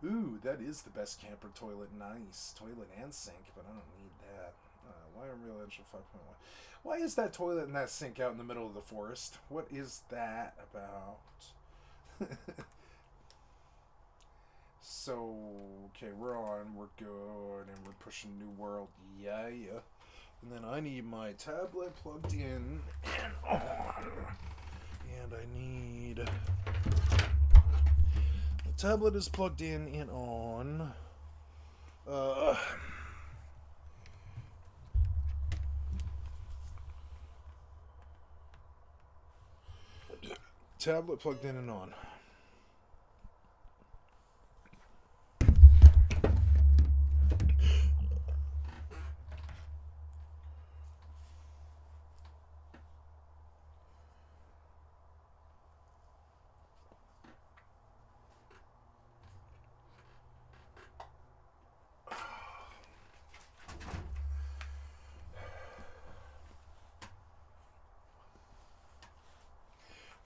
Ooh, that is the best camper toilet. Nice. Toilet and sink, but I don't need that. Why Unreal Engine 5.1? Why is that toilet and that sink out in the middle of the forest? What is that about? So, okay, we're on. We're good. And we're pushing New World. Yeah. And then I need my tablet plugged in and on. And I need... The tablet is plugged in and on. Tablet plugged in and on.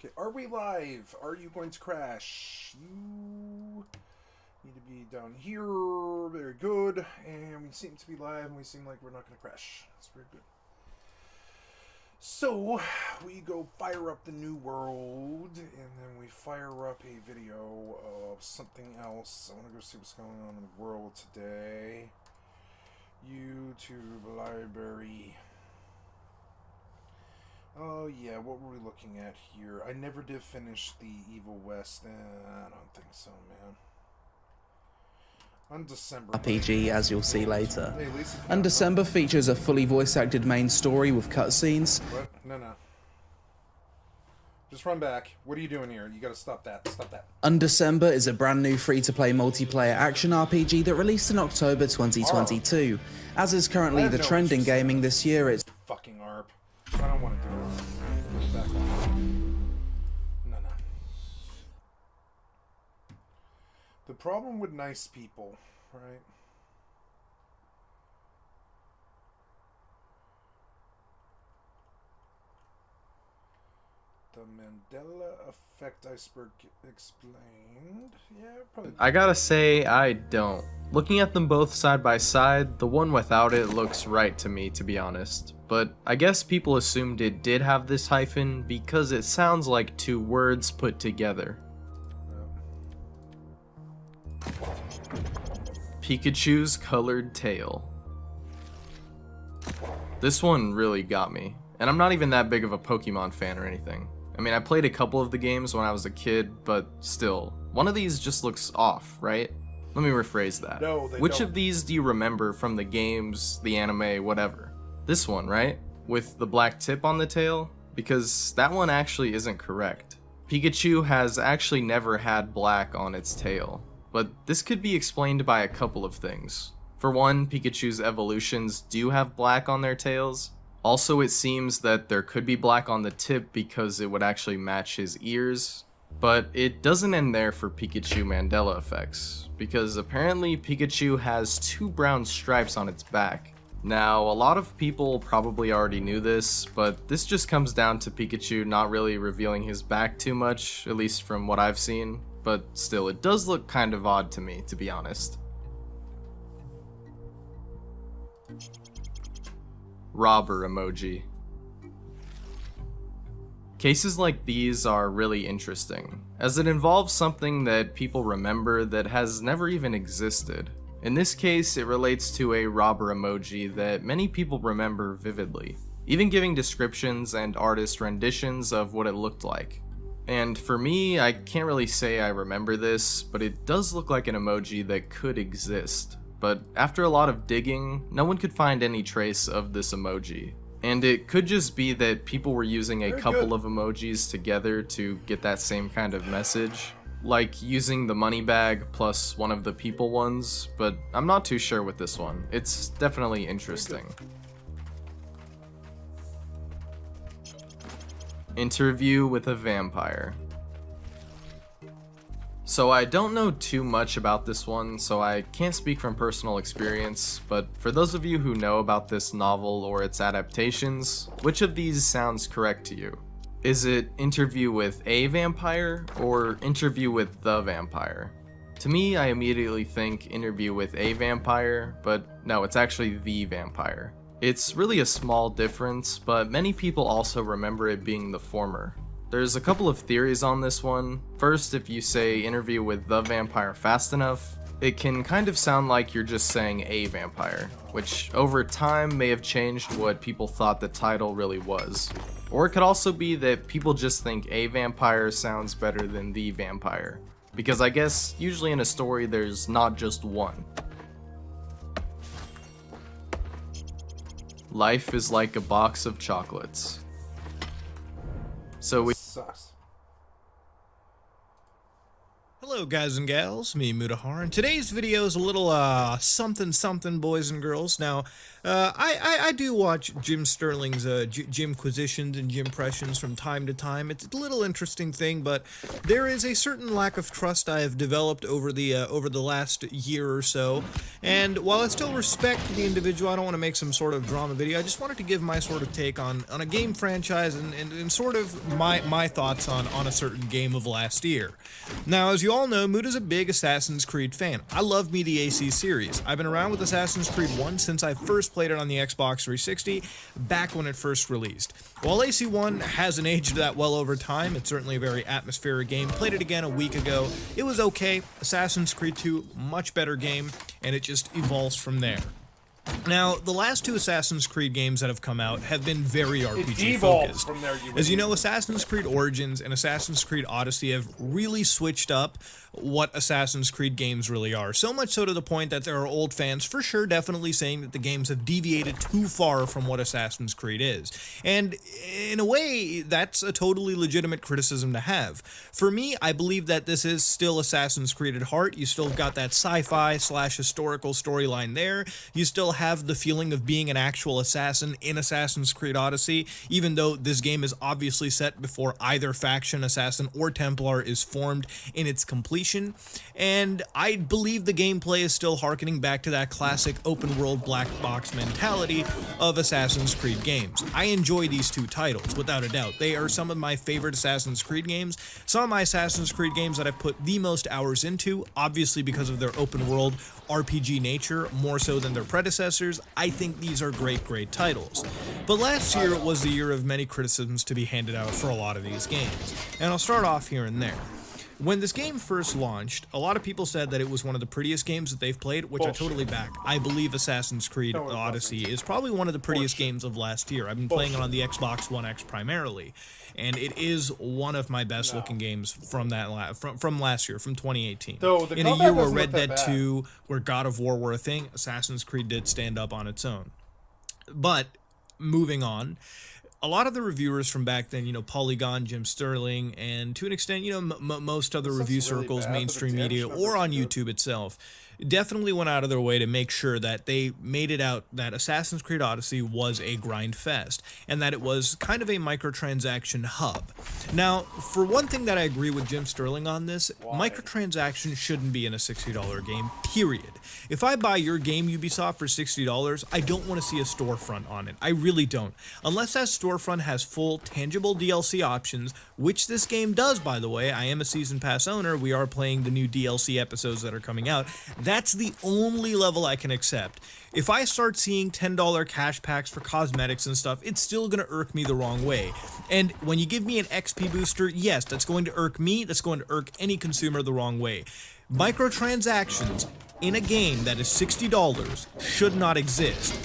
Okay, are we live? Are you going to crash? You need to be down here. Very good. And we seem to be live, and we seem like we're not going to crash. That's very good. So, we go fire up the New World, and then we fire up a video of something else. I want to go see what's going on in the world today. YouTube library. Oh yeah, what were we looking at here? I never did finish the Evil West. I don't think so, man. Undecember RPG, as you'll see later. Hey, Undecember features a fully voice-acted main story with cutscenes. What? No. Just run back. What are you doing here? You gotta stop that. Stop that. Undecember is a brand new free-to-play multiplayer action RPG that released in October 2022. As is currently the trend in gaming this year, it's... Fucking ARP. I don't want to do it. Back on. No. The problem with nice people, right? The Mandela effect iceberg explained. Yeah, probably. I gotta say, I don't. Looking at them both side by side, the one without it looks right to me, to be honest. But I guess people assumed it did have this hyphen because it sounds like two words put together. Pikachu's colored tail. This one really got me. And I'm not even that big of a Pokemon fan or anything. I mean, I played a couple of the games when I was a kid, but still, one of these just looks off, right? Let me rephrase that. No, Which of these do you remember from the games, the anime, whatever? This one, right? With the black tip on the tail? Because that one actually isn't correct. Pikachu has actually never had black on its tail. But this could be explained by a couple of things. For one, Pikachu's evolutions do have black on their tails. Also, it seems that there could be black on the tip because it would actually match his ears. But it doesn't end there for Pikachu Mandela effects, because apparently Pikachu has two brown stripes on its back. Now, a lot of people probably already knew this, but this just comes down to Pikachu not really revealing his back too much, at least from what I've seen. But still, it does look kind of odd to me, to be honest. Robber emoji. Cases like these are really interesting, as it involves something that people remember that has never even existed. In this case, it relates to a robber emoji that many people remember vividly, even giving descriptions and artist renditions of what it looked like. And for me, I can't really say I remember this, but it does look like an emoji that could exist. But after a lot of digging, no one could find any trace of this emoji. And it could just be that people were using a couple of emojis together to get that same kind of message. Like using the money bag plus one of the people ones, but I'm not too sure with this one. It's definitely interesting. Interview with a vampire. So I don't know too much about this one, so I can't speak from personal experience, but for those of you who know about this novel or its adaptations, which of these sounds correct to you? Is it interview with a vampire or interview with the vampire? To me, I immediately think Interview with a Vampire, but no, it's actually The Vampire. It's really a small difference, but many people also remember it being the former. There's a couple of theories on this one. First, if you say Interview with the Vampire fast enough, it can kind of sound like you're just saying a vampire, which over time may have changed what people thought the title really was. Or it could also be that people just think a vampire sounds better than the vampire, because I guess usually in a story there's not just one. Life is like a box of chocolates. So we Sucks. Hello guys and gals, me Mudahar, and today's video is a little something boys and girls. Now, I do watch Jim Sterling's Jimquisitions and Jimpressions from time to time. It's a little interesting thing, but there is a certain lack of trust I have developed over the last year or so. And while I still respect the individual, I don't want to make some sort of drama video. I just wanted to give my sort of take on a game franchise and sort of my thoughts on a certain game of last year. Now, as you all know, Muda's a big Assassin's Creed fan. I love me the AC series. I've been around with Assassin's Creed 1 since I first played it on the Xbox 360, back when it first released. While AC1 hasn't aged that well over time, it's certainly a very atmospheric game. Played it again a week ago. It was okay. Assassin's Creed 2, much better game, and it just evolves from there. Now, the last two Assassin's Creed games that have come out have been very RPG focused. As you know, Assassin's Creed Origins and Assassin's Creed Odyssey have really switched up what Assassin's Creed games really are. So much so to the point that there are old fans for sure definitely saying that the games have deviated too far from what Assassin's Creed is. And in a way, that's a totally legitimate criticism to have. For me, I believe that this is still Assassin's Creed at heart. You still got that sci-fi / historical storyline there. You still have the feeling of being an actual assassin in Assassin's Creed Odyssey, even though this game is obviously set before either faction, Assassin or Templar, is formed in its completion. And I believe the gameplay is still harkening back to that classic open world black box mentality of Assassin's Creed games. I enjoy these two titles, without a doubt. They are some of my favorite Assassin's Creed games, some of my Assassin's Creed games that I put the most hours into, obviously because of their open world RPG nature, more so than their predecessors. I think these are great titles. But last year was the year of many criticisms to be handed out for a lot of these games, and I'll start off here and there. When this game first launched, a lot of people said that it was one of the prettiest games that they've played, which I totally back. I believe Assassin's Creed Odyssey is probably one of the prettiest games of last year. I've been playing it on the Xbox One X primarily, and it is one of my best looking games from from last year, from 2018. In a year where Red Dead 2, where God of War were a thing, Assassin's Creed did stand up on its own. But moving on, a lot of the reviewers from back then, you know, Polygon, Jim Sterling, and to an extent, you know, most other review circles, mainstream media, or on YouTube itself, definitely went out of their way to make sure that they made it out that Assassin's Creed Odyssey was a grind fest, and that it was kind of a microtransaction hub. Now, for one thing that I agree with Jim Sterling on this, microtransactions shouldn't be in a $60 game, period. If I buy your game, Ubisoft, for $60, I don't want to see a storefront on it. I really don't. Unless that storefront has full, tangible DLC options, which this game does, by the way. I am a Season Pass owner. We are playing the new DLC episodes that are coming out. That's the only level I can accept. If I start seeing $10 cash packs for cosmetics and stuff, it's still going to irk me the wrong way. And when you give me an XP booster, yes, that's going to irk me. That's going to irk any consumer the wrong way. Microtransactions in a game that is $60 should not exist.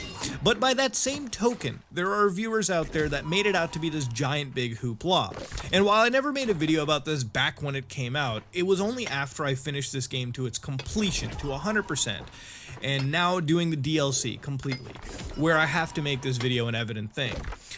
But by that same token, there are viewers out there that made it out to be this giant big hoopla. And while I never made a video about this back when it came out, it was only after I finished this game to its completion, to 100%, and now doing the DLC completely, where I have to make this video an evident thing.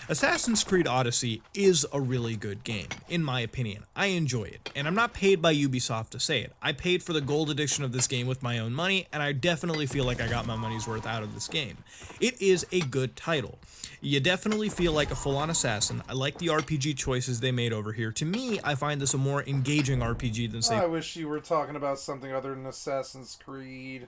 Assassin's Creed Odyssey is a really good game, in my opinion. I enjoy it, and I'm not paid by Ubisoft to say it. I paid for the gold edition of this game with my own money, and I definitely feel like I got my money's worth out of this game. It is a good title. You definitely feel like a full-on assassin. I like the RPG choices they made over here. To me, I find this a more engaging RPG than, say... I wish you were talking about something other than Assassin's Creed.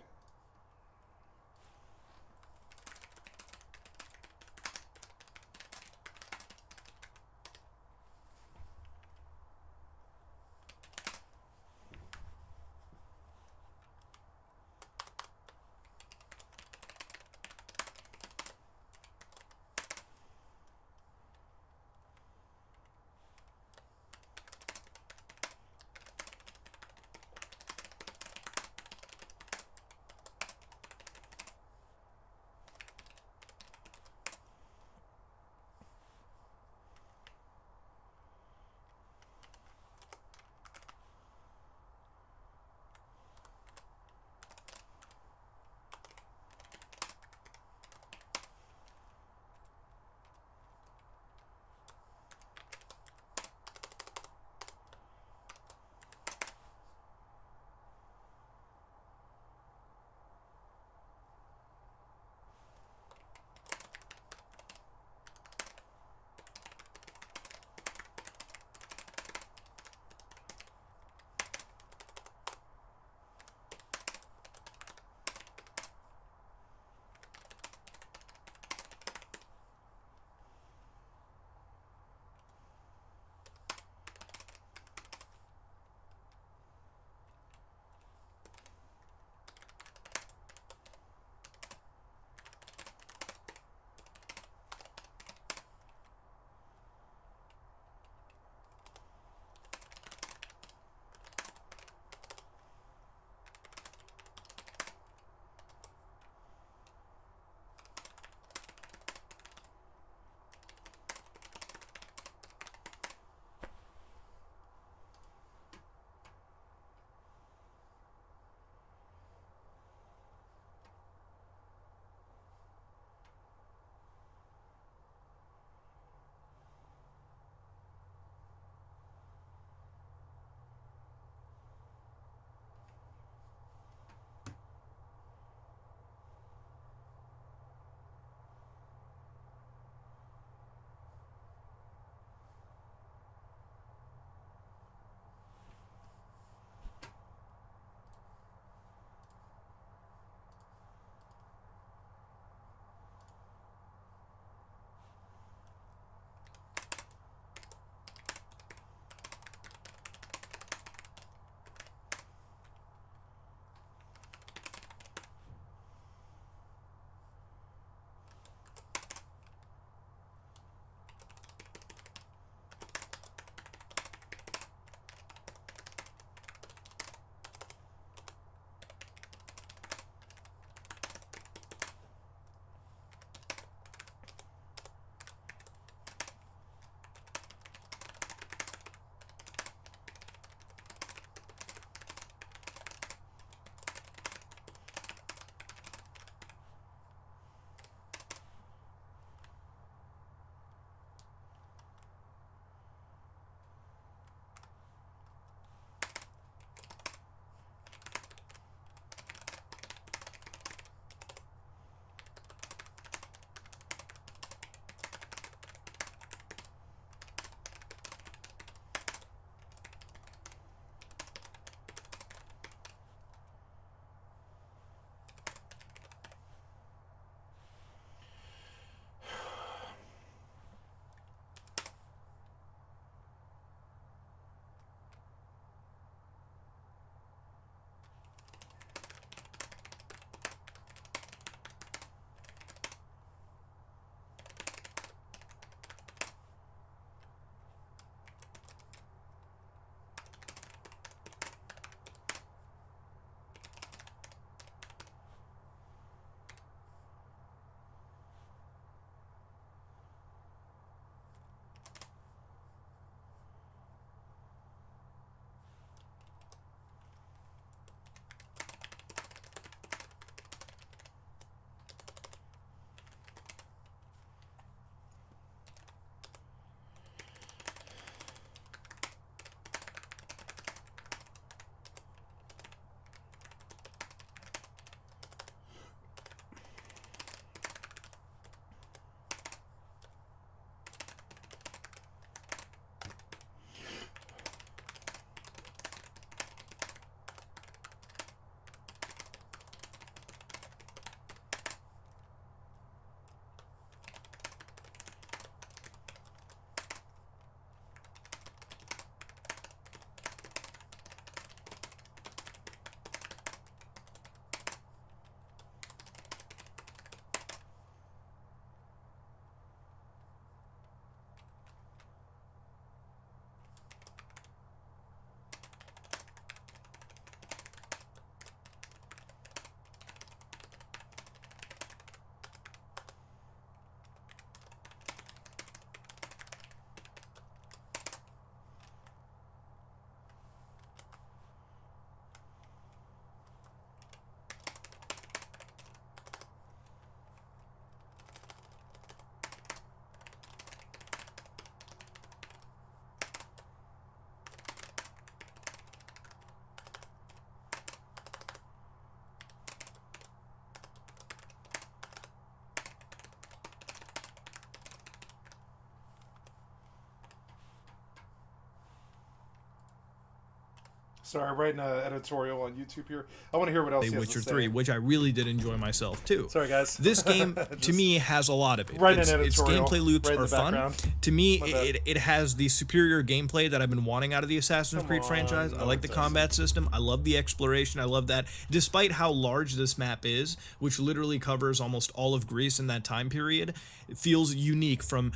Sorry, I'm writing an editorial on YouTube here. I want to hear what else he has Witcher to say. 3, which I really did enjoy myself too. Sorry, guys. This game, to me, has a lot of it. Write an Its editorial gameplay loops right in are the fun. background. To me, My bad. it has the superior gameplay that I've been wanting out of the Assassin's Come Creed on, franchise. I no, like it the doesn't. combat system. I love the exploration. I love that. Despite how large this map is, which literally covers almost all of Greece in that time period, it feels unique from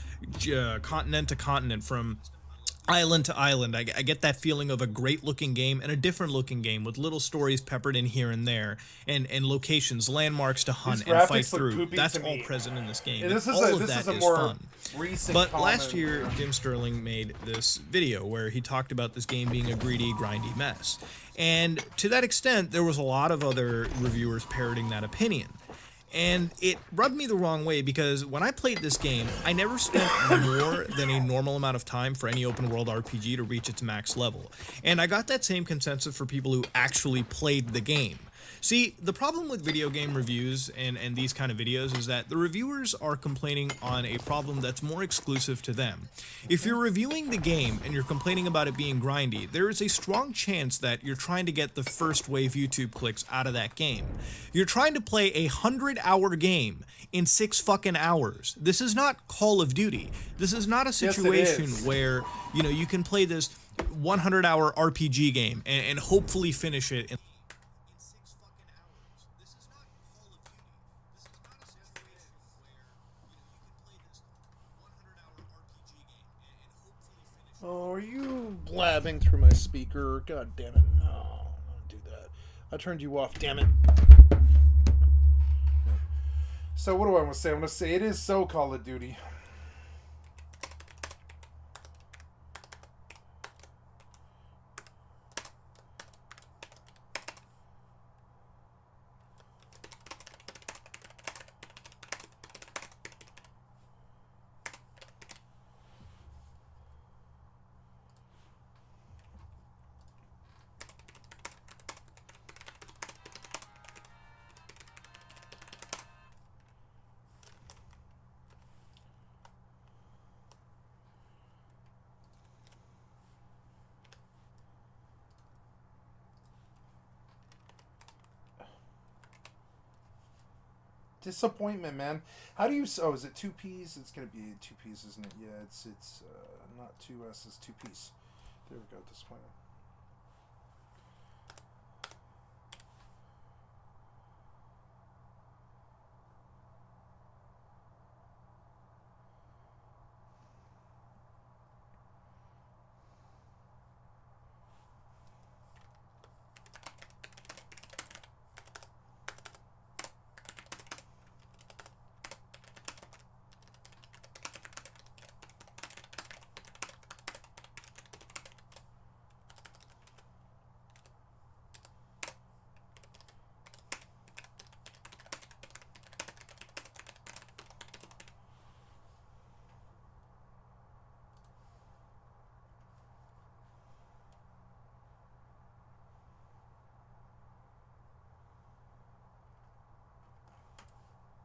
continent to continent, from island to island. I get that feeling of a great looking game and a different looking game with little stories peppered in here and there, and locations, landmarks to hunt These and fight graphics look through. poopy That's to all me. present in this game. And And this is all a of this that is a is more fun. recent. But comment. last year, Jim Sterling made this video where he talked about this game being a greedy, grindy mess. And to that extent, there was a lot of other reviewers parroting that opinion. And it rubbed me the wrong way, because when I played this game, I never spent more than a normal amount of time for any open world RPG to reach its max level. And I got that same consensus for people who actually played the game. See, the problem with video game reviews and these kind of videos is that the reviewers are complaining on a problem that's more exclusive to them. If you're reviewing the game and you're complaining about it being grindy, there is a strong chance that you're trying to get the first wave YouTube clicks out of that game. You're trying to play a 100-hour game in 6 fucking hours. This is not Call of Duty. This is not a situation where, you know, you can play this 100-hour RPG game and hopefully finish it in Oh, are you blabbing through my speaker? God damn it. No, don't do that. I turned you off, damn it. So what do I want to say? I'm going to say it is so Call of Duty. Disappointment, man. How do you? Oh, is it 2 P's? It's gonna be 2 P's, isn't it? Yeah, it's not 2 S's, 2 P's. There we go. Disappointment.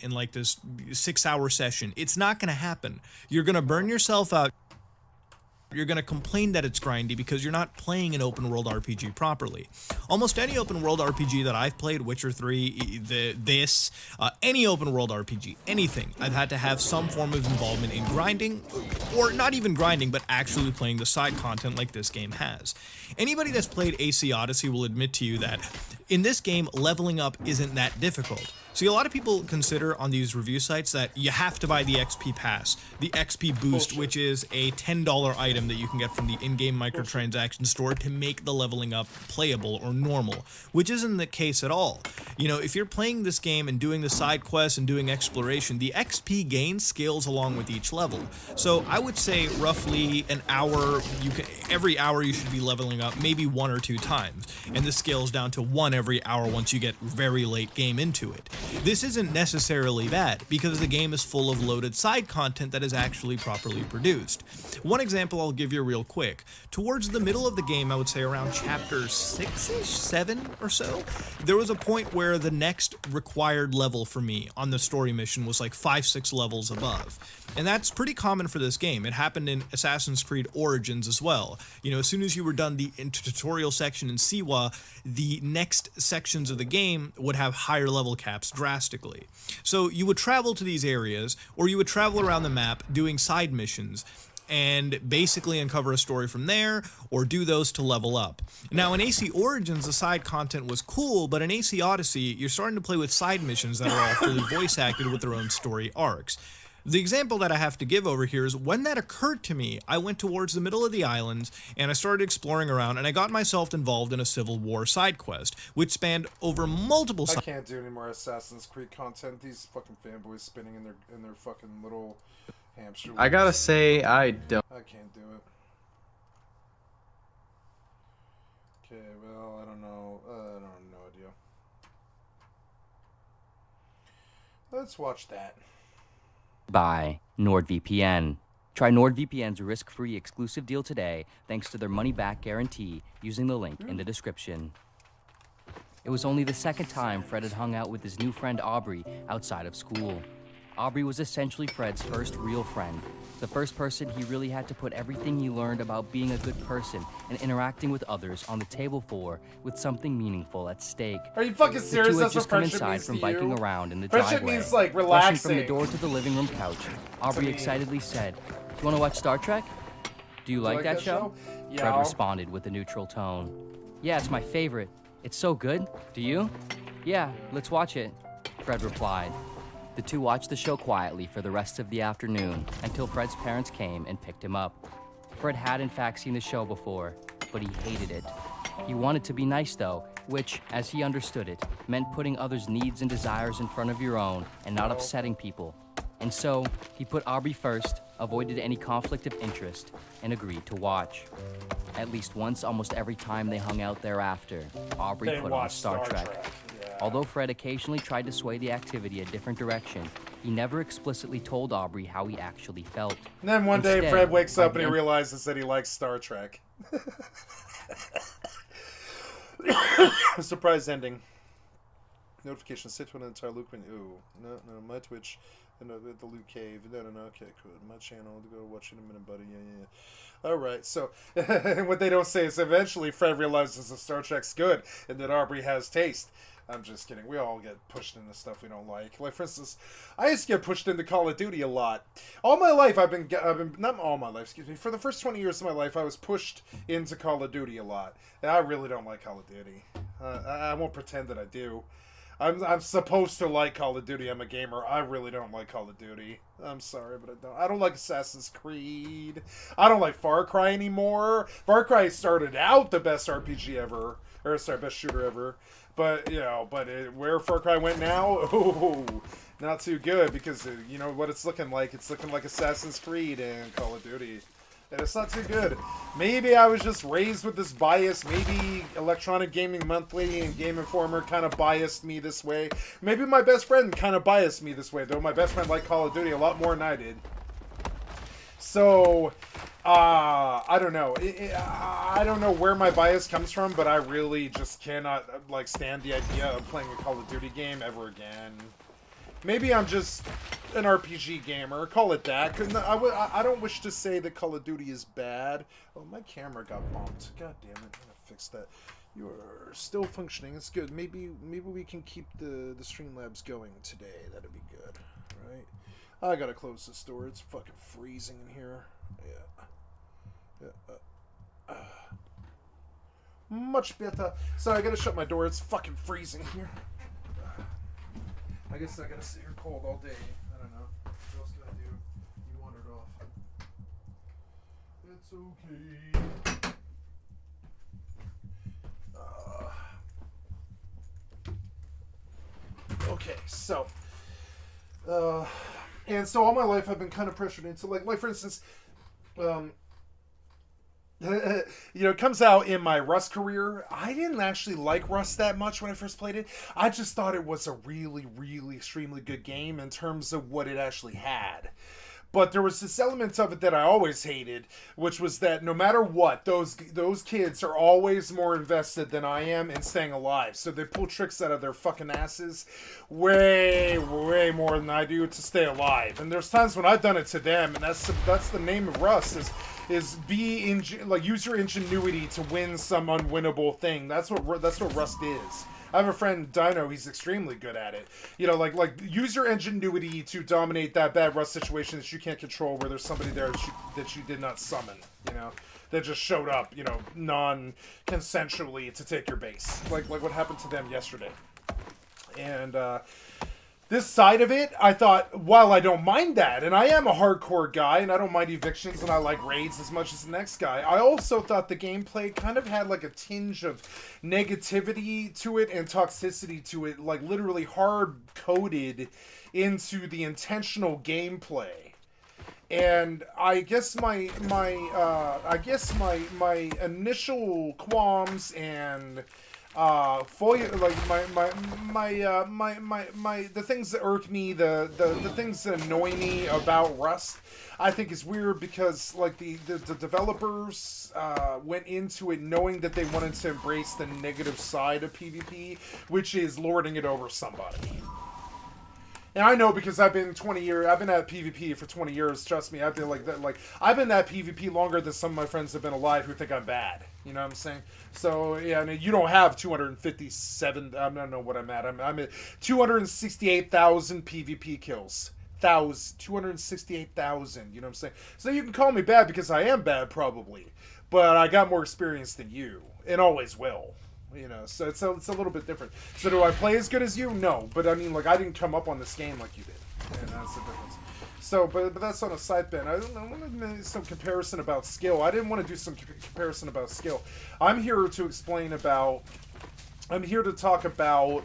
in like this 6-hour session. It's not going to happen. You're going to burn yourself out. You're going to complain that it's grindy because you're not playing an open world RPG properly. Almost any open world RPG that I've played, Witcher 3, any open world RPG, anything, I've had to have some form of involvement in grinding, or not even grinding, but actually playing the side content like this game has. Anybody that's played AC Odyssey will admit to you that in this game, leveling up isn't that difficult. See, a lot of people consider on these review sites that you have to buy the XP pass, the XP boost, which is a $10 item that you can get from the in-game microtransaction store to make the leveling up playable or normal, which isn't the case at all. You know, if you're playing this game and doing the side quests and doing exploration, the XP gain scales along with each level. So I would say roughly an hour, every hour you should be leveling up, maybe 1 or 2 times, and this scales down to 1 every hour once you get very late game into it. This isn't necessarily bad, because the game is full of loaded side content that is actually properly produced. One example I'll give you real quick. Towards the middle of the game, I would say around chapter 6-ish, 7 or so, there was a point where the next required level for me on the story mission was like 5-6 levels above. And that's pretty common for this game. It happened in Assassin's Creed Origins as well. You know, as soon as you were done the tutorial section in Siwa, the next sections of the game would have higher level caps drastically. So you would travel to these areas, or you would travel around the map doing side missions, and basically uncover a story from there, or do those to level up. Now in AC Origins, the side content was cool, but in AC Odyssey, you're starting to play with side missions that are all fully voice acted with their own story arcs. The example that I have to give over here is when that occurred to me, I went towards the middle of the islands and I started exploring around, and I got myself involved in a Civil War side quest, which spanned over multiple I can't do any more Assassin's Creed content. These fucking fanboys spinning in their fucking little hamster wheels. I gotta say, I don't. I can't do it. Okay, well, I don't know. I don't have no idea. Let's watch that. By NordVPN. Try NordVPN's risk-free exclusive deal today thanks to their money-back guarantee using the link in the description. It was only the second time Fred had hung out with his new friend Aubrey outside of school. Aubrey was essentially Fred's first real friend, the first person he really had to put everything he learned about being a good person and interacting with others on the table for, with something meaningful at stake. Are you fucking The serious? two had That's what just come friendship inside means from to biking you? around in the Friendship driveway. means, like, Rushing relaxing. from the door to the living room couch, Aubrey me. excitedly said, "Do you want to watch Star Trek? Do you like that show?" Yeah. Fred responded with a neutral tone. "Yeah, it's my favorite. It's so good. Do you?" "Yeah, let's watch it," Fred replied. The two watched the show quietly for the rest of the afternoon until Fred's parents came and picked him up. Fred had in fact seen the show before, but he hated it. He wanted to be nice though, which, as he understood it, meant putting others' needs and desires in front of your own and not upsetting people. And so, he put Aubrey first, avoided any conflict of interest, and agreed to watch. At least once almost every time they hung out thereafter, Aubrey They put on watched Star Trek. Yeah. Although Fred occasionally tried to sway the activity a different direction, he never explicitly told Aubrey how he actually felt. And then one day Instead, Fred wakes by up and the he end- realizes that he likes Star Trek. Surprise ending. Notification sit to an entire Luke when ooh no my Twitch the Luke Cave no okay cool my channel to go watch in a minute buddy yeah. All right, so what they don't say is eventually Fred realizes that Star Trek's good and that Aubrey has taste. I'm just kidding. We all get pushed into stuff we don't like. Like, for instance, I used to get pushed into Call of Duty a lot. All my life, I've been not all my life, excuse me. For the first 20 years of my life, I was pushed into Call of Duty a lot. And I really don't like Call of Duty. I won't pretend that I do. I'm supposed to like Call of Duty. I'm a gamer. I really don't like Call of Duty. I'm sorry, but I don't. I don't like Assassin's Creed. I don't like Far Cry anymore. Far Cry started out the best RPG ever, or sorry, best shooter ever. But, you know, where Far Cry went now, oh, not too good, because, you know, what it's looking like. It's looking like Assassin's Creed and Call of Duty. And it's not too good. Maybe I was just raised with this bias. Maybe Electronic Gaming Monthly and Game Informer kind of biased me this way. Maybe my best friend kind of biased me this way, though my best friend liked Call of Duty a lot more than I did. So, I don't know. I don't know where my bias comes from, but I really just cannot, like, stand the idea of playing a Call of Duty game ever again. Maybe I'm just an RPG gamer, call it that. 'Cause I don't wish to say that Call of Duty is bad. Oh, my camera got bumped. God damn it, I'm gonna fix that. You are still functioning, it's good. Maybe we can keep the Streamlabs going today. That'd be good, right? I gotta close this door, it's fucking freezing in here. Yeah. Much better. Sorry, I gotta shut my door, it's fucking freezing here. I guess I gotta sit here cold all day. I don't know. What else can I do? You wandered off. It's okay. Okay, so. And so all my life I've been kind of pressured into, like for instance, it comes out in my Rust career. I didn't actually like Rust that much when I first played it. I just thought it was a really, really extremely good game in terms of what it actually had. But there was this element of it that I always hated, which was that no matter what, those kids are always more invested than I am in staying alive. So they pull tricks out of their fucking asses way, way more than I do to stay alive. And there's times when I've done it to them, and that's the name of Rust is use your ingenuity to win some unwinnable thing. That's what Rust is. I have a friend, Dino, he's extremely good at it. Like use your ingenuity to dominate that bad Rust situation that you can't control, where there's somebody there that you did not summon, that just showed up, non-consensually to take your base. Like what happened to them yesterday. And, this side of it, I thought, while I don't mind that, and I am a hardcore guy, and I don't mind evictions, and I like raids as much as the next guy, I also thought the gameplay kind of had like a tinge of negativity to it and toxicity to it, like literally hard-coded into the intentional gameplay. And I guess my initial qualms and the things that irk me, the things that annoy me about Rust, I think is weird because like the developers went into it knowing that they wanted to embrace the negative side of PvP, which is lording it over somebody. And I know because I've been at PvP for 20 years, trust me, I've been like that, I've been at PvP longer than some of my friends have been alive who think I'm bad. You know what I'm saying? So, yeah, I mean, you don't have 257, I don't know what I'm at. I'm at 268,000 PvP kills. 268,000, you know what I'm saying? So you can call me bad because I am bad, probably. But I got more experience than you, and always will. So it's a little bit different. So do I play as good as you? No. But I mean, I didn't come up on this game like you did. And that's the difference. So, but that's on a side bend. I want to make some comparison about skill. I didn't want to do some comparison about skill. I'm here to talk about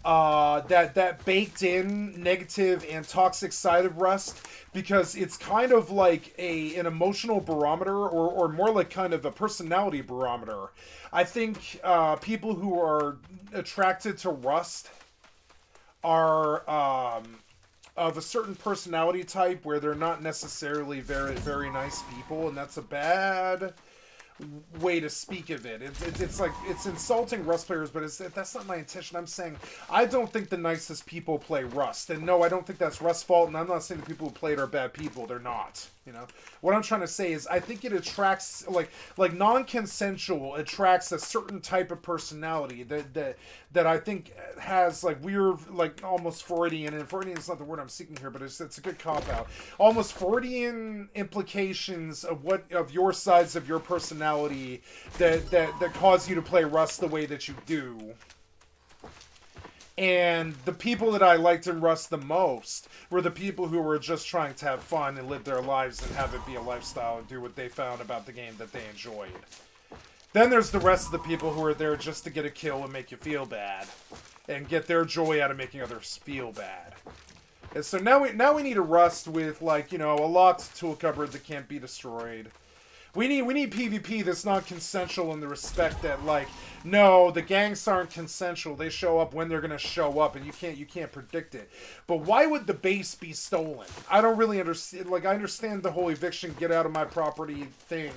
that baked in negative and toxic side of Rust, because it's kind of like an emotional barometer, or more like kind of a personality barometer. I think people who are attracted to Rust are of a certain personality type where they're not necessarily very, very nice people, and that's a bad way to speak of it. It's like, it's insulting Rust players, but that's not my intention. I'm saying I don't think the nicest people play Rust, and no, I don't think that's Rust's fault, and I'm not saying the people who play it are bad people. They're not. What I'm trying to say is I think it attracts, like non-consensual attracts a certain type of personality that I think has like weird, like almost Freudian, and Freudian is not the word I'm seeking here, but it's a good cop-out. Almost Freudian implications of your sides of your personality that cause you to play Rust the way that you do. And the people that I liked in Rust the most were the people who were just trying to have fun and live their lives and have it be a lifestyle and do what they found about the game that they enjoyed. Then there's the rest of the people who are there just to get a kill and make you feel bad, and get their joy out of making others feel bad. And so now we need a Rust with, like, a locked tool cupboard that can't be destroyed. We need PvP that's not consensual in the respect that, like, no, the gangs aren't consensual. They show up when they're gonna show up, and you can't predict it. But why would the base be stolen? I don't really understand. Like, I understand the whole eviction, get out of my property thing,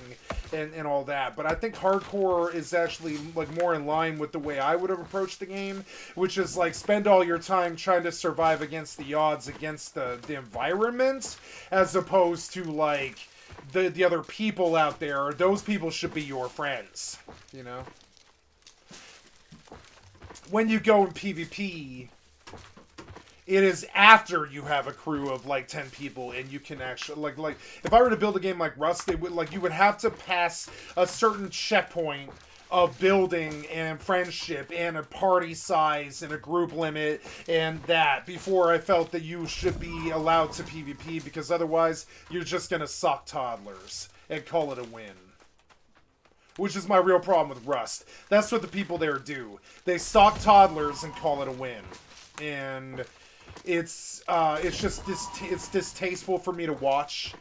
and all that. But I think hardcore is actually like more in line with the way I would have approached the game, which is like spend all your time trying to survive against the odds, against the environment, as opposed to like the other people out there. Those people should be your friends, When you go in PvP, it is after you have a crew of like 10 people, and you can actually like if I were to build a game like Rust, you would have to pass a certain checkpoint of building and friendship and a party size and a group limit and that before I felt that you should be allowed to PvP, because otherwise you're just gonna sock toddlers and call it a win. Which is my real problem with Rust. That's what the people there do. They sock toddlers and call it a win. And it's just it's distasteful for me to watch.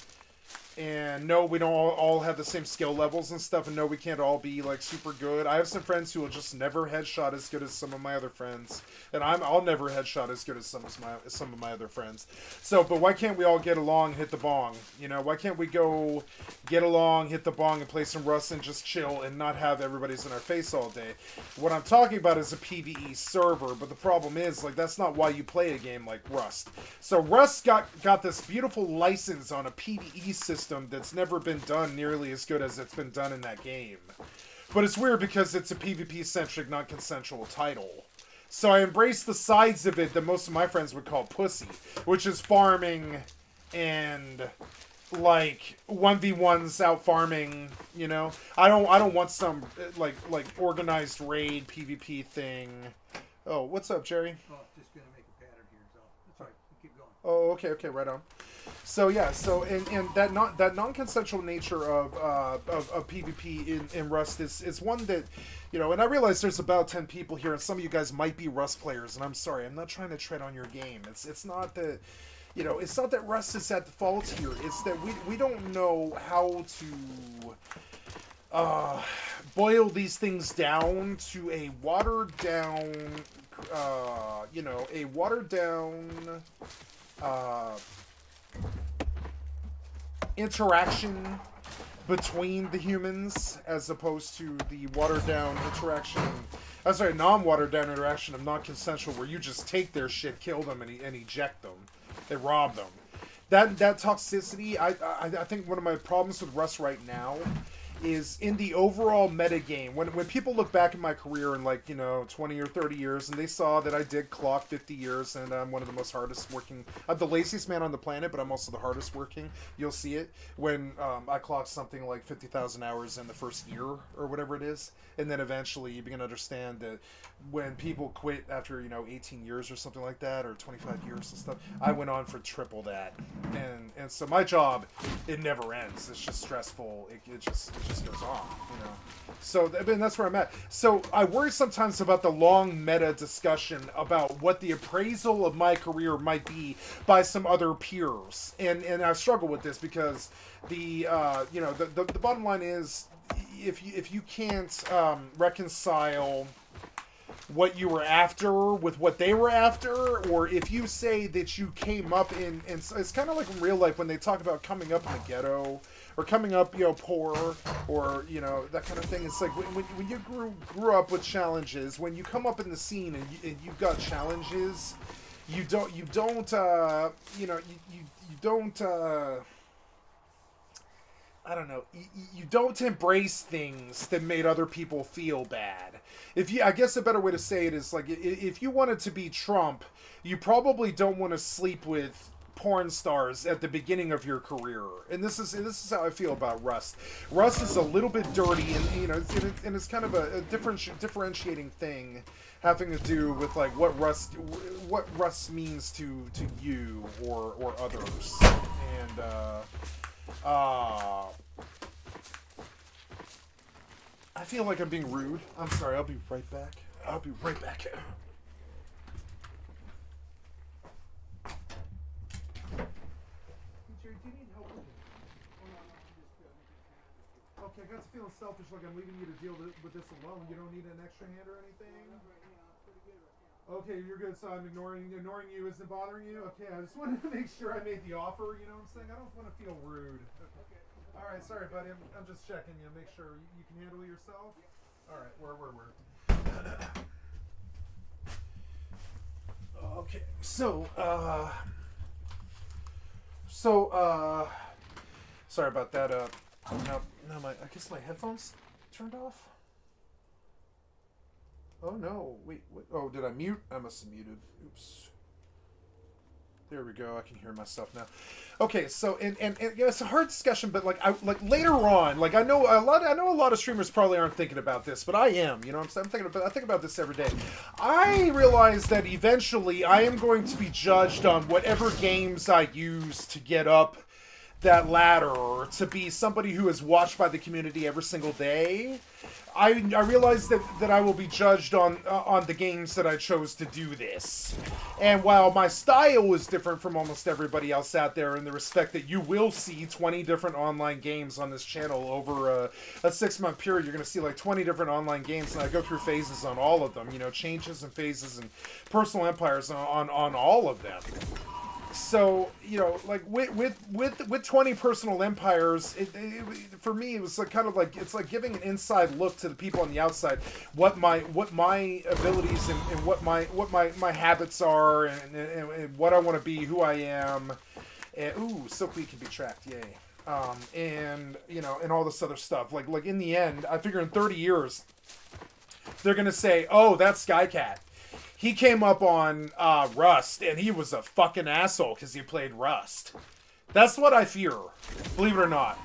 And no, we don't all have the same skill levels and stuff, and no, we can't all be like super good. I have some friends who will just never headshot as good as some of my other friends, and I'll never headshot as good as some of my other friends. So, but why can't we all get along, hit the bong? You know, why can't we go get along, hit the bong, and play some Rust and just chill and not have everybody's in our face all day? What I'm talking about is a PvE server, but the problem is, like, that's not why you play a game like Rust. So Rust got this beautiful license on a PvE system that's never been done nearly as good as it's been done in that game. But it's weird because it's a PvP-centric, non-consensual title. So I embrace the sides of it that most of my friends would call pussy, which is farming and like 1v1s out farming, you know? I don't want some like organized raid PvP thing. Oh, what's up, Jerry? Oh, just gonna make a pattern here, so that's all right. Keep going. Oh, okay, right on. So yeah, so and that non-consensual nature of PvP in Rust is one that, you know, and I realize there's about 10 people here, and some of you guys might be Rust players, and I'm sorry, I'm not trying to tread on your game. It's not that, you know, it's not that Rust is at fault here. It's that we don't know how to boil these things down to a watered down, you know, a watered down interaction between the humans as opposed to the watered down interaction. I'm sorry, non-watered down interaction of non-consensual where you just take their shit, kill them, and eject them, and rob them. That toxicity, I think one of my problems with Rust right now is in the overall meta game. When people look back at my career in, like, you know, 20 or 30 years, and they saw that I did clock 50 years, and I'm one of the most hardest working, I'm the laziest man on the planet, but I'm also the hardest working. You'll see it when I clock something like 50,000 hours in the first year, or whatever it is, and then eventually you begin to understand that when people quit after, you know, 18 years or something like that, or 25 years and stuff, I went on for triple that. And so my job, it never ends. It's just stressful. It just goes on, you know. So I mean, that's where I'm at. So I worry sometimes about the long meta discussion about what the appraisal of my career might be by some other peers, and I struggle with this because the you know, the bottom line is if you can't reconcile what you were after with what they were after, or if you say that you came up in it's kind of like in real life when they talk about coming up in the ghetto or coming up, you know, poor, or, you know, that kind of thing. It's like when you grew up with challenges, when you come up in the scene and you've got challenges, you don't you know, you don't I don't know. You don't embrace things that made other people feel bad. I guess a better way to say it is like, if you wanted to be Trump, you probably don't want to sleep with porn stars at the beginning of your career. And this is how I feel about Rust. Rust is a little bit dirty, and, you know, it's kind of a differentiating thing having to do with like what Rust means to you or others. And I feel like I'm being rude. I'm sorry. I'll be right back. Jerry, do you need help with it? Oh, no, I'm just okay, I got feeling selfish, like I'm leaving you to deal with this alone. You don't need an extra hand or anything? Okay, you're good. So I'm ignoring you isn't bothering you? Okay, I just wanted to make sure I made the offer, you know what I'm saying? I don't want to feel rude. Okay. All right, sorry, buddy. I'm just checking you. Make sure you can handle yourself? All right, word. Okay, so, sorry about that. Now I guess my headphones turned off? Oh no, wait, oh, did I mute? I must have muted. Oops. There we go. I can hear myself now. Okay, so and you know, it's a hard discussion, but like later on, like I know a lot of streamers probably aren't thinking about this, but I am. You know what I'm saying? I think about this every day. I realize that eventually I am going to be judged on whatever games I use to get up that ladder to be somebody who is watched by the community every single day, I realize that I will be judged on the games that I chose to do this. And while my style is different from almost everybody else out there in the respect that you will see 20 different online games on this channel over a 6-month period, you're going to see like 20 different online games, and I go through phases on all of them, you know, changes and phases and personal empires on all of them. So, you know, like with 20 personal empires, for me it was like kind of like, it's like giving an inside look to the people on the outside, what my abilities and what my habits are, and what I want to be, who I am. And, ooh, Silkweed can be tracked, yay. And you know, and all this other stuff. Like in the end, I figure in 30 years, they're gonna say, oh, that's Skycat. He came up on Rust, and he was a fucking asshole because he played Rust. That's what I fear, believe it or not.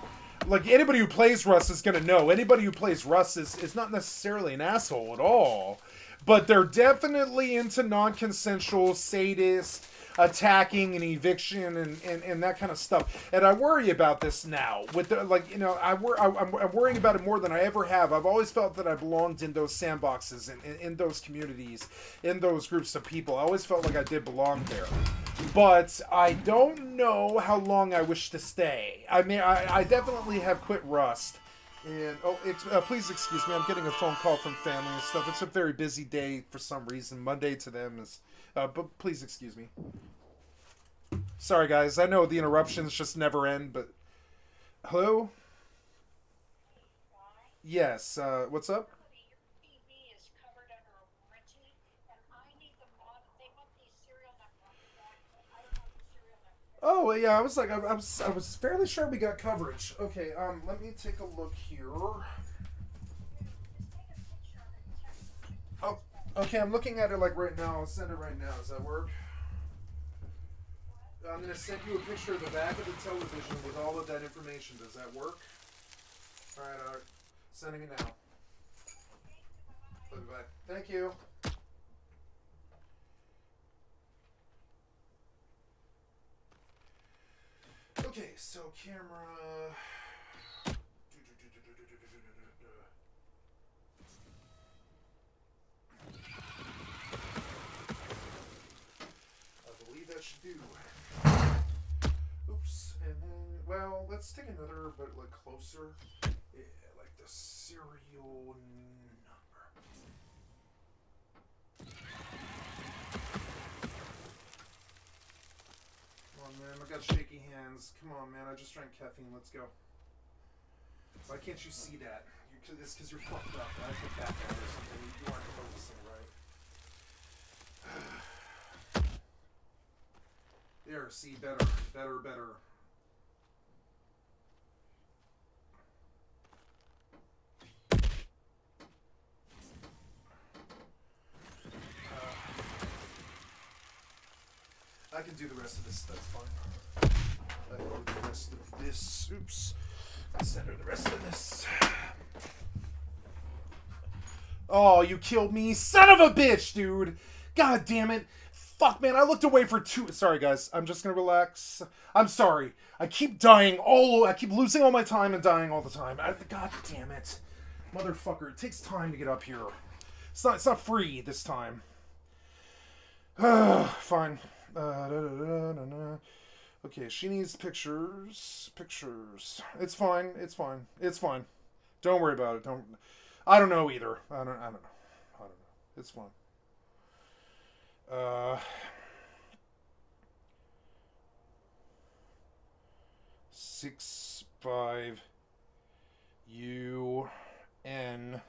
Like, anybody who plays Rust is going to know. Anybody who plays Rust is not necessarily an asshole at all. But they're definitely into non-consensual, sadist, attacking and eviction and that kind of stuff. And I worry about this now. With the, like, you know, I'm worrying about it more than I ever have. I've always felt that I belonged in those sandboxes, in those communities, in those groups of people. I always felt like I did belong there. But I don't know how long I wish to stay. I mean, I definitely have quit Rust. And, oh, please excuse me, I'm getting a phone call from family and stuff. It's a very busy day for some reason. Monday to them is... but please excuse me. Sorry, guys. I know the interruptions just never end, but... Hello? Yes, what's up? Oh, yeah, I was like, I was fairly sure we got coverage. Okay, let me take a look here. Oh, okay, I'm looking at it like right now. I'll send it right now. Does that work? I'm going to send you a picture of the back of the television with all of that information. Does that work? Alright, sending it now. Bye-bye. Thank you. Okay, so camera... I believe that should do. Oops, and then, well, let's take another, but like closer. Yeah, like the serial number. Come on, man, I got shaky hands. Come on, man, I just drank caffeine. Let's go. Why can't you see that? It's because you're fucked up. I have to back out or something. You aren't focusing right. There, see, better. I can do the rest of this, that's fine. I can do the rest of this. Oops. Center the rest of this. Oh, you killed me. Son of a bitch, dude. God damn it. Fuck, man. I looked away for Sorry, guys. I'm just gonna relax. I'm sorry. I keep dying I keep losing all my time and dying all the time. God damn it. Motherfucker. It takes time to get up here. It's not free this time. Fine. Okay, she needs pictures. It's fine. Don't worry about it. I don't know either. I don't know. It's fine. 65 UN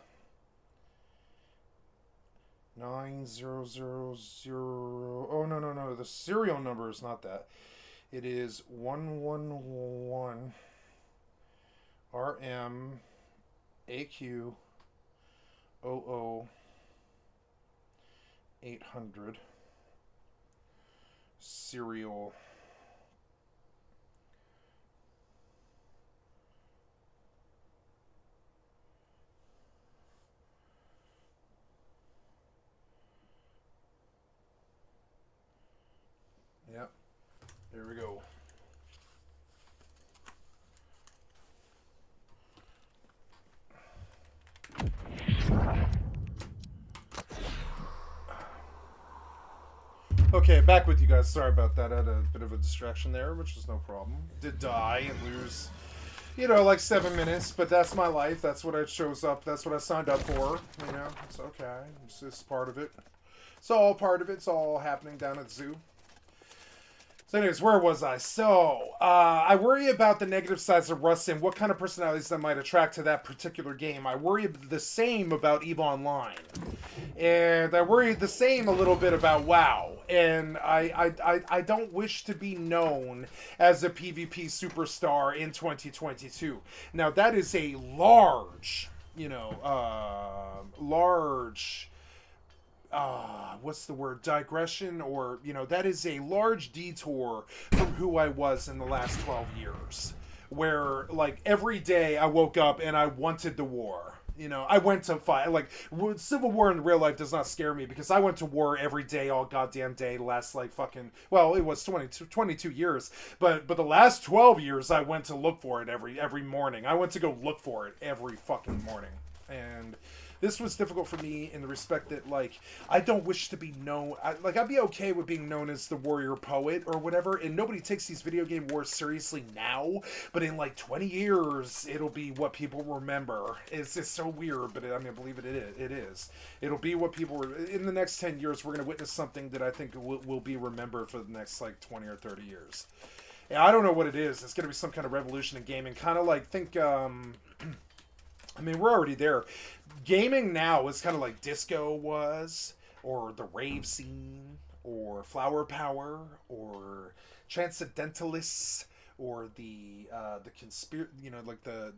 9000. Oh, no. The serial number is not that. It is 111 RM AQ 800 serial. Yep. There we go. Okay, back with you guys. Sorry about that. I had a bit of a distraction there, which is no problem. Did die and lose, like 7 minutes, but that's my life. That's what I chose up. That's what I signed up for. It's okay. It's just part of it. It's all part of it. It's all happening down at the zoo. So anyways, where was I? So, I worry about the negative sides of Rust and what kind of personalities that might attract to that particular game. I worry the same about EVE Online. And I worry the same a little bit about WoW. And I don't wish to be known as a PvP superstar in 2022. Now, that is a large, what's the word, digression, or that is a large detour from who I was in the last 12 years, where like every day I woke up and I wanted the war. I went to fight. Like, civil war in real life does not scare me, because I went to war every day, all goddamn day, last like fucking, well, it was 22 years, but the last 12 years I went to look for it every morning. I went to go look for it every fucking morning. And this was difficult for me in the respect that, like, I don't wish to be known. I'd be okay with being known as the warrior poet or whatever, and nobody takes these video game wars seriously now, but in, like, 20 years, it'll be what people remember. It's just so weird, but I believe it is. It'll be what people... In the next 10 years, we're going to witness something that I think will be remembered for the next, like, 20 or 30 years. And I don't know what it is. It's going to be some kind of revolution in gaming. Kind of like, think... we're already there. Gaming now is kind of like disco was, or the rave scene, or flower power, or transcendentalists, or the conspiracy, like the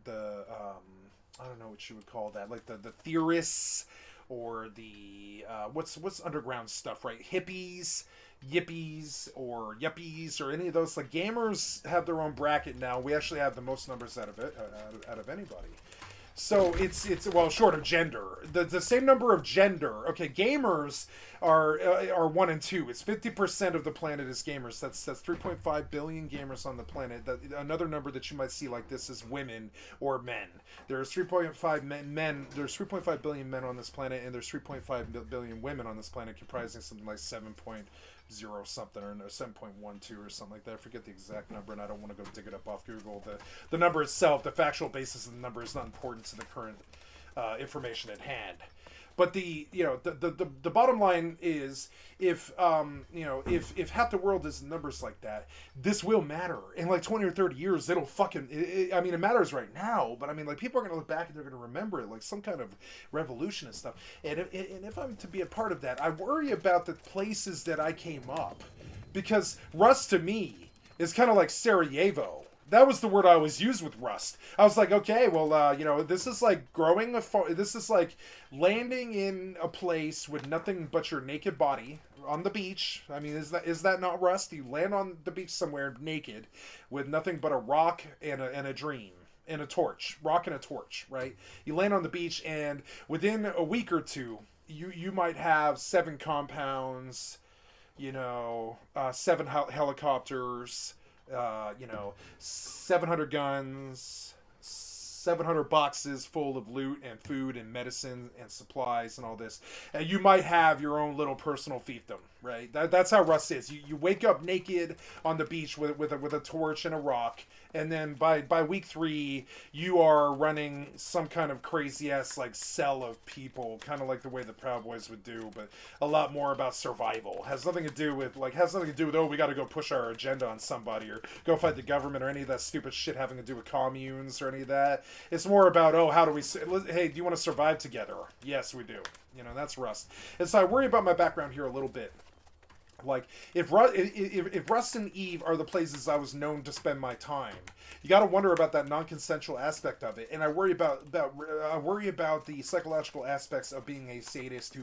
I don't know what you would call that, like the theorists, or the what's underground stuff, right? Hippies, yippies, or yuppies, or any of those. Like, gamers have their own bracket now. We actually have the most numbers out of anybody. So it's well, short of gender, the same number of gender. Okay, gamers are 1 and 2. It's 50% of the planet is gamers. That's 3.5 billion gamers on the planet. Another number that you might see like this is women or men. There's 3.5 men. There's 3.5 billion men on this planet, and there's 3.5 billion women on this planet, comprising something like 7.0 something, or no, 7.12 or something like that. I forget the exact number, and I don't want to go dig it up off Google. The number itself, the factual basis of the number, is not important to the current information at hand. But the bottom line is, if half the world is numbers like that, this will matter in like 20 or 30 years. It'll fucking it matters right now, but like, people are gonna look back and they're gonna remember it like some kind of revolution and stuff. And if I'm to be a part of that, I worry about the places that I came up, because Rust to me is kind of like Sarajevo. That was the word I always used with Rust. I was like, okay, well, this is like this is like landing in a place with nothing but your naked body on the beach. Is that not Rust? You land on the beach somewhere naked with nothing but a rock and a dream and a torch. Rock and a torch, right? You land on the beach, and within a week or two, you might have 7 compounds, 7 helicopters, 700 guns, 700 boxes full of loot and food and medicine and supplies and all this. And you might have your own little personal fiefdom, right? That's how Rust is. You wake up naked on the beach with a torch and a rock, and then by week 3, you are running some kind of crazy ass like cell of people, kind of like the way the Proud Boys would do, but a lot more about survival. Has nothing to do with oh, we got to go push our agenda on somebody, or go fight the government, or any of that stupid shit having to do with communes or any of that. It's more about, oh, how do we, hey, do you want to survive together? Yes, we do. That's Rust. And so I worry about my background here a little bit. Like, if Rust and EVE are the places I was known to spend my time, you got to wonder about that non-consensual aspect of it. And I worry about the psychological aspects of being a sadist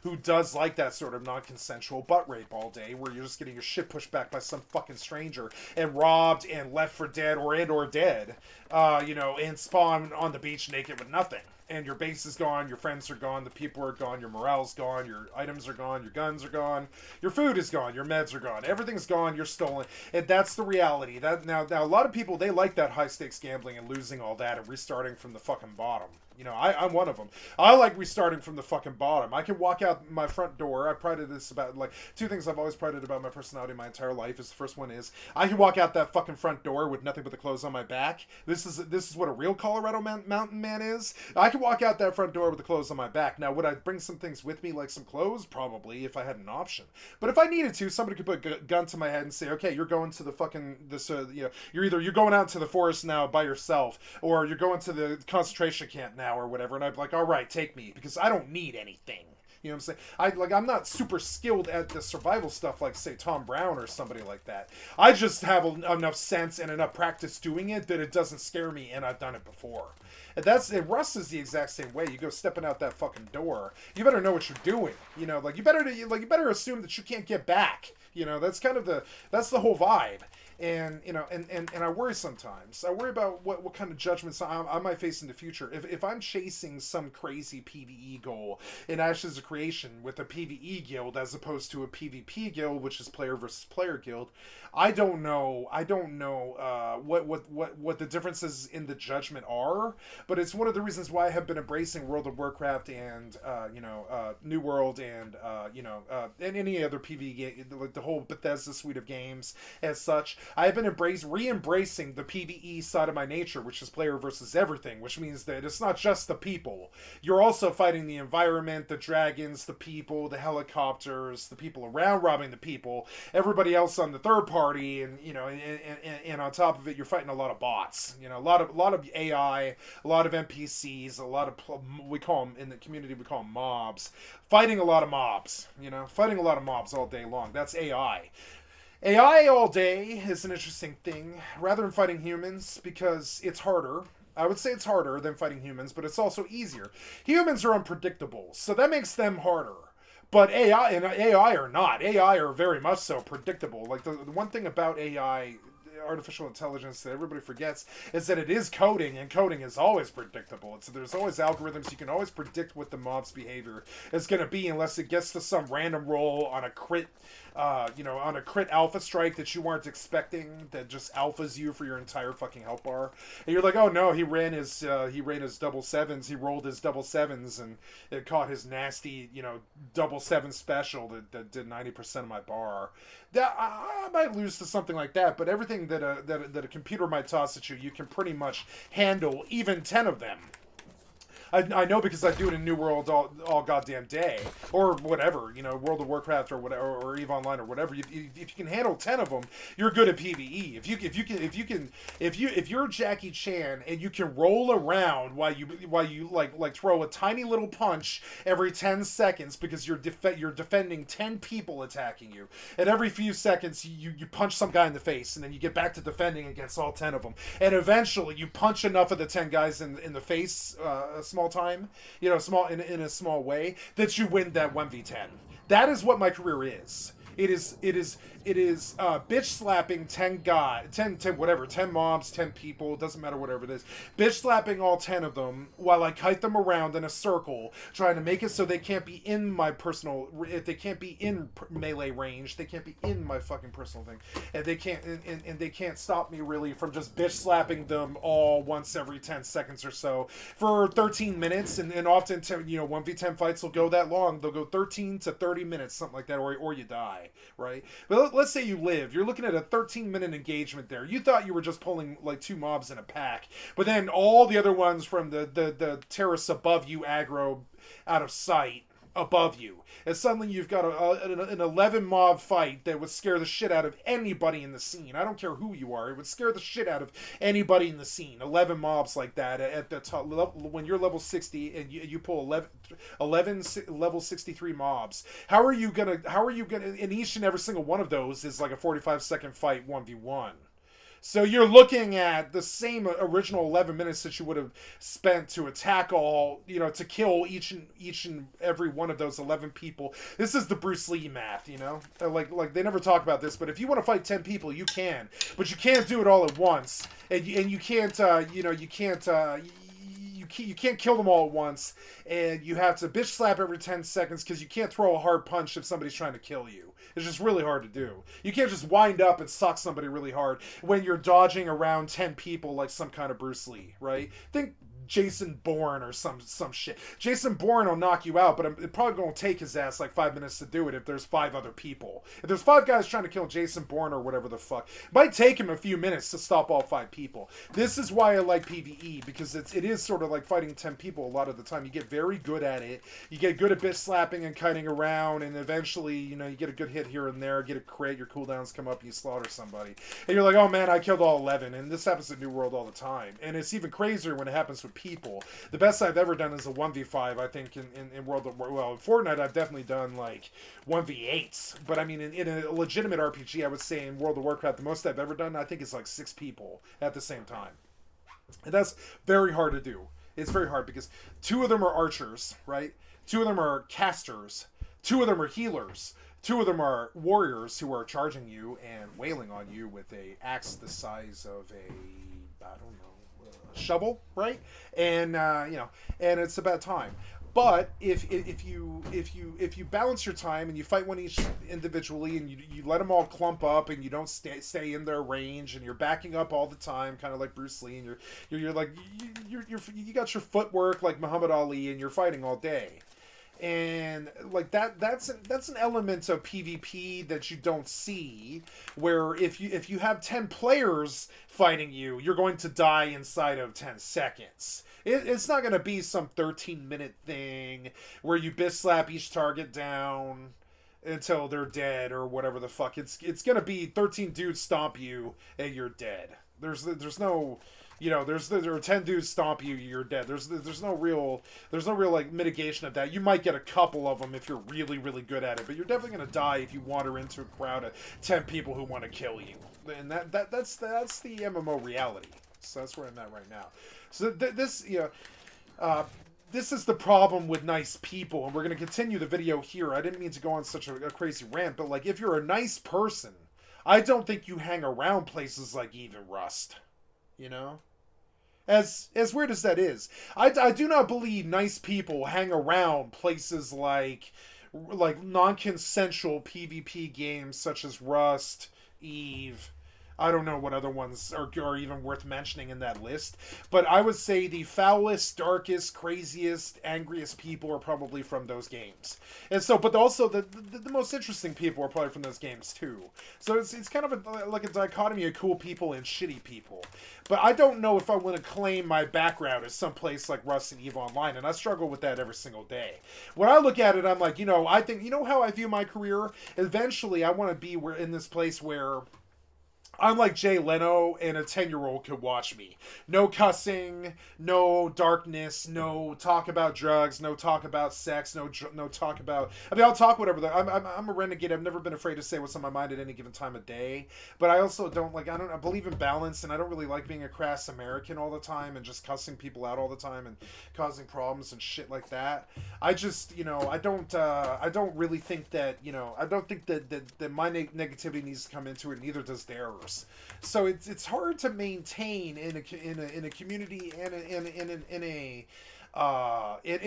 who does like that sort of non-consensual butt rape all day, where you're just getting your shit pushed back by some fucking stranger and robbed and left for dead or dead, and spawn on the beach naked with nothing. And your base is gone, your friends are gone, the people are gone, your morale's gone, your items are gone, your guns are gone, your food is gone, your meds are gone, everything's gone, you're stolen. And that's the reality. Now a lot of people, they like that high stakes gambling and losing all that and restarting from the fucking bottom. You know, I'm one of them. I like restarting from the fucking bottom. I can walk out my front door. I prided this about, like, two things I've always prided about my personality my entire life is the first one is I can walk out that fucking front door with nothing but the clothes on my back. This is what a real Colorado mountain man is. I can walk out that front door with the clothes on my back. Now, would I bring some things with me, like some clothes? Probably, if I had an option. But if I needed to, somebody could put a gun to my head and say, okay, you're going to the fucking, this, you know, you're going out to the forest now by yourself, or you're going to the concentration camp now, or whatever, and I'd be like, all right, take me, because I don't need anything. You know what I'm saying? I'm not super skilled at the survival stuff like, say, Tom Brown or somebody like that. I just have enough sense and enough practice doing it that it doesn't scare me, and I've done it before. And Rust is the exact same way. You go stepping out that fucking door, you better know what you're doing. You know, like you better assume that you can't get back. You know, that's kind of that's the whole vibe. And, you know, and I worry sometimes. I worry about what kind of judgments I might face in the future. If I'm chasing some crazy PvE goal in Ashes of Creation with a PvE guild as opposed to a PvP guild, which is player versus player guild, I don't know what the differences in the judgment are, but it's one of the reasons why I have been embracing World of Warcraft and, New World and, and any other PvE game, like the whole Bethesda suite of games as such. I have been re-embracing the PvE side of my nature, which is player versus everything, which means that it's not just the people. You're also fighting the environment, the dragons, the people, the helicopters, the people around robbing the people, everybody else on the third party, and, you know, and on top of it, you're fighting a lot of bots. You know, a lot of AI, a lot of NPCs, a lot of, we call them, in the community, we call them mobs. Fighting a lot of mobs, you know, fighting a lot of mobs all day long. That's AI. AI all day is an interesting thing, rather than fighting humans, because it's harder. I would say it's harder than fighting humans, but it's also easier. Humans are unpredictable, so that makes them harder. But AI are not. AI are very much so predictable. Like, the one thing about AI, artificial intelligence, that everybody forgets is that it is coding, and coding is always predictable. There's always algorithms. You can always predict what the mob's behavior is going to be, unless it gets to some random roll on a crit, on a crit alpha strike that you weren't expecting, that just alphas you for your entire fucking health bar. And you're like, oh no, he ran his double sevens, he rolled his double sevens, and it caught his nasty, double seven special that did 90% of my bar. That I might lose to something like that, but everything that a computer might toss at you, you can pretty much handle, even 10 of them. I know, because I do it in New World all goddamn day, or whatever, World of Warcraft or whatever, or EVE Online or whatever. If you can handle 10 of them, you're good at PvE. If you're Jackie Chan and you can roll around while you like throw a tiny little punch every 10 seconds because you're defending 10 people attacking you, and every few seconds you punch some guy in the face, and then you get back to defending against all 10 of them, and eventually you punch enough of the 10 guys in the face small time, in a small way, that you win that 1v10. That is what my career is. It is bitch slapping 10 mobs, 10 people, doesn't matter, whatever it is. Bitch slapping all 10 of them while I kite them around in a circle, trying to make it so they can't be in my personal, if they can't be in melee range, they can't be in my fucking personal thing. And they can't stop me really from just bitch slapping them all once every 10 seconds or so for 13 minutes. And often, 1v10 fights will go that long. They'll go 13 to 30 minutes, something like that, or you die. Right? But let's say you live. You're looking at a 13-minute engagement there. You thought you were just pulling like 2 mobs in a pack, but then all the other ones from the terrace above you aggro out of sight above you. And suddenly you've got an 11 mob fight that would scare the shit out of anybody in the scene. I don't care who you are. It would scare the shit out of anybody in the scene. 11 mobs like that at the top level, when you're level 60 and you pull 11 level 63 mobs. How are you gonna, and each and every single one of those is like a 45-second fight 1v1. So you're looking at the same original 11 minutes that you would have spent to attack to kill each and every one of those 11 people. This is the Bruce Lee math, Like they never talk about this, but if you want to fight 10 people, you can. But you can't do it all at once. And you can't, you can't kill them all at once, and you have to bitch slap every 10 seconds because you can't throw a hard punch if somebody's trying to kill you. It's just really hard to do. You can't just wind up and sock somebody really hard when you're dodging around 10 people like some kind of Bruce Lee, right? Think Jason Bourne or some shit. Jason Bourne will knock you out, but it probably gonna take his ass like 5 minutes to do it if there's 5 other people. If there's 5 guys trying to kill Jason Bourne or whatever the fuck, it might take him a few minutes to stop all 5 people. This is why I like PvE, because it is sort of like fighting 10 people a lot of the time. You get very good at it. You get good at bitch slapping and kiting around, and eventually, you know, you get a good hit here and there, get a crit, your cooldowns come up, you slaughter somebody. And you're like, oh man, I killed all 11. And this happens in New World all the time. And it's even crazier when it happens with people. The best I've ever done is a 1v5, I think, in World of... Well, in Fortnite, I've definitely done, like, 1v8s. But, I mean, in a legitimate RPG, I would say in World of Warcraft, the most I've ever done, I think, is, like, 6 people at the same time. And that's very hard to do. It's very hard because 2 of them are archers, right? 2 of them are casters. 2 of them are healers. 2 of them are warriors who are charging you and wailing on you with a axe the size of a, I don't know, shovel, right? And you know, and it's about time. But if you balance your time and you fight one each individually and you let them all clump up and you don't stay in their range and you're backing up all the time, kind of like Bruce Lee, and you're like you got your footwork like Muhammad Ali and you're fighting all day. And like that's an element of PvP that you don't see, where if you have 10 players fighting you, you're going to die inside of 10 seconds. It's not going to be some 13-minute thing where you bitch slap each target down until they're dead or whatever the fuck. It's going to be 13 dudes stomp you and you're dead. There's no, you know, there are 10 dudes stomp you, you're dead. There's no real like mitigation of that. You might get a couple of them if you're really, really good at it, but you're definitely gonna die if you wander into a crowd of 10 people who want to kill you. And that's the MMO reality. So that's where I'm at right now. So this, you know, this is the problem with nice people, and we're gonna continue the video here. I didn't mean to go on such a crazy rant, but like if you're a nice person, I don't think you hang around places like even Rust. You know? As weird as that is, I do not believe nice people hang around places like non-consensual PvP games such as Rust, Eve. I don't know what other ones are even worth mentioning in that list, but I would say the foulest, darkest, craziest, angriest people are probably from those games. And so, but also the most interesting people are probably from those games too. So it's kind of like a dichotomy of cool people and shitty people. But I don't know if I want to claim my background as someplace like Rust and EVE Online, and I struggle with that every single day. When I look at it, I'm like, you know, I think, you know how I view my career? Eventually, I want to be in this place where I'm like Jay Leno and a 10-year-old could watch me. No cussing, no darkness, no talk about drugs, no talk about sex, no talk about... I mean, I'll talk whatever. I'm a renegade. I've never been afraid to say what's on my mind at any given time of day. But I also don't I believe in balance, and I don't really like being a crass American all the time and just cussing people out all the time and causing problems and shit like that. I just, you know, I don't really think that, you know, I don't think that my negativity needs to come into it, neither does theirs. So it's hard to maintain in a community and in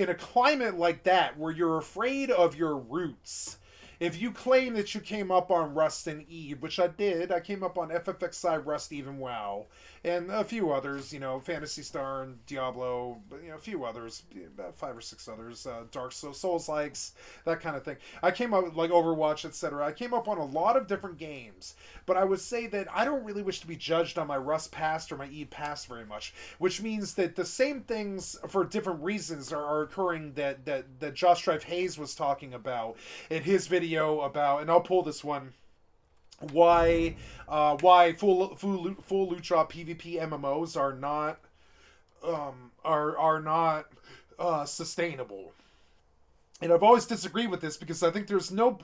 a climate like that where you're afraid of your roots. If you claim that you came up on Rust and Eve, which I did, I came up on FFXI, Rust, Eve, and WoW, and a few others, you know, Phantasy Star and Diablo, you know, a few others, about 5 or 6 others, Dark Souls likes, that kind of thing. I came up like Overwatch, etc. I came up on a lot of different games, but I would say that I don't really wish to be judged on my Rust past or my Eve past very much, which means that the same things for different reasons are occurring that Josh Drive Hayes was talking about in his video about, and I'll pull this one, why full loot drop PvP MMOs are not sustainable. And I've always disagreed with this because I think there's no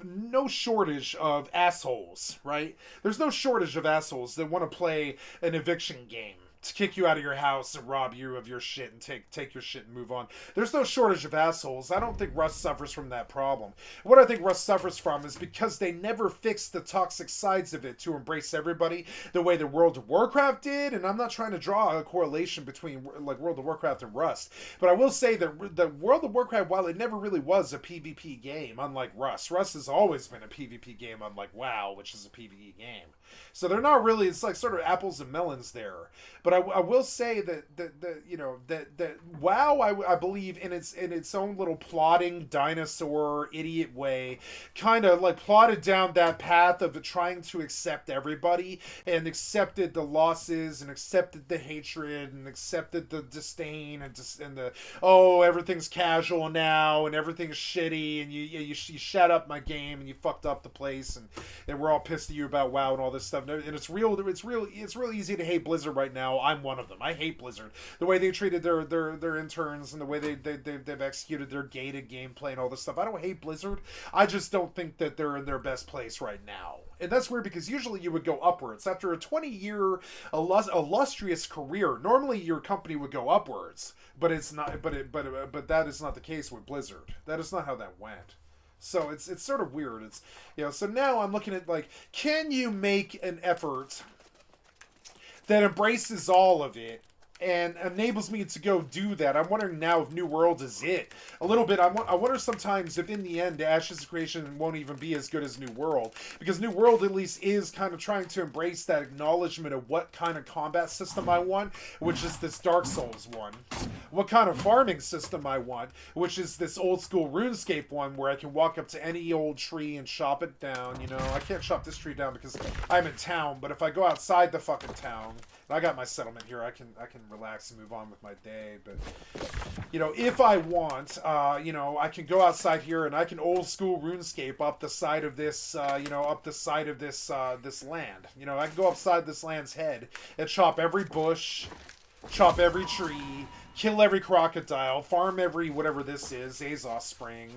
shortage of assholes, right? There's no shortage of assholes that want to play an eviction game to kick you out of your house and rob you of your shit and take your shit and move on. There's no shortage of assholes. I don't think Rust suffers from that problem. What I think Rust suffers from is because they never fixed the toxic sides of it to embrace everybody the way that World of Warcraft did, and I'm not trying to draw a correlation between like World of Warcraft and Rust, but I will say that the World of Warcraft, while it never really was a PvP game, unlike Rust has always been a PvP game, unlike WoW, which is a PvE game. So they're not really, it's like sort of apples and melons there. But I will say that you know that WoW, I believe in its own little plotting dinosaur idiot way, kind of like plotted down that path of trying to accept everybody and accepted the losses and accepted the hatred and accepted the disdain and the oh, everything's casual now and everything's shitty and you shut up my game and you fucked up the place and we're all pissed at you about WoW and all this stuff. And it's real easy to hate Blizzard right now. I'm one of them. I hate Blizzard. The way they treated their interns and the way they've executed their gated gameplay and all this stuff. I don't hate Blizzard. I just don't think that they're in their best place right now. And that's weird because usually you would go upwards. After a 20-year illustrious career, normally your company would go upwards. But it's not but that is not the case with Blizzard. That is not how that went. So it's sort of weird. It's, you know, so now I'm looking at, like, can you make an effort that embraces all of it and enables me to go do that? I'm wondering now if New World is it. A little bit. I wonder sometimes if in the end Ashes of Creation won't even be as good as New World. Because New World at least is kind of trying to embrace that acknowledgement of what kind of combat system I want, which is this Dark Souls one. What kind of farming system I want, which is this old school RuneScape one where I can walk up to any old tree and chop it down. You know, I can't chop this tree down because I'm in town, but if I go outside the fucking town, I got my settlement here, I can relax and move on with my day. But, you know, if I want, you know, I can go outside here and I can old school RuneScape up the side of this, you know, up the side of this, this land. You know, I can go upside this land's head and chop every bush, chop every tree, kill every crocodile, farm every whatever this is, Azos Spring,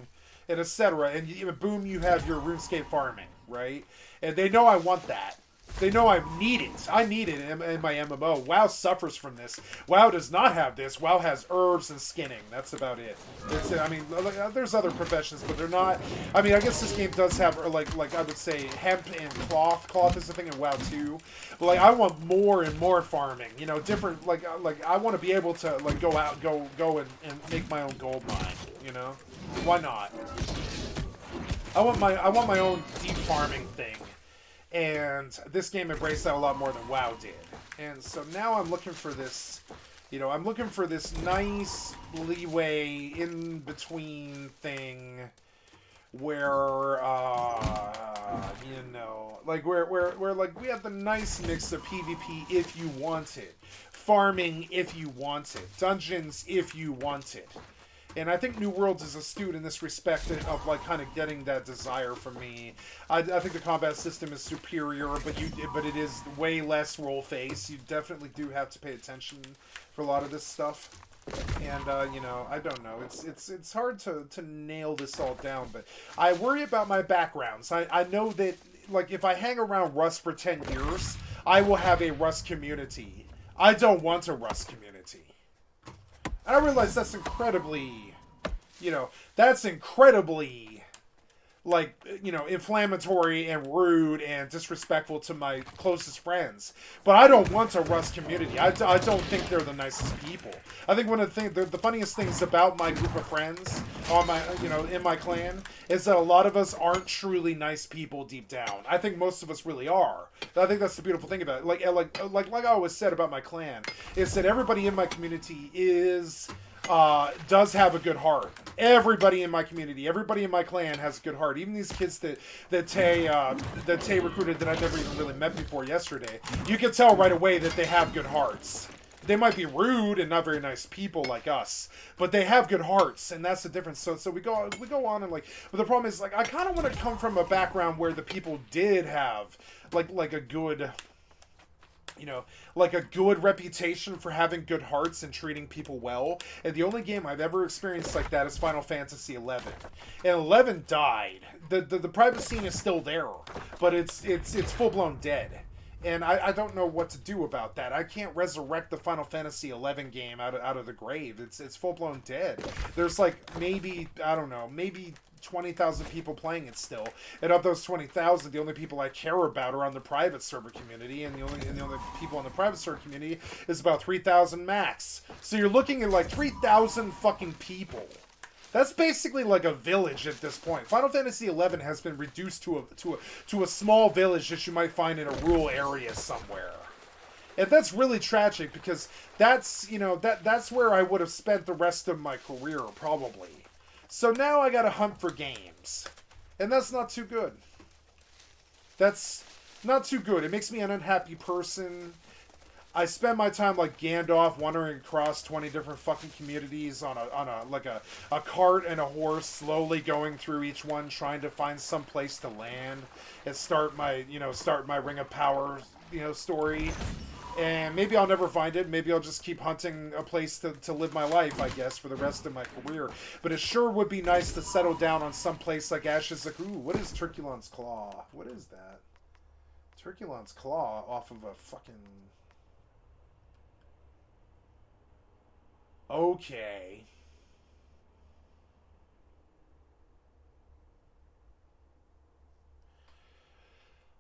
and etc. And boom, you have your RuneScape farming, right? And they know I want that. They know I need it. I need it in my MMO. WoW suffers from this. WoW does not have this. WoW has herbs and skinning. That's about it. It's, I mean, there's other professions, but they're not. I mean, I guess this game does have, like I would say, hemp and cloth. Cloth is the thing in WoW too. But like, I want more and more farming. You know, different. Like I want to be able to like go out, go and make my own gold mine. You know, why not? I want my own deep farming thing. And this game embraced that a lot more than WoW did. And so now I'm looking for this, you know, I'm looking for this nice leeway in between thing where, you know, like where like we have the nice mix of PvP if you want it, farming if you want it, dungeons if you want it. And I think New Worlds is astute in this respect of like kind of getting that desire from me. I think the combat system is superior, but it is way less roll face. You definitely do have to pay attention for a lot of this stuff. And you know, I don't know. It's hard to nail this all down, but I worry about my backgrounds. I know that like if I hang around Rust for 10 years, I will have a Rust community. I don't want a Rust community. I realize that's incredibly, you know, that's incredibly, like, you know, inflammatory and rude and disrespectful to my closest friends. But I don't want a Rust community. I don't think they're the nicest people. I think one of the funniest things about my group of friends, on my, you know, in my clan, is that a lot of us aren't truly nice people deep down. I think most of us really are. I think that's the beautiful thing about it. Like I always said about my clan, is that everybody in my community is... does have a good heart. Everybody in my community, everybody in my clan has a good heart. Even these kids that Tay recruited that I've never even really met before yesterday, you can tell right away that they have good hearts. They might be rude and not very nice people like us, but they have good hearts, and that's the difference. So we go on and like, but the problem is like I kind of want to come from a background where the people did have like a good, you know, like a good reputation for having good hearts and treating people well. And the only game I've ever experienced like that is Final Fantasy XI. And 11 died. The private scene is still there, but it's full blown dead. And I don't know what to do about that. I can't resurrect the Final Fantasy XI game out of the grave. It's full blown dead. There's like maybe, I don't know, maybe 20,000 people playing it still, and of those 20,000, the only people I care about are on the private server community, and the only people on the private server community is about 3,000 max. So you're looking at like 3,000 fucking people. That's basically like a village at this point. Final Fantasy XI has been reduced to a small village that you might find in a rural area somewhere. And that's really tragic because that's, you know, that's where I would have spent the rest of my career, probably. So now I gotta hunt for games. And that's not too good. That's not too good. It makes me an unhappy person. I spend my time like Gandalf wandering across 20 different fucking communities on a cart and a horse, slowly going through each one, trying to find some place to land and start my Ring of Power, story. And maybe I'll never find it. Maybe I'll just keep hunting a place to live my life, I guess, for the rest of my career. But it sure would be nice to settle down on some place like Ashes of... Ooh, what is Turkulon's Claw? What is that? Turkulon's Claw off of a fucking... Okay.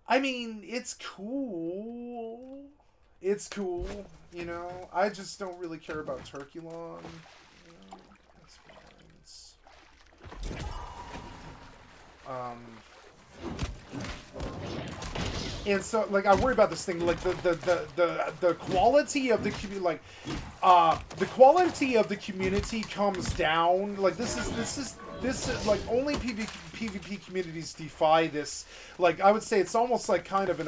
I mean, it's cool. It's cool, you know. I just don't really care about Turkulon. That's fine. And so, like, I worry about this thing, like the quality of the community, like, the quality of the community comes down. Like, this is like only PvP communities defy this. Like, I would say it's almost like kind of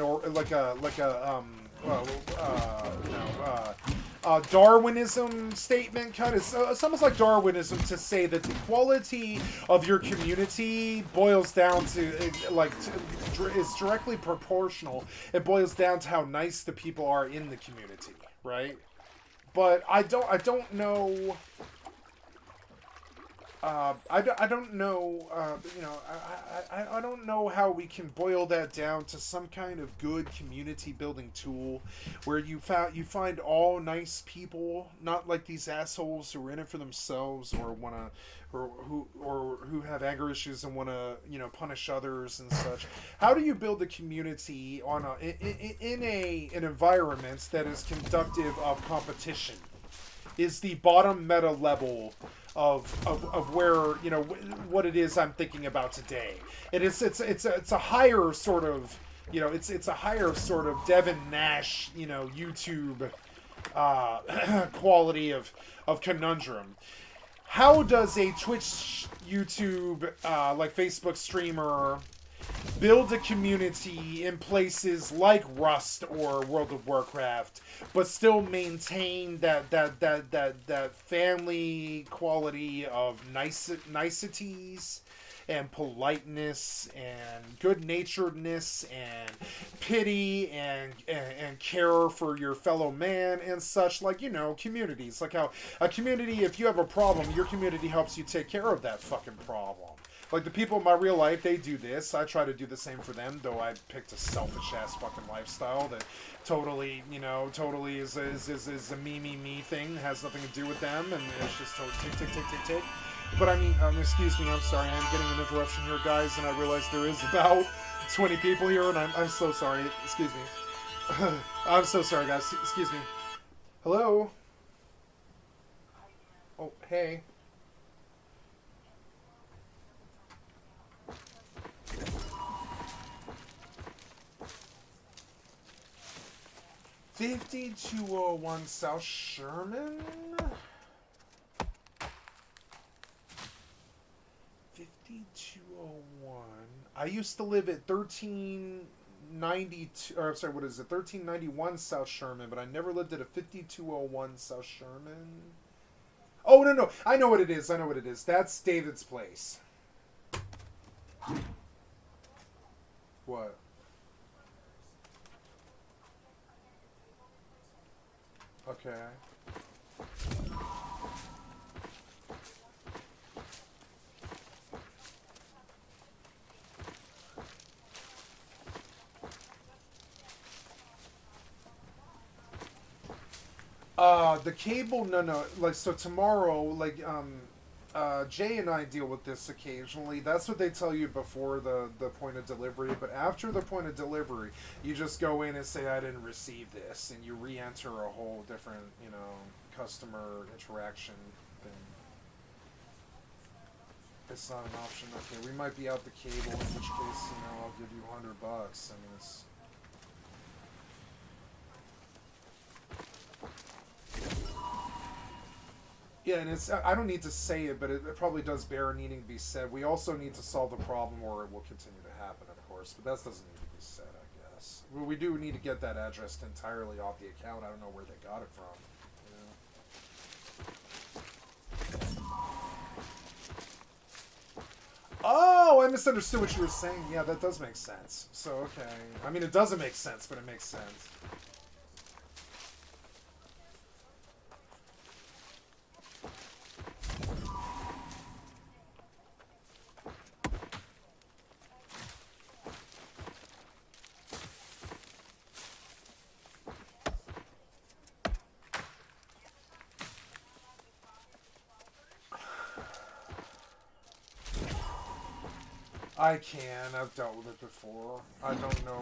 Darwinism statement, kind of. It's almost like Darwinism to say that the quality of your community boils down to, is directly proportional. It boils down to how nice the people are in the community, right? But I don't know. I don't know, I don't know how we can boil that down to some kind of good community building tool where you find all nice people, not like these assholes who are in it for themselves or who have anger issues and want to, punish others and such. How do you build a community in an environment that is conductive of competition? Is the bottom meta level of where, what it is I'm thinking about today. It's a higher sort of, it's a higher sort of Devin Nash, YouTube quality of conundrum. How does a Twitch, YouTube, like Facebook streamer build a community in places like Rust or World of Warcraft, but still maintain that family quality of niceties and politeness and good-naturedness and pity and care for your fellow man and such, like, communities. Like how a community, if you have a problem, your community helps you take care of that fucking problem. Like, the people in my real life, they do this. I try to do the same for them, though I picked a selfish-ass fucking lifestyle that totally is a me thing. It has nothing to do with them, and it's just totally tick. But, I mean, excuse me, I'm sorry. I'm getting an interruption here, guys, and I realize there is about 20 people here, and I'm so sorry. Excuse me. I'm so sorry, guys. Excuse me. Hello? Oh, hey. $52.01 South Sherman? 52.01. I used to live at 1392, or I'm sorry, what is it? 1391 South Sherman, but I never lived at a 52.01 South Sherman. Oh, no. I know what it is. That's David's place. What? Okay. The cable, no. Like, so tomorrow, like, Jay and I deal with this occasionally. That's what they tell you before the point of delivery. But after the point of delivery, you just go in and say, I didn't receive this. And you re-enter a whole different, customer interaction thing. It's not an option. Okay, we might be out the cable, in which case, I'll give you $100. I mean, it's... Yeah, and it's I don't need to say it, but it probably does bear needing to be said. We also need to solve the problem, or it will continue to happen, of course. But that doesn't need to be said, I guess. We do need to get that address entirely off the account. I don't know where they got it from. Oh, I misunderstood what you were saying. Yeah, that does make sense. So, okay. I mean, it doesn't make sense, but it makes sense. I can. I've dealt with it before. I don't know.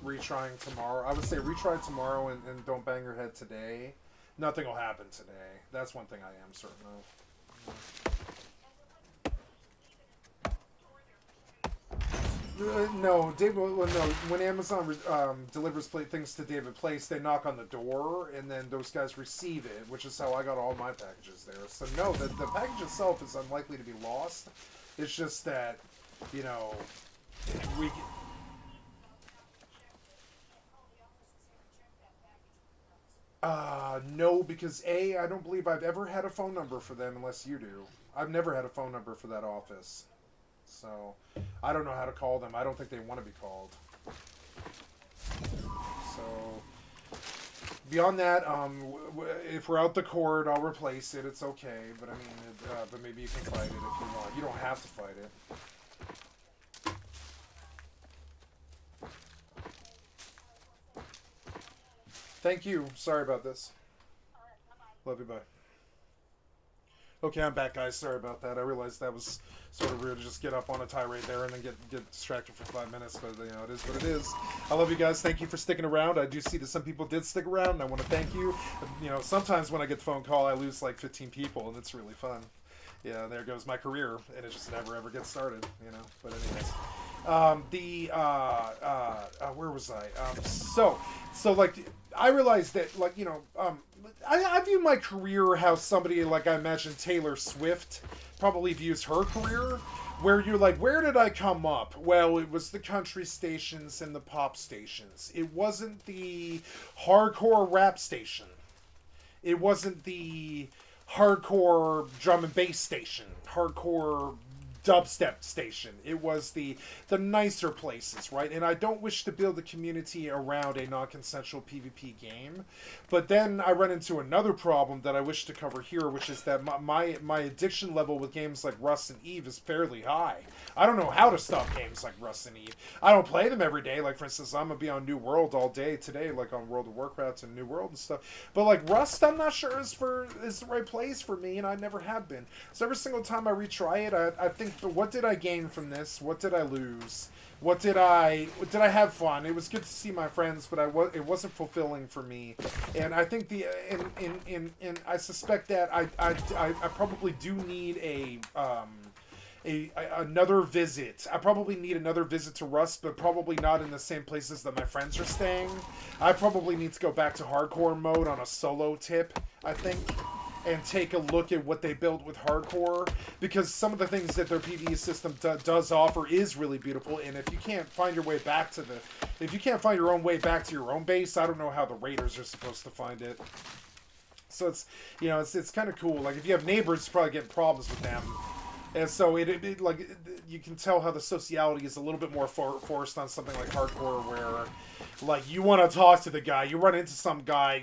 Retrying tomorrow. I would say retry tomorrow and don't bang your head today. Nothing will happen today. That's one thing I am certain of. No, David. Well, no. When Amazon delivers things to David Place, they knock on the door, and then those guys receive it, which is how I got all my packages there. So no, the package itself is unlikely to be lost. It's just that, you know, we... No, because A, I don't believe I've ever had a phone number for them unless you do. I've never had a phone number for that office. So, I don't know how to call them. I don't think they want to be called. So... Beyond that, if we're out the cord, I'll replace it. It's okay, but I mean, but maybe you can fight it if you want. You don't have to fight it. Thank you. Sorry about this. Love you. Bye. Okay, I'm back, guys. Sorry about that. I realized that was sort of weird to just get up on a tirade there and then get distracted for 5 minutes, but you know, it is what it is. I love you guys. Thank you for sticking around. I do see that some people did stick around, and I want to thank you. You know, sometimes when I get the phone call, I lose like 15 people, and it's really fun. Yeah, there goes my career, and it just never ever gets started, you know. But anyways, where was I? So like, I realized that, like, you know, I view my career how somebody, like, I imagine Taylor Swift probably views her career, where you're like, where did I come up? Well, it was the country stations and the pop stations. It wasn't the hardcore rap station. It wasn't the hardcore drum and bass station, hardcore dubstep station. It was the nicer places, right? And I don't wish to build a community around a non-consensual PvP game, but then I run into another problem that I wish to cover here, which is that my addiction level with games like Rust and Eve is fairly high. I don't know how to stop games like Rust and Eve. I don't play them every day. Like, for instance, I'm gonna be on New World all day today, like on World of Warcraft and New World and stuff. But like Rust, I'm not sure is the right place for me, and I never have been. So every single time I retry it, I think, but what did I gain from this? What did I lose? What did I have fun? It was good to see my friends, but it wasn't fulfilling for me. And I think and I suspect that I probably do need another visit. I probably need another visit to Rust, but probably not in the same places that my friends are staying. I probably need to go back to hardcore mode on a solo tip, I think, and take a look at what they built with hardcore, because some of the things that their PvE system does offer is really beautiful. And if you can't find your way back to if you can't find your own way back to your own base, I don't know how the raiders are supposed to find it. So it's, you know, it's kind of cool. Like, if you have neighbors, you probably get problems with them. And so it like, you can tell how the sociality is a little bit more forced on something like hardcore, where, like, you want to talk to the guy, you run into some guy,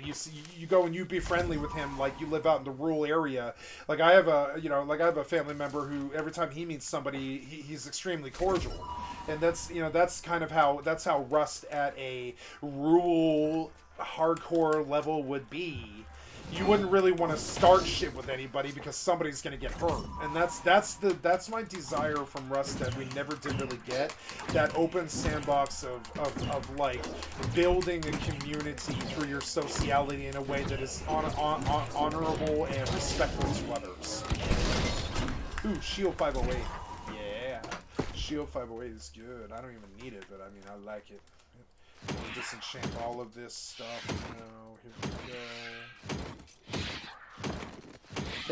you go and you be friendly with him, like you live out in the rural area. Like, I have a family member who every time he meets somebody, he's extremely cordial, and that's kind of how Rust at a rural hardcore level would be. You wouldn't really want to start shit with anybody because somebody's gonna get hurt, and that's my desire from Rust that we never did really get. That open sandbox of like building a community through your sociality in a way that is honorable and respectful to others. Ooh, Shield 508. Yeah, Shield 508 is good. I don't even need it, but I mean, I like it. We'll disenchant all of this stuff. You know, here we go.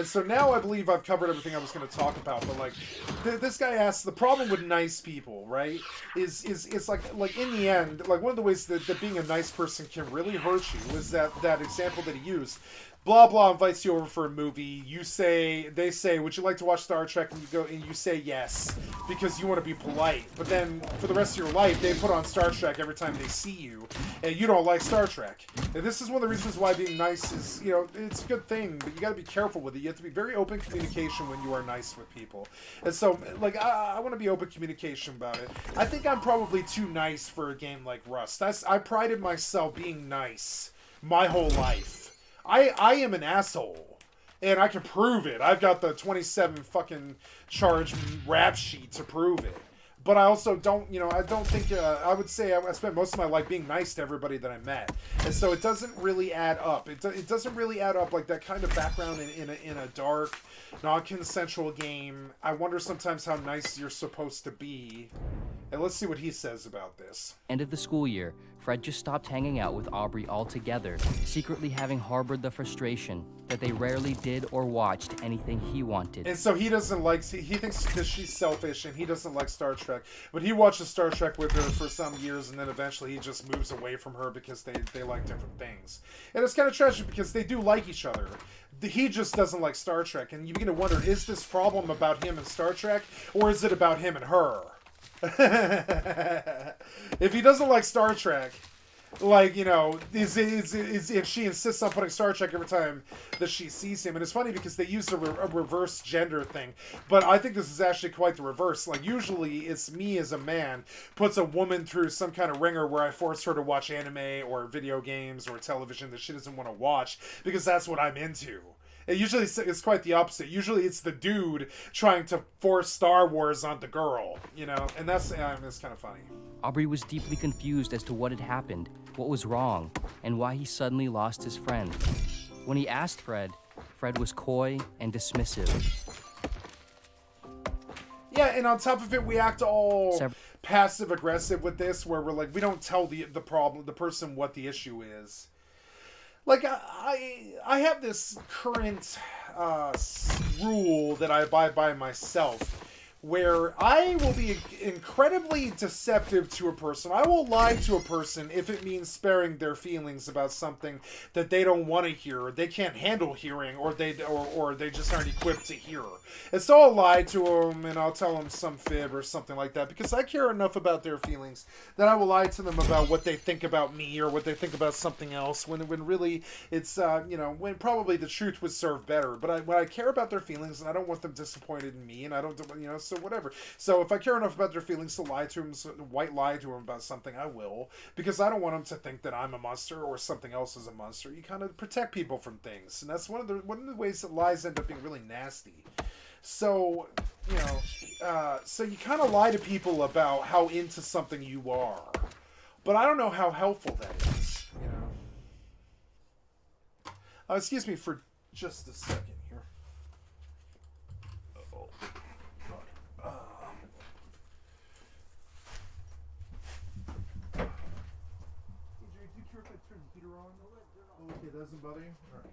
And so now I believe I've covered everything I was going to talk about. But like, this guy asks, the problem with nice people, right, is it's like in the end, like one of the ways that being a nice person can really hurt you is that example that he used. Blah blah invites you over for a movie. They say, would you like to watch Star Trek? And you go and you say yes because you want to be polite. But then for the rest of your life, they put on Star Trek every time they see you, and you don't like Star Trek. And this is one of the reasons why being nice is, it's a good thing, but you got to be careful with it. You have to be very open communication when you are nice with people. And so, like, I want to be open communication about it. I think I'm probably too nice for a game like Rust. I prided myself being nice my whole life. I am an asshole, and I can prove it. I've got the 27 fucking charge rap sheet to prove it. But I also don't, I don't think, I would say I spent most of my life being nice to everybody that I met. And so it doesn't really add up. It doesn't really add up, like that kind of background in a dark, non-consensual game. I wonder sometimes how nice you're supposed to be. And let's see what he says about this. End of the school year, Fred just stopped hanging out with Aubrey altogether, secretly having harbored the frustration that they rarely did or watched anything he wanted. And so he doesn't like, he thinks that she's selfish and he doesn't like Star Trek. But he watches Star Trek with her for some years, and then eventually he just moves away from her because they like different things. And it's kind of tragic because they do like each other. He just doesn't like Star Trek. And you begin to wonder, is this problem about him and Star Trek, or is it about him and her? If he doesn't like Star Trek, like, if she insists on putting Star Trek every time that she sees him. And it's funny because they use a reverse gender thing, but I think this is actually quite the reverse. Like, usually it's me as a man puts a woman through some kind of ringer where I force her to watch anime or video games or television that she doesn't want to watch because that's what I'm into. Usually it's quite the opposite. Usually it's the dude trying to force Star Wars on the girl, and that's it's kind of funny. Aubrey was deeply confused as to what had happened, what was wrong, and why he suddenly lost his friend. When he asked Fred, Fred was coy and dismissive. Yeah, and on top of it, we act all passive-aggressive with this, where we're like, we don't tell the person what the issue is. Like, I have this current rule that I abide by myself, where I will be incredibly deceptive to a person. I will lie to a person if it means sparing their feelings about something that they don't want to hear, or they can't handle hearing, or they just aren't equipped to hear. And so I'll lie to them, and I'll tell them some fib or something like that, because I care enough about their feelings that I will lie to them about what they think about me or what they think about something else, when really it's, when probably the truth would serve better. But when I care about their feelings, and I don't want them disappointed in me, and I don't, so whatever. So if I care enough about their feelings to lie to them, white lie to them about something, I will, because I don't want them to think that I'm a monster or something else is a monster. You kind of protect people from things, and that's one of the ways that lies end up being really nasty. So, so you kind of lie to people about how into something you are, but I don't know how helpful that is. Excuse me for just a second. Okay, that doesn't bother you? All right.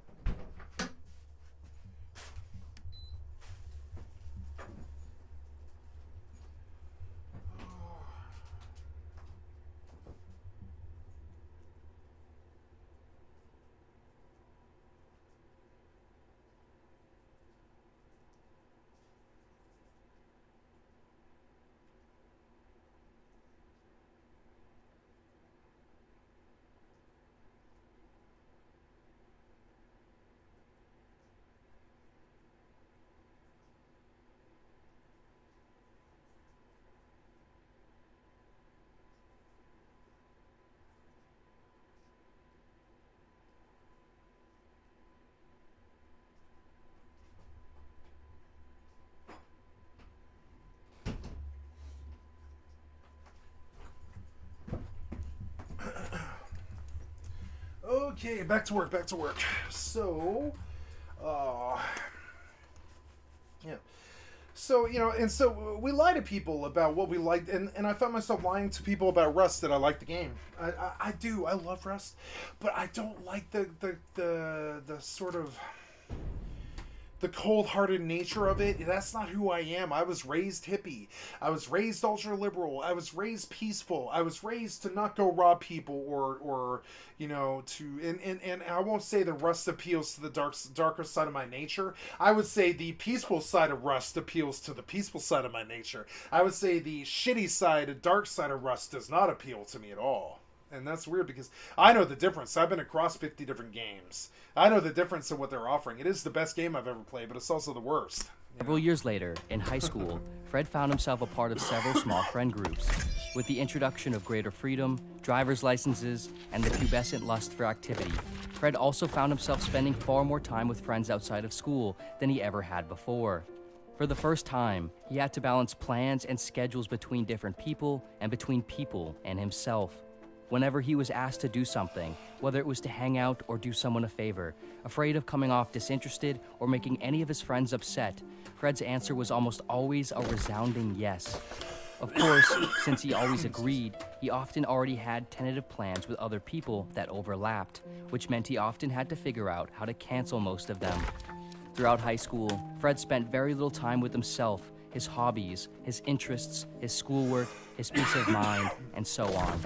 Okay, back to work. So, yeah. So, and so we lie to people about what we like, and I found myself lying to people about Rust, that I like the game. I do. I love Rust, but I don't like the sort of the cold-hearted nature of it, that's not who I am. I was raised hippie. I was raised ultra-liberal. I was raised peaceful. I was raised to not go rob people or you know, to... And I won't say the Rust appeals to the darker side of my nature. I would say the peaceful side of Rust appeals to the peaceful side of my nature. I would say the shitty side, the dark side of Rust does not appeal to me at all. And that's weird because I know the difference. I've been across 50 different games. I know the difference in what they're offering. It is the best game I've ever played, but it's also the worst. Several years later, in high school, Fred found himself a part of several small friend groups. With the introduction of greater freedom, driver's licenses, and the pubescent lust for activity, Fred also found himself spending far more time with friends outside of school than he ever had before. For the first time, he had to balance plans and schedules between different people and between people and himself. Whenever he was asked to do something, whether it was to hang out or do someone a favor, afraid of coming off disinterested or making any of his friends upset, Fred's answer was almost always a resounding yes. Of course, since he always agreed, he often already had tentative plans with other people that overlapped, which meant he often had to figure out how to cancel most of them. Throughout high school, Fred spent very little time with himself, his hobbies, his interests, his schoolwork, his peace of mind, and so on.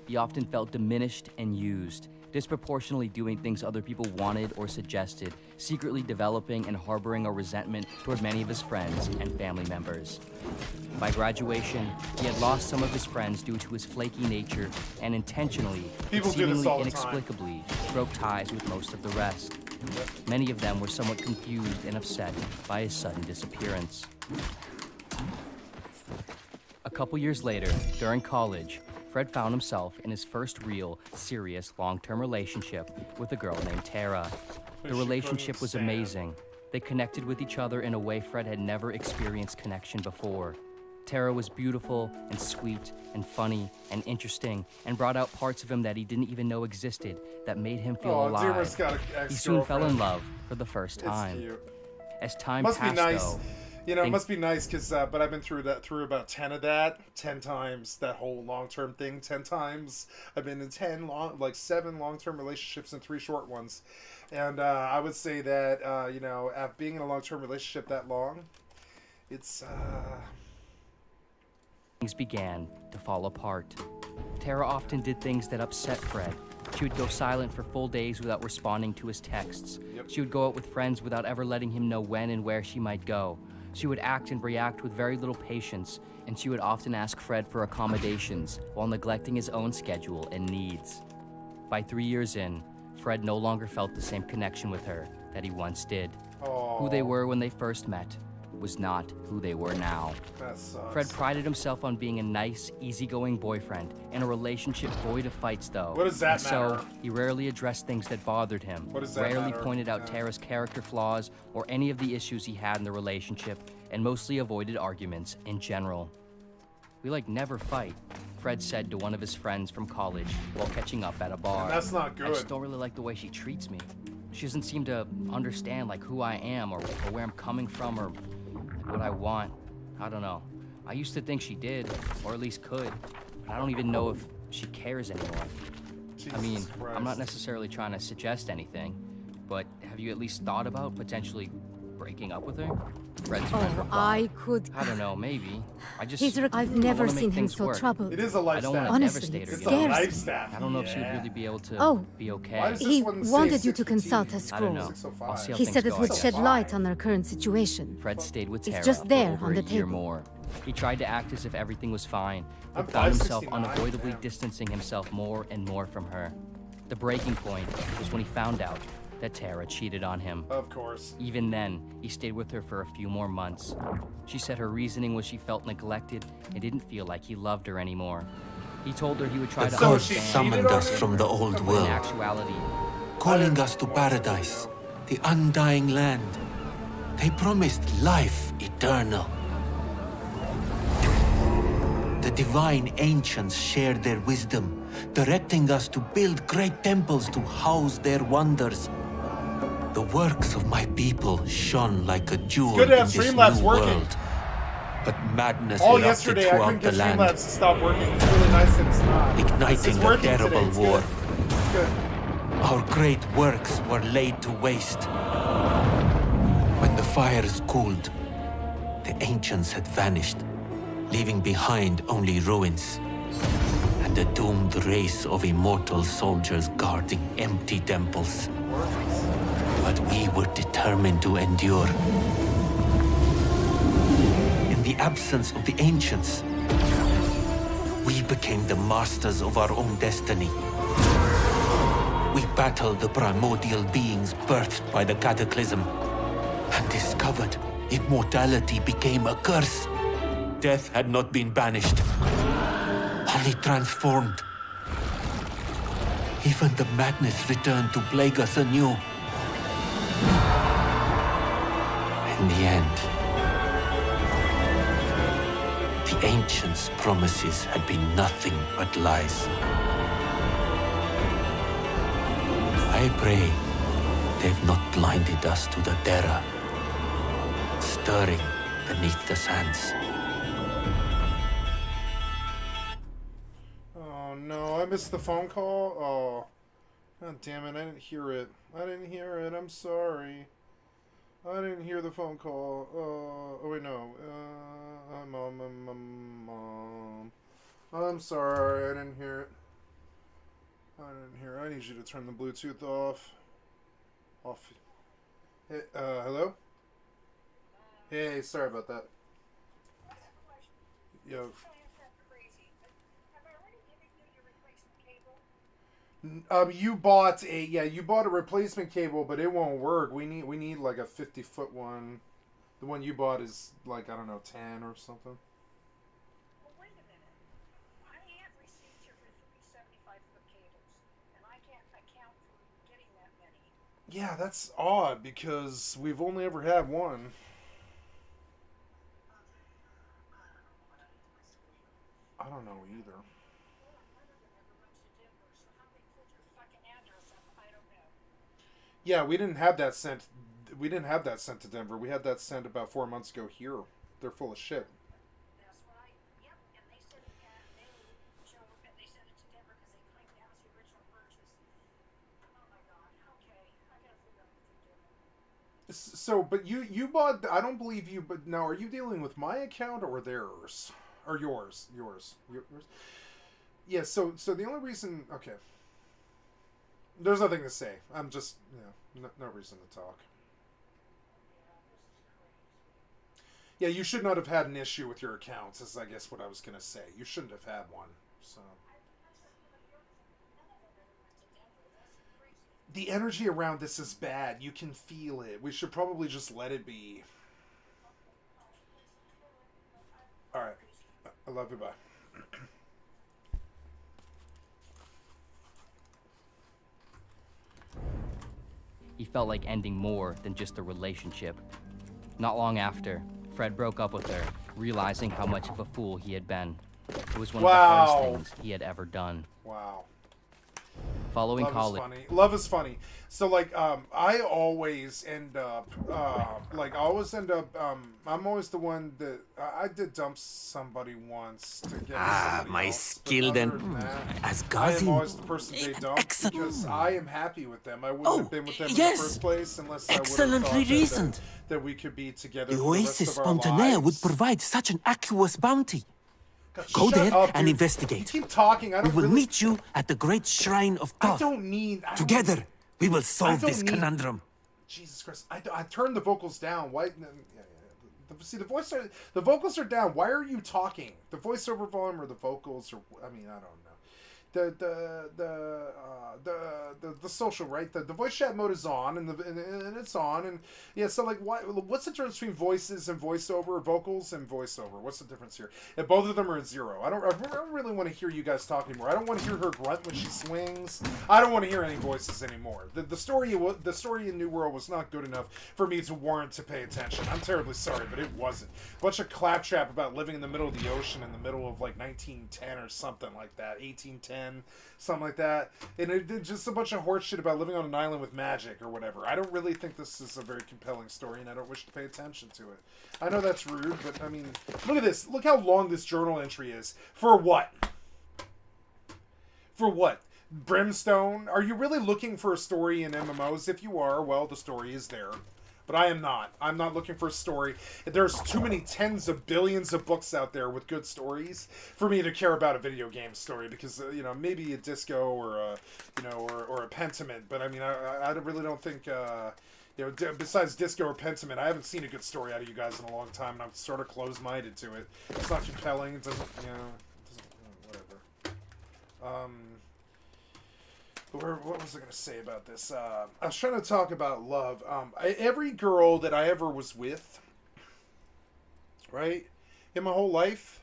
He often felt diminished and used, disproportionately doing things other people wanted or suggested, secretly developing and harboring a resentment toward many of his friends and family members. By graduation, he had lost some of his friends due to his flaky nature and intentionally, seemingly inexplicably, broke ties with most of the rest. Many of them were somewhat confused and upset by his sudden disappearance. A couple years later, during college, Fred found himself in his first real, serious, long-term relationship with a girl named Tara. The relationship was amazing. They connected with each other in a way Fred had never experienced connection before. Tara was beautiful and sweet and funny and interesting and brought out parts of him that he didn't even know existed that made him feel alive. He soon fell in love for the first time. As time passed, though, you know, it must be nice because, but I've been through about 10 of that, 10 times that whole long-term thing, 10 times. I've been in 7 long-term relationships and 3 short ones. And I would say that, you know, being in a long-term relationship that long, it's, things began to fall apart. Tara often did things that upset Fred. She would go silent for full days without responding to his texts. She would go out with friends without ever letting him know when and where she might go. She would act and react with very little patience, and she would often ask Fred for accommodations while neglecting his own schedule and needs. By 3 years in, Fred no longer felt the same connection with her that he once did. Who they were when they first met was not who they were now. That sucks. Fred prided himself on being a nice, easygoing boyfriend in a relationship void of fights, though. What does that matter? So he rarely addressed things that bothered him, What does that rarely matter? pointed out Tara's character flaws or any of the issues he had in the relationship, and mostly avoided arguments in general. "We never fight," Fred said to one of his friends from college while catching up at a bar. And that's not good. "I just don't really like the way she treats me. She doesn't seem to understand who I am or where I'm coming from or what I want. I don't know. I used to think she did, or at least could, but I don't even know if she cares anymore." Jesus I mean, Christ. I'm not necessarily trying to suggest anything, but have you at least thought about potentially breaking up with her? Fred's friend replied, I don't know, maybe. I've never seen him so troubled. It is a I life don't staff. want to Honestly, devastate her, it you know? scares life me. staff. I don't know if she would really be able to be okay. Why does this He one say wanted you to 6:15? consult a I don't scroll. know. 6:05. I'll see how He things said it go, would I shed guess. light on our current situation. Fred stayed with It's Tara just for there over on the a year table. more. He tried to act as if everything was fine, I'm but found himself 5'69", unavoidably damn. distancing himself more and more from her. The breaking point was when he found out that Tara cheated on him. Of course. Even then, he stayed with her for a few more months. She said her reasoning was she felt neglected and didn't feel like he loved her anymore. He told her he would try The to So gods she understand summoned cheated on us him? from the old but in world, actuality, calling us to paradise, the undying land. They promised life eternal. The divine ancients shared their wisdom, directing us to build great temples to house their wonders. The works of my people shone like a jewel good to in have this Streamlabs new working. world. But madness All erupted yesterday, I couldn't throughout the get land, Streamlabs to stop working. It's really nice that it's not. igniting It's a working terrible today. It's war. Good. It's good. Our great works were laid to waste. The fires cooled. The ancients had vanished, leaving behind only ruins. And a doomed race of immortal soldiers guarding empty temples. But we were determined to endure. In the absence of the ancients, we became the masters of our own destiny. We battled the primordial beings birthed by the cataclysm and discovered immortality became a curse. Death had not been banished, only transformed. Even the madness returned to plague us anew. In the end, the ancients' promises had been nothing but lies. I pray they've not blinded us to the terror stirring beneath the sands. Oh no, I missed the phone call. Oh, god damn it! I didn't hear it. I didn't hear it. I'm sorry. I didn't hear the phone call. Oh wait, no. Mom. I'm sorry. I didn't hear it. I need you to turn the Bluetooth off. Off. Hey, hello? Hey, sorry about that. Yo. You bought a replacement cable, but it won't work. We need like a 50-foot one. The one you bought is like, I don't know, 10 or something. Well, wait a minute. I have received your 75-foot cables, and I can't account for getting that many. Yeah, that's odd because we've only ever had one. I don't know either. Yeah, we didn't have that sent. We didn't have that sent to Denver. We had that sent about 4 months ago here. They're full of shit. That's what yep, and they said they sent it to Denver because they claimed that was the original purchase. Oh my god, okay, I gotta figure out what they're doing. So, but you bought, I don't believe you, but now are you dealing with my account or theirs? Or yours? Yours. Yeah, so the only reason, okay. There's nothing to say. I'm just, no reason to talk. Yeah, you should not have had an issue with your accounts, is I guess what I was going to say. You shouldn't have had one, so. The energy around this is bad. You can feel it. We should probably just let it be. Alright. I love you, bye. He felt like ending more than just a relationship. Not long after, Fred broke up with her, realizing how much of a fool he had been. It was one of the hardest things he had ever done. Wow. Following college. Love is funny. So like I always end up I'm always the one that I did dump somebody once to get my else, skill then. As I am Gazin. always the person they dump because I am happy with them. I wouldn't have been with them in the first place unless I would have thought reasoned. that we could be together The for the rest Oasis of our Spontanea would lives. provide such an aqueous bounty. God, Go shut there up, and dude. investigate. You keep talking. I We don't will really... meet you at the great shrine of Thoth. Together, we will solve this conundrum. Jesus Christ! I turned the vocals down. Why? See, the vocals are down. Why are you talking? The voiceover volume or the vocals, or I mean, I don't know. The social, right? The voice chat mode is on, and it's on, and yeah. So like, what's the difference between voices and voiceover, vocals and voiceover? What's the difference here? If both of them are at 0, I don't really want to hear you guys talk anymore. I don't want to hear her grunt when she swings. I don't want to hear any voices anymore. The story in New World was not good enough for me to warrant to pay attention. I'm terribly sorry, but it wasn't. A bunch of claptrap about living in the middle of the ocean in the middle of like 1910 or something like that, 1810. Something like that, and it just a bunch of horse shit about living on an island with magic or whatever. I don't really think this is a very compelling story, and I don't wish to pay attention to it. I know that's rude, but I mean, look at this. Look how long this journal entry is. For what? For what? Brimstone? Are you really looking for a story in MMOs? If you are, well, the story is there. But I am not. I'm not looking for a story. There's too many tens of billions of books out there with good stories for me to care about a video game story, because you know, maybe a Disco or a, you know, or a Pentiment, but I mean, I really don't think you know, besides Disco or Pentiment, I haven't seen a good story out of you guys in a long time, and I'm sort of closed-minded to it. It's not compelling. It doesn't, you know, whatever. What was I going to say about this? I was trying to talk about love. Every girl that I ever was with, right, in my whole life,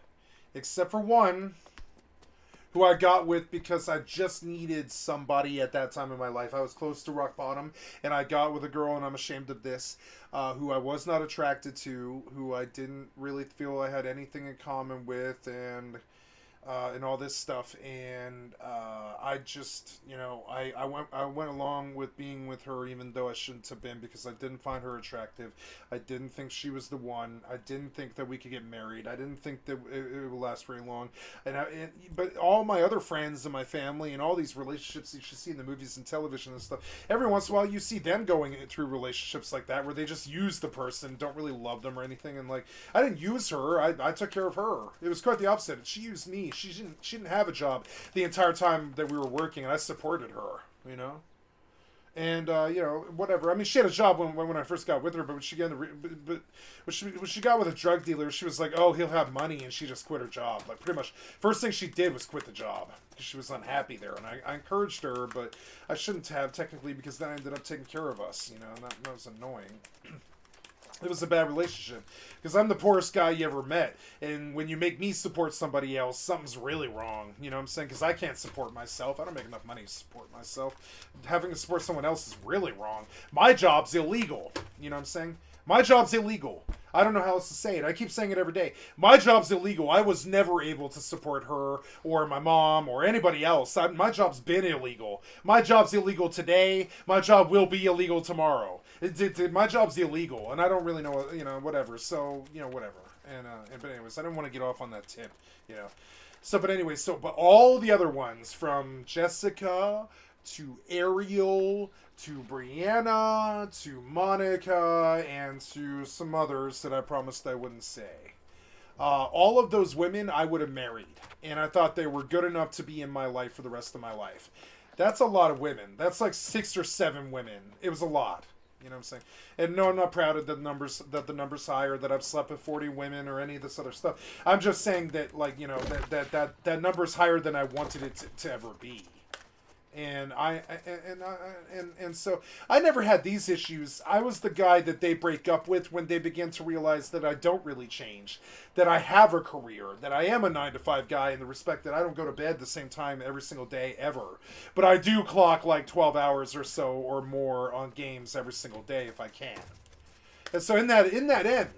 except for one, who I got with because I just needed somebody at that time in my life. I was close to rock bottom, and I got with a girl, and I'm ashamed of this, who I was not attracted to, who I didn't really feel I had anything in common with, and all this stuff, and I just, you know, I went along with being with her even though I shouldn't have been, because I didn't find her attractive. I didn't think she was the one. I didn't think that we could get married. I didn't think that it would last very long. But all my other friends and my family and all these relationships that you see in the movies and television and stuff, every once in a while you see them going through relationships like that where they just use the person, don't really love them or anything. And like, I didn't use her. I took care of her. It was quite the opposite. She used me. She didn't have a job the entire time that we were working, and I supported her, you know. And you know, whatever. I mean, she had a job when I first got with her, but when she got when she got with a drug dealer, she was like, "Oh, he'll have money," and she just quit her job. Like, pretty much, first thing she did was quit the job because she was unhappy there. And I encouraged her, but I shouldn't have technically, because then I ended up taking care of us, you know, and that was annoying. It was a bad relationship, because I'm the poorest guy you ever met, and when you make me support somebody else, something's really wrong, you know what I'm saying, because I can't support myself. I don't make enough money to support myself. Having to support someone else is really wrong. My job's illegal, you know what I'm saying? My job's illegal. I don't know how else to say it. I keep saying it every day. My job's illegal. I was never able to support her or my mom or anybody else. My job's been illegal. My job's illegal today. My job will be illegal tomorrow. My job's illegal, and I don't really know, you know, whatever. So, you know, whatever. But anyways, I didn't want to get off on that tip, you know. So, but anyways, but all the other ones, from Jessica to Ariel to Brianna to Monica and to some others that I promised I wouldn't say. All of those women I would have married, and I thought they were good enough to be in my life for the rest of my life. That's a lot of women. That's like 6 or 7 women. It was a lot. You know what I'm saying? And no, I'm not proud of the numbers high, or that I've slept with 40 women or any of this other stuff. I'm just saying that, like, you know, that number's higher than I wanted it to ever be. And so I never had these issues. I was the guy that they break up with when they begin to realize that I don't really change, that I have a career, that I am a 9-to-5 guy, in the respect that I don't go to bed the same time every single day ever. But I do clock like 12 hours or so or more on games every single day if I can. And so in that end,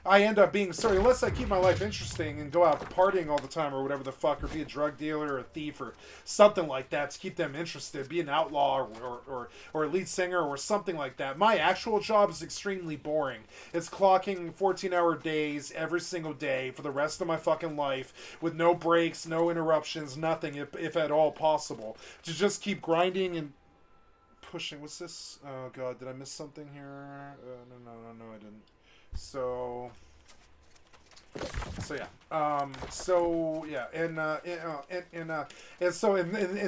I end up being, sorry, unless I keep my life interesting and go out partying all the time or whatever the fuck, or be a drug dealer or a thief or something like that to keep them interested, be an outlaw or a lead singer or something like that. My actual job is extremely boring. It's clocking 14-hour days every single day for the rest of my fucking life, with no breaks, no interruptions, nothing, if at all possible. To just keep grinding and pushing. What's this? Oh god, did I miss something here? No, I didn't. So yeah, and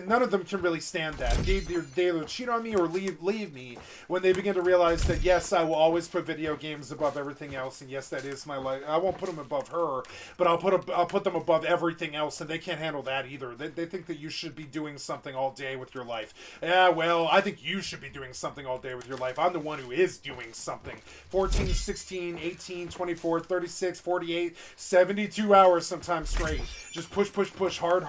none of them can really stand that. They either cheat on me or leave me when they begin to realize that, yes, I will always put video games above everything else, and yes, that is my life. I won't put them above her, but I'll put them above everything else, and they can't handle that either. They think that you should be doing something all day with your life. Yeah, well, I think you should be doing something all day with your life. I'm the one who is doing something. 14, 16, 18, 24, 36, 48, 72 hours sometimes straight. Just push, hard,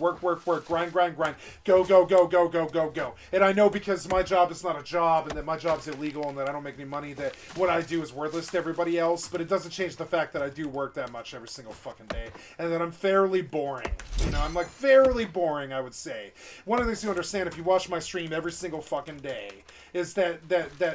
work, grind, go. And I know, because my job is not a job, and that my job's illegal, and that I don't make any money, that what I do is worthless to everybody else, but it doesn't change the fact that I do work that much every single fucking day, and that I'm fairly boring. You know, I'm like fairly boring, I would say. One of the things you understand if you watch my stream every single fucking day is that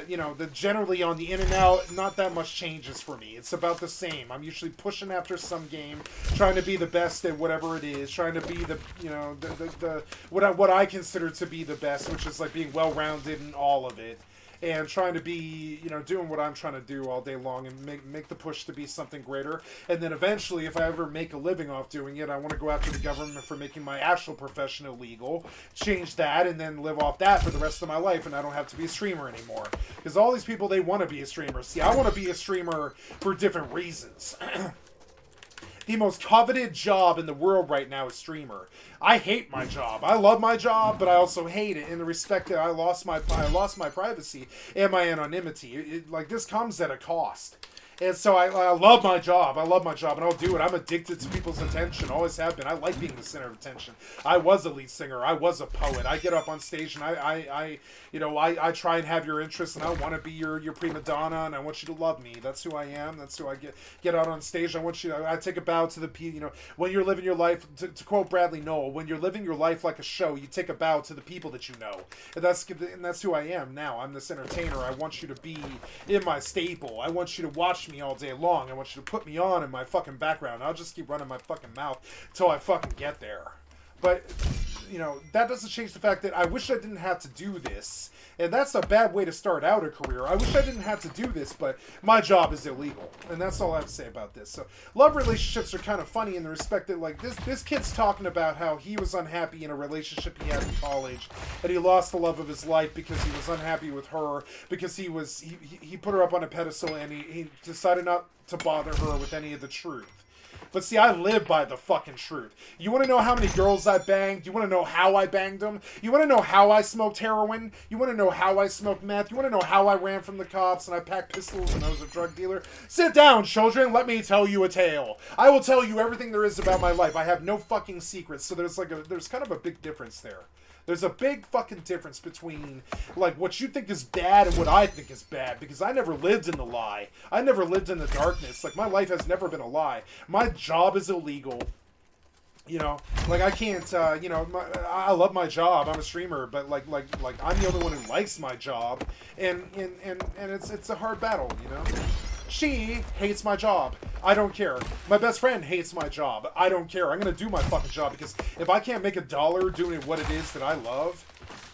you know, that generally on the in and out, not that much changes for me. It's about the same. I'm usually pushing after some game, trying to be the best at whatever it is, trying to be the, you know, the what I consider to be the best, which is like being well-rounded in all of it. and trying to be, you know, doing what I'm trying to do all day long and make the push to be something greater. And then eventually, if I ever make a living off doing it, I want to go after the government for making my actual profession illegal, change that, and then live off that for the rest of my life, and I don't have to be a streamer anymore. Because all these people, they want to be a streamer. See, I want to be a streamer for different reasons. The most coveted job in the world right now is streamer. I hate my job. I love my job, but I also hate it in the respect that I lost my privacy and my anonymity. Like, this comes at a cost. And so I love my job. I love my job, and I'll do it. I'm addicted to people's attention. Always have been. I like being the center of attention. I was a lead singer. I was a poet. I get up on stage and I try and have your interests, and I want to be your prima donna, and I want you to love me. That's who I am. That's who I get out on stage. I take a bow to the people. You know, when you're living your life, to quote Bradley Noel, when you're living your life like a show, you take a bow to the people that you know. And that's who I am now. I'm this entertainer. I want you to be in my stable. I want you to watch me all day long. I want you to put me on in my fucking background. I'll just keep running my fucking mouth till I fucking get there. But, you know, that doesn't change the fact that I wish I didn't have to do this. And that's a bad way to start out a career. I wish I didn't have to do this, but my job is illegal. And that's all I have to say about this. So, love relationships are kind of funny in the respect that, like, this kid's talking about how he was unhappy in a relationship he had in college, and he lost the love of his life because he was unhappy with her, because he put her up on a pedestal, and he decided not to bother her with any of the truth. But see, I live by the fucking truth. You want to know how many girls I banged? You want to know how I banged them? You want to know how I smoked heroin? You want to know how I smoked meth? You want to know how I ran from the cops and I packed pistols and I was a drug dealer? Sit down, children. Let me tell you a tale. I will tell you everything there is about my life. I have no fucking secrets. So there's kind of a big difference there. There's a big fucking difference between, like, what you think is bad and what I think is bad, because I never lived in the lie. I never lived in the darkness. Like, my life has never been a lie. My job is illegal. You know, like, I can't, you know, I love my job. I'm a streamer, but like I'm the only one who likes my job, and it's a hard battle, you know. She hates my job. I don't care. My best friend hates my job. I don't care. I'm gonna do my fucking job, because if I can't make $1 doing what it is that I love,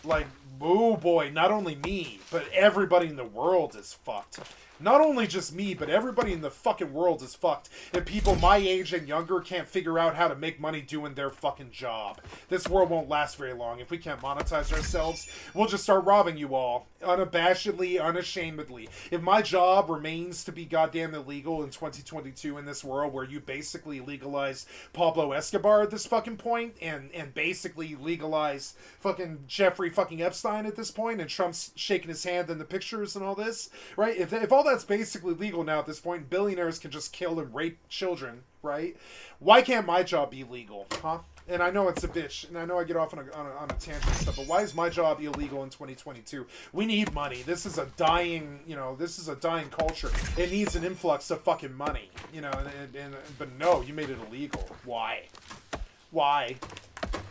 like, oh boy, not only me, but everybody in the world is fucked. Not only just me, but everybody in the fucking world is fucked if people my age and younger can't figure out how to make money doing their fucking job. This world won't last very long. If we can't monetize ourselves, we'll just start robbing you all. Unabashedly, unashamedly. If my job remains to be goddamn illegal in 2022 in this world where you basically legalize Pablo Escobar at this fucking point, and basically legalize fucking Jeffrey fucking Epstein at this point, and Trump's shaking his hand in the pictures and all this, right? If all that's basically legal now at this point, billionaires can just kill and rape children, right? Why can't my job be legal, huh? And I know it's a bitch, and I know I get off on a tangent and stuff, but why is my job illegal in 2022? We need money. This is a dying, you know, this is a dying culture. It needs an influx of fucking money, you know, but no, you made it illegal. Why? Why?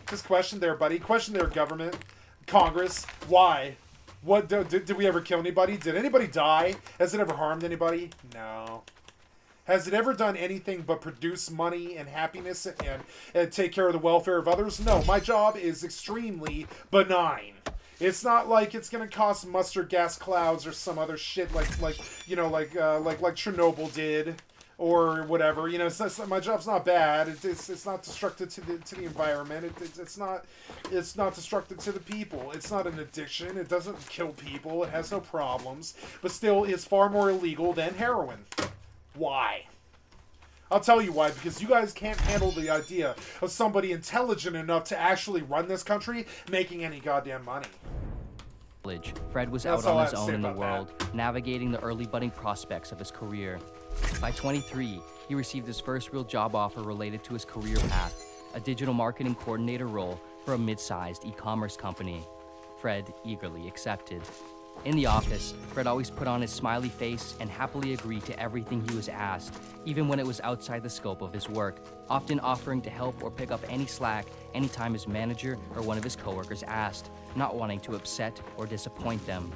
Just question there, buddy. Question there, government, Congress. Why? What did we ever kill anybody? Did anybody die? Has it ever harmed anybody? No. Has it ever done anything but produce money and happiness and take care of the welfare of others? No. My job is extremely benign. It's not like it's gonna cost mustard gas clouds or some other shit like Chernobyl did. Or whatever, you know. My job's not bad. It's not destructive to the environment. It's not destructive to the people. It's not an addiction. It doesn't kill people. It has no problems. But still, it's far more illegal than heroin. Why? I'll tell you why. Because you guys can't handle the idea of somebody intelligent enough to actually run this country making any goddamn money. Fred was out on his own in the world, navigating the early budding prospects of his career. By 23, he received his first real job offer related to his career path, a digital marketing coordinator role for a mid-sized e-commerce company. Fred eagerly accepted. In the office, Fred always put on his smiley face and happily agreed to everything he was asked, even when it was outside the scope of his work, often offering to help or pick up any slack anytime his manager or one of his coworkers asked, not wanting to upset or disappoint them.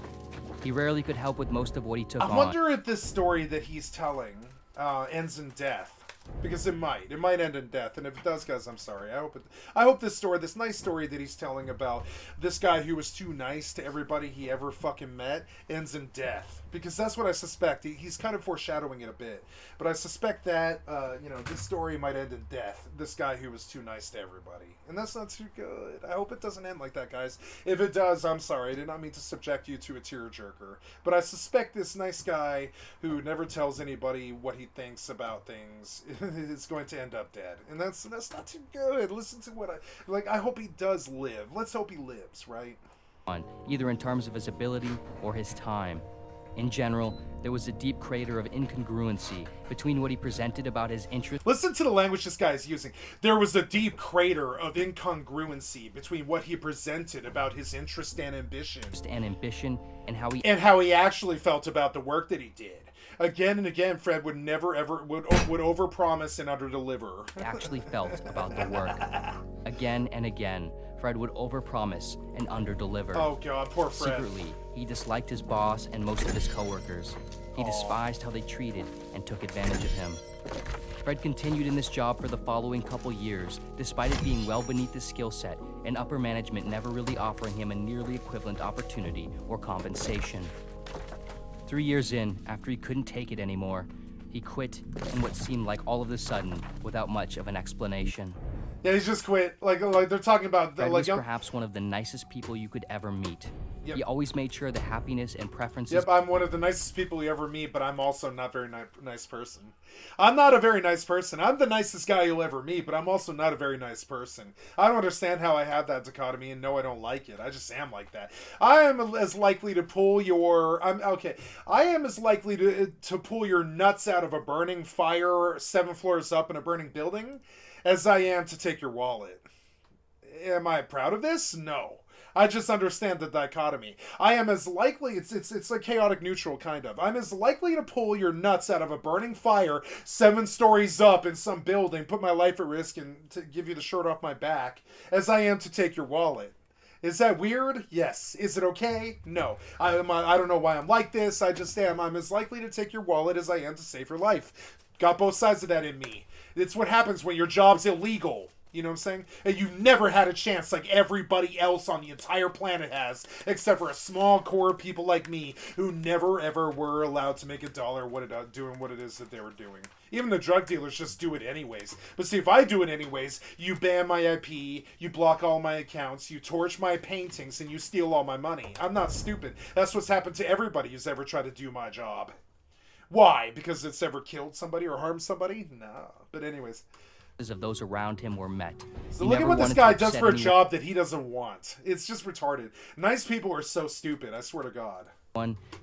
He rarely could help with most of what he took on. I wonder if this story that he's telling ends in death. Because it might end in death, and if it does, guys, I'm sorry. I hope this story, this nice story that he's telling about this guy who was too nice to everybody he ever fucking met, ends in death. Because that's what I suspect. He's kind of foreshadowing it a bit, but I suspect that this story might end in death. This guy who was too nice to everybody, and that's not too good. I hope it doesn't end like that, guys. If it does, I'm sorry. I did not mean to subject you to a tearjerker, but I suspect this nice guy who never tells anybody what he thinks about things is going to end up dead, and that's not too good. Listen to what I hope he does live. Let's hope he lives, right? Either in terms of his ability or his time. In general, there was a deep crater of incongruency between what he presented about his interest. Listen to the language this guy is using. There was a deep crater of incongruency between what he presented about his interest and ambition. And how he actually felt about the work that he did. Again and again, Fred would never ever would overpromise and underdeliver. Actually felt about the work. Again and again, Fred would overpromise and underdeliver. Oh God, poor Fred. Secretly, he disliked his boss and most of his coworkers. He despised how they treated and took advantage of him. Fred continued in this job for the following couple years, despite it being well beneath his skill set and upper management never really offering him a nearly equivalent opportunity or compensation. 3 years in, after he couldn't take it anymore, he quit in what seemed like all of a sudden, without much of an explanation. Yeah, he just quit. Like they're talking about. Fred was perhaps one of the nicest people you could ever meet. Yep. He always made sure the happiness and preferences. Yep, I'm one of the nicest people you ever meet, but I'm also not a very nice person. I'm not a very nice person. I'm the nicest guy you'll ever meet, but I'm also not a very nice person. I don't understand how I have that dichotomy, and no, I don't like it. I just am like that. I am as likely to pull your. I am as likely to pull your nuts out of a burning fire 7 floors up in a burning building as I am to take your wallet. Am I proud of this? No. I just understand the dichotomy. I am as likely, it's a chaotic neutral kind of. I'm as likely to pull your nuts out of a burning fire 7 stories up in some building, put my life at risk, and to give you the shirt off my back, as I am to take your wallet. Is that weird? Yes. Is it okay? No. I don't know why I'm like this. I just am. I'm as likely to take your wallet as I am to save your life. Got both sides of that in me. It's what happens when your job's illegal. You know what I'm saying? And you've never had a chance like everybody else on the entire planet has, except for a small core of people like me who never ever were allowed to make a dollar doing what it is that they were doing. Even the drug dealers just do it anyways. But see, if I do it anyways, you ban my IP, you block all my accounts, you torch my paintings, and you steal all my money. I'm not stupid. That's what's happened to everybody who's ever tried to do my job. Why? Because it's ever killed somebody or harmed somebody? No. But anyways. Of those around him were met. So look at what this guy does for a job that he doesn't want. It's just retarded. Nice people are so stupid, I swear to God.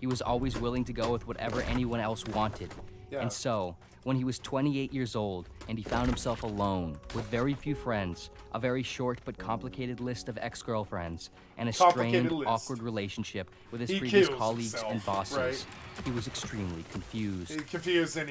He was always willing to go with whatever anyone else wanted. Yeah. And so, when he was 28 years old and he found himself alone with very few friends, a very short but complicated list of ex-girlfriends, and a strained, awkward relationship with his previous colleagues and bosses, right? He was extremely confused.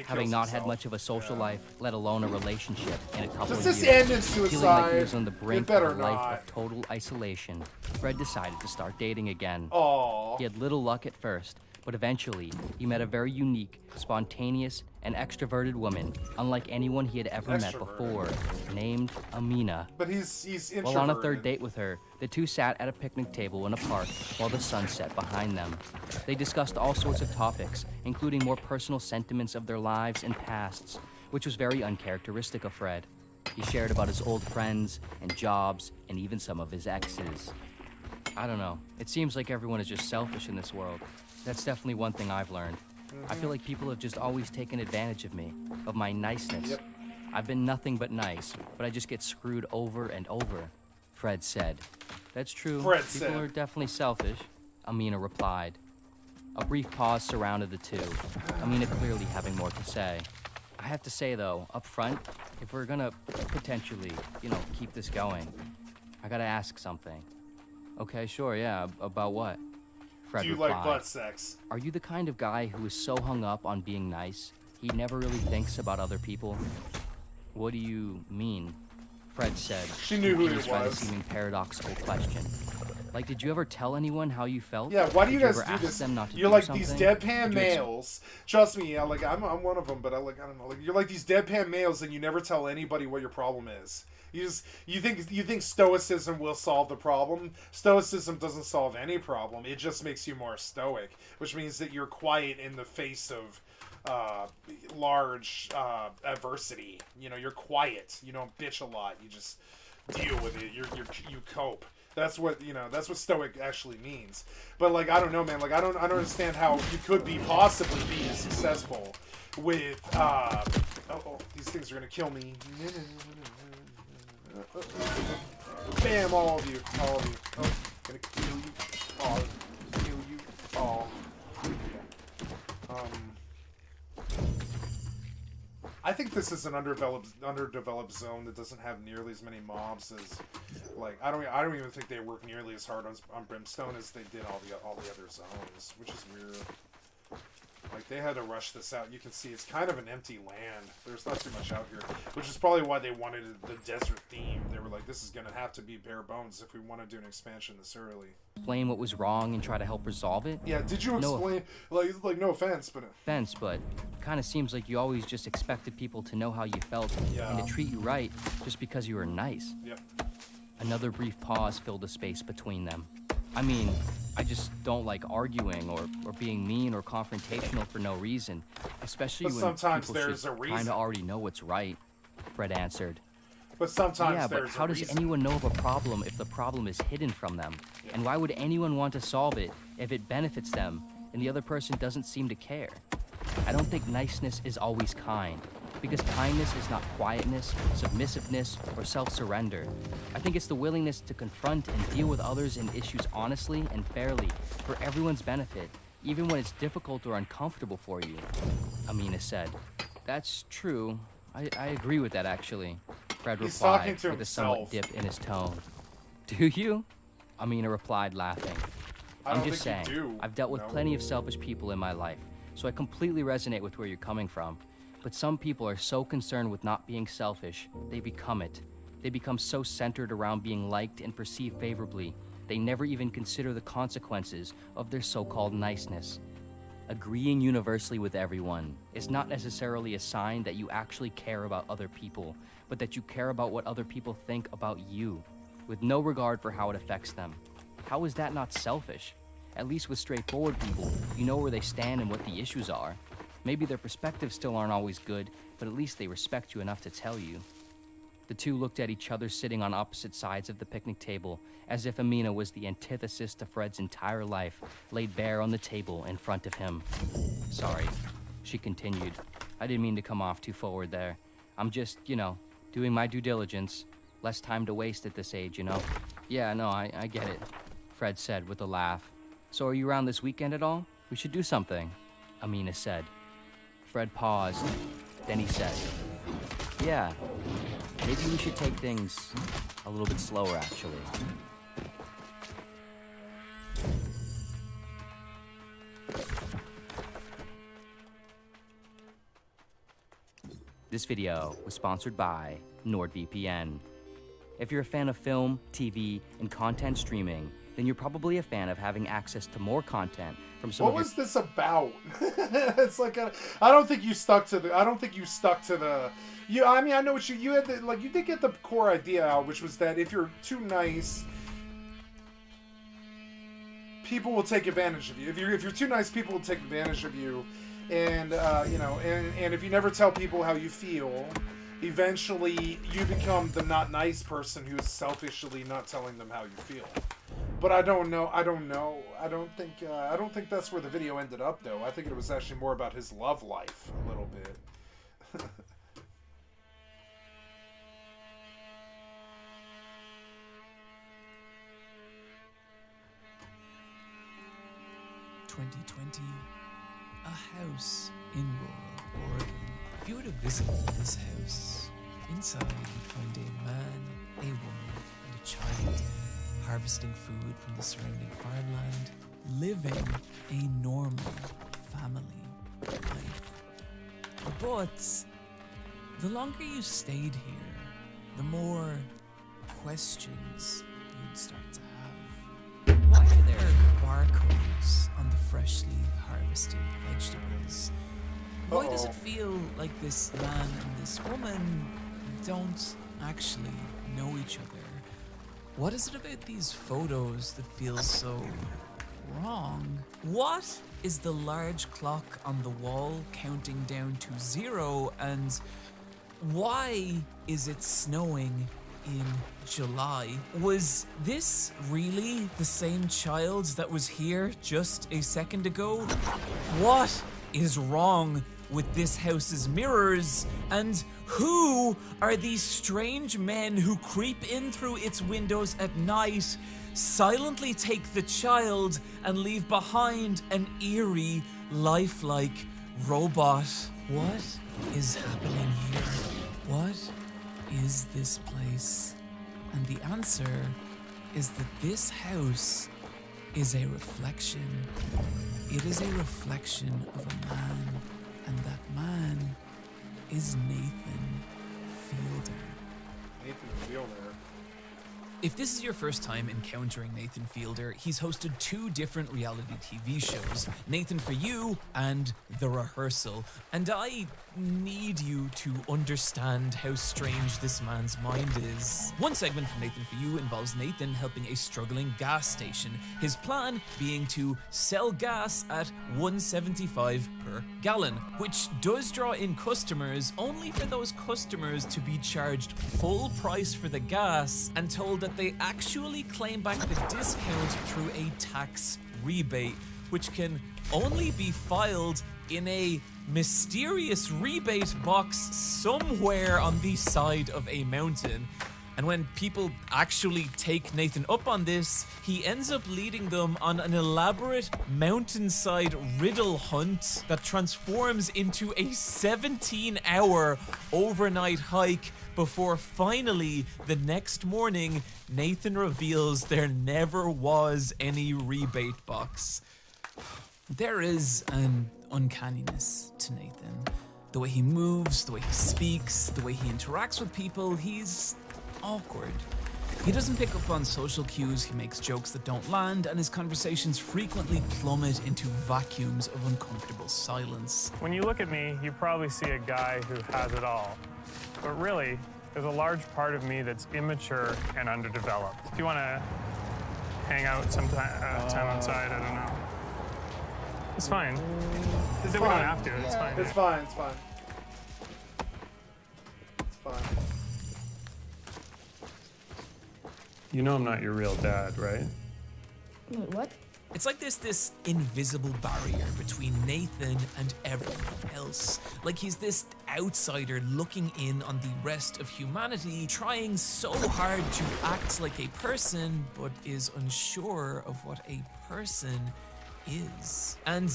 Having not had much of a social life, let alone a relationship, in a couple of years. Does this end in suicide? Feeling like he was on the brink of a life of total isolation, Fred decided to start dating again. Aww. He had little luck at first, but eventually he met a very unique, spontaneous, and extroverted woman, unlike anyone he had ever met before, named Amina. But he's introverted. While on a third date with her, the two sat at a picnic table in a park while the sun set behind them. They discussed all sorts of topics, including more personal sentiments of their lives and pasts, which was very uncharacteristic of Fred. He shared about his old friends and jobs and even some of his exes. I don't know. It seems like everyone is just selfish in this world. That's definitely one thing I've learned. I feel like people have just always taken advantage of me, of my niceness. Yep. I've been nothing but nice, but I just get screwed over and over, Fred said. That's true. People are definitely selfish, Amina replied. A brief pause surrounded the two, Amina clearly having more to say. I have to say, though, up front, if we're gonna potentially, keep this going, I gotta ask something. Okay, sure, yeah, about what? Fred replied. Like butt sex? Are you the kind of guy who is so hung up on being nice, he never really thinks about other people? What do you mean? Fred said. She knew who he by the was. seeming paradoxical question. Like, did you ever tell anyone how you felt? Yeah, why do you Did guys ever do ask this? them not to You're do like something? these Did deadpan you ex- males. Trust me, yeah, like I'm one of them, but I don't know. Like you're like these deadpan males, and you never tell anybody what your problem is. You think stoicism will solve the problem. Stoicism doesn't solve any problem. It just makes you more stoic, which means that you're quiet in the face of large adversity. You know, you're quiet. You don't bitch a lot. You just deal with it. You cope. That's what that's what stoic actually means. But like I don't know, man. Like I don't understand how you could possibly be successful with these things are gonna kill me. Bam, all of you. Oh, gonna kill you. Oh, kill you. Oh. I think this is an underdeveloped zone that doesn't have nearly as many mobs as, like, I don't even think they work nearly as hard on Brimstone as they did all the other zones, which is weird. Like, they had to rush this out. You can see it's kind of an empty land. There's not too much out here, which is probably why they wanted the desert theme. They were like, this is going to have to be bare bones if we want to do an expansion this early. Explain what was wrong and try to help resolve it? Yeah, did you explain, like no offense, but... Offense, but kind of seems like you always just expected people to know how you felt and to treat you right just because you were nice. Yep. Another brief pause filled the space between them. I mean, I just don't like arguing or being mean or confrontational for no reason, especially but when sometimes people there's should a reason. kind of already know what's right, Fred answered. But sometimes yeah, there's but how a does reason. anyone know of a problem if the problem is hidden from them? Yeah. And why would anyone want to solve it if it benefits them and the other person doesn't seem to care? I don't think niceness is always kind, because kindness is not quietness, submissiveness, or self-surrender. I think it's the willingness to confront and deal with others and issues honestly and fairly for everyone's benefit, even when it's difficult or uncomfortable for you, Amina said. That's true. I agree with that, actually, Fred replied with a somewhat dip in his tone. Do you? Amina replied, laughing. I'm just saying, I've dealt with plenty of selfish people in my life, so I completely resonate with where you're coming from. But some people are so concerned with not being selfish, they become it. They become so centered around being liked and perceived favorably, they never even consider the consequences of their so-called niceness. Agreeing universally with everyone is not necessarily a sign that you actually care about other people, but that you care about what other people think about you, with no regard for how it affects them. How is that not selfish? At least with straightforward people, you know where they stand and what the issues are. Maybe their perspectives still aren't always good, but at least they respect you enough to tell you. The two looked at each other sitting on opposite sides of the picnic table, as if Amina was the antithesis to Fred's entire life, laid bare on the table in front of him. Sorry, she continued. I didn't mean to come off too forward there. I'm just, doing my due diligence. Less time to waste at this age, Yeah, no, I get it, Fred said with a laugh. So are you around this weekend at all? We should do something, Amina said. Fred paused, then he said, yeah, maybe we should take things a little bit slower, actually. This video was sponsored by NordVPN. If you're a fan of film, TV, and content streaming, then you're probably a fan of having access to more content from some What was this about? It's like I don't think you stuck to the. I mean, I know what you had. You did get the core idea out, which was that if you're too nice, people will take advantage of you. If you're too nice, people will take advantage of you, and and if you never tell people how you feel, eventually you become the not nice person who's selfishly not telling them how you feel. But I don't know. I don't think that's where the video ended up, though. I think it was actually more about his love life a little bit. 2020, a house in rural Oregon. If you were to visit this house, inside you'd find a man, a woman, and a child harvesting food from the surrounding farmland, living a normal family life. But the longer you stayed here, the more questions you'd start to have. barcodes on the freshly harvested vegetables. Why does it feel like this man and this woman don't actually know each other? What is it about these photos that feels so wrong? What is the large clock on the wall counting down to 0, and why is it snowing in July? Was this really the same child that was here just a second ago? What is wrong with this house's mirrors, and who are these strange men who creep in through its windows at night, silently take the child, and leave behind an eerie, lifelike robot? What is happening here? What is this place? And the answer is that this house is a reflection. It is a reflection of a man, and that man is Nathan Fielder. Nathan Fielder. If this is your first time encountering Nathan Fielder, he's hosted 2 different reality TV shows, Nathan For You and The Rehearsal, and I need you to understand how strange this man's mind is. One segment from Nathan For You involves Nathan helping a struggling gas station, his plan being to sell gas at $1.75 per gallon, which does draw in customers, only for those customers to be charged full price for the gas and told that they actually claim back the discount through a tax rebate, which can only be filed in a mysterious rebate box somewhere on the side of a mountain. And when people actually take Nathan up on this, he ends up leading them on an elaborate mountainside riddle hunt that transforms into a 17-hour overnight hike before finally, the next morning, Nathan reveals there never was any rebate box. There is an uncanniness to Nathan. The way he moves, the way he speaks, the way he interacts with people, he's awkward. He doesn't pick up on social cues, he makes jokes that don't land, and his conversations frequently plummet into vacuums of uncomfortable silence. When you look at me, you probably see a guy who has it all. But really, there's a large part of me that's immature and underdeveloped. Do you want to hang out time outside? I don't know. It's fine. We don't have to. It's fine. It's fine. It's fine. It's fine. You know I'm not your real dad, right? What? It's like there's this invisible barrier between Nathan and everyone else. Like he's this outsider looking in on the rest of humanity, trying so hard to act like a person, but is unsure of what a person is. And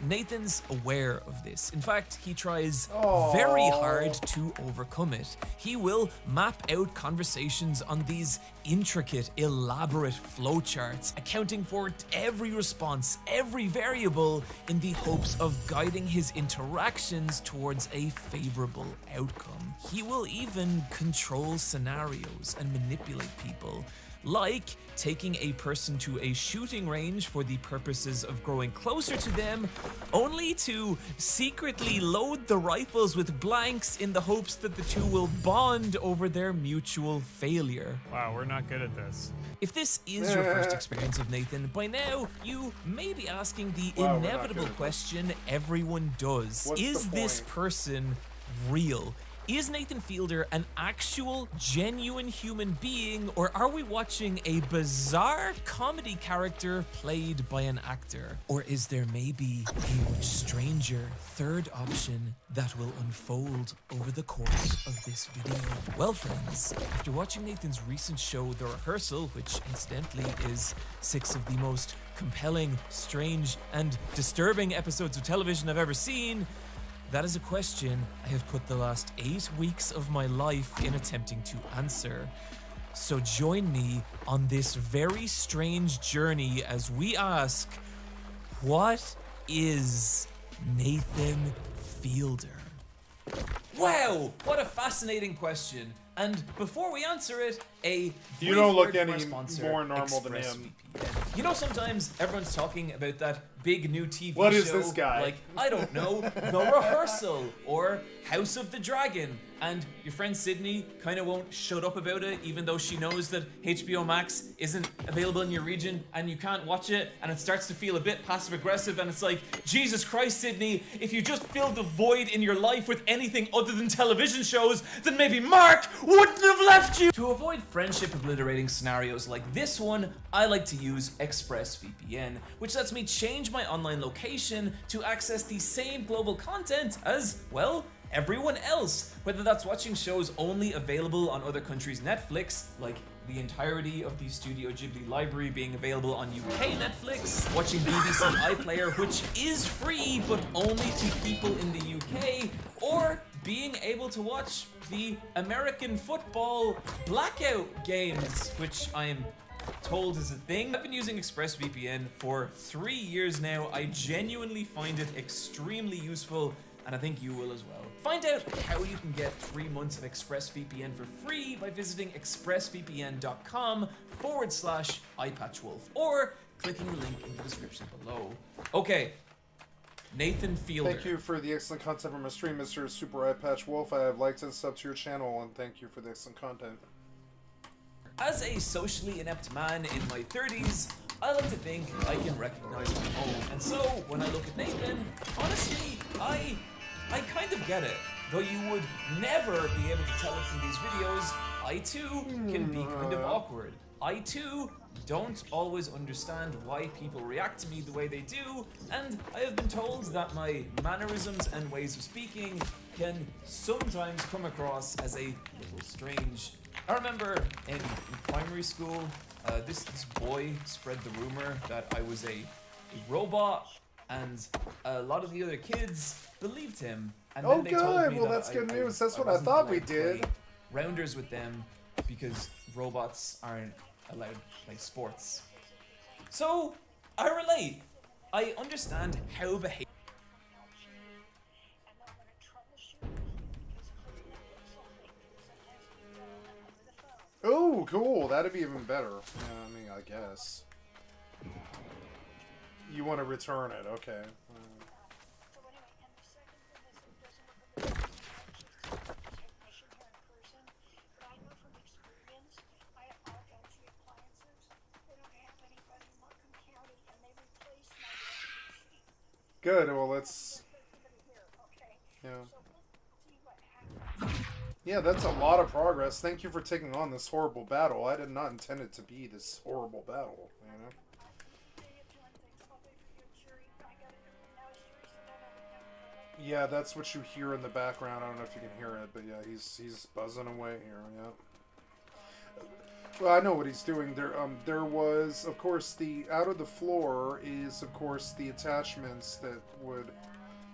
Nathan's aware of this. In fact, he tries very hard to overcome it. He will map out conversations on these intricate, elaborate flowcharts, accounting for every response, every variable, in the hopes of guiding his interactions towards a favorable outcome. He will even control scenarios and manipulate people, like taking a person to a shooting range for the purposes of growing closer to them, only to secretly load the rifles with blanks in the hopes that the two will bond over their mutual failure. Wow, we're not good at this. If this is your first experience of Nathan, by now you may be asking the inevitable question everyone does. Is this person real? Is Nathan Fielder an actual, genuine human being, or are we watching a bizarre comedy character played by an actor? Or is there maybe a much stranger third option that will unfold over the course of this video? Well, friends, after watching Nathan's recent show, The Rehearsal, which incidentally is 6 of the most compelling, strange, and disturbing episodes of television I've ever seen, that is a question I have put the last 8 weeks of my life in attempting to answer. So join me on this very strange journey as we ask, what is Nathan Fielder? Wow, what a fascinating question. And before we answer it, a you don't look brief word any from our sponsor, more normal than him. ExpressVPN. You know, sometimes everyone's talking about that big new TV What show. is this guy? Like, I don't know, The Rehearsal or House of the Dragon. And your friend Sydney kind of won't shut up about it, even though she knows that HBO Max isn't available in your region and you can't watch it, and it starts to feel a bit passive aggressive, and it's like, Jesus Christ, Sydney, if you just filled the void in your life with anything other than television shows, then maybe Mark wouldn't have left you! To avoid friendship obliterating scenarios like this one, I like to use ExpressVPN, which lets me change my online location to access the same global content as, well, everyone else, whether that's watching shows only available on other countries' Netflix, like the entirety of the Studio Ghibli library being available on UK Netflix, watching BBC iPlayer, which is free but only to people in the UK, or being able to watch the American football blackout games, which I'm told is a thing. I've been using ExpressVPN for 3 years now. I genuinely find it extremely useful, and I think you will as well. Find out how you can get 3 months of ExpressVPN for free by visiting expressvpn.com/iPatchWolf or clicking the link in the description below. Okay, Nathan Fielder. Thank you for the excellent content from my stream, Mr. Super Eye Patch Wolf. I have liked and subbed to your channel, and thank you for the excellent content. As a socially inept man in my 30s, I like to think I can recognize my own. And so, when I look at Nathan, honestly, I kind of get it. Though you would never be able to tell it from these videos, I too can be kind of awkward. I too don't always understand why people react to me the way they do, and I have been told that my mannerisms and ways of speaking can sometimes come across as a little strange. I remember in primary school, this boy spread the rumor that I was a robot, and a lot of the other kids believed him. And then they told me well, that that's good news. That's what I wasn't thought allowed we to did. play rounders with them because robots aren't allowed to play sports. So, I relate. I understand how behavior. Oh, cool. That'd be even better. Yeah, I mean, I guess. You want to return it, okay. Good, well, let's... Yeah. Yeah, that's a lot of progress. Thank you for taking on this horrible battle. I did not intend it to be this horrible battle, you know? Yeah, that's what you hear in the background. I don't know if you can hear it, but yeah, he's buzzing away here, yeah. Well, I know what he's doing. There was, of course, out of the floor is, of course, the attachments that would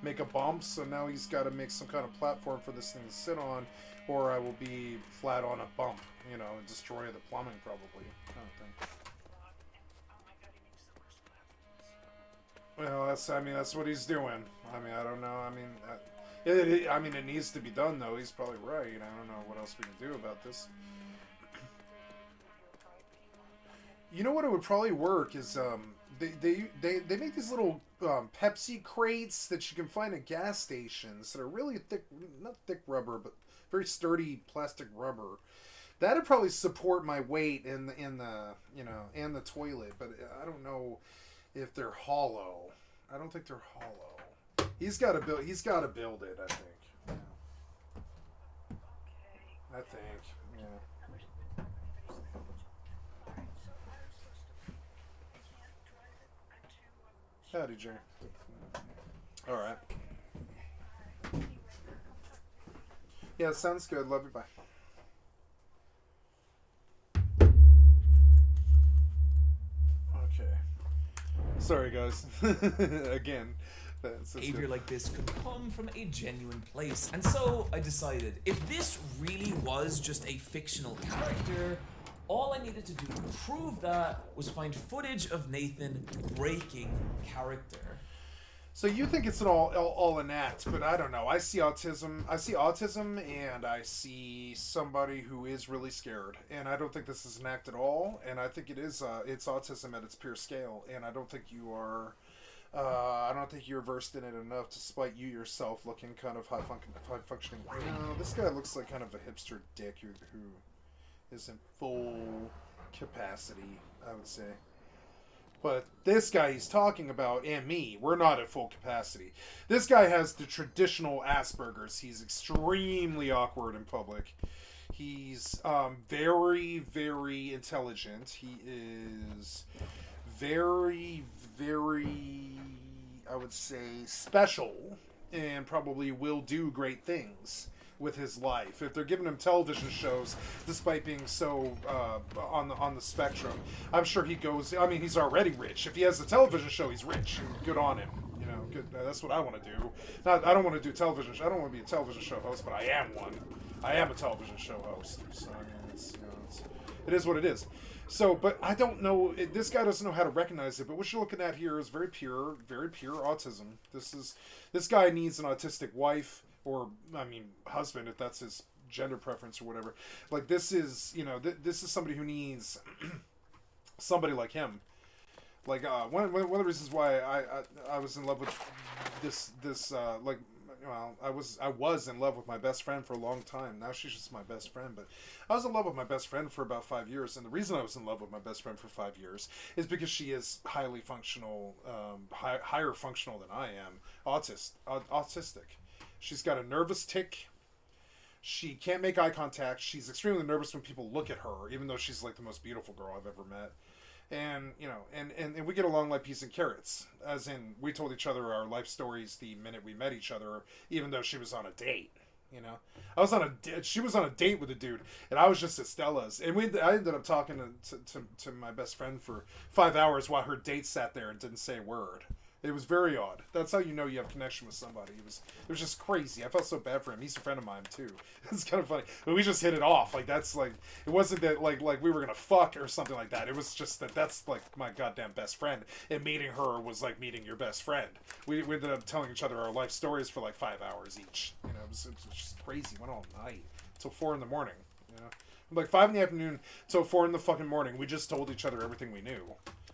make a bump, so now he's got to make some kind of platform for this thing to sit on, or I will be flat on a bump, you know, and destroy the plumbing, probably, kind of thing. Well, that's what he's doing. I mean, I don't know. I mean, it needs to be done, though. He's probably right. I don't know what else we can do about this. You know what it would probably work is they make these little Pepsi crates that you can find at gas stations that are really thick, not thick rubber, but very sturdy plastic rubber. That'd probably support my weight in the the toilet, but I don't know if they're hollow. I don't think they're hollow. He's got to build it, I think. Yeah. I think. Yeah. Howdy, Jerry. Alright. Yeah, sounds good. Love you. Bye. Okay. Sorry, guys. Again. Behavior like this could come from a genuine place. And so I decided, if this really was just a fictional character, all I needed to do to prove that was find footage of Nathan breaking character. So you think it's an all an act, but I don't know. I see autism. And I see somebody who is really scared, and I don't think this is an act at all. And I think it is. It's autism at its pure scale, and I don't think you are. I don't think you're versed in it enough, despite you yourself looking kind of high functioning. No, this guy looks like kind of a hipster dick who is in full capacity, I would say. But this guy he's talking about, and me, we're not at full capacity. This guy has the traditional Asperger's. He's extremely awkward in public. He's very, very intelligent. He is very, very, I would say, special, and probably will do great things with his life. If they're giving him television shows, despite being so on the spectrum, I'm sure he goes. I mean, he's already rich. If he has a television show, he's rich. Good on him. You know, good. That's what I want to do. I don't want to do television. I don't want to be a television show host, but I am one. I am a television show host. So I mean, it is what it is. So, but I don't know. This guy doesn't know how to recognize it. But what you're looking at here is very pure autism. This guy needs an autistic wife. Or, I mean, husband, if that's his gender preference or whatever. Like, this is, you know, this is somebody who needs somebody like him. Like, one of the reasons why I was in love with I was in love with my best friend for a long time. Now she's just my best friend, but I was in love with my best friend for about 5 years. And the reason I was in love with my best friend for 5 years is because she is highly functional, higher functional than I am, autistic. She's got a nervous tic. She can't make eye contact. She's extremely nervous when people look at her, even though she's like the most beautiful girl I've ever met. And, you know, and we get along like peas and carrots. As in, we told each other our life stories the minute we met each other, even though she was on a date. You know, she was on a date with a dude, and I was just at Stella's, and I ended up talking to my best friend for 5 hours while her date sat there and didn't say a word. It was very odd. That's how you know you have a connection with somebody. It was just crazy. I felt so bad for him. He's a friend of mine too. It's kind of funny. But we just hit it off. Like, that's like, it wasn't that like we were gonna fuck or something like that. It was just that's like my goddamn best friend. And meeting her was like meeting your best friend. We ended up telling each other our life stories for like 5 hours each. You know, it was just crazy. Went all night till 4 in the morning. You know, from like 5 in the afternoon till 4 in the fucking morning. We just told each other everything we knew.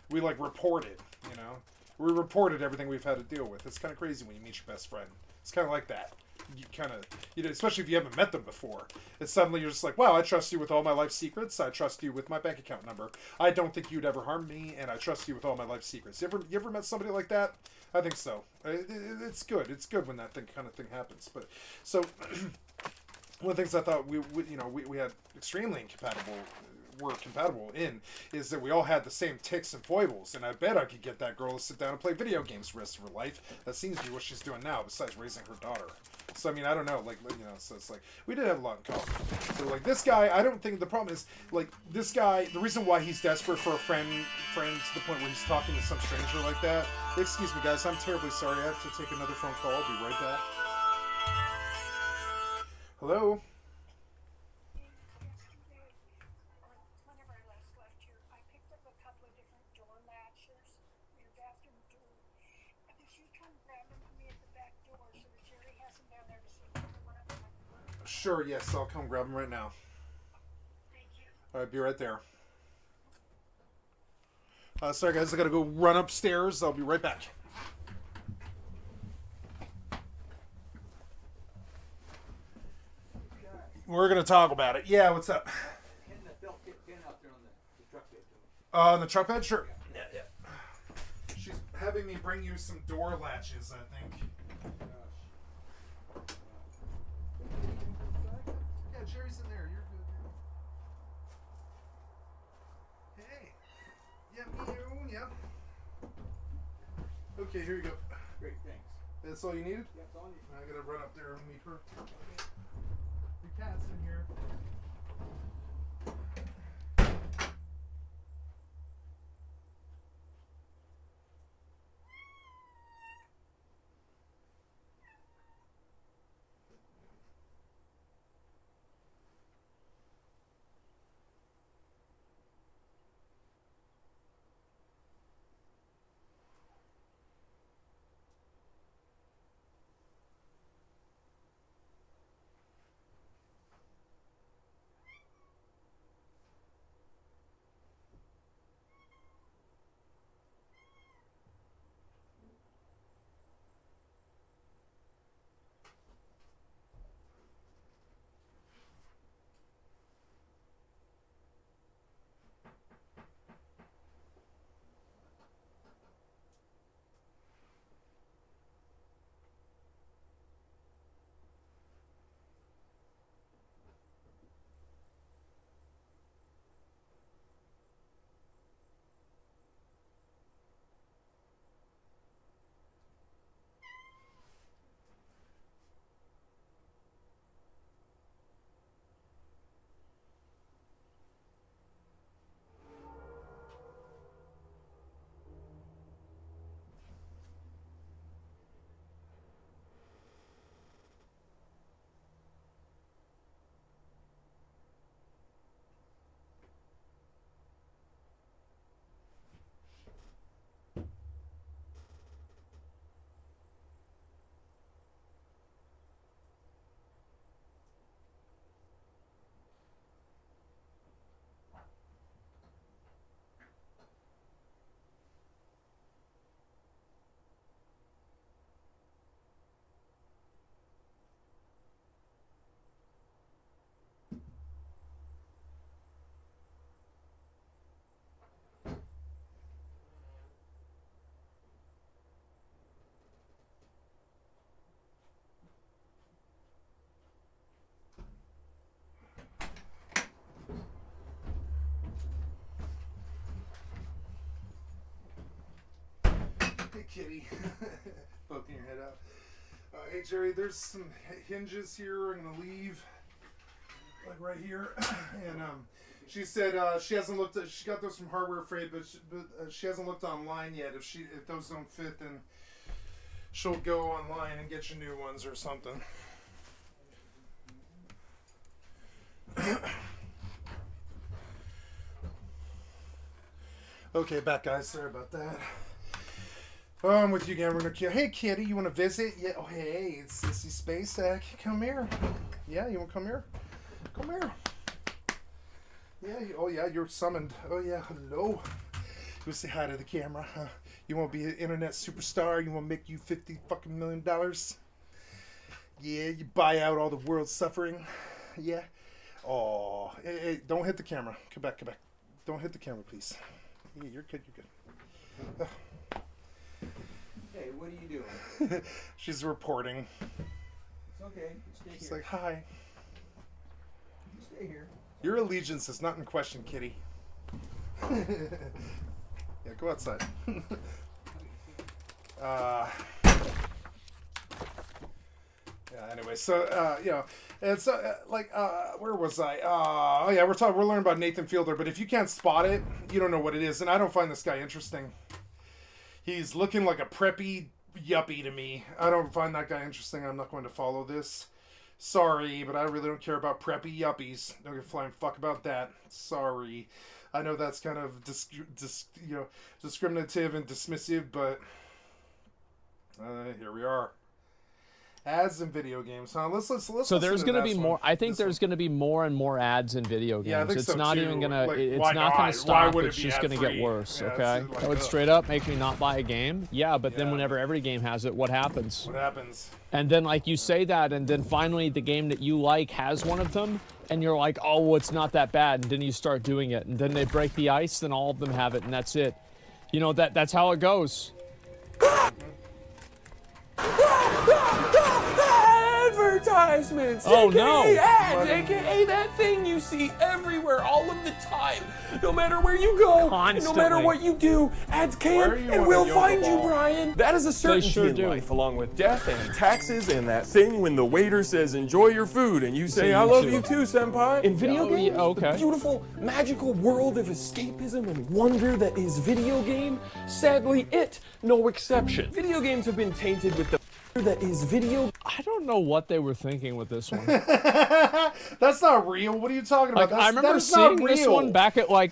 We like reported. You know. We reported everything we've had to deal with. It's kind of crazy when you meet your best friend. It's kind of like that. You kind of, you know, especially if you haven't met them before. It's suddenly you're just like, wow, I trust you with all my life secrets. I trust you with my bank account number. I don't think you'd ever harm me, and I trust you with all my life secrets. You ever met somebody like that? I think so. It's good. It's good when that kind of thing happens. But so one of the things I thought we had extremely incompatible. Were compatible in is that we all had the same tics and foibles, and I bet I could get that girl to sit down and play video games the rest of her life. That seems to be what she's doing now, besides raising her daughter. So I mean, I don't know, like, you know, so it's like we did have a lot in common. So like this guy, I don't think the problem is like this guy. The reason why he's desperate for a friend to the point where he's talking to some stranger like that. Excuse me, guys, I'm terribly sorry. I have to take another phone call. I'll be right back. Hello. Sure, yes, I'll come grab him right now. Alright, be right there. Sorry guys, I gotta go run upstairs. I'll be right back. We're gonna talk about it. Yeah, what's up? On the truck bed? Sure. Yeah. She's having me bring you some door latches, I think. Jerry's in there. You're good. Hey. Yeah, me. Yeah. Okay, here you go. Great, thanks. That's all you needed? Yeah, that's all I need. I gotta run up there and meet her. Your cat's in here. Hey, kitty. Poking your head out. Hey, Jerry, there's some hinges here. I'm going to leave. Like right here. And she said she hasn't looked at, she got those from Hardware Freight, but she hasn't looked online yet. If those don't fit, then she'll go online and get you new ones or something. Okay, back, guys. Sorry about that. Oh, I'm with you again. We're gonna kill. Hey, kitty, you want to visit? Yeah. Oh, hey, it's Sissy Spacek. Come here. Yeah, you want to come here? Come here. Yeah. Oh, yeah. You're summoned. Oh, yeah. Hello. You say hi to the camera. Huh? You want to be an internet superstar? You want to make you $50 fucking million? Yeah. You buy out all the world's suffering. Yeah. Oh, hey, don't hit the camera. Come back. Don't hit the camera, please. Yeah, you're good. Hey, what are you doing? She's reporting. It's okay. Stay She's here. like, hi. You stay here. Your allegiance is not in question, kitty. Yeah, go outside. Yeah, anyway, so, you know, and so, where was I? Oh, yeah, we're learning about Nathan Fielder, but if you can't spot it, you don't know what it is, and I don't find this guy interesting. He's looking like a preppy yuppie to me. I don't find that guy interesting. I'm not going to follow this. Sorry, but I really don't care about preppy yuppies. Don't give a flying fuck about that. Sorry. I know that's kind of discriminative and dismissive, but here we are. Ads in video games, huh? Let's so there's going to be more. I think there's going to be more and more ads in video games. Yeah, I think it's so not too. even gonna. Like, it's why not going to not? Why stop. would It's it be just going to get ad-free? worse. Yeah, Okay, it's like, that would ugh. straight up make me not buy a game. Yeah, but then whenever every game has it, what happens? What happens? And then like you say that, and then finally the game that you like has one of them, and you're like, oh, well, it's not that bad, and then you start doing it, and then they break the ice, then all of them have it, and that's it. You know that's how it goes. Advertisements! Oh, AKA no. ads! AKA that thing you see everywhere, all of the time. No matter where you go, and no matter what you do, ads can and will find you, Brian. That is a certainty sure in do. life, along with death and taxes and that thing when the waiter says, enjoy your food, and you say, I love you too, senpai. In video games, the beautiful, magical world of escapism and wonder that is video game, sadly it, no exception. Video games have been tainted with the that is video. I don't know what they were thinking with this one. That's not real. What are you talking about? Like, I remember seeing this one back at like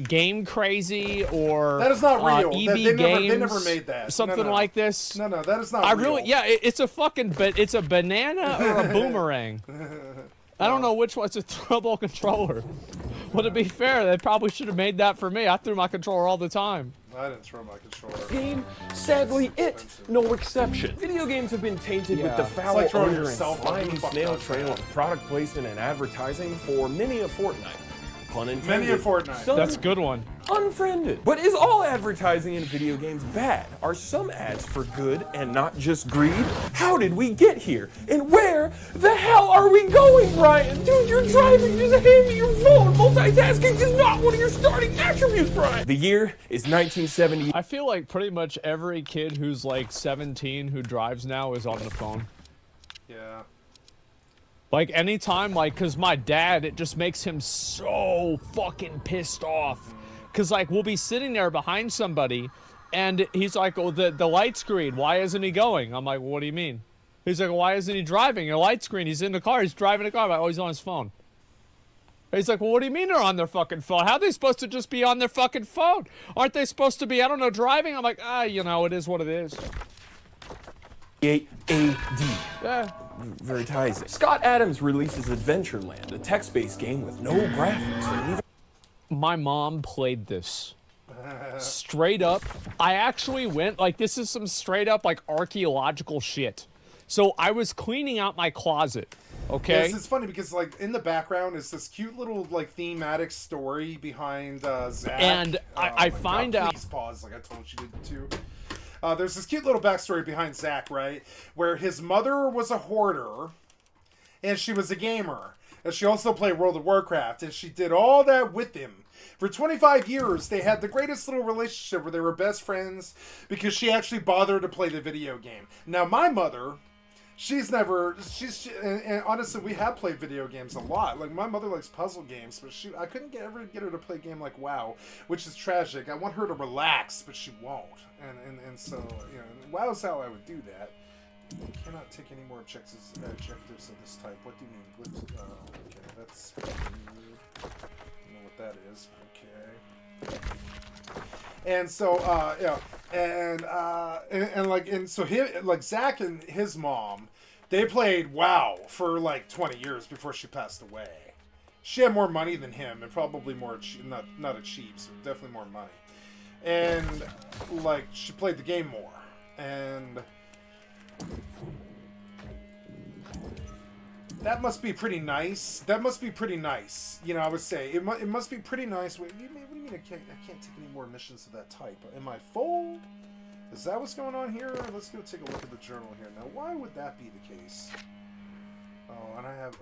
Game Crazy or that is not real. EB they Games. never made that. Something like this. No, that is not real. It's a fucking, it's a banana or a boomerang. I don't know which one. It's a throwable controller. Well, to be fair, they probably should have made that for me. I threw my controller all the time. I didn't throw my controller. Game, sadly it, no exception. Video games have been tainted with the foul It's like throwing odor and yourself slimy up the snail fuck trail out. of product placement and advertising for many a fortnight. Pun intended. Many a fortnight. That's a good one. Unfriended. But is all advertising in video games bad? Are some ads for good and not just greed? How did we get here? And where the hell are we going, Brian? Dude, you're driving, just hand me your phone. Multitasking is not one of your starting attributes, Brian. The year is 1970. I feel like pretty much every kid who's like 17 who drives now is on the phone. Yeah. Like anytime, like, cause my dad, it just makes him so fucking pissed off. Cause like we'll be sitting there behind somebody and he's like, oh, the light screen, why isn't he going? I'm like, well, what do you mean? He's like, why isn't he driving? A light screen, he's in the car, he's driving the car. I'm like, oh, he's on his phone. He's like, well, what do you mean they're on their fucking phone? How are they supposed to just be on their fucking phone? Aren't they supposed to be, I don't know, driving? I'm like, you know, it is what it is. AD. Yeah. Advertising. Scott Adams releases Adventureland, a text-based game with no graphics or even. My mom played this. Straight up. I actually went, like, this is some straight up, like, archaeological shit. So I was cleaning out my closet, okay? Yes, it's funny because, like, in the background is this cute little, like, thematic story behind Zach. And I find out. Please pause, like I told you to. There's this cute little backstory behind Zach, right? Where his mother was a hoarder, and she was a gamer. And she also played World of Warcraft, and she did all that with him For 25 years, they had the greatest little relationship where they were best friends because she actually bothered to play the video game. Now, my mother, and honestly, we have played video games a lot. Like, my mother likes puzzle games, but I couldn't ever get her to play a game like WoW, which is tragic. I want her to relax, but she won't. And so, you know, WoW's how I would do that. You cannot take any more objectives of this type. What do you mean? Okay, that's weird. I don't know what that is. Okay. And so, yeah, and so Zach and his mom, they played WoW for like 20 years before she passed away. She had more money than him, and probably more, not achieves, but definitely more money. And like, she played the game more, and that must be pretty nice. That must be pretty nice. You know, I would say it must be pretty nice. What do you mean I can't take any more missions of that type? Am I full? Is that what's going on here? Let's go take a look at the journal here. Now, why would that be the case? Oh, and I have,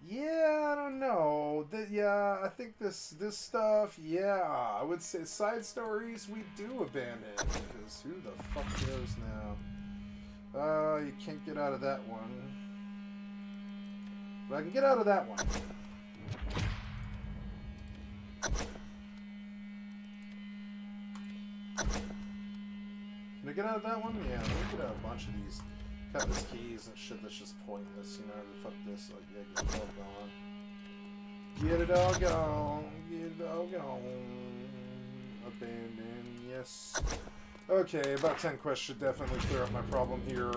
yeah, I don't know. Yeah, I think this stuff, yeah, I would say side stories we do abandon. Because who the fuck knows now? You can't get out of that one. But I can get out of that one. Can I get out of that one? Yeah, let me get out a bunch of these. Cut these keys and shit that's just pointless, you know, fuck this, like, yeah, get it all gone. Get it all gone, get it all gone. Abandon, yes. Okay, about 10 quests should definitely clear up my problem here.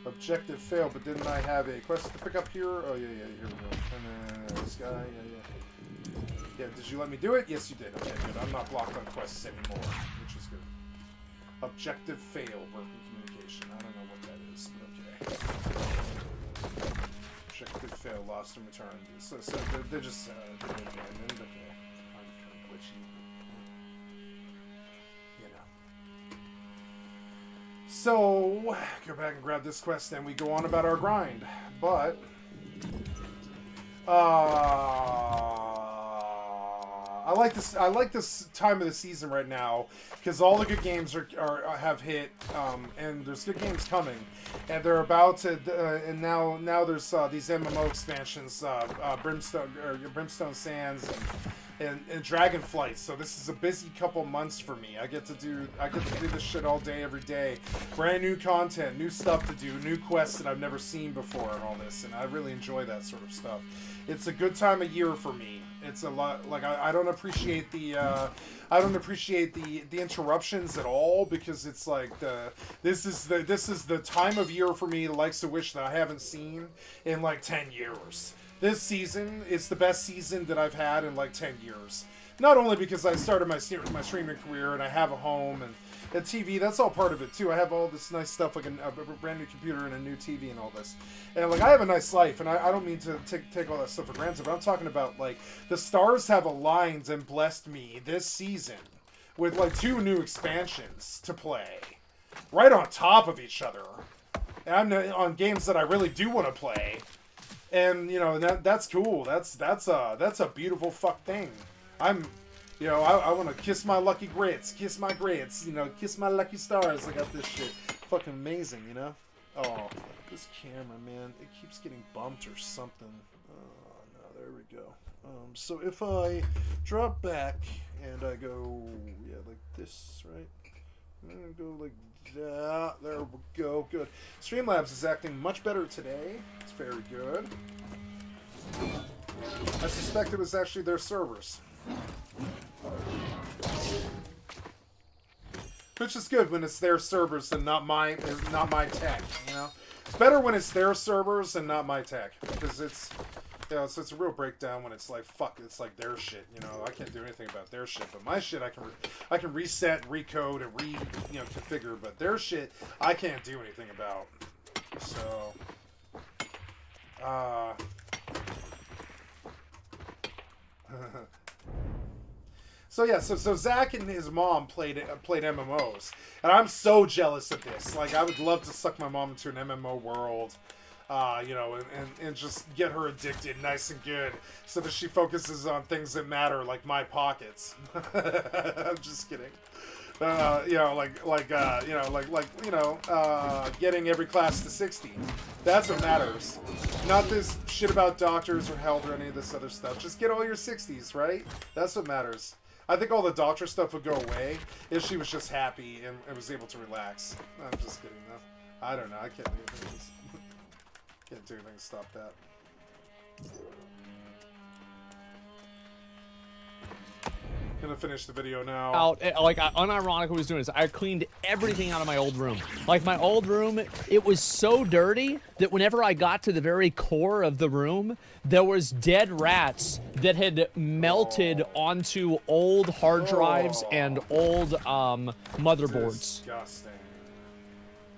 Objective failed, but didn't I have a quest to pick up here? Oh, yeah, here we go. And then this guy, yeah. Yeah, did you let me do it? Yes, you did. Okay, good. I'm not blocked on quests anymore, which is good. Objective fail, broken communication. I don't know what that is, but okay. Objective fail, lost and returned. So they're just, they're abandoned. Okay. I'm kind of glitchy. You know. So, go back and grab this quest, and we go on about our grind. But, I like this time of the season right now because all the good games have hit, and there's good games coming, and they're about to. And now there's these MMO expansions, Brimstone Sands, and Dragonflight. So this is a busy couple months for me. I get to do this shit all day, every day. Brand new content, new stuff to do, new quests that I've never seen before, and all this. And I really enjoy that sort of stuff. It's a good time of year for me. It's a lot like I don't appreciate the interruptions at all because it's like this is the time of year for me that likes to wish that I haven't seen in like 10 years. This season is the best season that I've had in like 10 years. Not only because I started my streaming career and I have a home and a TV, that's all part of it too. I have all this nice stuff like a brand new computer and a new TV and all this. And like I have a nice life and I don't mean to take all that stuff for granted, but I'm talking about like the stars have aligned and blessed me this season with like 2 new expansions to play right on top of each other. And I'm on games that I really do want to play. And you know, that's cool. That's a beautiful fuck thing. You know, I want to kiss my lucky grits, kiss my grits, you know, kiss my lucky stars. I got this shit. Fucking amazing, you know? Oh, this camera, man, it keeps getting bumped or something. Oh, no, there we go. So if I drop back and I go, yeah, like this, right? I'm gonna go like that. There we go. Good. Streamlabs is acting much better today. It's very good. I suspect it was actually their servers. Which is good when it's their servers and not my tech, you know? It's better when it's their servers and not my tech. Because it's, you know, so it's a real breakdown when it's like, fuck, it's like their shit, you know? I can't do anything about their shit, but my shit I can reset, recode, and configure, but their shit, I can't do anything about. So, So yeah, so Zach and his mom played MMOs, and I'm so jealous of this. Like, I would love to suck my mom into an MMO world. you know, and just get her addicted nice and good so that she focuses on things that matter, like my pockets. I'm just kidding. You know, getting every class to 60. That's what matters. Not this shit about doctors or health or any of this other stuff. Just get all your 60s, right? That's what matters. I think all the doctor stuff would go away if she was just happy and was able to relax. I'm just kidding, though. I don't know. I can't do anything. Can't do anything to stop that. Gonna finish the video now. Like, I unironically was doing this. I cleaned everything out of my old room. Like, my old room, it was so dirty that whenever I got to the very core of the room, there was dead rats that had melted onto old hard drives and old motherboards. Disgusting.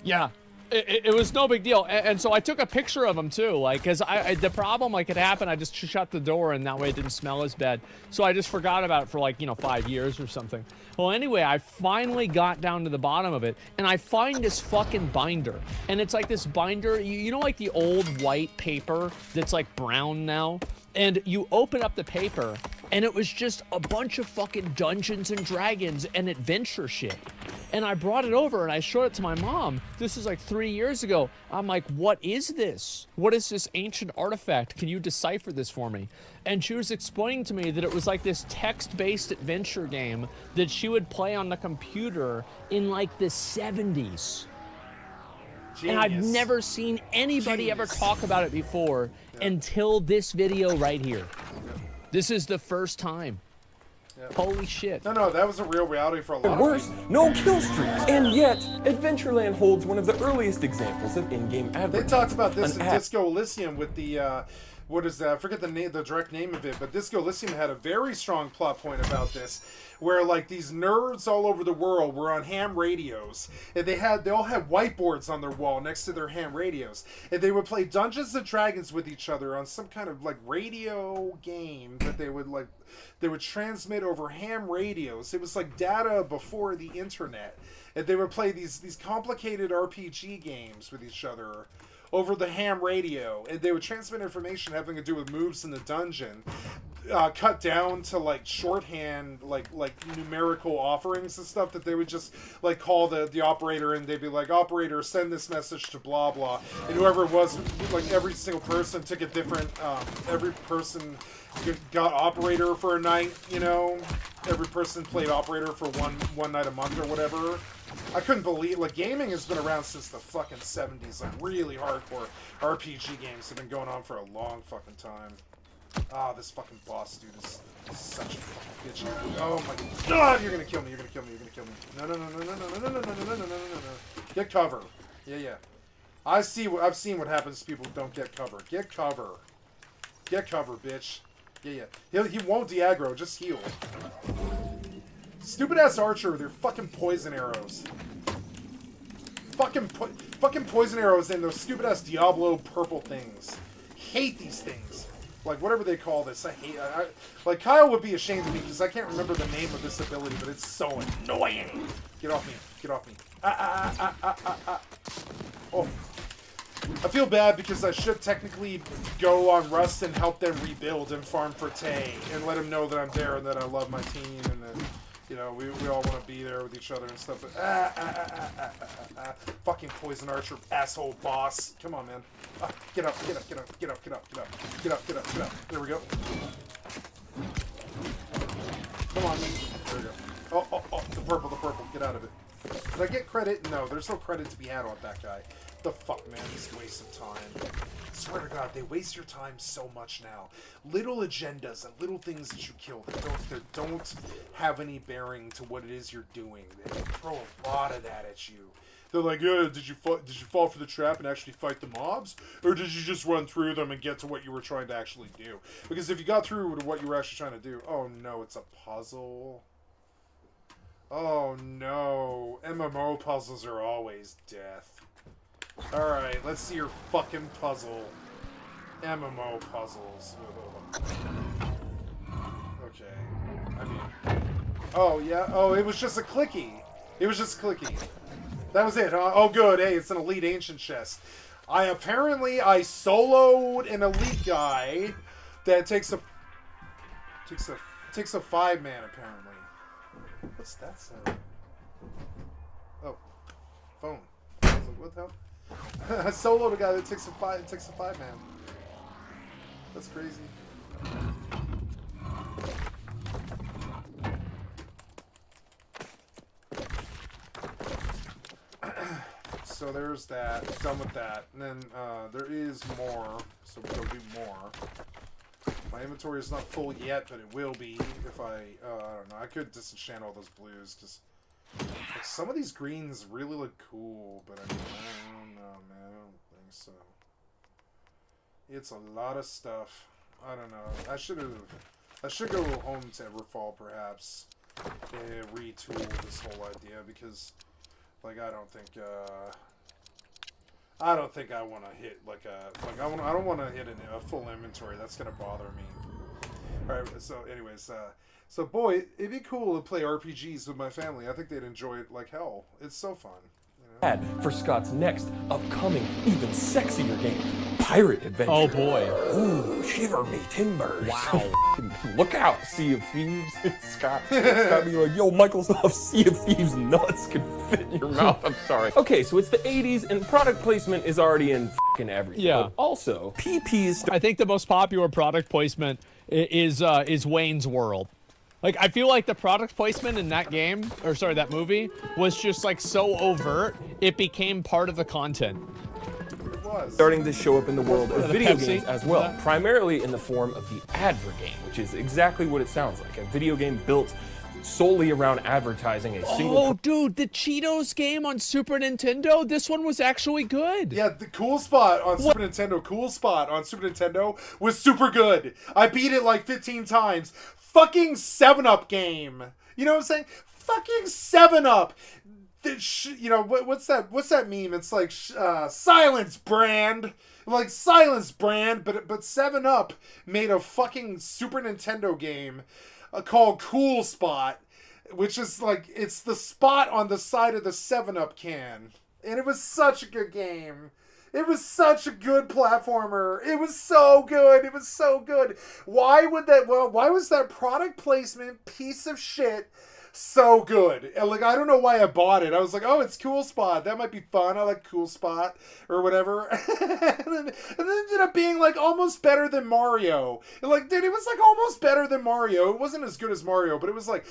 Yeah. It was no big deal, and so I took a picture of them too, like, cause the problem, like, it happened, I just shut the door and that way it didn't smell as bad. So I just forgot about it for, like, you know, 5 years or something. Well, anyway, I finally got down to the bottom of it, and I find this fucking binder, and it's like this binder, you know, like the old white paper that's like brown now, and you open up the paper, and it was just a bunch of fucking Dungeons and Dragons and adventure shit. And I brought it over and I showed it to my mom. This is like 3 years ago. I'm like, what is this? What is this ancient artifact? Can you decipher this for me? And she was explaining to me that it was like this text-based adventure game that she would play on the computer in like the 70s. Genius. And I've never seen anybody ever talk about it before until this video right here. This is the first time. Yeah. Holy shit. No, that was a real reality for a lot And worse, no kill streaks. And yet, Adventureland holds one of the earliest examples of in-game advertising. They talked about this in Disco Elysium with the, what is that? I forget the direct name of it, but Disco Elysium had a very strong plot point about this, where like these nerds all over the world were on ham radios, and they all had whiteboards on their wall next to their ham radios, and they would play Dungeons and Dragons with each other on some kind of like radio game that they would transmit over ham radios. It was like data before the internet, and they would play these complicated RPG games with each other over the ham radio, and they would transmit information having to do with moves in the dungeon, cut down to like shorthand, like numerical offerings and stuff that they would just like call the operator, and they'd be like, operator, send this message to blah blah, and whoever it was, like every single person took a different, every person got operator for a night, you know, every person played operator for one night a month or whatever. I couldn't believe, like, gaming has been around since the fucking 70s. Like, really hardcore RPG games have been going on for a long fucking time. Ah, this fucking boss dude is such a fucking bitch. Oh my god, you're gonna kill me, you're gonna kill me, you're gonna kill me. No. Get cover. Yeah. I've seen what happens to people who don't get cover. Get cover. Get cover, bitch. Yeah. He won't de-aggro, just heal. Stupid ass archer with their fucking poison arrows. Fucking poison arrows and those stupid ass Diablo purple things. Hate these things. Like whatever they call this, I hate. Like Kyle would be ashamed of me because I can't remember the name of this ability, but it's so annoying. Get off me! Get off me! Oh. I feel bad because I should technically go on Rust and help them rebuild and farm for Tay and let them know that I'm there and that I love my team and that, you know, we all want to be there with each other and stuff. But fucking poison archer asshole boss. Come on, man. Get up. There we go. Come on. There we go. Oh, the purple. Get out of it. Did I get credit? No, there's no credit to be had on that guy. The fuck, man, this waste of time. I swear to God, they waste your time so much now. Little agendas and little things that you kill that don't have any bearing to what it is you're doing. They throw a lot of that at you. They're like, yeah, did you fall for the trap and actually fight the mobs? Or did you just run through them and get to what you were trying to actually do? Because if you got through to what you were actually trying to do, oh no, it's a puzzle. Oh no, MMO puzzles are always death. Alright, let's see your fucking puzzle. MMO puzzles. Okay. I mean... Oh, yeah? Oh, it was just a clicky. It was just clicky. That was it, huh? Oh, good. Hey, it's an Elite Ancient chest. I soloed an elite guy that takes a 5-man apparently. What's that sound? Oh, phone. I was like, what the hell? I soloed a guy that takes a 5-man. That's crazy. So there's that. Done with that. And then there is more. So we'll do more. My inventory is not full yet, but it will be if I don't know. I could disenchant all those blues because like, some of these greens really look cool, but I mean, I don't know, man. I don't think so. It's a lot of stuff. I don't know. I should go home to Everfall perhaps and retool this whole idea because, like, I don't think I want to hit like I don't want to hit a full inventory. That's gonna bother me. All right. So, anyways, so boy, it'd be cool to play RPGs with my family. I think they'd enjoy it like hell. It's so fun. Ad for Scott's next upcoming, even sexier game, Pirate Adventure. Oh boy. Ooh, shiver me timbers. Wow. Look out, Sea of Thieves. Scott be like, yo, Michael Soft Sea of Thieves nuts can fit in your mouth. I'm sorry. Okay, so it's the 80s and product placement is already in fucking everything. Yeah. But also, PP's. I think the most popular product placement is Wayne's World. Like, I feel like the product placement in that game, or sorry, that movie, was just like so overt, it became part of the content. It was. Starting to show up in the world of video Pepsi? games as well, primarily in the form of the advert game, which is exactly what it sounds like. A video game built solely around advertising a single. Oh, dude, the Cheetos game on Super Nintendo, this one was actually good. Yeah, the Cool Spot on Super Nintendo, was super good. I beat it like 15 times. Fucking 7-Up game. You know what I'm saying? Fucking 7-Up. You know, what's that meme? It's like Silence Brand. Like Silence Brand, but 7-Up made a fucking Super Nintendo game called Cool Spot, which is like, it's the spot on the side of the 7-Up can. And it was such a good game. It was such a good platformer. It was so good. It was so good. Why was that product placement piece of shit so good? And like, I don't know why I bought it. I was like, oh, it's Cool Spot. That might be fun. I like Cool Spot or whatever. and then it ended up being like almost better than Mario. And like, dude, it was like almost better than Mario. It wasn't as good as Mario, but it was like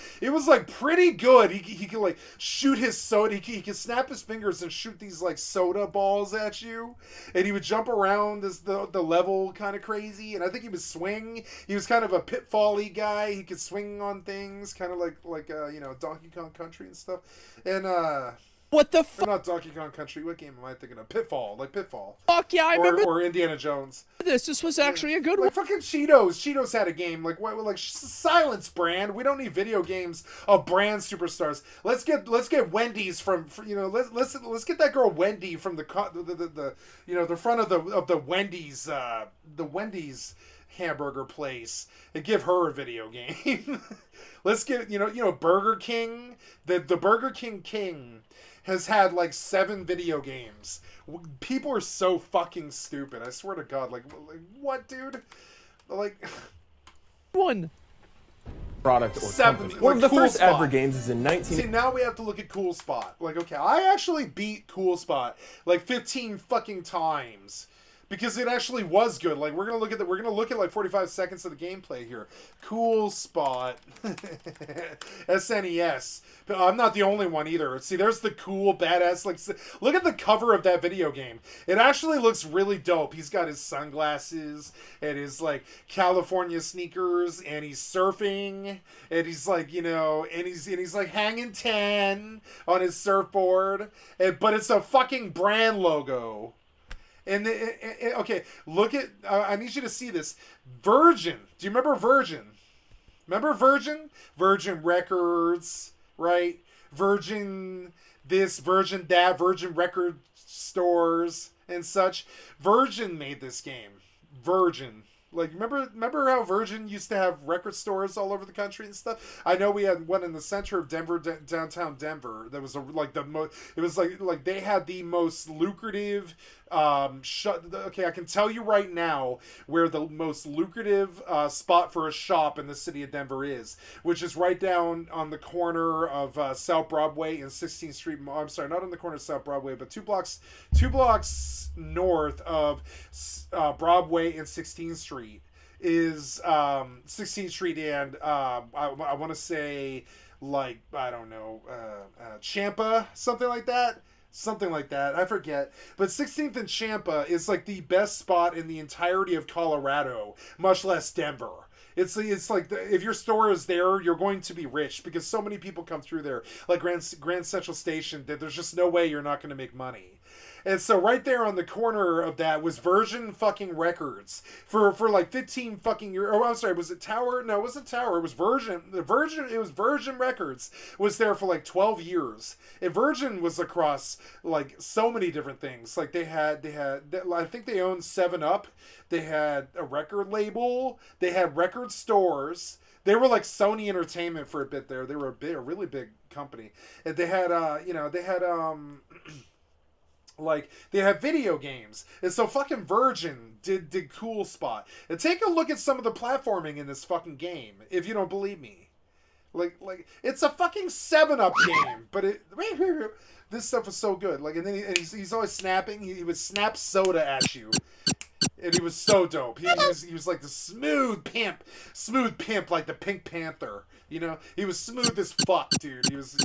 pretty good. He could like shoot his soda. He could snap his fingers and shoot these like soda balls at you. And he would jump around the level kind of crazy. And I think he would swing. He was kind of a pitfall-y guy. He could swing on things, kind of like you know, Donkey Kong Country and stuff. And what the fuck? Not Donkey Kong Country. What game am I thinking of? Pitfall, like Pitfall. Fuck yeah, I remember. Or Indiana Jones. This was actually a good one. Like fucking Cheetos. Cheetos had a game like Silence Brand. We don't need video games of brand superstars. Let's get Wendy's from you know, let's get that girl Wendy from the you know, the front of the Wendy's hamburger place and give her a video game. Let's get you know Burger King. The Burger King has had like 7 video games. People are so fucking stupid. I swear to God. Like what, dude? Like one product or 7. company. Like One of the Cool first Spot. advert games is in 19. See, now we have to look at Cool Spot. Like, okay, I actually beat Cool Spot like 15 fucking times. Because it actually was good. Like we're gonna look at like 45 seconds of the gameplay here. Cool Spot, SNES. But I'm not the only one either. See, there's the cool badass. Like, look at the cover of that video game. It actually looks really dope. He's got his sunglasses and his like California sneakers, and he's surfing, and he's like, you know, and he's like hanging 10 on his surfboard. But it's a fucking brand logo. And okay, look at. I need you to see this. Virgin. Do you remember Virgin? Remember Virgin? Virgin Records, right? Virgin this, Virgin that, Virgin Record stores and such. Virgin made this game. Virgin. Like, remember how Virgin used to have record stores all over the country and stuff? I know we had one in the center of Denver, downtown Denver. That was it was like they had the most lucrative. Okay, I can tell you right now where the most lucrative spot for a shop in the city of Denver is, which is right down on the corner of South Broadway and 16th Street. I'm sorry, not on the corner of South Broadway, but two blocks north of Broadway and 16th Street is 16th Street and I want to say, like, I don't know, Champa, something like that. Something like that. I forget. But 16th and Champa is like the best spot in the entirety of Colorado, much less Denver. It's like if your store is there, you're going to be rich because so many people come through there. Like Grand Central Station, that there's just no way you're not going to make money. And so right there on the corner of that was Virgin fucking Records for like 15 fucking years. Oh, I'm sorry, was it Tower? No, it wasn't Tower. It was Virgin. It was Virgin Records was there for like 12 years. And Virgin was across like so many different things. Like they had I think they owned 7-Up. They had a record label. They had record stores. They were like Sony Entertainment for a bit there. They were a really big company. And they had like they have video games, and so fucking Virgin did cool spot. And take a look at some of the platforming in this fucking game if you don't believe me. Like it's a fucking 7-Up game, but this stuff was so good. Like, and then he's always snapping. He would snap soda at you, and he was so dope. He was like the smooth pimp, like the Pink Panther. You know, he was smooth as fuck, dude. He was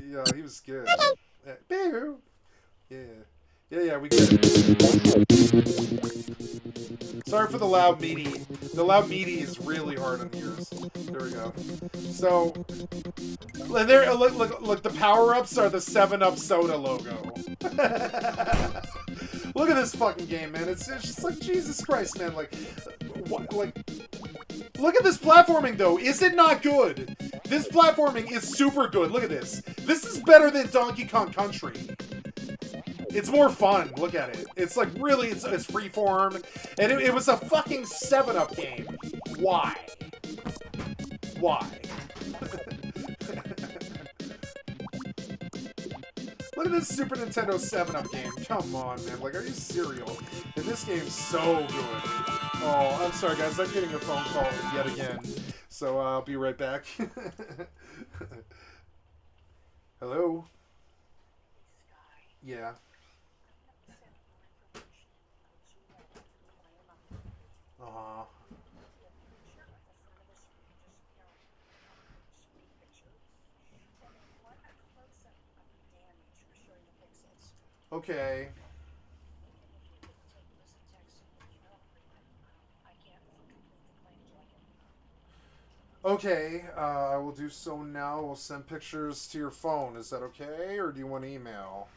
good. Yeah. Yeah, we get it. Sorry for the loud meaty. The loud meaty is really hard on the ears. There we go. So, and there, look, the power-ups are the 7-Up soda logo. Look at this fucking game, man. It's just like, Jesus Christ, man. Like, what, like, look at this platforming, though. Is it not good? This platforming is super good. Look at this. This is better than Donkey Kong Country. It's more fun. Look at it. It's like really, it's freeform. And it was a fucking 7-Up game. Why? Why? Look at this Super Nintendo 7-Up game. Come on, man. Like, are you serial? And this game's so good. Oh, I'm sorry, guys. I'm getting a phone call yet again. So I'll be right back. Hello? Yeah. Aww. Okay. Okay, I will do so now. We'll send pictures to your phone. Is that okay, or do you want email?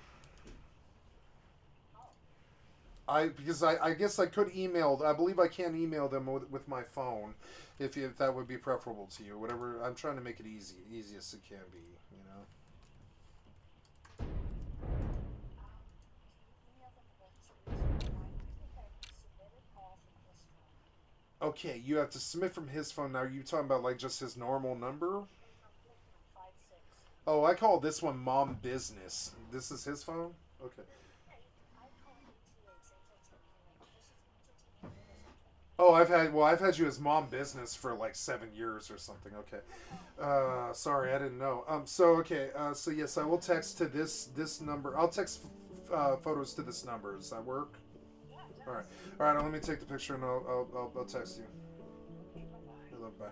Because I guess I could email. I believe I can email them with my phone, if that would be preferable to you. Whatever. I'm trying to make it easiest it can be. You know. Okay, you have to submit from his phone. Now, are you talking about like just his normal number? Oh, I call this one Mom Business. This is his phone? Okay. Oh, I've had you as Mom Business for like 7 years or something. Okay. Sorry, I didn't know. So yes, I will text to this number. I'll text photos to this number. Does that work? All right. Let me take the picture and I'll text you. Bye.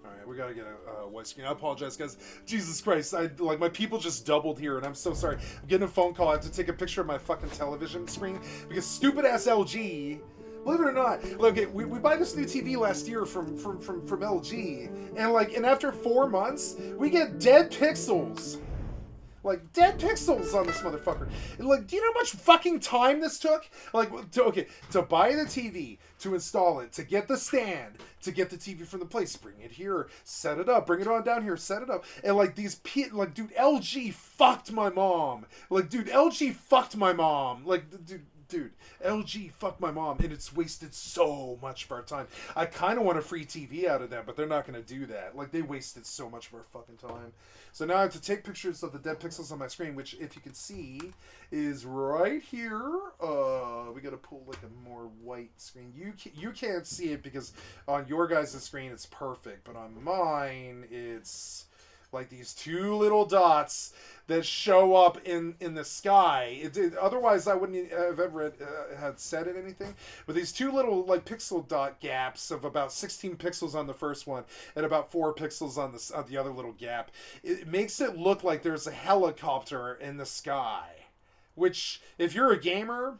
All right, we gotta get a white screen. I apologize, guys. Jesus Christ, my people just doubled here, and I'm so sorry. I'm getting a phone call. I have to take a picture of my fucking television screen because stupid ass LG. Believe it or not, look, we buy this new TV last year from LG, and after 4 months, we get dead pixels. Like, dead pixels on this motherfucker. And, like, do you know how much fucking time this took? Like, to buy the TV, to install it, to get the stand, to get the TV from the place, bring it here, set it up, bring it on down here, set it up. And, like, dude, LG fucked my mom. Like, dude, LG fucked my mom. Like, dude, dude, LG, fuck my mom, and it's wasted so much of our time. I kind of want a free TV out of them, but they're not going to do that. Like, they wasted so much of our fucking time. So now I have to take pictures of the dead pixels on my screen, which, if you can see, is right here. We got to pull, like, a more white screen. You can't see it because on your guys' screen it's perfect, but on mine it's like these two little dots that show up in the sky. Otherwise, I wouldn't have ever had said it anything. But these two little like pixel dot gaps of about 16 pixels on the first one and about 4 pixels on the other little gap, it makes it look like there's a helicopter in the sky. Which, if you're a gamer,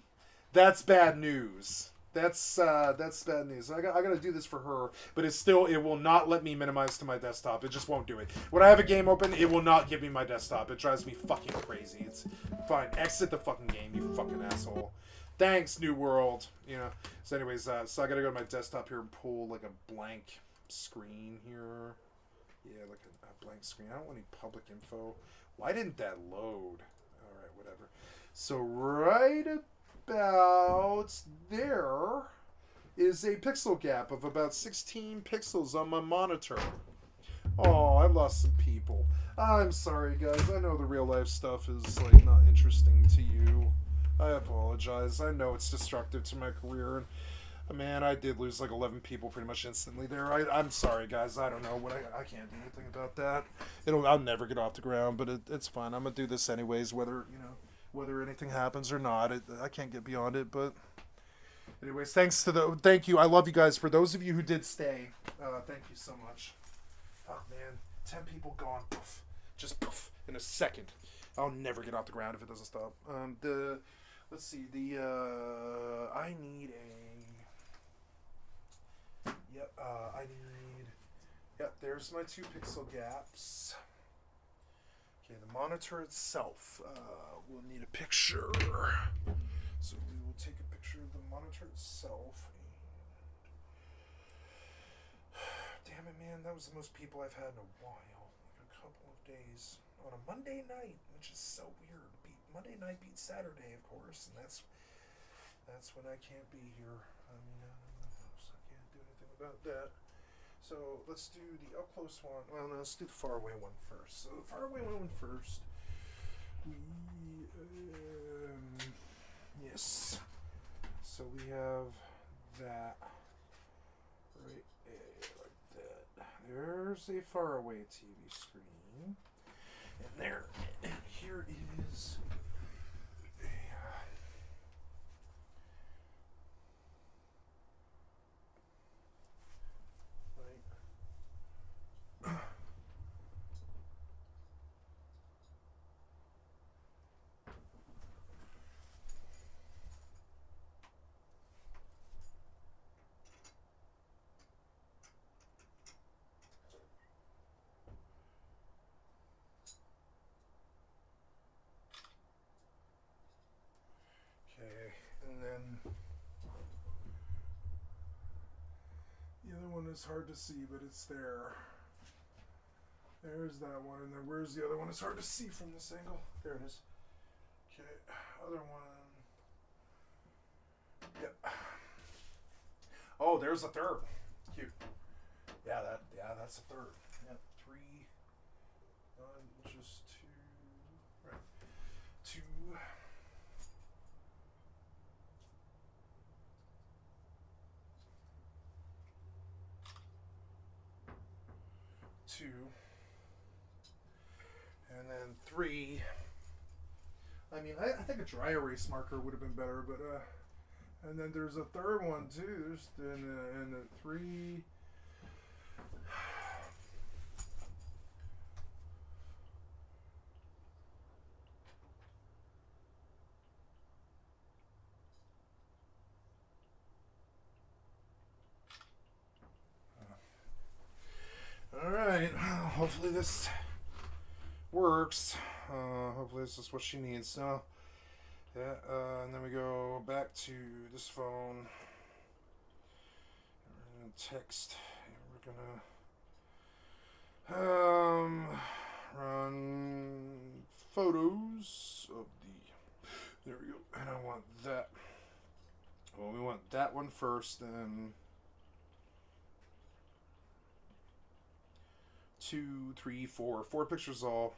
that's bad news. That's bad news. I gotta do this for her, but it will not let me minimize to my desktop. It just won't do it. When I have a game open, it will not give me my desktop. It drives me fucking crazy. It's fine. Exit the fucking game, you fucking asshole. Thanks, New World. You know. So anyways, so I gotta go to my desktop here and pull like a blank screen here. Yeah, like a blank screen. I don't want any public info. Why didn't that load? All right, whatever. So right about there is a pixel gap of about 16 pixels on my monitor. Oh, I lost some people. I'm sorry, guys. I know the real life stuff is like not interesting to you. I apologize. I know it's destructive to my career. And man, I did lose like 11 people pretty much instantly there. I'm sorry, guys. I don't know what I can't do anything about that. I'll never get off the ground, but it's fine. I'm gonna do this anyways, whether anything happens or not. I can't get beyond it, but anyways, thank you. I love you guys. For those of you who did stay, thank you so much. Oh man, 10 people gone, poof, just poof, in a second. I'll never get off the ground if it doesn't stop. Let's see, I need there's my 2 pixel gaps. Okay, the monitor itself, we'll need a picture. So we will take a picture of the monitor itself. Damn it, man, that was the most people I've had in a while. Like a couple of days. On a Monday night, which is so weird. Monday night beats Saturday, of course, and that's when I can't be here. I mean, I can't do anything about that. So let's do the up close one. Well, no, let's do the far away one first. So the far away one first. Yes. So we have that right like that. There's a far away TV screen, and here is is hard to see, but it's there. There's that one, and then where's the other one? It's hard to see from this angle. There it is. Okay, other one. Yep. Oh, there's a third. Cute. Yeah, that's a third. Yep, 3. Just 2. Right. 2. 2, and then 3. I mean, I think a dry erase marker would have been better, but and then there's a third one too. And the 3. Alright, hopefully this works. Hopefully this is what she needs. So, yeah, and then we go back to this phone. We're gonna text. We're gonna run photos of the. There we go. And I want that. want that one first, then 2, 3, 4. 4 pictures all.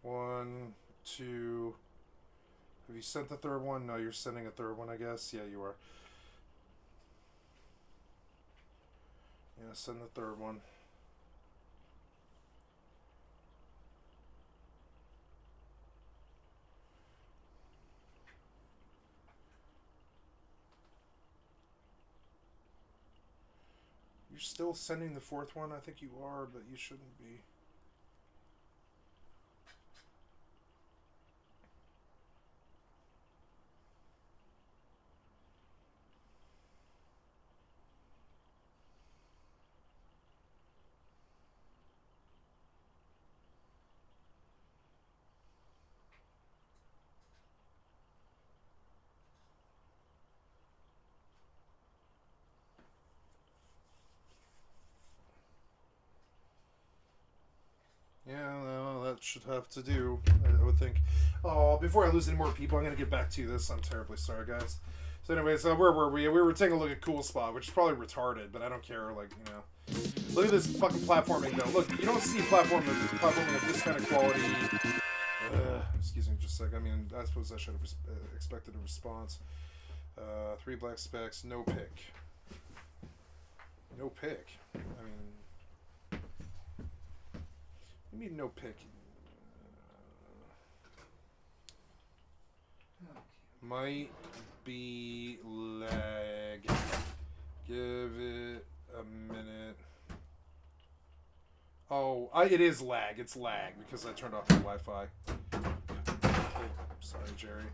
One, two. Have you sent the third one? No, you're sending a third one, I guess. Yeah, you are. Yeah, send the third one. You're still sending the fourth one? I think you are, but you shouldn't be. Yeah, well, that should have to do, I would think. Oh, before I lose any more people, I'm going to get back to this. I'm terribly sorry, guys. So anyways, where were we? We were taking a look at Cool Spot, which is probably retarded, but I don't care, like, you know. Look at this fucking platforming, though. Look, you don't see platforming of this kind of quality. Excuse me just a sec. I mean, I suppose I should have expected a response. 3 black specs, no pick. No pick. I mean... You mean no pick? Might be lag. Give it a minute. Oh, it is lag. It's lag because I turned off the Wi-Fi. Oh, sorry, Jerry.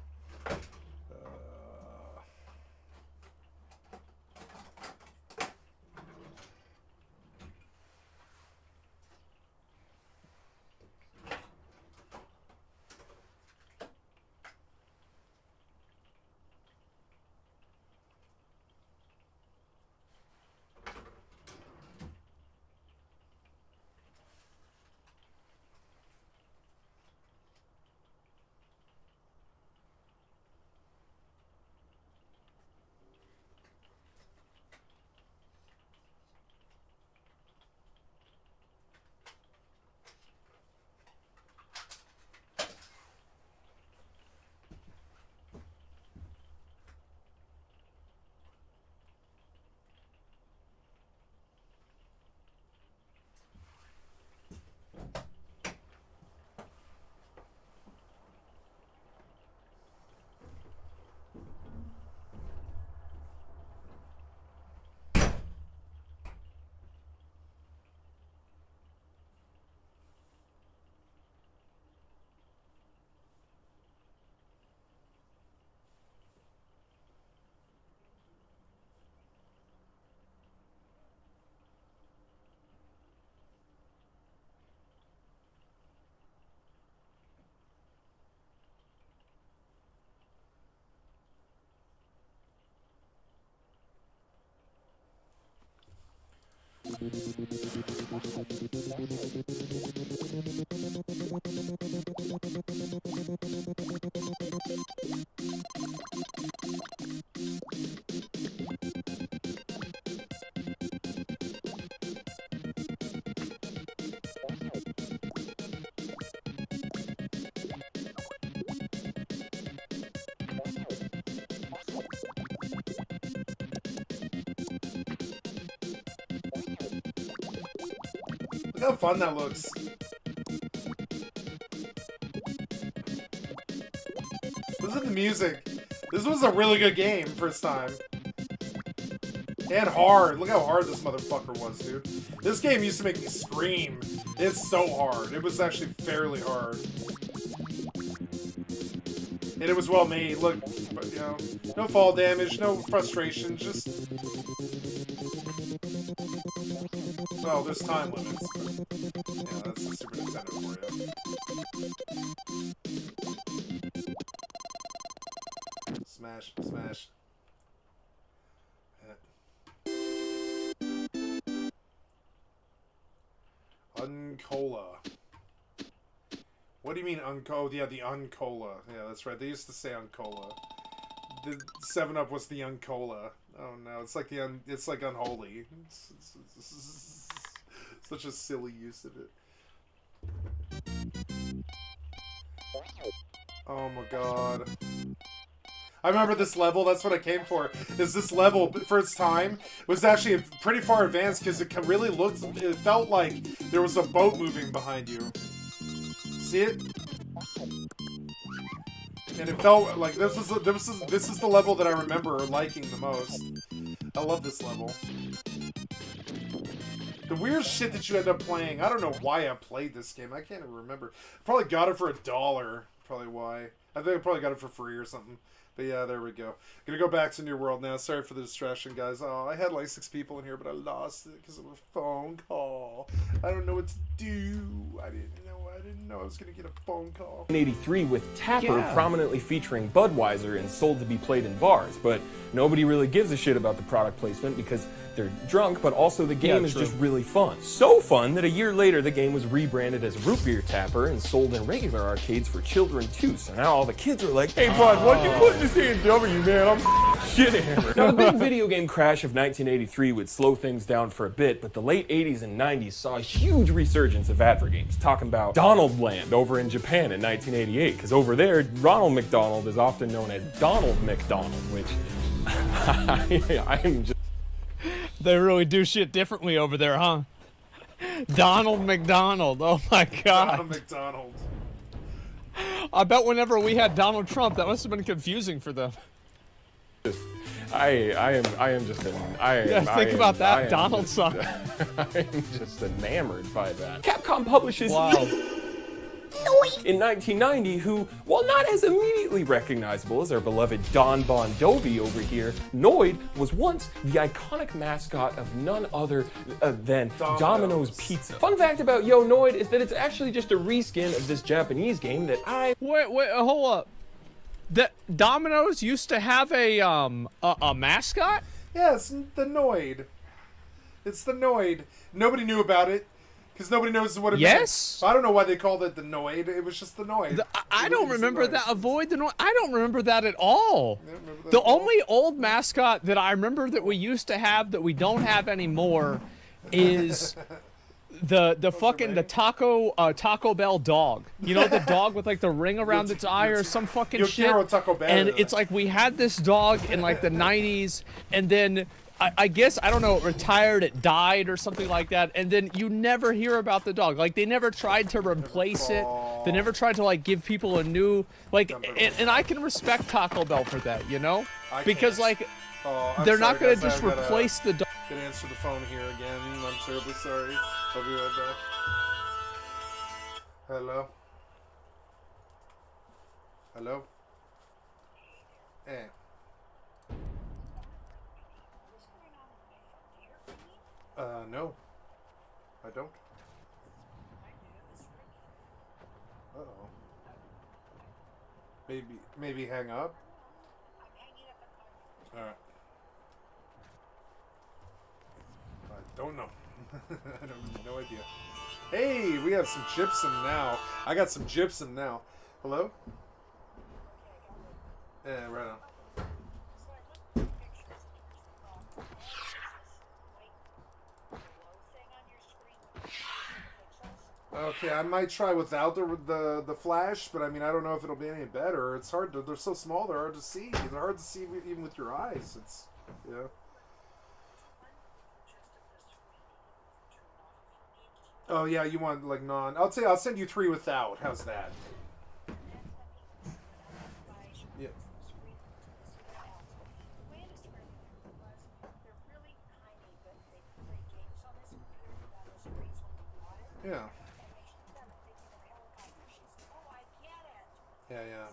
Look how fun that looks. Listen to the music. This was a really good game first time. And hard. Look how hard this motherfucker was, dude. This game used to make me scream. It's so hard. It was actually fairly hard. And it was well made. Look, but, you know, no fall damage, no frustration, just... Well, there's time limits. Yeah, that's the Super Nintendo for you. Smash, smash. Uncola. What do you mean Unco? Yeah, the Uncola. Yeah, that's right. They used to say Uncola. The 7-Up was the Uncola. Oh no, it's like it's like unholy. It's such a silly use of it. Oh my god. I remember this level, that's what I came for. Is this level, for its time, was actually pretty far advanced because it really looked, it felt like there was a boat moving behind you. See it? And it felt like this is the level that I remember liking the most. I love this level. The weird shit that you end up playing, I don't know why I played this game. I can't even remember. I probably got it for $1. Probably why. I think I probably got it for free or something. But yeah, there we go. Gonna go back to New World now. Sorry for the distraction, guys. Oh, I had like 6 people in here, but I lost it because of a phone call. I don't know what to do. I didn't know I was gonna get a phone call. 1983 with Tapper prominently featuring Budweiser and sold to be played in bars, but nobody really gives a shit about the product placement because they're drunk, but also the game is just really fun. So fun that a year later the game was rebranded as Root Beer Tapper and sold in regular arcades for children too. So now all the kids are like, "Hey bud, what'd you put in this A&W, man? I'm shit hammered." Now the big video game crash of 1983 would slow things down for a bit, but the late 80s and 90s saw a huge resurgence of advert games. Talking about Donald Land over in Japan in 1988, because over there, Ronald McDonald is often known as Donald McDonald, which I'm just... They really do shit differently over there, huh? Donald McDonald. Oh my god. Donald McDonald. I bet whenever we had Donald Trump, that must have been confusing for them. I am just think about that, Donald son. I am just enamored by that. Capcom publishes in 1990, who, while not as immediately recognizable as our beloved Don Bon Jovi over here, Noid was once the iconic mascot of none other than Domino's Pizza. Fun fact about Yo Noid is that it's actually just a reskin of this Japanese game that Wait, hold up. The Domino's used to have a mascot? Yeah, it's the Noid. It's the Noid. Nobody knew about it. Because nobody knows what it meant. I don't know why they called it the Noid. It was just the Noid. I don't remember that. Avoid the Noid. I don't remember that at all. The only old mascot that I remember that we used to have that we don't have anymore is the Taco Bell dog. You know, the dog with like the ring around its eye or some fucking shit. Taco Bell, and it's like we had this dog in like the 90s, and then I guess, I don't know, it retired, it died or something like that, and then you never hear about the dog. Like, they never tried to replace it. They never tried to, like, give people a new, like, and I can respect Taco Bell for that, you know? Because, like, they're not going to just replace the dog. Gonna answer the phone here again. I'm terribly sorry. I'll be right back. Hello? Hello? Eh. No. I don't. Uh-oh. Maybe hang up? Alright. I don't know. I don't no idea. Hey, we have some gypsum now. I got some gypsum now. Hello? Yeah, right on. Okay, I might try without the flash, but I mean, I don't know if it'll be any better. It's hard to, they're so small, they're hard to see. They're hard to see even with your eyes. It's, yeah. Oh yeah, you want like non, I'll send you 3 without. How's that? Yeah. Yeah. Yeah, yeah.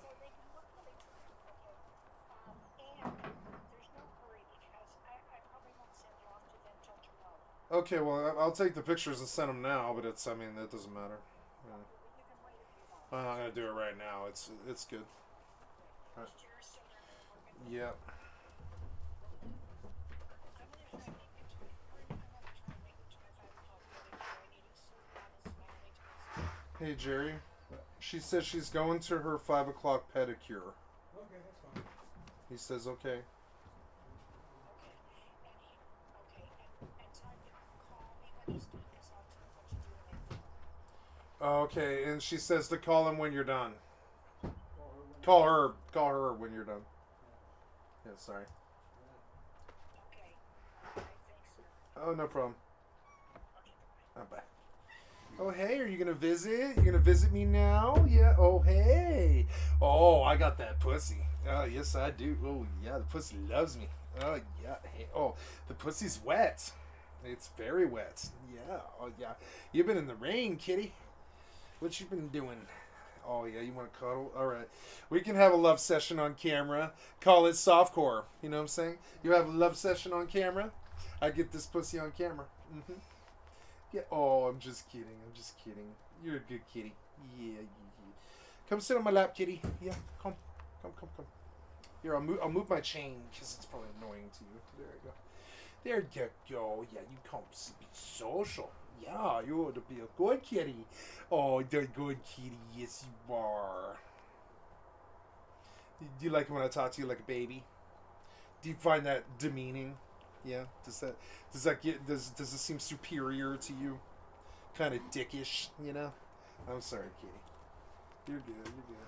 Okay, well, I'll take the pictures and send them now, but it's, I mean, that doesn't matter. Yeah. I'm not going to do it right now. It's good. Right. Yeah. Hey, Jerry. She says she's going to her 5 o'clock pedicure. Okay, that's fine. He says okay. Okay, and she says to call him when you're done. Call her when you're done. Yeah, sorry. Oh, no problem. Oh, bye. Oh, hey, are you gonna visit? You gonna visit me now? Yeah. Oh, hey. Oh, I got that pussy. Oh, yes, I do. Oh, yeah, the pussy loves me. Oh, yeah. Hey, oh, the pussy's wet. It's very wet. Yeah. Oh, yeah. You've been in the rain, kitty. What you been doing? Oh, yeah, you want to cuddle? All right. We can have a love session on camera. Call it softcore. You know what I'm saying? You have a love session on camera. I get this pussy on camera. Mm-hmm. Yeah. Oh, I'm just kidding. I'm just kidding. You're a good kitty. Yeah. Come sit on my lap, kitty. Yeah. Come. Here, I'll move my chain because it's probably annoying to you. There you go. There you go. Yeah, you come be social. Yeah, you ought to be a good kitty. Oh, the good kitty. Yes, you are. Do you like it when I talk to you like a baby? Do you find that demeaning? Yeah. Does it seem superior to you? Kind of dickish, you know? I'm sorry, kitty. You're good. You're good.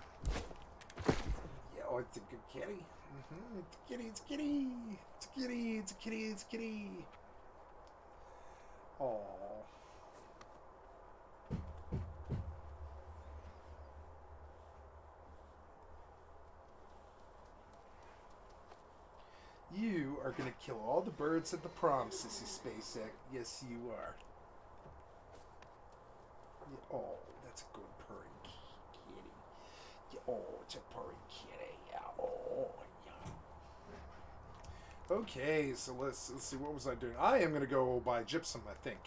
Yeah. Oh, it's a good kitty. It's a kitty. It's a kitty. It's a kitty. It's a kitty. It's a kitty. Oh. You are going to kill all the birds at the prom, Sissy Spacek. Yes, you are. Yeah, oh, that's a good purring kitty. Yeah, oh, it's a purring kitty. Yeah, oh, yeah. Okay, so let's see. What was I doing? I am going to go buy gypsum, I think.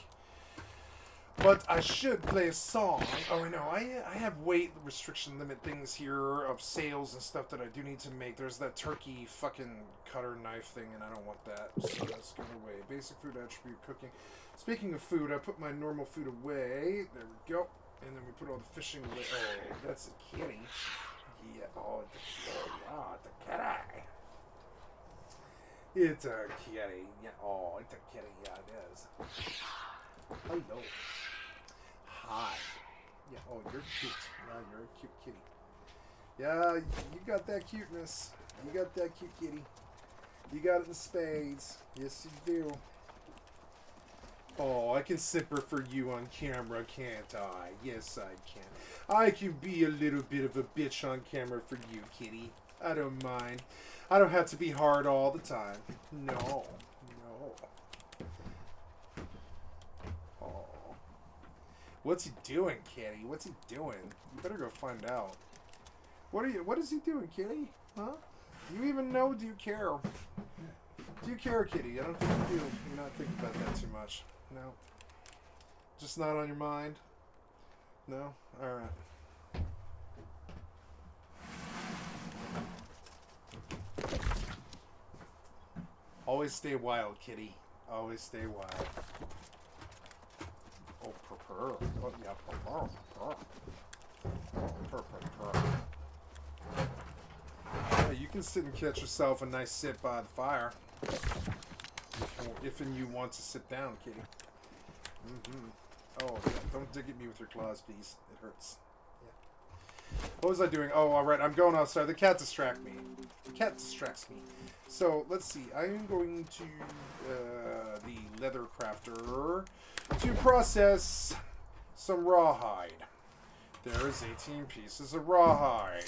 But I should play a song. Oh, I know. I have weight restriction limit things here of sales and stuff that I do need to make. There's that turkey fucking cutter knife thing, and I don't want that. So that's going away. Basic food attribute cooking. Speaking of food, I put my normal food away. There we go. And then we put all the fishing away. Oh, that's a kitty. Yeah. Oh, it's a kitty. It's a kitty. Yeah. Oh, it's a kitty. Yeah, it is. Hello. Hi. Yeah, oh, you're cute. Yeah, you're a cute kitty. Yeah, you got that cuteness. You got that cute kitty. You got it in spades. Yes, you do. Oh, I can simper for you on camera, can't I? Yes, I can. I can be a little bit of a bitch on camera for you, kitty. I don't mind. I don't have to be hard all the time. No. What's he doing, kitty? What's he doing? You better go find out. What is he doing, kitty? Huh? Do you even know? Do you care? Do you care, kitty? I don't think you do. You're not thinking about that too much. No. Just not on your mind? No? Alright. Always stay wild, kitty. Always stay wild. Oh, purr. Oh, yeah, purr. Yeah, you can sit and catch yourself a nice sip by the fire. If and you want to sit down, kitty. Oh, yeah, don't dig at me with your claws, please. It hurts. Yeah. What was I doing? Oh, alright, I'm going outside. The cat distracts me. The cat distracts me. So, let's see. I am going to the leather crafter to process some rawhide. There's 18 pieces of rawhide.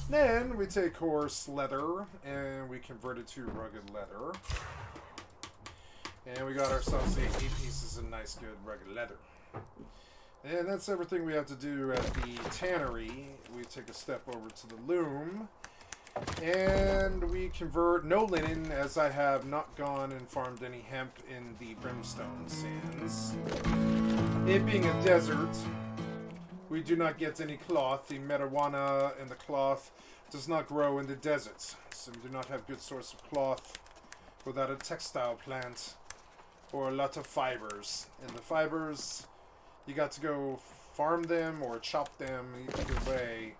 Then we take coarse leather and we convert it to rugged leather. And we got ourselves 8 pieces of nice, good, rugged leather. And that's everything we have to do at the tannery. We take a step over to the loom. And we convert no linen, as I have not gone and farmed any hemp in the Brimstone Sands. It being a desert, we do not get any cloth. The marijuana and the cloth does not grow in the deserts, so we do not have good source of cloth without a textile plant or a lot of fibers. And the fibers, you got to go farm them or chop them. Either way,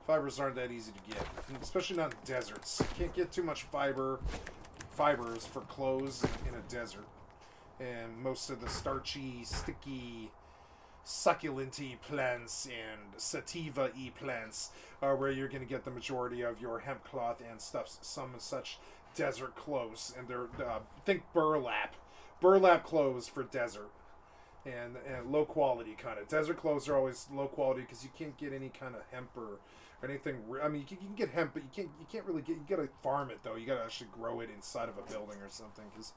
fibers aren't that easy to get, especially not in deserts. You can't get too much fibers for clothes in a desert. And most of the starchy, sticky, succulent-y plants and sativa-y plants are where you're going to get the majority of your hemp cloth and stuff, some such desert clothes. And they're, think burlap clothes for desert. And low quality kind of. Desert clothes are always low quality because you can't get any kind of hemp or anything. I mean, you can get hemp, but you can't really get. You gotta farm it though. You gotta actually grow it inside of a building or something because,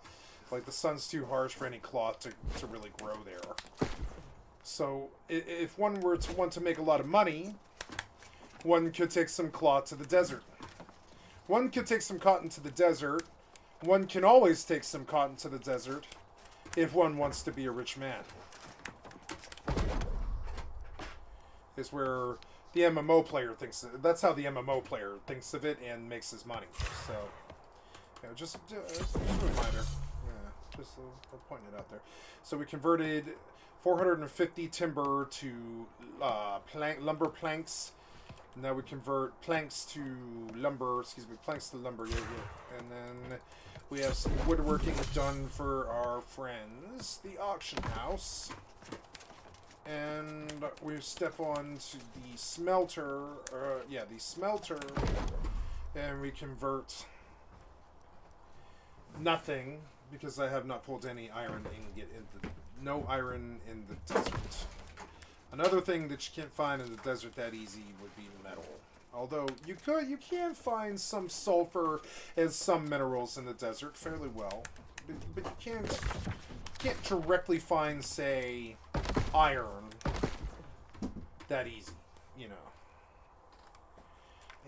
like, the sun's too harsh for any cloth to really grow there. So if one were to want to make a lot of money, one could take some cloth to the desert. One could take some cotton to the desert. One can always take some cotton to the desert if one wants to be a rich man. Is where the MMO player thinks. That's how the MMO player thinks of it and makes his money. So, you know, just a reminder. Yeah, just pointing it out there. So we converted 450 timber to lumber planks. Now we convert planks to lumber. Excuse me, planks to lumber. Yeah. And then we have some woodworking done for our friends, the auction house. And we step on to the smelter, the smelter, and we convert nothing, because I have not pulled any iron ingot no iron in the desert. Another thing that you can't find in the desert that easy would be metal. Although you can find some sulfur and some minerals in the desert fairly well, but you can't directly find, say, iron that easy, you know.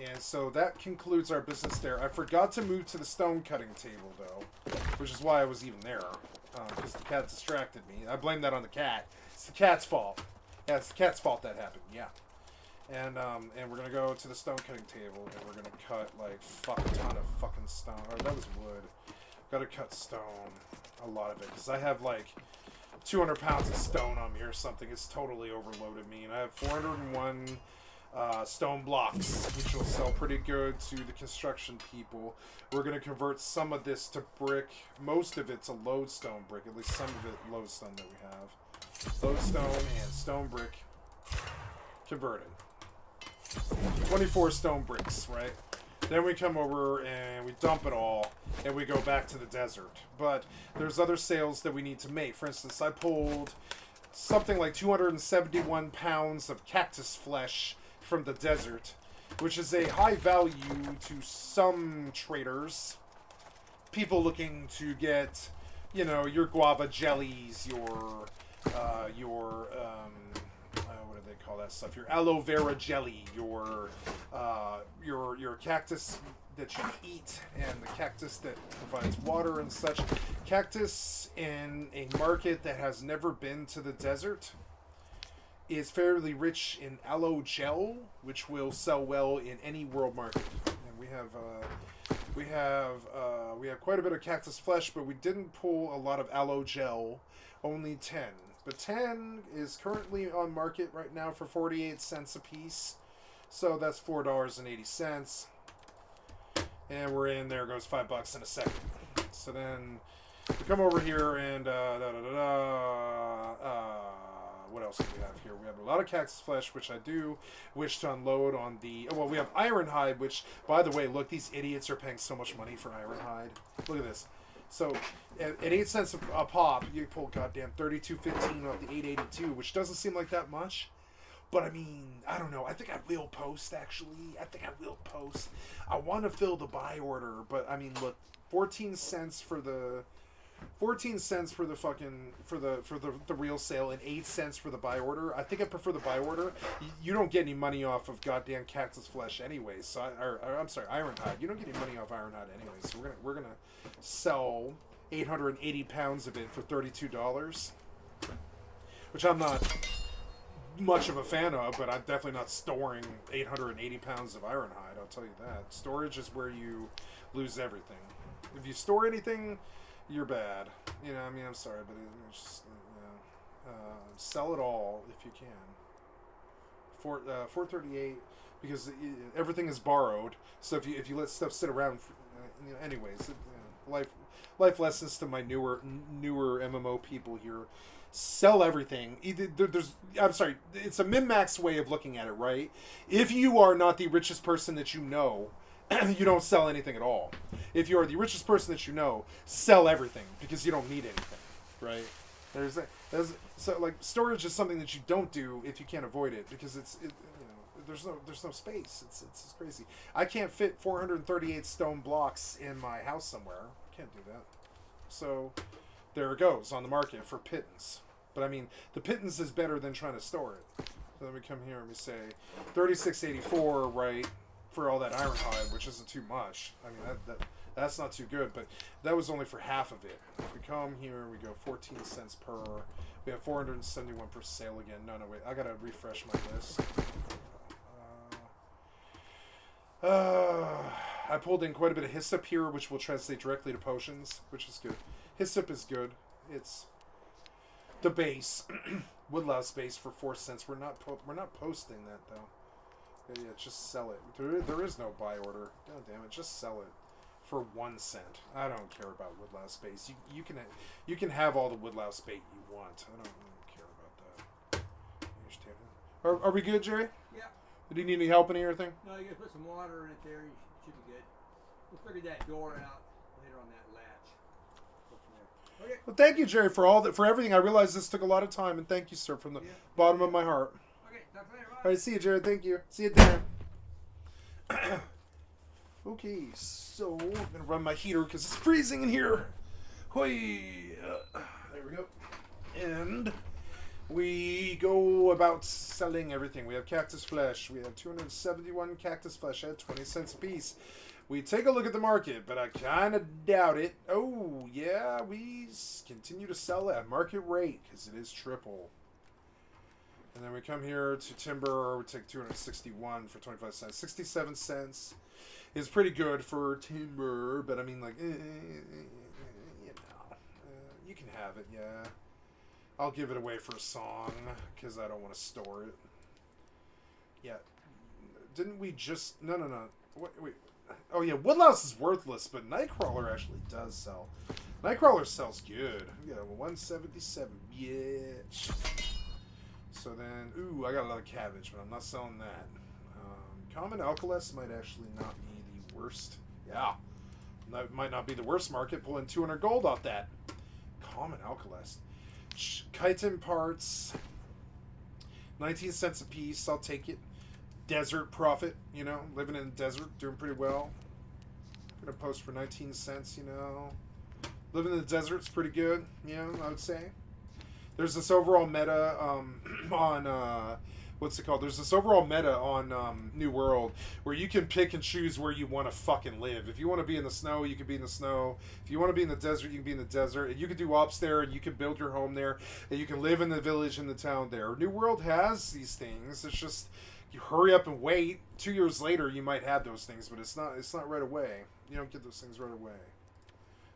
And so that concludes our business there. I forgot to move to the stone cutting table though, which is why I was even there, because the cat distracted me. I blame that on the cat. It's the cat's fault. Yeah, it's the cat's fault that happened. Yeah. And we're gonna go to the stone cutting table and we're gonna cut like a ton of fucking stone. Oh, that was wood. Gotta cut stone, a lot of it, because I have like 200 pounds of stone on me or something. It's totally overloaded me, and I have 401 stone blocks, which will sell pretty good to the construction people. We're going to convert some of this to brick. Most of it's a lodestone brick, at least some of it lodestone that we have. Lodestone and stone brick converted. 24 stone bricks, right? Then we come over and we dump it all and we go back to the desert. But there's other sales that we need to make. For instance, I pulled something like 271 pounds of cactus flesh from the desert, which is a high value to some traders. People looking to get, you know, your guava jellies, your what do they call that stuff? Your aloe vera jelly, your cactus that you eat, and the cactus that provides water and such. Cactus in a market that has never been to the desert is fairly rich in aloe gel, which will sell well in any world market. And we have quite a bit of cactus flesh, but we didn't pull a lot of aloe gel. Only 10. But 10 is currently on market right now for 48 cents a piece. So that's $4.80. And we're in, there goes $5 in a second. So then we come over here and what else do we have here? We have a lot of cactus flesh, which I do wish to unload on the... Oh, well, we have iron hide, which, by the way, look, these idiots are paying so much money for iron hide. Look at this. So, at 8 cents a pop, you pull goddamn 32.15 off the 8.82, which doesn't seem like that much. But, I mean, I don't know. I think I will post, actually. I want to fill the buy order, but, I mean, look, 14 cents for the fucking for the real sale and 8 cents for the buy order. I think I prefer the buy order. You don't get any money off of goddamn cactus flesh anyways. So I'm sorry, iron hide. You don't get any money off iron hide anyways. So we're gonna sell 880 pounds of it for $32, which I'm not much of a fan of, but I'm definitely not storing 880 pounds of iron hide. I'll tell you that. Storage is where you lose everything. If you store anything, you're bad. You know, I mean, I'm sorry, but it's just, you know, sell it all if you can. 438 because everything is borrowed. So if you let stuff sit around, anyways, life lessons to my newer MMO people here. Sell everything. I'm sorry, it's a min-max way of looking at it, right? If you are not the richest person that you know, you don't sell anything at all. If you are the richest person that you know, sell everything because you don't need anything, right? So like storage is something that you don't do if you can't avoid it because there's no space. It's crazy. I can't fit 438 stone blocks in my house somewhere. Can't do that. So there it goes on the market for pittance. But I mean, the pittance is better than trying to store it. So then we come here and we say 3684, right, for all that iron hide, which isn't too much. I mean, that's not too good, but that was only for half of it. If we come here, we go 14 cents per. We have 471 per sale again. No, wait. I gotta refresh my list. I pulled in quite a bit of hyssop here, which will translate directly to potions, which is good. Hyssop is good. It's the base. Woodlouse base for 4 cents. We're not posting that though. Yeah, just sell it. There is no buy order. God damn it, just sell it for 1 cent. I don't care about Woodlouse base. You can have all the Woodlouse bait you want. I don't care about that. Are we good, Jerry? Yeah. Do you need any help in anything? No, you gotta put some water in it there. You should be good. We'll figure that door out later on that latch. Go from there. Okay. Well, thank you, Jerry, for everything. I realize this took a lot of time, and thank you, sir, from the bottom of my heart. Okay, talk later. Bye. All right, see you, Jared. Thank you. See you there. Okay, so I'm gonna run my heater because it's freezing in here. Hoi! There we go. And we go about selling everything. We have cactus flesh. We have 271 cactus flesh at 20 cents a piece. We take a look at the market, but I kind of doubt it. Oh, yeah, we continue to sell at market rate because it is triple. And then we come here to timber. We take 261 for 25 cents. 67 cents is pretty good for timber, but I mean, like, you can have it, yeah. I'll give it away for a song because I don't want to store it. Yeah. Didn't we just... No. Wait. Oh, yeah, Woodlouse is worthless, but Nightcrawler actually does sell. Nightcrawler sells good. We got 177, bitch. So then, ooh, I got a lot of cabbage, but I'm not selling that. Common Alkalest might actually not be the worst. Yeah. That might not be the worst market. Pull in 200 gold off that. Common Alkalest. Chitin parts. 19 cents a piece. I'll take it. Desert profit, living in the desert, doing pretty well. I'm gonna post for 19 cents, Living in the desert's pretty good, I would say. There's this overall meta on what's it called? There's this overall meta on New World where you can pick and choose where you want to fucking live. If you want to be in the snow, you can be in the snow. If you want to be in the desert, you can be in the desert. And you can do ops there, and you can build your home there, and you can live in the village, in the town there. New World has these things. It's just you hurry up and wait. 2 years later, you might have those things, but it's not right away. You don't get those things right away.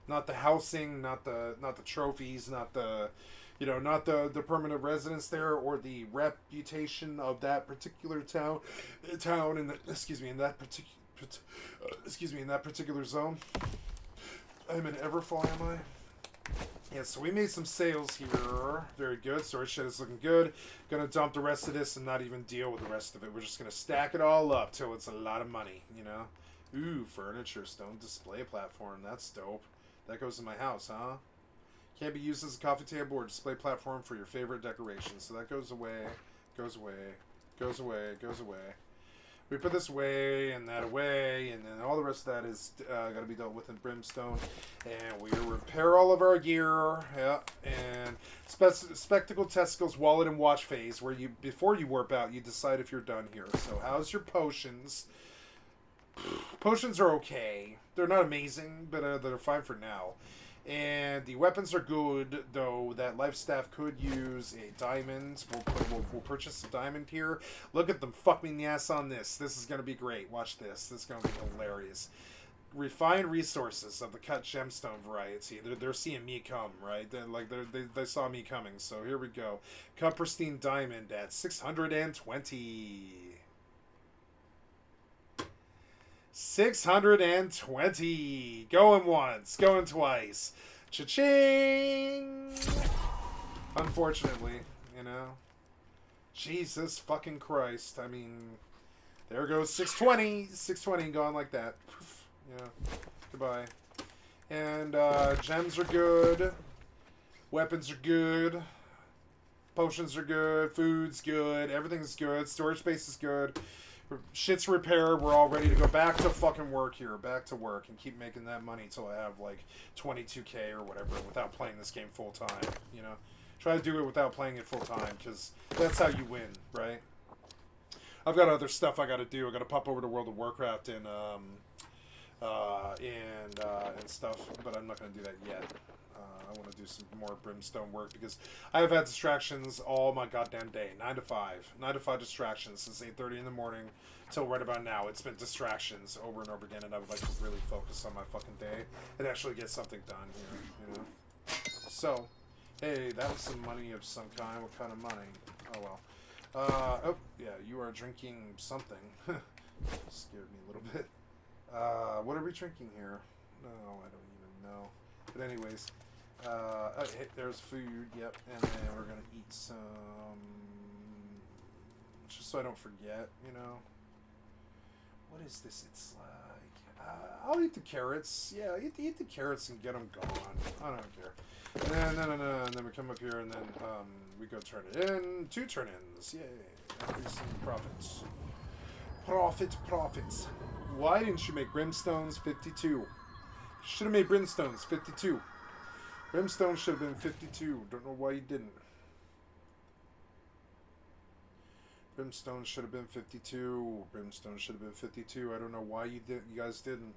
Not the housing, not the trophies, not the not the permanent residence there or the reputation of that particular town in that particular zone. I'm in Everfall, am I? Yeah, so we made some sales here. Very good. Storage shed is looking good. Gonna dump the rest of this and not even deal with the rest of it. We're just gonna stack it all up till it's a lot of money, Ooh, furniture, stone display platform. That's dope. That goes in my house, huh? Can't be used as a coffee table or display platform for your favorite decoration. So that goes away, goes away, goes away, goes away. We put this away and that away, and then all the rest of that is got to be dealt with in brimstone. And we repair all of our gear, yeah. And spectacle, testicles, wallet, and watch phase, where before you warp out, you decide if you're done here. So how's your potions? Potions are okay. They're not amazing, but they're fine for now. And the weapons are good, though that life staff could use a diamond. We'll purchase a diamond here. Look at them fuck me in the ass on this. This is going to be great. Watch this. This is going to be hilarious. refined resources of the cut gemstone variety. They're seeing me come, right? They saw me coming. So here we go. Cut pristine diamond at 620. 620. Going once, going twice. Cha-ching! Unfortunately, you know. Jesus fucking Christ. I mean, there goes 620. 620 gone like that. Yeah. Goodbye. And gems are good. Weapons are good. Potions are good. Food's good. Everything's good. Storage space is good. Shit's repaired. We're all ready to go back to fucking work here. Back to work and keep making that money till I have like 22K or whatever without playing this game full time. You know, try to do it without playing it full time because that's how you win, right? I've got other stuff I got to do. I got to pop over to World of Warcraft and stuff, but I'm not going to do that yet. I want to do some more brimstone work because I have had distractions all my goddamn day. 9 to 5. 9 to 5 distractions since 8:30 in the morning till right about now. It's been distractions over and over again, and I would like to really focus on my fucking day and actually get something done here, you know? So, hey, that was some money of some kind. What kind of money? Oh, well. Oh, yeah, you are drinking something. Scared me a little bit. What are we drinking here? No, I don't even know. But anyways, there's food, yep, and then we're gonna eat some, just so I don't forget, you know. What is this? It's like, I'll eat the carrots. Yeah, eat the carrots and get them gone. I don't care. And then we come up here and then we go turn it in. 2 turn-ins. Yay. Increasing profits. Profits. Why didn't you make brimstones 52? Should have made brimstones 52. Brimstone should have been 52. Don't know why you didn't. Brimstone should have been 52. Brimstone should have been 52. I don't know why you guys didn't.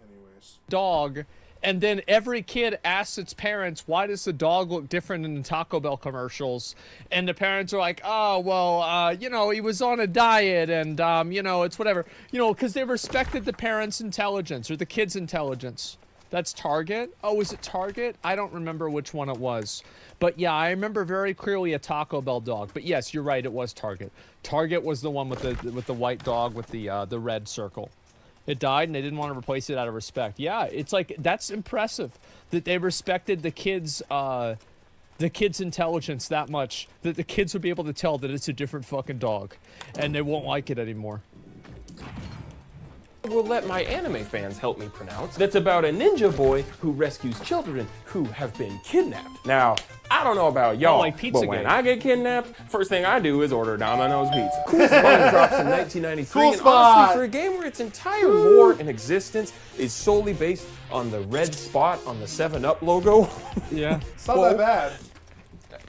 Anyways. Dog, and then every kid asks its parents, why does the dog look different in the Taco Bell commercials? And the parents are like, oh, well, you know, he was on a diet and, you know, it's whatever. You know, because they respected the parents' intelligence or the kid's intelligence. That's Target? Oh, was it Target? I don't remember which one it was. But yeah, I remember very clearly a Taco Bell dog. But yes, you're right, it was Target. Target was the one with the white dog with the red circle. It died and they didn't want to replace it out of respect. Yeah, it's like, that's impressive that they respected the kid's intelligence that much that the kids would be able to tell that it's a different fucking dog and they won't like it anymore. Will let my anime fans help me pronounce. That's about a ninja boy who rescues children who have been kidnapped. Now, I don't know about y'all, like but when I get kidnapped, first thing I do is order Domino's pizza. Cool Spot drops in 1993, Cool and Spot. honestly, for a game where its entire lore and existence is solely based on the red spot on the 7-Up logo. Yeah. It's not that bad.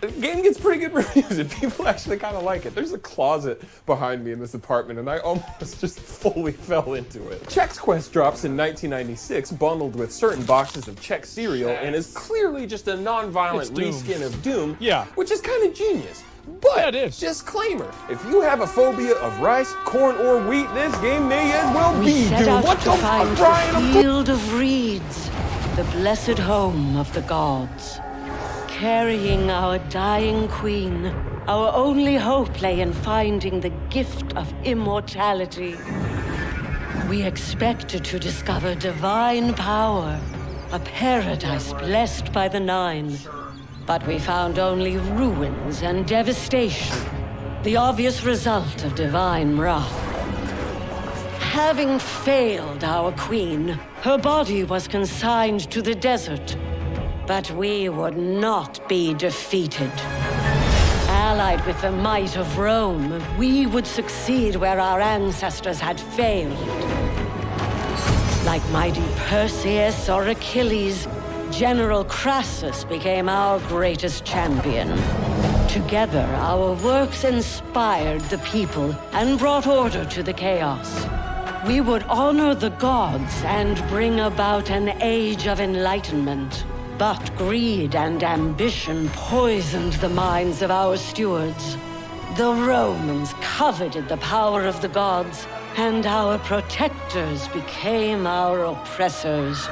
The game gets pretty good reviews and people actually kind of like it. There's a closet behind me in this apartment and I almost just fully fell into it. Chex Quest drops in 1996 bundled with certain boxes of Chex cereal and is clearly just a non-violent reskin of Doom, which is kind of genius. But, disclaimer, if you have a phobia of rice, corn, or wheat, this game may as well be Doom. What the fuck, Brian? Field of Reeds, the blessed home of the gods. Carrying our dying queen, our only hope lay in finding the gift of immortality. We expected to discover divine power, a paradise blessed by the Nine. But we found only ruins and devastation, the obvious result of divine wrath. Having failed our queen, her body was consigned to the desert. But we would not be defeated. Allied with the might of Rome, we would succeed where our ancestors had failed. Like mighty Perseus or Achilles, General Crassus became our greatest champion. Together, our works inspired the people and brought order to the chaos. We would honor the gods and bring about an age of enlightenment. But greed and ambition poisoned the minds of our stewards. The Romans coveted the power of the gods and our protectors became our oppressors.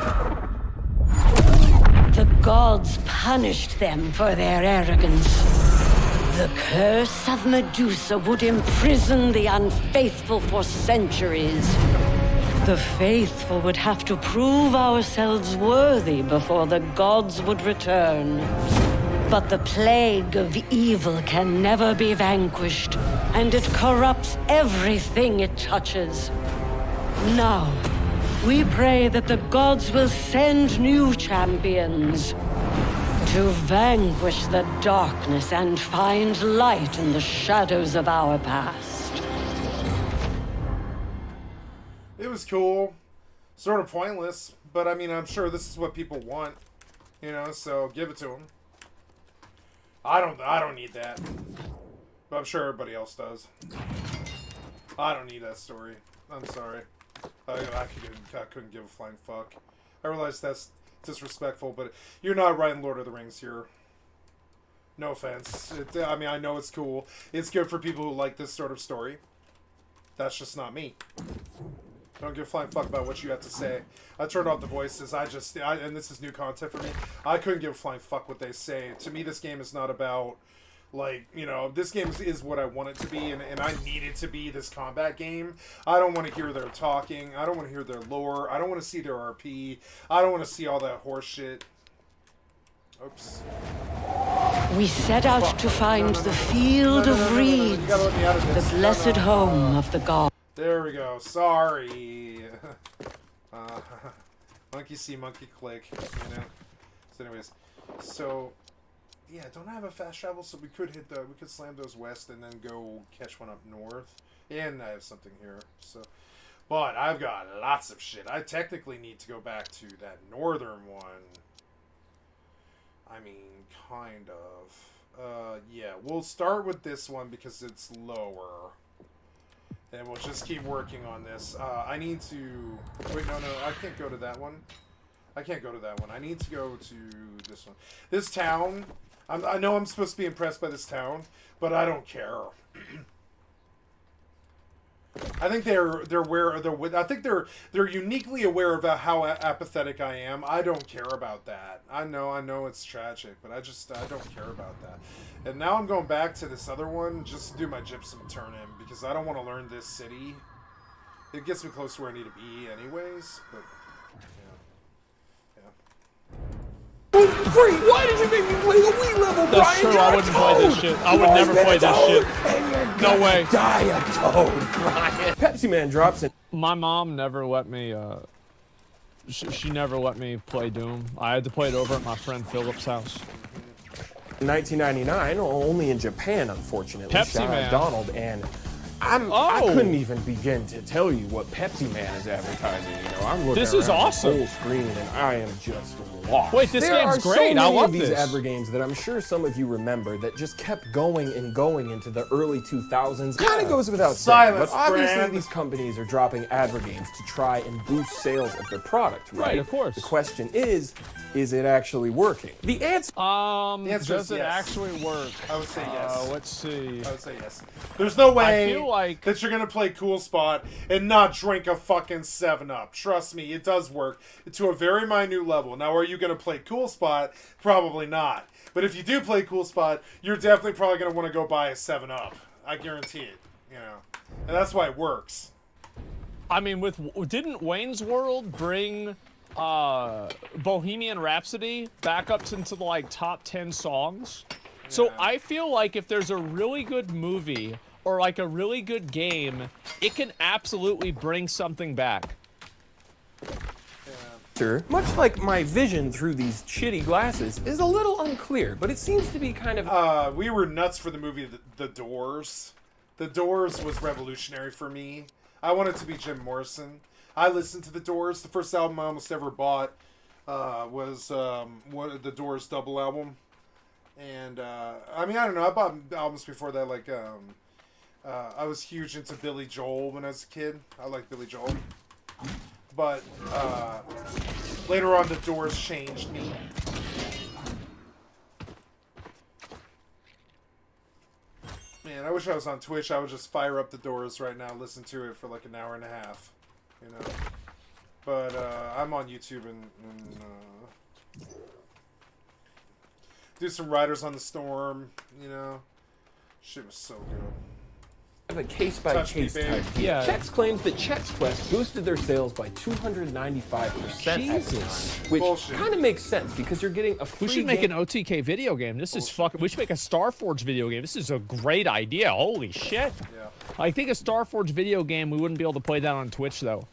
The gods punished them for their arrogance. The curse of Medusa would imprison the unfaithful for centuries. The faithful would have to prove ourselves worthy before the gods would return. But the plague of evil can never be vanquished, and it corrupts everything it touches. Now, we pray that the gods will send new champions to vanquish the darkness and find light in the shadows of our past. It was cool. Sort of pointless, but I mean, I'm sure this is what people want. You know, so give it to them. I don't need that. But I'm sure everybody else does. I don't need that story. I'm sorry. I couldn't give a flying fuck. I realize that's disrespectful, but you're not writing Lord of the Rings here. No offense. I mean, I know it's cool. It's good for people who like this sort of story. That's just not me. I don't give a flying fuck about what you have to say. I turned off the voices. And this is new content for me. I couldn't give a flying fuck what they say. To me, this game is not about, like, you know, this game is what I want it to be, and I need it to be this combat game. I don't want to hear their talking. I don't want to hear their lore. I don't want to see their RP. I don't want to see all that horse shit. Oops. We set out to find the field of reeds, the blessed home of the gods. There we go. Sorry. Monkey see, monkey click. You know. So, anyways, yeah, don't I have a fast travel? So we could slam those west and then go catch one up north. And I have something here. So, but I've got lots of shit. I technically need to go back to that northern one. I mean, kind of. Yeah, we'll start with this one because it's lower. And we'll just keep working on this. I need to... Wait, no, I can't go to that one. I can't go to that one. I need to go to this one. This town... I know I'm supposed to be impressed by this town, but I don't care. I think they're aware. I think they're uniquely aware about how apathetic I am. I don't care about that. I know it's tragic, but I don't care about that. And now I'm going back to this other one just to do my gypsum turn-in because I don't want to learn this city. It gets me close to where I need to be, anyways. But Free, why did you make me play the Wii level, Brian? That's true, I wouldn't play this shit. I would never play this shit. No way. Die a toad, Brian. Pepsi Man drops in. My mom never let me, she never let me play Doom. I had to play it over at my friend Philip's house. 1999, only in Japan, unfortunately. Pepsi Shout out Man. Donald, and I couldn't even begin to tell you what Pepsi Man is advertising. You know, I'm looking This is around awesome. the full screen, and I am just lost. Wait, this there game's are great. So I many love of these this. Adver games that I'm sure some of you remember that just kept going and going into the early 2000s. Kind of goes without saying, but obviously these companies are dropping Adver games to try and boost sales of their product, right? Right, of course. The question is it actually working? The answer. Does is it yes. actually work? I would say yes. Let's see. I would say yes. There's no way I feel like that you're gonna play Cool Spot and not drink a fucking 7-Up. Trust me, it does work to a very minute level. Now, are you gonna play Cool Spot? Probably not. But if you do play Cool Spot, you're definitely probably gonna want to go buy a 7-Up. I guarantee it. You know, and that's why it works. I mean, didn't Wayne's World bring Bohemian Rhapsody back up into the like top 10 songs? So I feel like if there's a really good movie or like a really good game, it can absolutely bring something back. Much like my vision through these shitty glasses is a little unclear, but it seems to be kind of... we were nuts for the movie The Doors. The Doors was revolutionary for me. I wanted to be Jim Morrison. I listened to The Doors. The first album I almost ever bought was The Doors double album. And, I mean, I don't know. I bought albums before that, like, I was huge into Billy Joel when I was a kid. I like Billy Joel. But, later on, The Doors changed me. Man, I wish I was on Twitch. I would just fire up the doors right now, listen to it for like an hour and a half, you know. But I'm on YouTube and do some Riders on the Storm, you know. Shit was so good. Of a case-by-case type deal. Yeah. Chex claims that Chex Quest boosted their sales by 295% at the time, which kind of makes sense because you're getting a free We should make an OTK video game. This is fucking. We should make a Starforge video game. This is a great idea. Holy shit! Yeah. I think a Starforge video game. We wouldn't be able to play that on Twitch though.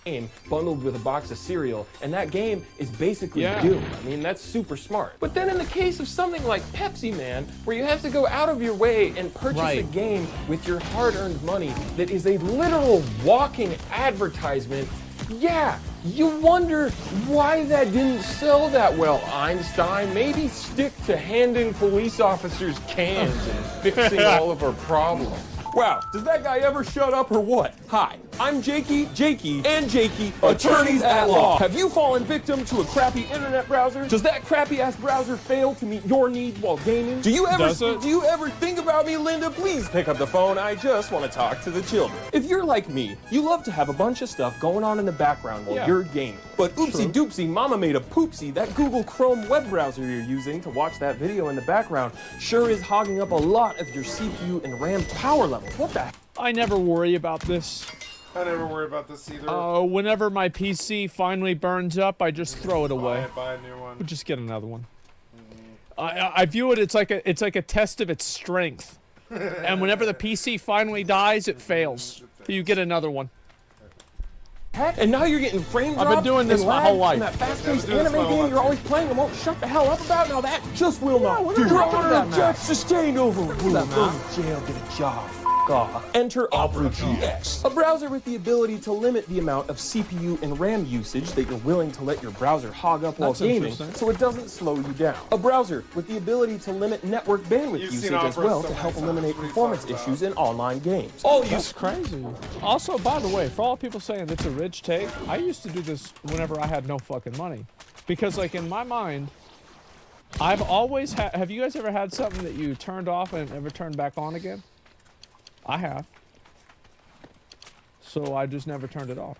Game bundled with a box of cereal, and that game is basically Doom. I mean, that's super smart. But then in the case of something like Pepsi Man, where you have to go out of your way and purchase a game with your hard-earned money that is a literal walking advertisement, yeah, you wonder why that didn't sell that well, Einstein. Maybe stick to handing police officers cans and fixing all of our problems. Wow, does that guy ever shut up or what? Hi, I'm Jakey, attorneys at law. Have you fallen victim to a crappy internet browser? Does that crappy-ass browser fail to meet your needs while gaming? Do you ever think about me, Linda? Please pick up the phone. I just want to talk to the children. If you're like me, you love to have a bunch of stuff going on in the background while you're gaming. But oopsie doopsie, mama made a poopsie. That Google Chrome web browser you're using to watch that video in the background sure is hogging up a lot of your CPU and RAM power level. What the? I never worry about this. I never worry about this either. Whenever my PC finally burns up, I just throw it away. Buy a new one. We'll just get another one. I view it. It's like a test of its strength. And whenever the PC finally dies, it fails. You get another one. Heck, and now you're getting frame drops. I've been doing this my whole life. And that fast-paced anime game you're always playing and won't shut the hell up about. Now that just will not. Your honor object sustained over. Go to jail, get a job. Off. Enter Opera GX, a browser with the ability to limit the amount of CPU and RAM usage that you're willing to let your browser hog up while gaming, so it doesn't slow you down. A browser with the ability to limit network bandwidth usage as well to help eliminate performance issues in online games. That's crazy. Also, by the way, for all people saying it's a rich take, I used to do this whenever I had no fucking money, because like in my mind, I've always had. Have you guys ever had something that you turned off and never turned back on again? I have. So I just never turned it off.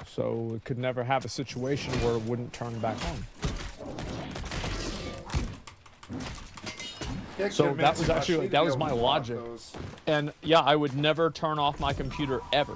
So it could never have a situation where it wouldn't turn back on. So that was actually, that was my logic. And yeah, I would never turn off my computer ever.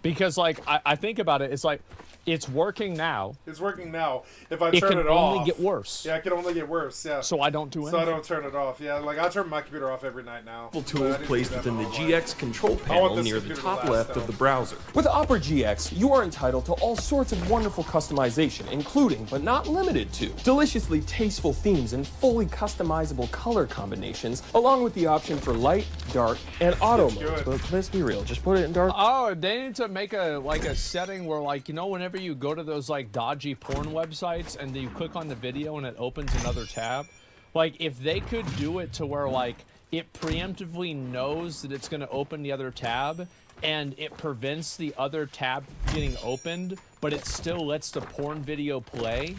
Because like, I think about it, it's like, it's working now. It's working now. If I turn it off, it can only get worse. Yeah, it can only get worse. Yeah. So I don't do anything. So I don't turn it off. Yeah, like I turn my computer off every night now. Tools placed within the GX control panel near the top left of the browser. With Opera GX, you are entitled to all sorts of wonderful customization, including, but not limited to, deliciously tasteful themes and fully customizable color combinations, along with the option for light, dark, and auto modes. But let's be real, just put it in dark. Oh, they need to make a setting where, like, you know, whenever you go to those like dodgy porn websites and you click on the video and it opens another tab, like if they could do it to where like it preemptively knows that it's going to open the other tab and it prevents the other tab getting opened, but it still lets the porn video play,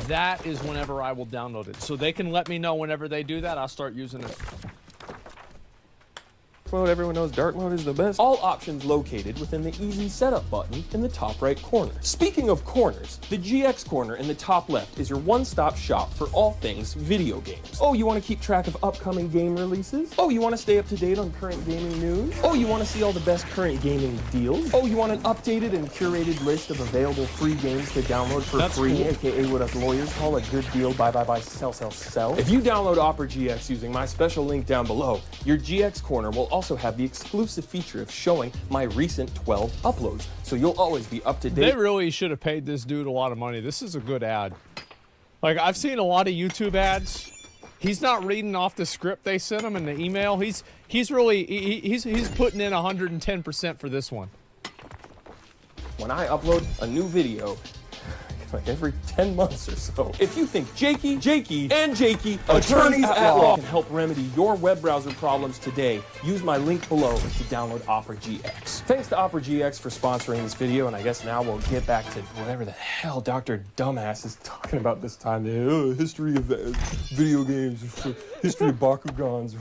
that is whenever I will download it. So they can let me know whenever they do that, I'll start using it. Mode, everyone knows dark mode is the best. All options located within the easy setup button in the top right corner. Speaking of corners, the GX corner in the top left is your one-stop shop for all things video games. Oh, you want to keep track of upcoming game releases? Oh, you want to stay up to date on current gaming news? Oh, you want to see all the best current gaming deals? Oh, you want an updated and curated list of available free games to download for free, aka what us lawyers call a good deal, buy, sell. If you download Opera GX using my special link down below, your GX corner will also have the exclusive feature of showing my recent 12 uploads, so you'll always be up to date. They really should have paid this dude a lot of money. This is a good ad. Like, I've seen a lot of YouTube ads. He's not reading off the script they sent him in the email. He's putting in 110% for this one. When I upload a new video, like every 10 months or so. If you think Jakey, and Jakey, attorneys at law, can help remedy your web browser problems today, use my link below to download Opera GX. Thanks to Opera GX for sponsoring this video, and I guess now we'll get back to whatever the hell Dr. Dumbass is talking about this time. History of video games, history of Bakugans.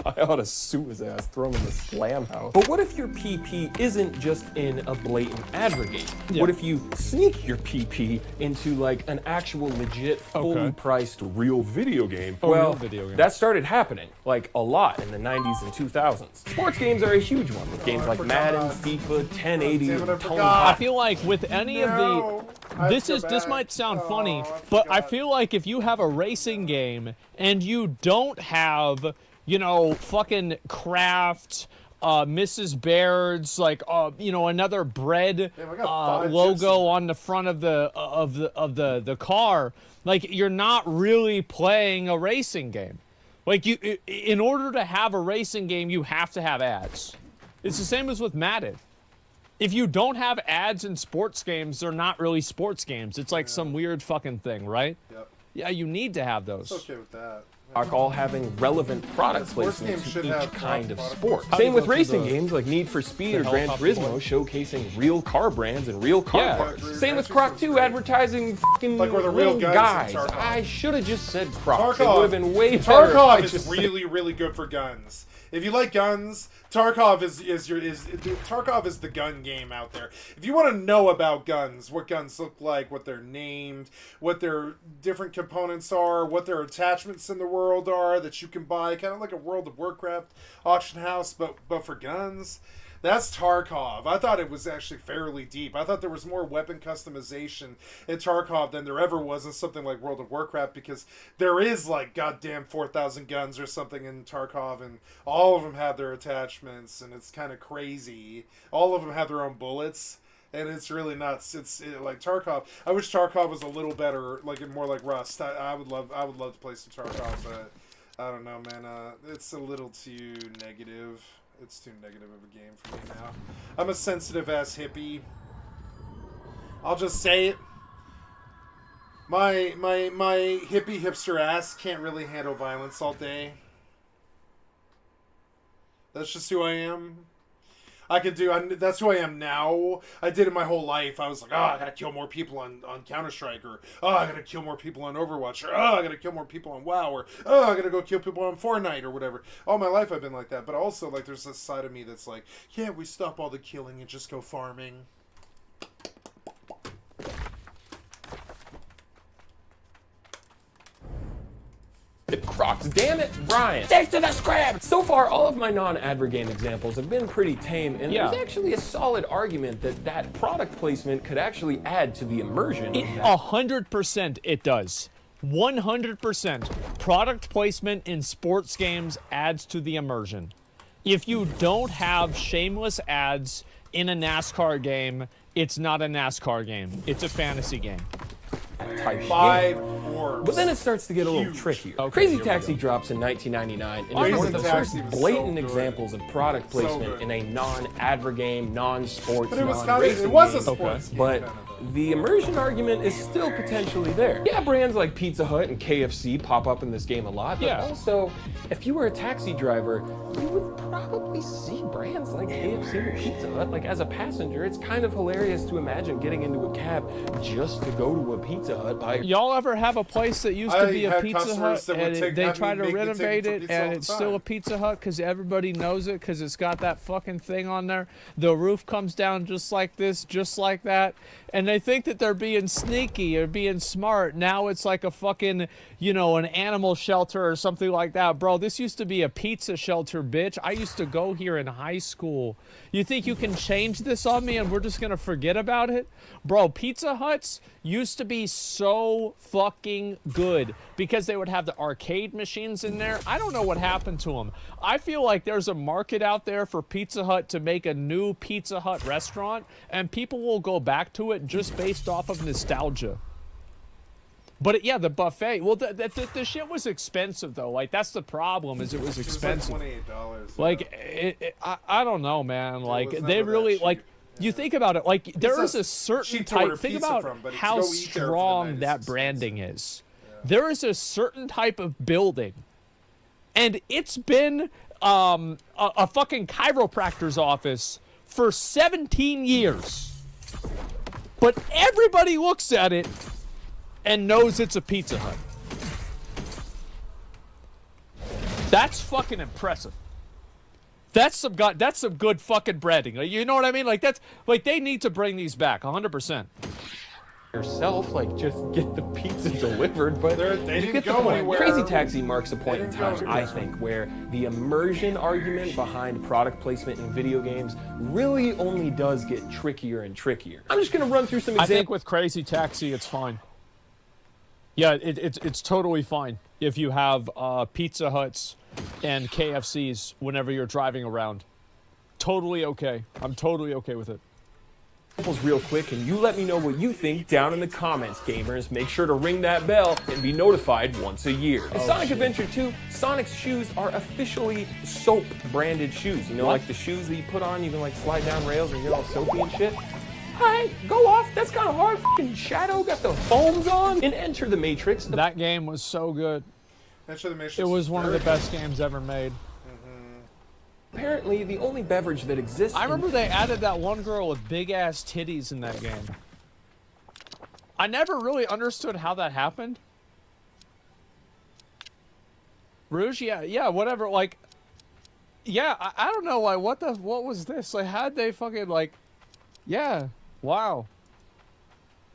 I ought to sue his ass, throw him in the slam house. But what if your PP isn't just in a blatant advocate? Yeah. What if you sneak your PP into like an actual legit, fully priced real video game? Real video game. That started happening like a lot in the 90s and 2000s. Sports games are a huge one with games like Madden, FIFA, 1080, and Tony Hawk. I feel like with any of the, this might sound funny, but I feel like if you have a racing game and you don't have, you know, fucking Kraft, Mrs. Baird's, like, you know, another bread logo on the front of the car, like, you're not really playing a racing game. Like, in order to have a racing game, you have to have ads. It's the same as with Madden. If you don't have ads in sports games, they're not really sports games. It's like some weird fucking thing, right? Yep. Yeah, you need to have those. It's okay with that. All having relevant product Sports placement games to should each have kind of product sport. placement. Same with racing games like Need for Speed or Gran Turismo, showcasing real car brands and real car parts. Same with Croc 2 advertising fucking Like where the real guns guys. in Tarkov. I should have just said Crocs. It Tarkov. would have been way better. Tarkov if I is just really, really good for guns. If you like guns, Tarkov is Tarkov is the gun game out there. If you want to know about guns, what guns look like, what they're named, what their different components are, what their attachments in the world are that you can buy, kind of like a World of Warcraft auction house, but for guns. That's Tarkov. I thought it was actually fairly deep. I thought there was more weapon customization in Tarkov than there ever was in something like World of Warcraft, because there is like goddamn 4,000 guns or something in Tarkov, and all of them have their attachments, and it's kind of crazy. All of them have their own bullets, and it's really nuts. It's like Tarkov. I wish Tarkov was a little better, like more like Rust. I would love to play some Tarkov, but I don't know, man. It's a little too negative. It's too negative of a game for me now. I'm a sensitive ass hippie. I'll just say it. My hippie hipster ass can't really handle violence all day. That's just who I am. That's who I am now. I did it my whole life. I was like, I gotta kill more people on Counter-Strike, or I gotta kill more people on Overwatch, or I gotta kill more people on WoW, or I gotta go kill people on Fortnite, or whatever. All my life I've been like that. But also, like, there's this side of me that's like, yeah, we stop all the killing and just go farming. Crocs. Damn it, Brian. Stick to the script! So far, all of my non-adver game examples have been pretty tame, and there's actually a solid argument that product placement could actually add to the immersion. 100% it does. 100%. Product placement in sports games adds to the immersion. If you don't have shameless ads in a NASCAR game, it's not a NASCAR game. It's a fantasy game. Type 5 orbs. But then it starts to get a little trickier. Crazy Taxi drops in 1999, and it's one of the first blatant examples of product placement in a non-adver game, non-sports, non-racing game. But the immersion argument is still potentially there. Yeah, brands like Pizza Hut and KFC pop up in this game a lot, but also, if you were a taxi driver, you would probably see brands like KFC and Pizza Hut. Like, as a passenger, it's kind of hilarious to imagine getting into a cab just to go to a Pizza Hut by Y'all ever have a place that used to be a Pizza Hut and they try to renovate it and it's still a Pizza Hut because everybody knows it because it's got that fucking thing on there? The roof comes down just like this, just like that, and they think that they're being sneaky or being smart. Now it's like a fucking, you know, an animal shelter or something like that. Bro, this used to be a pizza shelter, bitch. I used to go here in high school. You think you can change this on me and we're just gonna forget about it? Bro, Pizza Huts used to be so fucking good because they would have the arcade machines in there. I don't know what happened to them. I feel like there's a market out there for Pizza Hut to make a new Pizza Hut restaurant, and people will go back to it just based off of nostalgia. But yeah, the buffet. Well, the shit was expensive though. Like, that's the problem, is it was expensive. It was like $28. Like, I don't know, man. Like, they really like. You think about it, like there is a certain cheap to order type. Think pizza about from, but how to go eat there for the strong night that is branding is. There is a certain type of building, and it's been a fucking chiropractor's office for 17 years. But everybody looks at it and knows it's a Pizza Hut. That's fucking impressive. That's some good fucking branding. You know what I mean? Like that's like they need to bring these back 100%. Yourself, like just get the pizza delivered, but they you didn't get the go point. anywhere. Crazy Taxi marks a point in time, I think, where the immersion argument behind product placement in video games really only does get trickier and trickier. I'm just gonna run through some I examples. think with Crazy Taxi, it's fine. Yeah, it's totally fine if you have Pizza Huts and KFCs whenever you're driving around. Totally okay. I'm totally okay with it. Real quick, and you let me know what you think down in the comments, gamers. Make sure to ring that bell and be notified once a year. In Sonic Adventure 2, Sonic's shoes are officially soap branded shoes. You know, like the shoes that you put on, you can like slide down rails and get all soapy and shit. Alright, go off. That's kind of hard. Fucking Shadow got the foams on. And Enter the Matrix. That game was so good. Enter the Matrix. It was one of the best games ever made. Apparently, the only beverage that exists. I remember they added that one girl with big ass titties in that game. I never really understood how that happened. Rouge, yeah, whatever. Like, yeah, I don't know. Like, what was this? Like, how'd they fucking like? Yeah, wow.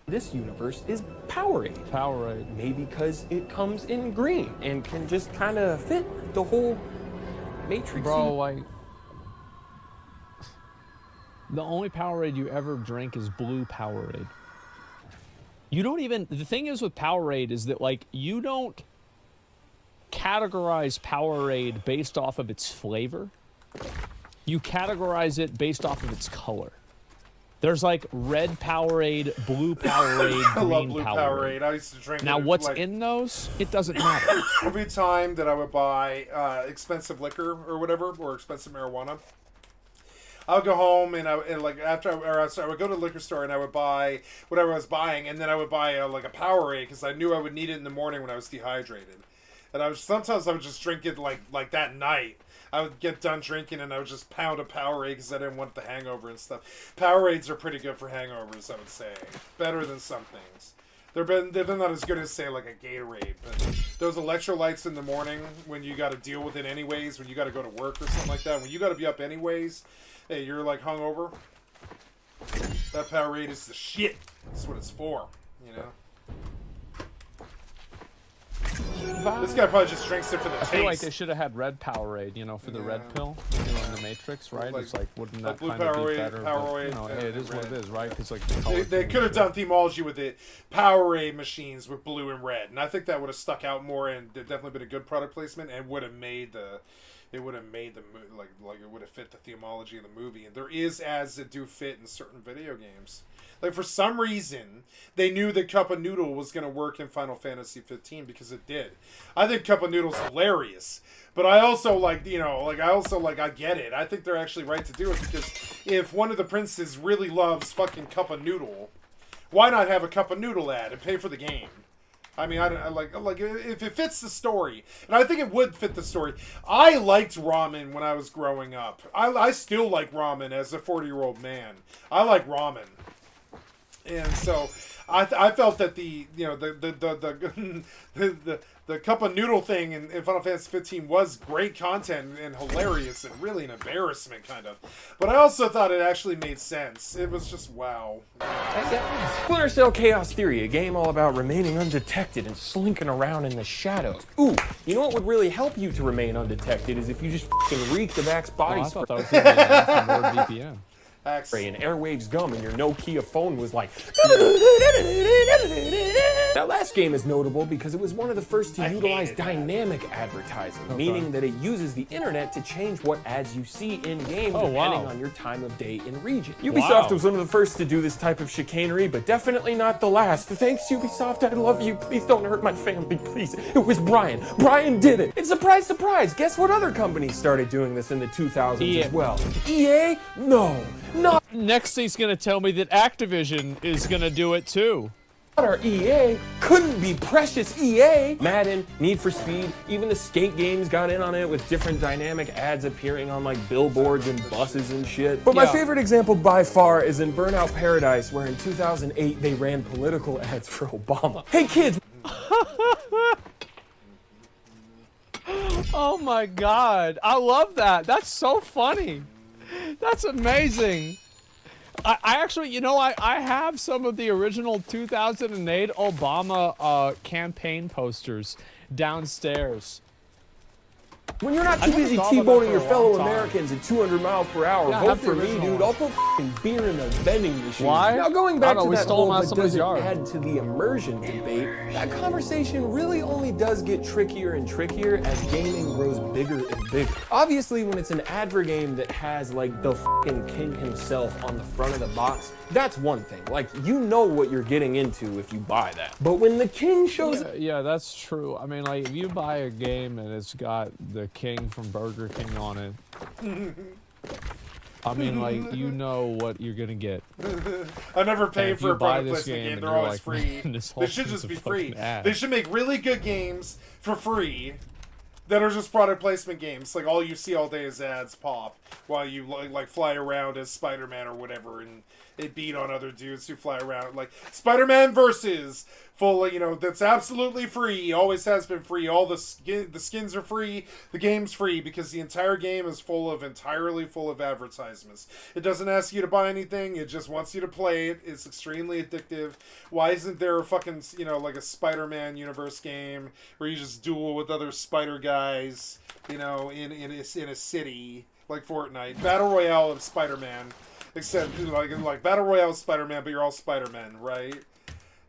This universe is Powerade. Powerade. Maybe because it comes in green and can just kind of fit the whole Matrix. Bro, like, the only Powerade you ever drink is blue Powerade. You don't even, the thing is with Powerade is that, like, you don't categorize Powerade based off of its flavor. You categorize it based off of its color. There's like red Powerade, blue Powerade, I love green blue Powerade. I used to drink Now, it, what's like, in those? It doesn't matter. every time that I would buy expensive liquor or whatever, or expensive marijuana, I would go home and I would go to the liquor store and I would buy whatever I was buying, and then I would buy like a Powerade because I knew I would need it in the morning when I was dehydrated. And sometimes I would just drink it like that night. I would get done drinking and I would just pound a Powerade because I didn't want the hangover and stuff. Powerades are pretty good for hangovers, I would say. Better than some things. They've been not as good as, say, like a Gatorade. But those electrolytes in the morning when you got to deal with it anyways, when you got to go to work or something like that, when you got to be up anyways, hey, you're like hungover. That Powerade is the shit. That's what it's for, you know? This guy probably just drinks it for the taste. I feel like they should have had red Powerade, you know, for the red pill, you know, in the Matrix, right? It's like, wouldn't that blue kind of be Powerade, better? But, you know, hey, it is what it is, right? Because like the color they could have done themology with it. Powerade machines with blue and red, and I think that would have stuck out more, and definitely been a good product placement, and would have made the. It would have made the like it would have fit the themology of the movie, and there is ads that do fit in certain video games. Like, for some reason, they knew that Cup of Noodle was going to work in Final Fantasy 15 because it did. I think Cup of Noodle's hilarious, but I also I get it. I think they're actually right to do it because if one of the princes really loves fucking Cup of Noodle, why not have a Cup of Noodle ad and pay for the game? I mean, I like if it fits the story, and I think it would fit the story. I liked ramen when I was growing up. I still like ramen as a 40-year-old man. I like ramen. And so, I felt that the Cup of Noodle thing in Final Fantasy 15 was great content and hilarious and really an embarrassment, kind of. But I also thought it actually made sense. It was just wow. Splinter Cell Chaos Theory, a game all about remaining undetected and slinking around in the shadows. Ooh, you know what would really help you to remain undetected is if you just f***ing reek the Vax body spray. I thought that was going to be NordVPN. And Airwaves gum and your Nokia phone was like. That last game is notable because it was one of the first to utilize dynamic advertising, meaning that it uses the internet to change what ads you see in-game depending on your time of day and region. Ubisoft was one of the first to do this type of chicanery, but definitely not the last. Thanks, Ubisoft. I love you. Please don't hurt my family, please. It was Brian. Brian did it. And surprise, surprise, guess what other companies started doing this in the 2000s as well? EA? No. Not Next, he's gonna tell me that Activision is gonna do it too. our EA. Couldn't be precious EA. Madden, Need for Speed, even the skate games got in on it with different dynamic ads appearing on like billboards and buses and shit. But my favorite example by far is in Burnout Paradise, where in 2008 they ran political ads for Obama. Hey kids! Oh my god, I love that. That's so funny. That's amazing. I actually, you know, I have some of the original 2008 Obama campaign posters downstairs. When you're not too busy T-boning your fellow Americans at 200 miles per hour, Yeah, vote for me, dude. I'll put f***ing beer in the vending machine. Why? Now going back to that whole out that somebody's doesn't yard. add to the immersion debate, that conversation really only does get trickier and trickier as gaming grows bigger and bigger. Obviously, when it's an advert game that has like the f***ing king himself on the front of the box, that's one thing. Like, you know what you're getting into if you buy that. But when the king shows Yeah, that's true. I mean, like, if you buy a game and it's got the king from Burger King on it, I mean, like, you know what you're gonna get. I never pay if for you a buy product this placement game game. and They're you're always like, free. "Man, this They whole should thing's just a be fucking free. ad." They should make really good games for free that are just product placement games. Like, all you see all day is ads pop while you like fly around as Spider-Man or whatever, and they beat on other dudes who fly around. Like Spider-Man versus full, you know, that's absolutely free. Always has been free. All the skins are free. The game's free because the entire game is entirely full of advertisements. It doesn't ask you to buy anything. It just wants you to play it. It's extremely addictive. Why isn't there a fucking, you know, like a Spider-Man universe game where you just duel with other spider guys, you know, in a city like Fortnite? Battle Royale of Spider-Man. Except like Battle Royale Spider-Man, but you're all Spider-Man, right?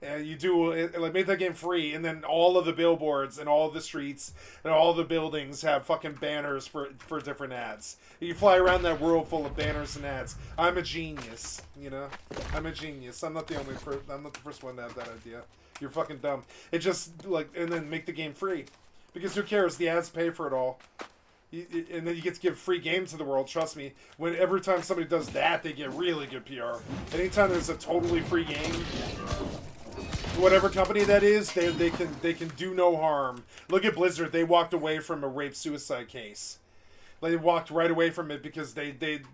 And you do like make that game free, and then all of the billboards and all of the streets and all the buildings have fucking banners for different ads. You fly around that world full of banners and ads. I'm a genius, you know. I'm a genius. I'm not the first one to have that idea. You're fucking dumb. It just like, and then make the game free, because who cares? The ads pay for it all. And then you get to give free games to the world. Trust me. When every time somebody does that, they get really good PR. Anytime there's a totally free game, whatever company that is, they can do no harm. Look at Blizzard. They walked away from a rape suicide case. They walked right away from it because they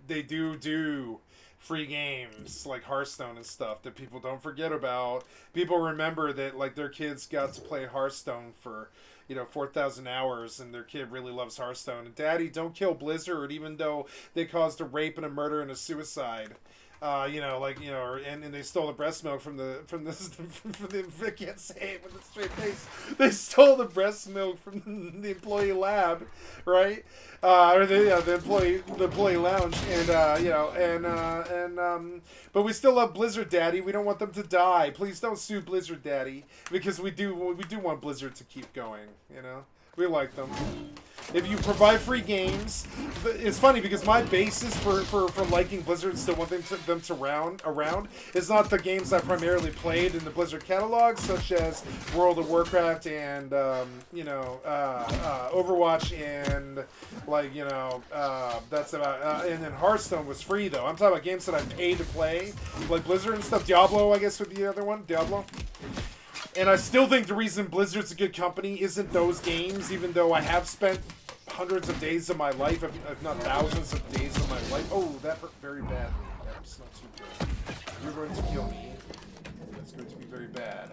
do free games like Hearthstone and stuff that people don't forget about. People remember that like their kids got to play Hearthstone for, you know, 4,000 hours, and their kid really loves Hearthstone. And Daddy, don't kill Blizzard, even though they caused a rape and a murder and a suicide. You know, like, you know, and they stole the breast milk from the I can't say it with a straight face. They stole the breast milk from the employee lab, right? Or the employee lounge, and you know, but we still love Blizzard, Daddy. We don't want them to die. Please don't sue Blizzard, Daddy, because we do want Blizzard to keep going. You know, we like them. If you provide free games, it's funny because my basis for liking Blizzard and still wanting them to around is not the games I primarily played in the Blizzard catalog, such as World of Warcraft and you know, Overwatch, and like, you know, that's about and then Hearthstone was free though. I'm talking about games that I paid to play, like Blizzard and stuff. Diablo, I guess, would be the other one. Diablo. And I still think the reason Blizzard's a good company isn't those games, even though I have spent hundreds of days of my life, if not thousands of days of my life. Oh, that hurt very badly. That's not too good. You're going to kill me. That's going to be very bad.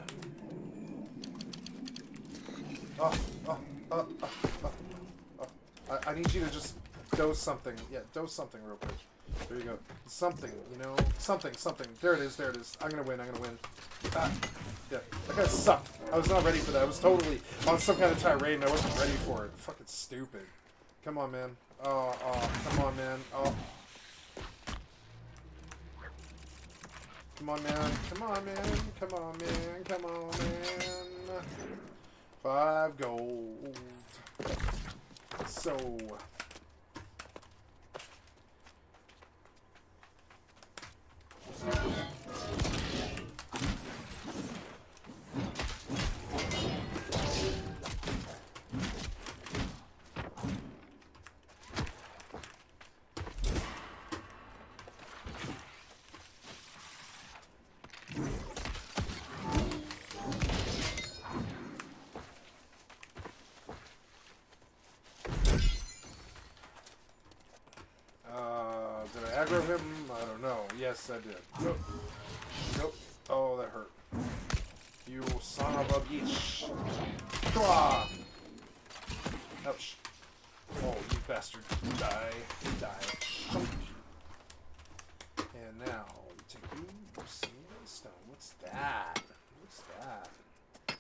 I need you to just dose something. Yeah, dose something real quick. There you go. Something, you know? Something. There it is. I'm gonna win. Ah, yeah. That guy sucked. I was not ready for that. I was totally on some kind of tirade and I wasn't ready for it. Fucking stupid. Come on, man. Oh, come on, man. Oh. Come on, man. Come on, man. 5 gold. So... aggro him? I don't know. Yes, I did. Nope. Nope. Oh, that hurt. You son of a bitch. Ah! Ouch. Oh, you bastard. Die. Die. And now, we take stone. What's that? What's that? I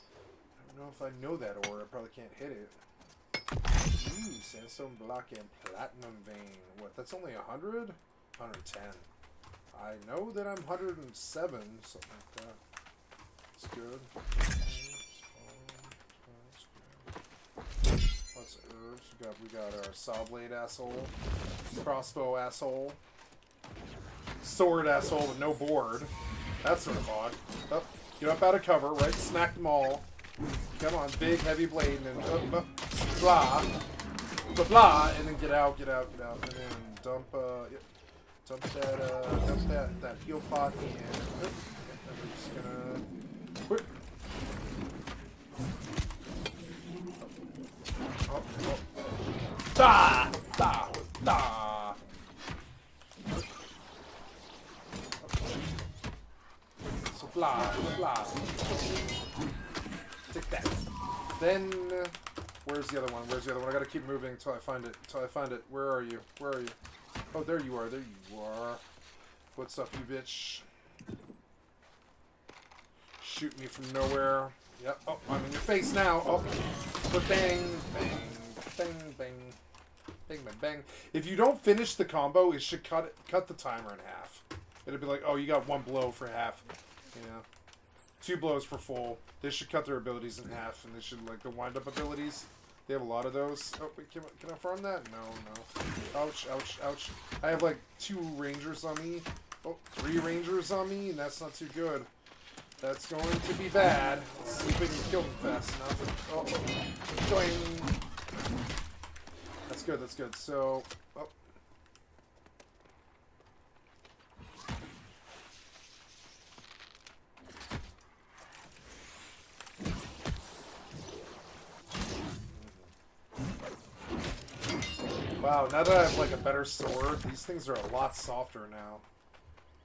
don't know if I know that ore. I probably can't hit it. Ooh, sandstone block and platinum vein. What, that's only 100? 110. I know that I'm 107, something like that. That's good. Lots of herbs. We got our saw blade asshole. Crossbow asshole. Sword asshole with no board. That's sort of odd. Oh, get up out of cover, right? Smack them all. Come on, big heavy blade, and then blah, blah, blah, and then get out, and then dump, dump that heal pot in. And we're just gonna. Whoop. Oh. Da, da, da. So blah, blah. Take that. Then, where's the other one? Where's the other one? I gotta keep moving until I find it. Where are you? Where are you? Oh, there you are. There you are. What's up, you bitch? Shoot me from nowhere. Yep. Oh, I'm in your face now. Oh. But bang, bang, bang, bang. Bang, bang, bang. If you don't finish the combo, it should cut the timer in half. It'll be like, oh, you got one blow for half. You know? 2 blows for full. They should cut their abilities in half, and they should, like, the wind-up abilities. They have a lot of those. Oh, wait, can I farm that? No. Ouch, ouch, ouch. I have, like, 2 rangers on me. Oh, 3 rangers on me, and that's not too good. That's going to be bad. Let's see if we can kill them fast enough. Oh, doing. That's good, that's good. So, oh. Wow, now that I have like a better sword, these things are a lot softer now.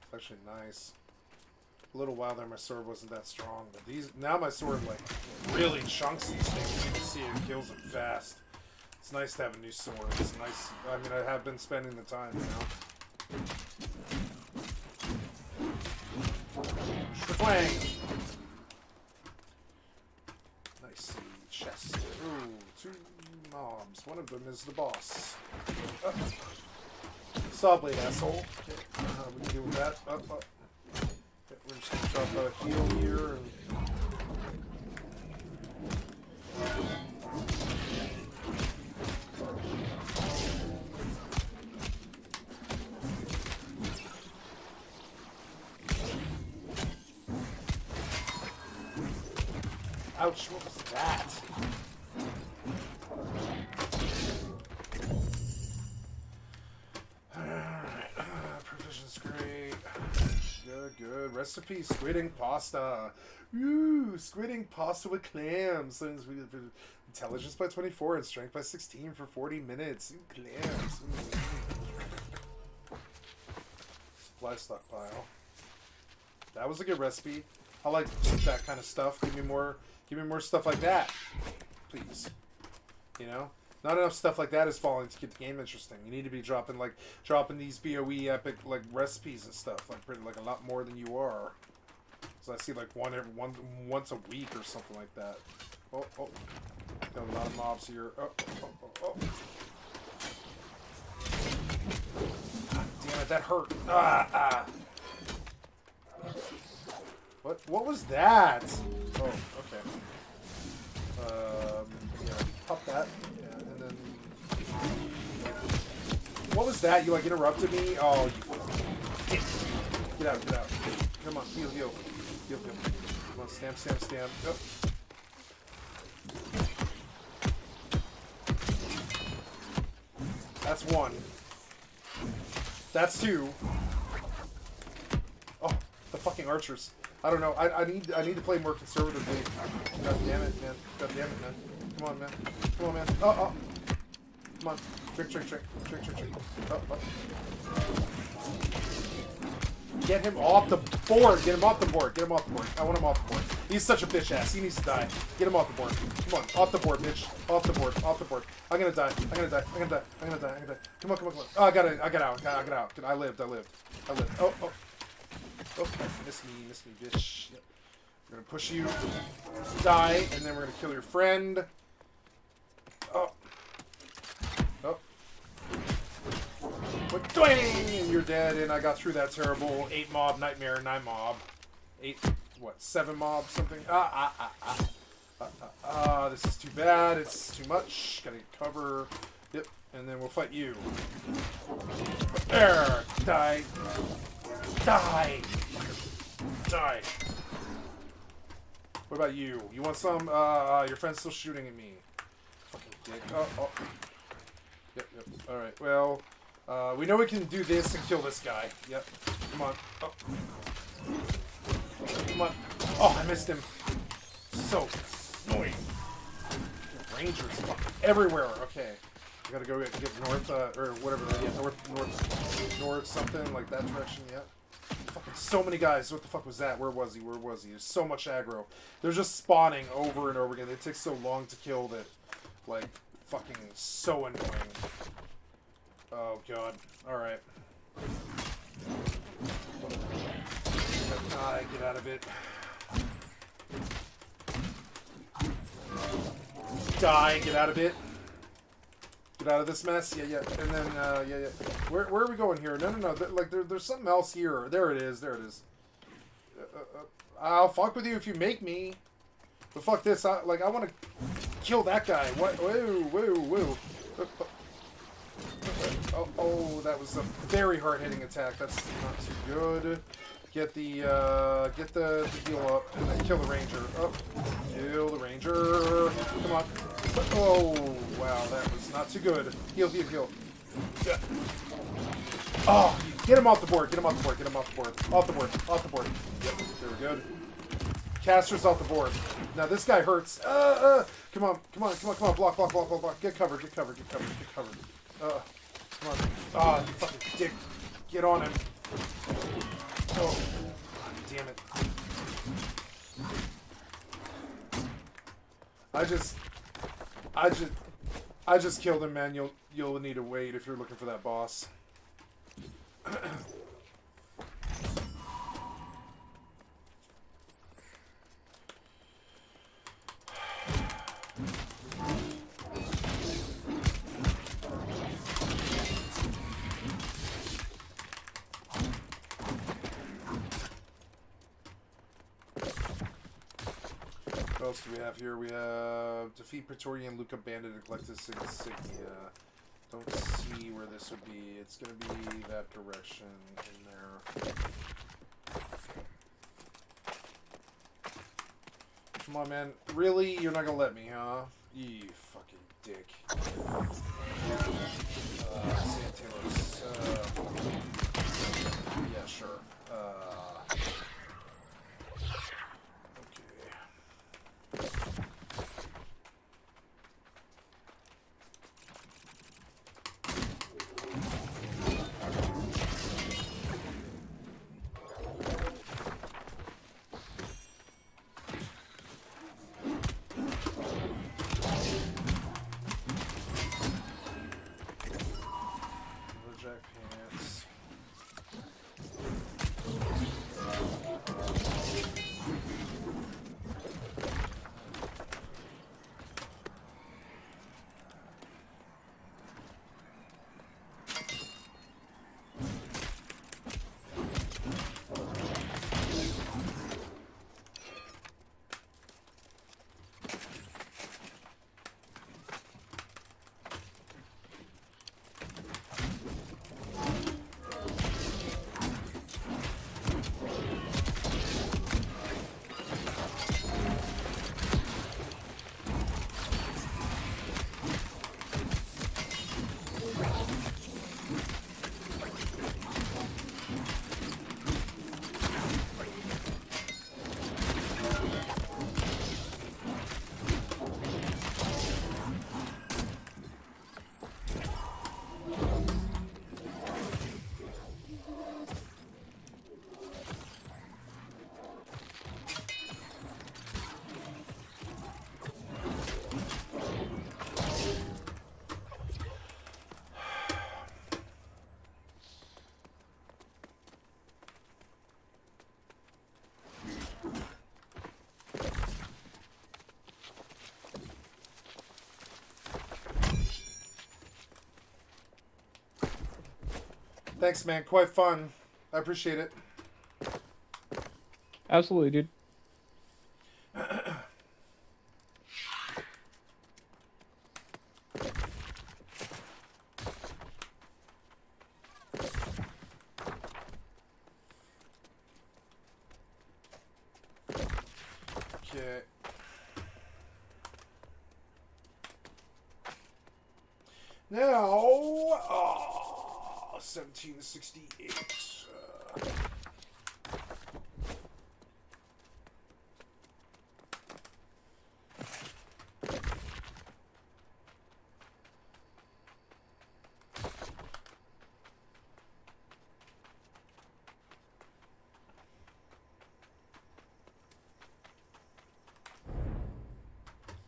It's actually nice. A little while there my sword wasn't that strong, but now my sword like really chunks these things. You can see it kills them fast. It's nice to have a new sword. It's nice. I mean, I have been spending the time, you know. Shwang! Nice chest. Ooh, 2 mobs. One of them is the boss. Saw blade asshole. Okay, we can deal with that. Okay, we're just gonna drop a heal here. Ouch, what was that? Alright, provision's great. Good. Recipe, squid ink pasta. Ooh, squid ink pasta with clams. Intelligence by 24 and strength by 16 for 40 minutes. Ooh, clams. Supply stockpile. That was a good recipe. I like that kind of stuff. Give me more stuff like that, please. You know, not enough stuff like that is falling to keep the game interesting. You need to be dropping these BOE epic like recipes and stuff like a lot more than you are. So I see like once a week or something like that. Oh, got a lot of mobs here. Oh. God damn it, that hurt. What was that? Oh, okay. Yeah, pop that. Yeah, and then... What was that? You, like, interrupted me? Oh, you... Get out. Come on, heal. Come on, stamp. Oh. That's 1. That's 2. Oh, the fucking archers. I don't know. I need to play more conservatively. God damn it, man. Come on, man. Oh. Come on. Trick. Oh. Get him off the board. Get him off the board. I want him off the board. He's such a bitch ass. He needs to die. Get him off the board. Come on. Off the board, bitch. Off the board. I'm gonna die. Come on. Oh, I got out. I lived. Oh. Miss me, bitch. Yep. We're gonna push you. Die. And then we're gonna kill your friend. Oh. But twang! And you're dead, and I got through that terrible 8 mob nightmare, 9 mob. 7 mob, something? This is too bad, it's too much. Gotta get cover. Yep, and then we'll fight you. There! Die! What about you? You want some? Your friend's still shooting at me. Fucking dick. Oh. Yep. Alright, well... we know we can do this and kill this guy. Yep. Come on. Oh. Come on. Oh, I missed him. So annoying. Rangers fucking everywhere. Okay. I gotta go get north, or whatever. Yeah, north something like that direction. Yeah. Fucking so many guys. What the fuck was that? Where was he? There's so much aggro. They're just spawning over and over again. It takes so long to kill that, like, fucking so annoying. Oh god. Alright. Get out of it. Die, get out of it. Get out of this mess. Yeah. And then, yeah. Where are we going here? No. Like, there's something else here. There it is. I'll fuck with you if you make me. But fuck this. I want to kill that guy. What? Whoa. Oh, that was a very hard-hitting attack. That's not too good. Get the heal up and then kill the ranger. Oh, kill the ranger. Come on. Oh, wow, that was not too good. Heal. Yeah. Oh, get him off the board. Off the board. Yep, very good. Caster's off the board. Now this guy hurts. Come on. Block. Get covered. Come on. Ah, you fucking dick. Get on him. Oh, damn it. I just killed him, man. You'll need to wait if you're looking for that boss. What else do we have here? We have defeat Praetorian Luca Bandit and collect his insignia. Don't see where this would be. It's gonna be that direction in there. Come on, man. Really? You're not gonna let me, huh? You fucking dick. Santalos. Yeah, sure. Thanks, man. Quite fun. I appreciate it. Absolutely, dude. Okay. Now, 1768.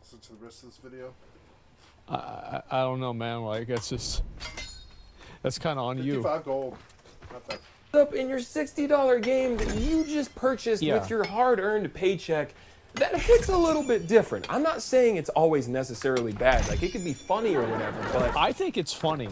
Listen to the rest of this video. I don't know, man. Like, it's just... That's kind of on you. 55 gold. Not bad. Up in your $60 game that you just purchased with your hard-earned paycheck, that hits a little bit different. I'm not saying it's always necessarily bad. Like, it could be funny or whatever, but... I think it's funny.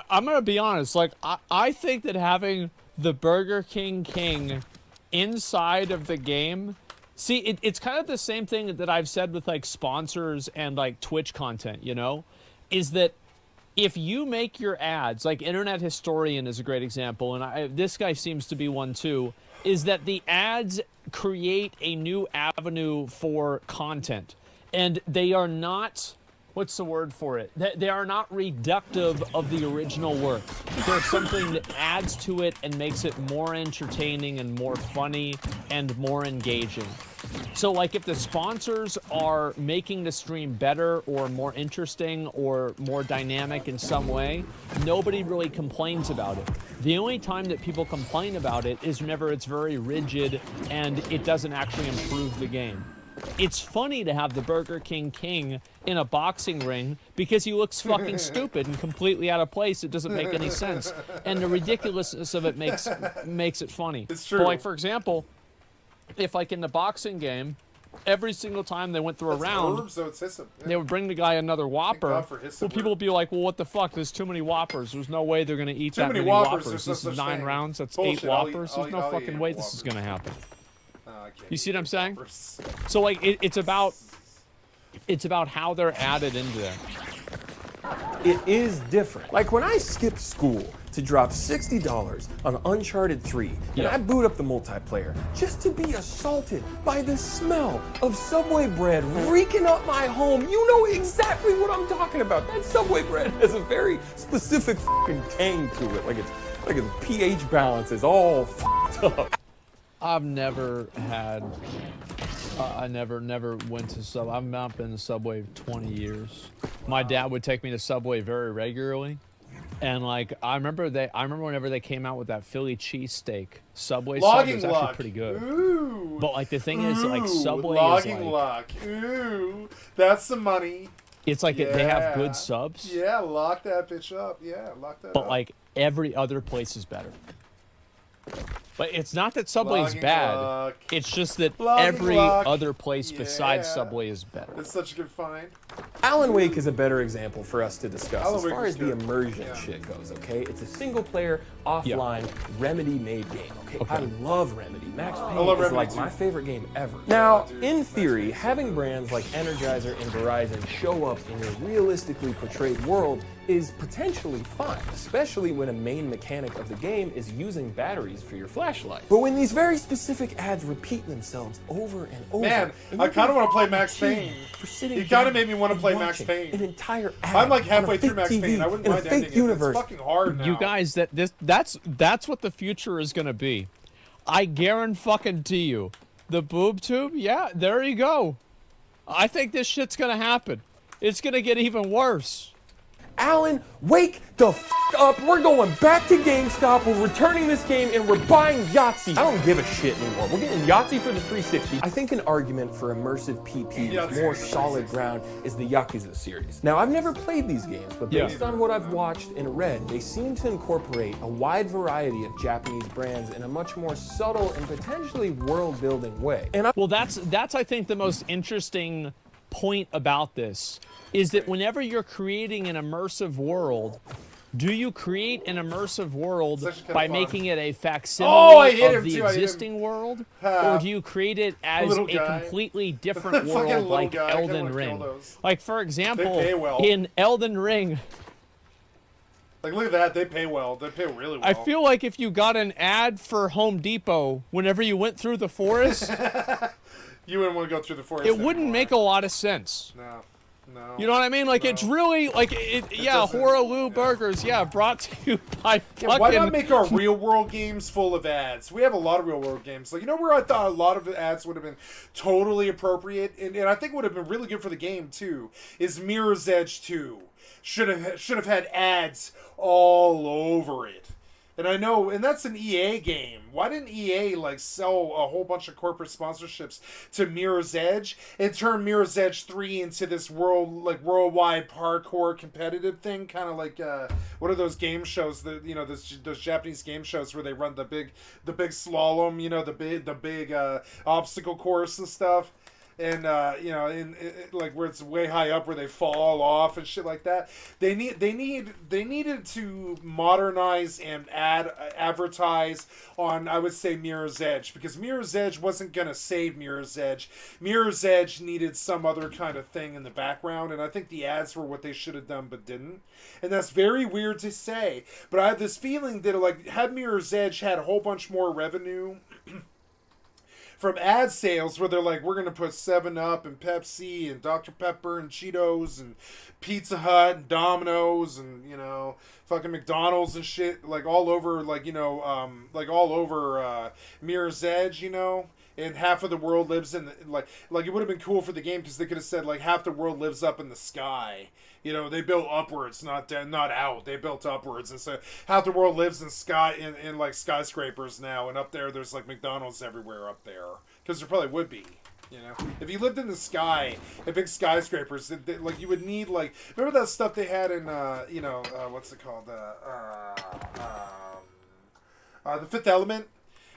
I'm going to be honest. Like, I think that having the Burger King inside of the game... See, it's kind of the same thing that I've said with, like, sponsors and, like, Twitch content, you know? Is that if you make your ads, like Internet Historian is a great example, and this guy seems to be one too, is that the ads create a new avenue for content. And they are not... What's the word for it? They are not reductive of the original work. There's something that adds to it and makes it more entertaining and more funny and more engaging. So, like, if the sponsors are making the stream better or more interesting or more dynamic in some way, nobody really complains about it. The only time that people complain about it is whenever it's very rigid and it doesn't actually improve the game. It's funny to have the Burger King in a boxing ring because he looks fucking stupid and completely out of place. It doesn't make any sense. And the ridiculousness of it makes it funny. It's true. But, like, for example, if, like, in the boxing game, every single time they went through a round, herbs, so it's Hyssop. Yeah. they would bring the guy another Whopper. God for Hyssop Well, people would be like, well, what the fuck? There's too many Whoppers. There's no way they're going to eat Too that many many Whoppers, Whoppers. there's This no is such 9 thing. rounds. That's Bullshit. 8 Whoppers. I'll There's no eat fucking way Whoppers. this is going to happen. I can't You see what I'm saying? Whoppers. So, like, it's about how they're added into that. It is different. Like when I skip school to drop $60 on Uncharted 3, and I boot up the multiplayer just to be assaulted by the smell of Subway bread reeking up my home. You know exactly what I'm talking about. That Subway bread has a very specific fucking tang to it. Like its pH balance is all fucked up. I've never had... I never went to Subway. I've not been to Subway for 20 years. My dad would take me to Subway very regularly. And, like, I remember whenever they came out with that Philly cheesesteak, Subway sub was actually pretty good. Ooh. But, like, the thing is, like, Subway logging is like... luck. Ooh. That's the money. It's like they have good subs. Yeah, lock that bitch up. Yeah, lock that up. But, like, every other place is better. But it's not that Subway is bad. Luck. It's just that Logging every luck. other place besides Yeah. Subway is better. It's such a good find. Alan Wake is a better example for us to discuss Alan as Wake far was as the good. immersion Yeah. shit goes, okay? It's a single-player, offline, Remedy-made game, okay? I love Remedy. Max Payne love is Remedy like too. my favorite game ever. Now, in theory, having brands like Energizer and Verizon show up in your realistically portrayed world is potentially fine, especially when a main mechanic of the game is using batteries for your flashlight. But when these very specific ads repeat themselves over and over, Man, and I you kind of get want to play Max cheated Payne. for sitting You kind down of made me want to and play Max watching Payne. an entire ad I'm like on halfway a through fake Max TV Payne. I wouldn't in a mind fake ending it. universe. It's fucking hard now. You guys, that's what the future is gonna be. I guarantee you. The boob tube, yeah, there you go. I think this shit's gonna happen. It's gonna get even worse. Alan, wake the f up. We're going back to GameStop. We're returning this game and we're buying Yahtzee. I don't give a shit anymore. We're getting Yahtzee for the 360. I think an argument for immersive PP with more solid ground is the Yakuza series. Now, I've never played these games, but based on what I've watched and read, they seem to incorporate a wide variety of Japanese brands in a much more subtle and potentially world-building way. And well, that's I think the most interesting point about this is that whenever you're creating an immersive world, Do you create an immersive world kinda by fun. making it a Oh, I facsimile hit of him the too, I hit him. existing world, or do you create it as Little a guy. completely different Fucking world little like guy, I kinda Elden wanna kill Ring? those. Like, for example, pay well. in Elden Ring, Like, look at that. They pay well. They pay really well. I feel like if you got an ad for Home Depot whenever you went through the forest, you wouldn't want to go through the forest. it wouldn't make a lot of sense. No. No. You know what I mean? Like, it's really, like, yeah, Horaloo Burgers, yeah, brought to you by fucking... Yeah, why not make our real world games full of ads? We have a lot of real world games. Like, you know where I thought a lot of the ads would have been totally appropriate, and I think would have been really good for the game too, is Mirror's Edge 2. Should have had ads all over it. And I know, and that's an EA game. Why didn't EA like sell a whole bunch of corporate sponsorships to Mirror's Edge and turn Mirror's Edge 3 into this worldwide parkour competitive thing, kind of like what are those game shows that those Japanese game shows where they run the big slalom, the big obstacle course and stuff. And like where it's way high up where they fall off and shit like that. They needed to modernize and advertise on, I would say, Mirror's Edge, because Mirror's Edge wasn't gonna save Mirror's Edge. Mirror's Edge needed some other kind of thing in the background, and I think the ads were what they should have done but didn't. And that's very weird to say, but I have this feeling that like had Mirror's Edge had a whole bunch more revenue from ad sales, where they're like, we're going to put 7-Up and Pepsi and Dr. Pepper and Cheetos and Pizza Hut and Domino's and, fucking McDonald's and shit, like all over, Mirror's Edge, and half of the world lives in, like it would have been cool for the game because they could have said, like, half the world lives up in the sky. They built upwards, not out. They built upwards, and so half the world lives in like skyscrapers now, and up there's like McDonald's everywhere up there, because there probably would be. If you lived in the sky, in big skyscrapers, like you would need like, remember that stuff they had in what's it called, The Fifth Element.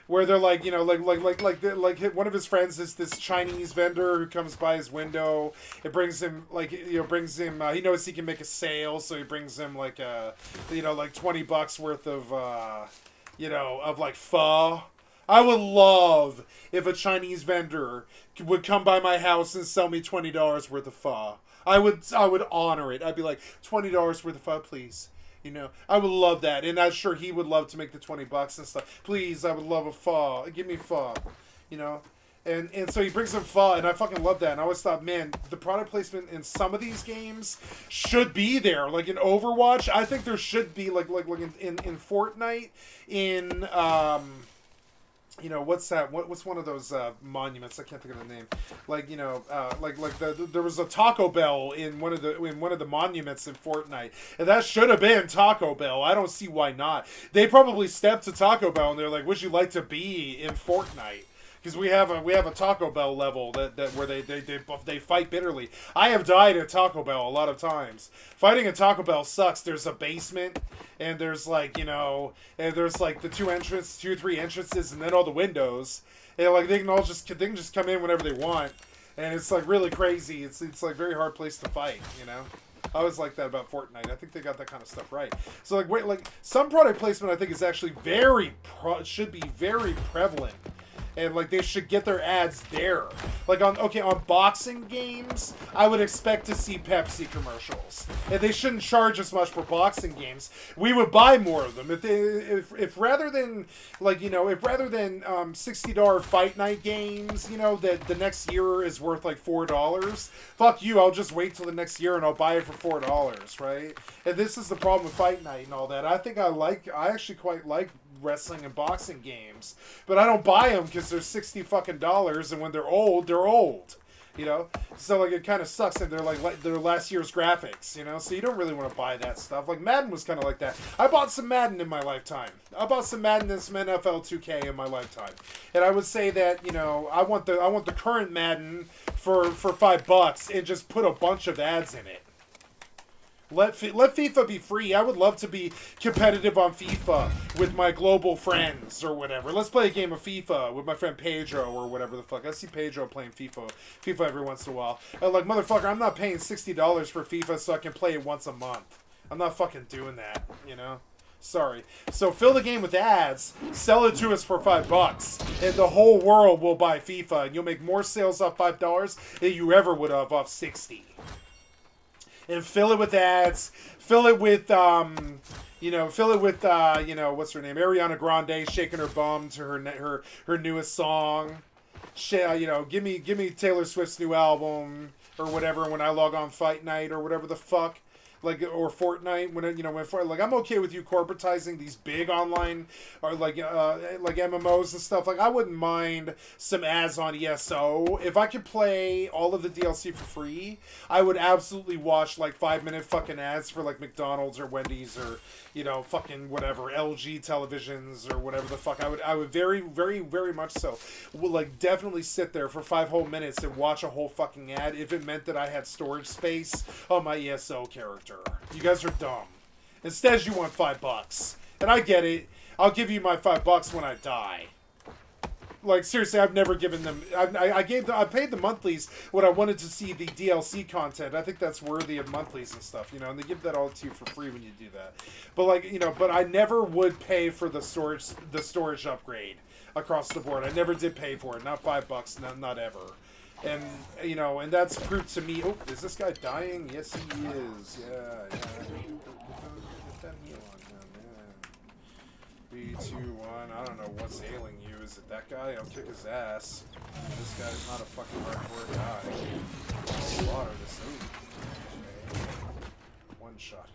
Where they're like, like one of his friends is this Chinese vendor who comes by his window. It brings him he knows he can make a sale, so he brings him like like $20 worth of of like pho. I would love if a Chinese vendor would come by my house and sell me $20 worth of pho. I would honor it. I'd be like, $20 worth of pho, please. I would love that, and I'm sure he would love to make the $20 and stuff. Please, I would love a pho. Give me pho, and so he brings him pho, and I fucking love that. And I always thought, man, the product placement in some of these games should be there. Like in Overwatch, I think there should be like in Fortnite, in what's that? What's one of those monuments? I can't think of the name. There was a Taco Bell in one of the monuments in Fortnite, and that should have been Taco Bell. I don't see why not. They probably stepped to Taco Bell and they're like, "Would you like to be in Fortnite?" Because we have a Taco Bell level that where they fight bitterly. I have died at Taco Bell a lot of times. Fighting at Taco Bell sucks. There's a basement, and there's like and there's like the 2 or 3 entrances, and then all the windows. And like they can just come in whenever they want, and it's like really crazy. It's like very hard place to fight. I always like that about Fortnite. I think they got that kind of stuff right. So like some product placement I think is actually should be very prevalent. And like they should get their ads there. Like on boxing games, I would expect to see Pepsi commercials. And they shouldn't charge as much for boxing games. We would buy more of them if rather than $60 fight night games, that the next year is worth like $4. Fuck you, I'll just wait till the next year and I'll buy it for $4, right? And this is the problem with fight night and all that. I actually quite like wrestling and boxing games, but I don't buy them because they're $60 fucking, and when they're old, so like it kind of sucks that they're like their last year's graphics, so you don't really want to buy that stuff. Like Madden was kind of like that. I bought some Madden in my lifetime. I bought some Madden and some NFL 2K in my lifetime, and I would say that I want the current Madden for $5 and just put a bunch of ads in it. Let FIFA be free. I would love to be competitive on FIFA with my global friends or whatever. Let's play a game of FIFA with my friend Pedro or whatever the fuck. I see Pedro playing FIFA every once in a while. I'm like, motherfucker, I'm not paying $60 for FIFA so I can play it once a month. I'm not fucking doing that, you know? Sorry. So fill the game with ads, sell it to us for $5, and the whole world will buy FIFA, and you'll make more sales off $5 than you ever would have off 60. And fill it with ads, fill it with, you know, you know, what's her name? Ariana Grande shaking her bum to her newest song. You know, give me Taylor Swift's new album or whatever when I log on Fight Night or whatever the fuck. Like, or Fortnite, when, you know, like, I'm okay with you corporatizing these big online, or like MMOs and stuff. Like, I wouldn't mind some ads on ESO. If I could play all of the DLC for free, I would absolutely watch, like, 5-minute fucking ads for, like, McDonald's or Wendy's or, you know, fucking whatever, LG televisions or whatever the fuck. I would very, very, very much so, would, like, definitely sit there for 5 whole minutes and watch a whole fucking ad if it meant that I had storage space on my ESO character. You guys are dumb. Instead, you want $5, and I get it. I'll give you my $5 when I die. Like, seriously, I've never given them. I paid the monthlies when I wanted to see the DLC content. I think that's worthy of monthlies and stuff, you know. And they give that all to you for free when you do that. But like, you know, but I never would pay for the storage upgrade across the board. I never did pay for it. Not $5. Not ever. And, you know, and that's proved to me... Oh, is this guy dying? Yes, he is. Yeah. Get that heal on him, man. 3, 2, 1. I don't know what's ailing you. Is it that guy? I'll kick his ass. This guy's not a fucking hardcore guy. Slaughter this. Ooh. Okay. One shot.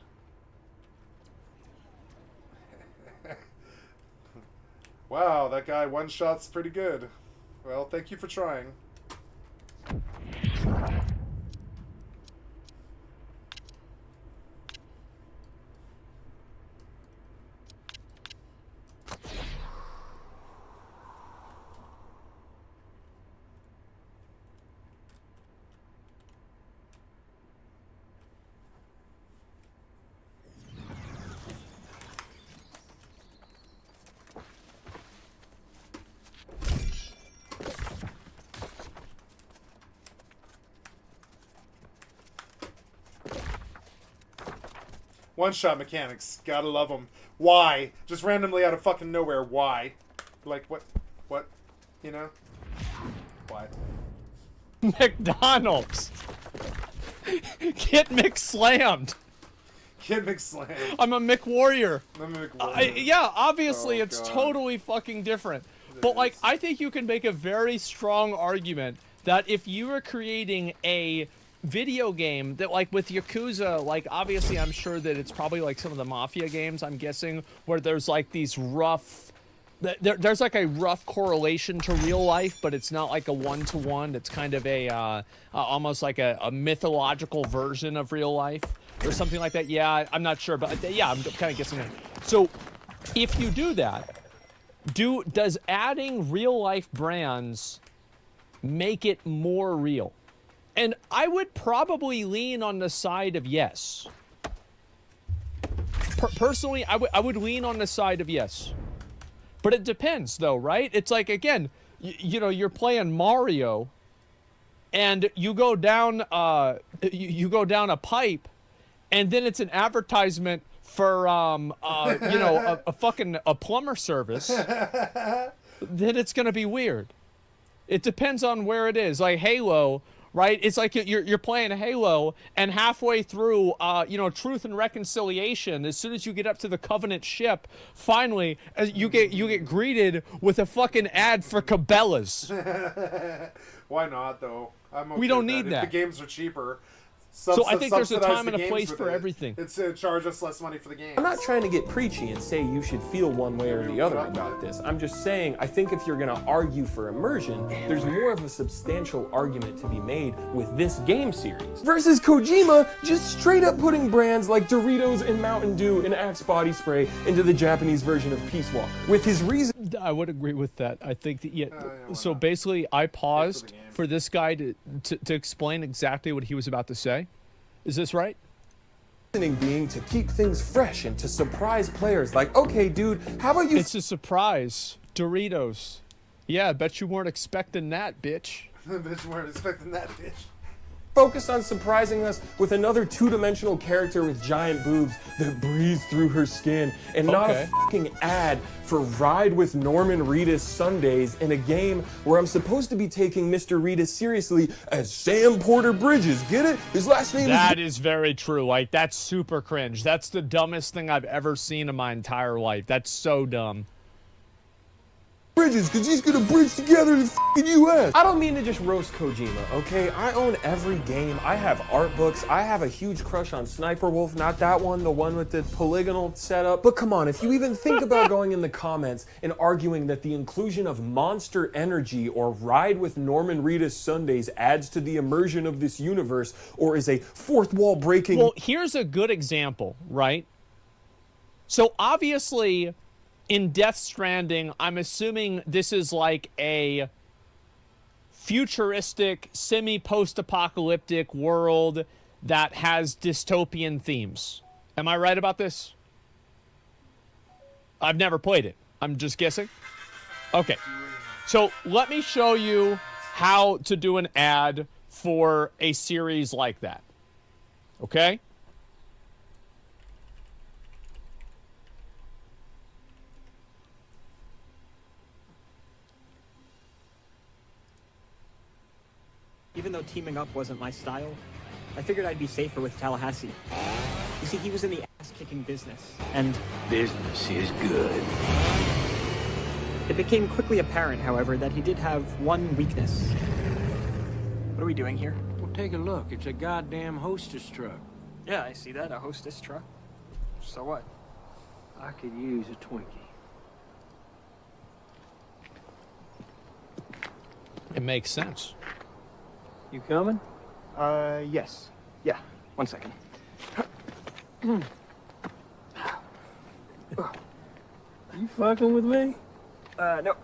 Wow, that guy one shot's pretty good. Well, thank you for trying. One-shot mechanics. Gotta love them. Why? Just randomly out of fucking nowhere. Why? Like, what? What? You know? Why? McDonald's. Get McSlammed. Get McSlammed. I'm a McWarrior. I'm a McWarrior. Yeah, obviously it's totally fucking different. But, like, I think you can make a very strong argument that if you were creating a video game that, like, with Yakuza, like, obviously I'm sure that it's probably like some of the Mafia games, I'm guessing, where there's like these rough, there's like a rough correlation to real life, but it's not like a one-to-one. It's kind of a almost like a mythological version of real life or something like that. Yeah, I'm not sure, but yeah, I'm kind of guessing that. So if you do that, does adding real life brands make it more real? And I would probably lean on the side of yes. Personally, I would lean on the side of yes. But it depends, though, right? It's like, again, you know, you're playing Mario, and you go down you go down a pipe, and then it's an advertisement for you know, a plumber service. Then it's gonna be weird. It depends on where it is. Like Halo. Right? It's like you're playing Halo, and halfway through, you know, Truth and Reconciliation, as soon as you get up to the Covenant ship, finally, you get greeted with a fucking ad for Cabela's. Why not, though? I'm okay we don't with need that. that. If the games are cheaper. So I think there's a time and a place for everything. It's charge us less money for the game. I'm not trying to get preachy and say you should feel one way or the other about this. I'm just saying, I think if you're going to argue for immersion, there's more of a substantial argument to be made with this game series. Versus Kojima just straight up putting brands like Doritos and Mountain Dew and Axe body spray into the Japanese version of Peace Walker. With his reason... I would agree with that. I think that, yeah. So basically, I paused for this guy to explain exactly what he was about to say. Is this right? Being to keep things fresh and to surprise players. Like, okay, dude, how about you... It's a surprise. Doritos. Yeah, I bet you weren't expecting that, bitch. I bet you weren't expecting that, bitch. focused on surprising us with another two-dimensional character with giant boobs that breathe through her skin, and not a fucking ad for Ride with Norman Reedus Sundays in a game where I'm supposed to be taking Mr. Reedus seriously as Sam Porter Bridges. Get it? His last name That is very true. Like, that's super cringe. That's the dumbest thing I've ever seen in my entire life. That's so dumb. Bridges, because he's gonna bridge together the fucking US. I don't mean to just roast Kojima, okay? I own every game. I have art books. I have a huge crush on Sniper Wolf, not that one, the one with the polygonal setup. But come on, if you even think about going in the comments and arguing that the inclusion of Monster Energy or Ride with Norman Reedus Sundays adds to the immersion of this universe or is a fourth wall breaking... Well, here's a good example, right? So obviously, in Death Stranding, I'm assuming this is like a futuristic, semi-post-apocalyptic world that has dystopian themes. Am I right about this? I've never played it. I'm just guessing. Okay. So let me show you how to do an ad for a series like that. Okay? Even though teaming up wasn't my style, I figured I'd be safer with Tallahassee. You see, he was in the ass-kicking business, and... Business is good. It became quickly apparent, however, that he did have one weakness. What are we doing here? Well, take a look. It's a goddamn hostess truck. Yeah, I see that, a hostess truck. So what? I could use a Twinkie. It makes sense. You coming? Yes. Yeah, 1 second. You fucking with me? No.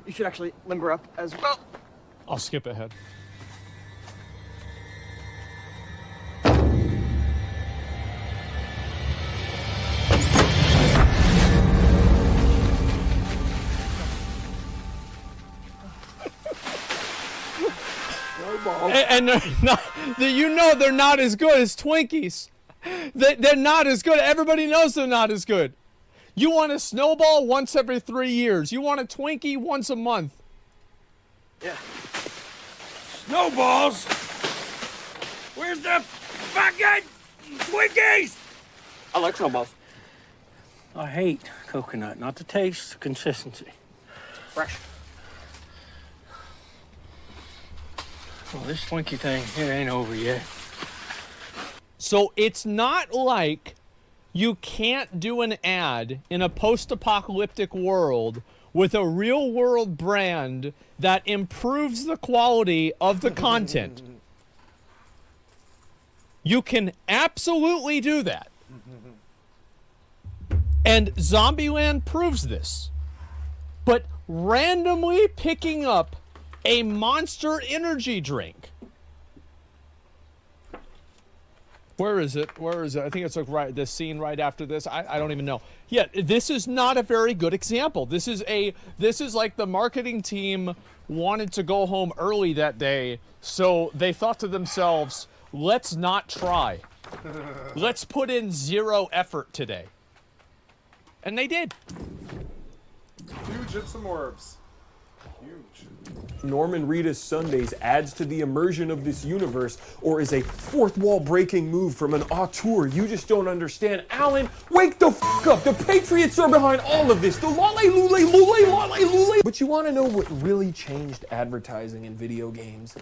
You should actually limber up as well. I'll skip ahead. And they're not, you know they're not as good as Twinkies. They're not as good. Everybody knows they're not as good. You want a snowball once every 3 years. You want a Twinkie once a month. Yeah. Snowballs? Where's the fucking Twinkies? I like snowballs. I hate coconut. Not the taste, the consistency. Fresh. Well, this Twinkie thing, it ain't over yet. So it's not like you can't do an ad in a post-apocalyptic world with a real-world brand that improves the quality of the content. You can absolutely do that. And Zombieland proves this. But randomly picking up a Monster Energy drink. Where is it? Where is it? I think it's like right this scene right after this. I don't even know. Yeah, this is not a very good example. This is like the marketing team wanted to go home early that day, so they thought to themselves, let's not try. Let's put in 0 effort today. And they did. Huge gypsum orbs. Huge. Norman Reedus Sundays adds to the immersion of this universe or is a fourth wall breaking move from an auteur you just don't understand. Alan, wake the fuck up. The Patriots are behind all of this. The lale. But you want to know what really changed advertising in video games?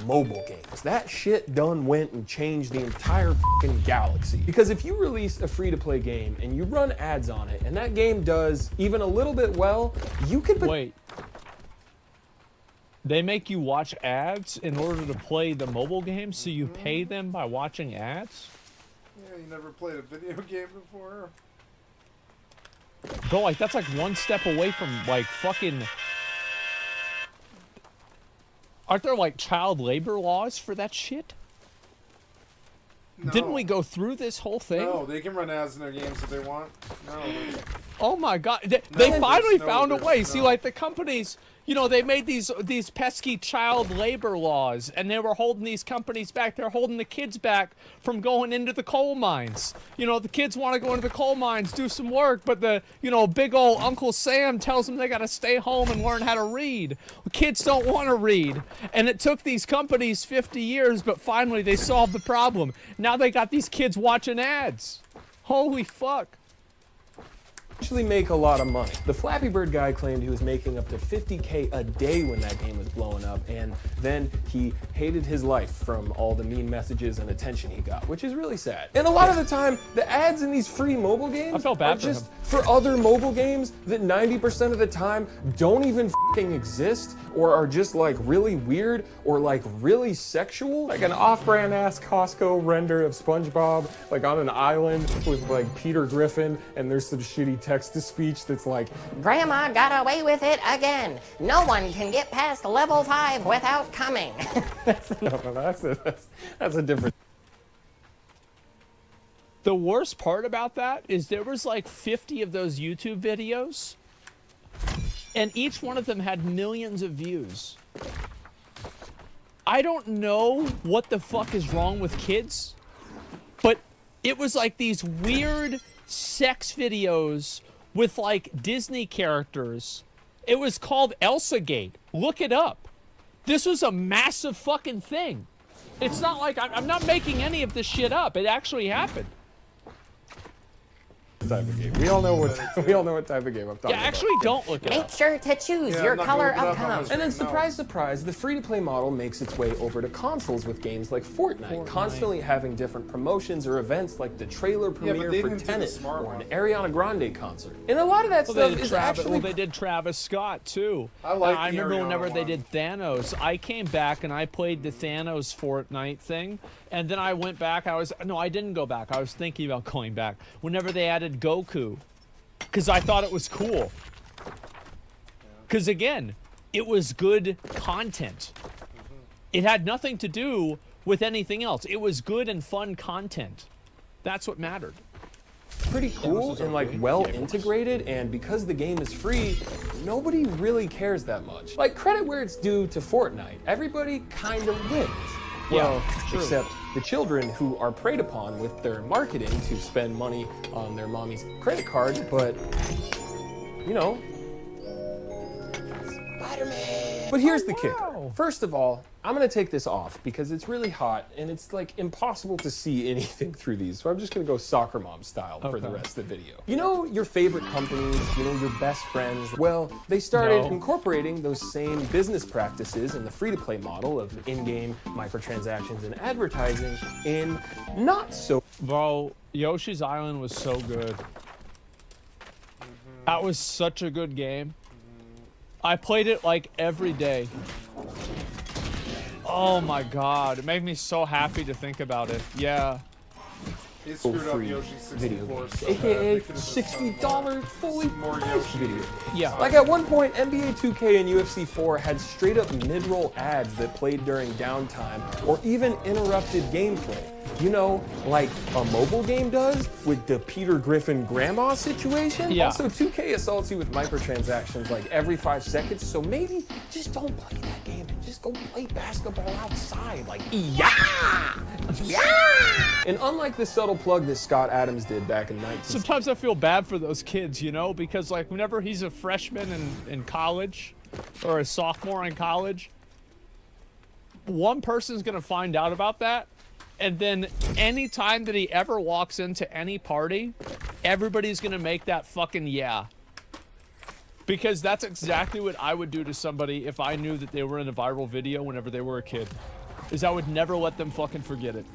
Mobile games. That shit done went and changed the entire fucking galaxy. Because if you release a free-to-play game and you run ads on it and that game does even a little bit well, you could... Wait. They make you watch ads in order to play the mobile game, so you pay them by watching ads? Yeah, you never played a video game before? Bro, like, that's like one step away from, like, fucking... Aren't there, like, child labor laws for that shit? No. Didn't we go through this whole thing? No, they can run ads in their games if they want. No. Oh my god. They finally found a way. See, like, the companies... You know, they made these pesky child labor laws, and they were holding these companies back. They're holding the kids back from going into the coal mines. You know, the kids want to go into the coal mines, do some work, but the, you know, big old Uncle Sam tells them they got to stay home and learn how to read. Well, kids don't want to read. And it took these companies 50 years, but finally they solved the problem. Now they got these kids watching ads. Holy fuck. Actually make a lot of money. The Flappy Bird guy claimed he was making up to $50K a day when that game was blowing up, and then he hated his life from all the mean messages and attention he got, which is really sad. And a lot of the time, the ads in these free mobile games are just for other mobile games that 90% of the time don't even f***ing exist, or are just like really weird, or like really sexual. Like an off-brand ass Costco render of SpongeBob, like on an island with like Peter Griffin, and there's some shitty text-to-speech that's like, Grandma got away with it again. No one can get past level 5 without coming. that's a different. The worst part about that is there was like 50 of those YouTube videos, and each one of them had millions of views. I don't know what the fuck is wrong with kids, but it was like these weird sex videos with like Disney characters. It was called Elsa Gate. Look it up. This was a massive fucking thing. It's not like I'm not making any of this shit up. It actually happened. Type of game. We all know what type of game I'm talking about. Yeah, actually don't look it up. Make sure to choose your color of cum. And then surprise, surprise, the free-to-play model makes its way over to consoles with games like Fortnite, constantly having different promotions or events like the trailer premiere for Tenet or an Ariana Grande concert. And a lot of that stuff is actually... Well, they did Travis Scott, too. I remember whenever they did Thanos, I came back and I played the Thanos Fortnite thing, and then I went back. I didn't go back. I was thinking about going back. Whenever they added Goku, because I thought it was cool. Because again, it was good content. It had nothing to do with anything else. It was good and fun content. That's what mattered. Pretty cool and like well integrated, and because the game is free, nobody really cares that much. Like, credit where it's due to Fortnite. Everybody kind of wins. Well, except the children who are preyed upon with their marketing to spend money on their mommy's credit card, but, you know. Spider-Man! But here's the kicker. First of all, I'm gonna take this off because it's really hot and it's like impossible to see anything through these. So I'm just gonna go soccer mom style for the rest of the video. You know your favorite companies, you know your best friends? Well, they started incorporating those same business practices in the free-to-play model of in-game microtransactions and advertising in not so... Bro, Yoshi's Island was so good. That was such a good game. I played it like every day. Oh my god, it made me so happy to think about it. Yeah. He screwed up Yoshi's 64, so AKA $60 fully priced video. Yeah. Like at one point, NBA 2K and UFC 4 had straight up mid-roll ads that played during downtime or even interrupted gameplay. You know, like a mobile game does with the Peter Griffin grandma situation. Yeah. Also, 2K assaults you with microtransactions like every 5 seconds, so maybe just don't play that game and just go play basketball outside. Like, yeah! Yeah! And unlike the subtle plug that Scott Adams did back in 19... Sometimes I feel bad for those kids, you know, because like whenever he's a freshman in college or a sophomore in college, one person's gonna find out about that. And then any time that he ever walks into any party, everybody's gonna make that fucking yeah. Because that's exactly what I would do to somebody if I knew that they were in a viral video whenever they were a kid. Is I would never let them fucking forget it.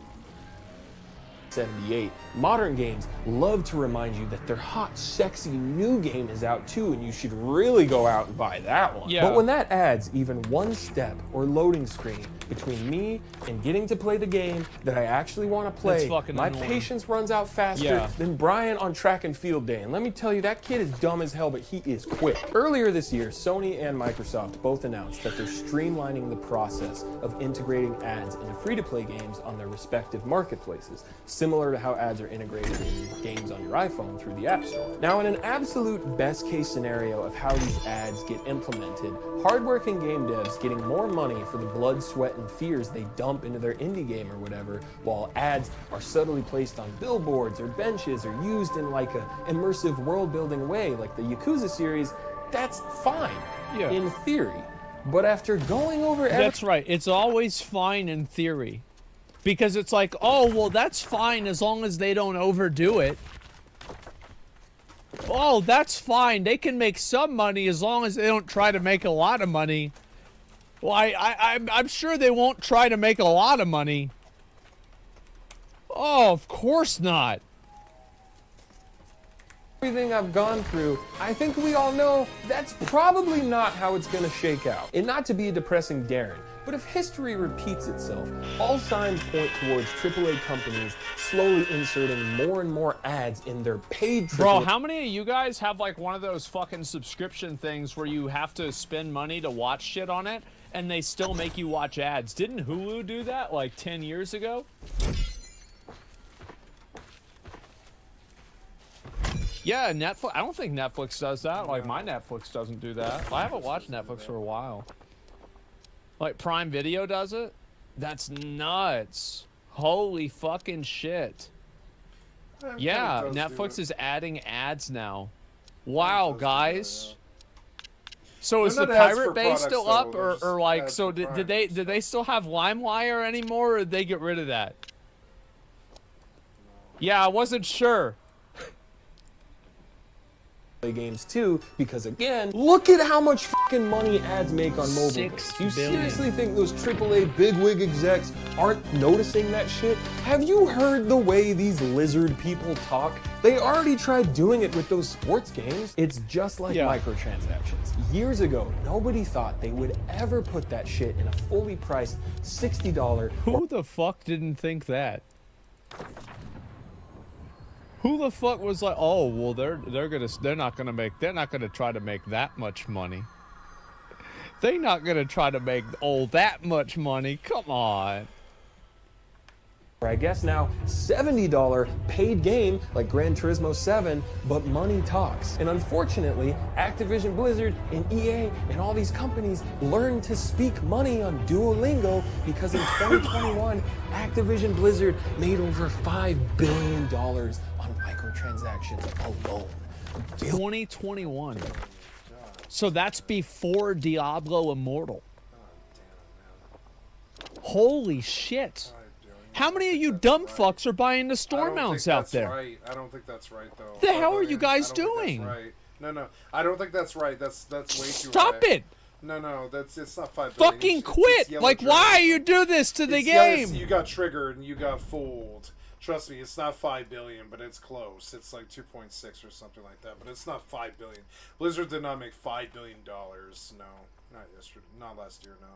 78. Modern games love to remind you that their hot, sexy new game is out too, and you should really go out and buy that one. Yeah. But when that adds even one step or loading screen between me and getting to play the game that I actually want to play, fucking my annoying. patience runs out faster Yeah. than Brian on track and field day. And let me tell you, that kid is dumb as hell, but he is quick. Earlier this year, Sony and Microsoft both announced that they're streamlining the process of integrating ads into free-to-play games on their respective marketplaces, similar to how ads are integrated in games on your iPhone through the App Store. Now, in an absolute best-case scenario of how these ads get implemented, hardworking game devs getting more money for the blood, sweat, and fears they dump into their indie game or whatever, while ads are subtly placed on billboards or benches or used in like a immersive world-building way like the Yakuza series, that's fine in theory. But after going over That's right. It's always fine in theory. Because it's like, oh, well, that's fine as long as they don't overdo it. Oh, that's fine. They can make some money as long as they don't try to make a lot of money. Well, I'm sure they won't try to make a lot of money. Oh, of course not. everything I've gone through, I think we all know that's probably not how it's gonna shake out. And not to be a depressing Darren, but if history repeats itself, all signs point towards AAA companies slowly inserting more and more ads in their paid AAA. Bro, how many of you guys have like one of those fucking subscription things where you have to spend money to watch shit on it, and they still make you watch ads? Didn't Hulu do that like 10 years ago? Yeah, Netflix. I don't think Netflix does that. Like, my Netflix doesn't do that. I haven't watched Netflix for a while. Like, Prime Video does it? That's nuts. Holy fucking shit. Yeah, Netflix is adding ads now. Wow, guys. So is the Pirate Bay still up, or like, so did they still have LimeWire anymore, or did they get rid of that? Yeah, I wasn't sure. Games too, because again, look at how much fucking money ads make on mobile games. You seriously think those AAA bigwig execs aren't noticing that shit? Have you heard the way these lizard people talk? They already tried doing it with those sports games. It's just like microtransactions. Years ago, nobody thought they would ever put that shit in a fully priced $60. Who the fuck didn't think that? Who the fuck was like, oh well, they're not gonna try to make that much money. They're not gonna try to make that much money. Come on. I guess now $70 paid game like Gran Turismo 7, but money talks. And unfortunately, Activision Blizzard and EA and all these companies learned to speak money on Duolingo because in 2021, Activision Blizzard made over $5 billion on microtransactions alone. 2021. So that's before Diablo Immortal. Holy shit. How many of you dumb fucks are buying the store mounts out there? Right. I don't think that's right, though. The hell are you guys doing? Right. No, I don't think that's right. That's way too Stop it! No, it's not 5 billion. Fucking quit! Like, why you do this to the game? You got triggered and you got fooled. Trust me, it's not 5 billion, but it's close. It's like 2.6 or something like that, but it's not 5 billion. Blizzard did not make $5 billion. No, not yesterday, not last year. No.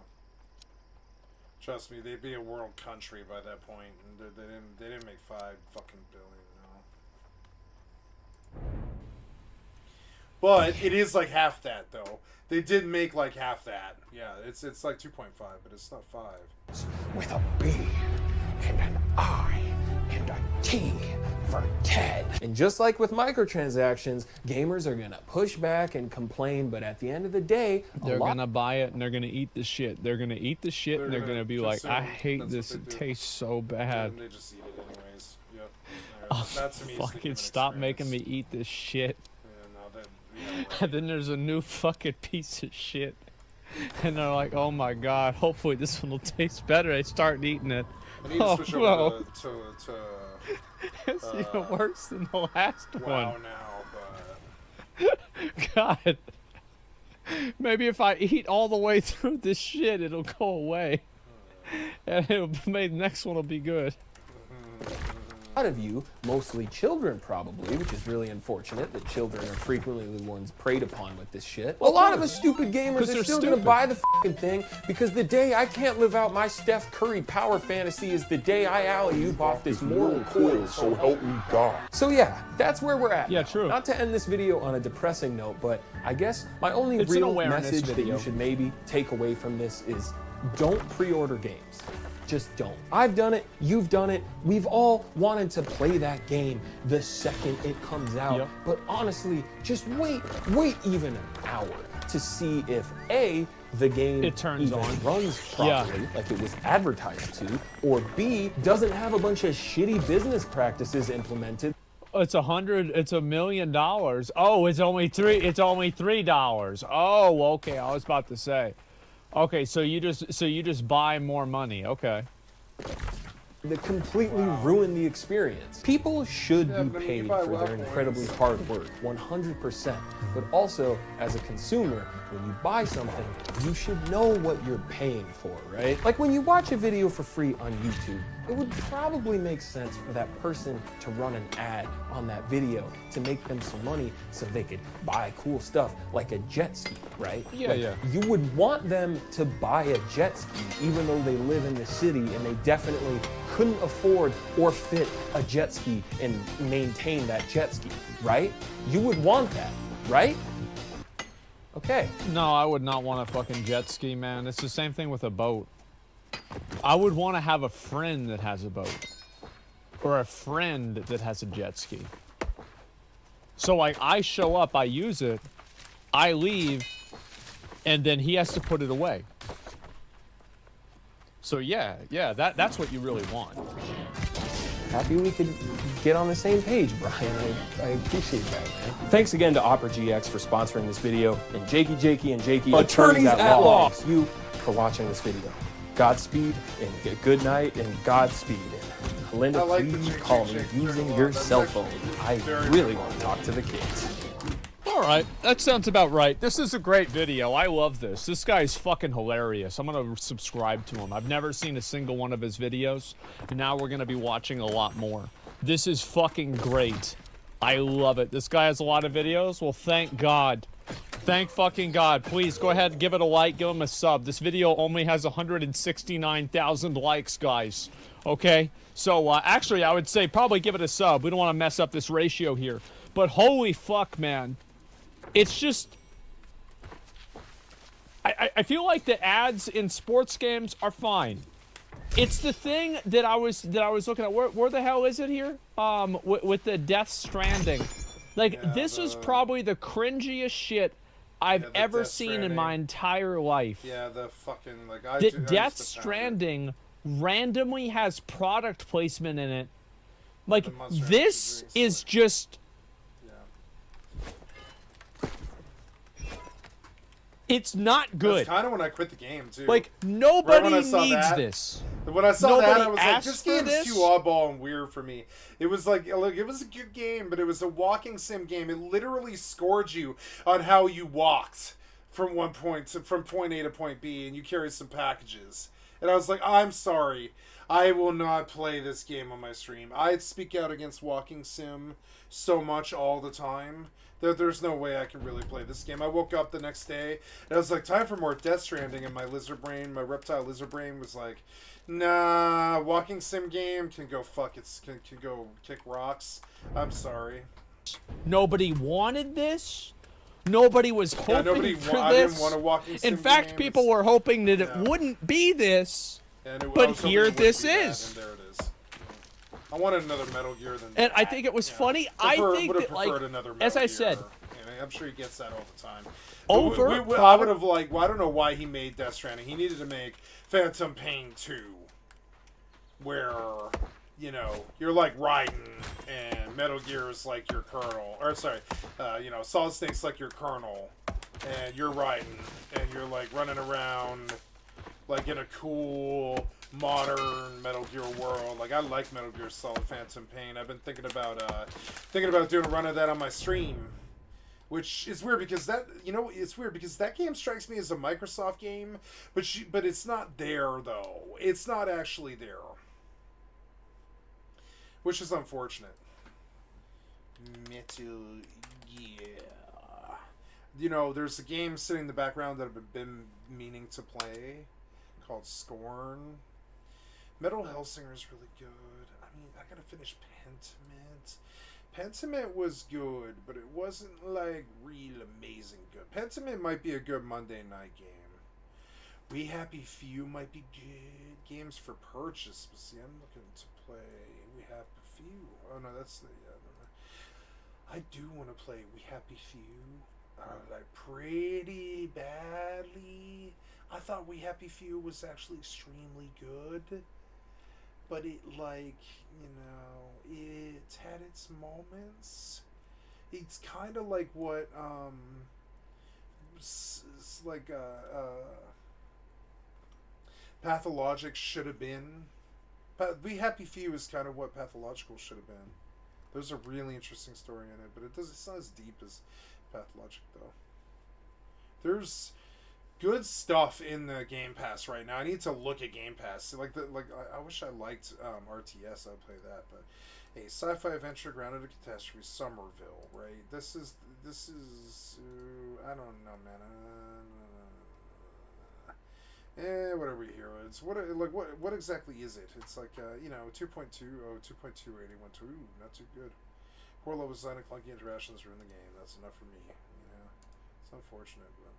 Trust me, they'd be a world country by that point, and they didn't make $5 fucking billion. No. But it is like half that, though. They did make like half that. Yeah, it's like 2.5, but it's not 5. With a B and an I and a T for Ted. And just like with microtransactions, gamers are gonna push back and complain, but at the end of the day, they're gonna buy it and they're gonna eat the shit. They're gonna eat the shit and they're gonna be like, I hate this. It tastes so bad. They just eat it anyways. Yep. Oh, fucking stop making me eat this shit. And then there's a new fucking piece of shit. And they're like, oh my god, hopefully this one will taste better. They start eating it. I need to switch over to it's even worse than the last WoW one. now, but God. Maybe if I eat all the way through this shit, it'll go away. And maybe the next one will be good. lot of you, mostly children probably, which is really unfortunate that children are frequently the ones preyed upon with this shit. A lot of us stupid gamers are still gonna buy the fucking thing because the day I can't live out my Steph Curry power fantasy is the day I alley-oop off this mortal coil, so help me God. So yeah, that's where we're at. Yeah, true. Not to end this video on a depressing note, but I guess my only real message that you should maybe take away from this is don't pre-order games. Just don't. I've done it, you've done it, we've all wanted to play that game the second it comes out. But honestly, just wait even an hour to see if A, the game runs properly, like it was advertised to, or B, doesn't have a bunch of shitty business practices implemented. It's $1 million. Oh, it's only $3. Oh, okay, I was about to say. Okay, so you just buy more money. Okay. That completely ruin the experience. People should be paid for their incredibly hard work, 100%. But also, as a consumer, when you buy something, you should know what you're paying for, right? Like when you watch a video for free on YouTube, it would probably make sense for that person to run an ad on that video to make them some money so they could buy cool stuff like a jet ski, right? Yeah. You would want them to buy a jet ski even though they live in the city and they definitely couldn't afford or fit a jet ski and maintain that jet ski, right? You would want that, right? Okay. No, I would not want a fucking jet ski, man. It's the same thing with a boat. I would want to have a friend that has a boat. Or a friend that has a jet ski. So like I show up, I use it, I leave, and then he has to put it away. So yeah, that's what you really want. Happy we could get on the same page, Brian. I appreciate that, man. Thanks again to Opera GX for sponsoring this video, and Jakey and Jakey, Attorneys at Law, thanks you for watching this video. Godspeed, and good night, and Godspeed. And Linda, please call me using your cell phone. I really want to talk to the kids. Alright, that sounds about right. This is a great video. I love this. This guy's fucking hilarious. I'm gonna subscribe to him. I've never seen a single one of his videos, and now we're gonna be watching a lot more. This is fucking great. I love it. This guy has a lot of videos. Well, thank God. Thank fucking God. Please go ahead and give it a like, give him a sub. This video only has 169,000 likes, guys. Okay? So, actually, I would say probably give it a sub. We don't want to mess up this ratio here. But holy fuck, man. It's just... I feel like the ads in sports games are fine. It's the thing that I was looking at. Where the hell is it here? With the Death Stranding. Like, this is probably the cringiest shit I've ever seen in my entire life. Yeah, the fucking, like, that Death Stranding randomly has product placement in it. Like, this is just... It's not good. That's kind of when I quit the game, too. Like, nobody needs this. When I saw that, I was like, this game's game's too oddball and weird for me. It was like, look, it was a good game, but it was a walking sim game. It literally scored you on how you walked from point A to point B, and you carried some packages. And I was like, I'm sorry. I will not play this game on my stream. I speak out against walking sim so much all the time that there's no way I can really play this game. I woke up the next day, and I was like, time for more Death Stranding, and my reptile lizard brain was like, nah, walking sim game can go fuck it, can go kick rocks. I'm sorry. Nobody wanted this. Nobody was hoping for I this. didn't want a walking sim In fact, game. people were hoping that it wouldn't be this. But here this is. And there it is. I wanted another Metal Gear than And I think it was funny. I think that, like, as I said, I'm sure he gets that all the time. I would have, like, well, I don't know why he made Death Stranding. He needed to make Phantom Pain 2, where, you know, you're like Raiden, and Metal Gear is like your Colonel, or sorry, you know, Solid Snake's like your Colonel, and you're Raiden, and you're like running around, like in a cool, modern Metal Gear world. Like, I like Metal Gear Solid Phantom Pain. I've been thinking about doing a run of that on my stream, which is weird because that, you know, it's weird because that game strikes me as a Microsoft game, but it's not there though. It's not actually there. which is unfortunate. Metal Gear. You know, there's a game sitting in the background that I've been meaning to play called Scorn. Metal Hellsinger is really good. I mean, I gotta finish Pentiment. Pentiment was good, but it wasn't like real amazing good. Pentiment might be a good Monday night game. We Happy Few might be good games for purchase, but see, I'm looking to play We Happy Few. Oh no, that's the I do want to play We Happy Few, like pretty badly. I thought We Happy Few was actually extremely good, but it, like, you know, it had its moments. It's kind of like what like Pathologic should have been. We Happy Few is kind of what Pathological should have been. There's a really interesting story in it, but it's not as deep as Pathologic, though. There's good stuff in the Game Pass right now. I need to look at Game Pass. I wish I liked RTS. I'd play that, but hey, sci-fi adventure grounded in catastrophe, Somerville, right? This is I don't know, man. Whatever here. It's what exactly is it? It's like you know, 2.2, 2.281. Ooh, not too good. Poor level design and clunky interactions ruin the game. That's enough for me. You know, it's unfortunate, but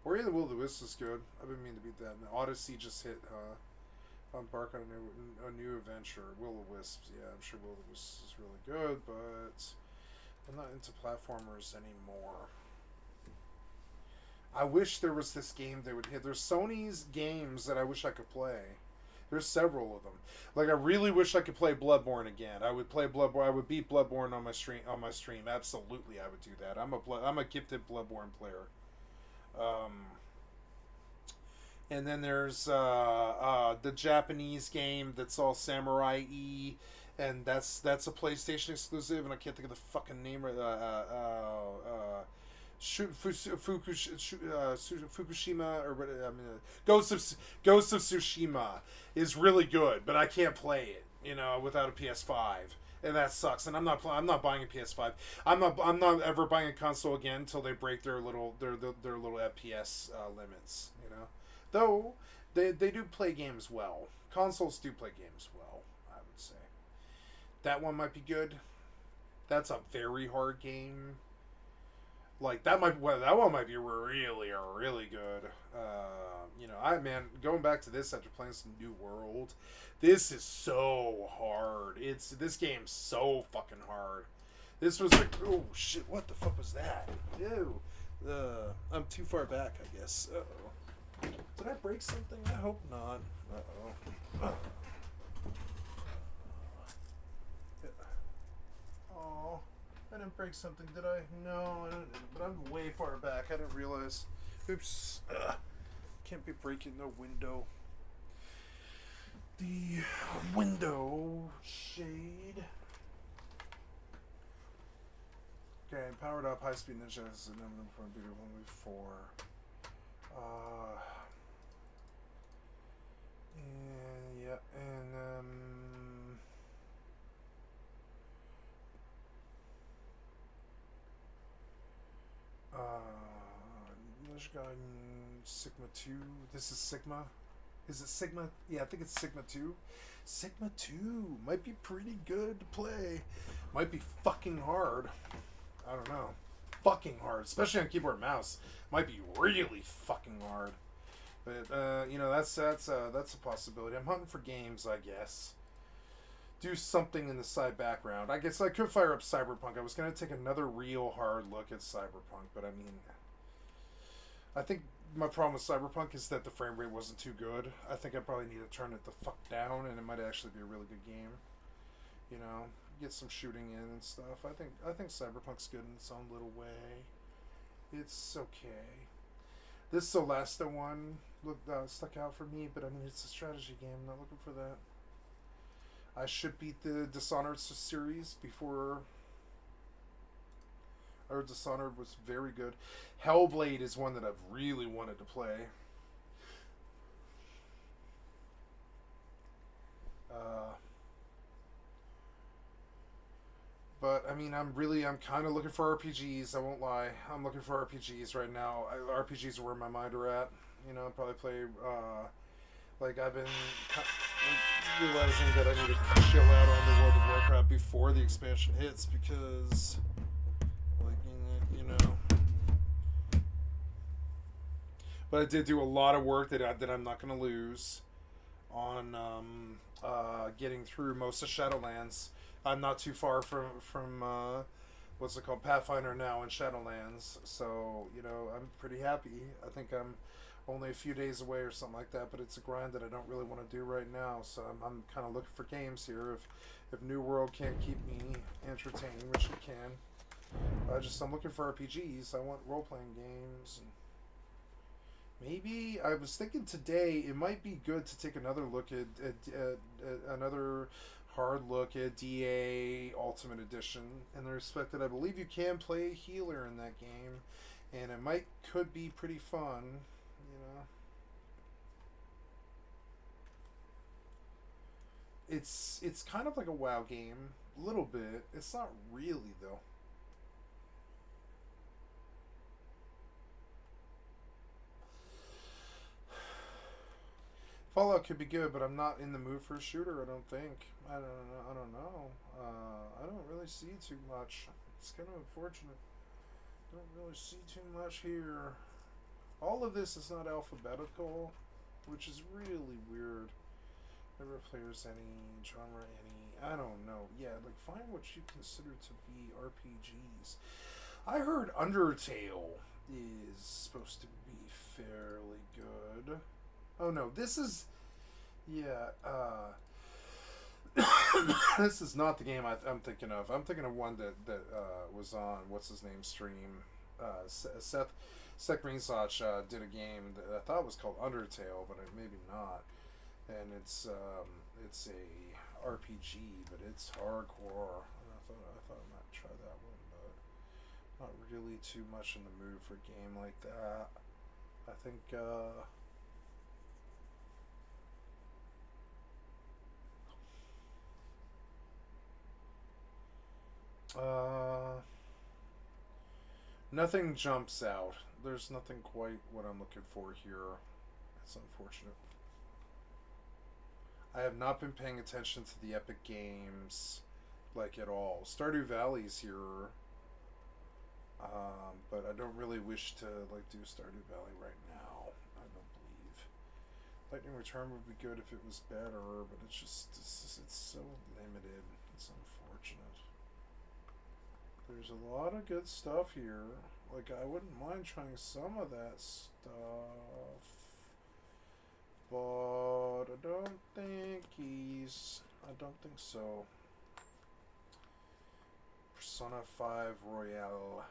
Ori and the Will of the Wisps is good. I've been meaning to beat that. And Odyssey just hit. Embark on a new adventure. Will of the Wisps. Yeah, I'm sure Will of the Wisps is really good, but I'm not into platformers anymore. I wish there was this game they would hit. There's Sony's games that I wish I could play. There's several of them. Like, I really wish I could play Bloodborne again. I would play Bloodborne. I would beat Bloodborne on my stream. Absolutely, I would do that. I'm a gifted Bloodborne player. And then there's the Japanese game that's all samurai-y, and that's a PlayStation exclusive, and I can't think of the fucking name. Fukushima, or what? I mean, Ghost of Tsushima is really good, but I can't play it, you know, without a PS5, and that sucks. And I'm not buying a PS5. I'm not ever buying a console again until they break their little FPS limits, you know. Though they do play games well. Consoles do play games well, I would say. That one might be good. That's a very hard game. Like, that one might be really, really good. You know, going back to this after playing some New World, this is so hard. This game's so fucking hard. This was like, oh shit, what the fuck was that? Ew. I'm too far back, I guess. Uh-oh. Did I break something? I hope not. Uh-oh. Oh. I didn't break something, did I? No, I didn't. But I'm way far back. I didn't realize. Oops. Can't be breaking the window. The window shade. Okay, powered up, high-speed ninja is the number one bigger one before. And yeah, and English guy Sigma 2. This is Sigma. Is it Sigma? Yeah, I think it's Sigma 2. Sigma 2 might be pretty good to play. Might be fucking hard. I don't know. Fucking hard, especially on keyboard and mouse. Might be really fucking hard. But you know, that's a possibility. I'm hunting for games, I guess. Do something in the side background. I guess I could fire up Cyberpunk. I was gonna take another real hard look at Cyberpunk, but I mean, I think my problem with Cyberpunk is that the frame rate wasn't too good. I think I probably need to turn it the fuck down, and it might actually be a really good game. You know, get some shooting in and stuff. I think Cyberpunk's good in its own little way. It's okay. This Solasta one stuck out for me, but I mean, it's a strategy game. I'm not looking for that. I should beat the Dishonored series before. Or Dishonored was very good. Hellblade is one that I've really wanted to play. mean, I'm kind of looking for RPGs. I won't lie. I'm looking for RPGs right now. RPGs are where my mind are at. You know, I'll probably play, like, I've been realizing that I need to chill out on the World of Warcraft before the expansion hits because, like, you know. But I did do a lot of work that I'm not going to lose on getting through most of Shadowlands. I'm not too far from what's it called, Pathfinder now in Shadowlands, so you know I'm pretty happy. I think I'm only a few days away or something like that, but it's a grind that I don't really want to do right now. So I'm kind of looking for games here. If New World can't keep me entertained, which it can, I'm looking for RPGs. I want role playing games. And maybe I was thinking today it might be good to take another look at another hard look at DA Ultimate Edition, in the respect that I believe you can play a healer in that game, and it could be pretty fun, you know. It's kind of like a WoW game, a little bit. It's not really though. Fallout could be good, but I'm not in the mood for a shooter, I don't think. I don't know. I don't really see too much. It's kind of unfortunate. Don't really see too much here. All of this is not alphabetical, which is really weird. Never players any, genre any, I don't know. Yeah, like find what you consider to be RPGs. I heard Undertale is supposed to be fairly good. Oh no, this is, yeah, this is not the game I'm thinking of. I'm thinking of one that was on, what's his name, stream. Seth Greensoch did a game that I thought was called Undertale, but maybe not. And it's a RPG, but it's hardcore. And I thought I might try that one, but not really too much in the mood for a game like that. I think nothing jumps out. There's nothing quite what I'm looking for here. It's unfortunate. I have not been paying attention to the Epic Games, like, at all. Stardew Valley's here, but I don't really wish to, like, do Stardew Valley right now. I don't believe. Lightning Return would be good if it was better, but it's so limited. It's unfortunate. There's a lot of good stuff here. Like, I wouldn't mind trying some of that stuff, but I don't think so. Persona 5 Royale.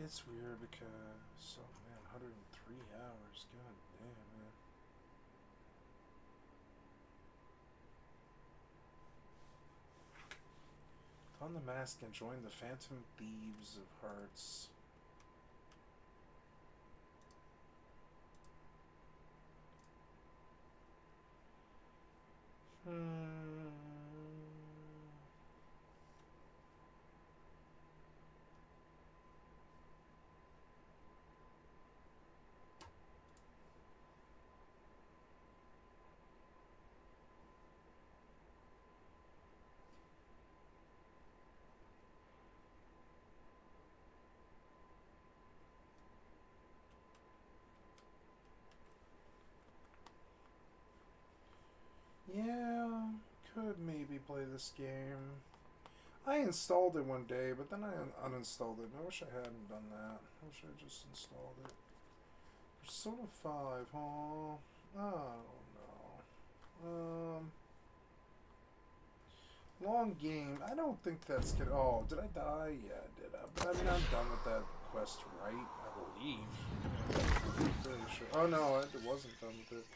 It's weird because, oh man, 103 hours, god damn, man. Don the Mask and join the Phantom Thieves of Hearts. Yeah, could maybe play this game. I installed it one day, but then I uninstalled it. I wish I hadn't done that. I wish I just installed it. Persona 5, huh? I don't know. Long game. I don't think that's good. Oh, did I die? Yeah, I did. But I mean, I'm done with that quest, right? I believe. I'm fairly sure. Oh no, I wasn't done with it.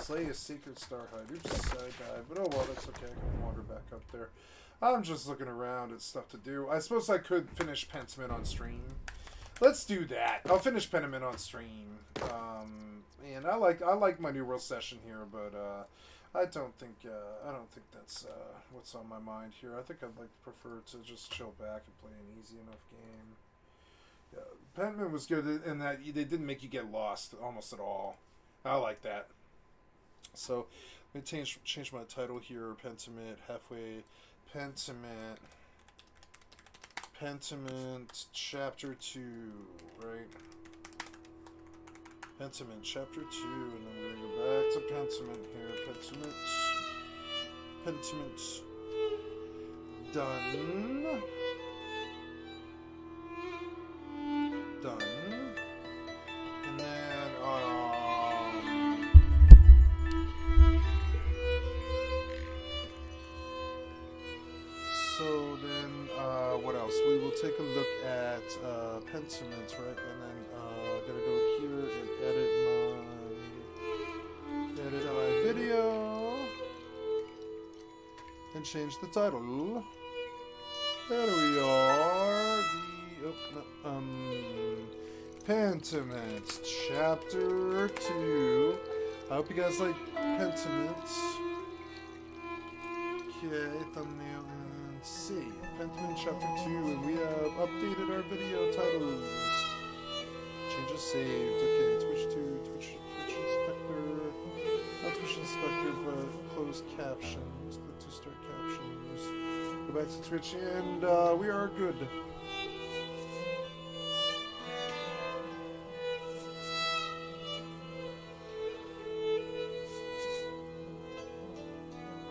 Slay a secret star hide. Oops, I died. But oh well, that's okay. I can wander back up there. I'm just looking around at stuff to do. I suppose I could finish Pentiment on stream. Let's do that. I'll finish Pentiment on stream. And I like my New World session here, but I don't think that's what's on my mind here. I think I'd like to prefer to just chill back and play an easy enough game. Yeah, Pentiment was good in that they didn't make you get lost almost at all. I like that. So let me change my title here. Pentiment halfway. Pentiment Chapter 2, right? Pentiment Chapter 2, and then we're gonna go back to Pentiment here. Pentiment. Done. And then, so then, what else? We will take a look at Pentiment, right? And then gonna go here and edit my video and change the title. There we are. Pentiment Chapter 2. I hope you guys like Pentiment. Okay, thumbnail and save. Pentiment Chapter 2, and we have updated our video titles. Changes saved. Okay, Twitch Inspector. Not Twitch Inspector, but closed captions. Click to start captions. Go back to Twitch, and we are good.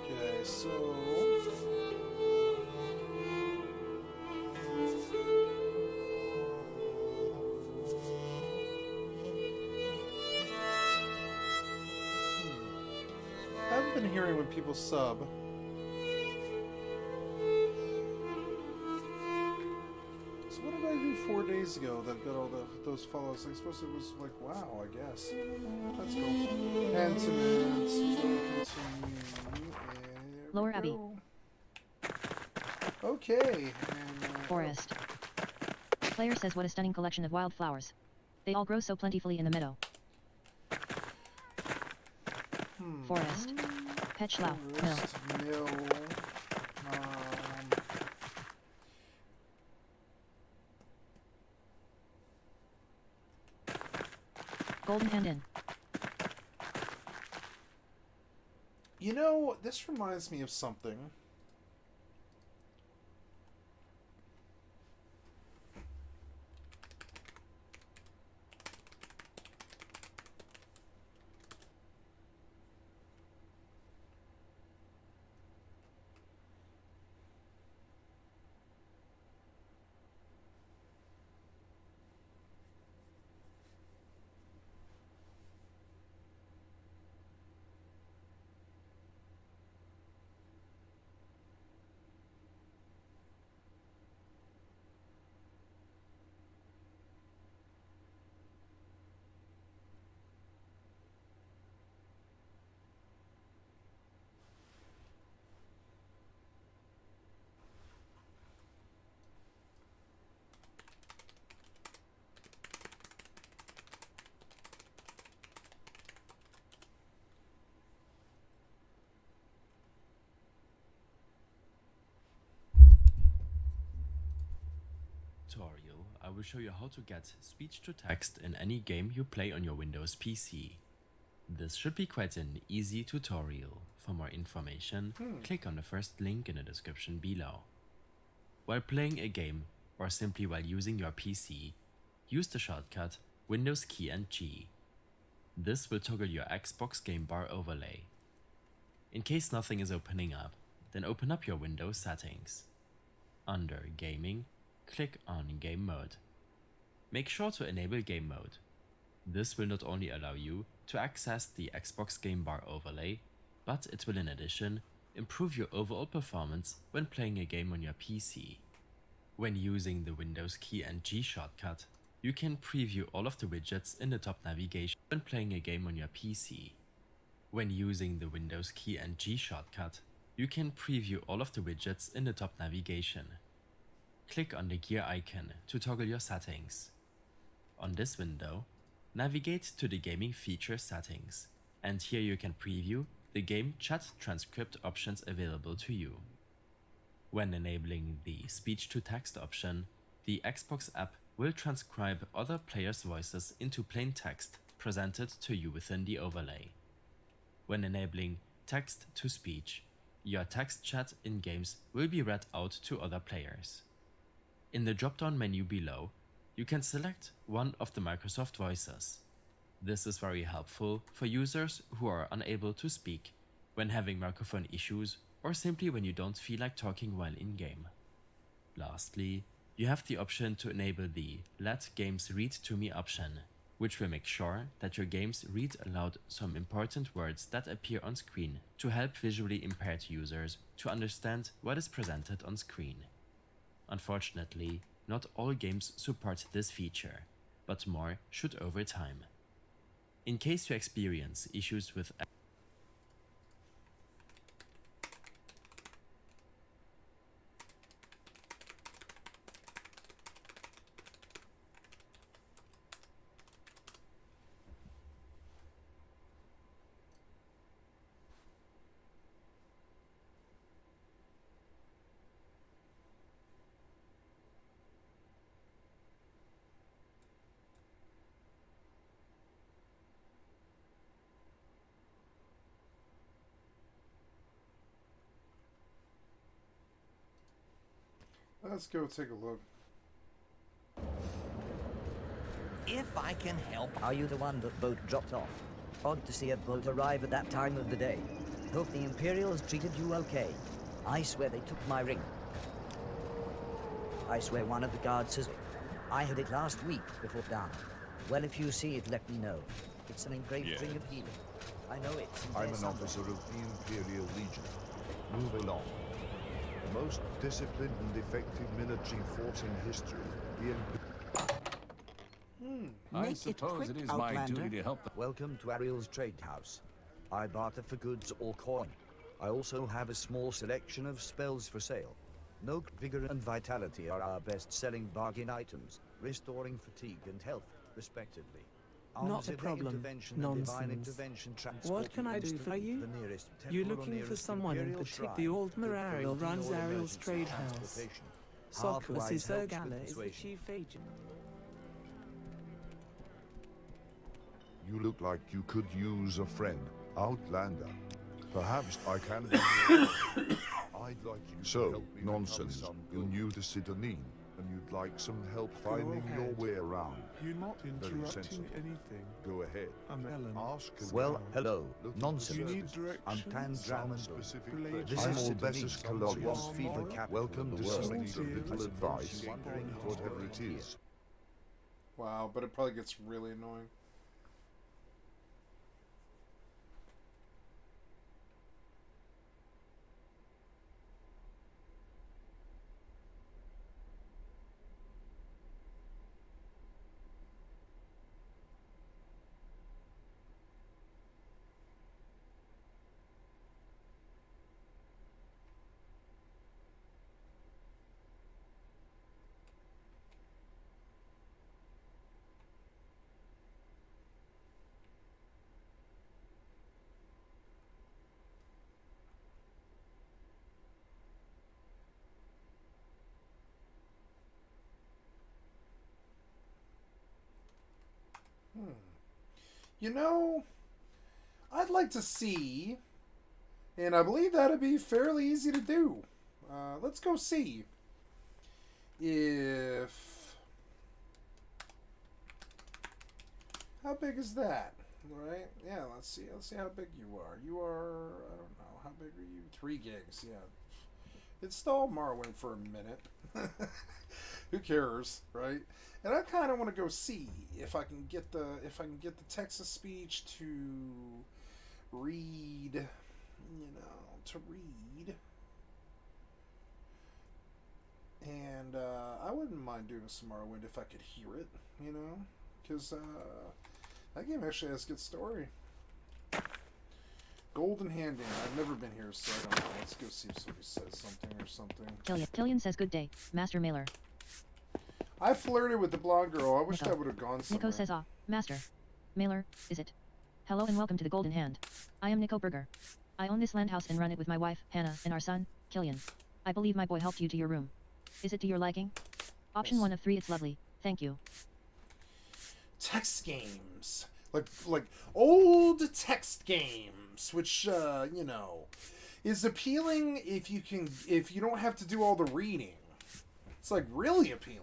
Okay, so I haven't been hearing when people sub. So what did I do 4 days ago that got all those follows? I suppose it was like, wow, I guess. That's cool. Pentiments, continue, Lower Abbey. Okay. Forest. Player says, what a stunning collection of wildflowers. They all grow so plentifully in the meadow. Forest. Petschlau. Mill. Golden Hand Inn. You know, this reminds me of something. Tutorial, I will show you how to get speech to text in any game you play on your Windows PC. This should be quite an easy tutorial. For more information, click on the first link in the description below. While playing a game, or simply while using your PC, use the shortcut Windows key and G. This will toggle your Xbox game bar overlay. In case nothing is opening up, then open up your Windows settings. Under Gaming, click on Game Mode. Make sure to enable Game Mode. This will not only allow you to access the Xbox game bar overlay, but it will in addition improve your overall performance when playing a game on your PC. When using the Windows key and G shortcut, you can preview all of the widgets in the top navigation when playing a game on your PC. When using the Windows key and G shortcut, you can preview all of the widgets in the top navigation. Click on the gear icon to toggle your settings. On this window, navigate to the gaming features settings, and here you can preview the game chat transcript options available to you. When enabling the speech-to-text option, the Xbox app will transcribe other players' voices into plain text presented to you within the overlay. When enabling text-to-speech, your text chat in games will be read out to other players. In the drop-down menu below, you can select one of the Microsoft voices. This is very helpful for users who are unable to speak, when having microphone issues, or simply when you don't feel like talking while in-game. Lastly, you have the option to enable the Let Games Read to Me option, which will make sure that your games read aloud some important words that appear on screen to help visually impaired users to understand what is presented on screen. Unfortunately, not all games support this feature, but more should over time. In case you experience issues with Let's go take a look. If I can help. Are you the one that boat dropped off? Odd to see a boat arrive at that time of the day. Hope the Imperials treated you okay. I swear they took my ring. I swear one of the guards says I had it last week before down. Well, if you see it, let me know. It's an engraved ring of healing. I know it's in I'm there an somewhere. officer of the Imperial Legion. Move along. The most disciplined and effective military force in history. The I suppose it is my duty to help them. Welcome to Ariel's trade house. I barter for goods or coin. I also have a small selection of spells for sale. Note, vigor and vitality are our best-selling bargain items, restoring fatigue and health, respectively. Not a problem. Nonsense. What can I do for you? You're looking for someone in particular. Old Ariel runs Ariel's trade house. Sophus is Ergala is the chief agent. You look like you could use a friend, Outlander. Perhaps I can. I'd like you. So, nonsense. You're new to Sidonine, and you'd like some help finding your way around. You're not Very interrupting sensible. anything. Go ahead. I'm Ellen. Ask away. Well, hello. Look Nonsense. You need I'm directions? Tan Some Dramando. specific This place. is I'm Albetus Sidonine, Colossus. fever capital Welcome of to the world. some little advice, Wondering whatever it is. Wow, but it probably gets really annoying. You know, I'd like to see, and I believe that'd be fairly easy to do. Let's go see if... How big is that? Right? Yeah, let's see. Let's see how big you are. You are, I don't know, how big are you? 3 gigs, yeah. It's still Morrowind for a minute. Who cares, right? And I kind of want to go see if I can get the text to speech to read you know, to read. And I wouldn't mind doing some Morrowind if I could hear it, you know, because that game actually has a good story. Golden Hand Inn. I've never been here, so I don't know. Let's go see if somebody says something or something. Killian says good day, Master Mailer. I flirted with the blonde girl. I wish that would have gone somewhere. Nico says, Master Mailer, is it? Hello and welcome to the Golden Hand. I am Nico Berger. I own this land house and run it with my wife, Hannah, and our son, Killian. I believe my boy helped you to your room. Is it to your liking? Option 1 of 3, it's lovely. Thank you. Text games. Like old text games, which, you know, is appealing if you don't have to do all the reading. It's like really appealing.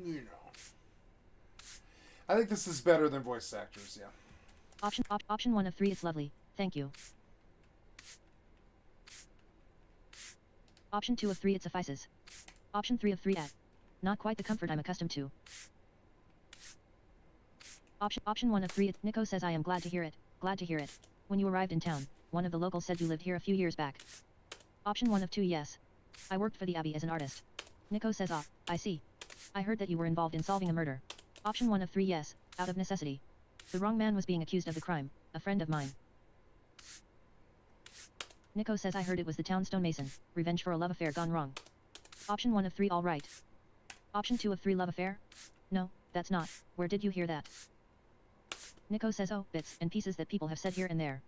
You know. I think this is better than voice actors, yeah. Option 1 of 3, it's lovely. Thank you. Option 2 of 3, it suffices. Option 3 of 3, not quite the comfort I'm accustomed to. Option 1 of 3, Nico says, I am glad to hear it. Glad to hear it. When you arrived in town, one of the locals said you lived here a few years back. Option 1 of 2, yes. I worked for the Abbey as an artist. Nico says, I see. I heard that you were involved in solving a murder. Option 1 of 3, yes, out of necessity. The wrong man was being accused of the crime, a friend of mine. Nico says, I heard it was the town stonemason, revenge for a love affair gone wrong. Option 1 of 3, all right. Option 2 of 3, love affair? No, that's not. Where did you hear that? Nico says, bits and pieces that people have said here and there.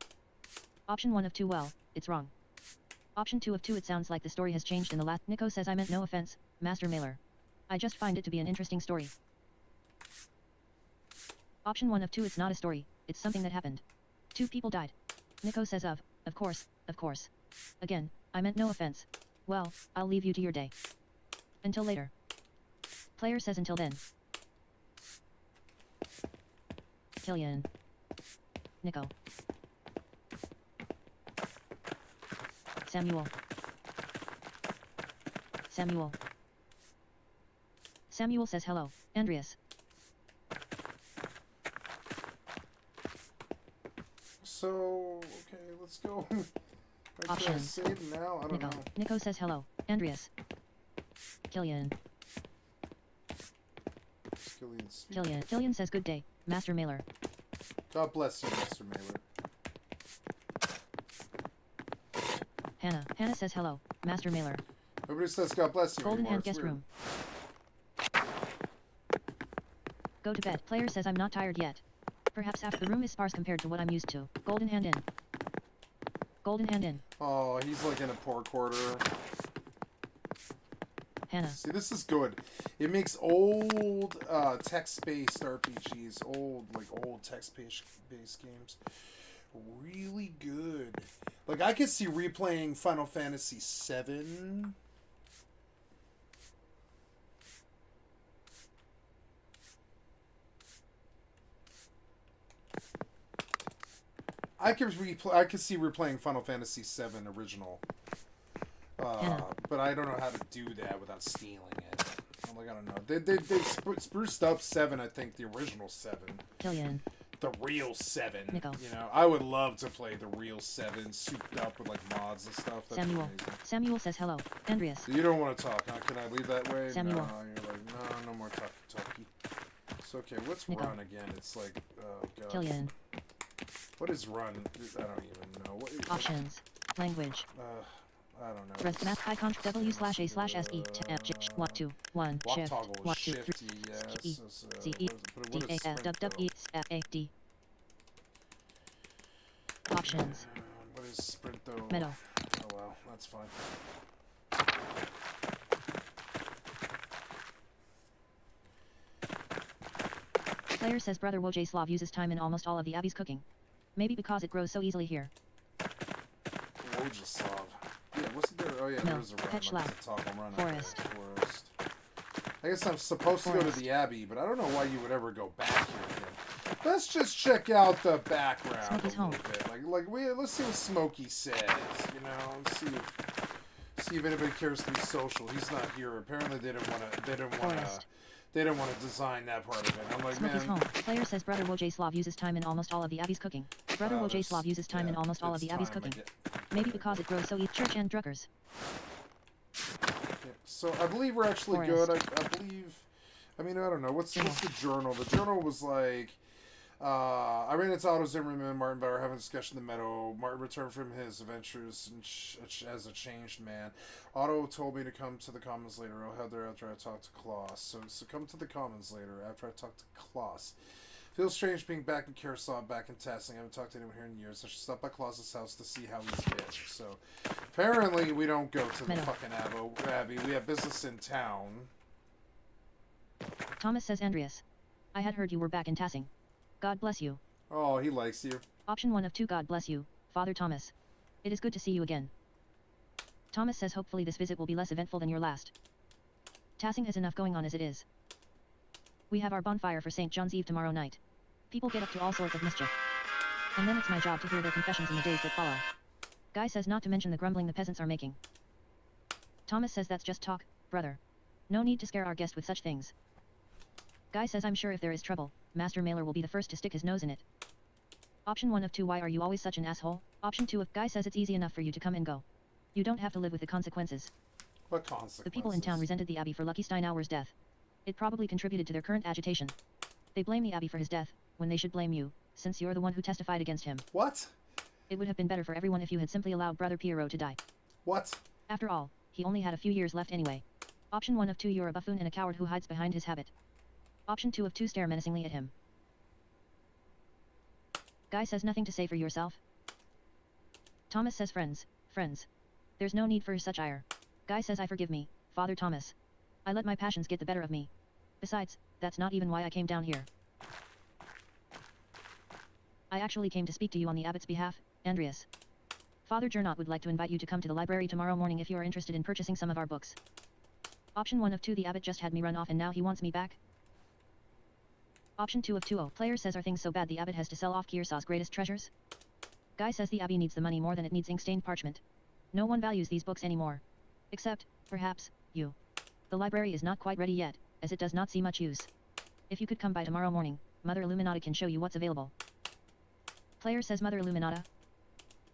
Option 1 of 2, well, it's wrong. Option 2 of 2, it sounds like the story has changed in the last. Nico says, I meant no offense, Master Mailer. I just find it to be an interesting story. Option 1 of 2, it's not a story, it's something that happened. 2 people died. Nico says, of course, of course. Again, I meant no offense. Well, I'll leave you to your day. Until later. Player says until then. Killian. Nico. Samuel. Samuel says hello, Andreas. So, okay, let's go. Option. Save now? I don't Nico. know. Nico says hello, Andreas. Killian. Killian says good day, Master Mailer. God bless you, Master Mailer. Hannah says hello, Master Mailer. Nobody says God bless you Golden anymore. Hand guest room. Go to bed. Player says I'm not tired yet. Perhaps after the room is sparse compared to what I'm used to. Golden Hand in. Golden Hand in. Oh, he's like in a poor quarter. Hannah. See, this is good. It makes old text-based RPGs, old text-based games, really good. Like, I could see replaying Final Fantasy VII. I could see replaying Final Fantasy VII original. But I don't know how to do that without stealing it. I'm like, I don't know. They spruced up 7, I think, the original 7. Killian. The real 7. Nico. You know, I would love to play the real 7 souped up with like mods and stuff. That's Samuel. amazing. Samuel says hello, Andreas. So you don't want to talk, huh? Can I leave that way? Samuel. No, you're like, no more talkie. So okay, what's Nico. run again? It's like, oh god. Killian. What is run? I don't even know. What is Options. Language. I don't know. Rest math icon W/A/SE What 2 1 Walk shift toggle is 1 2 shift, 3 yes. C E What D is A F sprint, W E F A D. Options. What is sprint though? Meadow. Oh well, that's fine. Player says Brother Wojcislav uses time in almost all of the Abbey's cooking. Maybe because it grows so easily here. Wojcislav. Yeah, wasn't there? Oh yeah, there was a run. Petch Like, Lab. it's a toggle run. Forest. Okay, Forest. I guess I'm supposed to go to the Abbey, but I don't know why you would ever go back here again. Let's just check out the background Smokey's a little home. bit. Let's see what Smokey says. You know, let's see if anybody cares to be social. He's not here. Apparently, they didn't want to. They didn't want to design that part of it. I'm like, Smoke is man. home. Player says Brother Wojcislav uses time in almost all of the Abbey's cooking. Brother Wojcislav uses time in almost all of the Abbey's cooking. Maybe because it grows so eat church and druckers. So I believe we're actually good. I believe. I mean, I don't know. What's the journal? The journal was like. I ran into Otto Zimmerman and Martin Bauer having a discussion in the meadow. Martin returned from his adventures as a changed man. Otto told me to come to the Commons later. I'll head there after I talk to Klaus. So come to the Commons later after I talk to Klaus. Feels strange being back in Carousel, back in testing. I haven't talked to anyone here in years. I should stop by Klaus's house to see how he's been. So apparently we don't go to the fucking Abbey. We have business in town. Thomas says, Andreas, I had heard you were back in Tassing. God bless you. Oh, he likes you. Option 1 of 2. God bless you, Father Thomas. It is good to see you again. Thomas says hopefully this visit will be less eventful than your last. Tassing has enough going on as it is. We have our bonfire for St. John's Eve tomorrow night. People get up to all sorts of mischief. And then it's my job to hear their confessions in the days that follow. Guy says not to mention the grumbling the peasants are making. Thomas says that's just talk, brother. No need to scare our guest with such things. Guy says I'm sure if there is trouble, Master Mailer will be the first to stick his nose in it. Option 1 of 2. Why are you always such an asshole? Option 2 of Guy says it's easy enough for you to come and go. You don't have to live with the consequences. What consequences? The people in town resented the Abbey for Lucky Steinauer's death. It probably contributed to their current agitation. They blame the Abbey for his death, when they should blame you, since you're the one who testified against him. What? It would have been better for everyone if you had simply allowed Brother Pierrot to die. What? After all, he only had a few years left anyway. Option 1 of 2. You're a buffoon and a coward who hides behind his habit. Option 2 of 2. Stare menacingly at him. Guy says nothing to say for yourself. Thomas says friends. There's no need for such ire. Guy says I forgive me, Father Thomas. I let my passions get the better of me. Besides, that's not even why I came down here. I actually came to speak to you on the abbot's behalf, Andreas. Father Gernot would like to invite you to come to the library tomorrow morning if you are interested in purchasing some of our books. Option 1 of 2. The abbot just had me run off and now he wants me back. Option 2 of 2. Oh, player says are things so bad the abbot has to sell off Kearsaw's greatest treasures? Guy says the abbey needs the money more than it needs ink-stained parchment. No one values these books anymore. Except, perhaps, you. The library is not quite ready yet, as it does not see much use. If you could come by tomorrow morning, Mother Illuminata can show you what's available. Player says Mother Illuminata?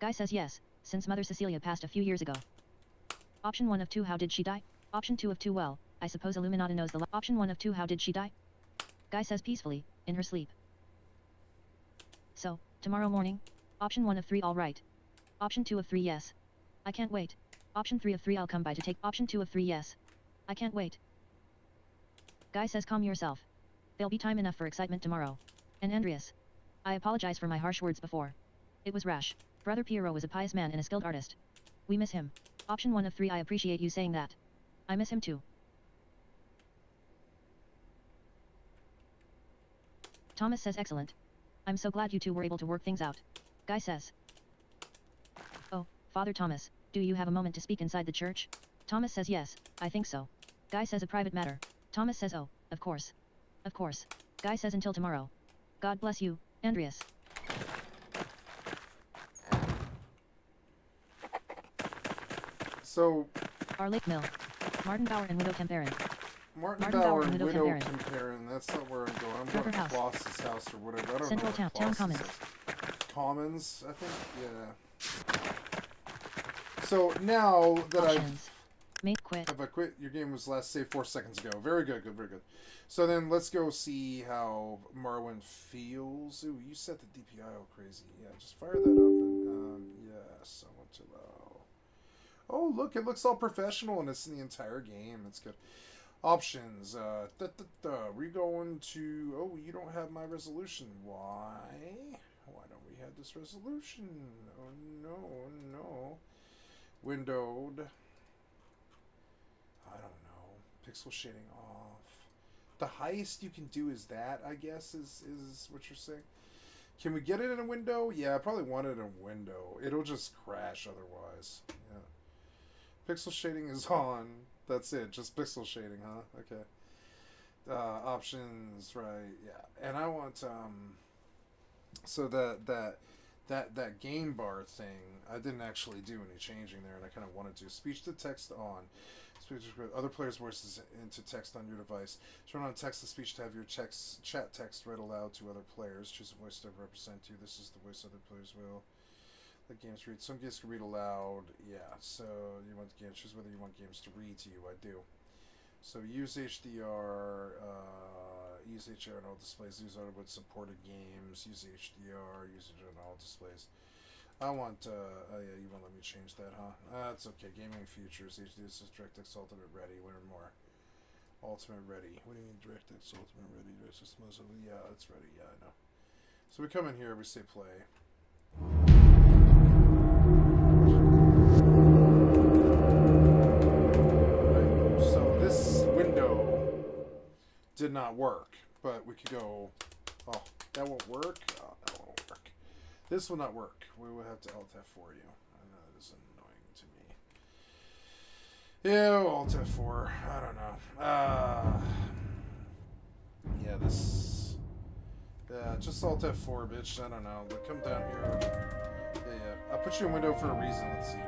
Guy says yes, since Mother Cecilia passed a few years ago. Option 1 of 2. How did she die? Option 2 of 2. Well, I suppose Illuminata knows the Option 1 of 2. How did she die? Guy says peacefully, in her sleep. So, tomorrow morning? Option 1 of 3. All right. Option 2 of 3. Yes. I can't wait. Option 3 of 3. I'll come by to take. Option 2 of 3. Yes. I can't wait. Guy says calm yourself. There'll be time enough for excitement tomorrow. And Andreas. I apologize for my harsh words before. It was rash. Brother Pierrot was a pious man and a skilled artist. We miss him. Option 1 of 3. I appreciate you saying that. I miss him too. Thomas says excellent. I'm so glad you two were able to work things out. Guy says. Oh, Father Thomas, do you have a moment to speak inside the church? Thomas says yes, I think so. Guy says a private matter. Thomas says oh, of course. Of course. Guy says until tomorrow. God bless you, Andreas. So... Our Lake Mill. Martin Bauer and Widow Kemperin. Martin Bauer and Widow Kemperin. That's not where I'm going. I'm going to Klaus's house or whatever. I don't Central know. Town Commons. Commons, I think? Yeah. So now that Options. Mate quit. Have I quit? Your game was last saved 4 seconds ago. Very good, very good. So then let's go see how Marwin feels. Ooh, you set the DPI all crazy. Yeah, just fire that up. And, yes, I went too low. Oh, look, it looks all professional and it's in the entire game. It's good. Options. We're going to... Oh, you don't have my resolution. Why? Why don't we have this resolution? Oh, no. Windowed. I don't know. Pixel shading off. The highest you can do is that, I guess, is what you're saying. Can we get it in a window? Yeah, I probably want it in a window. It'll just crash otherwise. Yeah. Pixel shading is on. That's it. Just pixel shading, huh? Okay. Options, right? Yeah. And I want so that game bar thing, I didn't actually do any changing there, and I kind of wanted to. Speech to text on. Other players' voices into text on your device. Turn on text-to-speech to have your chat text read aloud to other players. Choose a voice to represent you. This is the voice other players will. Let games read. Some games can read aloud. Yeah, so you want the games. Choose whether you want games to read to you. I do. So use HDR. Use HDR on all displays. Use auto with supported games. Use HDR. Use it on all displays. I want, oh yeah, you won't let me change that, huh? That's okay. Gaming features. This is DirectX Ultimate Ready. Learn more. Ultimate Ready. What do you mean DirectX Ultimate Ready? Yeah, it's ready. Yeah, I know. So we come in here, we say play. Right. So this window did not work, but we could go, oh, that won't work? Oh, that won't work. This will not work. We will have to Alt F4 you. I know that is annoying to me. Yeah, Alt F4. I don't know. Yeah, this. Yeah, just Alt F4, bitch. I don't know. But come down here. Yeah. I put you in window for a reason. Let's see.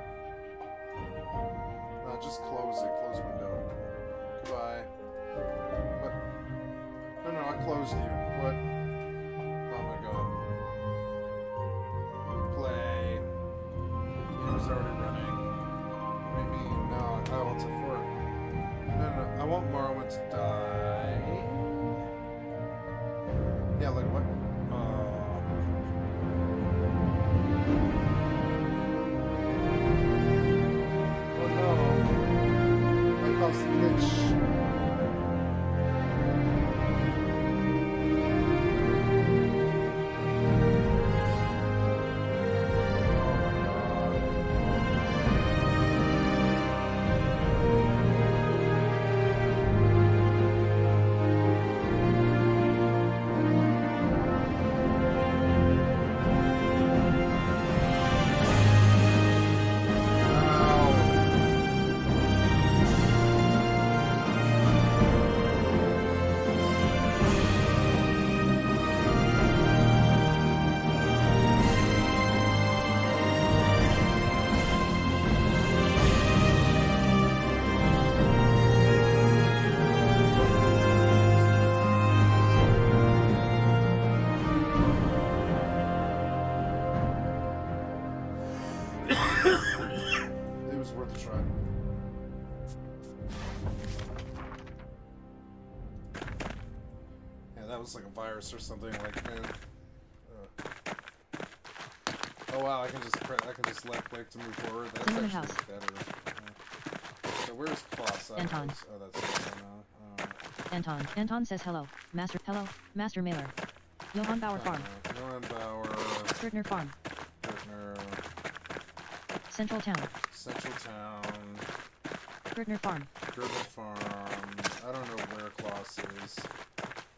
No, just close it. Close window. Goodbye. What? No, no, I closed you. What? Oh my god. Play. It was already running. What do you mean? No, oh, it's a 4. No, no, I want Morrowind to die. Yeah, like what? Oh no. I caused the glitch. It was worth a try. Yeah, that was like a virus or something. Like, man. Oh wow, I can just left click to move forward. That's Sing in the actually house. better. Yeah. So where's Kloss? Anton. Oh, that's Anton. Anton says hello. Hello. Master Mailer. Johann Bauer Farm. Johann Bauer. Gertner Farm. Gertner. Central Town. Central Town. Gertner Farm. Gertner Farm. I don't know where Kloss is.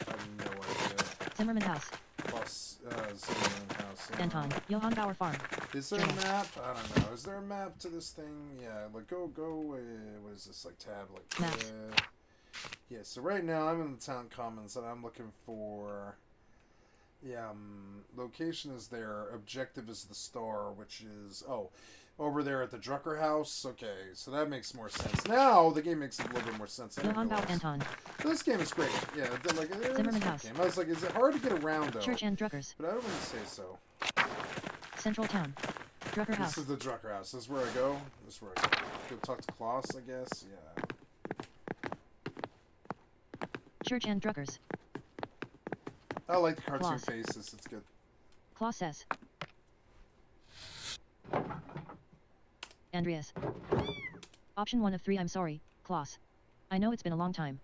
I have no idea. Zimmerman House. Kloss, Zimmerman House. Yeah. Anton. Johann Bauer Farm. Is there a map? I don't know. Is there a map to this thing? Yeah, like go. What is this, like tab? Like Maps. Yeah. So right now I'm in the town commons and I'm looking for. Yeah, location is there. Objective is the star, which is over there at the Drucker House. Okay, so that makes more sense. Now the game makes a little bit more sense. Johann Bauer Anton. This game is great. Yeah, like Zimmerman House. Game. I was like, is it hard to get around though? Church and Druckers. But I don't want to say so. Central Town. Drucker House. This is the Drucker House. This is where I go. This is where I go talk to Kloss, I guess. Yeah. Church and Druckers. I like the cartoon Kloss. faces. It's good. Kloss says. Andreas. Option 1 of 3. I'm sorry, Kloss. I know it's been a long time.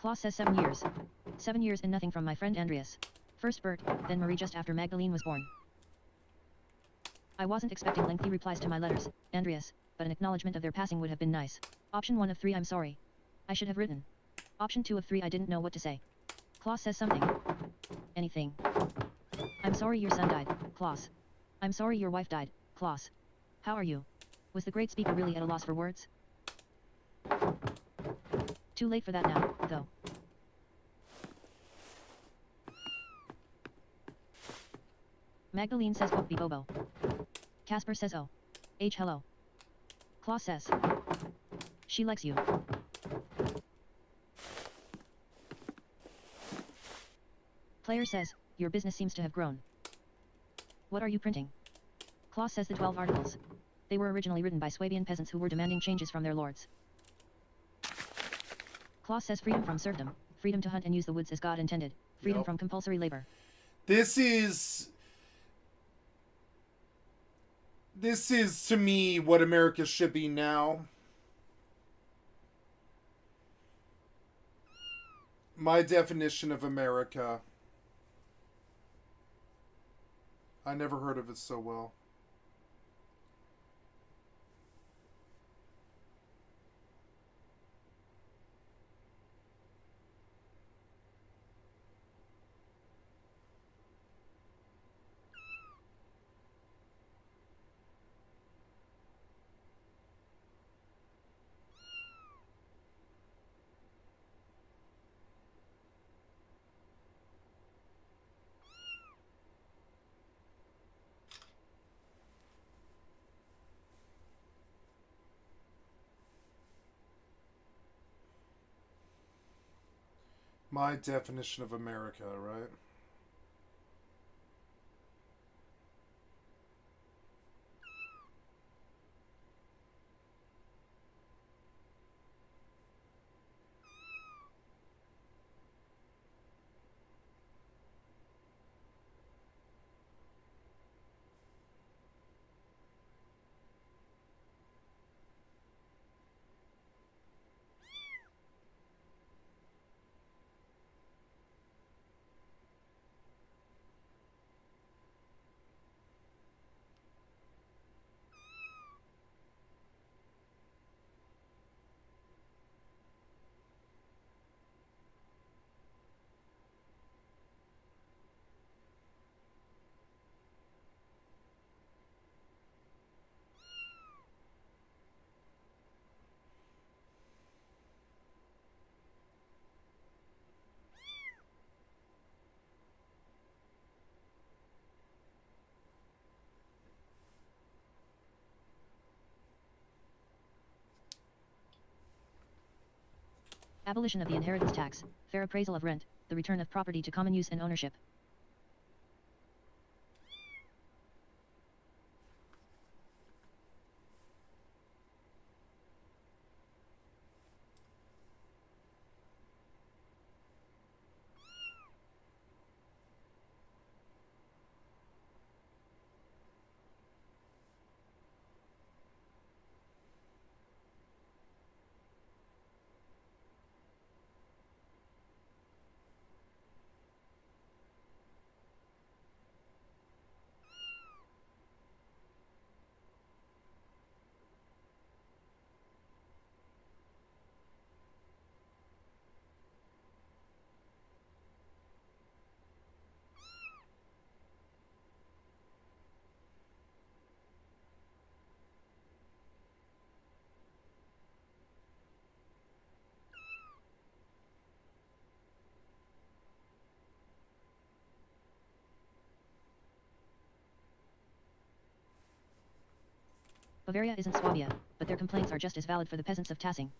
Kloss says 7 years. 7 years and nothing from my friend Andreas. First Bert, then Marie just after Magdalene was born. I wasn't expecting lengthy replies to my letters, Andreas, but an acknowledgement of their passing would have been nice. Option 1 of 3. I'm sorry. I should have written. Option 2 of 3. I didn't know what to say. Kloss says something. Anything. I'm sorry your son died, Kloss. I'm sorry your wife died, Kloss. How are you? Was the great speaker really at a loss for words? Too late for that now, though. Magdalene says Bobo. Casper says oh. Hello. Claw says. She likes you. Player says, your business seems to have grown. What are you printing? Claw says the 12 articles. They were originally written by Swabian peasants who were demanding changes from their lords. Claw says freedom from serfdom, freedom to hunt and use the woods as God intended, freedom from compulsory labor. This is to me what America should be now. My definition of America. I never heard of it so well. My definition of America, right? Abolition of the inheritance tax, fair appraisal of rent, the return of property to common use and ownership. Bavaria isn't Swabia, but their complaints are just as valid for the peasants of Tassing.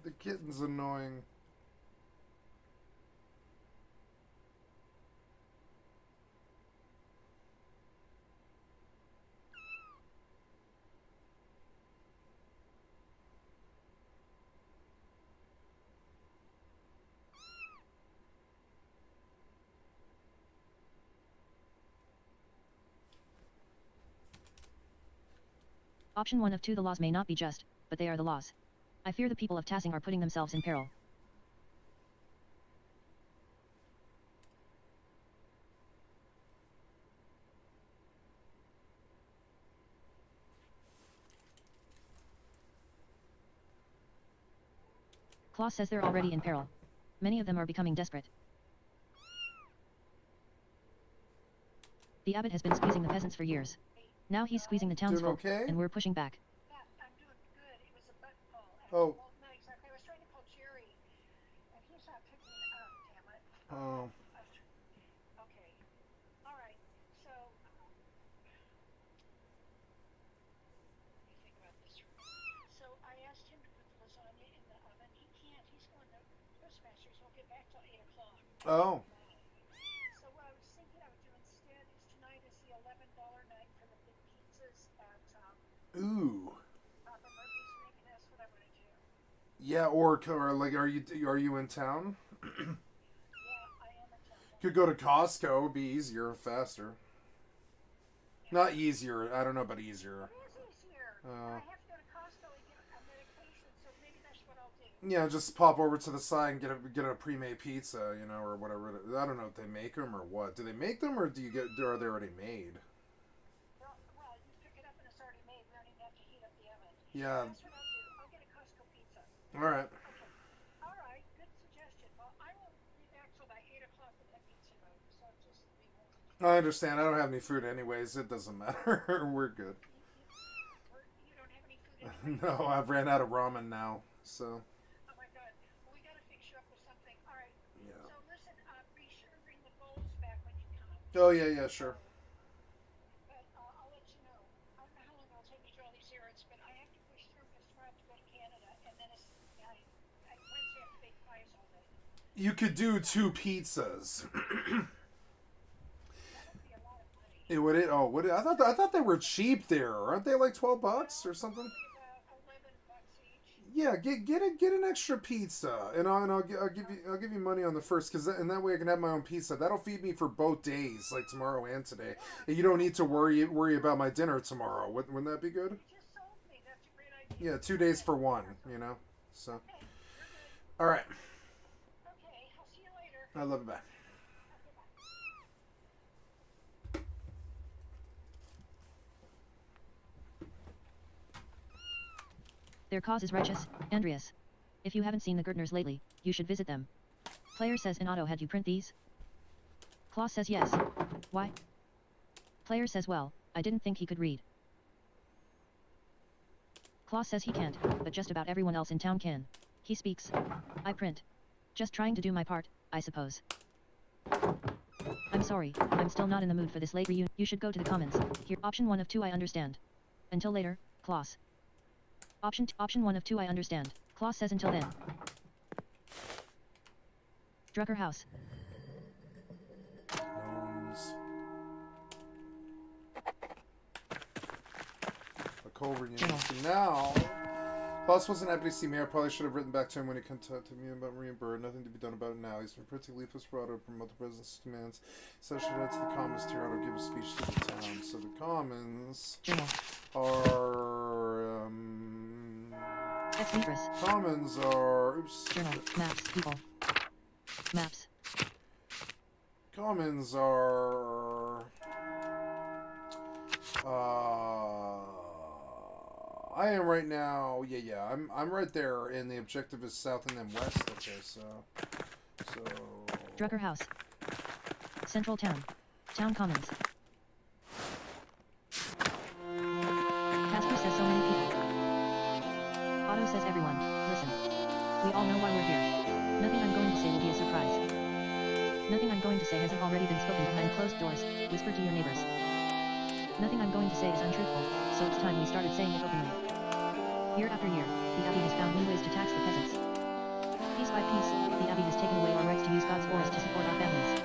The kitten's annoying. Option 1 of 2. The laws may not be just, but they are the laws. I fear the people of Tassing are putting themselves in peril. Claus says they're already in peril. Many of them are becoming desperate. The abbot has been squeezing the peasants for years. Now he's squeezing the townsfolk, and we're pushing back. Oh. Oh. Oh. So what I was thinking I would do instead is tonight is the $11 night for the big pizzas at Ooh. Papa Murphy's. Maybe that's what I'm gonna do. Yeah, or like, are you in town? Yeah, I am in town. Could go to Costco. It'd be easier, faster. Not easier. I don't know about easier. It is easier. I have to go to Costco and get a medication, so maybe that's what I'll do. Yeah, just pop over to the side and get a pre-made pizza, you know, or whatever. I don't know if they make them or what. Do they make them, or are they already made? Well, you pick it up and it's already made. We don't even have to heat up the oven. Yeah. That's what I'll do. I'll get a Costco pizza. All right. Okay. All right. Good suggestion. Well, I won't be back till about 8 o'clock with that pizza mode, so just we won't. I understand. I don't have any food anyways. It doesn't matter. We're good. You don't have any food anyway? No, I've ran out of ramen now, so. Oh my God. Well, we gotta fix you up with something. All right. Yeah. So listen, be sure to bring the bowls back when you come. Oh yeah, sure. But I'll let you know. I don't know how long it'll take me to do all these errands, but I have to push through because tomorrow I have to go to Canada, and then it's Wednesday I have to bake pies all day. You could do 2 pizzas. It would it? Oh, would it? I thought they were cheap there. Aren't they like $12 or something? Yeah, get an extra pizza, and I'll give you money on the first, and that way I can have my own pizza. That'll feed me for both days, like tomorrow and today. And you don't need to worry about my dinner tomorrow. Wouldn't that be good? Yeah, 2 days for one. You know, so. All right. Okay, I'll see you later. I love you. Bye. Their cause is righteous, Andreas. If you haven't seen the Gurtners lately, you should visit them. Player says in auto, had you print these? Klaus says yes. Why? Player says well, I didn't think he could read. Klaus says he can't, but just about everyone else in town can. He speaks. I print. Just trying to do my part, I suppose. I'm sorry, I'm still not in the mood for this late reunion. You should go to the comments. Here, option 1 of 2, I understand. Until later, Klaus. Option 1 of 2, I understand. Klaus says until then. Drucker House. A Culver Union. Now, Klaus wasn't happy to see me. I probably should have written back to him when he contacted me about Marine Bird. Nothing to be done about it now. He's been printing leaflets brought to promote the president's demands. So I should head to the Commons here. I'll give a speech to the town. So the Commons are Commons are Journal. Maps. People. Maps. Commons are I am right now. Yeah. I'm right there, and the objective is south and then west. Okay, so Drucker House. Central Town. Town Commons. Casper says so many people. Otto says everyone. Listen. We all know why we're here. Nothing I'm going to say will be a surprise. Nothing I'm going to say hasn't already been spoken behind closed doors. Whisper to your neighbors. Nothing I'm going to say is untruthful, so it's time we started saying it openly. Year after year, the Abbey has found new ways to tax the peasants. Piece by piece, the Abbey has taken away our rights to use God's forest to support our families.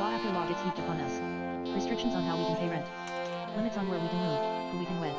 Law after law gets heaped upon us. Restrictions on how we can pay rent. Limits on where we can move, who we can wed.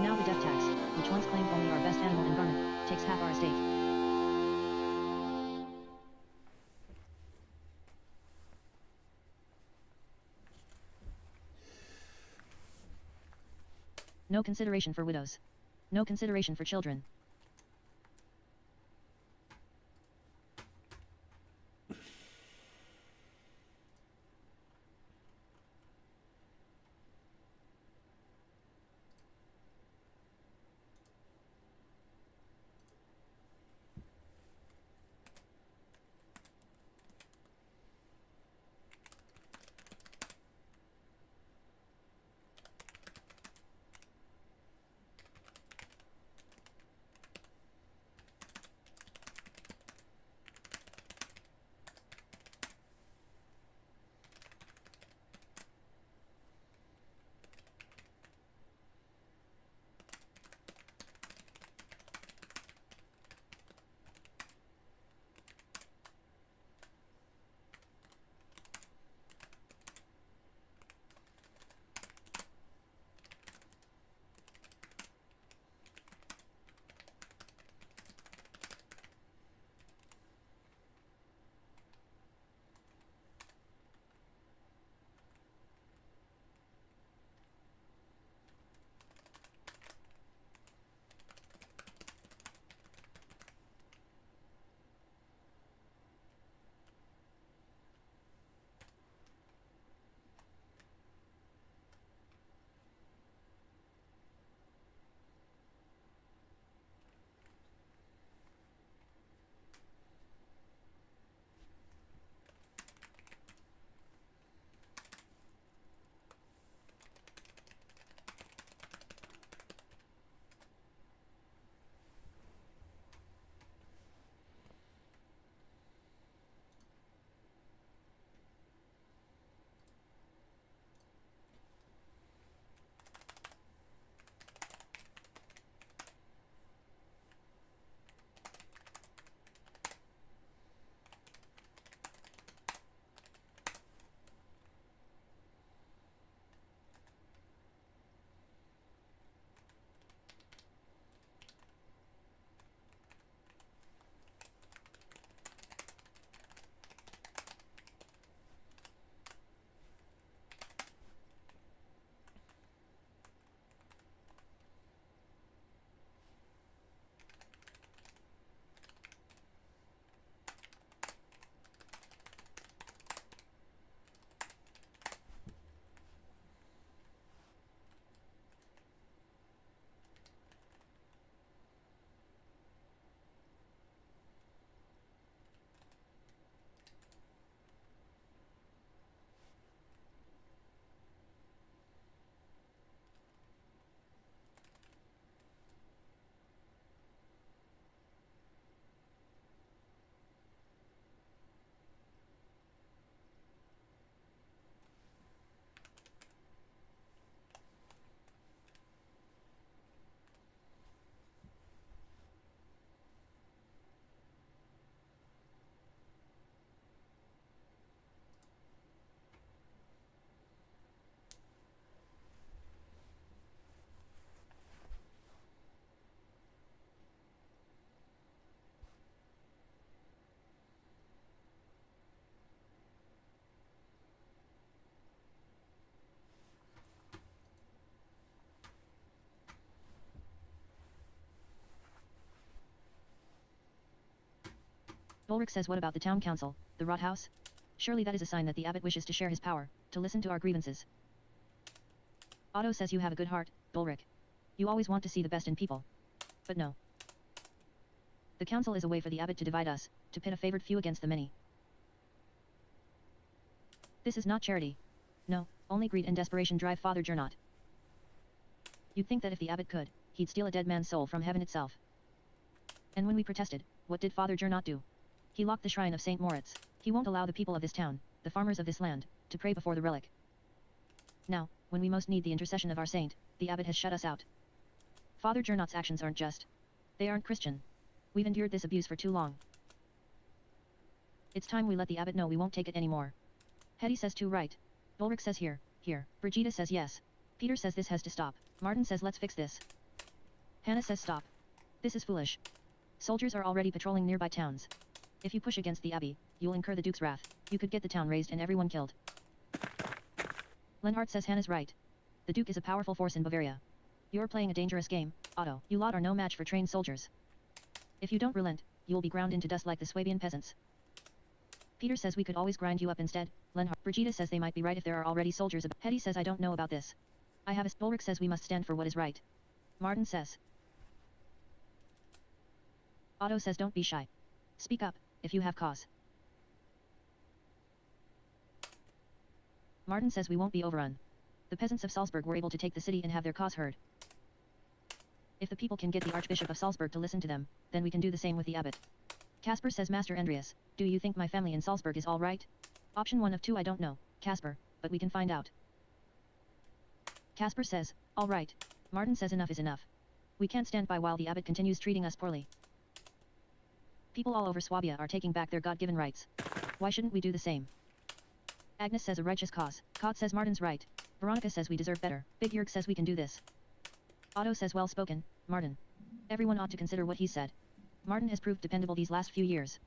now the death tax, which once claimed only our best animal and garment, takes half our estate. No consideration for widows. No consideration for children. Ulrich says, what about the town council, the Rathaus? Surely that is a sign that the abbot wishes to share his power, to listen to our grievances. Otto says you have a good heart, Ulrich. You always want to see the best in people. But no. The council is a way for the abbot to divide us, to pit a favored few against the many. This is not charity. No, only greed and desperation drive Father Gernot. You'd think that if the abbot could, he'd steal a dead man's soul from heaven itself. And when we protested, what did Father Gernot do? He locked the shrine of St. Moritz. He won't allow the people of this town, the farmers of this land, to pray before the relic. Now, when we most need the intercession of our saint, the abbot has shut us out. Father Gernot's actions aren't just. They aren't Christian. We've endured this abuse for too long. It's time we let the abbot know we won't take it anymore. Hetty says too right. Ulrich says here. Brigitte says yes. Peter says this has to stop. Martin says let's fix this. Hannah says stop. This is foolish. Soldiers are already patrolling nearby towns. If you push against the abbey, you'll incur the Duke's wrath. You could get the town razed and everyone killed. Lenhart says Hannah's right. The Duke is a powerful force in Bavaria. You're playing a dangerous game, Otto. You lot are no match for trained soldiers. If you don't relent, you'll be ground into dust like the Swabian peasants. Peter says we could always grind you up instead. Lenhart. Brigitte says they might be right if there are already soldiers. Hetty says I don't know about this. I have a... Ulrich says we must stand for what is right. Martin says. Otto says don't be shy. Speak up, if you have cause. Martin says we won't be overrun. The peasants of Salzburg were able to take the city and have their cause heard. If the people can get the Archbishop of Salzburg to listen to them, then we can do the same with the abbot. Casper says Master Andreas, do you think my family in Salzburg is all right? Option 1 of 2 I don't know, Casper, but we can find out. Casper says, all right. Martin says enough is enough. We can't stand by while the abbot continues treating us poorly. People all over Swabia are taking back their God-given rights. Why shouldn't we do the same? Agnes says a righteous cause. Cod says Martin's right. Veronica says we deserve better. Big Jurg says we can do this. Otto says well spoken, Martin. Everyone ought to consider what he said. Martin has proved dependable these last few years.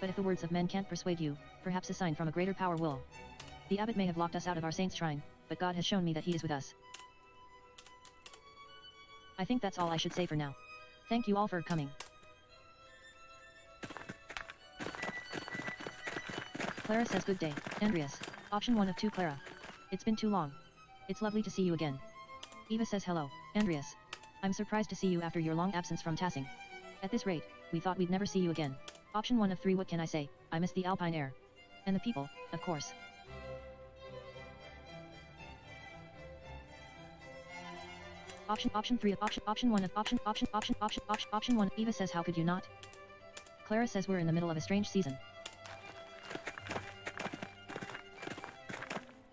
But if the words of men can't persuade you, perhaps a sign from a greater power will. The abbot may have locked us out of our saint's shrine, but God has shown me that he is with us. I think that's all I should say for now. Thank you all for coming. Clara says good day, Andreas. Option 1 of 2 Clara. It's been too long. It's lovely to see you again. Eva says hello, Andreas. I'm surprised to see you after your long absence from Tassing. At this rate, we thought we'd never see you again. Option 1 of 3 what can I say, I miss the alpine air. And the people, of course. Option 3 of option 1 of option 1. Eva says how could you not? Clara says we're in the middle of a strange season.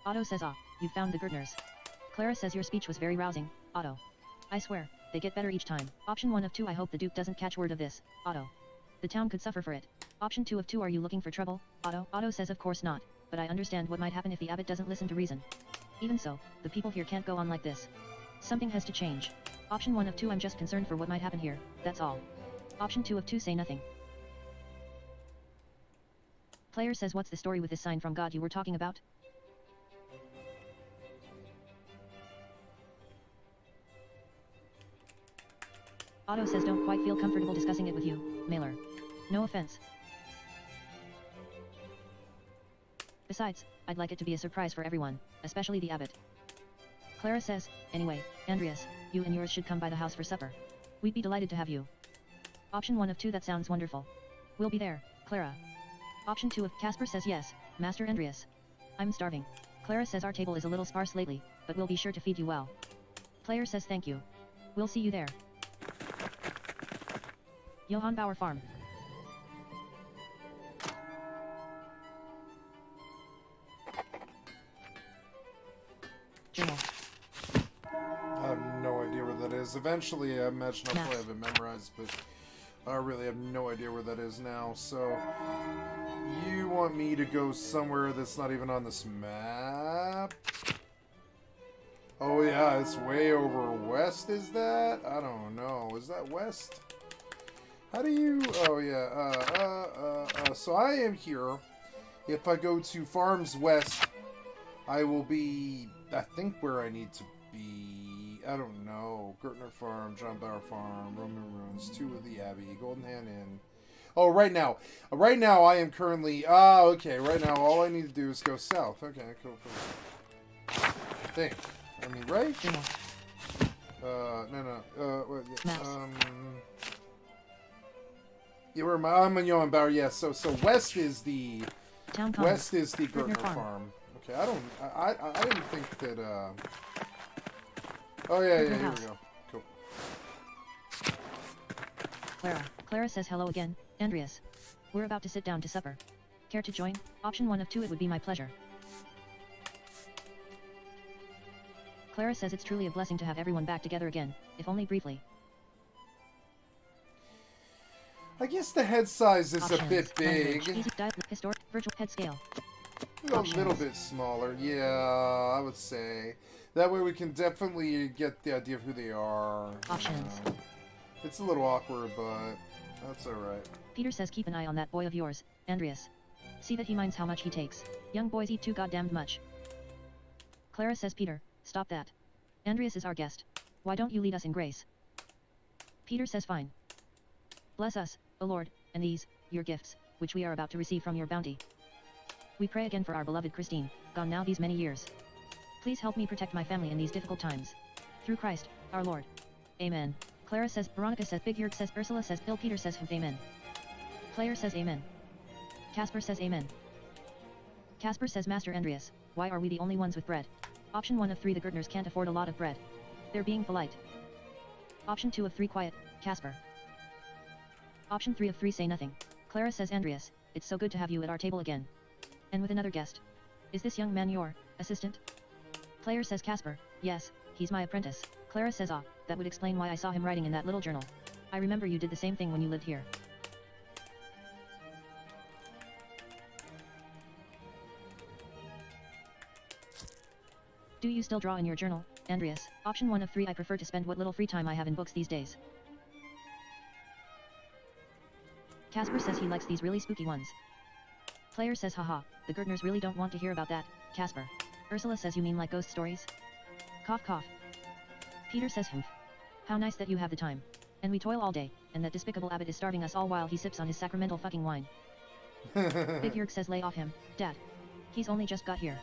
Otto says you found the Gertners. Clara says your speech was very rousing, Otto. I swear, they get better each time. Option 1 of 2 I hope the Duke doesn't catch word of this, Otto. The town could suffer for it. Option 2 of 2 are you looking for trouble, Otto? Otto says of course not, but I understand what might happen if the abbot doesn't listen to reason. Even so, the people here can't go on like this. Something has to change. Option 1 of 2 I'm just concerned for what might happen here, that's all. Option 2 of 2 say nothing. Player says what's the story with this sign from God you were talking about? Otto says don't quite feel comfortable discussing it with you, Mailer. No offense. Besides, I'd like it to be a surprise for everyone, especially the abbot. Clara says, anyway, Andreas, you and yours should come by the house for supper. We'd be delighted to have you. Option 1 of 2 that sounds wonderful. We'll be there, Clara. Option 2 of Casper says yes, Master Andreas. I'm starving. Clara says our table is a little sparse lately, but we'll be sure to feed you well. Player says thank you. We'll see you there. Johann Bauer Farm. Journal. I have no idea where that is. Eventually, I imagine I'll probably have it memorized, but I really have no idea where that is now. So, you want me to go somewhere that's not even on this map? Oh yeah, it's way over west, is that? I don't know. Is that west? How do you... Oh, yeah. So I am here. If I go to Farms West, I will be... I think where I need to be... I don't know. Gertner Farm, John Bauer Farm, Roman Ruins, 2 of the Abbey, Golden Hand Inn. Oh, right now. Right now, I am currently... okay. Right now, all I need to do is go south. Okay, cool. I think. I mean, right? No. Yeah, where am I? I'm in Johann Bauer. Yes. So west is the Town west is the Gertner Farm. Okay, I didn't think that. Oh yeah, here we go. Cool. Clara says hello again, Andreas. We're about to sit down to supper. Care to join? Option 1 of 2 it would be my pleasure. Clara says it's truly a blessing to have everyone back together again, if only briefly. I guess the head size is Options. a bit big. Language. Easy dial. Historic. Virtual head scale. A little bit smaller, yeah, I would say. That way we can definitely get the idea of who they are. Options. It's a little awkward, but that's alright. Peter says keep an eye on that boy of yours, Andreas. See that he minds how much he takes. Young boys eat too goddamned much. Clara says Peter, stop that. Andreas is our guest. Why don't you lead us in grace? Peter says fine. Bless us, O Lord, and these, your gifts, which we are about to receive from your bounty. We pray again for our beloved Christine, gone now these many years. Please help me protect my family in these difficult times. Through Christ, our Lord. Amen. Clara says, Veronica says, Big Yurk says, Ursula says, Bill Peter says, amen. Player says amen. Casper says amen. Casper says, Master Andreas, why are we the only ones with bread? Option 1 of 3, the Gertners can't afford a lot of bread. They're being polite. Option 2 of 3, quiet, Casper. Option 3 of 3, say nothing. Clara says, Andreas, it's so good to have you at our table again. And with another guest. Is this young man your assistant? Player says, Casper, yes, he's my apprentice. Clara says, ah, that would explain why I saw him writing in that little journal. I remember you did the same thing when you lived here. Do you still draw in your journal, Andreas? Option 1 of 3, I prefer to spend what little free time I have in books these days. Casper says he likes these really spooky ones. Player says, haha, the Gertners really don't want to hear about that, Casper. Ursula says, you mean like ghost stories? Cough cough. Peter says, humph. How nice that you have the time. And we toil all day, and that despicable abbot is starving us all while he sips on his sacramental fucking wine. Big Yurk says, lay off him, Dad. He's only just got here.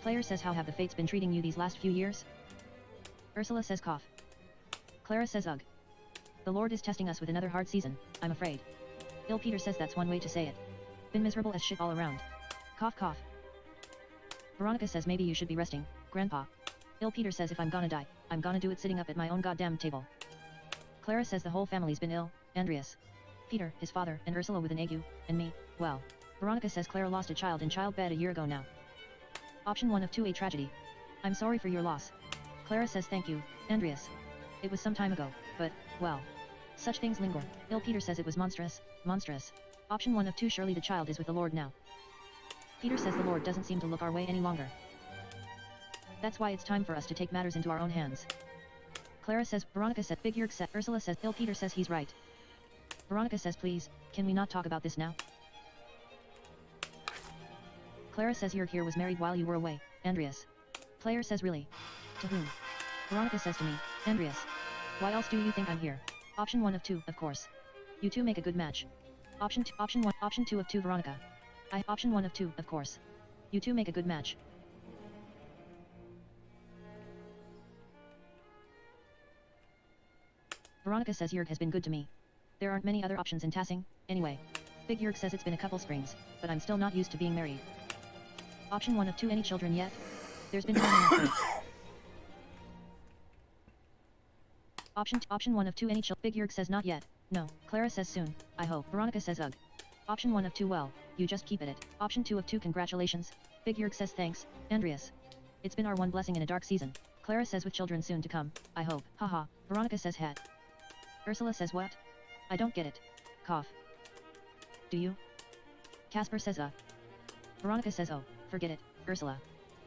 Player says, how have the fates been treating you these last few years? Ursula says, cough. Clara says, ugh. The Lord is testing us with another hard season, I'm afraid. Bill Peter says that's one way to say it. Been miserable as shit all around. Cough cough. Veronica says maybe you should be resting, Grandpa. Bill Peter says if I'm gonna die, I'm gonna do it sitting up at my own goddamn table. Clara says the whole family's been ill, Andreas. Peter, his father, and Ursula with an ague, and me, well. Veronica says Clara lost a child in childbed a year ago now. Option 1 of 2, a tragedy. I'm sorry for your loss. Clara says thank you, Andreas. It was some time ago, but, well. Such things linger. Bill Peter says it was monstrous, monstrous. Option 1 of 2, surely the child is with the Lord now. Peter says the Lord doesn't seem to look our way any longer. That's why it's time for us to take matters into our own hands. Clara says, Veronica said, Big Yurk said, Ursula says, Bill Peter says he's right. Veronica says, please, can we not talk about this now? Clara says Yurk here was married while you were away, Andreas. Player says, really? To whom? Veronica says to me, Andreas. Why else do you think I'm here? Option 1 of 2, of course. You two make a good match. Option 2 of 2, Veronica. Option 1 of 2, of course. You two make a good match. Veronica says Yurk has been good to me. There aren't many other options in Tassing, anyway. Big Yurk says it's been a couple springs, but I'm still not used to being married. Option 1 of 2, any children yet? There's been time enough. Option 1 of 2, any children? Big Yurk says not yet. No. Clara says soon, I hope. Veronica says ugh. Option 1 of 2, well, you just keep it. Option 2 of 2, congratulations. Big Yurk says thanks, Andreas. It's been our one blessing in a dark season. Clara says with children soon to come, I hope. Haha. Veronica says hat. Ursula says what? I don't get it. Cough. Do you? Casper says Veronica says oh, forget it, Ursula.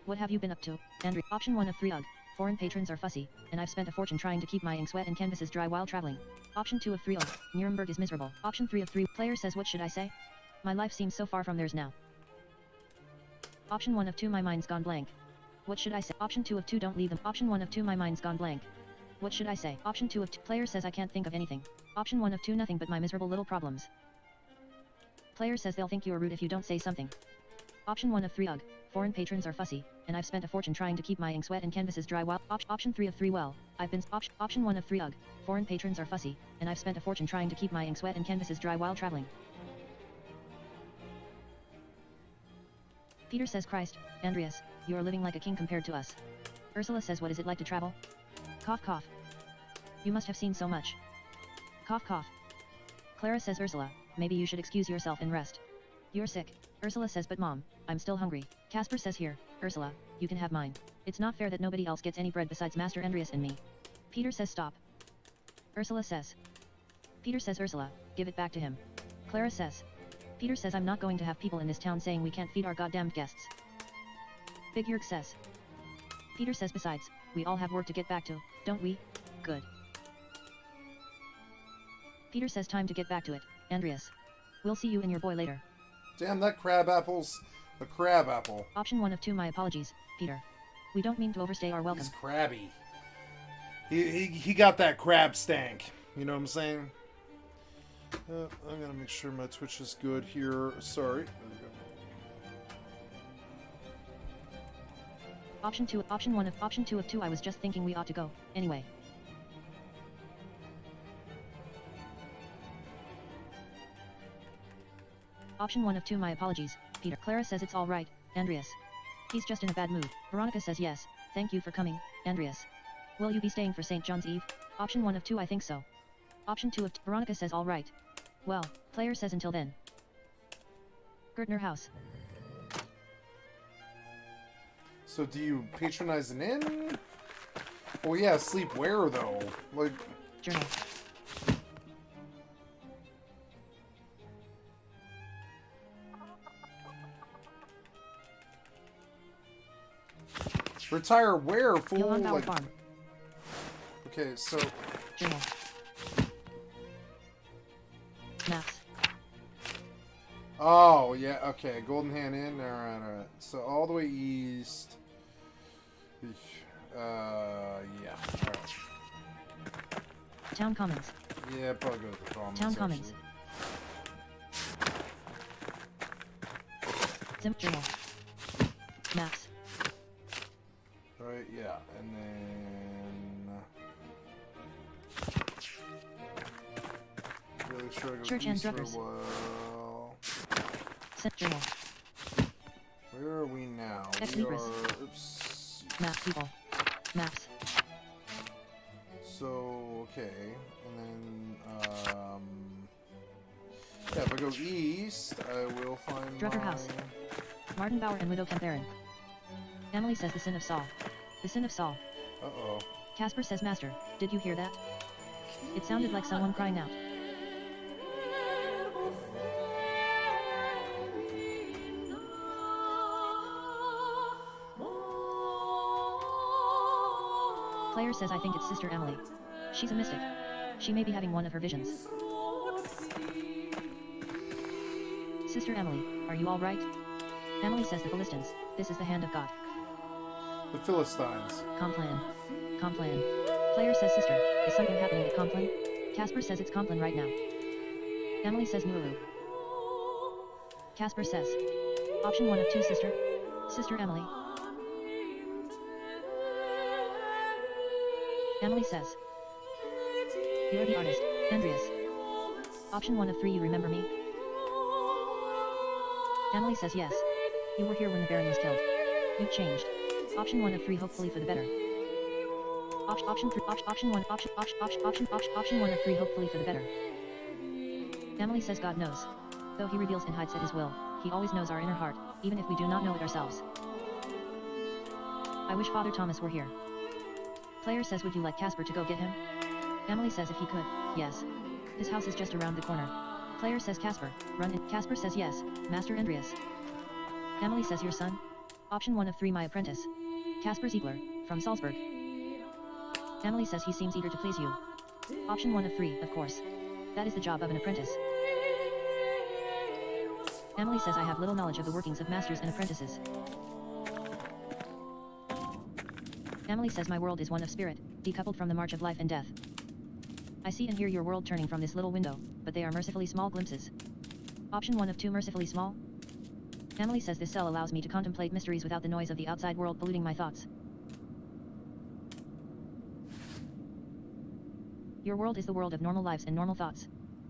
What have you been up to, Andrew? Option 1 of 3, ugh. Foreign patrons are fussy, and I've spent a fortune trying to keep my ink sweat and canvases dry while traveling. Option 2 of 3, ugh. Nuremberg is miserable. Option 3 of 3, player says what should I say? My life seems so far from theirs now. Option 1 of 2, my mind's gone blank. What should I say? Option 2 of 2, don't leave them. Option 1 of 2, my mind's gone blank. What should I say? Option 2 of 2, player says I can't think of anything. Option 1 of 2, nothing but my miserable little problems. Player says they'll think you are rude if you don't say something. Option 1 of 3, ugh. Foreign patrons are fussy, and I've spent a fortune trying to keep my ink sweat and canvases dry while. Option 3 of 3, well, I've been. Option 1 of 3, ugh. Foreign patrons are fussy, and I've spent a fortune trying to keep my ink sweat and canvases dry while traveling. Peter says, Christ, Andreas, you are living like a king compared to us. Ursula says, what is it like to travel? Cough cough. You must have seen so much. Cough cough. Clara says, Ursula, maybe you should excuse yourself and rest. You're sick, Ursula says, but Mom, I'm still hungry. Casper says, here, Ursula, you can have mine. It's not fair that nobody else gets any bread besides Master Andreas and me. Peter says, stop. Ursula says. Peter says, Ursula, give it back to him. Clara says. Peter says, I'm not going to have people in this town saying we can't feed our goddamned guests. Big Yerk says. Peter says, besides, we all have work to get back to, don't we? Good. Peter says, time to get back to it, Andreas. We'll see you and your boy later. Damn, that crab apple's a crab apple. Option 1 of 2, my apologies, Peter. We don't mean to overstay our welcome. He's crabby. He got that crab stank. You know what I'm saying? I'm gonna make sure my Twitch is good here. Sorry. Option 2 of 2, I was just thinking we ought to go, anyway. Option 1 of 2, my apologies, Peter. Clara says it's alright, Andreas. He's just in a bad mood. Veronica says yes, thank you for coming, Andreas. Will you be staying for St. John's Eve? Option 1 of 2, I think so. Option 2 of Veronica says alright. Well, player says until then. Gertner House. So do you patronize an inn? Oh yeah, sleep where though? Like... Journal. Retire where, fool? Like... Farm. Okay, so... Journal. Maps. Oh, yeah, okay. Golden Hand Inn. Alright. So all the way east. Yeah. Alright. Town Commons. Yeah, probably go to the Commons. Town Commons. Journal. Maps. Right, yeah, and then... Really sure I go Church east and for a Druckers. while. Journal. Where are we now? Ex We Libris. are... Oops. Map people. Maps. So, okay, and then, yeah, if I go east, I will find Drucker my... House. Martin Bauer and Widow Kemperin. Emily says the sin of Saul. The sin of Saul. Uh-oh. Casper says, Master, did you hear that? It sounded like someone crying out. Player says, I think it's Sister Emily. She's a mystic. She may be having one of her visions. Sister Emily, are you all right? Emily says, the Philistines, this is the hand of God. The Philistines. Complan. Complan. Player says, Sister, is something happening at Complan? Casper says it's Complan right now. Emily says, Nulu. Casper says. Option 1 of 2, Sister. Sister Emily. Emily says. You're the artist, Andreas. Option 1 of 3, you remember me? Emily says yes. You were here when the Baron was killed. You changed. Option 1 of 3, hopefully for the better. Option 1 of 3, hopefully for the better. Emily says God knows. Though he reveals and hides at his will, he always knows our inner heart, even if we do not know it ourselves. I wish Father Thomas were here. Player says, would you like Casper to go get him? Emily says if he could, yes. His house is just around the corner. Player says, Casper, run in. Casper says yes, Master Andreas. Emily says, your son? Option 1 of 3, my apprentice. Casper Ziegler, from Salzburg. Emily says he seems eager to please you. Option 1 of 3, of course. That is the job of an apprentice. Emily says I have little knowledge of the workings of masters and apprentices. Emily says my world is one of spirit, decoupled from the march of life and death. I see and hear your world turning from this little window, but they are mercifully small glimpses. Option 1 of 2, mercifully small? Emily says this cell allows me to contemplate mysteries without the noise of the outside world polluting my thoughts. Your world is the world of normal lives and normal thoughts.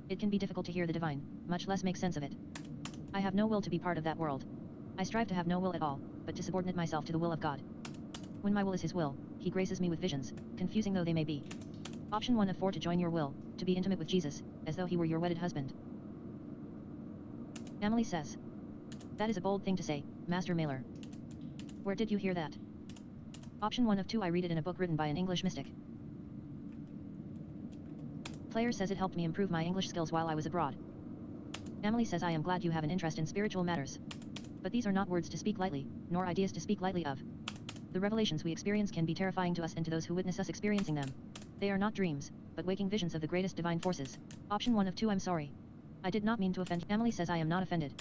It can be difficult to hear the divine, much less make sense of it. I have no will to be part of that world. I strive to have no will at all, but to subordinate myself to the will of God. When my will is his will, he graces me with visions, confusing though they may be. Option 1 of 4, to join your will, to be intimate with Jesus, as though he were your wedded husband. Emily says. That is a bold thing to say, Master Mailer. Where did you hear that? Option 1 of 2. I read it in a book written by an English mystic. Player says it helped me improve my English skills while I was abroad. Emily says I am glad you have an interest in spiritual matters. But these are not words to speak lightly, nor ideas to speak lightly of. The revelations we experience can be terrifying to us and to those who witness us experiencing them. They are not dreams, but waking visions of the greatest divine forces. Option 1 of 2. I'm sorry. I did not mean to offend. Emily says I am not offended.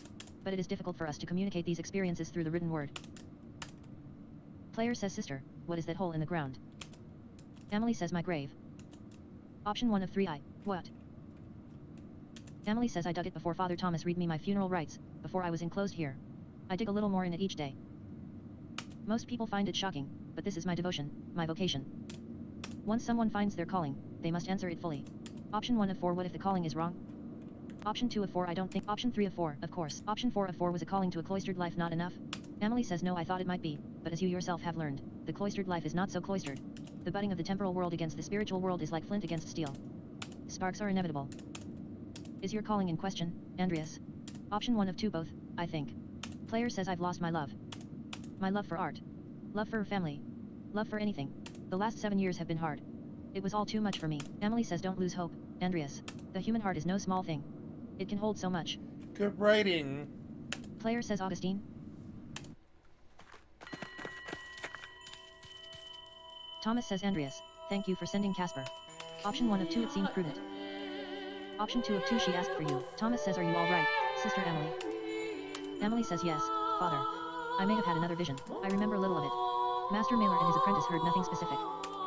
But it is difficult for us to communicate these experiences through the written word. Player says, sister, what is that hole in the ground? Emily says, my grave. Option 1 of 3. What? Emily says I dug it before Father Thomas read me my funeral rites, before I was enclosed here. I dig a little more in it each day. Most people find it shocking, but this is my devotion, my vocation. Once someone finds their calling, they must answer it fully. Option 1 of 4. What if the calling is wrong? Option 2 of 4. I don't think. Option 3 of 4. Of course. Option 4 of 4. Was a calling to a cloistered life not enough? Emily says no, I thought it might be, but as you yourself have learned, the cloistered life is not so cloistered. The butting of the temporal world against the spiritual world is like flint against steel. Sparks are inevitable. Is your calling in question, Andreas? Option 1 of 2. Both, I think. Player says I've lost my love. My love for art. Love for family. Love for anything. The last 7 years have been hard. It was all too much for me. Emily says don't lose hope, Andreas. The human heart is no small thing. It can hold so much. Good writing. Player says Augustine. Thomas says Andreas, thank you for sending Casper. Option 1 of 2. It seemed prudent. Option 2 of 2. She asked for you. Thomas says are you alright, Sister Emily? Emily says yes, Father. I may have had another vision. I remember little of it. Master Mailer and his apprentice heard nothing specific.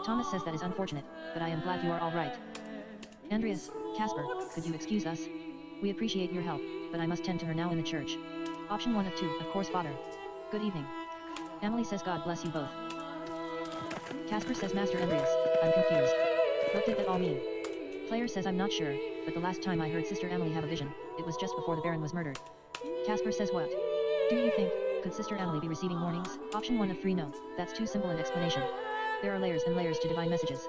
Thomas says that is unfortunate, but I am glad you are alright. Andreas, Casper, could you excuse us? We appreciate your help, but I must tend to her now in the church. Option 1 of 2. Of course, Father. Good evening. Emily says God bless you both. Casper says Master Andreas, I'm confused. What did that all mean? Player says I'm not sure, but the last time I heard Sister Emily have a vision, it was just before the Baron was murdered. Casper says what? Do you think, could Sister Emily be receiving warnings? Option 1 of 3. No, that's too simple an explanation. There are layers and layers to divine messages.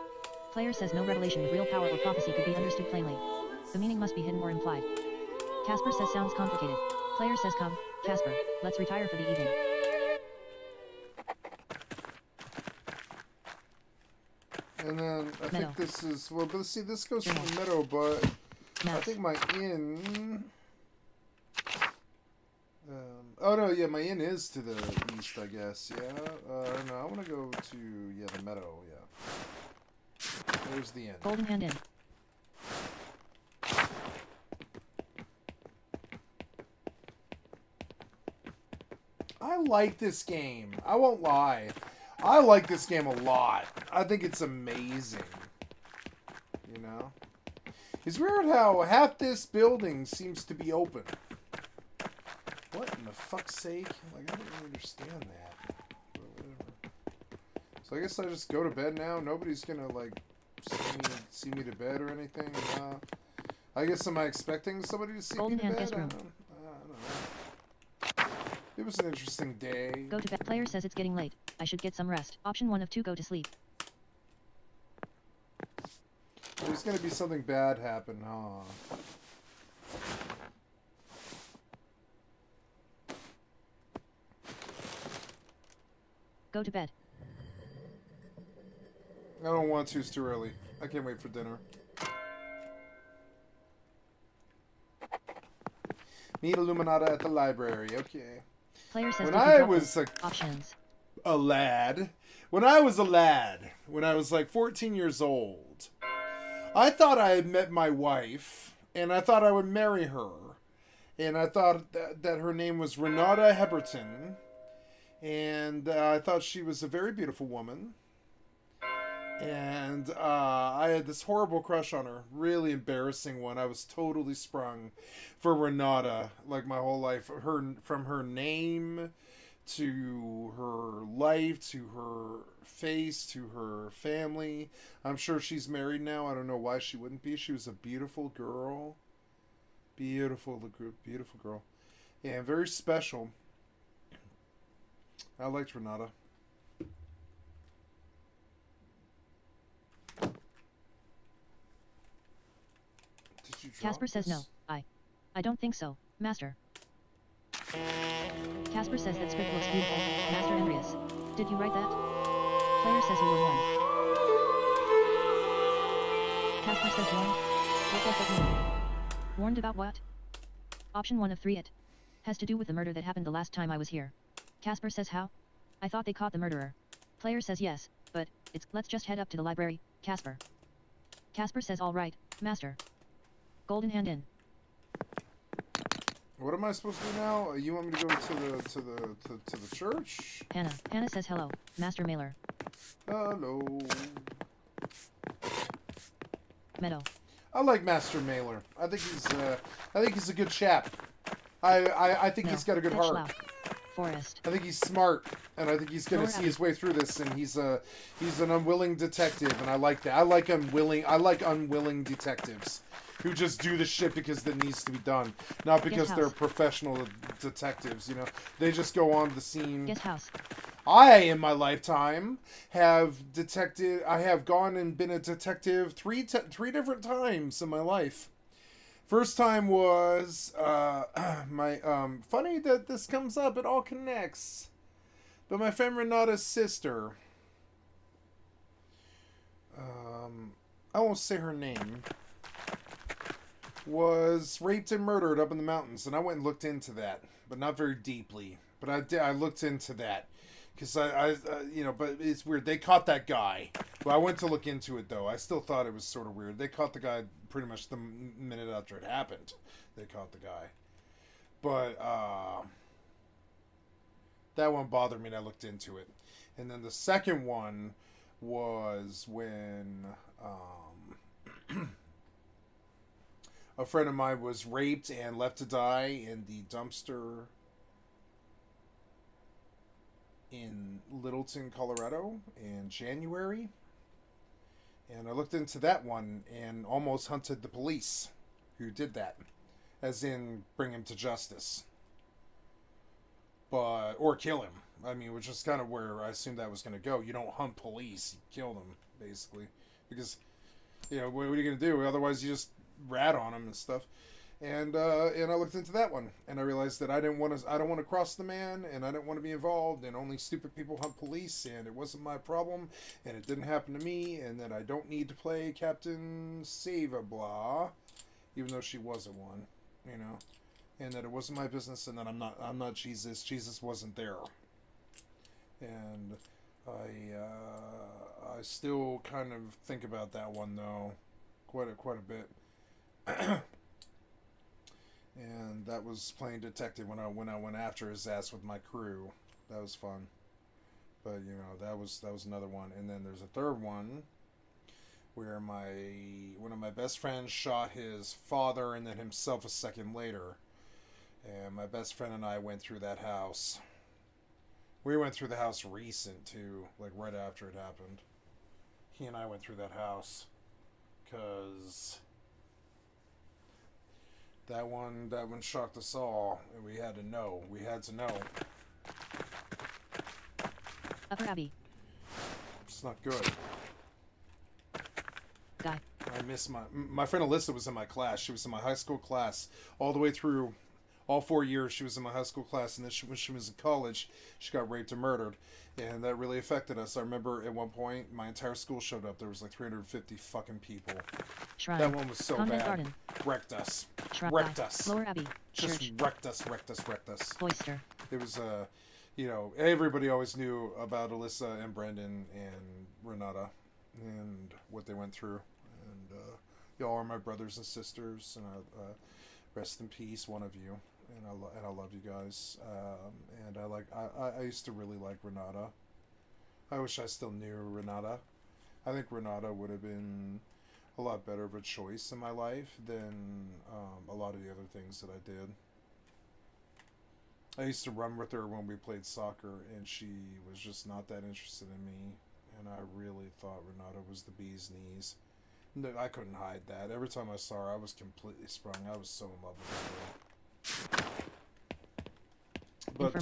Player says no revelation with real power or prophecy could be understood plainly. The meaning must be hidden or implied. Casper says sounds complicated. Player says come, Casper, let's retire for the evening. And then I Meadow. think this is, well, but see, this goes from the meadow, but I think my inn. Oh no, yeah, my inn is to the east, I guess. Yeah. No, I want to go to the meadow. Yeah. There's the inn. Golden Hand Inn. I like this game. I won't lie. I like this game a lot. I think it's amazing. You know? It's weird how half this building seems to be open. What in the fuck's sake? Like, I don't really understand that. But whatever. So I guess I just go to bed now. Nobody's gonna, like, see me to bed or anything. I guess, am I expecting somebody to see me to bed? I don't know. It was an interesting day. Go to bed. Player says it's getting late. I should get some rest. Option 1 of 2. Go to sleep. There's gonna be something bad happen, huh? Go to bed. I don't want to. It's too early. I can't wait for dinner. Meet Illuminata at the library. Okay. Player says when I was a lad, when I was like 14 years old, I thought I had met my wife, and I thought I would marry her, and I thought that her name was Renata Heberton, and I thought she was a very beautiful woman, and I had this horrible crush on her, really embarrassing one. I was totally sprung for Renata, like my whole life. From her name to her life, to her face, to her family. I'm sure she's married now. I don't know why she wouldn't be. She was a beautiful girl. Beautiful girl. Yeah, very special. I liked Renata. Casper says no. I don't think so, Master. Casper says that script looks beautiful. Master Andreas. Did you write that? Player says you were warned. Casper says warned? What does that mean? Warned about what? Option 1 of 3 it. Has to do with the murder that happened the last time I was here. Casper says how? I thought they caught the murderer. Player says yes, but let's just head up to the library, Casper. Casper says all right, Master. Golden hand in. What am I supposed to do now? You want me to go to the church? Hannah. Hannah says hello, Master Mailer. Hello. Meadow. I like Master Mailer. I think he's a good chap. I think he's got a good heart. Forest. I think he's smart, and I think he's gonna see his way through this. And he's an unwilling detective, and I like that. I like unwilling detectives who just do the shit because that needs to be done, not because they're professional detectives. You know, they just go on the scene. Guest house. I, in my lifetime, have gone and been a detective three different times in my life. First time was funny that this comes up, it all connects. But my friend Renata's sister, I won't say her name, was raped and murdered up in the mountains, and I went and looked into that, but not very deeply. But I looked into that. Because but it's weird. They caught that guy. Well, I went to look into it, though. I still thought it was sort of weird. They caught the guy pretty much the minute after it happened. They caught the guy. But, that one bothered me, and I looked into it. And then the second one was when, a friend of mine was raped and left to die in the dumpster in Littleton, Colorado in January. And I looked into that one and almost hunted the police who did that. As in, bring him to justice. Or kill him. I mean, which is kind of where I assumed that was going to go. You don't hunt police, you kill them, basically. Because, what are you going to do? Otherwise, you just rat on them and stuff. And I looked into that one, and I realized that I don't want to cross the man, and I didn't want to be involved, and only stupid people hunt police, and it wasn't my problem, and it didn't happen to me, and that I don't need to play Captain Save-a-Blah, even though she wasn't one, and that it wasn't my business, and that I'm not Jesus. Jesus wasn't there, and I still kind of think about that one though, quite a bit. And that was playing detective when I went after his ass with my crew. That was fun. But that was another one. And then there's a third one where one of my best friends shot his father and then himself a second later. And my best friend and I went through that house. We went through the house recent too, like right after it happened. He and I went through that house because that one shocked us all, and we had to know. Upper Abbey. It's not good. Guy. I miss my friend Alyssa was in my class. She was in my high school class all the way through. All 4 years she was in my high school class, and then when she was in college, she got raped and murdered. And that really affected us. I remember at one point, my entire school showed up. There was like 350 fucking people. Shrine. That one was so Convent bad. Garden. Wrecked us. Shrine. Wrecked us. Lower Abbey. Just Church. wrecked us. Oyster. It was, everybody always knew about Alyssa and Brendan and Renata and what they went through. And y'all are my brothers and sisters, and rest in peace, one of you. And I love you guys. And I used to really like Renata. I wish I still knew Renata. I think Renata would have been a lot better of a choice in my life than a lot of the other things that I did. I used to run with her when we played soccer, and she was just not that interested in me. And I really thought Renata was the bee's knees. No, I couldn't hide that. Every time I saw her, I was completely sprung. I was so in love with her. But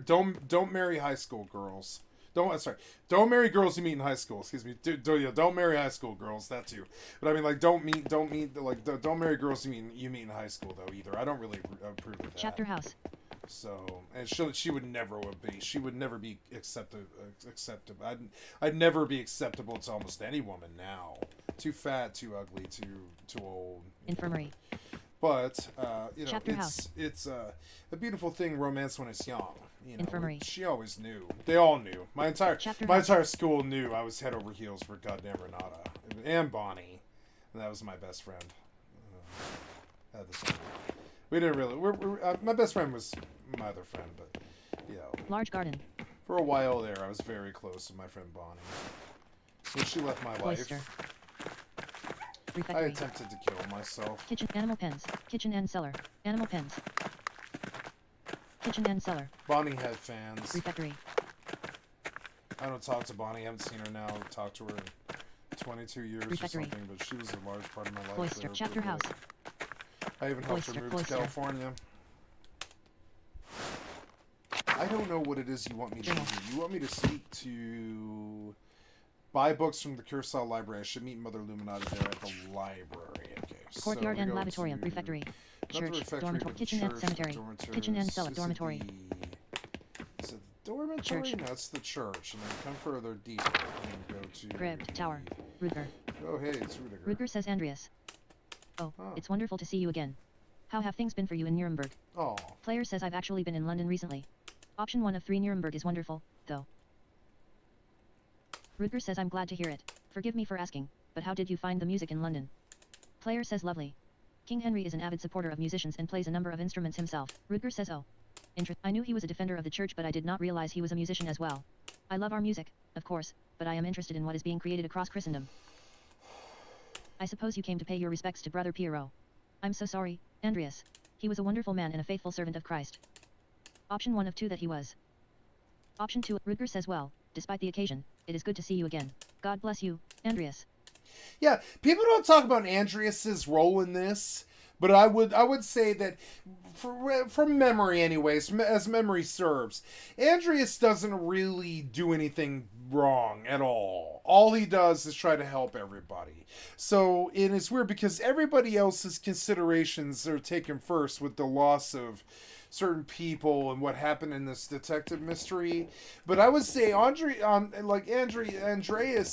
don't marry high school girls. Don't marry girls you meet in high school. Excuse me. Don't marry high school girls. That too. But I mean, like, don't marry girls you meet in high school though either. I don't really approve of that. Chapter house. So, and she would never be. She would never be acceptable. I'd never be acceptable to almost any woman now. Too fat, too ugly, too old. Infirmary. But you know, Chapter house. it's a beautiful thing. Romance when it's young. You know, Infirmary. She always knew. They all knew. My entire school knew I was head over heels for goddamn Renata and Bonnie, and that was my best friend. At the time. We didn't really. My best friend was my other friend, but you know. Large garden. For a while there, I was very close to my friend Bonnie. When she left my Oyster. life, Refectory. I attempted to kill myself. Kitchen, animal pens. Kitchen and cellar. Animal pens. Kitchen and cellar. Bonnie had fans. Refectory. I don't talk to Bonnie. I haven't seen her now. I've talked to her in 22 years Refectory. or something, but she was a large part of my life. Oyster. there, Chapter but, house. I even helped her move to Oyster. California. I don't know what it is you want me to do. You want me to speak to... Buy books from the Curacao Library. I should meet Mother Illuminati there at the library. Okay. Courtyard so and lavatorium. Refectory. Church. Dormitory. Kitchen and cemetery. Kitchen and cellar. Dormitory. Is it the dormitory? Church. No, it's the church. And then come further deeper and go to... Crypt. Tower. Rutger. Oh, hey, it's Rudiger. Rutger says Andreas. Oh, it's wonderful to see you again. How have things been for you in Nuremberg? Oh. Player says I've actually been in London recently. Option 1 of 3 Nuremberg is wonderful, though. Rutger says I'm glad to hear it. Forgive me for asking, but how did you find the music in London? Player says lovely. King Henry is an avid supporter of musicians and plays a number of instruments himself. Rutger says oh. I knew he was a defender of the church, but I did not realize he was a musician as well. I love our music, of course, but I am interested in what is being created across Christendom. I suppose you came to pay your respects to Brother Piero. I'm so sorry, Andreas. He was a wonderful man and a faithful servant of Christ. Option 1 of 2 that he was. Option 2, Rutger says well, despite the occasion, it is good to see you again. God bless you, Andreas. Yeah, people don't talk about Andreas's role in this, but I would say that, from memory anyways, as memory serves, Andreas doesn't really do anything wrong at all. All he does is try to help everybody. So, and it's weird because everybody else's considerations are taken first with the loss of certain people and what happened in this detective mystery. But I would say Andreas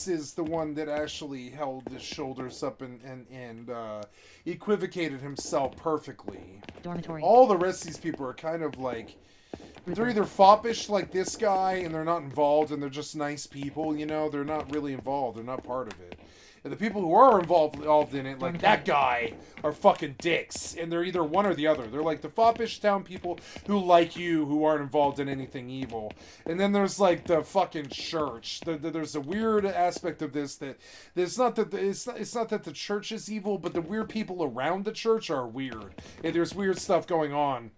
is the one that actually held his shoulders up and equivocated himself perfectly. Dormitory. All the rest of these people are kind of like, they're either foppish like this guy and they're not involved and they're just nice people, you know, they're not really involved, they're not part of it. And the people who are involved in it, like that guy, are fucking dicks. And they're either one or the other. They're like the foppish town people who like you, who aren't involved in anything evil. And then there's like the fucking church. There's a weird aspect of this that it's not that the church is evil, but the weird people around the church are weird. And there's weird stuff going on.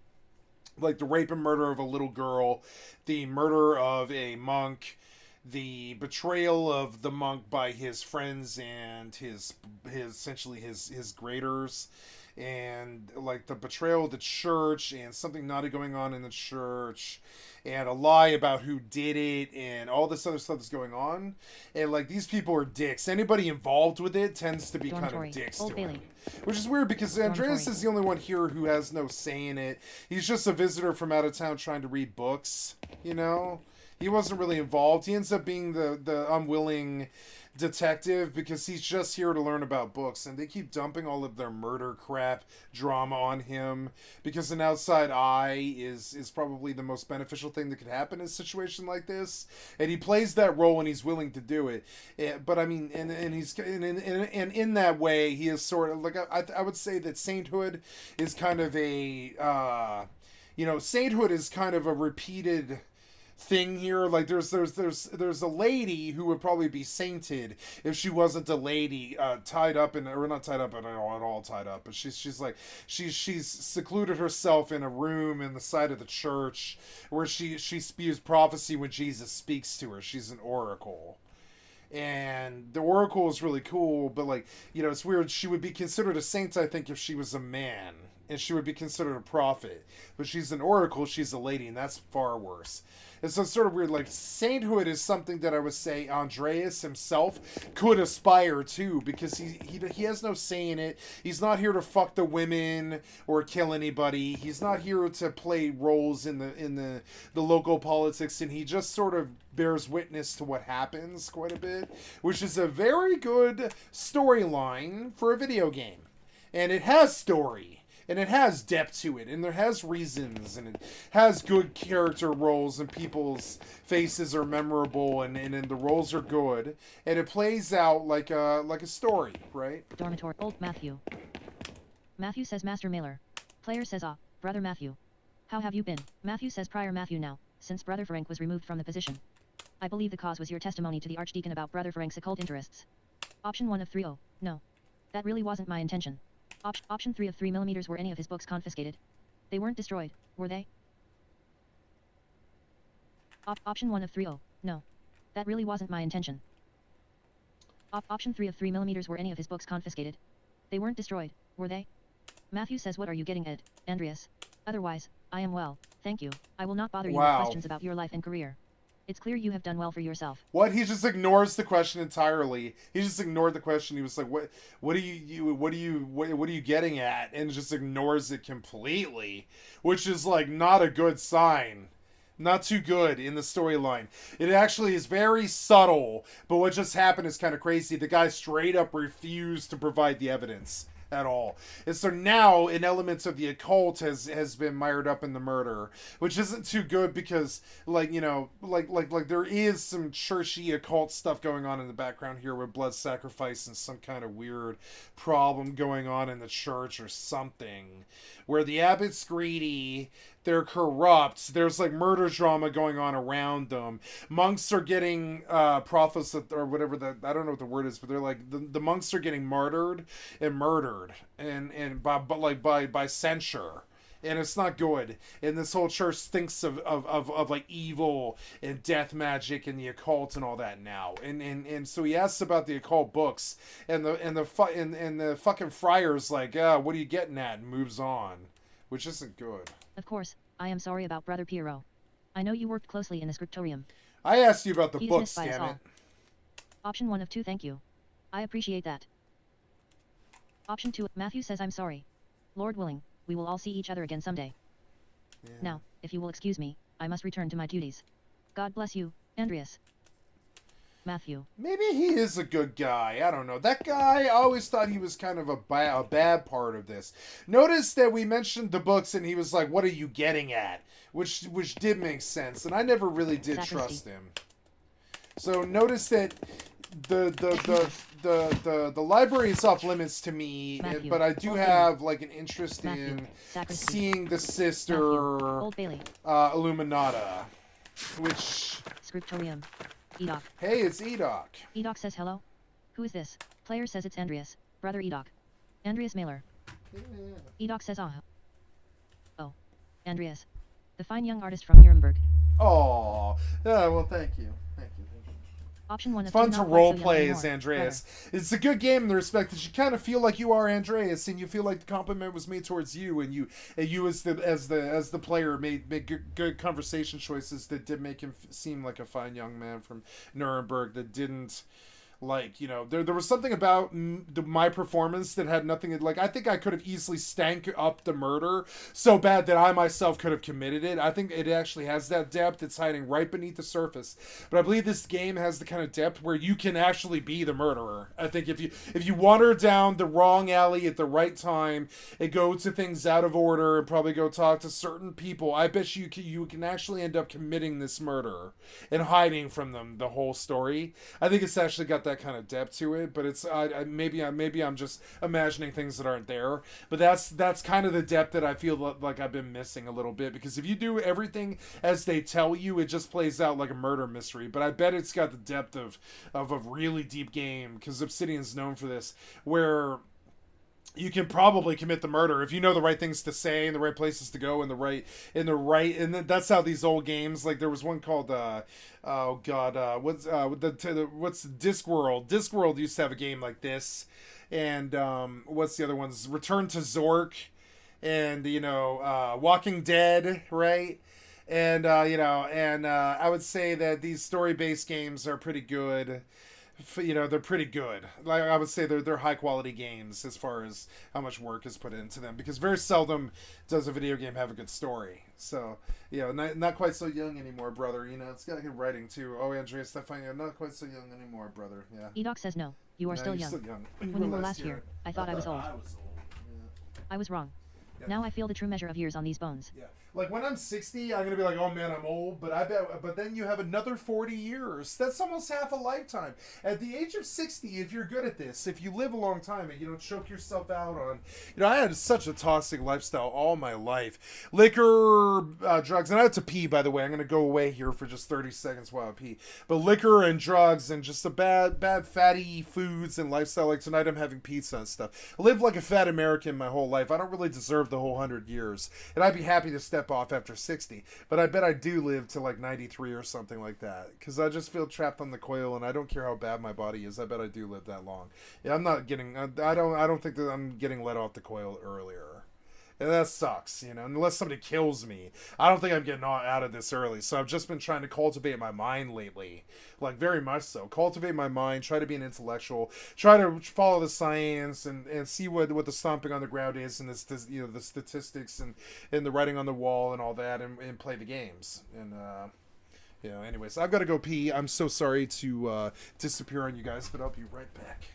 Like the rape and murder of a little girl, the murder of a monk, the betrayal of the monk by his friends and his graders, and like the betrayal of the church and something naughty going on in the church, and a lie about who did it, and all this other stuff that's going on. And like these people are dicks. Anybody involved with it tends to be kind of dicks to him. Which is weird because Andreas is the only one here who has no say in it. He's just a visitor from out of town trying to read books, you know? He wasn't really involved. He ends up being the unwilling detective because he's just here to learn about books, and they keep dumping all of their murder crap drama on him because an outside eye is probably the most beneficial thing that could happen in a situation like this, and he plays that role and he's willing to do it. But I mean, and he's and in that way he is sort of like I would say that sainthood is kind of a sainthood is kind of a repeated thing here. Like there's a lady who would probably be sainted if she wasn't a lady tied up in, or not tied up at all tied up, but she's secluded herself in a room in the side of the church where she spews prophecy when Jesus speaks to her. She's an oracle. And the oracle is really cool, but like, you know, it's weird. She would be considered a saint, I think, if she was a man. and she would be considered a prophet. But she's an oracle, she's a lady, and that's far worse. And so it's sort of weird. Like, sainthood is something that I would say Andreas himself could aspire to, because he has no say in it. He's not here to fuck the women or kill anybody. He's not here to play roles in the local politics, and he just sort of bears witness to what happens quite a bit, which is a very good storyline for a video game. And it has story. And it has depth to it, and there has reasons, and it has good character roles, and people's faces are memorable, and the roles are good, and it plays out like a story, right? Dormitory. Old Matthew. Matthew says Master Mailer. Player says Brother Matthew. How have you been? Matthew says Prior Matthew now, since Brother Ferenc was removed from the position. I believe the cause was your testimony to the Archdeacon about Brother Ferenc's occult interests. Option 1 of 3. Oh, no. That really wasn't my intention. Option 3 of 3mm. Were any of his books confiscated? They weren't destroyed, were they? Option 1 of 3. Oh, no. That really wasn't my intention. Option 3 of 3mm. Were any of his books confiscated? They weren't destroyed, were they? Matthew says, what are you getting at, Andreas? Otherwise, I am well, thank you. I will not bother you with questions about your life and career. It's clear you have done well for yourself. What? He just ignores the question entirely. He just ignored the question. He was like, what are you getting at? And just ignores it completely, which is like not a good sign. Not too good in the storyline. It actually is very subtle, but what just happened is kind of crazy. The guy straight up refused to provide the evidence at all. And so now an element of the occult has been mired up in the murder, which isn't too good because like there is some churchy occult stuff going on in the background here with blood sacrifice and some kind of weird problem going on in the church or something where the abbot's greedy, they're corrupt, there's like murder drama going on around them. Monks are getting prophets or whatever I don't know what the word is, but they're like the monks are getting martyred and murdered and by censure. And it's not good. And this whole church thinks of like evil and death magic and the occult and all that now. And so he asks about the occult books, and the fucking friar's like, what are you getting at? And moves on, which isn't good. Of course, I am sorry about Brother Piero. I know you worked closely in the scriptorium. I asked you about the books, damn it. Option 1 of 2, thank you. I appreciate that. Option 2, Matthew says I'm sorry. Lord willing, we will all see each other again someday. Yeah. Now, if you will excuse me, I must return to my duties. God bless you, Andreas. Matthew. Maybe he is a good guy. I don't know. That guy, I always thought he was kind of a bad part of this. Notice that we mentioned the books and he was like, what are you getting at? Which did make sense. And I never really did trust him. So notice that the library is off limits to me, but I do have like an interest in seeing the sister Illuminata, which Scriptorium. Edoc. Hey, it's Edoc. Edoc says hello. Who is this? Player says it's Andreas, Brother Edoc. Andreas Mailer. Yeah. Edoc says oh, Andreas, the fine young artist from Nuremberg. Oh, well, thank you. Option 1 it's fun to roleplay as Andreas. Brother. It's a good game in the respect that you kind of feel like you are Andreas, and you feel like the compliment was made towards you, and you as the player made good conversation choices that did make him seem like a fine young man from Nuremberg that didn't. Like, you know, there was something about my performance that had nothing to, like, I think I could have easily stank up the murder so bad that I myself could have committed it. I think it actually has that depth. It's hiding right beneath the surface. But I believe this game has the kind of depth where you can actually be the murderer. I think if you wander down the wrong alley at the right time and go to things out of order and probably go talk to certain people, I bet you can actually end up committing this murder and hiding from them the whole story. I think it's actually got that kind of depth to it, but it's maybe I'm just imagining things that aren't there, but that's kind of the depth that I feel like I've been missing a little bit, because if you do everything as they tell you, it just plays out like a murder mystery. But I bet it's got the depth of a really deep game, because Obsidian's known for this, where you can probably commit the murder if you know the right things to say and the right places to go and and that's how these old games, like there was one called what's Discworld. Discworld used to have a game like this, and what's the other ones? Return to Zork and Walking Dead, right? And I would say that these story-based games are pretty good. They're pretty good. Like, I would say they're high quality games as far as how much work is put into them, because very seldom does a video game have a good story. So not quite so young anymore, brother. It's got good writing too. Oh, Andrea Stefania, not quite so young anymore, brother. Yeah. Edoc says no. You are still you're young. still young. When you were last here, I thought I was old. I was wrong. Yeah. Now I feel the true measure of years on these bones. Yeah. Like when I'm 60, I'm gonna be like, oh man, I'm old. But then you have another 40 years. That's almost half a lifetime. At the age of 60, if you're good at this, if you live a long time and you don't choke yourself out on, I had such a toxic lifestyle all my life. Liquor, drugs, and I have to pee, by the way. I'm gonna go away here for just 30 seconds while I pee. But liquor and drugs and just the bad fatty foods and lifestyle. Like tonight, I'm having pizza and stuff. I lived like a fat American my whole life. I don't really deserve the whole 100 years, and I'd be happy to step off after 60, but I bet I do live to like 93 or something like that, because I just feel trapped on the coil, and I don't care how bad my body is. I bet I do live that long. Yeah, I'm not getting, I don't think that I'm getting let off the coil earlier. And that sucks, unless somebody kills me. I don't think I'm getting out of this early. So I've just been trying to cultivate my mind lately. Like, very much so. Cultivate my mind, try to be an intellectual, try to follow the science and see what the stomping on the ground is, and the statistics and the writing on the wall and all that, and play the games. And, anyways, I've got to go pee. I'm so sorry to disappear on you guys, but I'll be right back.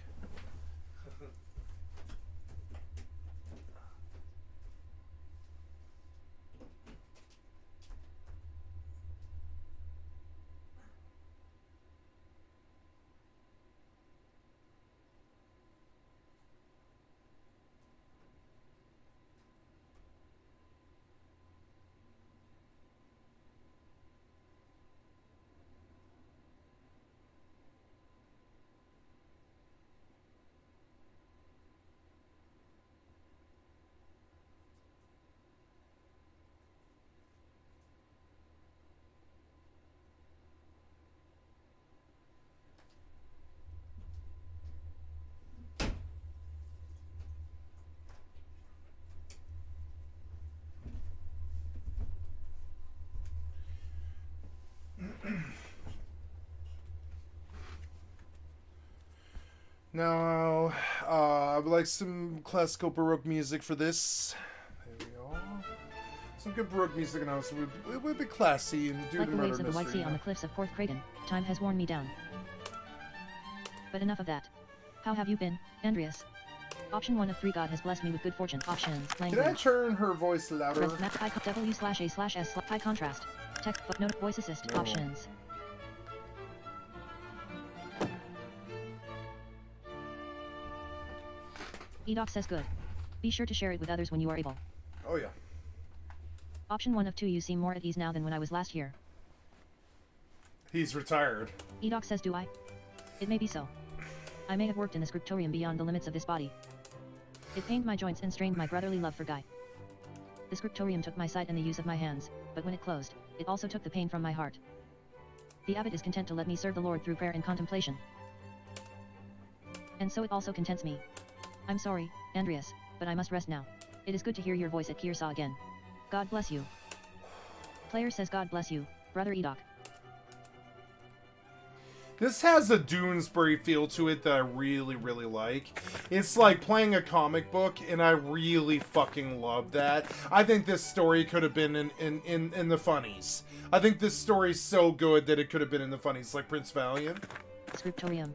Now, I would like some classical Baroque music for this. There we go. Some good Baroque music, and also it would be classy and do like the the murder waves of the White mystery. Sea on the cliffs of Porth Cragen, time has worn me down. But enough of that. How have you been, Andreas? Option 1 of 3. God has blessed me with good fortune. Options. Language. Can I turn her voice louder? Red map high W/A/S high contrast. Text footnote voice assist. No. Options. Edoc says good. Be sure to share it with others when you are able. Oh yeah. Option 1 of 2. You seem more at ease now than when I was last here. He's retired. Edoc says do I? It may be so. I may have worked in the scriptorium beyond the limits of this body. It pained my joints and strained my brotherly love for Guy. The scriptorium took my sight and the use of my hands, but when it closed, it also took the pain from my heart. The abbot is content to let me serve the Lord through prayer and contemplation. And so it also contents me. I'm sorry, Andreas, but I must rest now. It is good to hear your voice at Kiersaw again. God bless you. Player says God bless you, Brother Edoc. This has a Doonesbury feel to it that I really, really like. It's like playing a comic book, and I really fucking love that. I think this story could have been in the funnies. I think this story is so good that it could have been in the funnies, like Prince Valiant. Scriptorium.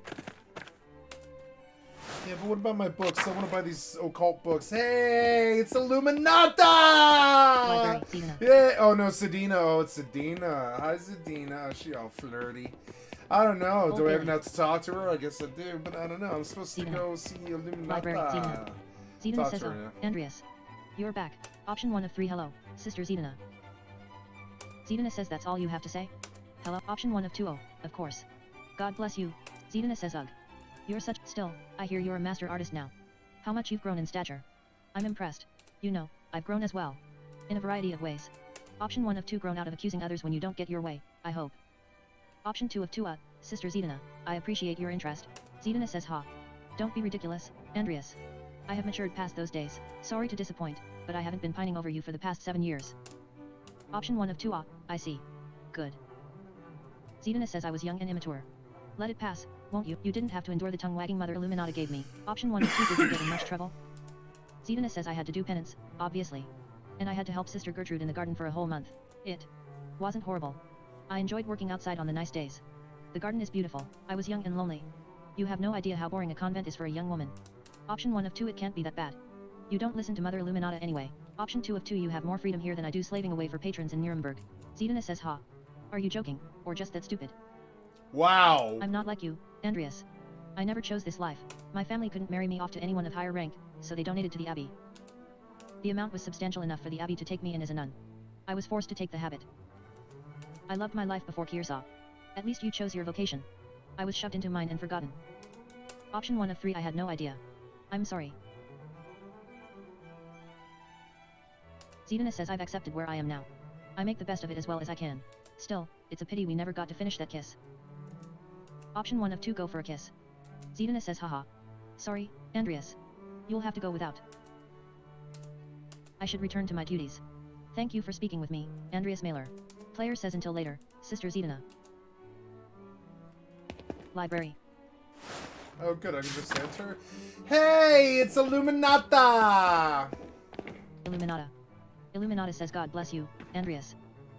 Yeah, but what about my books? I want to buy these occult books. Hey, it's Illuminata! Library, Sedina. Yeah. Oh no, Sedina. Oh, it's Sedina. Hi, Sedina. Oh, she all flirty. I don't know. Do I even have to talk to her? I guess I do, but I don't know. I'm supposed to go see Illuminata. Library, Sedina. Sedina says, Andreas. You're back. Option 1 of 3. Hello, Sister Sedina. Sedina says that's all you have to say? Hello. Option 1 of 2. Oh, of course. God bless you. Sedina says ugh. You're such. Still, I hear you're a master artist now. How much you've grown in stature. I'm impressed. You know, I've grown as well. In a variety of ways. Option 1 of 2. Grown out of accusing others when you don't get your way, I hope. Option 2 of 2. Sister Zedina, I appreciate your interest. Zedina says ha. Don't be ridiculous, Andreas. I have matured past those days. Sorry to disappoint. but I haven't been pining over you for the past 7 years. Option 1 of 2. I see. Good. Zidana says I was young and immature. Let it pass, won't you? You didn't have to endure the tongue-wagging Mother Illuminata gave me. Option 1 of 2. Did you get in much trouble? Zidana says I had to do penance, obviously. And I had to help Sister Gertrude in the garden for a whole month. It wasn't horrible. I enjoyed working outside on the nice days. The garden is beautiful. I was young and lonely. You have no idea how boring a convent is for a young woman. Option 1 of 2. It can't be that bad. You don't listen to Mother Illuminata anyway. Option 2 of 2. You have more freedom here than I do slaving away for patrons in Nuremberg. Zidana says ha. Are you joking, or just that stupid? Wow. I'm not like you, Andreas. I never chose this life. My family couldn't marry me off to anyone of higher rank, so they donated to the abbey. The amount was substantial enough for the abbey to take me in as a nun. I was forced to take the habit. I loved my life before Kiersaw. At least you chose your vocation. I was shoved into mine and forgotten. Option 1 of 3. I had no idea. I'm sorry. Zidana says I've accepted where I am now. I make the best of it as well as I can. Still, it's a pity we never got to finish that kiss. Option 1 of 2. Go for a kiss. Zidana says haha. Sorry, Andreas. You'll have to go without. I should return to my duties. Thank you for speaking with me, Andreas Mailer. Player says until later, Sister Zidana. Library. Oh good, I can just enter. Hey, it's Illuminata! Illuminata. Illuminata says God bless you, Andreas.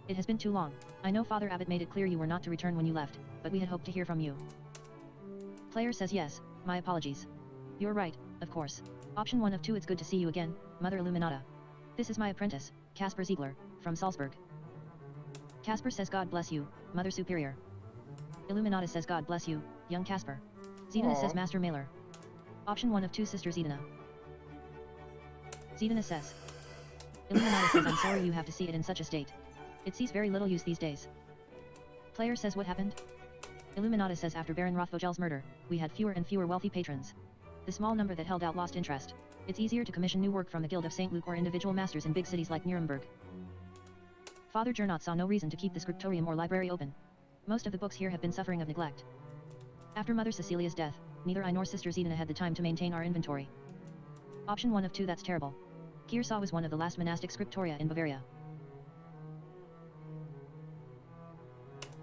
It has been too long. I know Father Abbot made it clear you were not to return when you left, but we had hoped to hear from you. Player says yes, my apologies. You're right, of course. Option 1 of 2. It's good to see you again, Mother Illuminata. This is my apprentice, Casper Ziegler, from Salzburg. Casper says God bless you, Mother Superior. Illuminata says God bless you, young Casper. Zidana says Master Mailer. Option 1 of 2. Sister Zidana. Zidana says. Illuminata says I'm sorry you have to see it in such a state. It sees very little use these days. Player says what happened? Illuminata says after Baron Rothvogel's murder, we had fewer and fewer wealthy patrons. The small number that held out lost interest. It's easier to commission new work from the Guild of St. Luke or individual masters in big cities like Nuremberg. Father Gernot saw no reason to keep the scriptorium or library open. Most of the books here have been suffering of neglect. After Mother Cecilia's death, neither I nor Sister Zidana had the time to maintain our inventory. Option 1 of 2. That's terrible. Kiersaw was one of the last monastic scriptoria in Bavaria.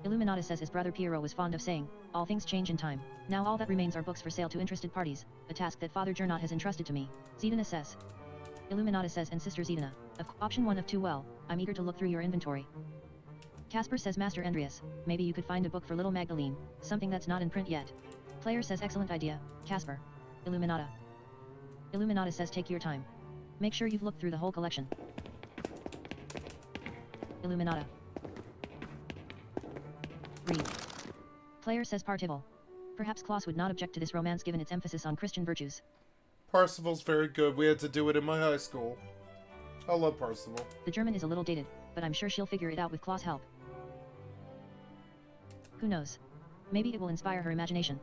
Illuminata says his brother Piero was fond of saying, all things change in time. Now all that remains are books for sale to interested parties, a task that Father Gernot has entrusted to me. Zidana says. Illuminata says and Sister Zidana. Option 1 of 2. Well, I'm eager to look through your inventory. Casper says Master Andreas, maybe you could find a book for little Magdalene, something that's not in print yet. Player says excellent idea, Casper. Illuminata. Illuminata says take your time. Make sure you've looked through the whole collection. Illuminata. Read. Player says Parzival. Perhaps Klaus would not object to this romance given its emphasis on Christian virtues. Parzival's very good. We had to do it in my high school. I love Parzival. The German is a little dated, but I'm sure she'll figure it out with Klaus' help. Who knows? Maybe it will inspire her imagination.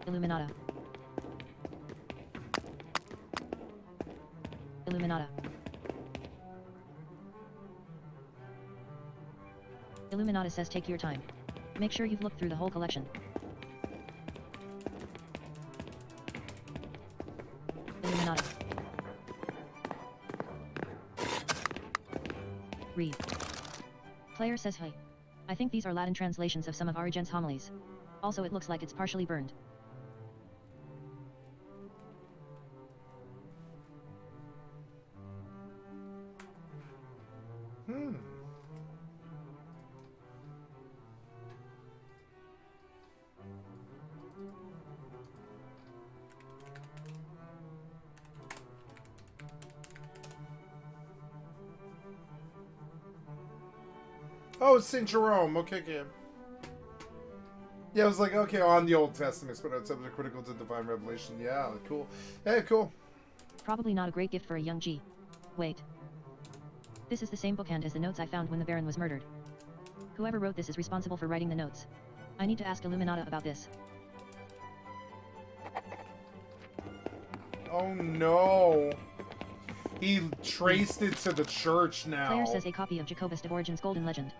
Illuminata. Illuminata. Illuminata says take your time. Make sure you've looked through the whole collection. Illuminata. Read. Player says hi. I think these are Latin translations of some of Origen's homilies. Also it looks like it's partially burned. Oh, it's St. Jerome. Okay. Yeah, I was like, okay, on the Old Testament, but it's critical to divine revelation. Yeah, cool. Hey, cool. Probably not a great gift for a young G. Wait. This is the same bookhand as the notes I found when the Baron was murdered. Whoever wrote this is responsible for writing the notes. I need to ask Illuminata about this. Oh no. He traced it to the church now. Player says a copy of Jacobus de Origen's Golden Legend.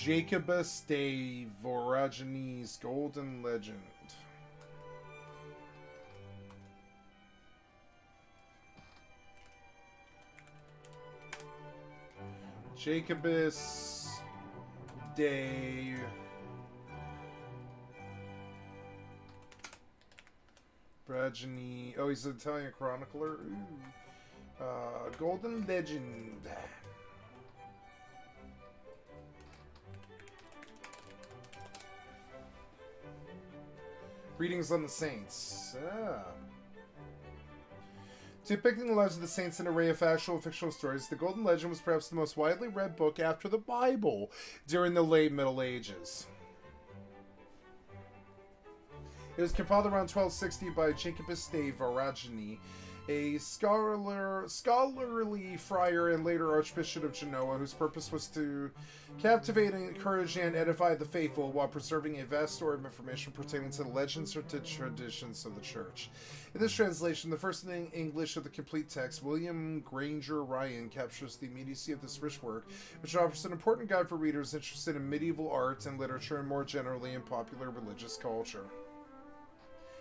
Jacobus de Voragini's Golden Legend. Jacobus de Voragini. Oh, he's an Italian chronicler. Ooh. Golden Legend. Readings on the Saints. Depicting the lives of the saints in an array of factual and fictional stories, the Golden Legend was perhaps the most widely read book after the Bible during the late Middle Ages. It was compiled around 1260 by Jacobus de Voragini, a scholarly friar and later Archbishop of Genoa, whose purpose was to captivate, encourage, and edify the faithful while preserving a vast store of information pertaining to the legends or to traditions of the Church. In this translation, the first in English of the complete text, William Granger Ryan captures the immediacy of this rich work, which offers an important guide for readers interested in medieval art and literature and more generally in popular religious culture.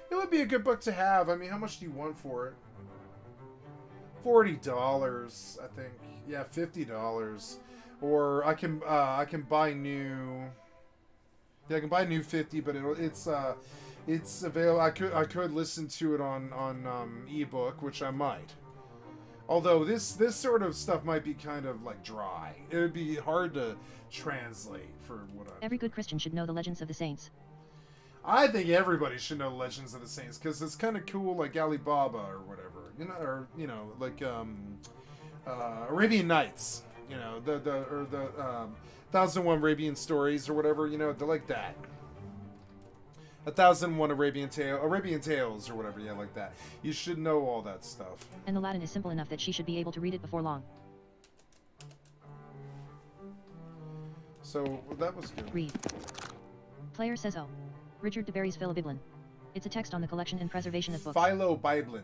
It would be a good book to have. I mean, how much do you want for it? $40, I think. Yeah, $50. Or I can buy new. Yeah, I can buy new 50, but it's available. I could listen to it on ebook, which I might. Although this sort of stuff might be kind of like dry. It would be hard to translate for what I. Every good Christian should know the legends of the saints. I think everybody should know Legends of the Saints because it's kind of cool, like Alibaba or whatever, like Arabian Nights, the 1001 Arabian Stories or whatever, they're like that. 1001 Arabian Tales or whatever, yeah, like that. You should know all that stuff. And the Latin is simple enough that she should be able to read it before long. So that was good. Read. Player says, "Oh, Richard de Barry's Philobiblin. It's a text on the collection and preservation of books." Philobiblin.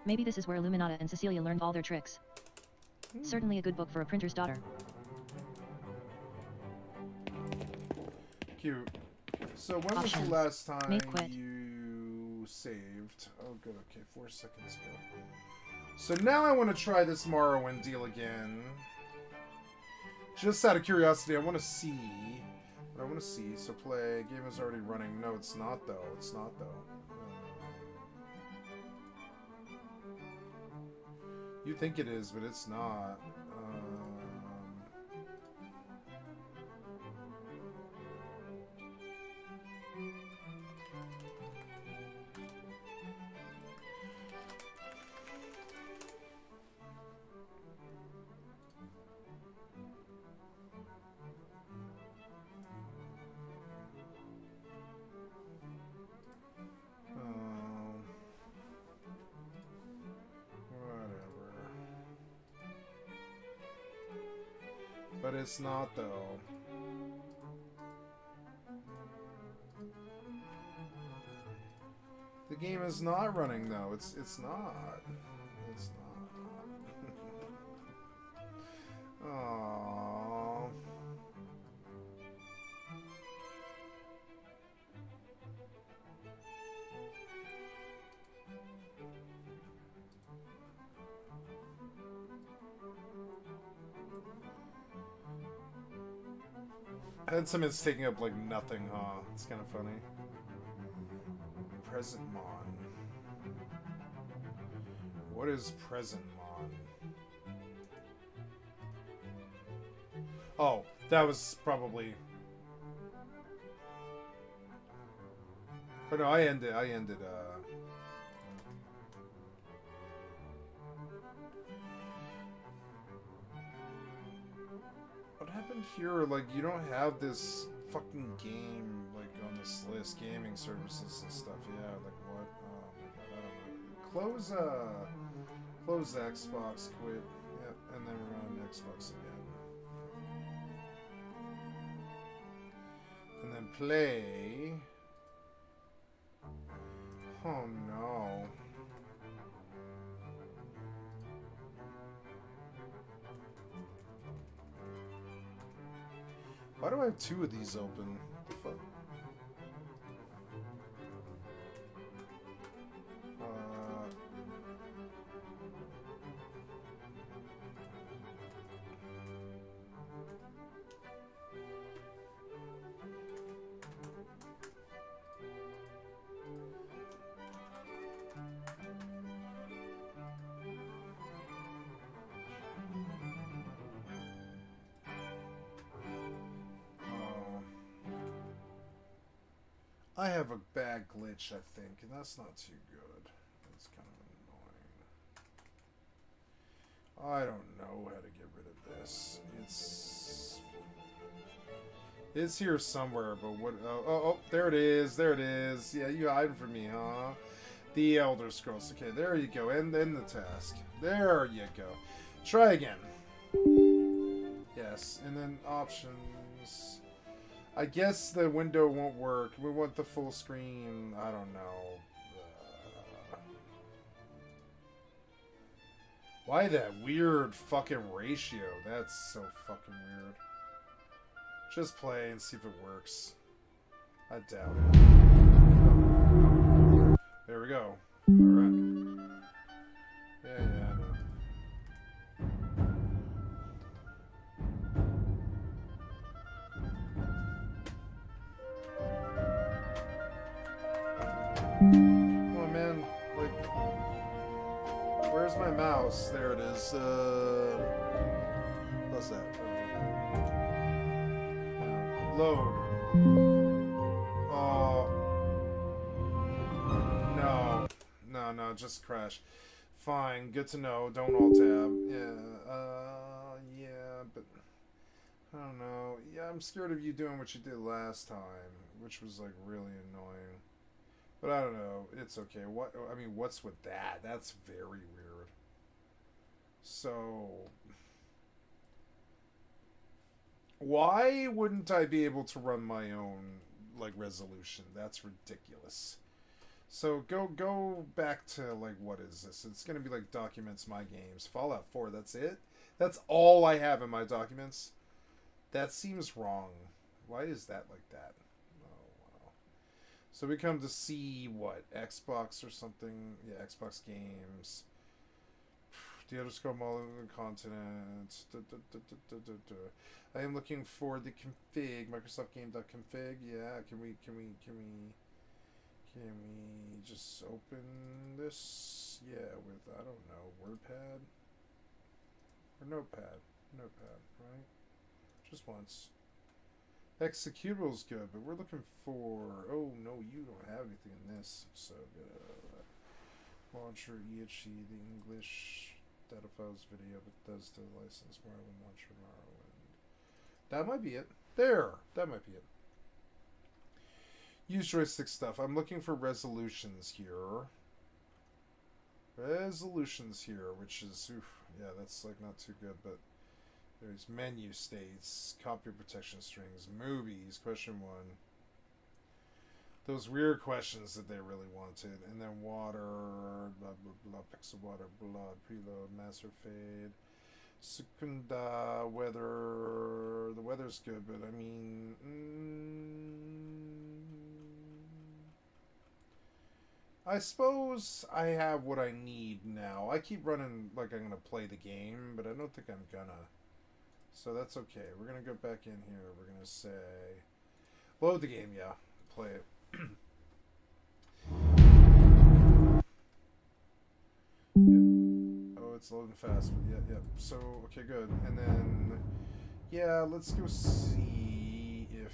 Maybe this is where Illuminata and Cecilia learned all their tricks. Certainly a good book for a printer's daughter. Cute. So when was the last time you saved? Oh, good. Okay, 4 seconds ago. So now I want to try this Morrowind deal again. Just out of curiosity, I want to see. I want to see. So play. Game is already running. No, it's not though. It's not though. You think it is, but it's not. But it's not though. The game is not running though. It's not. It's not. Aww. Pentiment is taking up like nothing, huh? It's kind of funny. Present Mon. What is Present Mon? Oh, that was probably. But no, I ended. What happened here? Like, you don't have this fucking game, like, on this list. Gaming services and stuff. Yeah, like, what? Oh my god, I don't know. Close Xbox, quit. Yep, and then run Xbox again. And then play. Oh no. Why do I have two of these open? What the fuck? I have a bad glitch, I think, and that's not too good. It's kind of annoying. I don't know how to get rid of this. It's here somewhere, but what? Oh, there it is. There it is. Yeah, you hiding from me, huh? The Elder Scrolls. Okay, there you go. And then the task. There you go. Try again. Yes, and then options. I guess the window won't work. We want the full screen. I don't know. Why that weird fucking ratio? That's so fucking weird. Just play and see if it works. I doubt it. There we go. Alright. Yeah, I know. Come on, man. Like, where's my mouse? There it is. What's that? Load. Oh. No, just crash. Fine, good to know. Don't alt-tab. Yeah, but I don't know. Yeah, I'm scared of you doing what you did last time, which was like really annoying. But I don't know. It's okay. What's with that? That's very weird. So, why wouldn't I be able to run my own like resolution? That's ridiculous. So go back to like, what is this? It's gonna be like documents my games. Fallout 4. That's it. That's all I have in my documents. That seems wrong. Why is that like that? So we come to see what? Xbox or something? Yeah, Xbox games. The Elder Scrolls continent. I am looking for the config. Microsoft Game.config. Yeah, can we just open this? Yeah, with, I don't know, WordPad? Or Notepad? Notepad, right? Just once. Executable's good, but we're looking for... Oh, no, you don't have anything in this. So, launcher, EHC, the English data files video, but does the license Morrowind launcher Morrowind. That might be it. There! That might be it. Use joystick stuff. I'm looking for resolutions here. Resolutions here, which is... Oof, yeah, that's like not too good, but... There's menu states, copy protection strings, movies, question 1. Those weird questions that they really wanted. And then water, blah, blah, blah, pixel water, blood, preload, master fade. Secunda, weather. The weather's good, but I mean... I suppose I have what I need now. I keep running like I'm going to play the game, but I don't think I'm gonna. So that's okay. We're going to go back in here. We're going to say... Load the game, yeah. Play it. Yeah. Oh, it's loading fast, but yeah. So, okay, good. And then... Yeah, let's go see if...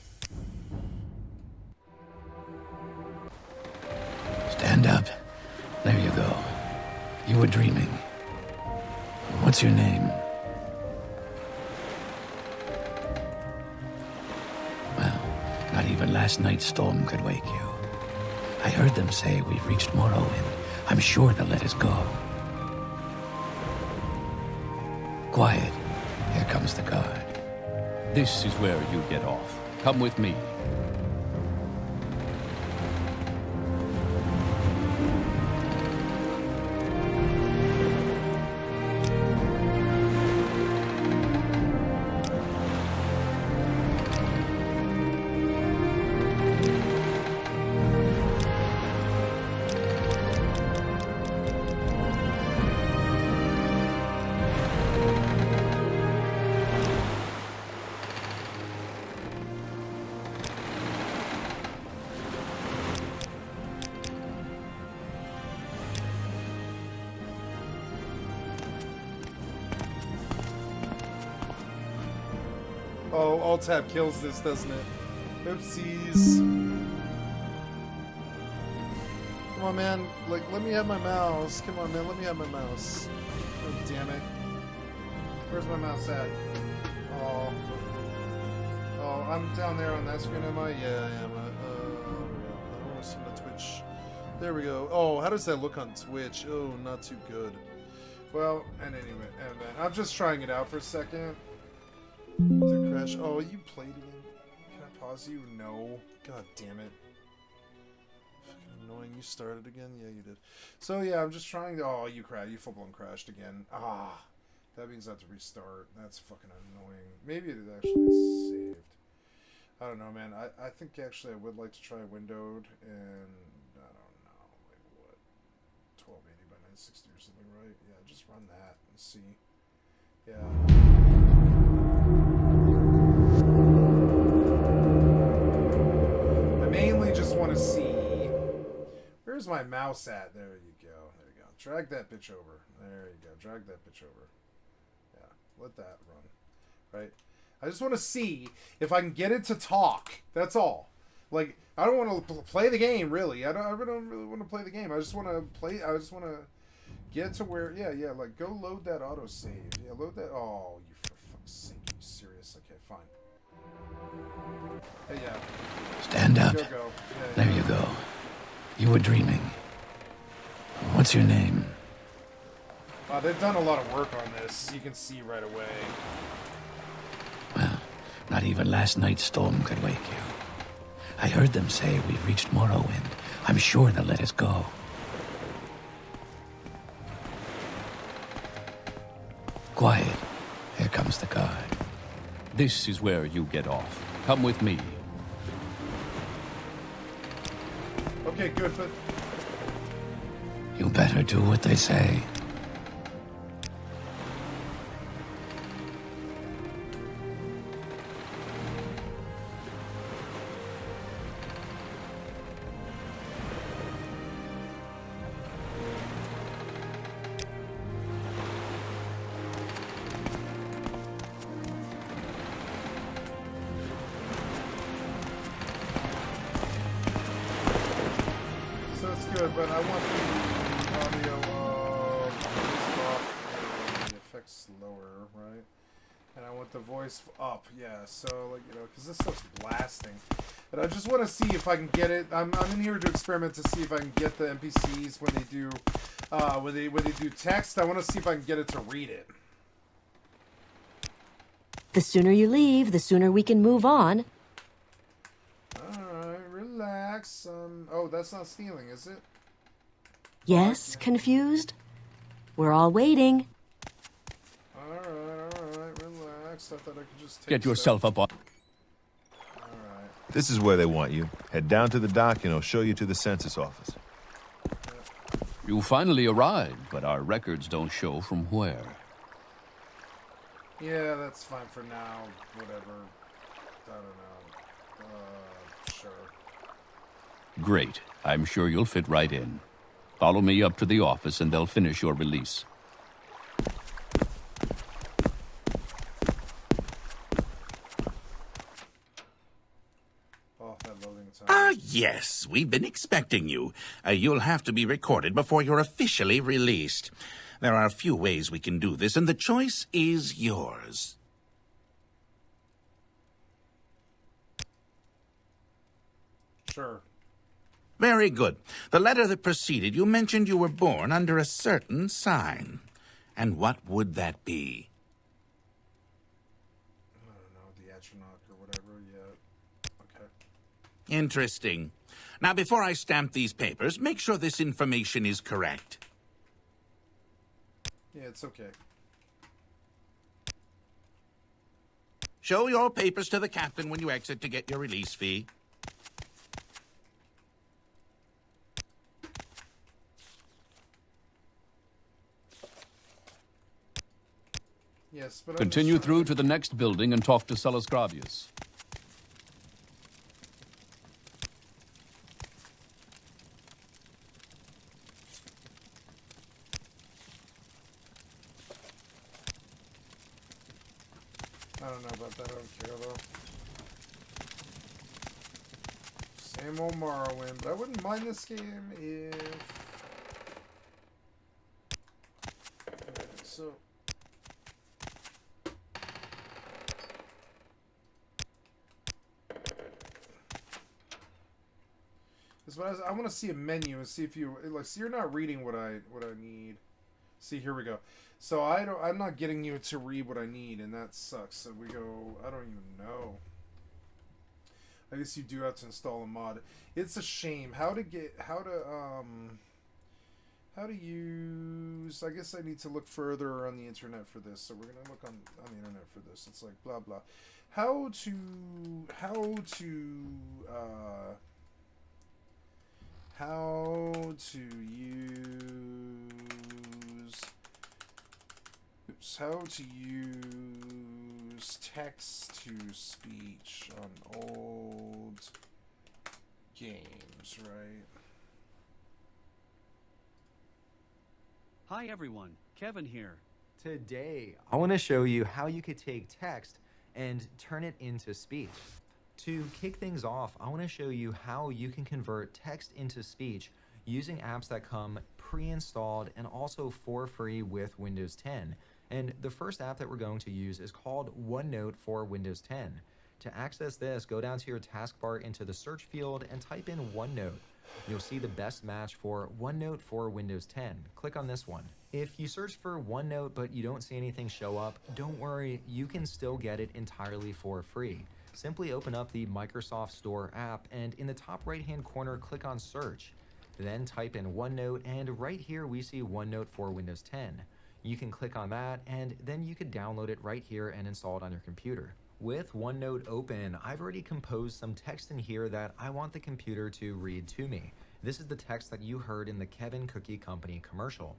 Stand up. There you go. You were dreaming. What's your name? Not even last night's storm could wake you. I heard them say we've reached Morrowind. I'm sure they'll let us go. Quiet. Here comes the guard. This is where you get off. Come with me. Alt-tab kills this, doesn't it? Oopsies. Come on, man. Like, let me have my mouse. Come on, man. Let me have my mouse. Oh, damn it. Where's my mouse at? Oh. Oh, I'm down there on that screen, am I? Yeah, I am. I want to see my Twitch. There we go. Oh, how does that look on Twitch? Oh, not too good. Well, and anyway, and then I'm just trying it out for a second. To crash. Oh, you played again? Can I pause you? No. God damn it. Fucking annoying. You started again? Yeah, you did. So yeah, I'm just trying to. Oh, you crashed. You full-blown crashed again. Ah, that means I have to restart. That's fucking annoying. Maybe it actually saved. I don't know, man. I think actually I would like to try windowed and I don't know, like what, 1280 by 960 or something, right? Yeah, just run that and see. Yeah. I mainly just want to see. Where's my mouse at? There you go. There you go. Drag that bitch over. There you go. Drag that bitch over. Yeah. Let that run. Right. I just want to see if I can get it to talk. That's all. Like, I don't want to play the game, really. I don't really want to play the game. I just want to play. I just want to get to where. Yeah. Like, go load that autosave. Yeah, load that. Oh, you for fuck's sake. Are you serious? Okay, fine. Hey, yeah. Stand up. Go. Yeah. There you go. You were dreaming. What's your name? They've done a lot of work on this. You can see right away. Well, not even last night's storm could wake you. I heard them say we've reached Morrowind. I'm sure they'll let us go. Quiet. Here comes the guard. This is where you get off. Come with me. Okay, good, but... You better do what they say. But I want the audio off, the effects lower, right? And I want the voice up, yeah. So, like, you know, because this stuff's blasting. But I just want to see if I can get it. I'm in here to experiment to see if I can get the NPCs when they do text. I want to see if I can get it to read it. The sooner you leave, the sooner we can move on. Alright, relax. Oh, that's not stealing, is it? Yes, confused? We're all waiting. Alright, relax. I thought I could just take Get yourself up on. This is where they want you. Head down to the dock and I'll show you to the census office. You finally arrived, but our records don't show from where. Yeah, that's fine for now. Whatever. I don't know. Sure. Great. I'm sure you'll fit right in. Follow me up to the office and they'll finish your release. Oh, that loading time. Ah, yes. We've been expecting you. You'll have to be recorded before you're officially released. There are a few ways we can do this, and the choice is yours. Sure. Very good. The letter that preceded you mentioned you were born under a certain sign. And what would that be? I don't know, the astronaut or whatever, yeah. Okay. Interesting. Now, before I stamp these papers, make sure this information is correct. Yeah, it's okay. Show your papers to the captain when you exit to get your release fee. Yes, but Continue through to the next building and talk to Celes Gravius. I don't know about that. I don't care though. Same old Morrowind, but I wouldn't mind this game if. Alright, so. This what I want to see a menu and see if you like. See, you're not reading what I need. See, here we go. So I'm not getting you to read what I need, and that sucks. So we go. I don't even know. I guess you do have to install a mod. It's a shame. How to use. I guess I need to look further on the internet for this. So we're gonna look on the internet for this. It's like blah blah. How to use text to speech on old games, right? Hi everyone, Kevin here. Today, I want to show you how you could take text and turn it into speech. To kick things off, I want to show you how you can convert text into speech using apps that come pre-installed and also for free with Windows 10. And the first app that we're going to use is called OneNote for Windows 10. To access this, go down to your taskbar into the search field and type in OneNote. You'll see the best match for OneNote for Windows 10. Click on this one. If you search for OneNote but you don't see anything show up, don't worry, you can still get it entirely for free. Simply open up the Microsoft Store app and in the top right-hand corner, click on Search. Then type in OneNote, and right here we see OneNote for Windows 10. You can click on that and then you could download it right here and install it on your computer. With OneNote open, I've already composed some text in here that I want the computer to read to me. This is the text that you heard in the Kevin Cookie Company commercial.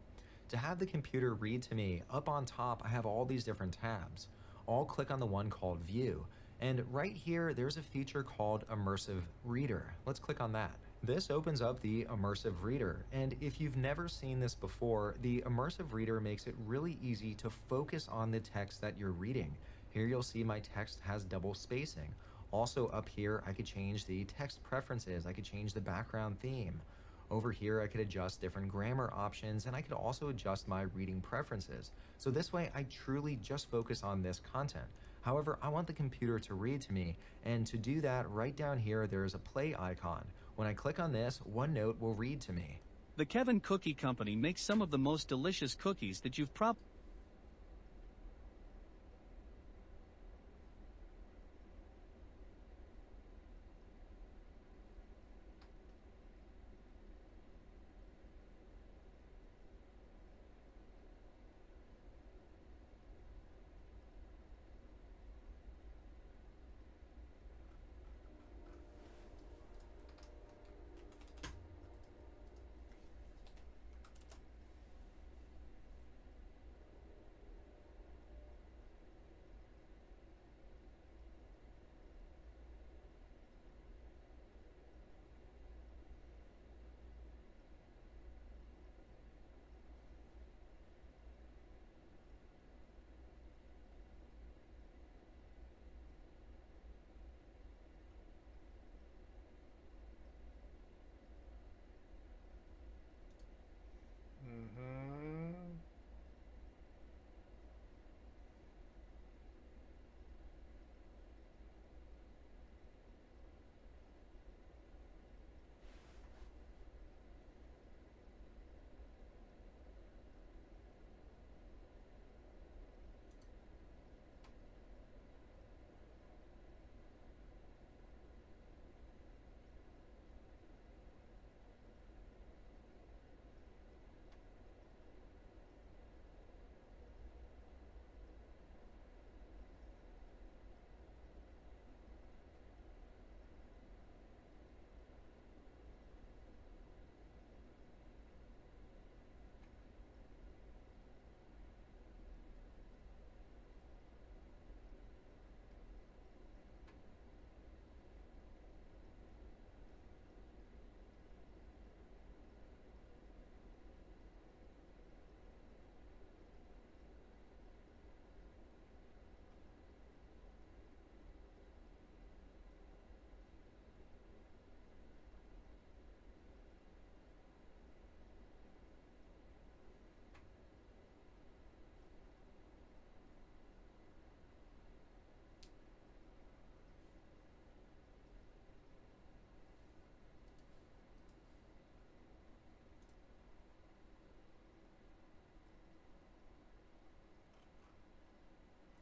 To have the computer read to me, up on top I have all these different tabs. I'll click on the one called View. And right here, there's a feature called Immersive Reader. Let's click on that. This opens up the Immersive Reader, and if you've never seen this before, the Immersive Reader makes it really easy to focus on the text that you're reading. Here you'll see my text has double spacing. Also up here, I could change the text preferences, I could change the background theme. Over here, I could adjust different grammar options, and I could also adjust my reading preferences. So this way, I truly just focus on this content. However, I want the computer to read to me, and to do that, right down here, there's a play icon. When I click on this, OneNote will read to me. The Kevin Cookie Company makes some of the most delicious cookies that you've probably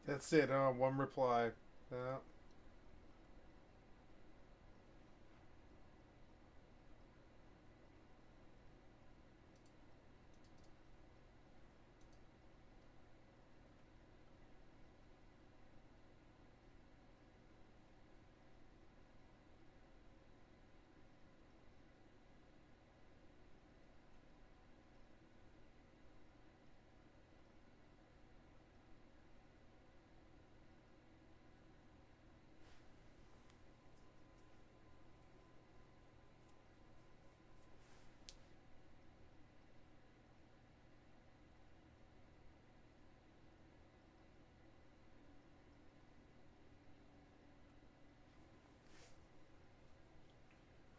That's it, one reply. Yeah.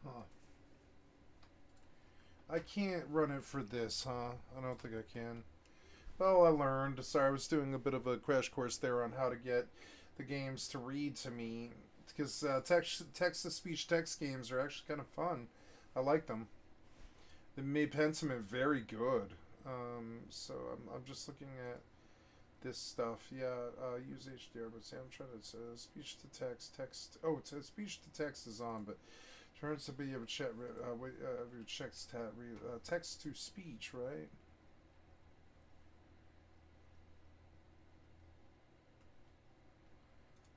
Huh. I can't run it for this, huh? I don't think I can. Well, I learned. Sorry, I was doing a bit of a crash course there on how to get the games to read to me. Because text-to-speech text games are actually kind of fun. I like them. They made Pentiment very good. So I'm just looking at this stuff. Yeah, use HDR, but see, I'm trying to speech to text. Oh, speech to text is on, but turns to be a chat. Text to speech, right?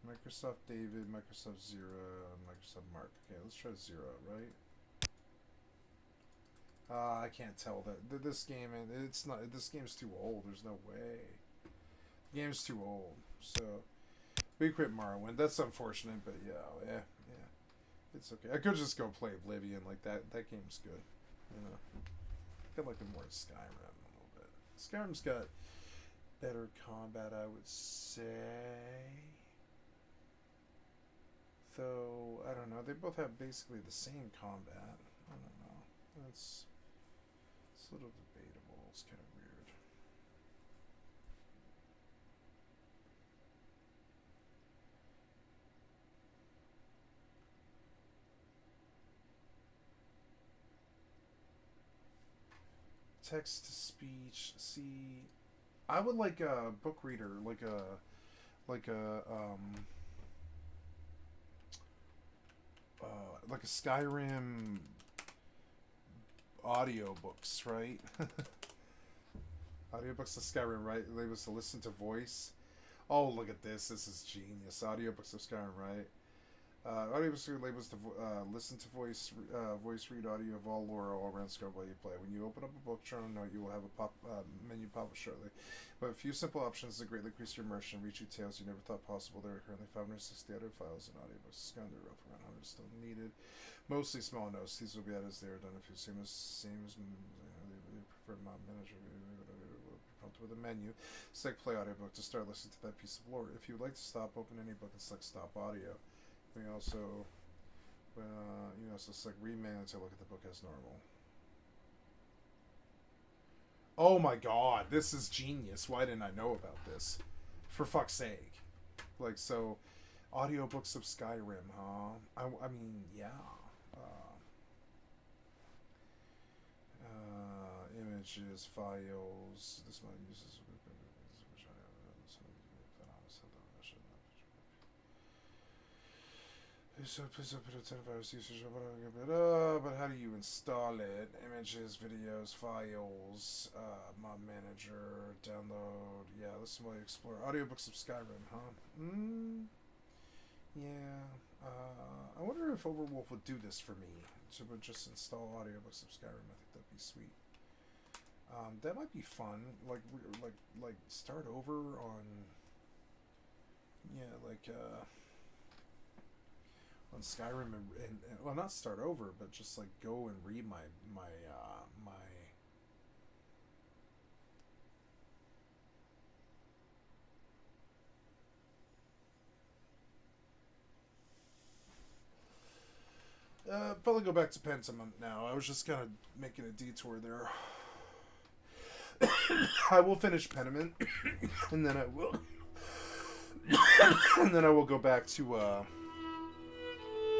Microsoft David, Microsoft Zero, Microsoft Mark. Okay, let's try Zero, right? I can't tell that this game, it's not. This game's too old. There's no way. The game's too old. So we quit Morrowind. That's unfortunate, but yeah, it's okay. I could just go play Oblivion. Like that game's good. You know, I feel like I'm more Skyrim a little bit. Skyrim's got better combat, I would say. Though I don't know. They both have basically the same combat. I don't know. It's a little debatable. It's kind of weird. Text to speech. See, I would like a book reader, like a Skyrim audiobooks, right? Audiobooks of Skyrim, right? They was to listen to voice. Oh, look at this. This is genius. Audiobooks of Skyrim, right? Audiobooks are labels to listen to voice read audio of all lore all around Skyrim while you play. When you open up a book journal note, you will have a menu pop up shortly. But a few simple options to greatly increase your immersion and reach you tales you never thought possible. There are currently 560 audio files and audiobooks. Skyrim, there are roughly around 100 still needed. Mostly small notes. These will be added as they are done. If you prefer my manager, prompt with a menu. Select play audiobook to start listening to that piece of lore. If you would like to stop, open any book and select stop audio. We also, select reman to look at the book as normal. Oh my god, this is genius. Why didn't I know about this? For fuck's sake. Like, so, audiobooks of Skyrim, huh? I mean, yeah. Images, files, this one uses... So please open a 10 virus usage. But how do you install it? Images, videos, files, mod manager, download. Yeah, listen while you explore. Audiobooks of Skyrim, huh? Yeah. I wonder if Overwolf would do this for me. So would just install audiobooks of Skyrim. I think that'd be sweet. That might be fun. Like start over on. Yeah, on Skyrim and well, not start over, but just like go and read my probably go back to Pentiment now. I was just kind of making a detour there. I will finish Pentiment, and then I will go back to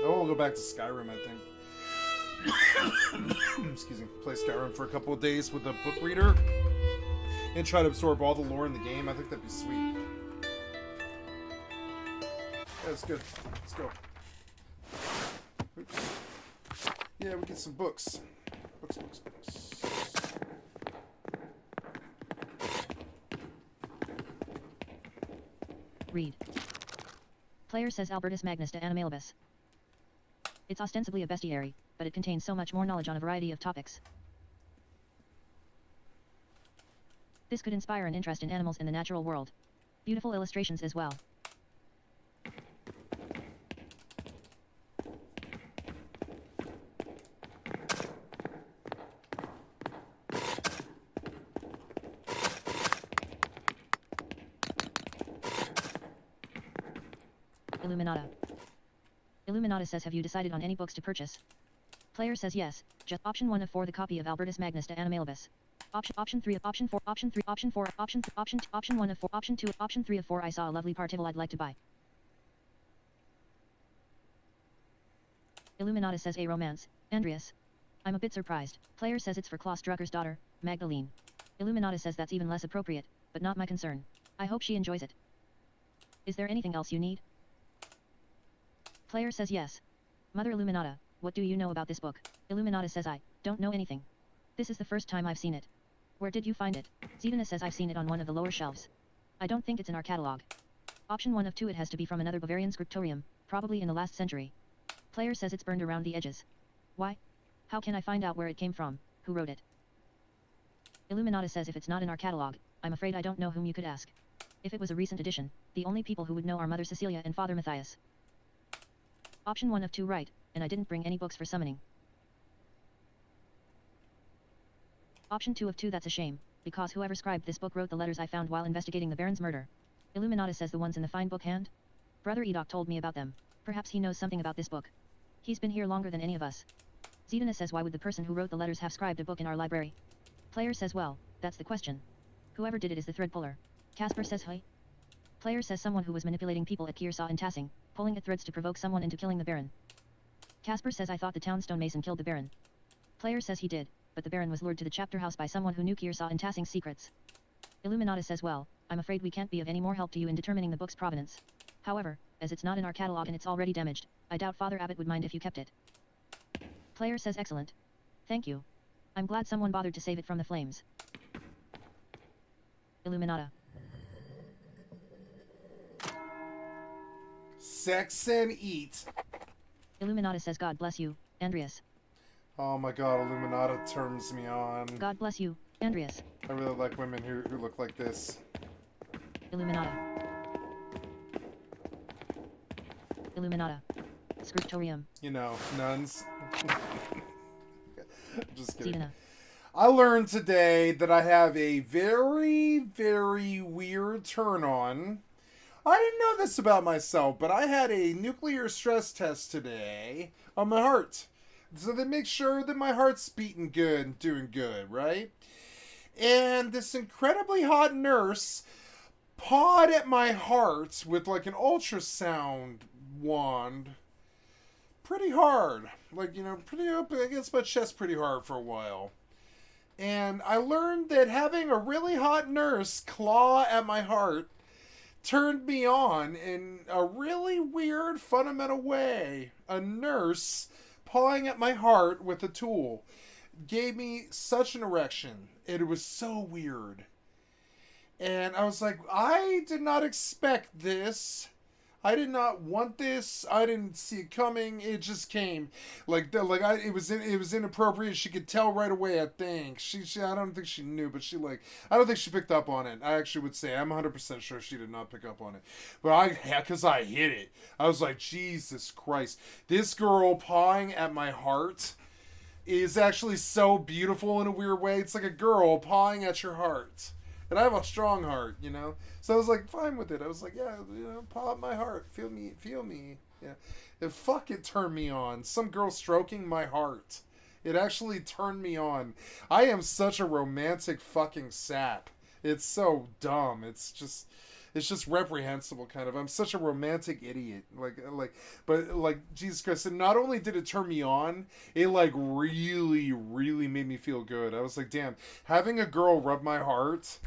we'll go back to Skyrim, I think. Excuse me. Play Skyrim for a couple of days with a book reader and try to absorb all the lore in the game. I think that'd be sweet. That's good. Let's go. Oops. Yeah, we get some books. Books. Read. Player says Albertus Magnus de Animalibus. It's ostensibly a bestiary, but it contains so much more knowledge on a variety of topics. This could inspire an interest in animals in the natural world. Beautiful illustrations as well. Illuminata. Illuminata says, have you decided on any books to purchase? Player says yes, just option 1 of 4 the copy of Albertus Magnus de Animalibus. Option 3 of option 4, option 3, option 4, option 1 of 4, option 2, option 3 of 4 I saw a lovely partible I'd like to buy. Illuminata says a romance, Andreas. I'm a bit surprised. Player says it's for Klaus Drucker's daughter, Magdalene. Illuminata says that's even less appropriate, but not my concern. I hope she enjoys it. Is there anything else you need? Player says yes. Mother Illuminata, what do you know about this book? Illuminata says I don't know anything. This is the first time I've seen it. Where did you find it? Zedina says I've seen it on one of the lower shelves. I don't think it's in our catalog. Option 1 of 2 it has to be from another Bavarian scriptorium, probably in the last century. Player says it's burned around the edges. Why? How can I find out where it came from? Who wrote it? Illuminata says if it's not in our catalog, I'm afraid I don't know whom you could ask. If it was a recent edition, the only people who would know are Mother Cecilia and Father Matthias. Option 1 of 2 right, and I didn't bring any books for summoning. Option 2 of 2 that's a shame, because whoever scribed this book wrote the letters I found while investigating the Baron's murder. Illuminata says the ones in the fine book hand? Brother Edok told me about them. Perhaps he knows something about this book. He's been here longer than any of us. Zedina says why would the person who wrote the letters have scribed a book in our library? Player says well, that's the question. Whoever did it is the thread puller. Casper says hi. Player says someone who was manipulating people at Kiersaw and Tassing, pulling at threads to provoke someone into killing the Baron. Casper says I thought the town stonemason killed the Baron. Player says he did, but the Baron was lured to the chapter house by someone who knew Kiersaw and Tassing's secrets. Illuminata says well, I'm afraid we can't be of any more help to you in determining the book's provenance. However, as it's not in our catalog and it's already damaged, I doubt Father Abbot would mind if you kept it. Player says excellent. Thank you. I'm glad someone bothered to save it from the flames. Illuminata. Sex and eat. Illuminata says God bless you, Andreas. Oh my god, Illuminata turns me on. God bless you, Andreas. I really like women who look like this. Illuminata. Illuminata. Scriptorium. You know, nuns. Just kidding. Zedina. I learned today that I have a very, very weird turn on. I didn't know this about myself, but I had a nuclear stress test today on my heart. So they make sure that my heart's beating good and doing good, right? And this incredibly hot nurse pawed at my heart with like an ultrasound wand pretty hard. Like, you know, pretty up against my chest pretty hard for a while. And I learned that having a really hot nurse claw at my heart turned me on in a really weird, fundamental way. A nurse pawing at my heart with a tool gave me such an erection. It was so weird. And I was like, I did not expect this. I did not want this. I didn't see it coming. It just came. It was inappropriate. She could tell right away, I think. She I don't think she knew, but I don't think she picked up on it. I actually would say I'm 100% sure she did not pick up on it. But because I hit it. I was like, Jesus Christ. This girl pawing at my heart is actually so beautiful in a weird way. It's like a girl pawing at your heart. And I have a strong heart, you know? So I was like, fine with it. I was like, yeah, you know, paw at my heart. Feel me. Yeah. And fuck, it turned me on. Some girl stroking my heart. It actually turned me on. I am such a romantic fucking sap. It's so dumb. It's just reprehensible, kind of. I'm such a romantic idiot. But Jesus Christ. And not only did it turn me on, it like really, really made me feel good. I was like, damn, having a girl rub my heart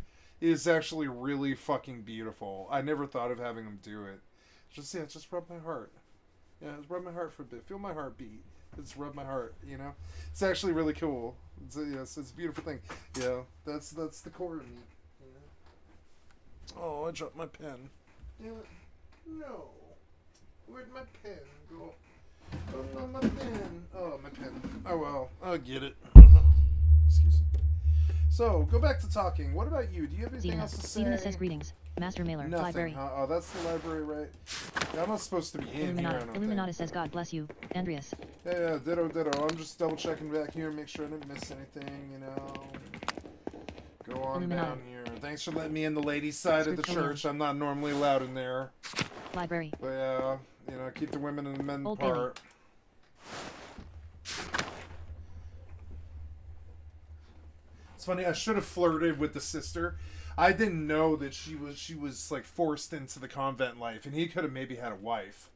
is actually really fucking beautiful. I never thought of having them do it. Just rub my heart. Yeah, just rub my heart for a bit. Feel my heartbeat. Just rub my heart. You know, it's actually really cool. It's a beautiful thing. Yeah, that's the core of me. You know? Oh, I dropped my pen. Damn it! No, where'd my pen go? Oh no, my pen. Oh, my pen. Oh well, I'll get it. Excuse me. So, go back to talking. What about you? Do you have anything else to say? Steven says greetings. Master Mailer, Nothing, library. huh? Oh, that's the library, right? Yeah, I'm not supposed to be in here, I don't Illuminata says God bless you, Andreas. Yeah, ditto. I'm just double checking back here, make sure I didn't miss anything, you know. Go on down here. Thanks for letting me in the ladies' side of the church. I'm not normally allowed in there. Library. But yeah, you know, keep the women and the men apart. It's funny, I should have flirted with the sister. I didn't know that she was like forced into the convent life, and he could have maybe had a wife.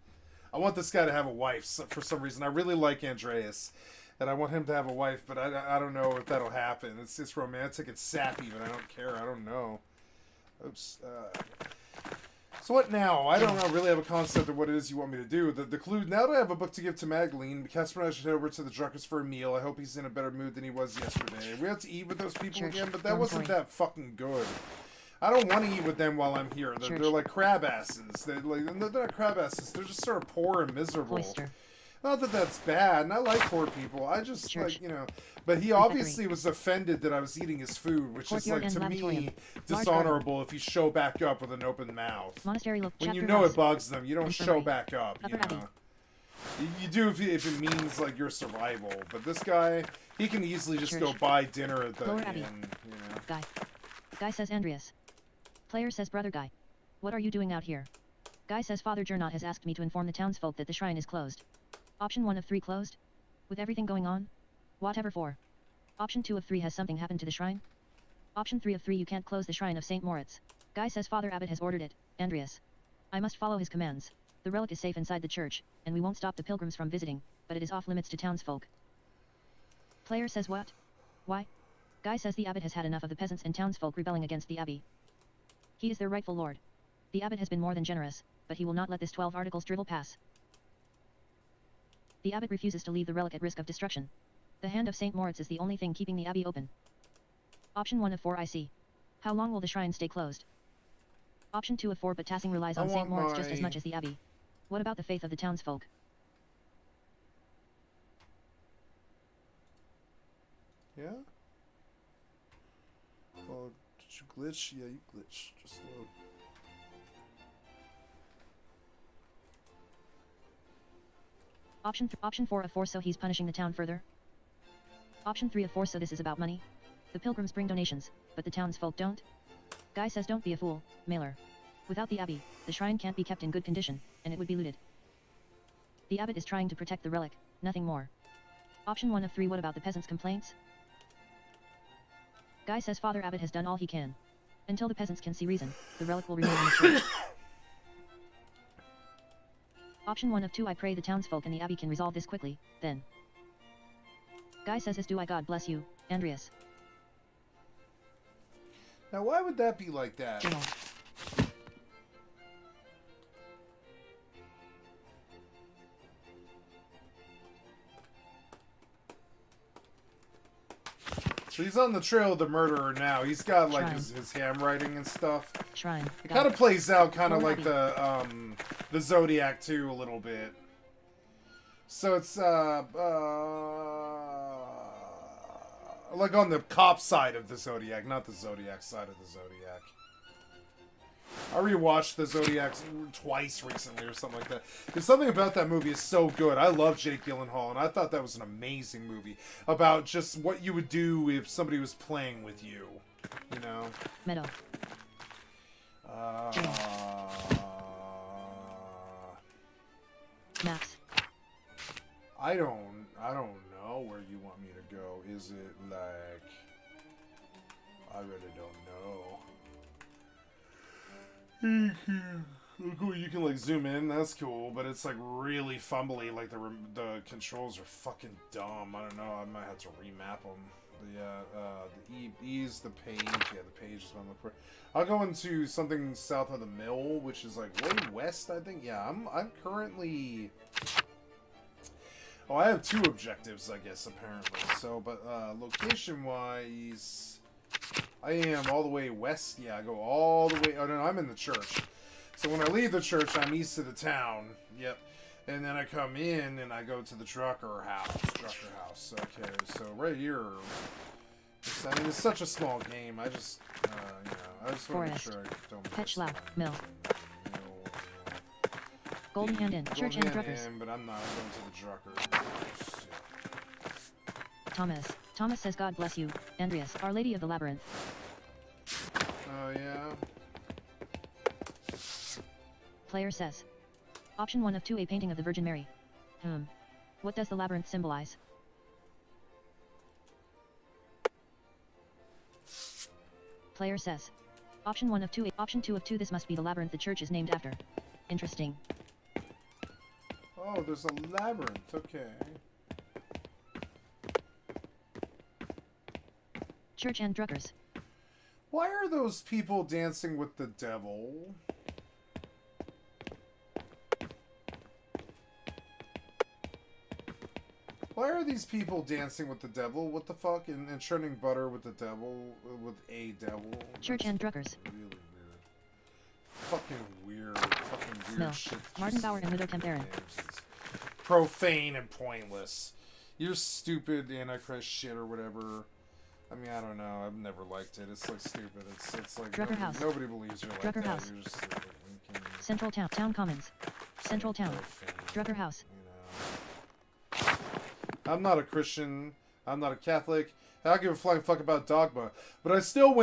I want this guy to have a wife for some reason. I really like Andreas, and I want him to have a wife, but I don't know if that'll happen. It's romantic, it's sappy, but I don't care. I don't know. Oops. So what now? I don't really have a concept of what it is you want me to do. The clue, now that I have a book to give to Magdalene, Casper and I should head over to the Drunkers for a meal. I hope he's in a better mood than he was yesterday. We have to eat with those people again, but that wasn't that fucking good. I don't want to eat with them while I'm here. They're like crab asses. They're not crab asses. They're just sort of poor and miserable. Not that that's bad, and I like poor people. I just, like, you know... But he obviously was offended that I was eating his food, which is, like, to me, dishonorable if you show back up with an open mouth. When you know it bugs them, you don't show back up, you know? You do if it means, like, your survival. But this guy, he can easily just go buy dinner at the inn, you know? Guy says Andreas. Player says Brother Guy. What are you doing out here? Guy says Father Gernot has asked me to inform the townsfolk that the shrine is closed. Option 1 of 3 closed? With everything going on? Whatever for. Option 2 of 3 has something happened to the shrine? Option 3 of 3 you can't close the shrine of St. Moritz. Guy says Father Abbot has ordered it, Andreas. I must follow his commands. The relic is safe inside the church, and we won't stop the pilgrims from visiting, but it is off limits to townsfolk. Player says what? Why? Guy says the abbot has had enough of the peasants and townsfolk rebelling against the abbey. He is their rightful lord. The abbot has been more than generous, but he will not let this 12 articles drivel pass. The abbot refuses to leave the relic at risk of destruction. The hand of St. Moritz is the only thing keeping the abbey open. Option 1 of 4 I see. How long will the shrine stay closed? Option 2 of 4 but Tassing relies on St. Moritz just as much as the abbey. What about the faith of the townsfolk? Yeah? Oh, did you glitch? Yeah, you glitch. Just load. Option 4 of 4 so he's punishing the town further. Option 3 of 4 so this is about money. The pilgrims bring donations, but the townsfolk don't. Guy says don't be a fool, Mailer. Without the abbey, the shrine can't be kept in good condition, and it would be looted. The abbot is trying to protect the relic, nothing more. Option 1 of 3 what about the peasants' complaints? Guy says Father Abbot has done all he can. Until the peasants can see reason, the relic will remain in the church. Option 1 of 2 I pray the townsfolk and the abbey can resolve this quickly, then. Guy says as do I God bless you, Andreas. Now why would that be like that? So he's on the trail of the murderer now. He's got like his handwriting and stuff. Shrine. It kind of plays out kind of like the Zodiac too a little bit. So it's like on the cop side of the Zodiac, not the Zodiac side of the Zodiac. I rewatched the Zodiac twice recently or something like that. There's something about that movie is so good. I love Jake Gyllenhaal, and I thought that was an amazing movie about just what you would do if somebody was playing with you. You know? Meadow. Maps. I don't know where you want me to go. Is it like... I really don't know. Cool, you can like zoom in, that's cool, but it's like really fumbly, like the controls are fucking dumb. I don't know, I might have to remap them. The E's the page. Yeah, the page is one of the. I'll go into something south of the mill, which is like way west, I think. Yeah, I'm currently. Oh, I have 2 objectives, I guess, apparently. So, but location-wise, I am all the way west. Yeah, I go all the way. Oh no, I'm in the church. So when I leave the church, I'm east of the town. Yep. And then I come in and I go to the Drucker house. Okay, so right here. I mean, it's such a small game. I just, you know, I just want to make sure I don't miss Petchlau, Mill. Golden Hand Inn, Church and Druckers. But I'm not going to the Drucker. Thomas. Thomas says God bless you. Andreas, Our Lady of the Labyrinth. Oh, yeah? Player says. Option 1 of 2, a painting of the Virgin Mary. What does the labyrinth symbolize? Player says. Option 1 of 2, option 2 of 2, this must be the labyrinth the church is named after. Interesting. Oh, there's a labyrinth, okay. Church and Druckers. Why are those people dancing with the devil? Why are these people dancing with the devil? What the fuck? And churning butter with the devil? With a devil? Church and Druckers. Really weird. Fucking weird. Fucking weird Mill. shit. Martin Bauer and Widow Temperin. Profane and pointless. You're stupid Antichrist shit or whatever. I mean, I don't know. I've never liked it. It's like stupid. It's like Drucker House. nobody believes you're like Drucker that. House. You're just stupid. Central Town. Town Commons. Central Town. Drucker House. I'm not a Christian. I'm not a Catholic. I don't give a flying fuck about dogma. But I still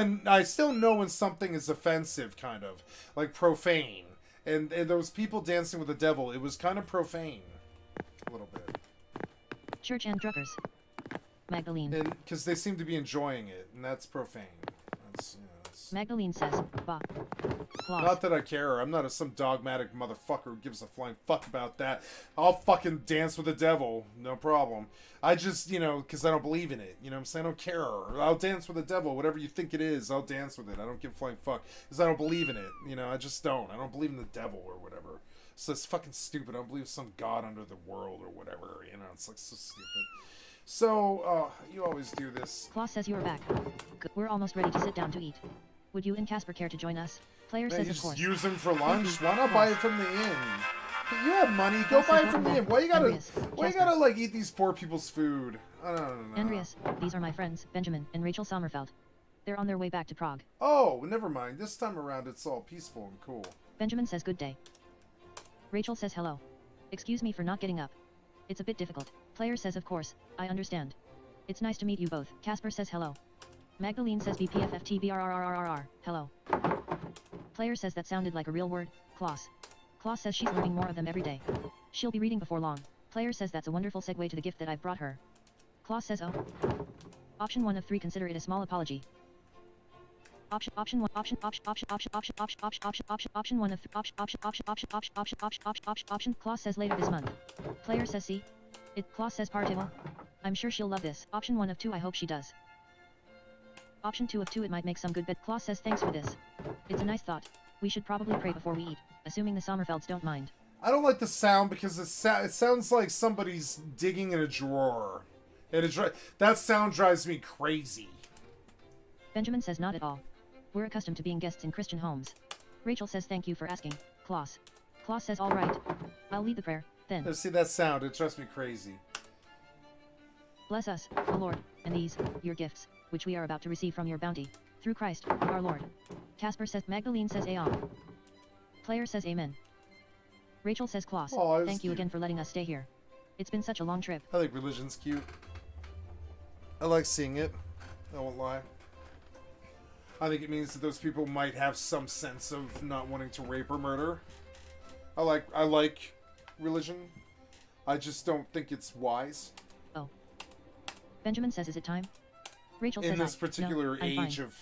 know when something is offensive, kind of like profane. And those people dancing with the devil, it was kind of profane, a little bit. Church and Druckers. Magdalene. And because they seem to be enjoying it, and that's profane. That's, Magdalene says, bah. Claus. Not that I care. I'm not some dogmatic motherfucker who gives a flying fuck about that. I'll fucking dance with the devil. No problem. I just, because I don't believe in it. You know what I'm saying? I don't care. I'll dance with the devil. Whatever you think it is, I'll dance with it. I don't give a flying fuck. Because I don't believe in it. I just don't. I don't believe in the devil or whatever. So it's fucking stupid. I don't believe in some god under the world or whatever. It's like so stupid. So, you always do this. Claus says you're back. Good. We're almost ready to sit down to eat. Would you and Casper care to join us? Player says of course. Use them for lunch. Why not buy it from the inn? You have money. Go buy it from the inn. Why you gotta like eat these poor people's food? I don't know. Andreas, these are my friends, Benjamin and Rachel Sommerfeld. They're on their way back to Prague. Oh, never mind. This time around, it's all peaceful and cool. Benjamin says good day. Rachel says hello. Excuse me for not getting up. It's a bit difficult. Player says of course, I understand. It's nice to meet you both. Casper says hello. Magdalene says BPFFTBRRRRR. Hello. Player says that sounded like a real word. Klaus. Klaus says she's learning more of them every day. She'll be reading before long. Player says that's a wonderful segue to the gift that I've brought her. Klaus says oh. Option 1 of 3, consider it a small apology. Option 1 of option Klaus says later this month. Player says see. Klaus says partible. I'm sure she'll love this. Option 1 of 2, I hope she does. Option 2 of 2, it might make some good bet. Klaus says thanks for this. It's a nice thought. We should probably pray before we eat, assuming the Sommerfelds don't mind. I don't like the sound because it sounds like somebody's digging in a drawer. And that sound drives me crazy. Benjamin says not at all. We're accustomed to being guests in Christian homes. Rachel says thank you for asking. Klaus. Klaus says all right. I'll lead the prayer, then. See that sound, it drives me crazy. Bless us, the Lord, and these, your gifts, which we are about to receive from your bounty, through Christ, our Lord. Casper says, Magdalene says amen. Player says amen. Rachel says Klaus, thank you again for letting us stay here. It's been such a long trip. I think religion's cute. I like seeing it. I won't lie. I think it means that those people might have some sense of not wanting to rape or murder. I like religion. I just don't think it's wise. Oh. Benjamin says, is it time? Rachel says, in this particular no, age of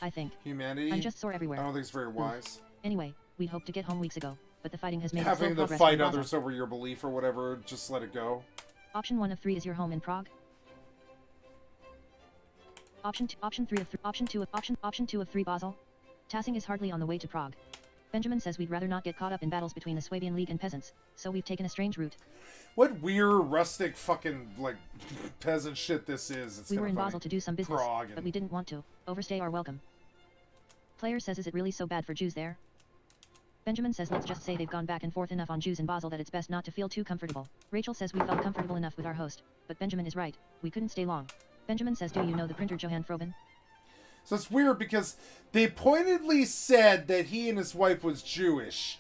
humanity, I'm just sore everywhere. I don't think it's very wise. Anyway, we'd hoped to get home weeks ago, but the fighting has made having slow to progress fight in Gaza. others over your belief or whatever. Just let it go. Option 1 of 3 is your home in Prague. Option 2 of 3 Basel. Tassing is hardly on the way to Prague. Benjamin says we'd rather not get caught up in battles between the Swabian League and peasants, so we've taken a strange route. What weird, rustic, fucking, like, peasant shit this is. It's We were in funny. Basel to do some business, Prague but we didn't want to overstay our welcome. Player says, is it really so bad for Jews there? Benjamin says, let's just say they've gone back and forth enough on Jews in Basel that it's best not to feel too comfortable. Rachel says we felt comfortable enough with our host, but Benjamin is right. We couldn't stay long. Benjamin says, do you know the printer Johann Froben? So it's weird because they pointedly said that he and his wife was Jewish,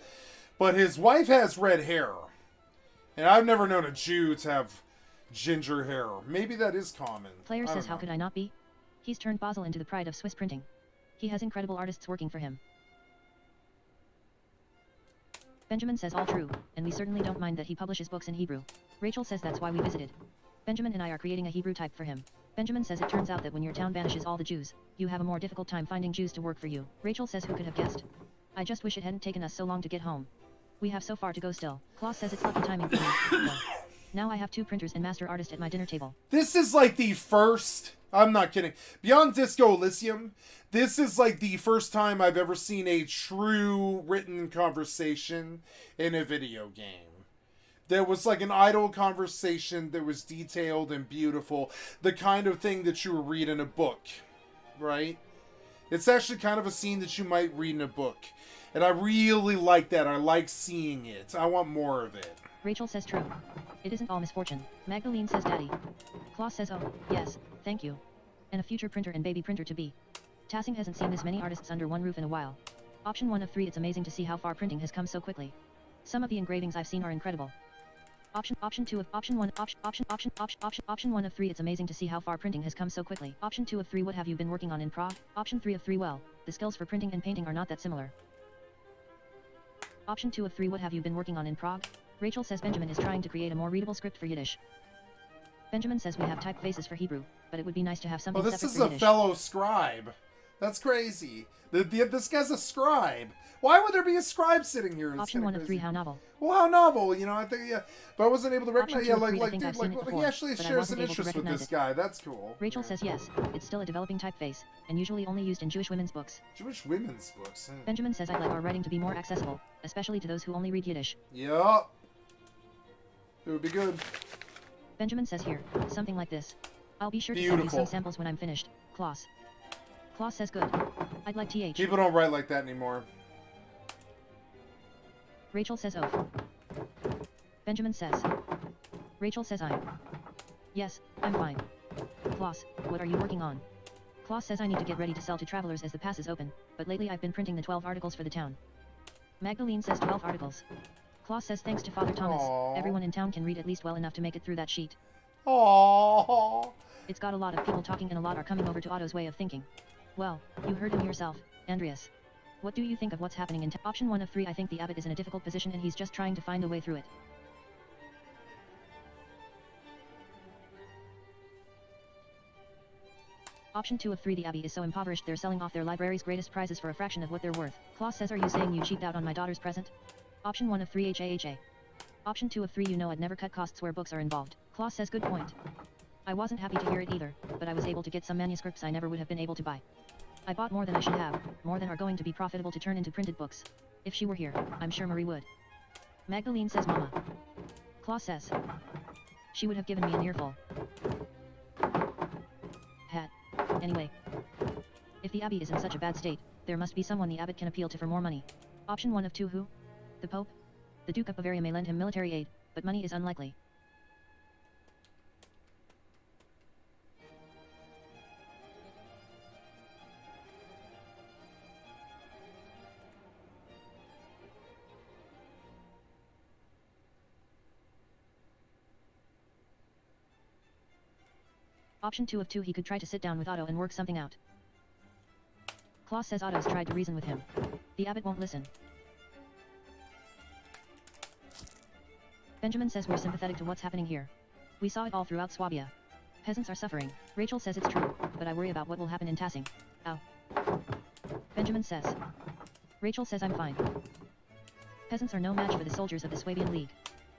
but his wife has red hair. And I've never known a Jew to have ginger hair. Maybe that is common. Player says, how could I not be? He's turned Basel into the pride of Swiss printing. He has incredible artists working for him. Benjamin says all true, and we certainly don't mind that he publishes books in Hebrew. Rachel says that's why we visited. Benjamin and I are creating a Hebrew type for him. Benjamin says it turns out that when your town banishes all the Jews, you have a more difficult time finding Jews to work for you. Rachel says who could have guessed? I just wish it hadn't taken us so long to get home. We have so far to go still. Klaus says it's lucky timing for me. Now I have 2 printers and master artist at my dinner table. This is like the first... I'm not kidding. Beyond Disco Elysium, this is like the first time I've ever seen a true written conversation in a video game. There was like an idle conversation that was detailed and beautiful. The kind of thing that you would read in a book, right? It's actually kind of a scene that you might read in a book. And I really like that. I like seeing it. I want more of it. Rachel says true. It isn't all misfortune. Magdalene says daddy. Klaus says oh, yes, thank you. And a future printer and baby printer to be. Tassing hasn't seen this many artists under one roof in a while. Option 1 of 3, it's amazing to see how far printing has come so quickly. Some of the engravings I've seen are incredible. Option 1 of 3, it's amazing to see how far printing has come so quickly. Option 2 of 3, what have you been working on in Prague? Option 3 of 3, well, the skills for printing and painting are not that similar. Option 2 of 3, what have you been working on in Prague? Rachel says Benjamin is trying to create a more readable script for Yiddish. Benjamin says we have typefaces for Hebrew, but it would be nice to have something Oh, this separate is for a Yiddish. fellow scribe. That's crazy. This guy's a scribe. Why would there be a scribe sitting here? It's Option 1 of 3, how novel. Well, how novel, you know, I think, yeah. But I wasn't able to recognize, Option yeah, 2 of 3, I like, think dude, I've seen it like, before, he actually but I shares wasn't an able to interest with recognize this it. guy. That's cool. Rachel says yes, it's still a developing typeface, and usually only used in Jewish women's books. Jewish women's books, huh? Benjamin says I'd like our writing to be more accessible, especially to those who only read Yiddish. Yup. It would be good. Benjamin says here, something like this. I'll be sure to send you some samples when I'm finished. Klaus. Klaus says good. I'd like TH. People don't write like that anymore. Rachel says oh. Benjamin says. Rachel says I'm. Yes, I'm fine. Klaus, what are you working on? Klaus says I need to get ready to sell to travelers as the pass is open, but lately I've been printing the 12 articles for the town. Magdalene says 12 articles. Klaus says thanks to Father Thomas, everyone in town can read at least well enough to make it through that sheet. Aww. It's got a lot of people talking and a lot are coming over to Otto's way of thinking. Well, you heard him yourself, Andreas. What do you think of what's happening in Option 1 of 3, I think the abbot is in a difficult position and he's just trying to find a way through it. Option 2 of 3, the abbey is so impoverished they're selling off their library's greatest prizes for a fraction of what they're worth. Klaus says, are you saying you cheaped out on my daughter's present? Option 1 of 3, HAHA. Option 2 of 3, you know I'd never cut costs where books are involved. Klaus says, good point. I wasn't happy to hear it either, but I was able to get some manuscripts I never would have been able to buy. I bought more than I should have, more than are going to be profitable to turn into printed books. If she were here, I'm sure Marie would. Magdalene says, Mama. Klaus says. She would have given me an earful. Hat. Anyway. If the abbey is in such a bad state, there must be someone the abbot can appeal to for more money. Option 1 of 2 who? The Pope? The Duke of Bavaria may lend him military aid, but money is unlikely. Option 2 of 2, he could try to sit down with Otto and work something out. Klaus says Otto's tried to reason with him. The abbot won't listen. Benjamin says we're sympathetic to what's happening here. We saw it all throughout Swabia. Peasants are suffering. Rachel says it's true, but I worry about what will happen in Tassing. Ow. Benjamin says. Rachel says I'm fine. Peasants are no match for the soldiers of the Swabian League.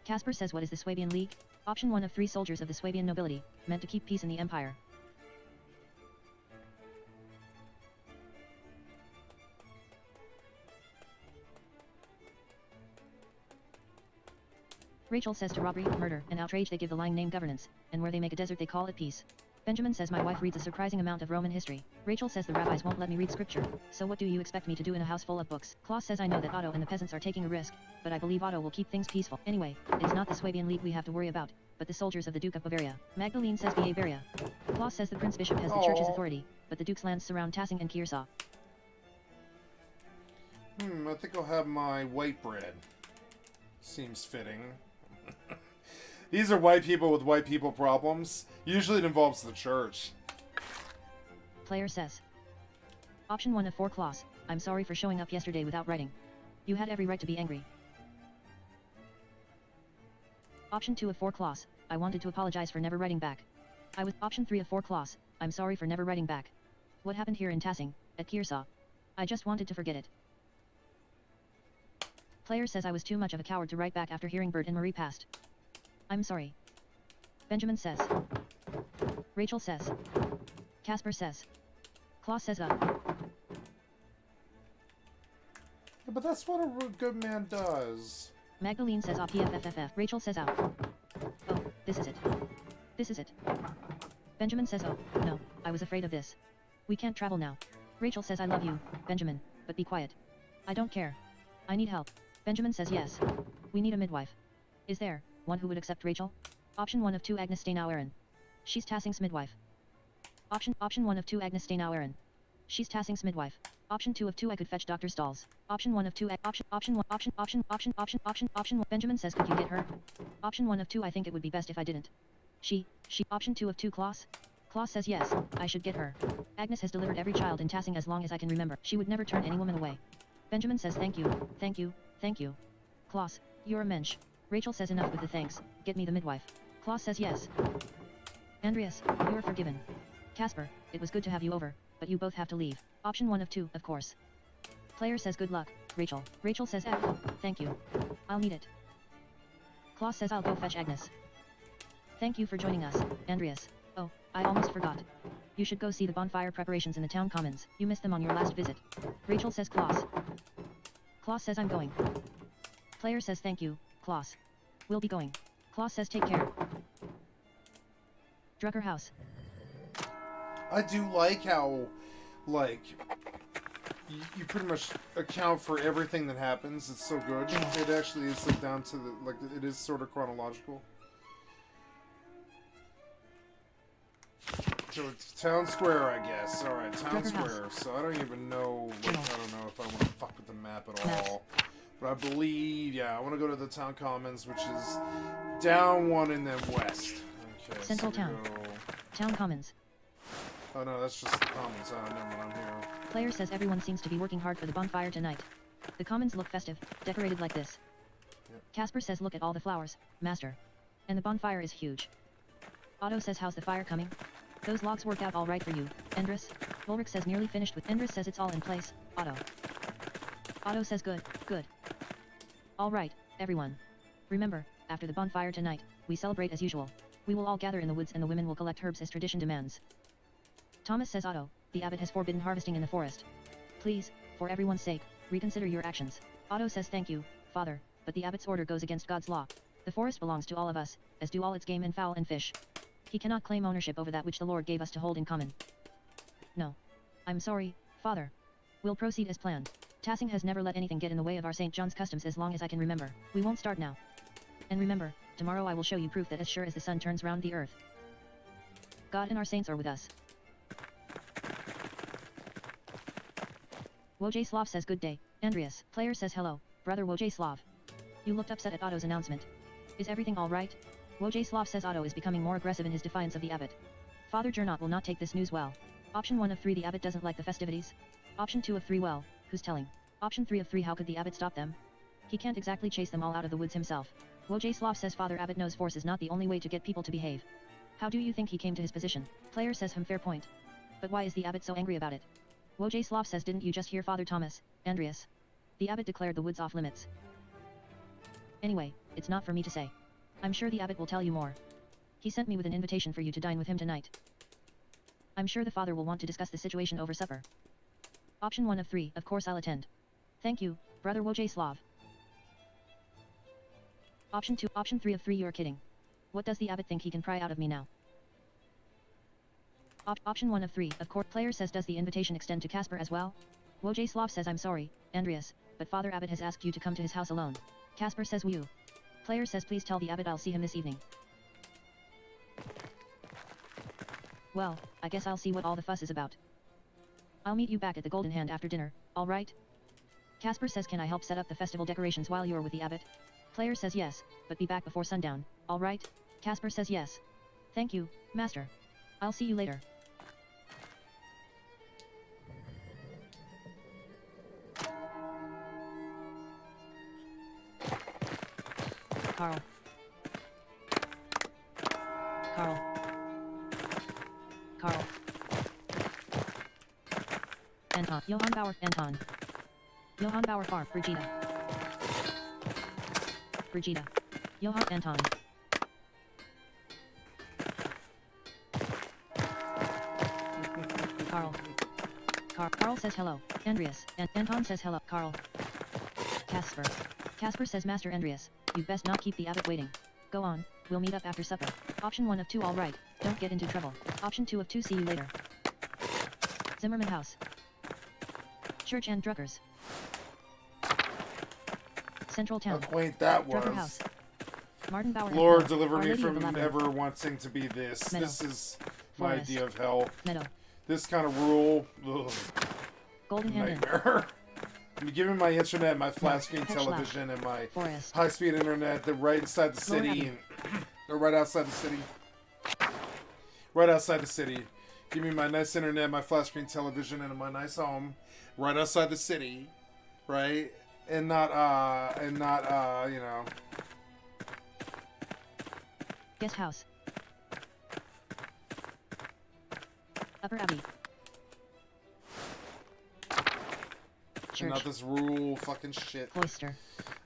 Casper says what is the Swabian League? Option 1 of 3, soldiers of the Swabian nobility, meant to keep peace in the empire. Rachel says to robbery, murder, and outrage they give the lying name governance, and where they make a desert they call it peace. Benjamin says my wife reads a surprising amount of Roman history. Rachel says the rabbis won't let me read scripture, so what do you expect me to do in a house full of books? Klaus says I know that Otto and the peasants are taking a risk, but I believe Otto will keep things peaceful. Anyway, it's not the Swabian League we have to worry about, but the soldiers of the Duke of Bavaria. Magdalene says Bavaria. Klaus says the Prince Bishop has the church's authority, but the Duke's lands surround Tassing and Kiersau. I think I'll have my white bread. Seems fitting. These are white people with white people problems. Usually it involves the church. Player says. Option 1 of 4 Klaus, I'm sorry for showing up yesterday without writing. You had every right to be angry. Option 2 of 4 Klaus, I wanted to apologize for never writing back. Option 3 of 4 Klaus, I'm sorry for never writing back. What happened here in Tassing, at Kiersau? I just wanted to forget it. Player says I was too much of a coward to write back after hearing Bert and Marie passed. I'm sorry. Benjamin says. Rachel says. Casper says. Klaus says Yeah, but that's what a good man does. Magdalene says PFFFF. Rachel says out. Oh, this is it. This is it. Benjamin says oh, no, I was afraid of this. We can't travel now. Rachel says I love you, Benjamin, but be quiet. I don't care. I need help. Benjamin says yes. We need a midwife. Is there one who would accept Rachel? Option 1 of 2 Agnes Steinau Aaron. She's Tassing's midwife. Option 1 of 2 Agnes Steinau Aaron. She's Tassing's midwife. Option 2 of 2 I could fetch Dr. Stalls. Option 1 of 2 option 1 Benjamin says could you get her? Option 1 of 2 I think it would be best if I didn't. She option 2 of 2 Klaus? Klaus says yes, I should get her. Agnes has delivered every child in Tassing as long as I can remember. She would never turn any woman away. Benjamin says thank you, thank you, thank you. Klaus, you're a mensch. Rachel says enough with the thanks, get me the midwife. Klaus says yes. Andreas, you are forgiven. Casper, it was good to have you over, but you both have to leave. Option 1 of 2, of course. Player says good luck, Rachel. Rachel says F, thank you. I'll need it. Klaus says I'll go fetch Agnes. Thank you for joining us, Andreas. Oh, I almost forgot. You should go see the bonfire preparations in the town commons. You missed them on your last visit. Rachel says Klaus. Klaus says I'm going. Player says thank you, Klaus. We'll be going. Klaus says take care. Drucker House. I do like how, like, you pretty much account for everything that happens. It's so good. It actually is like down to the, like, it is sort of chronological. So it's town square, I guess. Alright, town square. So I don't even know, like, I don't know if I want to fuck with the map at all. But I believe, yeah, I want to go to the town commons, which is down one and then west. Okay, Central Town. Town commons. Oh no, that's just the commons. Oh, never mind, I'm here. Player says everyone seems to be working hard for the bonfire tonight. The commons look festive, decorated like this. Yep. Casper says look at all the flowers, master. And the bonfire is huge. Otto says how's the fire coming? Those logs work out all right for you, Endris. Ulrich says nearly finished with. Endris says it's all in place, Otto. Otto says good, good. All right, everyone. Remember, after the bonfire tonight, we celebrate as usual. We will all gather in the woods and the women will collect herbs as tradition demands. Thomas says Otto, the abbot has forbidden harvesting in the forest. Please, for everyone's sake, reconsider your actions. Otto says thank you, father, but the abbot's order goes against God's law. The forest belongs to all of us, as do all its game and fowl and fish. He cannot claim ownership over that which the Lord gave us to hold in common. No. I'm sorry, father. We'll proceed as planned. Tassing has never let anything get in the way of our St. John's customs as long as I can remember. We won't start now. And remember, tomorrow I will show you proof that as sure as the sun turns round the earth, God and our saints are with us. Wojcislav says good day, Andreas. Player says hello, brother Wojcislav. You looked upset at Otto's announcement. Is everything alright? Wojcislav says Otto is becoming more aggressive in his defiance of the abbot. Father Gernot will not take this news well. Option 1 of 3 the abbot doesn't like the festivities. Option 2 of 3 well, who's telling? Option 3 of 3 how could the abbot stop them? He can't exactly chase them all out of the woods himself. Wojcislav says Father Abbot knows force is not the only way to get people to behave. How do you think he came to his position? Player says fair point. But why is the abbot so angry about it? Wojcislav says didn't you just hear Father Thomas, Andreas? The abbot declared the woods off limits. Anyway, it's not for me to say. I'm sure the abbot will tell you more. He sent me with an invitation for you to dine with him tonight. I'm sure the father will want to discuss the situation over supper. Option 1 of 3, of course I'll attend. Thank you, brother Wojcislav. Option 2. Option 3 of 3. You're kidding. What does the abbot think he can pry out of me now? Option 1 of 3. Of course. Player says, does the invitation extend to Casper as well? Wojciech says, I'm sorry, Andreas, but Father Abbot has asked you to come to his house alone. Casper says, will you? Player says, please tell the abbot I'll see him this evening. Well, I guess I'll see what all the fuss is about. I'll meet you back at the Golden Hand after dinner, alright? Casper says, can I help set up the festival decorations while you're with the abbot? Player says yes, but be back before sundown, alright? Casper says yes. Thank you, Master. I'll see you later. Carl. Carl. Carl. Anton. Johann Bauer. Anton. Johann Bauer Farm. Brigida. Brigida. Johann Anton. Carl. Carl says hello. Andreas. And Anton says hello. Carl. Casper. Casper says, Master Andreas, you'd best not keep the abbot waiting. Go on, we'll meet up after supper. Option 1 of 2. All right, don't get into trouble. Option 2 of 2. See you later. Zimmerman House. Church and Druckers. Central Town. How quaint that was. Drucker House. Martin Bauer. Lord, deliver Our me Lady of from the Labyrinth. ever wanting to be this. Meadow. This is my Forest. idea of hell. Meadow. This kind of rule. Ugh. Golden Hand Inn. Nightmare. I'm giving my internet, my flat screen Hedgelow. television, and my Forest. high-speed internet. They're right inside the Lower city. Abbey. And, or right outside the city. Right outside the city. Give me my nice internet, my flat screen television, and my nice home. Right outside the city. Right? And not, you know. Guest House. Upper Abbey. And not Church. this rural fucking shit. Cloister.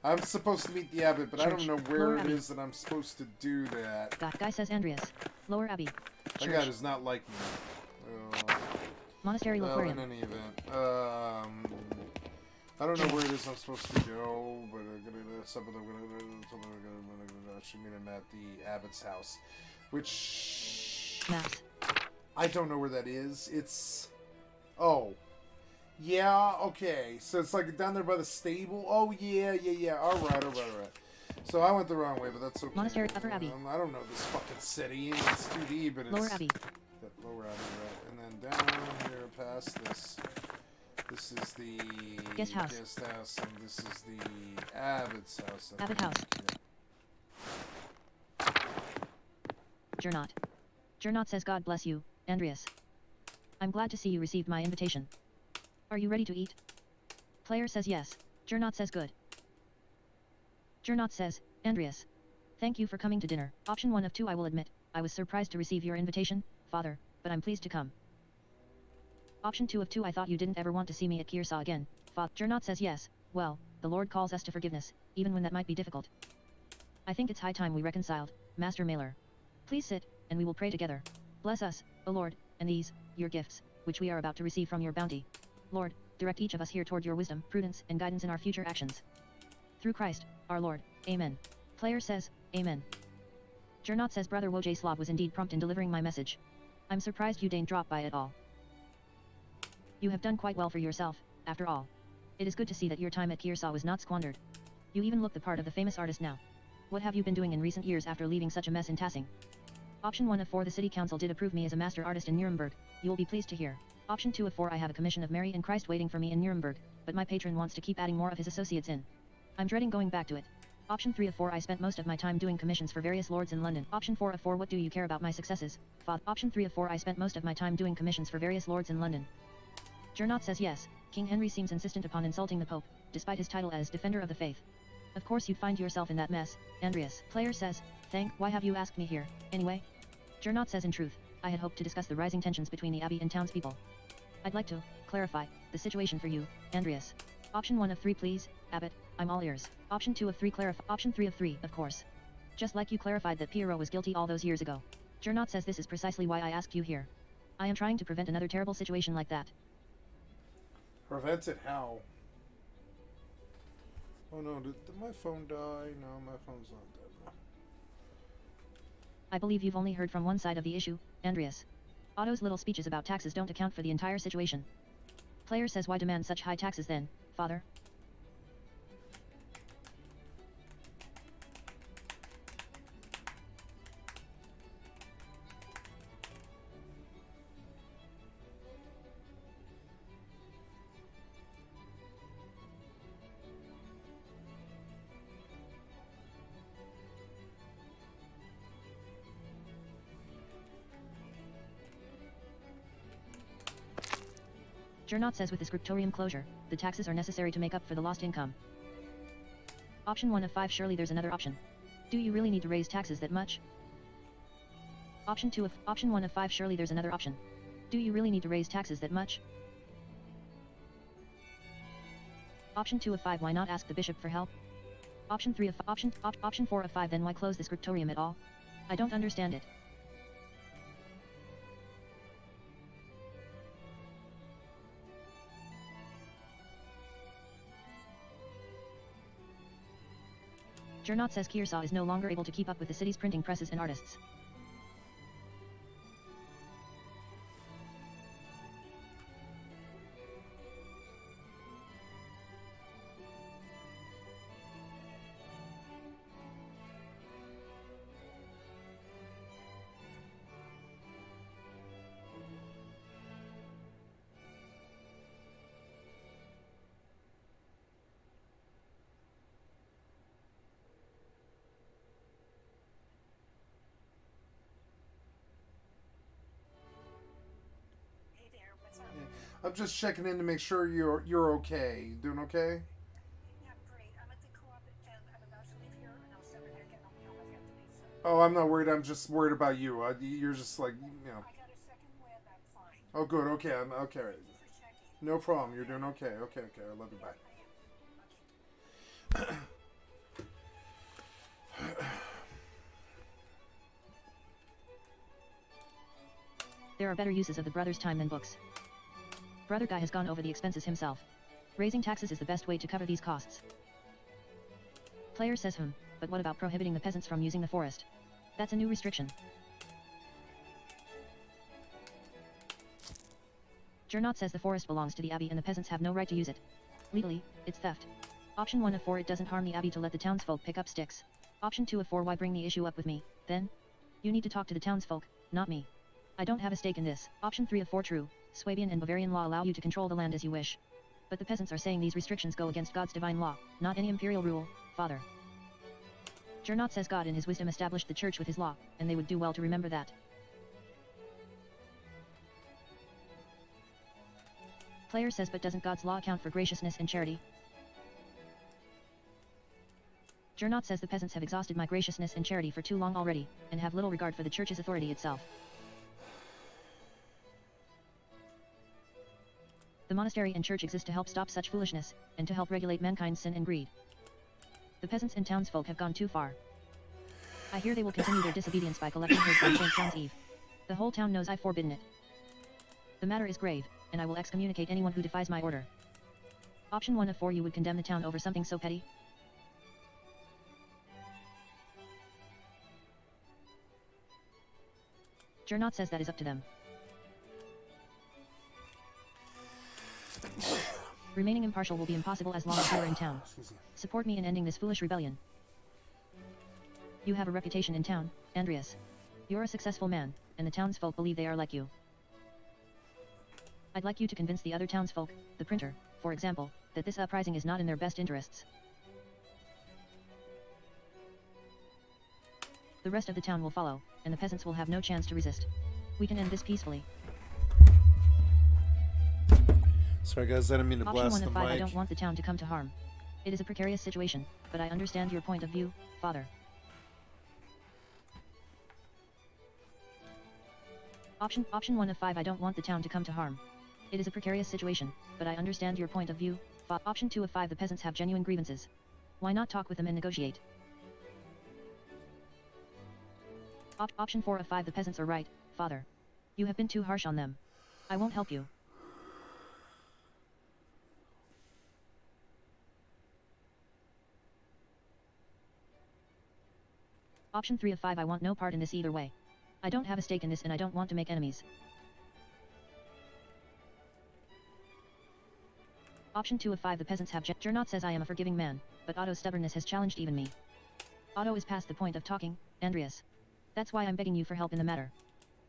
I'm supposed to meet the abbot, but I Church. don't know where Lower it Abbey. is that I'm supposed to do that. Guy says Andreas. Lower Abbey. That Church. guy does not like me. Monastery Well, Aquarium. in any event, I don't know where it is I'm supposed to go, but I'm gonna actually meet him at the abbot's house, which Maps. I don't know where that is. It's yeah, okay. So it's like down there by the stable. Oh yeah. All right. So I went the wrong way, but that's okay. Monastery, Upper Abbey. I don't know this fucking city. It's 2D, but it's Lower Abbey. Lower Abbey, right? And then down here past this. This is the Guest house. and this is the abbot's house. I Abbot think. house. Gernot. Gernot says, God bless you, Andreas. I'm glad to see you received my invitation. Are you ready to eat? Player says yes. Gernot says good. Gernot says, Andreas. Thank you for coming to dinner. Option 1 of 2. I will admit, I was surprised to receive your invitation, Father, but I'm pleased to come. Option 2 of 2. I thought you didn't ever want to see me at Kiersaw again. Father. Gernot says yes. Well, the Lord calls us to forgiveness, even when that might be difficult. I think it's high time we reconciled, Master Mailer. Please sit, and we will pray together. Bless us, O Lord, and these, your gifts, which we are about to receive from your bounty. Lord, direct each of us here toward your wisdom, prudence, and guidance in our future actions. Through Christ, our Lord. Amen. Player says, Amen. Gernot says Brother Wojciech was indeed prompt in delivering my message. I'm surprised you didn't drop by at all. You have done quite well for yourself, after all. It is good to see that your time at Kiersaw was not squandered. You even look the part of the famous artist now. What have you been doing in recent years after leaving such a mess in Tassing? Option 1 of 4. The city council did approve me as a master artist in Nuremberg. You will be pleased to hear. Option 2 of 4. I have a commission of Mary and Christ waiting for me in Nuremberg, but my patron wants to keep adding more of his associates in. I'm dreading going back to it. Option 3 of 4. I spent most of my time doing commissions for various lords in London. Option 4 of 4. What do you care about my successes, Father? Option 3 of 4. I spent most of my time doing commissions for various lords in London. Gernot says yes. King Henry seems insistent upon insulting the Pope, despite his title as Defender of the Faith. Of course you'd find yourself in that mess, Andreas. Player says, why have you asked me here, anyway? Gernot says in truth, I had hoped to discuss the rising tensions between the Abbey and townspeople. I'd like to clarify the situation for you, Andreas. Option 1 of 3 please, Abbot, I'm all ears. Option 2 of 3 clarify. Option 3 of 3, of course. Just like you clarified that Pierrot was guilty all those years ago. Gernot says this is precisely why I asked you here. I am trying to prevent another terrible situation like that. Prevent it how? Oh no, did my phone die? No, my phone's not dead now. I believe you've only heard from one side of the issue, Andreas. Otto's little speeches about taxes don't account for the entire situation. Player says why demand such high taxes then, father? Gernot says with the scriptorium closure, the taxes are necessary to make up for the lost income. Option 1 of 5. Surely there's another option. Do you really need to raise taxes that much? Option 1 of 5. Surely there's another option. Do you really need to raise taxes that much? Option 2 of 5. Why not ask the bishop for help? Option 4 of 5. Then why close the scriptorium at all? I don't understand it. Gernot says Kearsaw is no longer able to keep up with the city's printing presses and artists. I'm just checking in to make sure you're okay. Doing okay? Yeah, great. I'm at the co-op and I'm about to leave here and I'll send her back and I'll have to be so. Oh, I'm not worried. I'm just worried about you. You're just like, you know. I got a second win. I'm fine. Oh, good. Okay, I'm okay. No problem. You're doing okay. Okay. I love you. Bye. There are better uses of the brother's time than books. Brother Guy has gone over the expenses himself. Raising taxes is the best way to cover these costs. Player says but what about prohibiting the peasants from using the forest? That's a new restriction. Gernot says the forest belongs to the abbey and the peasants have no right to use it. Legally, it's theft. Option 1 of 4. It doesn't harm the abbey to let the townsfolk pick up sticks. Option 2 of 4. Why bring the issue up with me, then? You need to talk to the townsfolk, not me. I don't have a stake in this. Option 3 of 4. True, Swabian and Bavarian law allow you to control the land as you wish. But the peasants are saying these restrictions go against God's divine law, not any imperial rule, father. Gernot says God in his wisdom established the church with his law, and they would do well to remember that. Player says but doesn't God's law account for graciousness and charity? Gernot says the peasants have exhausted my graciousness and charity for too long already, and have little regard for the church's authority itself. The monastery and church exist to help stop such foolishness, and to help regulate mankind's sin and greed. The peasants and townsfolk have gone too far. I hear they will continue their disobedience by collecting herds on St. John's Eve. The whole town knows I've forbidden it. The matter is grave, and I will excommunicate anyone who defies my order. Option 1 of 4. You would condemn the town over something so petty? Gernot says that is up to them. Remaining impartial will be impossible as long as you are in town. Support me in ending this foolish rebellion. You have a reputation in town, Andreas. You're a successful man, and the townsfolk believe they are like you. I'd like you to convince the other townsfolk, the printer, for example, that this uprising is not in their best interests. The rest of the town will follow, and the peasants will have no chance to resist. We can end this peacefully. Sorry guys, I didn't mean to blast the Option 1 of 5. mic. I don't want the town to come to harm. It is a precarious situation, but I understand your point of view, father. Option 1 of 5. I don't want the town to come to harm. It is a precarious situation, but I understand your point of view. Option 2 of 5. The peasants have genuine grievances. Why not talk with them and negotiate? Option 4 of 5. The peasants are right, father. You have been too harsh on them. I won't help you. Option 3 of 5. I want no part in this either way. I don't have a stake in this and I don't want to make enemies. Option 2 of 5. The peasants have Jernot says I am a forgiving man, but Otto's stubbornness has challenged even me. Otto is past the point of talking, Andreas. That's why I'm begging you for help in the matter.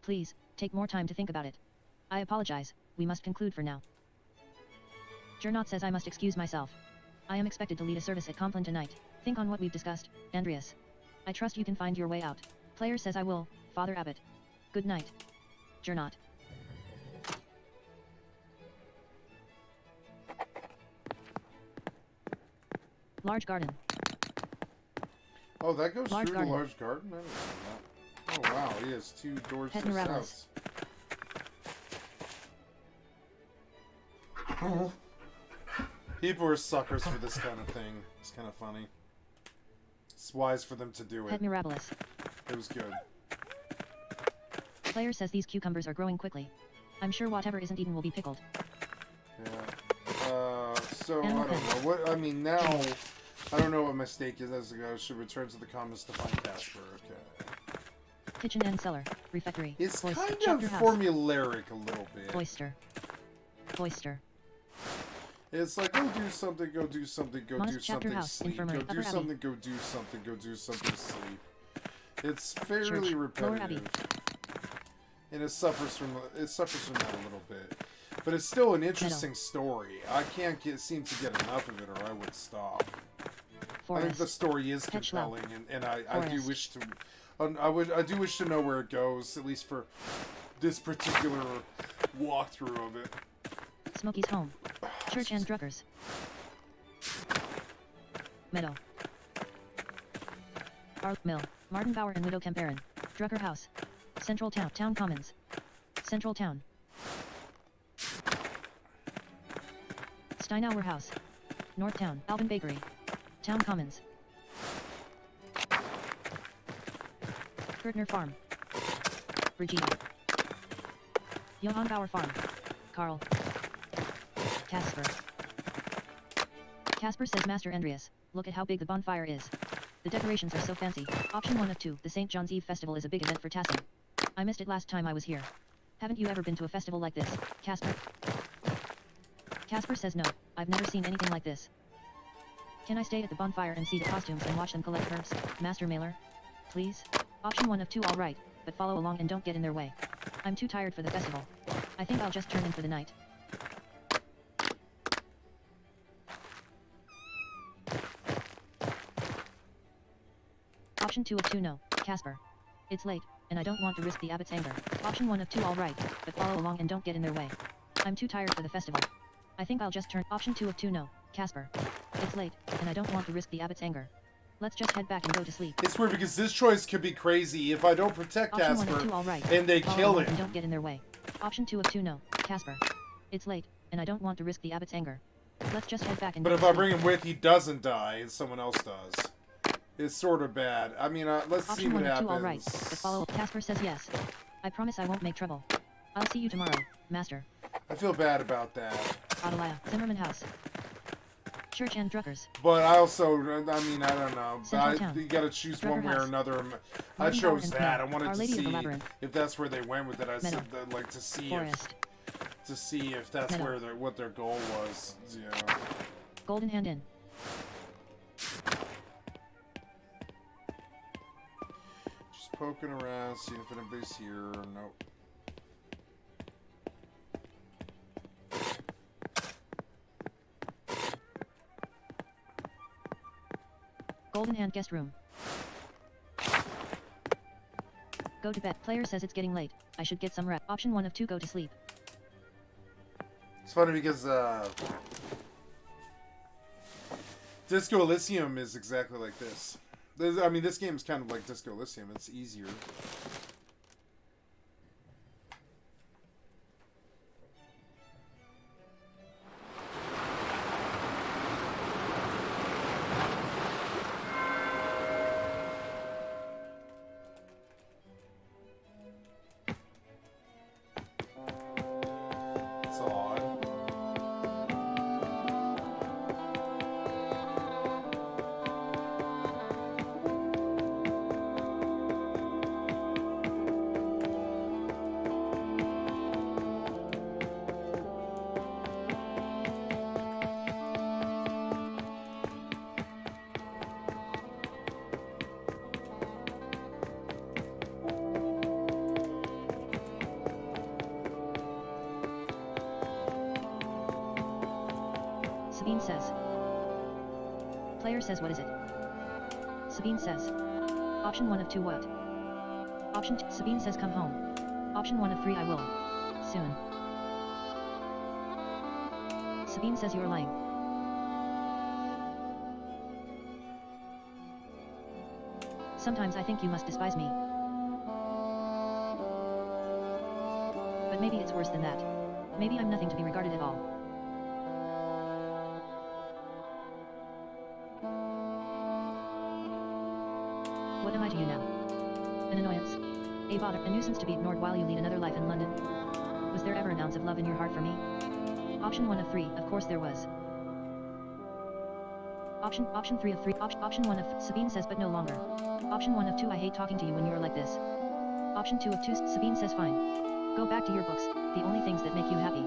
Please, take more time to think about it. I apologize, we must conclude for now. Jernot says I must excuse myself. I am expected to lead a service at Compline tonight. Think on what we've discussed, Andreas. I trust you can find your way out. Player says I will, Father Abbot. Good night. Jernot. Large garden. Oh, that goes Large through garden. the large garden? I didn't know that. Oh, wow. He has 2 doors Pet to his Mirabilis. house. People are suckers for this kind of thing. It's kind of funny. It's wise for them to do it. Pet Mirabilis. It was good. Player says these cucumbers are growing quickly. I'm sure whatever isn't eaten will be pickled. Yeah. So, Animal I don't pen. know. What, I mean, now, I don't know what my stake is as I should return to the comments to find Casper. Okay. Kitchen and cellar. Refectory. It's Oyster. kind of Chapter house. formulaic a little bit. Oyster. Oyster. It's like, go do something, go do something, go Modest do chapter something, house, sleep. infirmary, Go Upper do Abbey. something, go do something, go do something, sleep. It's fairly Church, Lower repetitive. Abbey. And it suffers from that a little bit. But it's still an interesting story. I can't seem to get enough of it or I would stop. I think the story is compelling and I do wish to I do wish to know where it goes, at least for this particular walkthrough of it. Smokey's home. Church and Druckers. Meadow. Arl Mill. Martin Bauer and Widow Kemperin. Drucker House. Central Town. Town Commons. Central Town. Steinauer House. North Town. Alvin Bakery. Town Commons. Gertner Farm. Brigida. Johann Bauer Farm. Carl. Casper. Casper says Master Andreas, look at how big the bonfire is. The decorations are so fancy. Option 1 of 2, the St. John's Eve Festival is a big event for Tassin. I missed it last time I was here. Haven't you ever been to a festival like this, Casper? Casper says no, I've never seen anything like this. Can I stay at the bonfire and see the costumes and watch them collect herbs, Master Mailer? Please? Option 1 of 2 alright, but follow along and don't get in their way. I'm too tired for the festival. I think I'll just turn in for the night. Option 2 of 2 no, Casper. It's late, and I don't want to risk the abbot's anger. Option 1 of 2 alright, but follow along and don't get in their way. I'm too tired for the festival. I think I'll just turn. Option 2 of 2 no, Casper. It's late, and I don't want to risk the abbot's anger. Let's just head back and go to sleep. It's weird because this choice could be crazy if I don't protect Option 1 Casper of 2 alright, and they follow kill along him. and don't get in their way. Option 2 of 2 no, Casper. It's late, and I don't want to risk the abbot's anger. Let's just head back and But go if to I sleep. bring him with, he doesn't die and someone else does. It's sort of bad. I mean, let's see Option what 1 of 2 happens. alright, but follow. Casper says yes. I promise I won't make trouble. I'll see you tomorrow, Master. I feel bad about that. Adelia, Zimmerman House. Church and Druckers. But I also, I mean, I don't know. Central Town. You gotta choose Drucker one way or House. another. I Martin chose Bauer and that. I Mill. wanted Our to Lady of the see Labyrinth. if that's where they went with it. I said, Meadow. like to see Forest. if that's Meadow. where what their goal was. Yeah. Golden Hand Inn. Just poking around, seeing if anybody's here. Nope. Golden Hand Guest Room. Go to bed. Player says it's getting late. I should get some rest. Option 1 of 2 go to sleep. It's funny because Disco Elysium is exactly like this. I mean, this game is kind of like Disco Elysium. It's easier. It's odd. Sabine says. Player says what is it? Sabine says. Option 1 of 2 what? Option 2. Sabine says come home. Option 1 of 3 I will. Soon. Sabine says you're lying. Sometimes I think you must despise me. But maybe it's worse than that. Maybe I'm nothing to be regarded at all. What am I to you now? An annoyance? A bother, a nuisance to be ignored while you lead another life in London? Was there ever an ounce of love in your heart for me? Option 1 of 3, of course there was. Option 3 of 3, option 1 of, Sabine says but no longer. Option 1 of 2, I hate talking to you when you're like this. Option 2 of 2, Sabine says fine. Go back to your books, the only things that make you happy.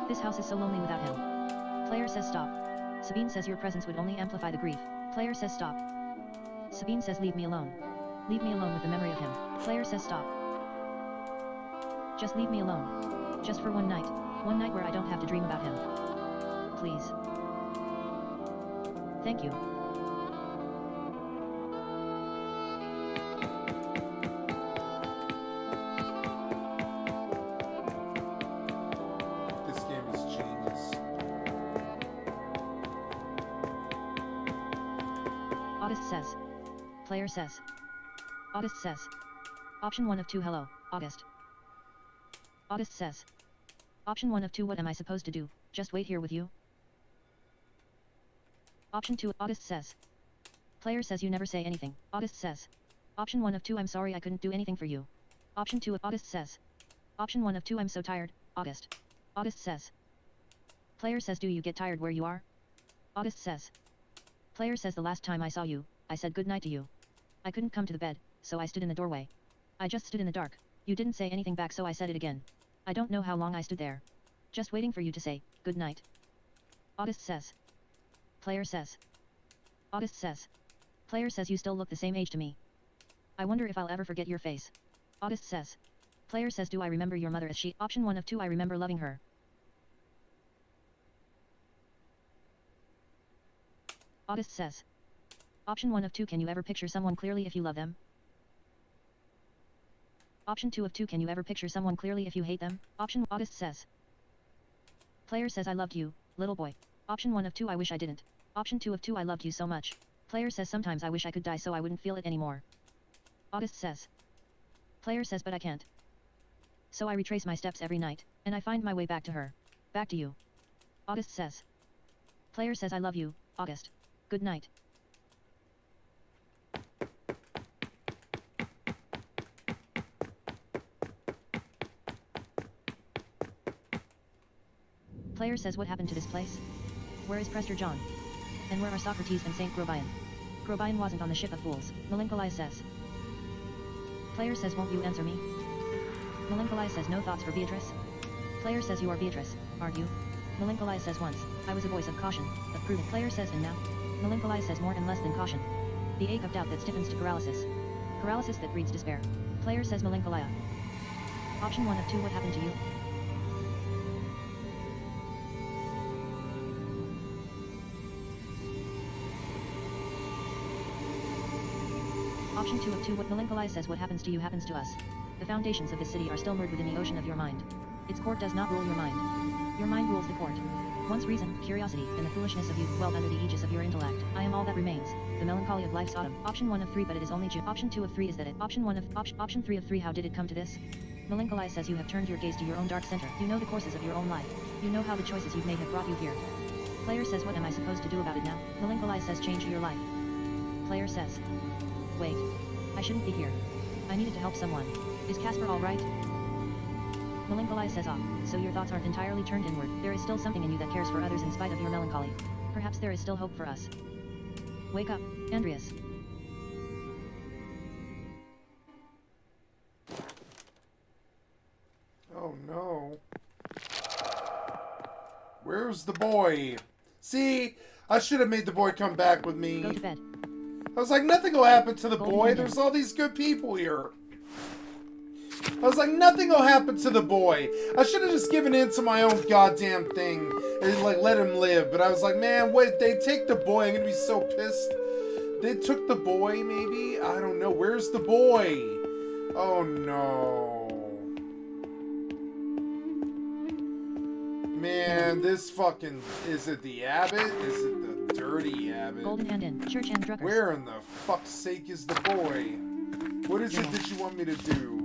This house is so lonely without him. Player says stop. Sabine says your presence would only amplify the grief. Player says stop. Sabine says leave me alone. Leave me alone with the memory of him. Player says stop. Just leave me alone. Just for one night. One night where I don't have to dream about him. Please. Thank you. This game is genius. August says. Player says. August says. Option 1 of 2 hello, August. August says. Option 1 of 2 what am I supposed to do, just wait here with you? Option 2 August says. Player says you never say anything, August says. Option 1 of 2 I'm sorry I couldn't do anything for you. Option 2 August says. Option 1 of 2 I'm so tired, August. August says. Player says do you get tired where you are? August says. Player says the last time I saw you, I said good night to you. I couldn't come to the bed, so I stood in the doorway. I just stood in the dark. You didn't say anything back so I said it again. I don't know how long I stood there. Just waiting for you to say, good night. August says. Player says. August says. Player says you still look the same age to me. I wonder if I'll ever forget your face. August says. Player says do I remember your mother as she? Option 1 of 2 I remember loving her. August says. Option 1 of 2 can you ever picture someone clearly if you love them? Option 2 of 2 can you ever picture someone clearly if you hate them? Option August says. Player says I loved you, little boy. Option 1 of 2 I wish I didn't. Option 2 of 2 I loved you so much. Player says sometimes I wish I could die so I wouldn't feel it anymore. August says. Player says but I can't. So I retrace my steps every night, and I find my way back to her. Back to you. August says. Player says I love you, August. Good night. Player says what happened to this place? Where is Prester John? And where are Socrates and Saint Grobian? Grobian wasn't on the ship of fools, Melancholy says. Player says won't you answer me? Melancholy says no thoughts for Beatrice? Player says you are Beatrice, aren't you? Melancholy says once, I was a voice of caution, of prudence. Player says and now? Melancholy says more and less than caution. The ache of doubt that stiffens to paralysis. Paralysis that breeds despair. Player says Melancholy. Option 1 of 2 what happened to you? Option 2 of 2 what Melancholy says what happens to you happens to us. The foundations of this city are still moored within the ocean of your mind. Its court does not rule your mind. Your mind rules the court. Once reason, curiosity, and the foolishness of youth dwelled under the aegis of your intellect. I am all that remains. The melancholy of life's autumn. Option 1 of 3 but it is only June. Option 2 of 3 is that it. Option 1 of option 3 of 3 how did it come to this? Melancholy says you have turned your gaze to your own dark center. You know the courses of your own life. You know how the choices you've made have brought you here. Player says what am I supposed to do about it now? Melancholy says change your life. Player says. Wait. I shouldn't be here. I needed to help someone. Is Casper alright? Melancholy says so your thoughts aren't entirely turned inward. There is still something in you that cares for others in spite of your melancholy. Perhaps there is still hope for us. Wake up, Andreas. Oh no. Where's the boy? See? I should have made the boy come back with me. Go to bed. I was like, nothing will happen to the boy. There's all these good people here. I was like, nothing will happen to the boy. I should have just given in to my own goddamn thing and like let him live. But I was like, man, wait, they take the boy. I'm gonna be so pissed. They took the boy, maybe? I don't know. Where's the boy? Oh no. Man, this fucking... Is it the abbot? Is it the dirty abbot? Golden Hand Inn, Church and Druckers. Where in the fuck's sake is the boy? What is it that you want me to do?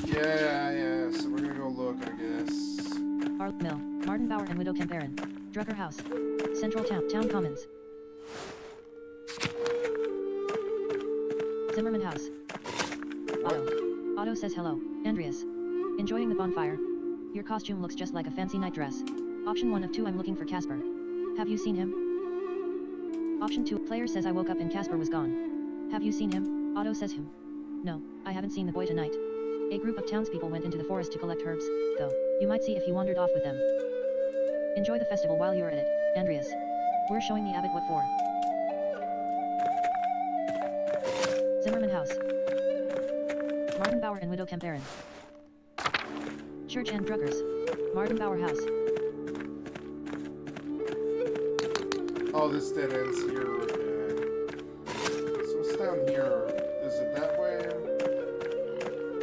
Yeah, so we're gonna go look, I guess. Arl Mill, Martin Bauer and Widow Kemperin. Drucker House. Central Town Commons. Zimmerman House. Otto says hello, Andreas. Enjoying the bonfire? Your costume looks just like a fancy night dress. Option 1 of 2, I'm looking for Casper. Have you seen him? Option 2, player says I woke up and Casper was gone. Have you seen him? Otto says him. No, I haven't seen the boy tonight. A group of townspeople went into the forest to collect herbs, though. You might see if he wandered off with them. Enjoy the festival while you're at it, Andreas. We're showing the abbot what for. Zimmerman House. Martin Bauer and Widow Kemperin. Church and Druckers. Martin Bauer House. Oh, this dead ends here. Okay. So what's down here? Is it that way?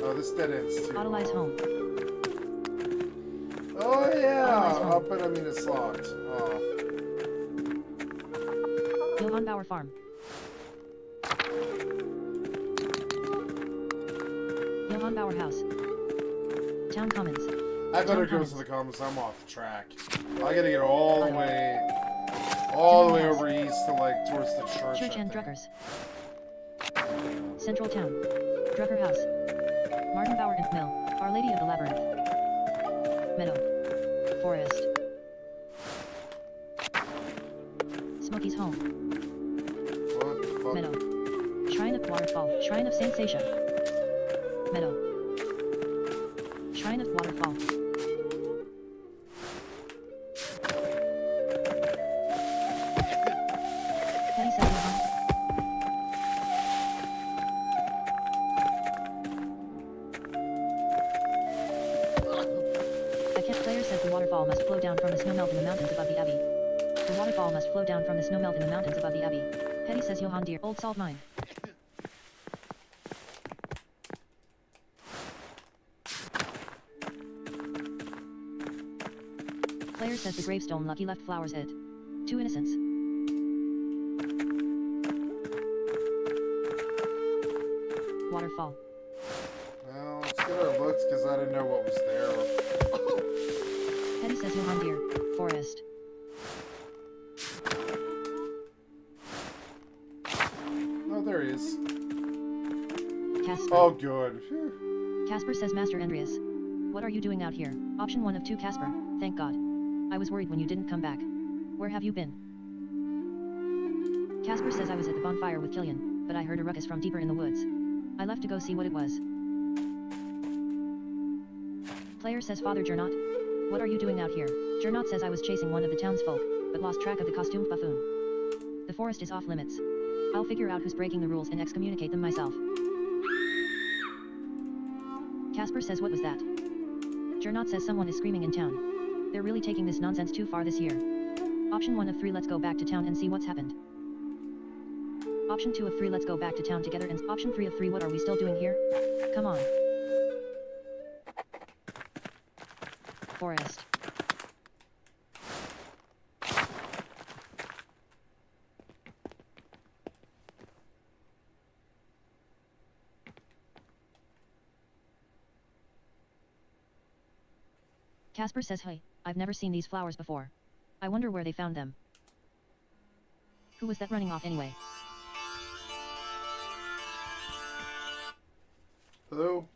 Oh, this dead ends too. Autoli's home. Oh yeah! Oh, but I mean it's locked. Oh. Johann Bauer Farm. Johann Bauer House. Town Commons. I better go to the Commons. I'm off track. I gotta get all the way over east to like towards the church. Church and Druckers. Central Town. Drucker House. Martin Bauer and Mill. Our Lady of the Labyrinth. Meadow. Forest. Smokey's home. What the fuck? Meadow. Shrine of Waterfall. Shrine of Saint Sasha. Meadow. Shrine of Waterfall. Penny says Johann. I can't. Player says the waterfall must flow down from the snowmelt in the mountains above the abbey. The waterfall must flow down from the snowmelt in the mountains above the abbey. Hetty says Johann dear. Old salt mine. Player says the gravestone Lucky left flowers it. 2 innocents. Waterfall. Well, let's get our looks because I didn't know what was there. Hetty says Johann deer. Forest. Oh, there he is. Casper. Oh, good. Phew. Casper says Master Andreas. What are you doing out here? Option 1 of 2 Casper. Thank God. I was worried when you didn't come back. Where have you been? Casper says I was at the bonfire with Killian, but I heard a ruckus from deeper in the woods. I left to go see what it was. Player says Father Gernot. What are you doing out here? Gernot says I was chasing one of the townsfolk, but lost track of the costumed buffoon. The forest is off limits. I'll figure out who's breaking the rules and excommunicate them myself. Casper says what was that? Gernot says someone is screaming in town. They're really taking this nonsense too far this year. Option 1 of 3 let's go back to town and see what's happened. Option 2 of 3 let's go back to town together and option 3 of 3 what are we still doing here? Come on. Forest. Casper says hey, I've never seen these flowers before. I wonder where they found them. Who was that running off anyway? Hello?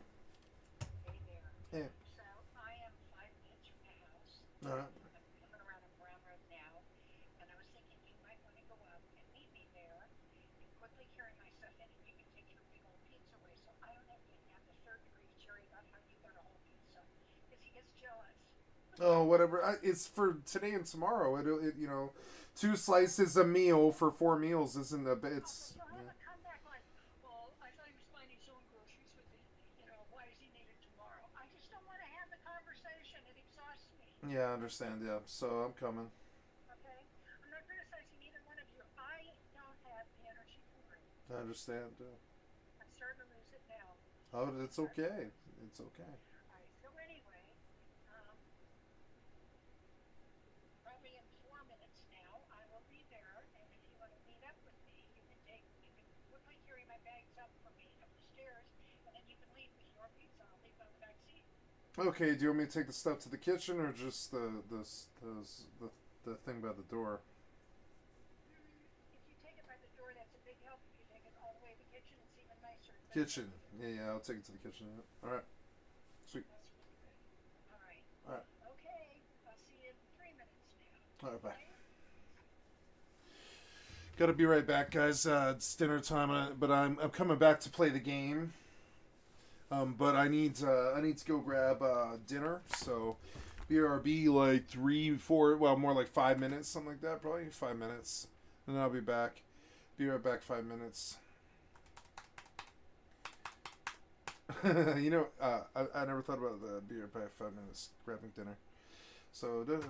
Hey there. Yeah. So, I am 5 minutes from the house. Alright. I'm coming around a Brown Road now, and I was thinking you might want to go up and meet me there, and quickly carry my stuff in, and you can take your big old pizza away, so I don't have to have the third degree Jerry about how you got a whole pizza, because he gets jealous. Oh, whatever. It's for today and tomorrow. It you know, 2 slices a meal for 4 meals isn't a bit. It's. So I have a comeback like, well, I thought he was Yeah, I understand. Yeah, so I'm coming. Okay? I'm not criticizing either one of you. I don't have the energy for it. I understand. I'm starting to lose it now. Oh, it's okay. It's okay. Alright, so anyway, um, probably in 4 minutes now, I will be there, and if you want to meet up with me, you can quickly carry my bags up for me up the stairs, and then you can leave with your pizza. I'll leave it on the back seat. Okay, do you want me to take the stuff to the kitchen or just the thing by the door? If you take it by the door, that's a big help. If you take it all the way to the kitchen, it's even nicer. Kitchen. Yeah, I'll take it to the kitchen. Yeah. All right. Sweet. That's really good. All right. All right. Okay. I'll see you in 3 minutes now. All right. Bye. Got to be right back, guys. It's dinner time, but I'm coming back to play the game. But I need to go grab dinner. So, BRB like 3, 4, well, more like 5 minutes, something like that. Probably 5 minutes, and then I'll be back. Be right back. 5 minutes. You know, I never thought about that. Be right back. 5 minutes. Grabbing dinner. So, I'm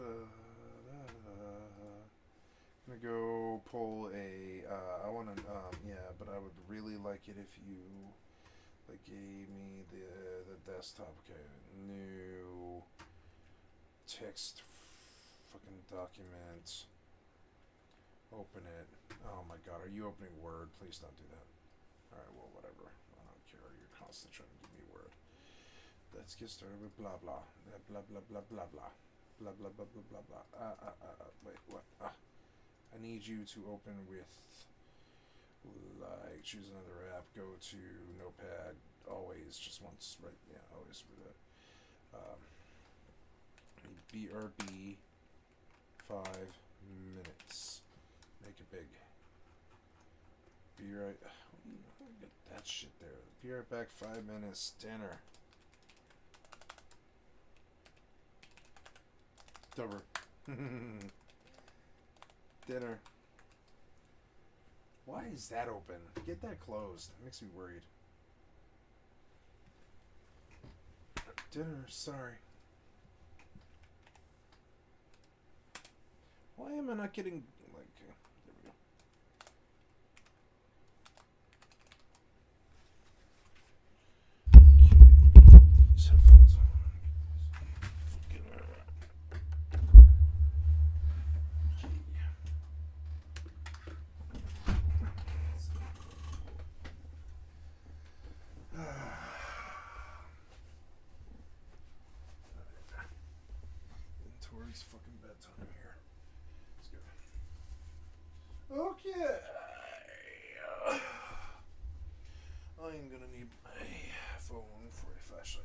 gonna go pull a. I want to. Yeah, but I would really like it if you. Like gave me the desktop. Okay, new text fucking document. Open it. Oh my god, are you opening Word? Please don't do that. Alright, well, whatever. I don't care. You're constantly trying to give me Word. Let's get started with blah blah. Blah blah blah blah blah. Blah blah blah blah blah blah. Wait, what? I need you to open with. Like, choose another app, go to Notepad, always, just once, right? Yeah, always for that. BRB, 5 minutes. Make it big. Be right. Get that shit there. Be right back. 5 minutes. Dinner. Dover. Dinner. Why is that open? Get that closed. It makes me worried. Dinner, sorry. Why am I not getting, like, there we go. Okay, these headphones on. Towards fucking bedtime here. Let's go. Okay. I'm gonna need my phone for a flashlight.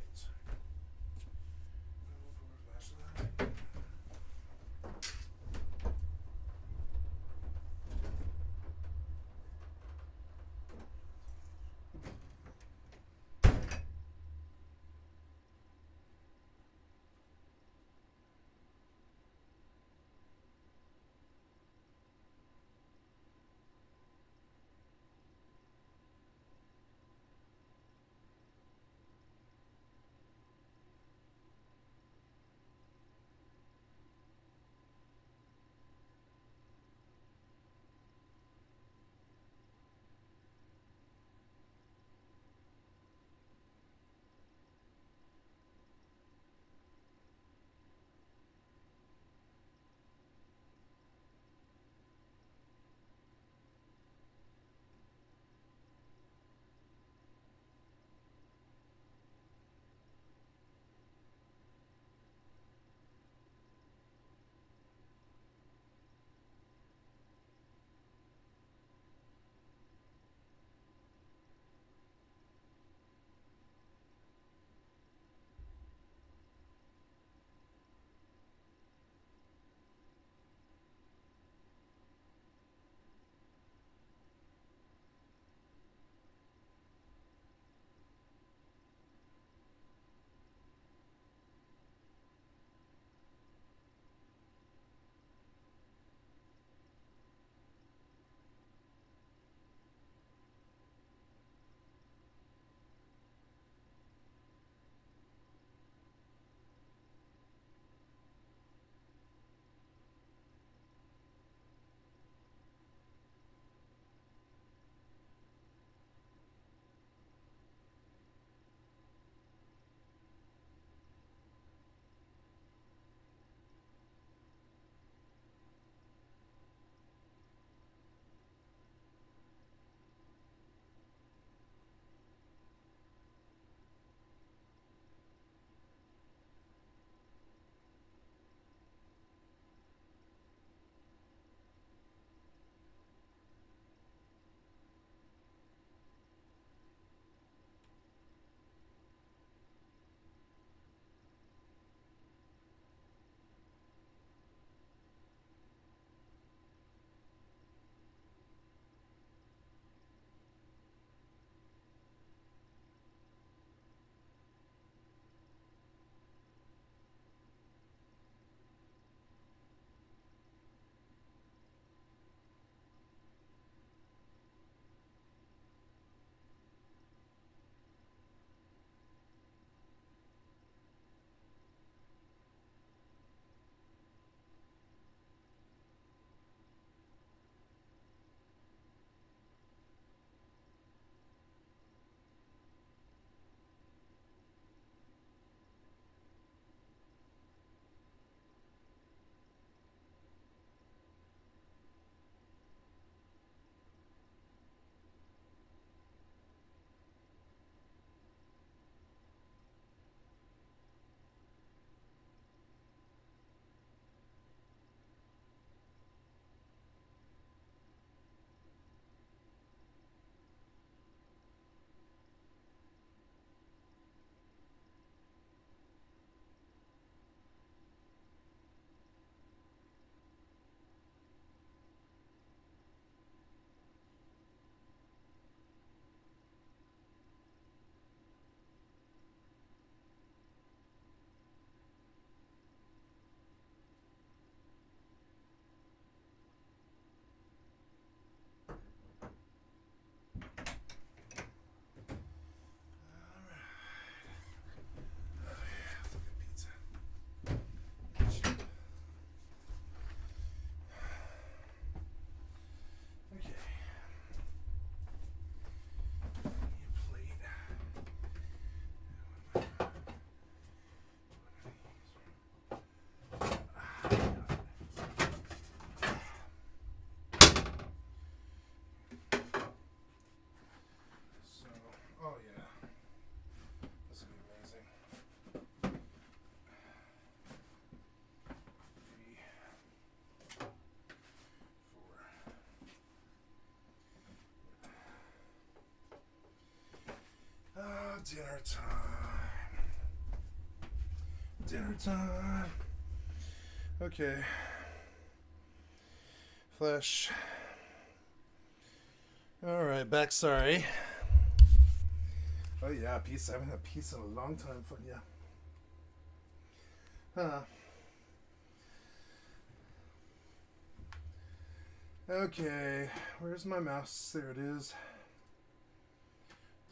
Dinner time. Okay. Flesh. Alright, back, sorry. Oh yeah, pizza. I haven't had pizza in a long time. Fuck yeah. Huh. Okay, where's my mouse? There it is.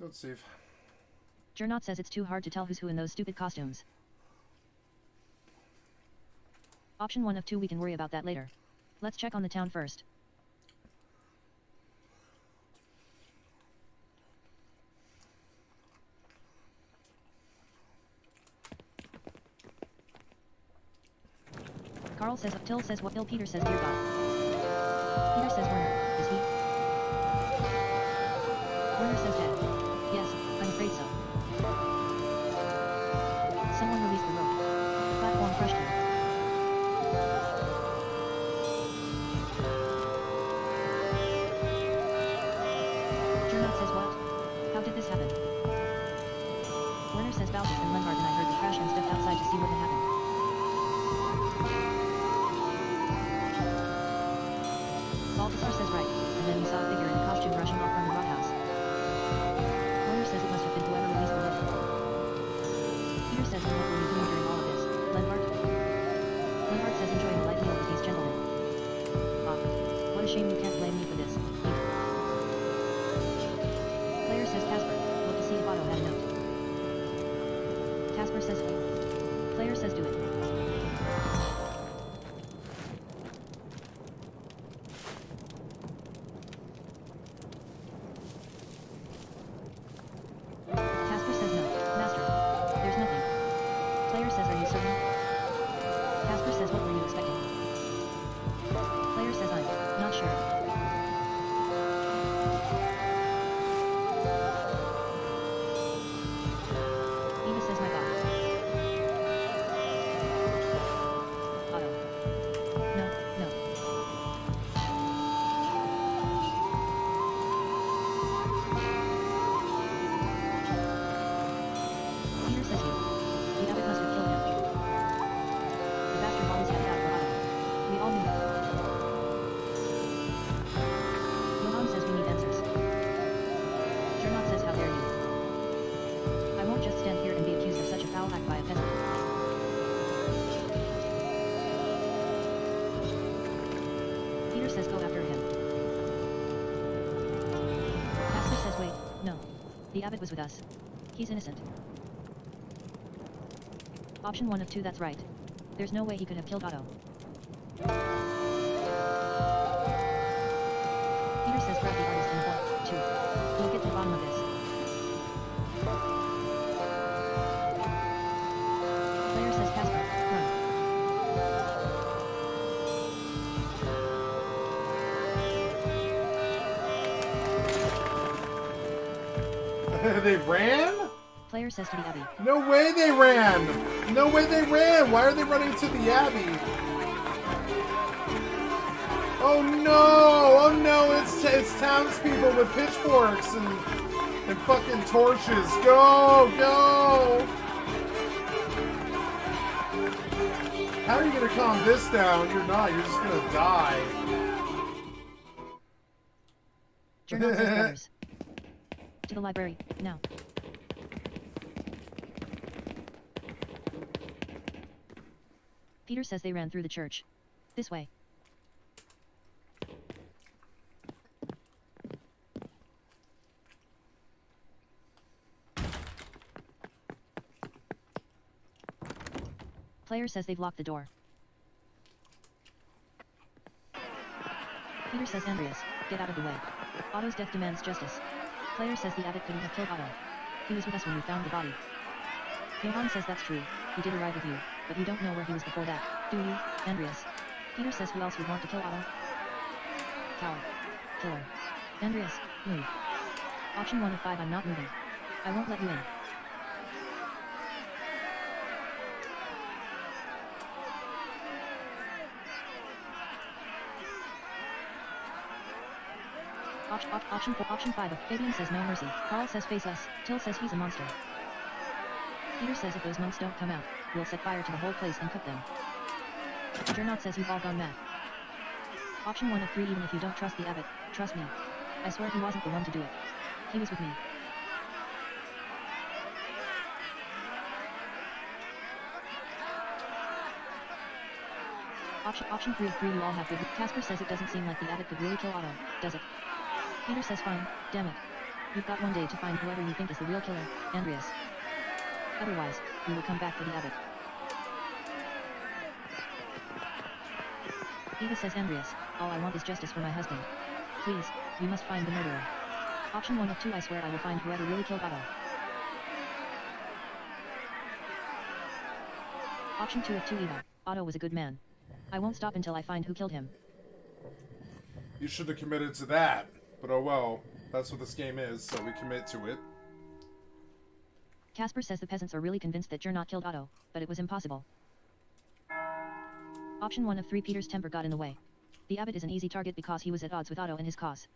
Don't save. Jernot says it's too hard to tell who's who in those stupid costumes. Option 1 of 2, we can worry about that later. Let's check on the town first. Carl says, Till says what? Peter says, dear God. Peter says, Werner, is he? Werner says dead. Yes, I'm afraid so. Someone released the rope. Platform crushed him. Jernot says what? How did this happen? Werner says Balthus and Lenhard and I heard the crash and stepped outside to see what had happened. Balthasar says right, and then we saw a figure in a costume rushing off from the hothouse. Werner says it must have been whoever released the rope. Peter says, and what were you doing during all of this, Lenhard? Lenhard says, enjoying a light meal with these gentlemen. Ah, what a shame you can't blame me for this, Peter. Player says Casper, look to see if Otto had a note. Casper says Player says do it. Casper says no, Master. There's nothing. Player says, are you certain? Casper says, what were you expecting? Player says, I'm not sure. Eva says, my God. Otto. No, no. Peter says you. The abbot must have killed him. The bastard always had that for Otto. We all knew it. Johann says we need answers. Jernot says, how dare you. I won't just stand here and be accused of such a foul act by a peasant. Peter says go after him. Casper says wait, no. The abbot was with us. He's innocent. Option 1 of 2, that's right. There's no way he could have killed Otto. Peter says grab the artist and the boy, too. We'll get to the bottom of this. Player says Casper, run. They ran? Player says to the Abbey. No way they ran! No way they ran! Why are they running to the Abbey? Oh no! Oh no! It's townspeople with pitchforks and fucking torches. Go! Go! How are you gonna calm this down? You're not. You're just gonna die. Jernot says brothers. To the library, now. Peter says they ran through the church. This way. Player says they've locked the door. Peter says Andreas, get out of the way. Otto's death demands justice. Player says the abbot couldn't have killed Otto. He was with us when we found the body. Johann says that's true, he did arrive with you, but you don't know where he was before that, do you, Andreas? Peter says who else would want to kill Otto? Coward. Killer. Andreas, move. Option 1 of 5, I'm not moving. I won't let you in. Option 5 of Fabian says no mercy. Carl says face us. Till says he's a monster. Peter says if those monks don't come out, we'll set fire to the whole place and cook them. Jernot says you've all gone mad. Option 1 of 3. Even if you don't trust the abbot, trust me. I swear he wasn't the one to do it. He was with me. Option 3 of 3. You all have good. Casper says it doesn't seem like the abbot could really kill Otto, does it? Peter says fine, damn it. You've got one day to find whoever you think is the real killer, Andreas. Otherwise, we will come back for the abbot. Eva says Andreas, all I want is justice for my husband. Please, we must find the murderer. Option 1 of 2. I swear I will find whoever really killed Otto. Option 2 of 2. Eva, Otto was a good man. I won't stop until I find who killed him. You should have committed to that. But oh well, that's what this game is, so we commit to it. Casper says the peasants are really convinced that Jernot killed Otto, but it was impossible. Option 1 of 3. Peter's temper got in the way. The abbot is an easy target because he was at odds with Otto and his cause.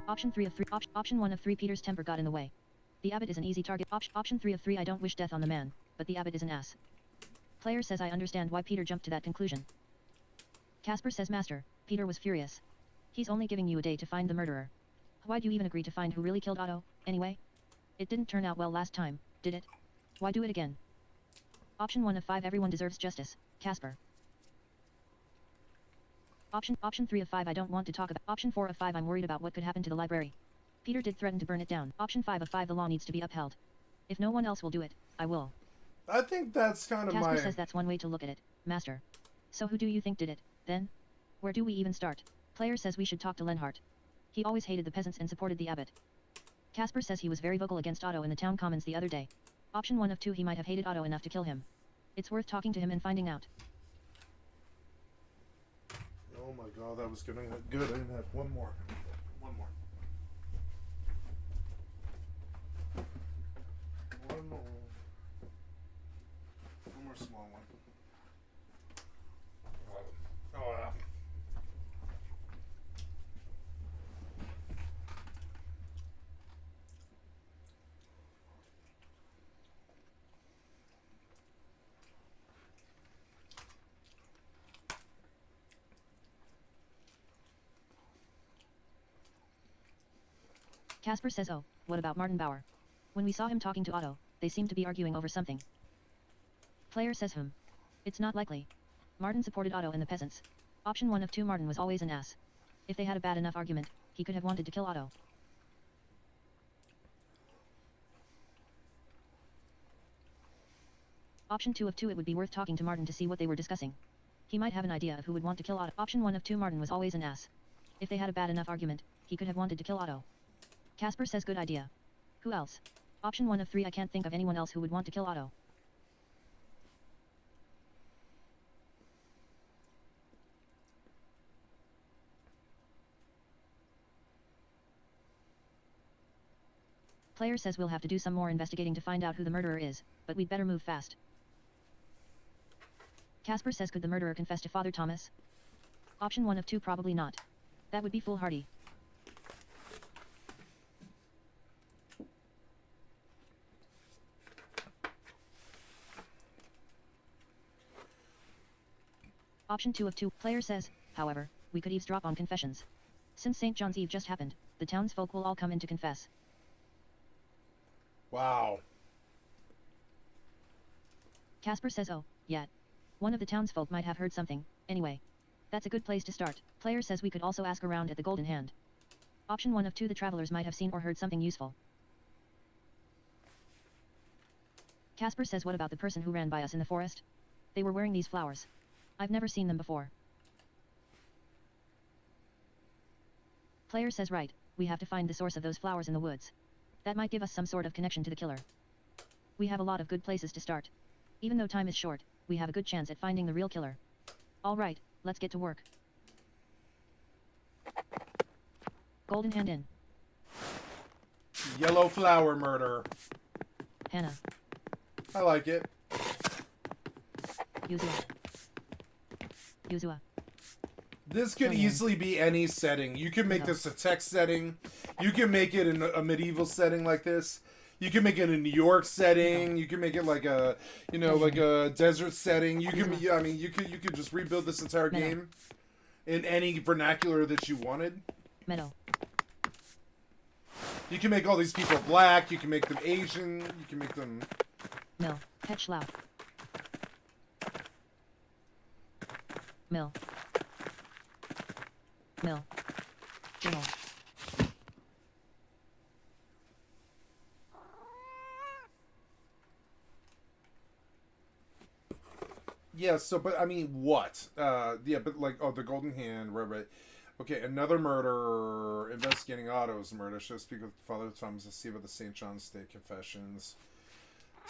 Option 3 of 3. Option 1 of 3. Peter's temper got in the way. The abbot is an easy target. Option 3 of 3. I don't wish death on the man, but the abbot is an ass. Player says I understand why Peter jumped to that conclusion. Casper says Master, Peter was furious. He's only giving you a day to find the murderer. Why'd you even agree to find who really killed Otto, anyway? It didn't turn out well last time, did it? Why do it again? Option 1 of 5. Everyone deserves justice, Casper. Option 3 of 5. I don't want to talk about. Option 4 of 5. I'm worried about what could happen to the library. Peter did threaten to burn it down. Option 5 of 5. The law needs to be upheld. If no one else will do it, I will. I think that's kind of Casper says that's one way to look at it, Master. So who do you think did it, then? Where do we even start? Player says we should talk to Lenhart. He always hated the peasants and supported the abbot. Casper says he was very vocal against Otto in the town commons the other day. Option 1 of 2. He might have hated Otto enough to kill him. It's worth talking to him and finding out. Oh my god, that was gonna get good. I didn't have one more. One more. One more. One more small one. Oh yeah. Casper says oh, what about Martin Bauer? When we saw him talking to Otto, they seemed to be arguing over something. Player says it's not likely. Martin supported Otto and the peasants. Option 1 of 2. Martin was always an ass. If they had a bad enough argument, he could have wanted to kill Otto. Option 2 of 2. It would be worth talking to Martin to see what they were discussing. He might have an idea of who would want to kill Otto. Option 1 of 2. Martin was always an ass. If they had a bad enough argument, he could have wanted to kill Otto. Casper says good idea. Who else? Option 1 of 3. I can't think of anyone else who would want to kill Otto. Player says we'll have to do some more investigating to find out who the murderer is, but we'd better move fast. Casper says could the murderer confess to Father Thomas? Option 1 of 2. Probably not. That would be foolhardy. Option 2 of 2. Player says, however, we could eavesdrop on confessions. Since St. John's Eve just happened, the townsfolk will all come in to confess. Wow. Casper says oh, yeah. One of the townsfolk might have heard something, anyway. That's a good place to start. Player says we could also ask around at the Golden Hand. Option 1 of 2. The travelers might have seen or heard something useful. Casper says what about the person who ran by us in the forest? They were wearing these flowers. I've never seen them before. Player says right, we have to find the source of those flowers in the woods. That might give us some sort of connection to the killer. We have a lot of good places to start. Even though time is short, we have a good chance at finding the real killer. Alright, let's get to work. Golden Hand Inn. Yellow flower murder. Hannah. I like it. Yuzua. Yuzua. This could easily be any setting. You can make this a tech setting. You can make it in a medieval setting like this. You can make it a New York setting. You can make it like a, you know, like a desert setting. You can, I mean, you could just rebuild this entire game in any vernacular that you wanted. Meadow. You can make all these people black. You can make them Asian. You can make them. Mill. Petschlau. Mill. Mill. Journal. Yeah, so, but, I mean, what? Yeah, but, like, oh, the Golden Hand, right. Okay, another murder, investigating Otto's murder. Should speak with Father Thomas to see about the St. John's Day confessions.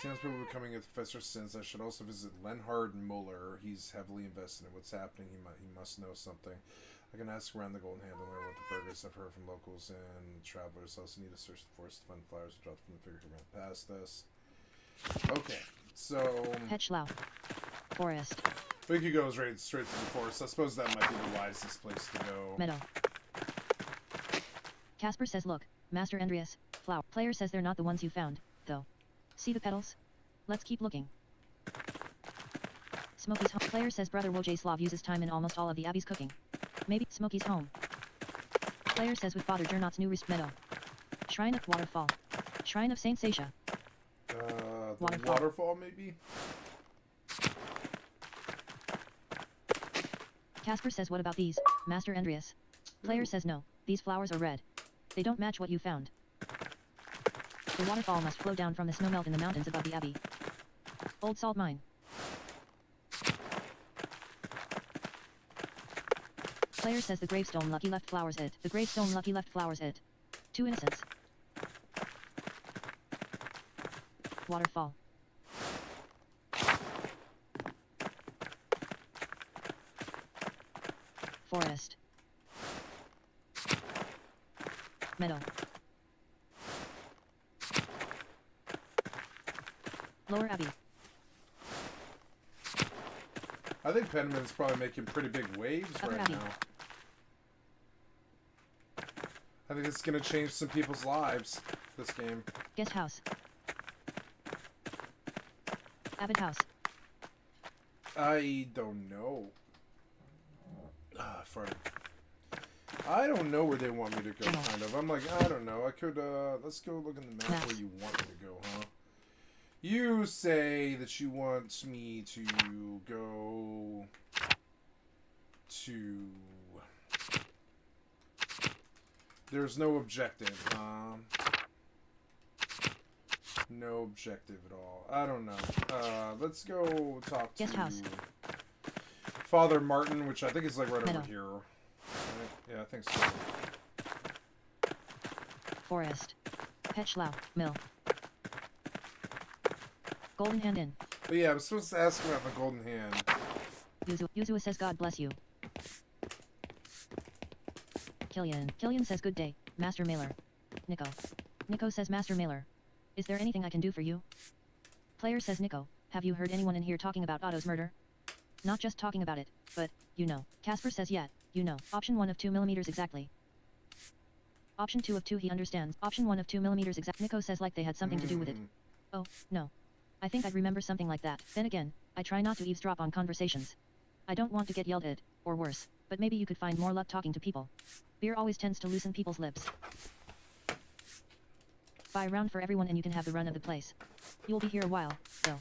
Townspeople becoming a professor since. I should also visit Lenhard Muller. He's heavily invested in what's happening. He must know something. I can ask around the Golden Hand and learn what the burgers have heard from locals and travelers. I also need to search the forest to find flowers dropped from the figure who ran past us. Okay, so... Petschlau. Forest. We could go straight to the forest. I suppose that might be the wisest place to go. Meadow. Casper says, look, Master Andreas, flower. Player says they're not the ones you found, though. See the petals? Let's keep looking. Smokey's home. Player says Brother Wojciech uses time in almost all of the Abbey's cooking. Maybe Smokey's home. Player says with Father Gernot's new Meadow. Shrine of Waterfall. Shrine of Saint Sasha. The waterfall, maybe? Casper says what about these, Master Andreas? Player says no, these flowers are red. They don't match what you found. The waterfall must flow down from the snowmelt in the mountains above the Abbey. Old salt mine. Player says the gravestone Lucky left flowers it. The gravestone Lucky left flowers it. 2 innocents. Waterfall. Forest. Meadow. Lower Abbey. I think Pentiment's probably making pretty big waves Upper right Abbey. now. I think it's going to change some people's lives, this game. Guest house. Abbott house. I don't know. I don't know where they want me to go, kind of. I'm like, I don't know. I could, let's go look in the map where you want me to go, huh? You say that you want me to go to... There's no objective, huh? No objective at all. I don't know. Let's go talk to... Guest house. Father Martin, which I think is like right Meadow. over here. Right? Yeah, I think so. Forest. Petschlau. Mill. Golden Hand Inn. But yeah, I was supposed to ask about the Golden Hand. Yuzua says God bless you. Killian says good day, Master Mailer. Nico says Master Mailer. Is there anything I can do for you? Player says Nico, have you heard anyone in here talking about Otto's murder? Not just talking about it, but, you know. Casper says yeah, you know. Option 1 of 2 millimeters exactly. Option 2 of 2 he understands. Option 1 of 2 millimeters exact. Nico says like they had something to do with it. Oh, no. I think I'd remember something like that. Then again, I try not to eavesdrop on conversations. I don't want to get yelled at, or worse, but maybe you could find more luck talking to people. Beer always tends to loosen people's lips. Buy a round for everyone and you can have the run of the place. You'll be here a while, though.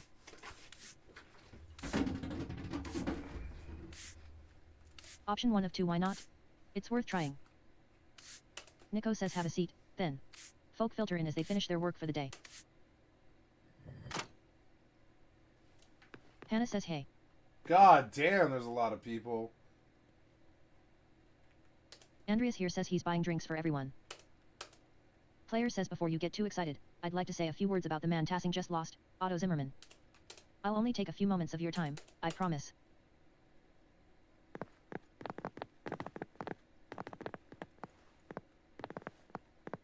Option 1 of 2 why not? It's worth trying. Nico says have a seat, then. Folk filter in as they finish their work for the day. Hannah says hey. God damn, there's a lot of people. Andreas here says he's buying drinks for everyone. Player says before you get too excited, I'd like to say a few words about the man Tassing just lost, Otto Zimmerman. I'll only take a few moments of your time, I promise.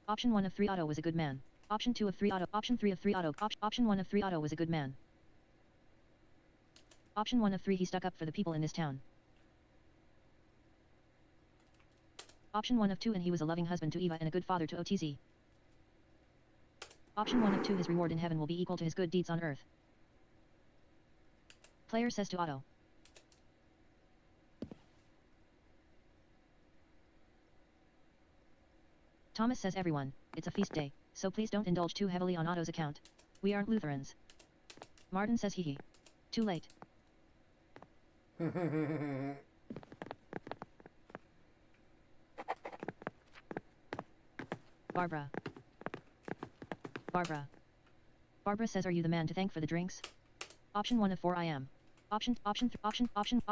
Option 1 of 3 Otto was a good man. Option 2 of 3 auto. Option 3 of 3 auto. Option 1 of 3 auto was a good man. Option 1 of 3 he stuck up for the people in this town. Option 1 of 2 and he was a loving husband to Eva and a good father to OTZ. Option 1 of 2 his reward in heaven will be equal to his good deeds on earth. Player says to Otto. Thomas says everyone, it's a feast day, so please don't indulge too heavily on Otto's account. We aren't Lutherans. Martin says hee hee. Too late. Barbara. Barbara says are you the man to thank for the drinks? Option 1 of 4 I am. Option 4 option 4 option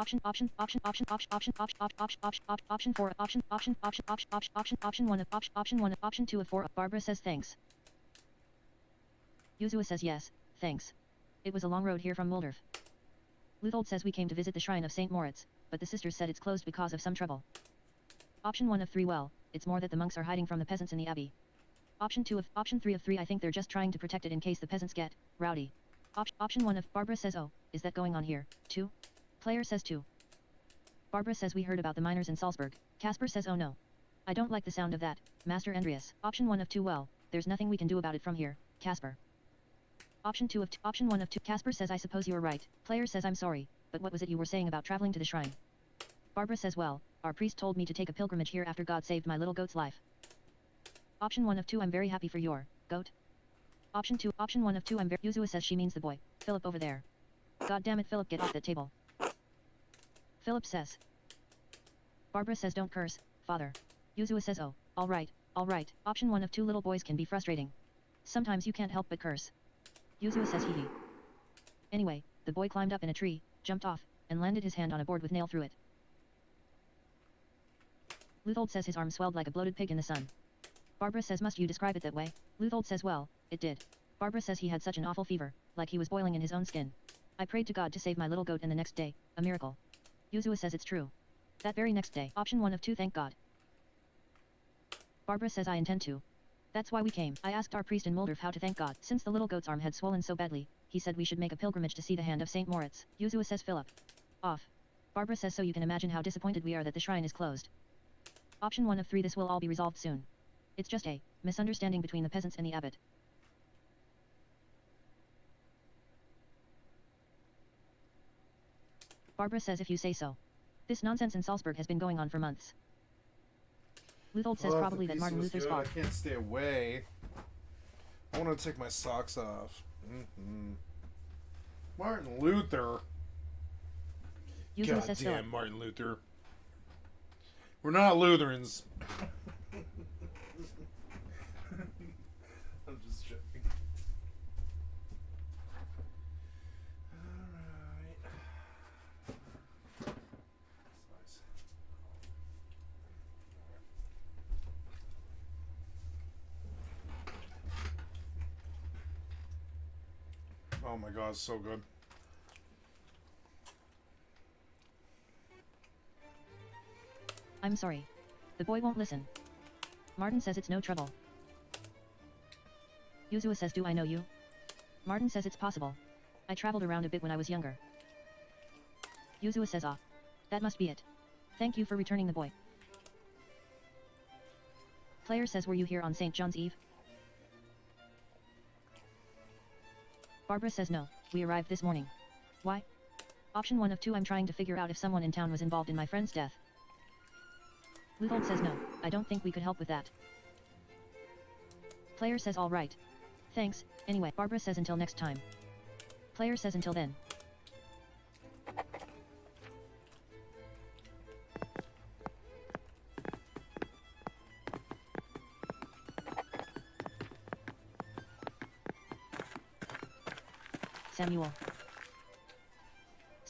1 of option 2 of 4. Barbara says thanks. Yuzua says yes, thanks. It was a long road here from Muldorf. Luthold says we came to visit the shrine of St. Moritz, but the sisters said it's closed because of some trouble. Option 1 of 3 well, it's more that the monks are hiding from the peasants in the abbey. Option 3 of 3 I think they're just trying to protect it in case the peasants get rowdy. Option 1 of Barbara says oh, is that going on here, too? Player says 2. Barbara says we heard about the miners in Salzburg. Casper says oh no. I don't like the sound of that, Master Andreas. Option 1 of 2 well, there's nothing we can do about it from here, Casper. Option 1 of 2 Casper says I suppose you're right. Player says I'm sorry, but what was it you were saying about traveling to the shrine? Barbara says well, our priest told me to take a pilgrimage here after God saved my little goat's life. Option 1 of 2 I'm very happy for your goat. Option 1 of 2 I'm very Yuzua says she means the boy, Philip over there. God damn it Philip get off that table. Philip says. Barbara says don't curse, father. Yuzua says oh, alright. Option 1 of 2 little boys can be frustrating. Sometimes you can't help but curse. Yuzua says hee hee. Anyway, the boy climbed up in a tree, jumped off, and landed his hand on a board with nail through it. Luthold says his arm swelled like a bloated pig in the sun. Barbara says must you describe it that way? Luthold says well, it did. Barbara says he had such an awful fever, like he was boiling in his own skin. I prayed to God to save my little goat and the next day, a miracle. Yuzua says it's true. That very next day, option 1 of 2 thank God. Barbara says I intend to. That's why we came. I asked our priest in Muldorf how to thank God. Since the little goat's arm had swollen so badly, he said we should make a pilgrimage to see the hand of St. Moritz. Yuzua says Philip. Off. Barbara says so you can imagine how disappointed we are that the shrine is closed. Option 1 of 3 this will all be resolved soon. It's just a misunderstanding between the peasants and the abbot. Barbara says if you say so. This nonsense in Salzburg has been going on for months. Luthold says probably that Martin Luther's fault. I can't stay away. I want to take my socks off. Martin Luther. God damn Martin Luther. We're not Lutherans. I'm just joking. Alright. That's nice. Oh my god, it's so good. I'm sorry. The boy won't listen. Martin says it's no trouble. Yuzua says do I know you? Martin says it's possible. I traveled around a bit when I was younger. Yuzua says ah. That must be it. Thank you for returning the boy. Player says were you here on St. John's Eve? Barbara says no, we arrived this morning. Why? Option 1 of 2 I'm trying to figure out if someone in town was involved in my friend's death. Luthold says no, I don't think we could help with that. Player says alright. Thanks, anyway. Barbara says until next time. Player says until then.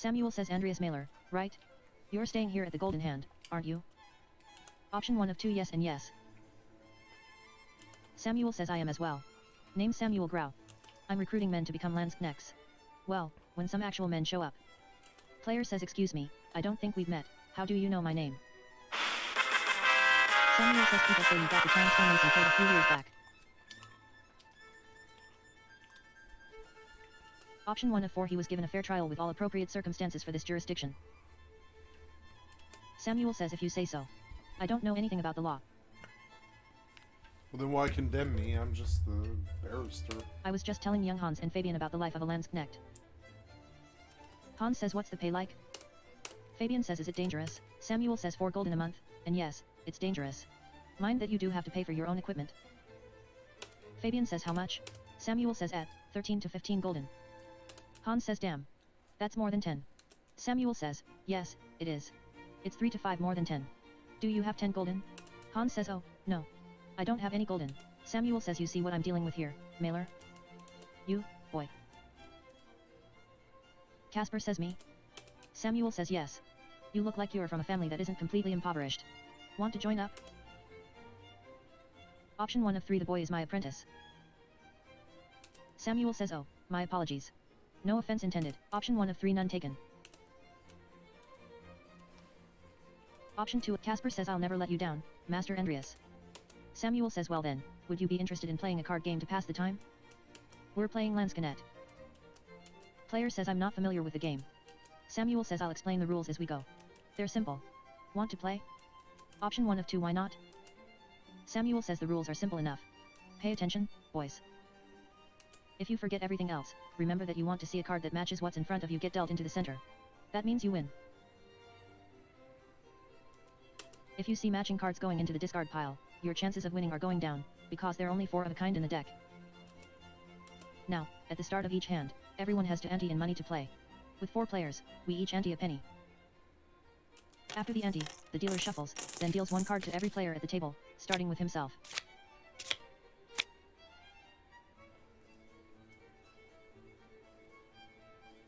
Samuel says Andreas Mailer, right? You're staying here at the Golden Hand, aren't you? Option 1 of 2 yes and yes. Samuel says I am as well. Name Samuel Grau. I'm recruiting men to become Landsknechts. Well, when some actual men show up. Player says excuse me, I don't think we've met, how do you know my name? Samuel says people say you got the town stonemason killed a few years back. Option 1 of 4. He was given a fair trial with all appropriate circumstances for this jurisdiction. Samuel says if you say so. I don't know anything about the law. Well, then why condemn me? I'm just the barrister. I was just telling young Hans and Fabian about the life of a Landsknecht. Hans says what's the pay like? Fabian says is it dangerous? Samuel says 4 gold in a month, and yes, it's dangerous. Mind that you do have to pay for your own equipment. Fabian says how much? Samuel says at 13 to 15 golden. Hans says damn. That's more than 10. Samuel says, yes, it is. It's 3 to 5 more than 10. Do you have 10 golden? Hans says oh, no. I don't have any golden. Samuel says you see what I'm dealing with here, Mailer? You, boy. Casper says me? Samuel says yes. You look like you're from a family that isn't completely impoverished. Want to join up? Option 1 of 3. The boy is my apprentice. Samuel says oh, my apologies. No offense intended. Option 1 of 3. None taken. Option 2. Casper says I'll never let you down, Master Andreas. Samuel says well then, would you be interested in playing a card game to pass the time? We're playing Landsknecht. Player says I'm not familiar with the game. Samuel says I'll explain the rules as we go. They're simple. Want to play? Option 1 of 2. Why not? Samuel says the rules are simple enough. Pay attention, boys. If you forget everything else, remember that you want to see a card that matches what's in front of you get dealt into the center. That means you win. If you see matching cards going into the discard pile, your chances of winning are going down, because there are only 4 of a kind in the deck. Now, at the start of each hand, everyone has to ante in money to play. With 4 players, we each ante a penny. After the ante, the dealer shuffles, then deals 1 card to every player at the table, starting with himself.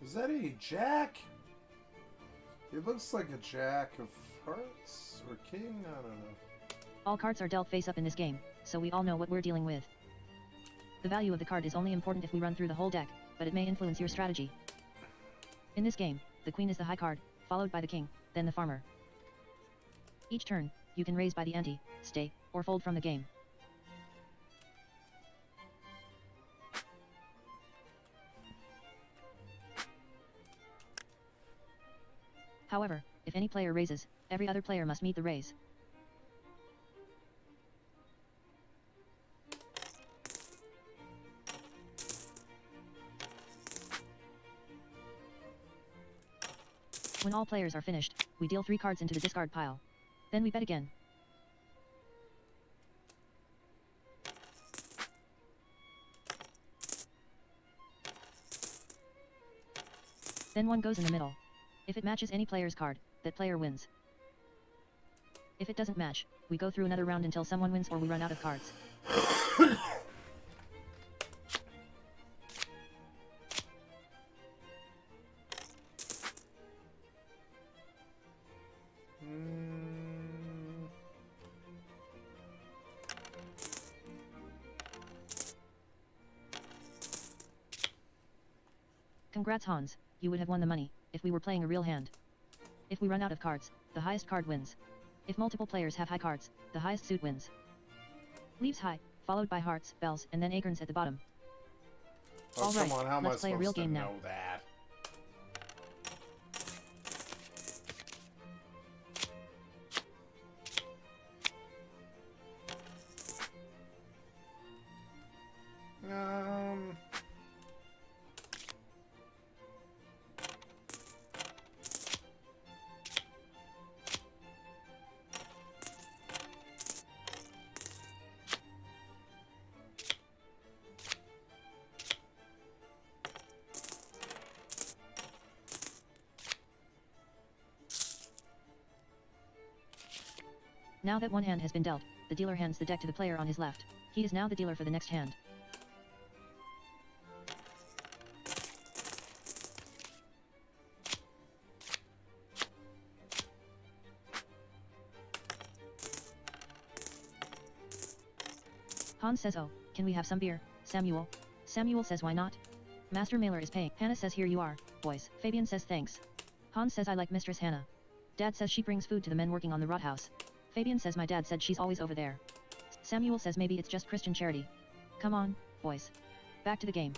Is that a jack? It looks like a jack of hearts or king, I don't know. All cards are dealt face up in this game, so we all know what we're dealing with. The value of the card is only important if we run through the whole deck, but it may influence your strategy. In this game, the queen is the high card, followed by the king, then the farmer. Each turn, you can raise by the ante, stay, or fold from the game. However, if any player raises, every other player must meet the raise. When all players are finished, we deal 3 cards into the discard pile. Then we bet again. Then 1 goes in the middle. If it matches any player's card, that player wins. If it doesn't match, we go through another round until someone wins or we run out of cards. Congrats Hans, you would have won the money, if we were playing a real hand. If we run out of cards, the highest card wins. If multiple players have high cards, the highest suit wins. Leaves high, followed by hearts, bells, and then acorns at the bottom. Oh, Alright, come on, how am I let's play a real supposed to game now. know that? Now that one hand has been dealt, the dealer hands the deck to the player on his left. He is now the dealer for the next hand. Hans says oh, can we have some beer, Samuel? Samuel says why not? Master Mailer is paying. Hannah says here you are, boys. Fabian says thanks. Hans says I like Mistress Hannah. Dad says she brings food to the men working on the rot house. Fabian says my dad said she's always over there. Samuel says maybe it's just Christian charity. Come on, boys. Back to the game.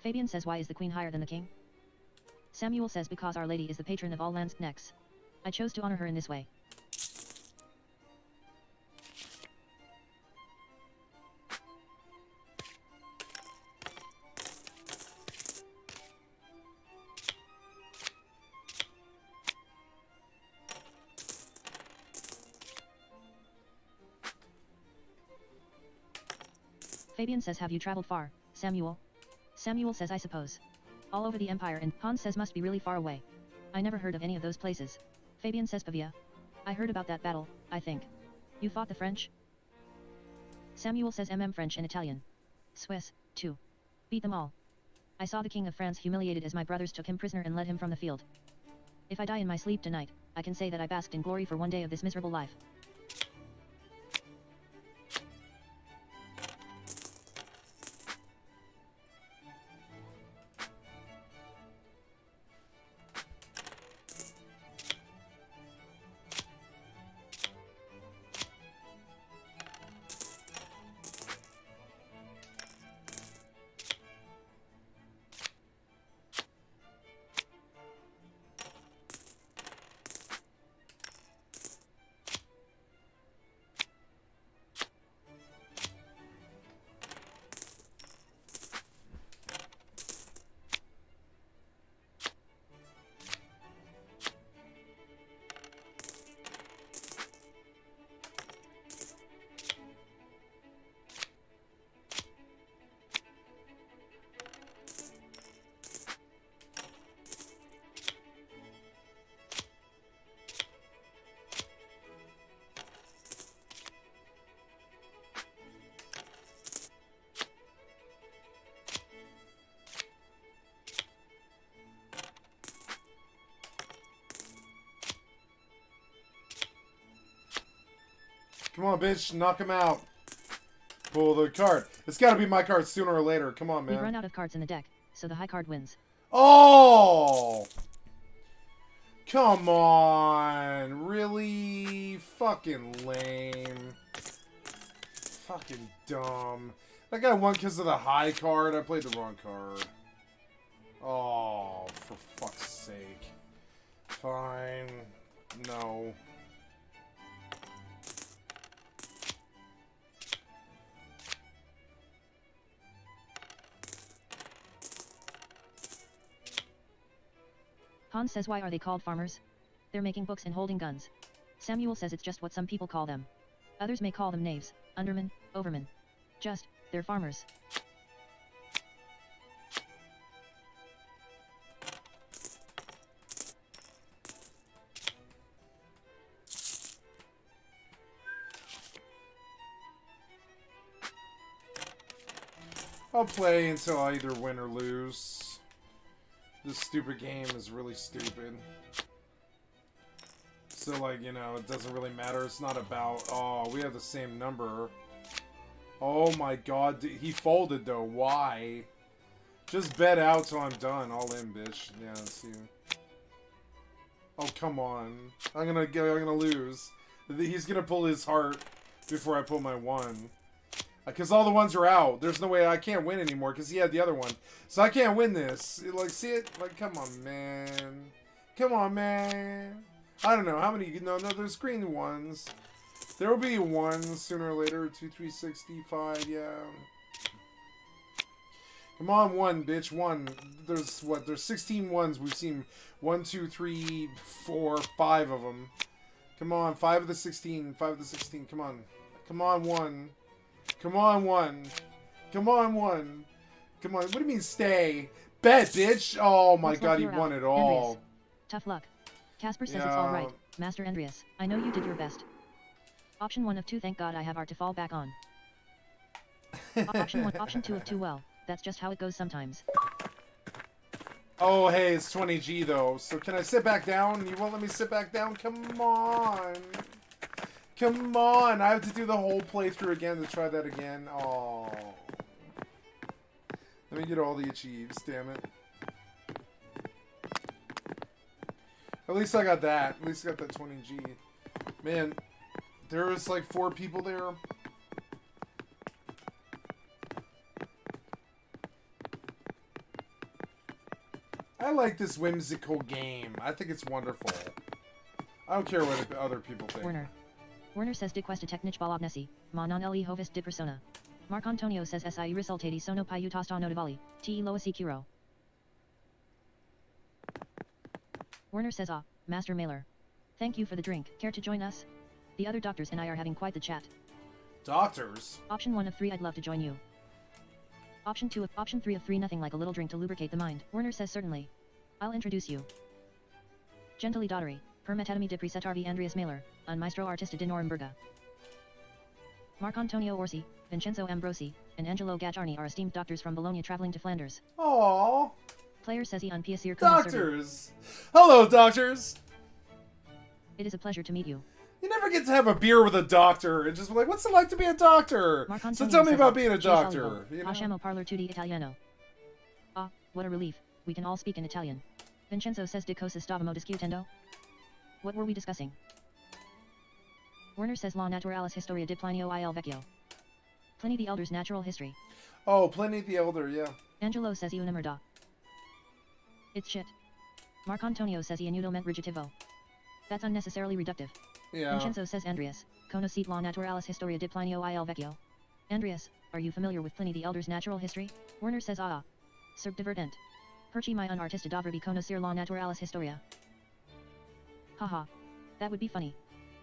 Fabian says, why is the queen higher than the king? Samuel says, because Our Lady is the patron of all lands. Next, I chose to honor her in this way. Fabian says, have you traveled far, Samuel? Samuel says, I suppose. All over the empire, and Hans says, must be really far away. I never heard of any of those places. Fabian says, Pavia. I heard about that battle, I think. You fought the French? Samuel says, French and Italian. Swiss, too. Beat them all. I saw the King of France humiliated as my brothers took him prisoner and led him from the field. If I die in my sleep tonight, I can say that I basked in glory for one day of this miserable life. Come on, bitch. Knock him out. Pull the card. It's got to be my card sooner or later. Come on, man. We've run out of cards in the deck, so the high card wins. Oh! Come on. Really? Fucking lame. Fucking dumb. That guy won because of the high card. I played the wrong card. Oh, for fuck's sake. Fine. No. Hans says, why are they called farmers? They're making books and holding guns. Samuel says it's just what some people call them. Others may call them knaves, undermen, overmen. Just, they're farmers. I'll play until I either win or lose. This stupid game is really stupid. So, like, you know, it doesn't really matter. It's not about, oh, we have the same number. Oh my god, he folded though. Why? Just bet out till I'm done. All in, bitch. Yeah, let's see. Oh, come on. I'm gonna lose. He's gonna pull his heart before I pull my one. Because all the ones are out. There's no way I can't win anymore because he had the other one. So I can't win this. Like, see it? Like, come on, man. Come on, man. I don't know. How many? No, there's green ones. There will be one sooner or later. 2, 3, 65, yeah. Come on, one, bitch. One. There's, what? There's 16 ones. We've seen 1, 2, 3, 4, 5 of them. Come on. 5 of the 16. 5 of the 16. Come on. Come on, one. Come on, one. Come on, one. Come on. What do you mean stay? Bet, bitch. Oh my god, he won it all. Andreas. Tough luck. Casper says it's alright, Master Andreas. I know you did your best. Option 1 of 2, thank god I have art to fall back on. Option 2 of 2, well, that's just how it goes sometimes. Oh, hey, it's 20G though. So can I sit back down? You won't let me sit back down? Come on. Come on. I have to do the whole playthrough again to try that again. Oh. Let me get all the achieves, damn it. At least I got that. At least I got that 20G. Man, there was like 4 people there. I like this whimsical game. I think it's wonderful. I don't care what other people think. Werner says de questa technic bolognesi, ma non le hovis di persona. Marc Antonio says si risultati sono piuttosto notevoli, te lo assicuro. Werner says Master Mailer. Thank you for the drink. Care to join us? The other doctors and I are having quite the chat. Doctors? Option 1 of 3, I'd love to join you. Option 3 of 3, nothing like a little drink to lubricate the mind. Werner says certainly. I'll introduce you. Gentili daughteri, permettetemi di presentarvi Andreas Mailer, un maestro artista di Norimberga. Marc Antonio Orsi, Vincenzo Ambrosi, and Angelo Gaggiarni are esteemed doctors from Bologna traveling to Flanders. Aww. Player says on PSR. Doctors! Hello, doctors! It is a pleasure to meet you. You never get to have a beer with a doctor and just be like, what's it like to be a doctor? So tell me about being a doctor. Lasciamo parlar tutti italiano. Ah, what a relief. We can all speak in Italian. Vincenzo says di cosa stavamo discutendo? What were we discussing? Werner says La Naturalis Historia di Plinio il Vecchio. Pliny the Elder's Natural History. Oh, Pliny the Elder, yeah. Angelo says una merda. It's shit. Marc Antonio says iunudo ment rigitivo. That's unnecessarily reductive. Yeah. Vincenzo says Andreas, conoscete la Naturalis Historia di Plinio il Vecchio. Andreas, are you familiar with Pliny the Elder's natural history? Werner says Serb divertent. Perci mai un artista dovrebbe conoscere la Naturalis Historia. Haha. That would be funny.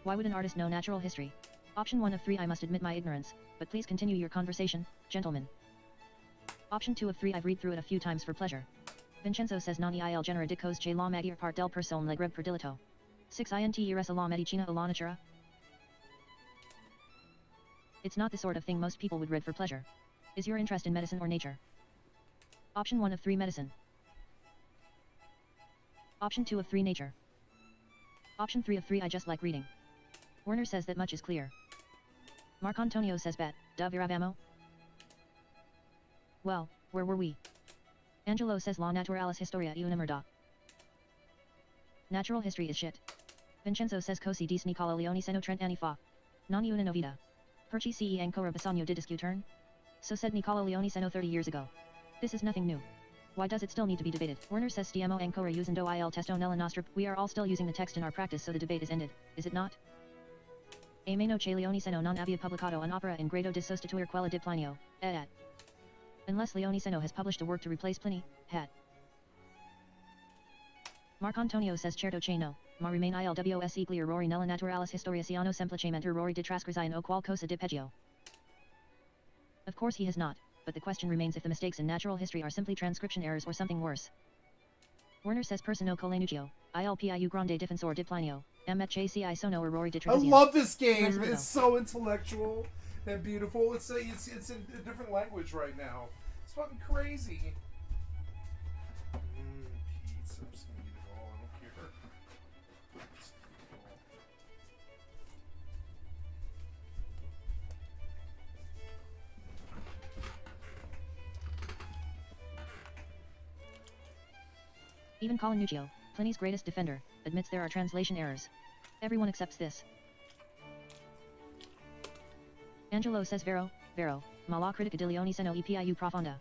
Why would an artist know natural history? Option 1 of 3, I must admit my ignorance, but please continue your conversation, gentlemen. Option 2 of 3, I've read through it a few times for pleasure. Vincenzo says non il genere di cose che la maggior parte del persone legrebbe per diletto. 6 int iris la medicina o la natura? It's not the sort of thing most people would read for pleasure. Is your interest in medicine or nature? Option 1 of 3, medicine. Option 2 of 3, nature. Option 3 of 3, I just like reading. Werner says that much is clear. Marc Antonio says bet, da viravamo? Well, where were we? Angelo says la Naturalis Historia una merda. Natural history is shit. Vincenzo says cosi dis Nicola Leone seno 30 anni fa. Non una novità. Perci ce ancora bisogno di discutere? So said Nicola Leone seno 30 years ago. This is nothing new. Why does it still need to be debated? Werner says stiamo ancora usando il testo nella nostra. We are all still using the text in our practice, so the debate is ended, is it not? A meno che Leone seno non abbia pubblicato un'opera in grado di sostituire quella di Plinio, et. Unless Leone seno has published a work to replace Pliny, hat. Marc Antonio says certo che no, ma remain il wos gli errori nella Naturalis Historia siano semplicemente errori di trascrizione o qualcosa di peggio. Of course he has not, but the question remains if the mistakes in natural history are simply transcription errors or something worse. Werner says persino colenuccio, il più grande difensor di Plinio, mhci sono errori di I tradizione. love this game. It's so intellectual and beautiful. It's in a different language right now. It's fucking crazy. Pizza. I'm just gonna eat it all. I don't care. Even Colenuccio, Pliny's greatest defender, admits there are translation errors. Everyone accepts this. Angelo says vero, ma la critica di Leone seno e più profonda.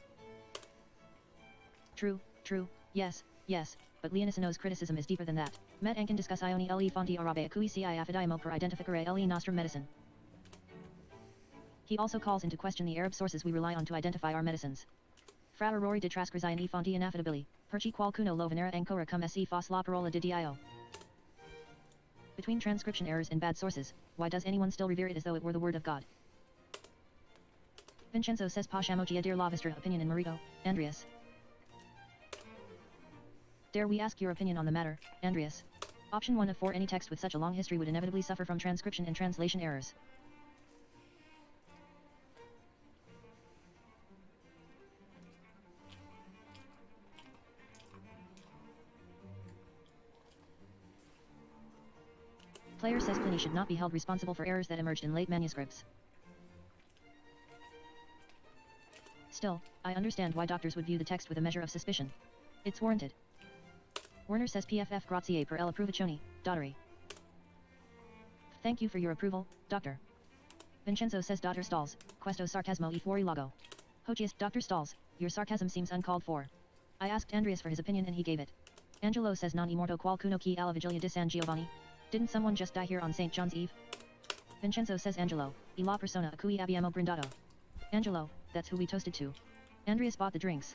True, yes, but Leone seno's criticism is deeper than that. Met anche discussioni le fonti arabe a cui ci affidiamo per identificare le nostre medicine. He also calls into question the Arab sources we rely on to identify our medicines. Fra errori di trascrizione e fonti inaffidabili, perci qualcuno lo venera ancora come se fosse la parola di Dio. Between transcription errors and bad sources, why does anyone still revere it as though it were the word of God? Vincenzo says possiamo chiedere la vostra opinion in merito, Andreas. Dare we ask your opinion on the matter, Andreas? Option 1 of 4, any text with such a long history would inevitably suffer from transcription and translation errors. Player says Pliny should not be held responsible for errors that emerged in late manuscripts. Still, I understand why doctors would view the text with a measure of suspicion. It's warranted. Werner says PFF grazie per l'approvazione, daughteri. Thank you for your approval, doctor. Vincenzo says Dr. Stalls, questo sarcasmo e fuori luogo. Hochias, Dr. Stalls, your sarcasm seems uncalled for. I asked Andreas for his opinion and he gave it. Angelo says non immorto qual cuno chi alla vigilia di San Giovanni. Didn't someone just die here on St. John's Eve? Vincenzo says Angelo, e la persona a cui abbiamo brindato. Angelo, that's who we toasted to. Andreas bought the drinks.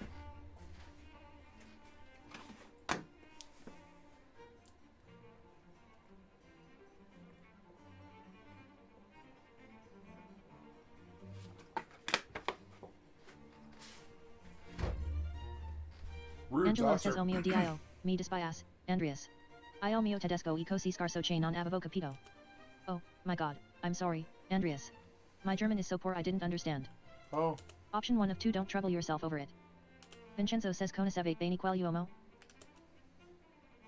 Rude Angelo doctor. says o mio dio, mi dispiace, Andreas. Io mio tedesco e così scarso che non avevo capito. Oh, my god, I'm sorry, Andreas. My German is so poor I didn't understand. Oh. Option 1 of 2 don't trouble yourself over it. Vincenzo says conosceva bene quel uomo.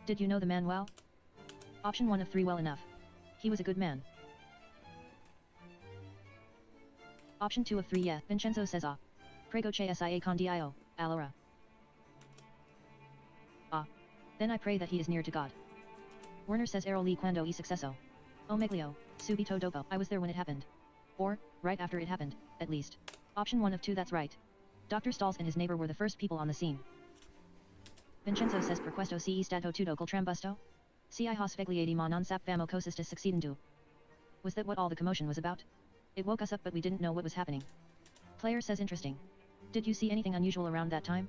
Did you know the man well? Option 1 of 3 well enough. He was a good man. Option 2 of 3 yes. Vincenzo says ah. Prego che sia con dio, allora. Ah. Then I pray that he is near to God. Werner says ero lì quando è successo. O meglio, subito dopo. I was there when it happened. Or, right after it happened, at least. Option 1 of 2 that's right. Dr. Stalls and his neighbor were the first people on the scene. Vincenzo says per questo si stato tutto col trambusto? Si hospegliati ma non sapevamo cosa sta succedendo. Was that what all the commotion was about? It woke us up but we didn't know what was happening. Player says interesting. Did you see anything unusual around that time?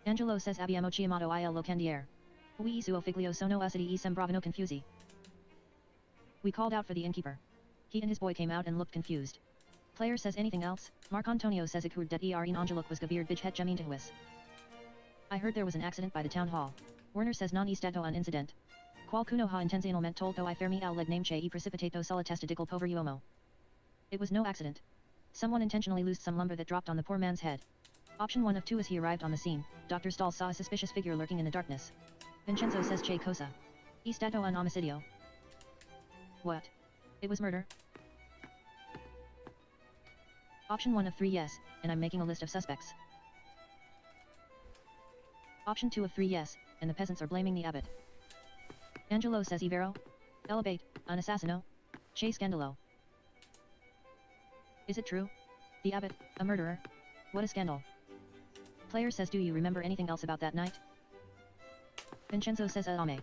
Angelo says abbiamo chiamato il locandiere. Ui suo figlio sono usciti e sembravano confusi. We called out for the innkeeper. He and his boy came out and looked confused. Player says anything else? Marcantonio says it that in Angeluk was gabir bijhet jamintahuis. I heard there was an accident by the town hall. Werner says non è stato un incident. Qualcuno ha intenzionalmente tolto I fermi al leg name che e precipitato sulla testa di quel povero uomo. It was no accident. Someone intentionally loosed some lumber that dropped on the poor man's head. Option 1 of 2 as he arrived on the scene, Dr. Stahl saw a suspicious figure lurking in the darkness. Vincenzo says che cosa. È stato un omicidio. What? It was murder? Option 1 of 3 yes, and I'm making a list of suspects. Option 2 of 3 yes, and the peasants are blaming the abbot. Angelo says Ivero? Elevate, un assassino? Che scandalo. Is it true? The abbot, a murderer? What a scandal. Player says do you remember anything else about that night? Vincenzo says ame.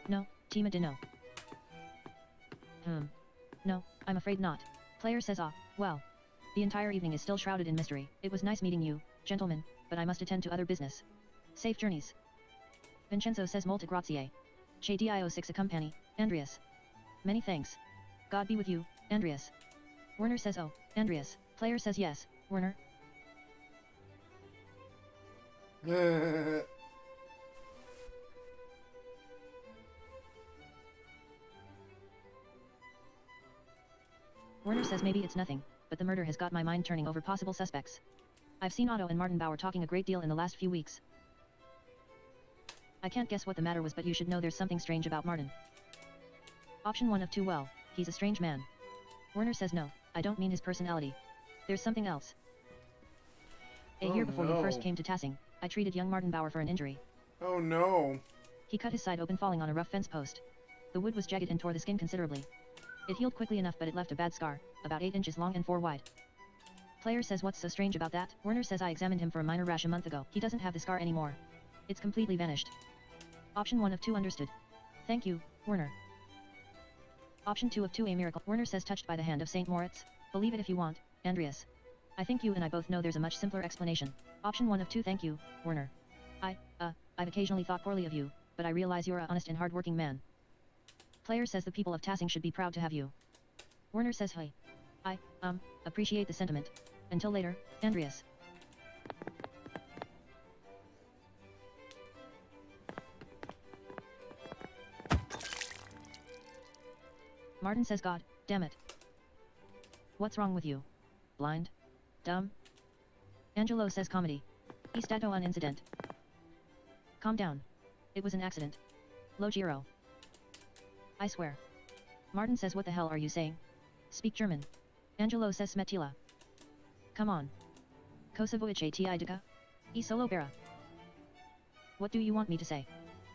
No, Tima di no. No, I'm afraid not. Player says ah, well. The entire evening is still shrouded in mystery. It was nice meeting you, gentlemen, but I must attend to other business. Safe journeys. Vincenzo says molte grazie. Che dio 6 accompani, Andreas. Many thanks. God be with you, Andreas. Werner says oh, Andreas. Player says yes, Werner. Werner says maybe it's nothing, but the murder has got my mind turning over possible suspects. I've seen Otto and Martin Bauer talking a great deal in the last few weeks. I can't guess what the matter was but you should know there's something strange about Martin. Option 1 of 2 well, he's a strange man. Werner says no, I don't mean his personality. There's something else. A year before you first came to Tassing, I treated young Martin Bauer for an injury. Oh no. He cut his side open falling on a rough fence post. The wood was jagged and tore the skin considerably. It healed quickly enough but it left a bad scar, about 8 inches long and 4 wide. Player says what's so strange about that? Werner says I examined him for a minor rash a month ago. He doesn't have the scar anymore. It's completely vanished. Option 1 of 2 understood. Thank you, Werner. Option 2 of 2 a miracle. Werner says touched by the hand of St. Moritz. Believe it if you want, Andreas. I think you and I both know there's a much simpler explanation. Option 1 of 2 thank you, Werner. I've occasionally thought poorly of you, but I realize you're a honest and hard-working man. Player says the people of Tassing should be proud to have you. Werner says hey. I appreciate the sentiment. Until later, Andreas. Martin says God, damn it. What's wrong with you? Blind? Dumb? Angelo says comedy. È stato un incident. Calm down. It was an accident. Lo giro. I swear. Martin says what the hell are you saying? Speak German. Angelo says smetila. Come on. Cosa voice ti dica? E solo bera. What do you want me to say?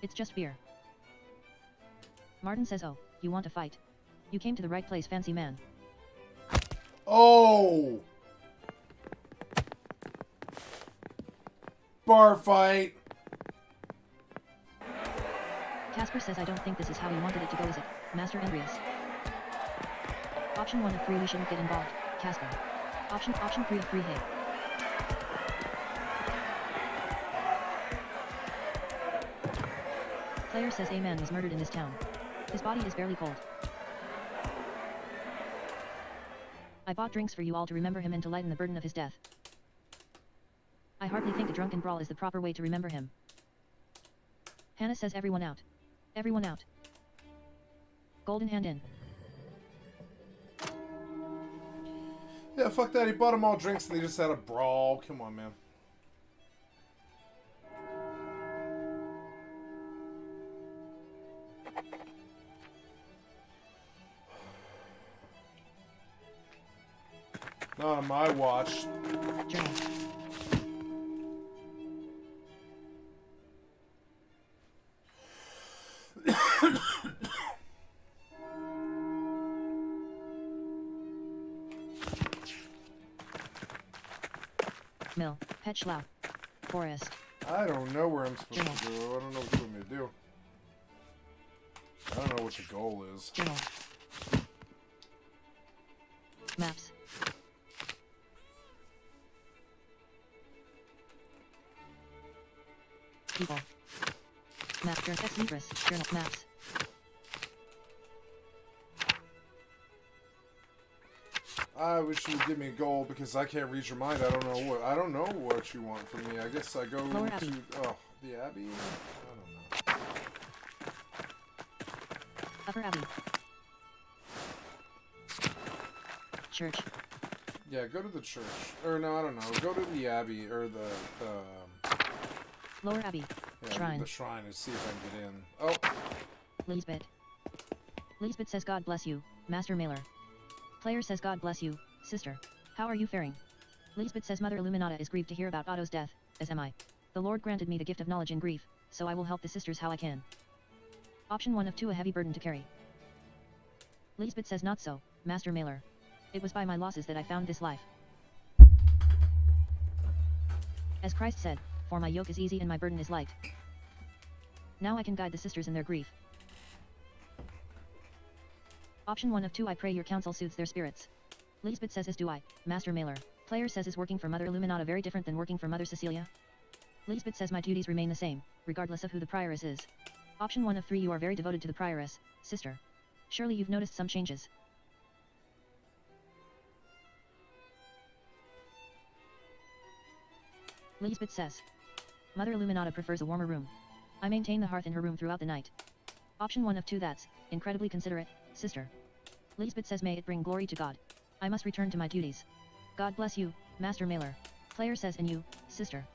It's just beer. Martin says oh, you want to fight? You came to the right place fancy man. Oh! Bar fight. Casper says I don't think this is how you wanted it to go, is it, Master Andreas? Option 1 of 3 we shouldn't get involved, Casper. Option 3 of 3 hey. Player says a man was murdered in this town. His body is barely cold. I bought drinks for you all to remember him and to lighten the burden of his death. I hardly think a drunken brawl is the proper way to remember him. Hannah says everyone out. Everyone out. Golden hand in. Yeah, fuck that. He bought them all drinks and they just had a brawl. Come on, man. Not on my watch. Journal. Mill, Pet Schlau. Forest. I don't know where I'm supposed to go. I don't know what you want me to do. I don't know what the goal is. Journal. Maps. People. Map. Journal. Ex Libris. Journal. Maps. I wish you would give me a goal because I can't read your mind. I don't know what you want from me. I guess I go Lower to Abbey. the Abbey. I don't know. Upper Abbey. Church. Yeah, go to the church. Or no, I don't know. Go to the Abbey or the Lower Abbey. yeah, Shrine. the shrine and see if I can get in. Oh, Lisbeth. Lisbeth says God bless you, Master Mailer. Player says God bless you, sister. How are you faring? Lisbeth says Mother Illuminata is grieved to hear about Otto's death, as am I. The Lord granted me the gift of knowledge in grief, so I will help the sisters how I can. Option 1 of 2 a heavy burden to carry. Lisbeth says not so, Master Mailer. It was by my losses that I found this life. As Christ said, for my yoke is easy and my burden is light. Now I can guide the sisters in their grief. Option 1 of 2 I pray your counsel soothes their spirits. Lisbeth says as do I, Master Mailer. Player says is working for Mother Illuminata very different than working for Mother Cecilia? Lisbeth says my duties remain the same, regardless of who the prioress is. Option 1 of 3 you are very devoted to the prioress, sister. Surely you've noticed some changes. Lisbeth says. Mother Illuminata prefers a warmer room. I maintain the hearth in her room throughout the night. Option 1 of 2 that's incredibly considerate, sister. Lisbeth says may it bring glory to God. I must return to my duties. God bless you, Master Mailer. Player says and you, sister.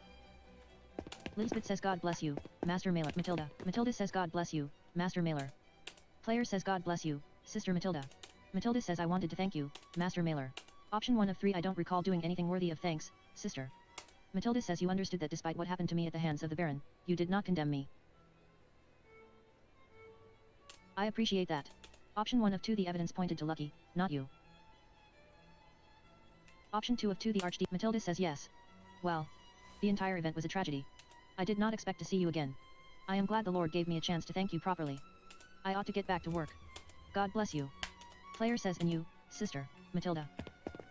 Lisbeth says God bless you, Master Mailer. Matilda. Matilda says God bless you, Master Mailer. Player says God bless you, Sister Matilda. Matilda says I wanted to thank you, Master Mailer. Option 1 of 3 I don't recall doing anything worthy of thanks, sister. Matilda says you understood that despite what happened to me at the hands of the Baron, you did not condemn me. I appreciate that. Option 1 of 2 the evidence pointed to Lucky, not you. Option 2 of 2 the Archdeacon. Matilda says yes. Well, the entire event was a tragedy. I did not expect to see you again. I am glad the Lord gave me a chance to thank you properly. I ought to get back to work. God bless you. Player says and you, sister, Matilda.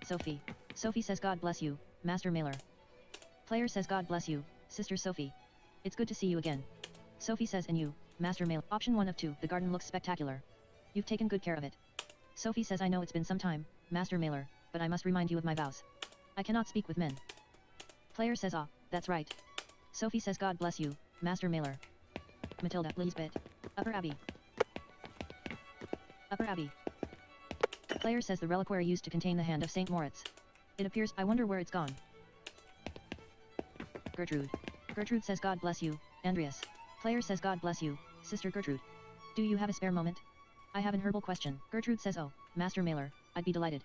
Sophie. Sophie says God bless you, Master Mailer. Player says God bless you, Sister Sophie. It's good to see you again. Sophie says and you, Master Mailer. Option 1 of 2 the garden looks spectacular. You've taken good care of it. Sophie says I know it's been some time, Master Mailer, but I must remind you of my vows. I cannot speak with men. Player says ah, that's right. Sophie says God bless you, Master Mailer. Matilda. Lisbeth. Upper Abbey. Upper Abbey. Player says the reliquary used to contain the hand of Saint Moritz. It appears, I wonder where it's gone. Gertrude. Gertrude says God bless you, Andreas. Player says God bless you, Sister Gertrude. Do you have a spare moment? I have an herbal question. Gertrude says oh, Master Mailer, I'd be delighted.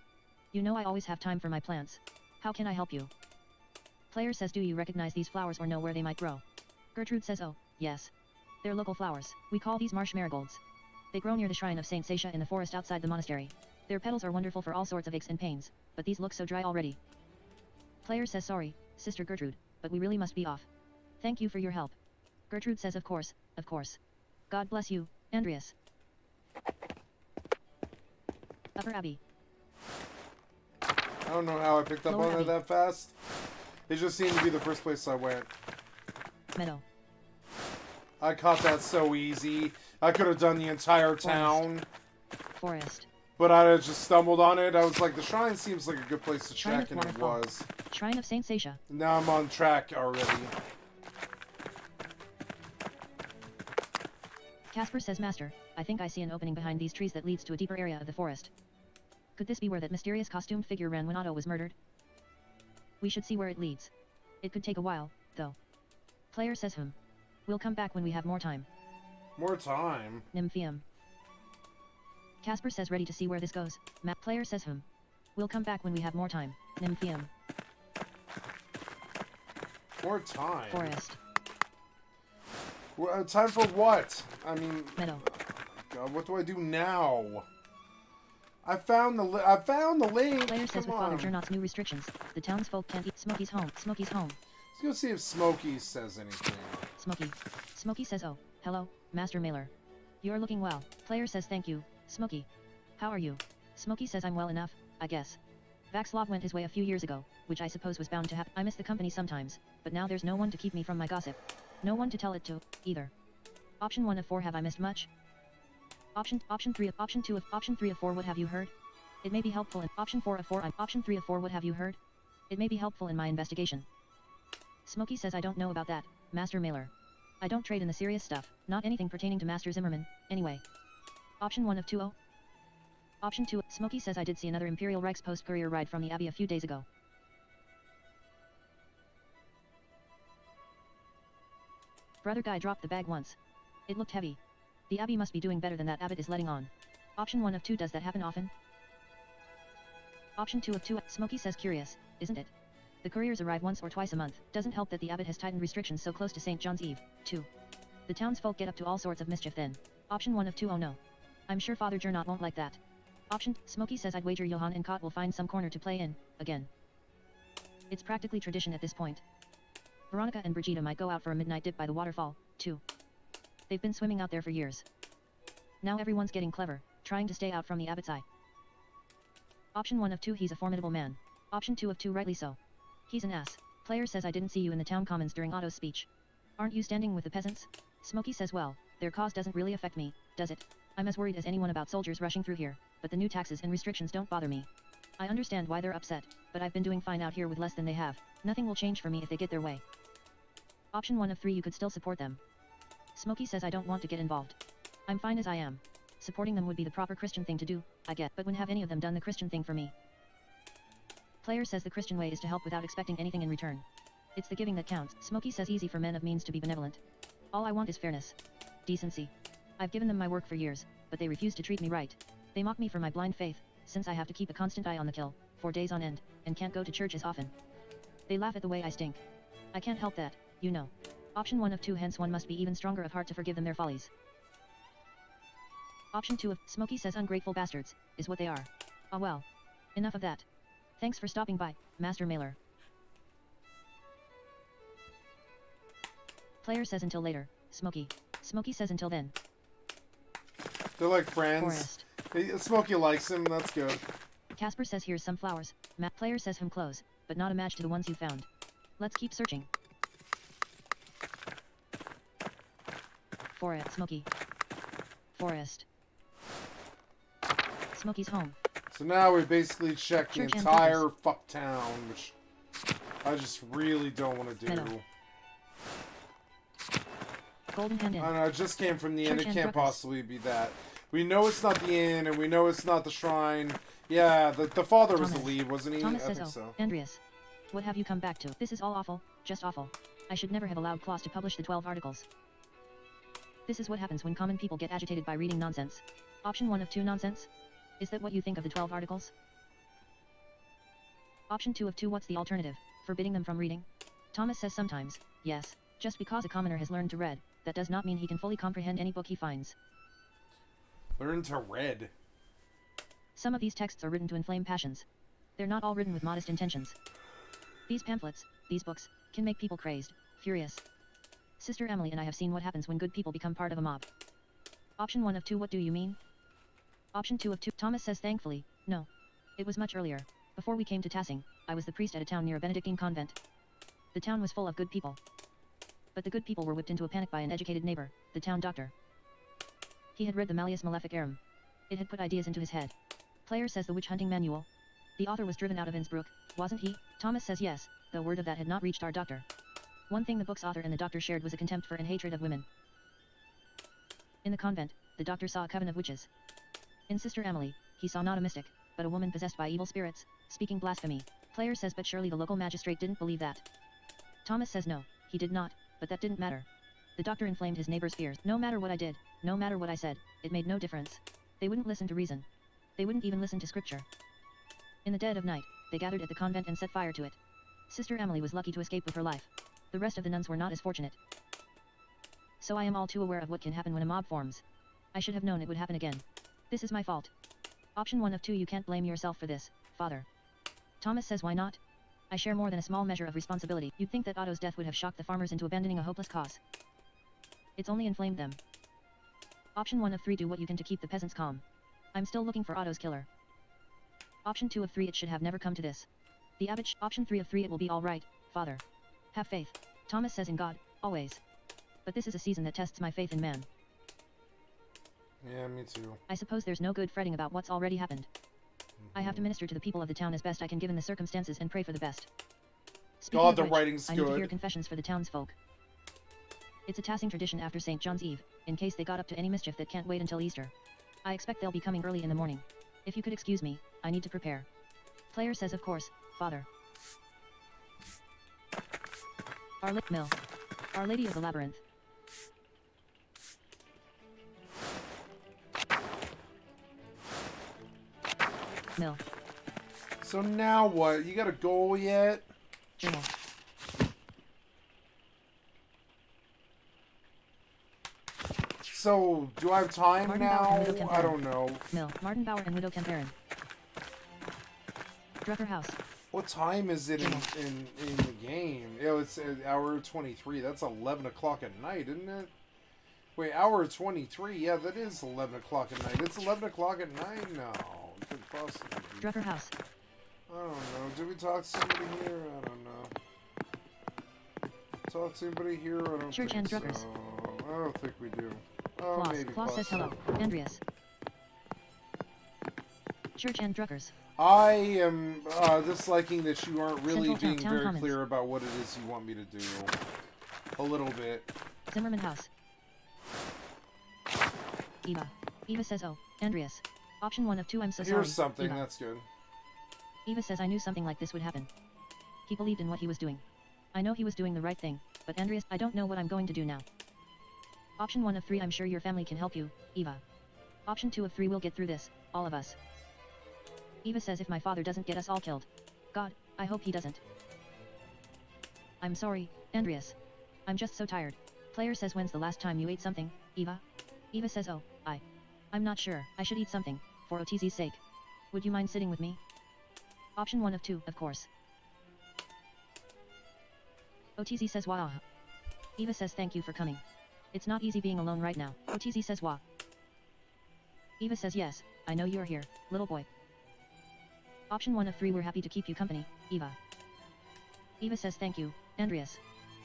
You know I always have time for my plants. How can I help you? Player says do you recognize these flowers or know where they might grow? Gertrude says oh, yes. They're local flowers. We call these marsh marigolds. They grow near the shrine of Saint Sasha in the forest outside the monastery. Their petals are wonderful for all sorts of aches and pains, but these look so dry already. Player says sorry, Sister Gertrude, but we really must be off. Thank you for your help. Gertrude says of course, of course. God bless you, Andreas. Upper Abbey. I don't know how I picked up Lower on Abbey. it that fast. It just seemed to be the first place I went. Meadow. I caught that so easy. I could have done the entire town. Forest. But I just stumbled on it. I was like, the shrine seems like a good place to Shrine check, of and it Waterfall. was. Shrine of Saint Sasha. Now I'm on track already. Casper says, Master, I think I see an opening behind these trees that leads to a deeper area of the forest. Could this be where that mysterious costumed figure ran when Otto was murdered? We should see where it leads. It could take a while, though. Player says, We'll come back when we have more time. More time? Nymphium. Casper says, ready to see where this goes. Player says, We'll come back when we have more time. Nymphium. More time? Forest. Well, time for what? I mean... Meadow. God, what do I do now? I found the link. Player says Come with Father on. Jernot's new restrictions, the townsfolk can't eat Smokey's home. Smokey's home. Let's go see if Smokey says anything. Smokey. Smokey says, oh, hello, Master Mailer. You're looking well. Player says thank you, Smokey. How are you? Smokey says I'm well enough, I guess. Vaxlov went his way a few years ago, which I suppose was bound to happen. I miss the company sometimes, but now there's no one to keep me from my gossip. No one to tell it to, either. Option 1 of 4, have I missed much? Option 3 of 4, what have you heard? It may be helpful in option 4 of 4. Option 3 of 4, what have you heard? It may be helpful in my investigation. Smokey says I don't know about that, Master Mailer. I don't trade in the serious stuff, not anything pertaining to Master Zimmerman, anyway. Option 1 of 2. Option 2, Smokey says I did see another Imperial Reichspost courier ride from the Abbey a few days ago. Brother Guy dropped the bag once. It looked heavy. The Abbey must be doing better than that abbot is letting on. Option 1 of 2, does that happen often? Option 2 of 2, Smokey says curious, isn't it? The couriers arrive once or twice a month. Doesn't help that the abbot has tightened restrictions so close to St. John's Eve, too. The townsfolk get up to all sorts of mischief then. Option 1 of 2, oh no. I'm sure Father Gernot won't like that. Option, Smokey says I'd wager Johann and Kot will find some corner to play in, again. It's practically tradition at this point. Veronica and Brigida might go out for a midnight dip by the waterfall, too. They've been swimming out there for years. Now everyone's getting clever, trying to stay out from the abbot's eye. Option 1 of 2, he's a formidable man. Option 2 of 2, rightly so. He's an ass. Player says I didn't see you in the town commons during Otto's speech. Aren't you standing with the peasants? Smokey says well, their cause doesn't really affect me, does it? I'm as worried as anyone about soldiers rushing through here, but the new taxes and restrictions don't bother me. I understand why they're upset, but I've been doing fine out here with less than they have. Nothing will change for me if they get their way. Option 1 of 3, you could still support them. Smokey says I don't want to get involved. I'm fine as I am. Supporting them would be the proper Christian thing to do, I get, but when have any of them done the Christian thing for me? Player says the Christian way is to help without expecting anything in return. It's the giving that counts. Smokey says easy for men of means to be benevolent. All I want is fairness. Decency. I've given them my work for years, but they refuse to treat me right. They mock me for my blind faith, since I have to keep a constant eye on the kill, for days on end, and can't go to church as often. They laugh at the way I stink. I can't help that, you know. Option 1 of 2, hence one must be even stronger of heart to forgive them their follies. Option 2 of Smokey says ungrateful bastards, is what they are. Ah well. Enough of that. Thanks for stopping by, Master Mailer. Player says until later, Smokey. Smokey says until then. They're like friends. Smokey likes him, that's good. Casper says here's some flowers. Player says close, but not a match to the ones you found. Let's keep searching. Forest. Smokey. Forest. Smokey's home. So now we basically checked the Church and entire fuck town, which I just really don't want to do. Meadow. Golden Hand Inn. I don't know, it just came from the inn, Church it and can't Breakfast. possibly be that. We know it's not the inn, and we know it's not the shrine. Yeah, the father was the Thomas. lead, wasn't he? Thomas I says, think oh, so. Andreas. What have you come back to? This is all awful, just awful. I should never have allowed Klaus to publish the 12 articles. This is what happens when common people get agitated by reading nonsense. Option 1 of 2, nonsense? Is that what you think of the 12 articles? Option 2 of 2, what's the alternative? Forbidding them from reading? Thomas says sometimes, yes. Just because a commoner has learned to read, that does not mean he can fully comprehend any book he finds. Learn to read. Some of these texts are written to inflame passions. They're not all written with modest intentions. These pamphlets, these books, can make people crazed, furious. Sister Emily and I have seen what happens when good people become part of a mob. Option 1 of 2, what do you mean? Option 2 of 2, Thomas says thankfully, no. It was much earlier. Before we came to Tassing, I was the priest at a town near a Benedictine convent. The town was full of good people. But the good people were whipped into a panic by an educated neighbor, the town doctor. He had read the Malleus Maleficarum. It had put ideas into his head. Player says the witch hunting manual. The author was driven out of Innsbruck, wasn't he? Thomas says yes, though word of that had not reached our doctor. One thing the book's author and the doctor shared was a contempt for and hatred of women. In the convent, the doctor saw a coven of witches. In Sister Emily, he saw not a mystic, but a woman possessed by evil spirits, speaking blasphemy. Player says but surely the local magistrate didn't believe that. Thomas says no, he did not, but that didn't matter. The doctor inflamed his neighbor's fears. No matter what I did, no matter what I said, it made no difference. They wouldn't listen to reason. They wouldn't even listen to scripture. In the dead of night, they gathered at the convent and set fire to it. Sister Emily was lucky to escape with her life. The rest of the nuns were not as fortunate. So I am all too aware of what can happen when a mob forms. I should have known it would happen again. This is my fault. Option 1 of 2, you can't blame yourself for this, Father. Thomas says why not? I share more than a small measure of responsibility. You'd think that Otto's death would have shocked the farmers into abandoning a hopeless cause. It's only inflamed them. Option 1 of 3, do what you can to keep the peasants calm. I'm still looking for Otto's killer. Option 2 of 3, it should have never come to this. The abbot. Option 3 of 3, it will be all right, Father. Have faith. Thomas says in God, always. But this is a season that tests my faith in man. Yeah, me too. I suppose there's no good fretting about what's already happened. I have to minister to the people of the town as best I can given the circumstances and pray for the best. Speaking God, of the which, writing's I need to good. hear confessions for the townsfolk. It's a Tassing tradition after St. John's Eve, in case they got up to any mischief that can't wait until Easter. I expect they'll be coming early in the morning. If you could excuse me, I need to prepare. Player says of course, Father. Our Lady of the Labyrinth. Mill. So now what? You got a goal yet? Journal. So, do I have time Martin now? Bauer and Widow Kemperin. I don't know. Mill. Martin Bauer and Widow Kemperin. Drucker House. What time is it in the game? Oh, it's hour 23. That's 11 o'clock at night, isn't it? Wait, hour 23? Yeah, that is 11 o'clock at night. It's 11 o'clock at night? No. It could possibly be. Drucker House. I don't know. Did we talk to somebody here? I don't know. Talk to anybody here? I don't Church think and Druckers. so. I don't think we do. Oh, Klaus. maybe Klaus says hello. Andreas. Church and Druckers. I am disliking that you aren't really Central being Town very Commons. clear about what it is you want me to do. A little bit. Zimmerman House. Eva. Eva says oh. Andreas. Option 1 of 2, I'm so sorry. Here's something, Eva. that's good. Eva says I knew something like this would happen. He believed in what he was doing. I know he was doing the right thing, but Andreas, I don't know what I'm going to do now. Option 1 of 3, I'm sure your family can help you, Eva. Option 2 of 3, we'll get through this, all of us. Eva says if my father doesn't get us all killed. God, I hope he doesn't. I'm sorry, Andreas. I'm just so tired. Player says when's the last time you ate something, Eva? Eva says oh, I'm not sure. I should eat something, for OTZ's sake. Would you mind sitting with me? Option 1 of 2, of course. OTZ says wah. Eva says thank you for coming. It's not easy being alone right now. OTZ says wah. Eva says yes, I know you're here, little boy. Option 1 of 3, we're happy to keep you company, Eva. Eva says thank you, Andreas.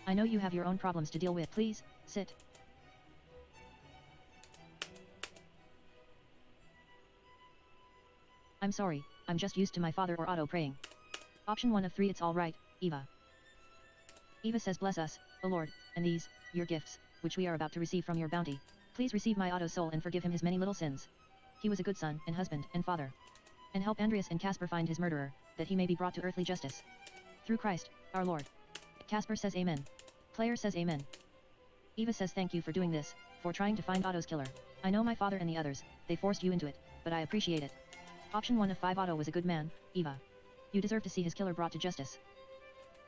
I know you have your own problems to deal with. Please, sit. I'm sorry, I'm just used to my father or Otto praying. Option 1 of 3, it's alright, Eva. Eva says bless us, O Lord, and these, your gifts, which we are about to receive from your bounty. Please receive my Otto's soul and forgive him his many little sins. He was a good son, and husband, and father. And help Andreas and Casper find his murderer, that he may be brought to earthly justice. Through Christ, our Lord. Casper says amen. Player says amen. Eva says thank you for doing this, for trying to find Otto's killer. I know my father and the others, they forced you into it, but I appreciate it. Option 1 of 5, Otto was a good man, Eva. You deserve to see his killer brought to justice.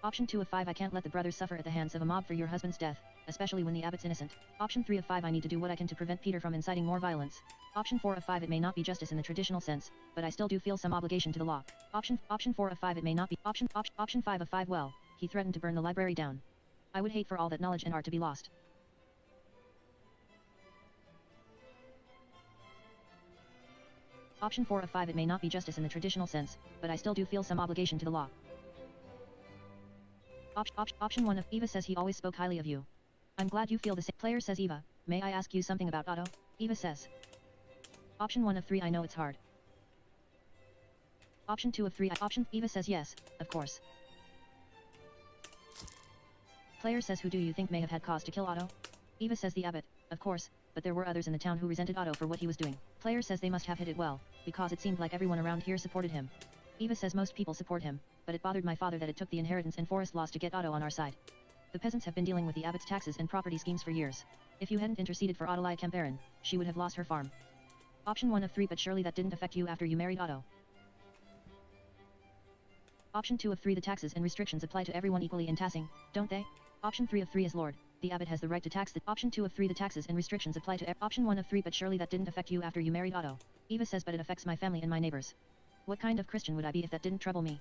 Option 2 of 5, I can't let the brothers suffer at the hands of a mob for your husband's death, especially when the abbot's innocent. Option 3 of 5, I need to do what I can to prevent Peter from inciting more violence. Option 4 of 5, it may not be justice in the traditional sense, but I still do feel some obligation to the law. Option 4 of 5, it may not be. Option 5 of 5, well, he threatened to burn the library down. I would hate for all that knowledge and art to be lost. Option 4 of 5, it may not be justice in the traditional sense, but I still do feel some obligation to the law. Option 1 of Eva says he always spoke highly of you. I'm glad you feel the same. Player says Eva, may I ask you something about Otto? Eva says. Option 1 of 3, I know it's hard. Option 2 of 3, Eva says yes, of course. Player says who do you think may have had cause to kill Otto? Eva says the abbot, of course, but there were others in the town who resented Otto for what he was doing. Player says they must have hit it well, because it seemed like everyone around here supported him. Eva says most people support him, but it bothered my father that it took the inheritance and forest laws to get Otto on our side. The peasants have been dealing with the abbot's taxes and property schemes for years. If you hadn't interceded for Ottolai Camperin, she would have lost her farm. Option 1 of 3, but surely that didn't affect you after you married Otto. Option 2 of 3, the taxes and restrictions apply to everyone equally in Tassing, don't they? Option 3 of 3 is Lord, the abbot has the right to tax the. Option 2 of 3, the taxes and restrictions apply to. Option 1 of 3, but surely that didn't affect you after you married Otto. Eva says but it affects my family and my neighbors. What kind of Christian would I be if that didn't trouble me?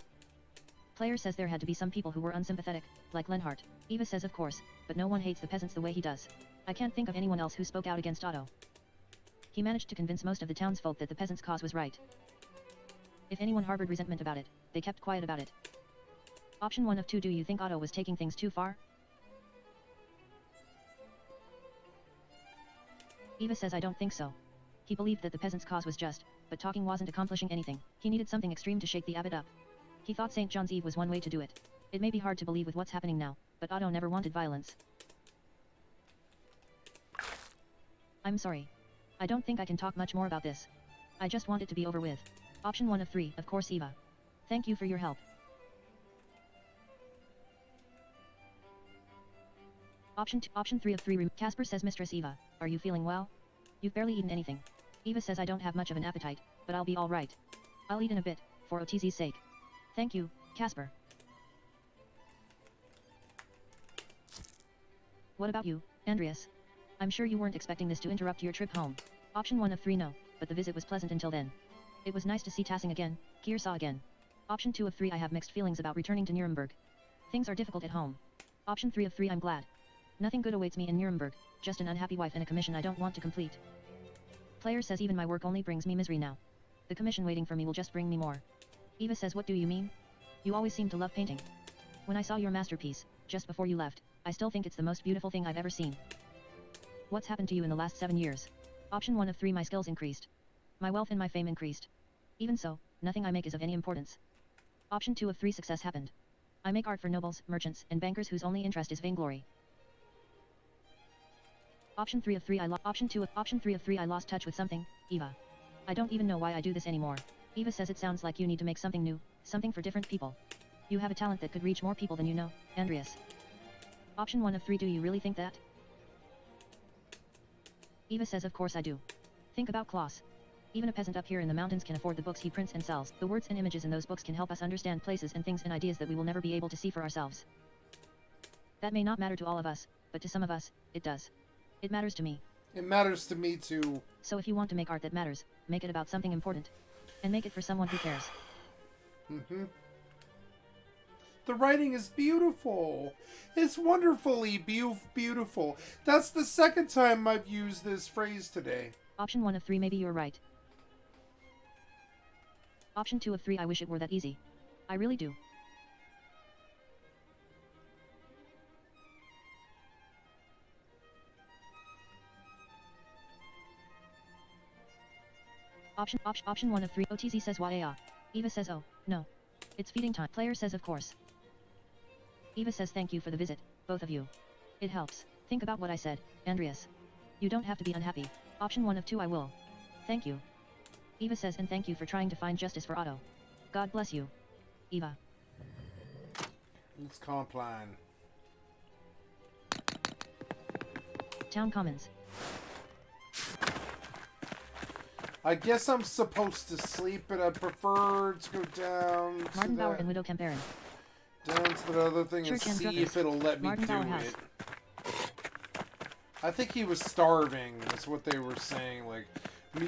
Player says there had to be some people who were unsympathetic, like Lenhart. Eva says of course, but no one hates the peasants the way he does. I can't think of anyone else who spoke out against Otto. He managed to convince most of the townsfolk that the peasants' cause was right. If anyone harbored resentment about it, they kept quiet about it. Option 1 of 2, do you think Otto was taking things too far? Eva says I don't think so. He believed that the peasants' cause was just, but talking wasn't accomplishing anything. He needed something extreme to shake the abbot up. He thought St. John's Eve was one way to do it. It may be hard to believe with what's happening now, but Otto never wanted violence. I'm sorry. I don't think I can talk much more about this. I just want it to be over with. Option 1 of 3, of course Eva. Thank you for your help. Option 3 of 3, Casper says Mistress Eva, are you feeling well? You've barely eaten anything. Eva says I don't have much of an appetite, but I'll be alright. I'll eat in a bit, for OTZ's sake. Thank you, Casper. What about you, Andreas? I'm sure you weren't expecting this to interrupt your trip home. Option 1 of 3, no, but the visit was pleasant until then. It was nice to see Tassing again, Kearsarge again. Option 2 of 3, I have mixed feelings about returning to Nuremberg. Things are difficult at home. Option 3 of 3, I'm glad. Nothing good awaits me in Nuremberg, just an unhappy wife and a commission I don't want to complete. Player says even my work only brings me misery now. The commission waiting for me will just bring me more. Eva says what do you mean? You always seem to love painting. When I saw your masterpiece, just before you left, I still think it's the most beautiful thing I've ever seen. What's happened to you in the last 7 years? Option 1 of 3, my skills increased. My wealth and my fame increased. Even so, nothing I make is of any importance. Option 2 of 3, success happened. I make art for nobles, merchants, and bankers whose only interest is vainglory. Option 3 of 3, Option 3 of 3, I lost touch with something, Eva. I don't even know why I do this anymore. Eva says it sounds like you need to make something new, something for different people. You have a talent that could reach more people than you know, Andreas. Option 1 of 3, do you really think that? Eva says of course I do. Think about Klaus. Even a peasant up here in the mountains can afford the books he prints and sells. The words and images in those books can help us understand places and things and ideas that we will never be able to see for ourselves. That may not matter to all of us, but to some of us, it does. It matters to me. It matters to me too. So if you want to make art that matters, make it about something important. And make it for someone who cares. Mm-hmm. The writing is beautiful. It's wonderfully beautiful. That's the second time I've used this phrase today. Option 1 of 3, maybe you're right. Option 2 of 3, I wish it were that easy. I really do. Option 1 of 3, OTZ says Waya. Eva says oh, no. It's feeding time. Player says of course. Eva says thank you for the visit, both of you. It helps. Think about what I said, Andreas. You don't have to be unhappy. Option 1 of 2, I will. Thank you. Eva says and thank you for trying to find justice for Otto. God bless you. Eva. Let's compline. Town Commons. I guess I'm supposed to sleep, but I prefer to go down to Martin Bauer and Widow Camperin. Down to the other thing and see if it'll let me do it. I think he was starving. That's what they were saying. Like,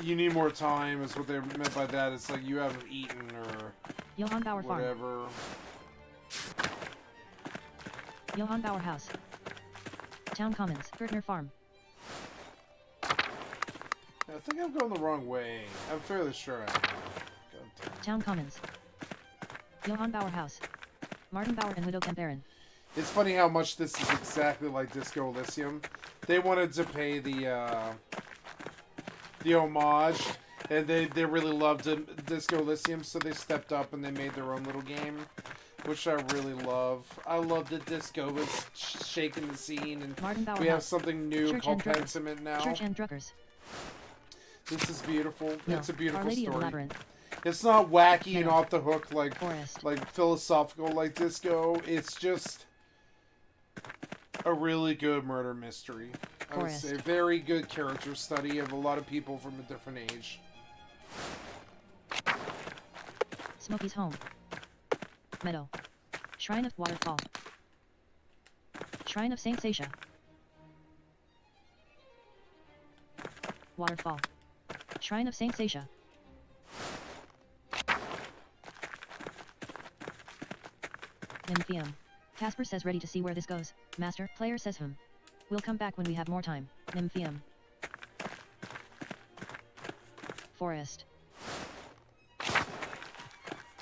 you need more time is what they meant by that. It's like you haven't eaten or Johann Bauer whatever. Farm. Johann Bauer House. Town Commons, Gertner Farm. I think I'm going the wrong way. I'm fairly sure I am. Town Commons. Johann Bauer House. Martin Bauer and Widow Kemperin. It's funny how much this is exactly like Disco Elysium. They wanted to pay the homage, and they really loved Disco Elysium, so they stepped up and they made their own little game, which I really love. I love that Disco was shaking the scene, and we have something new Church called and Pentiment now. Church and Druckers. This is beautiful. No, It's a beautiful Our Lady of the story. Labyrinth. It's not wacky No. and off the hook like Forest. philosophical like Disco. It's just a really good murder mystery. I would Forest. say very good character study of a lot of people from a different age. Smokey's Home. Meadow. Shrine of Waterfall. Shrine of Saint Sasha. Waterfall. Shrine of Saint Sasha. Nymphium. Casper says ready to see where this goes. Master, player says We'll come back when we have more time. Nymphium. Forest.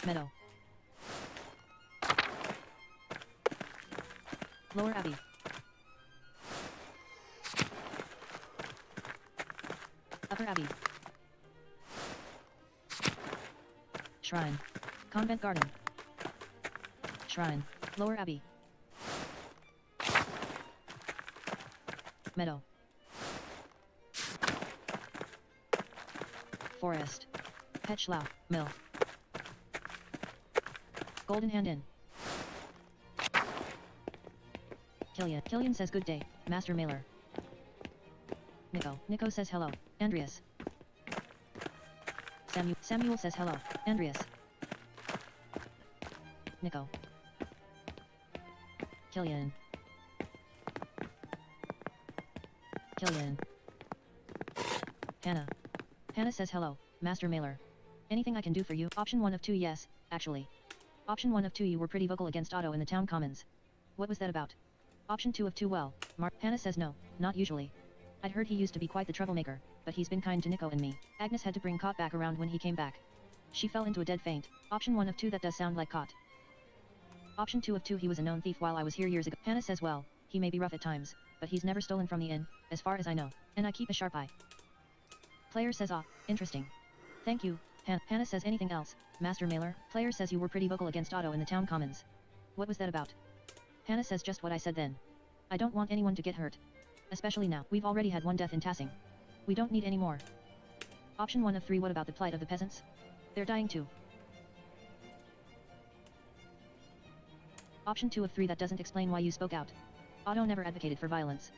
Meadow. Lower Abbey. Upper Abbey. Shrine. Convent Garden. Shrine. Lower Abbey. Meadow. Forest. Petschlau. Mill. Golden Hand Inn. Killian says good day, Master Mailer. Nico says hello, Andreas. Samuel says hello, Andreas. Nico. Killian. Hannah says hello, Master Mailer. Anything I can do for you? Option 1 of 2 yes, actually. Option 1 of 2 you were pretty vocal against Otto in the town commons. What was that about? Option 2 of 2 well, Hannah says no, not usually. I'd heard he used to be quite the troublemaker, but he's been kind to Nico and me. Agnes had to bring Cot back around when he came back. She fell into a dead faint. Option 1 of 2 that does sound like Cot. Option 2 of 2 he was a known thief while I was here years ago. Hannah says well, he may be rough at times, but he's never stolen from the inn, as far as I know, and I keep a sharp eye. Player says interesting. Thank you. Hannah says anything else, Master Mailer? Player says you were pretty vocal against Otto in the town commons. What was that about? Hannah says just what I said then. I don't want anyone to get hurt. Especially now. We've already had one death in Tassing. We don't need any more. Option 1 of 3 what about the plight of the peasants? They're dying too. Option 2 of 3 that doesn't explain why you spoke out. Otto never advocated for violence.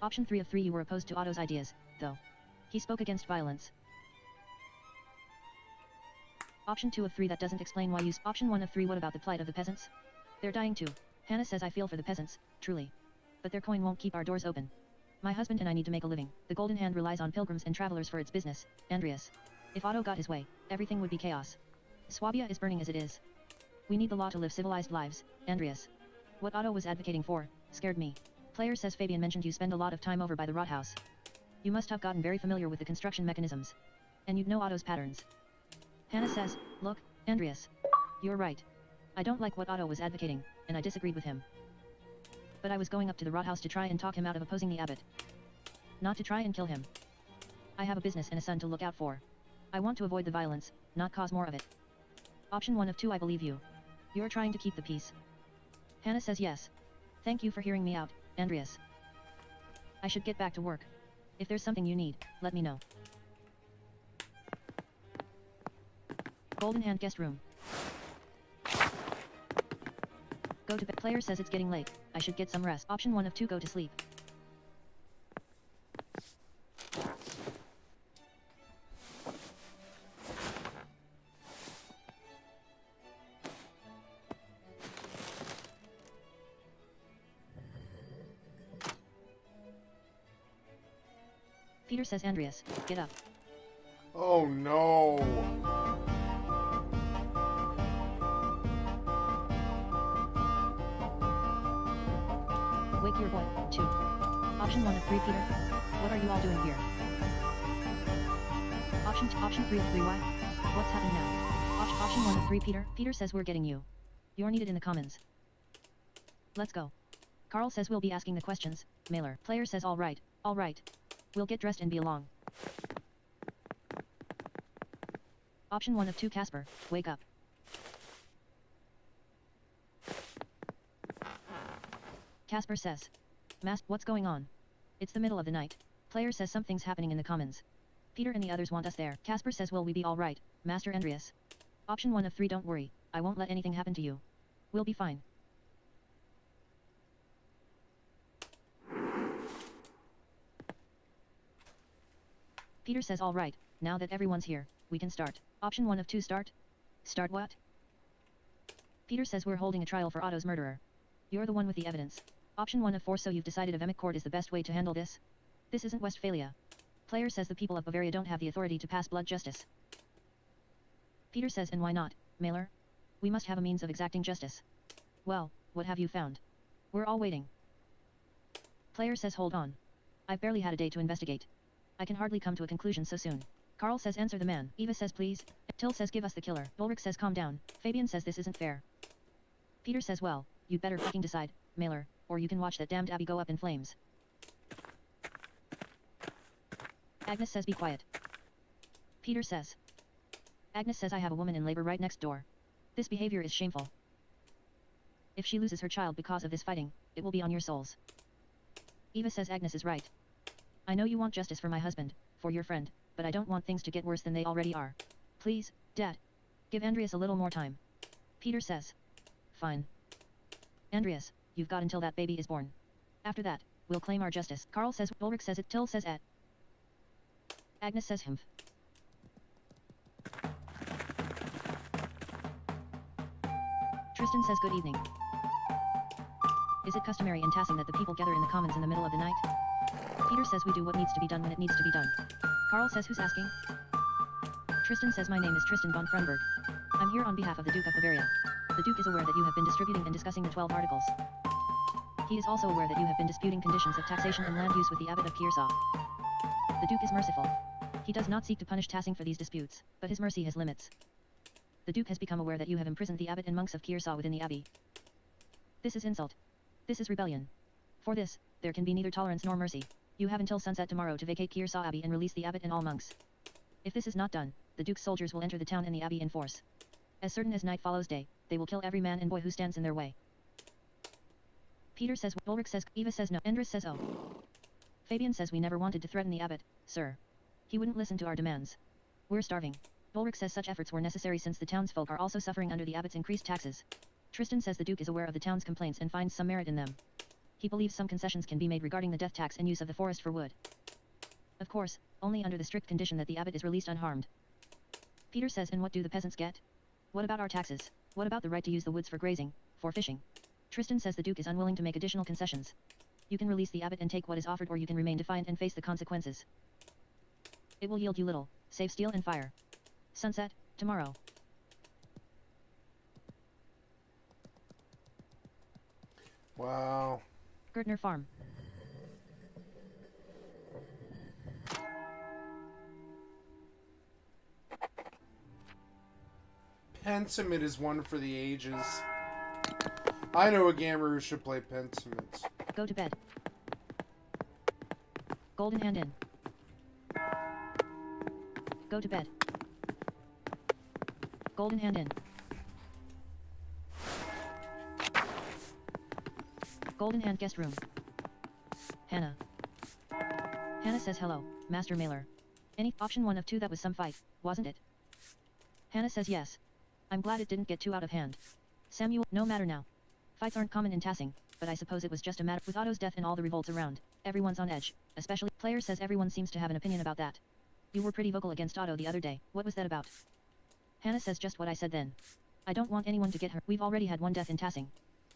Option 3 of 3 you were opposed to Otto's ideas, though. He spoke against violence. Option 2 of 3 that doesn't explain why you Option 1 of 3 what about the plight of the peasants? They're dying too. Hannah says I feel for the peasants, truly. But their coin won't keep our doors open. My husband and I need to make a living. The Golden Hand relies on pilgrims and travelers for its business, Andreas. If Otto got his way, everything would be chaos. Swabia is burning as it is. We need the law to live civilized lives, Andreas. What Otto was advocating for, scared me. Player says Fabian mentioned you spend a lot of time over by the Rathaus. You must have gotten very familiar with the construction mechanisms. And you'd know Otto's patterns. Hannah says, look, Andreas. You're right. I don't like what Otto was advocating, and I disagreed with him. But I was going up to the Rathaus to try and talk him out of opposing the abbot. Not to try and kill him. I have a business and a son to look out for. I want to avoid the violence, not cause more of it. Option 1 of 2 I believe you. You're trying to keep the peace. Hannah says yes. Thank you for hearing me out, Andreas. I should get back to work. If there's something you need, let me know. Golden Hand guest room. Go to bed. Player says it's getting late. I should get some rest. Option 1 of 2 go to sleep. Peter says, Andreas, get up. Oh no. Wake your boy. 2. Option 1 of 3, Peter. What are you all doing here? Option 3 of 3, why? What's happening now? Option 1 of 3, Peter. Peter says we're getting you. You're needed in the commons. Let's go. Carl says we'll be asking the questions. Mailer. Player says all right. We'll get dressed and be along. Option 1 of 2, Casper. Wake up. Casper says. What's going on? It's the middle of the night. Player says something's happening in the commons. Peter and the others want us there. Casper says will we be alright, Master Andreas? Option 1 of 3, don't worry. I won't let anything happen to you. We'll be fine. Peter says alright, now that everyone's here, we can start. Option 1 of 2, start? Start what? Peter says we're holding a trial for Otto's murderer. You're the one with the evidence. Option 1 of 4, so you've decided Emic Court is the best way to handle this? This isn't Westphalia. Player says the people of Bavaria don't have the authority to pass blood justice. Peter says, and why not, Mailer? We must have a means of exacting justice. Well, what have you found? We're all waiting. Player says hold on. I've barely had a day to investigate. I can hardly come to a conclusion so soon. Carl says answer the man. Eva says please. Till says give us the killer. Ulrich says calm down. Fabian says this isn't fair. Peter says well, you'd better fucking decide, Mailer, or you can watch that damned abbey go up in flames. Agnes says be quiet. Peter says. Agnes says I have a woman in labor right next door. This behavior is shameful. If she loses her child because of this fighting, it will be on your souls. Eva says Agnes is right. I know you want justice for my husband, for your friend, but I don't want things to get worse than they already are. Please, Dad. Give Andreas a little more time. Peter says. Fine. Andreas, you've got until that baby is born. After that, we'll claim our justice. Carl says, Ulrich says it, Till says et. Agnes says him. Tristan says good evening. Is it customary in Tassing that the people gather in the commons in the middle of the night? Peter says we do what needs to be done when it needs to be done. Carl says who's asking? Tristan says my name is Tristan von Frunberg. I'm here on behalf of the Duke of Bavaria. The Duke is aware that you have been distributing and discussing the 12 articles. He is also aware that you have been disputing conditions of taxation and land use with the Abbot of Kiersau. The Duke is merciful. He does not seek to punish Tassing for these disputes, but his mercy has limits. The Duke has become aware that you have imprisoned the Abbot and monks of Kiersau within the Abbey. This is insult. This is rebellion. For this, there can be neither tolerance nor mercy. You have until sunset tomorrow to vacate Kiersau Abbey and release the Abbot and all monks. If this is not done, the Duke's soldiers will enter the town and the Abbey in force. As certain as night follows day, they will kill every man and boy who stands in their way. Peter says, Ulrich says, Eva says no, Andres says oh. Fabian says we never wanted to threaten the Abbot, sir. He wouldn't listen to our demands. We're starving. Ulrich says such efforts were necessary since the townsfolk are also suffering under the Abbot's increased taxes. Tristan says the Duke is aware of the town's complaints and finds some merit in them. He believes some concessions can be made regarding the death tax and use of the forest for wood. Of course, only under the strict condition that the Abbot is released unharmed. Peter says, and what do the peasants get? What about our taxes? What about the right to use the woods for grazing, for fishing? Tristan says the Duke is unwilling to make additional concessions. You can release the Abbot and take what is offered, or you can remain defiant and face the consequences. It will yield you little, save steel and fire. Sunset, tomorrow. Wow. Gertner Farm. Pentiment is one for the ages. I know a gamer who should play Pentiment. Go to bed. Golden Hand in. Go to bed. Golden Hand in. Golden Hand guest room. Hannah. Hannah says hello, Master Mailer. Any option 1 of 2, that was some fight, wasn't it? Hannah says yes. I'm glad it didn't get too out of hand. Samuel, no matter now. Fights aren't common in Tassing, but I suppose it was just a matter with Otto's death and all the revolts around. Everyone's on edge, especially player says everyone seems to have an opinion about that. You were pretty vocal against Otto the other day. What was that about? Hannah says just what I said then. I don't want anyone to get hurt. We've already had one death in Tassing.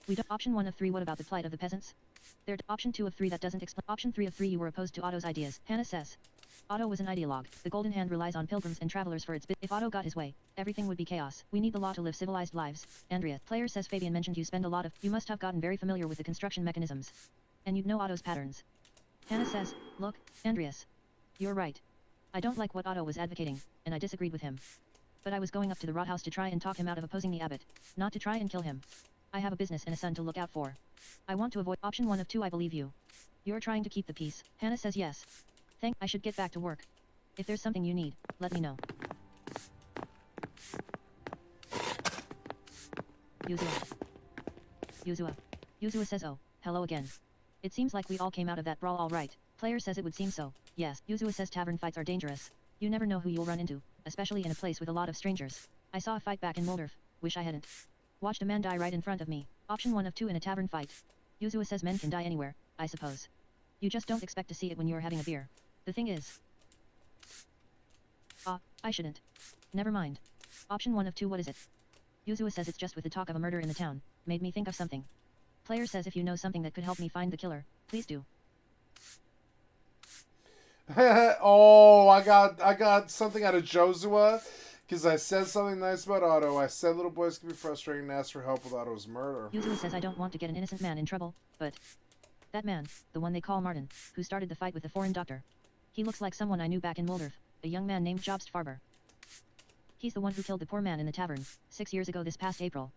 We don't. Option 1 of 3, what about the plight of the peasants? Option 2 of 3 that doesn't explain. Option 3 of 3, you were opposed to Otto's ideas. Hannah says. Otto was an ideologue. The Golden Hand relies on pilgrims and travelers for its If Otto got his way, everything would be chaos. We need the law to live civilized lives. Andrea. Player says Fabian mentioned you spend a lot of. You must have gotten very familiar with the construction mechanisms. And you'd know Otto's patterns. Hannah says, look, Andreas. You're right. I don't like what Otto was advocating, and I disagreed with him. But I was going up to the Rathaus to try and talk him out of opposing the abbot, not to try and kill him. I have a business and a son to look out for. I want to avoid option 1 of 2. I believe you. You're trying to keep the peace. Hannah says yes. I should get back to work. If there's something you need, let me know. Yuzua says oh, hello again. It seems like we all came out of that brawl all right. Player says it would seem so. Yes. Yuzua says tavern fights are dangerous. You never know who you'll run into, especially in a place with a lot of strangers. I saw a fight back in Moldorf. Wish I hadn't. Watched a man die right in front of me. Option 1 of 2 in a tavern fight. Yuzua says men can die anywhere, I suppose. You just don't expect to see it when you're having a beer. The thing is... I shouldn't. Never mind. Option 1 of 2. What is it? Yuzua says it's just with the talk of a murder in the town. Made me think of something. Player says if you know something that could help me find the killer, please do. Oh, I got something out of Josua because I said something nice about Otto. I said little boys can be frustrating and ask for help with Otto's murder. Yuzua says I don't want to get an innocent man in trouble, but... That man, the one they call Martin, who started the fight with the foreign doctor. He looks like someone I knew back in Moldorf, a young man named Jobst Farber. He's the one who killed the poor man in the tavern, 6 years ago this past April.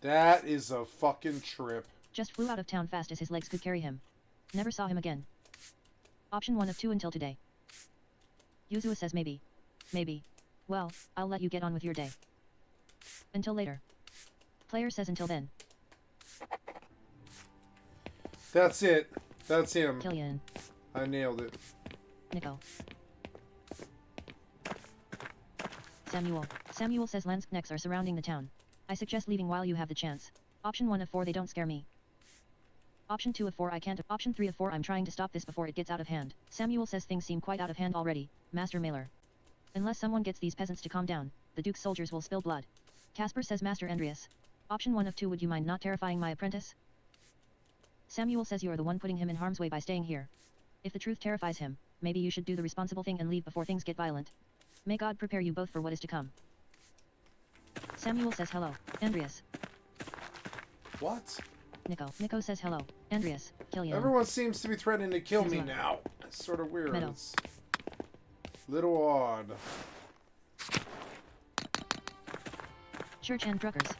That is a fucking trip. Just flew out of town fast as his legs could carry him. Never saw him again. Option 1 of 2 until today. Yuzua says maybe. Maybe. Well, I'll let you get on with your day. Until later. Player says until then. That's it. That's him. Killian. I nailed it. Nico. Samuel says Landsknechts are surrounding the town. I suggest leaving while you have the chance. Option 1 of 4 they don't scare me. Option 2 of 4 I can't. Option 3 of 4 I'm trying to stop this before it gets out of hand. Samuel says things seem quite out of hand already, Master Mailer. Unless someone gets these peasants to calm down, the Duke's soldiers will spill blood. Casper says Master Andreas. Option 1 of 2 would you mind not terrifying my apprentice? Samuel says you're the one putting him in harm's way by staying here. If the truth terrifies him, maybe you should do the responsible thing and leave before things get violent. May God prepare you both for what is to come. Samuel says hello, Andreas. What? Nico says hello, Andreas, Killian. Everyone seems to be threatening to kill me now. It's sort of weird. Meadow. It's a little odd. Church and Druckers.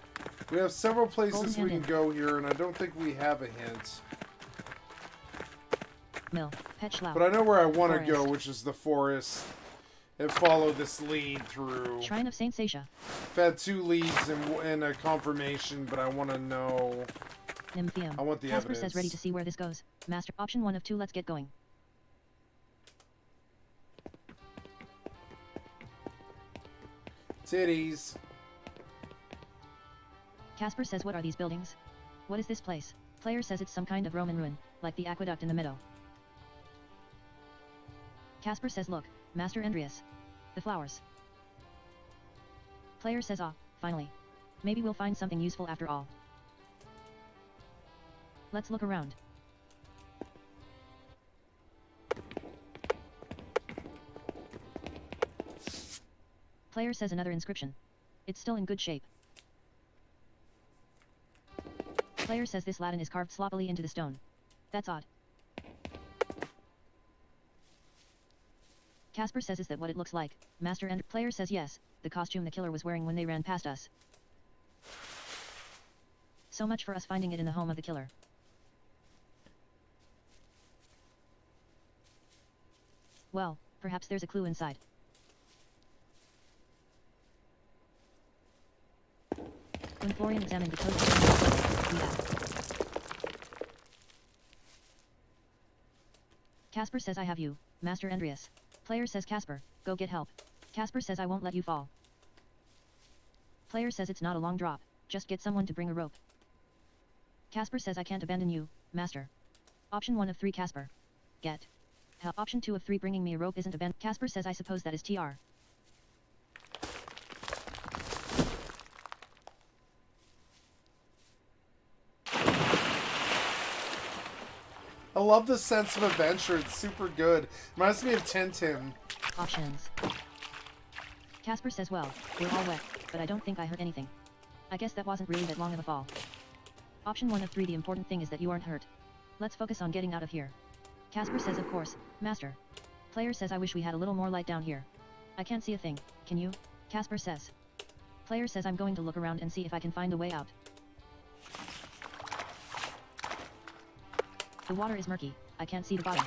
We have several places Golden we can Hand go here, and I don't think we have a hint. Mill, Petschlau. But I know where I want to Forest. go, which is the forest. And follow this lead through. Shrine of Saint Sasha. I've had 2 leads and a confirmation, but I want to know. Nymphium. I want the Casper evidence. says ready to see where this goes. Master. Option 1 of 2 let's get going. Titties. Casper says what are these buildings? What is this place? Player says it's some kind of Roman ruin, like the aqueduct in the meadow. Casper says look, Master Andreas. The flowers. Player says ah, finally. Maybe we'll find something useful after all. Let's look around. Player says another inscription. It's still in good shape. Player says this Latin is carved sloppily into the stone. That's odd. Casper says is that what it looks like? Master and Player says yes, the costume the killer was wearing when they ran past us. So much for us finding it in the home of the killer. Well, perhaps there's a clue inside. When Florian examined the toast, we have. Casper says I have you, Master Andreas. Player says Casper, go get help. Casper says I won't let you fall. Player says it's not a long drop, just get someone to bring a rope. Casper says I can't abandon you, Master. Option 1 of 3 Casper. Get. Help. Option 2 of 3 bringing me a rope isn't abandon. Casper says I suppose that is TR. love the sense of adventure. It's super good. Reminds me of Tintin. Options. Casper says, well, we're all wet, but I don't think I hurt anything. I guess that wasn't really that long of a fall. Option 1 of 3, the important thing is that you aren't hurt. Let's focus on getting out of here. Casper says, of course, master. Player says, I wish we had a little more light down here. I can't see a thing, can you? Casper says. Player says, I'm going to look around and see if I can find a way out. The water is murky, I can't see the bottom.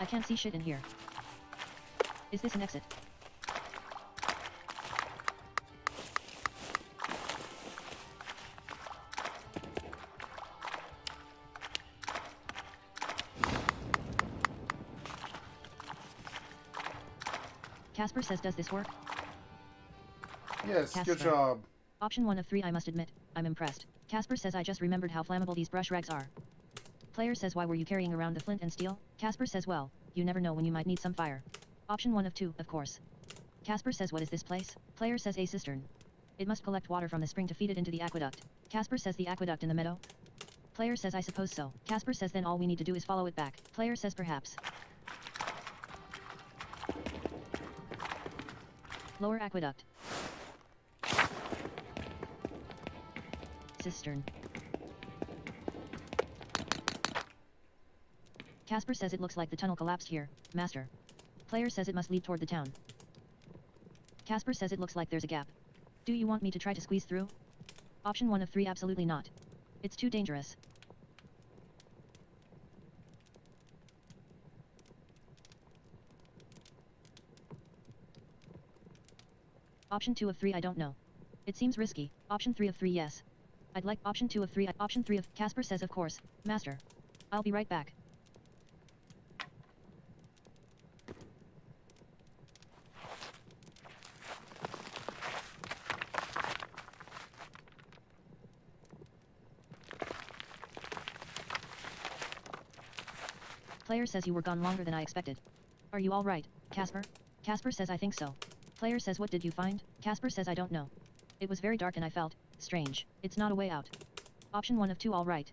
I can't see shit in here. Is this an exit? Casper says, does this work? Yes, Casper. good job. Option 1 of 3, I must admit, I'm impressed. Casper says, I just remembered how flammable these brush rags are. Player says, why were you carrying around the flint and steel? Casper says, well, you never know when you might need some fire. Option 1 of 2, of course. Casper says, what is this place? Player says, a cistern. It must collect water from the spring to feed it into the aqueduct. Casper says, the aqueduct in the meadow? Player says, I suppose so. Casper says, then all we need to do is follow it back. Player says, perhaps. Lower aqueduct. Cistern. Casper says it looks like the tunnel collapsed here, master. Player says it must lead toward the town. Casper says it looks like there's a gap. Do you want me to try to squeeze through? Option 1 of 3, absolutely not. It's too dangerous. Option 2 of 3, I don't know. It seems risky. Option 3 of 3, yes. I'd like option 2 of 3. Option 3 of Casper says, of course, master. I'll be right back. Player says you were gone longer than I expected. Are you all right, Casper? Casper says, I think so. Player says, what did you find? Casper says, I don't know. It was very dark and I felt strange. It's not a way out. Option 1 of 2, all right.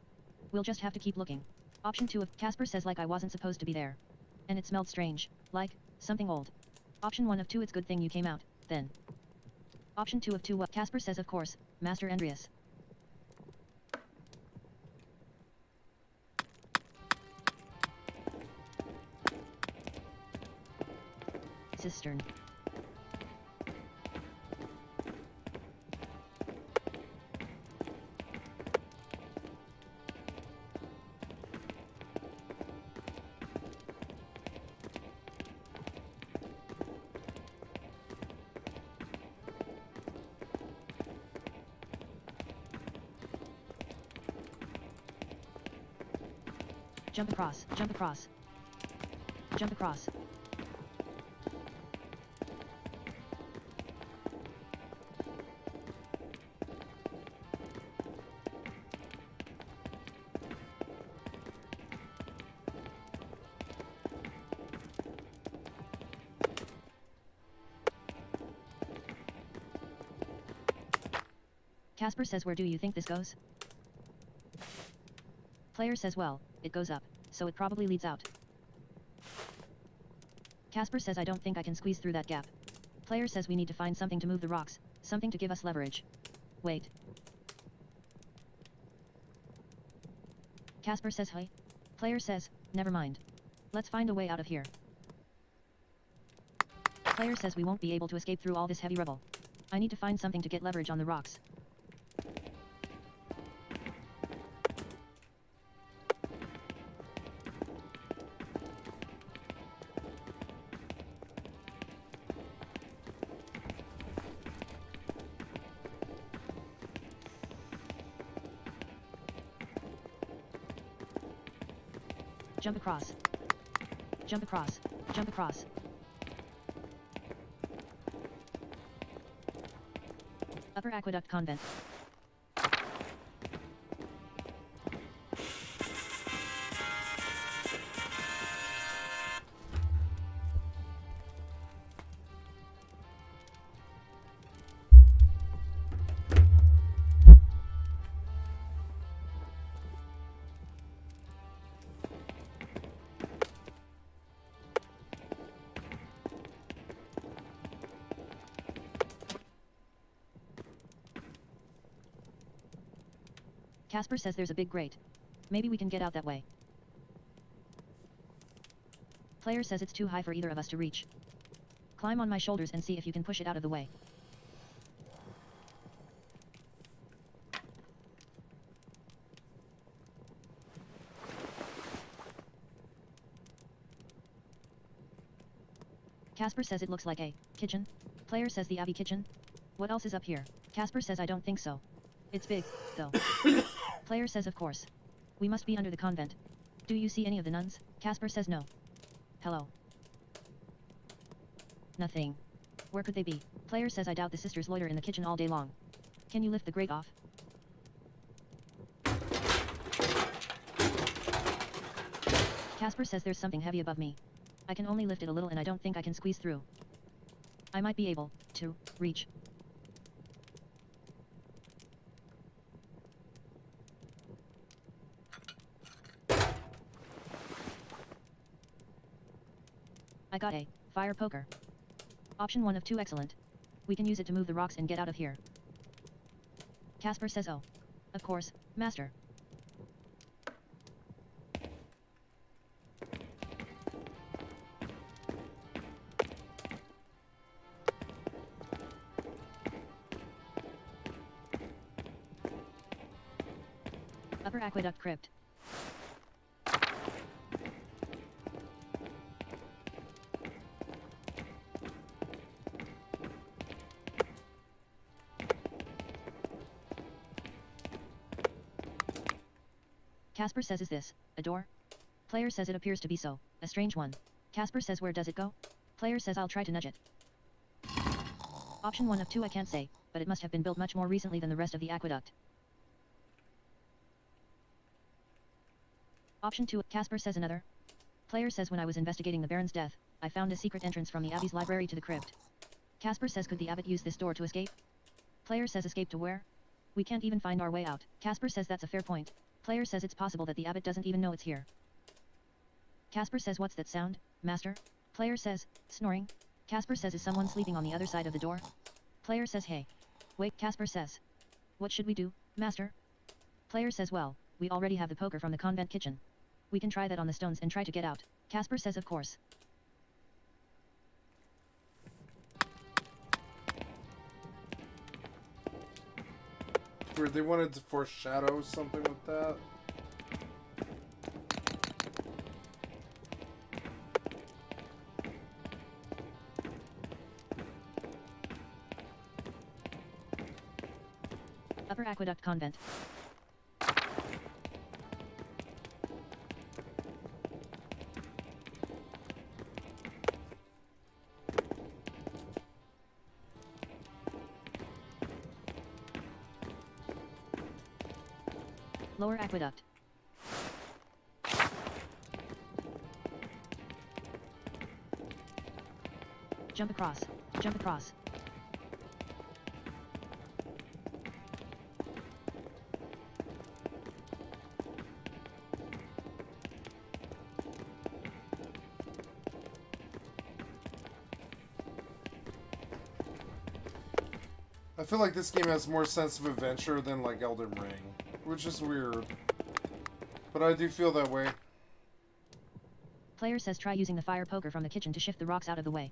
We'll just have to keep looking. Option 2 of Casper says, like I wasn't supposed to be there. And it smelled strange, like something old. Option 1 of 2, it's good thing you came out, then. Option 2 of 2, what? Casper says, of course, Master Andreas. Cistern. Jump across, jump across. Jump across. Casper says, where do you think this goes? Player says, well, it goes up, so it probably leads out. Casper says, I don't think I can squeeze through that gap. Player says we need to find something to move the rocks, something to give us leverage. Wait. Casper says, hey. Player says, never mind. Let's find a way out of here. Player says we won't be able to escape through all this heavy rubble. I need to find something to get leverage on the rocks. Jump across. Jump across. Jump across. Upper Aqueduct Convent. Casper says there's a big grate. Maybe we can get out that way. Player says it's too high for either of us to reach. Climb on my shoulders and see if you can push it out of the way. Casper says it looks like a kitchen. Player says the Abbey kitchen. What else is up here? Casper says I don't think so. It's big, though. Player says of course. We must be under the convent. Do you see any of the nuns? Casper says no. Hello. Nothing. Where could they be? Player says I doubt the sisters loiter in the kitchen all day long. Can you lift the grate off? Casper says there's something heavy above me. I can only lift it a little and I don't think I can squeeze through. I might be able to reach. I got a fire poker. Option 1 of 2 excellent. We can use it to move the rocks and get out of here. Casper says oh. Of course, master. Upper Aqueduct Crypt. Casper says is this a door? Player says it appears to be so, a strange one. Casper says where does it go? Player says I'll try to nudge it. Option 1 of 2 I can't say, but it must have been built much more recently than the rest of the aqueduct. Option 2, Casper says another. Player says when I was investigating the Baron's death, I found a secret entrance from the Abbey's library to the crypt. Casper says could the Abbot use this door to escape? Player says escape to where? We can't even find our way out. Casper says that's a fair point. Player says it's possible that the Abbot doesn't even know it's here. Casper says what's that sound, master? Player says, snoring. Casper says is someone sleeping on the other side of the door? Player says hey. Wait, Casper says. What should we do, master? Player says well, we already have the poker from the convent kitchen. We can try that on the stones and try to get out. Casper says of course. Weird, they wanted to foreshadow something with that. Upper Aqueduct Convent. Lower Aqueduct. Jump across. Jump across. I feel like this game has more sense of adventure than like Elden Ring, which is weird. But I do feel that way. Player says try using the fire poker from the kitchen to shift the rocks out of the way.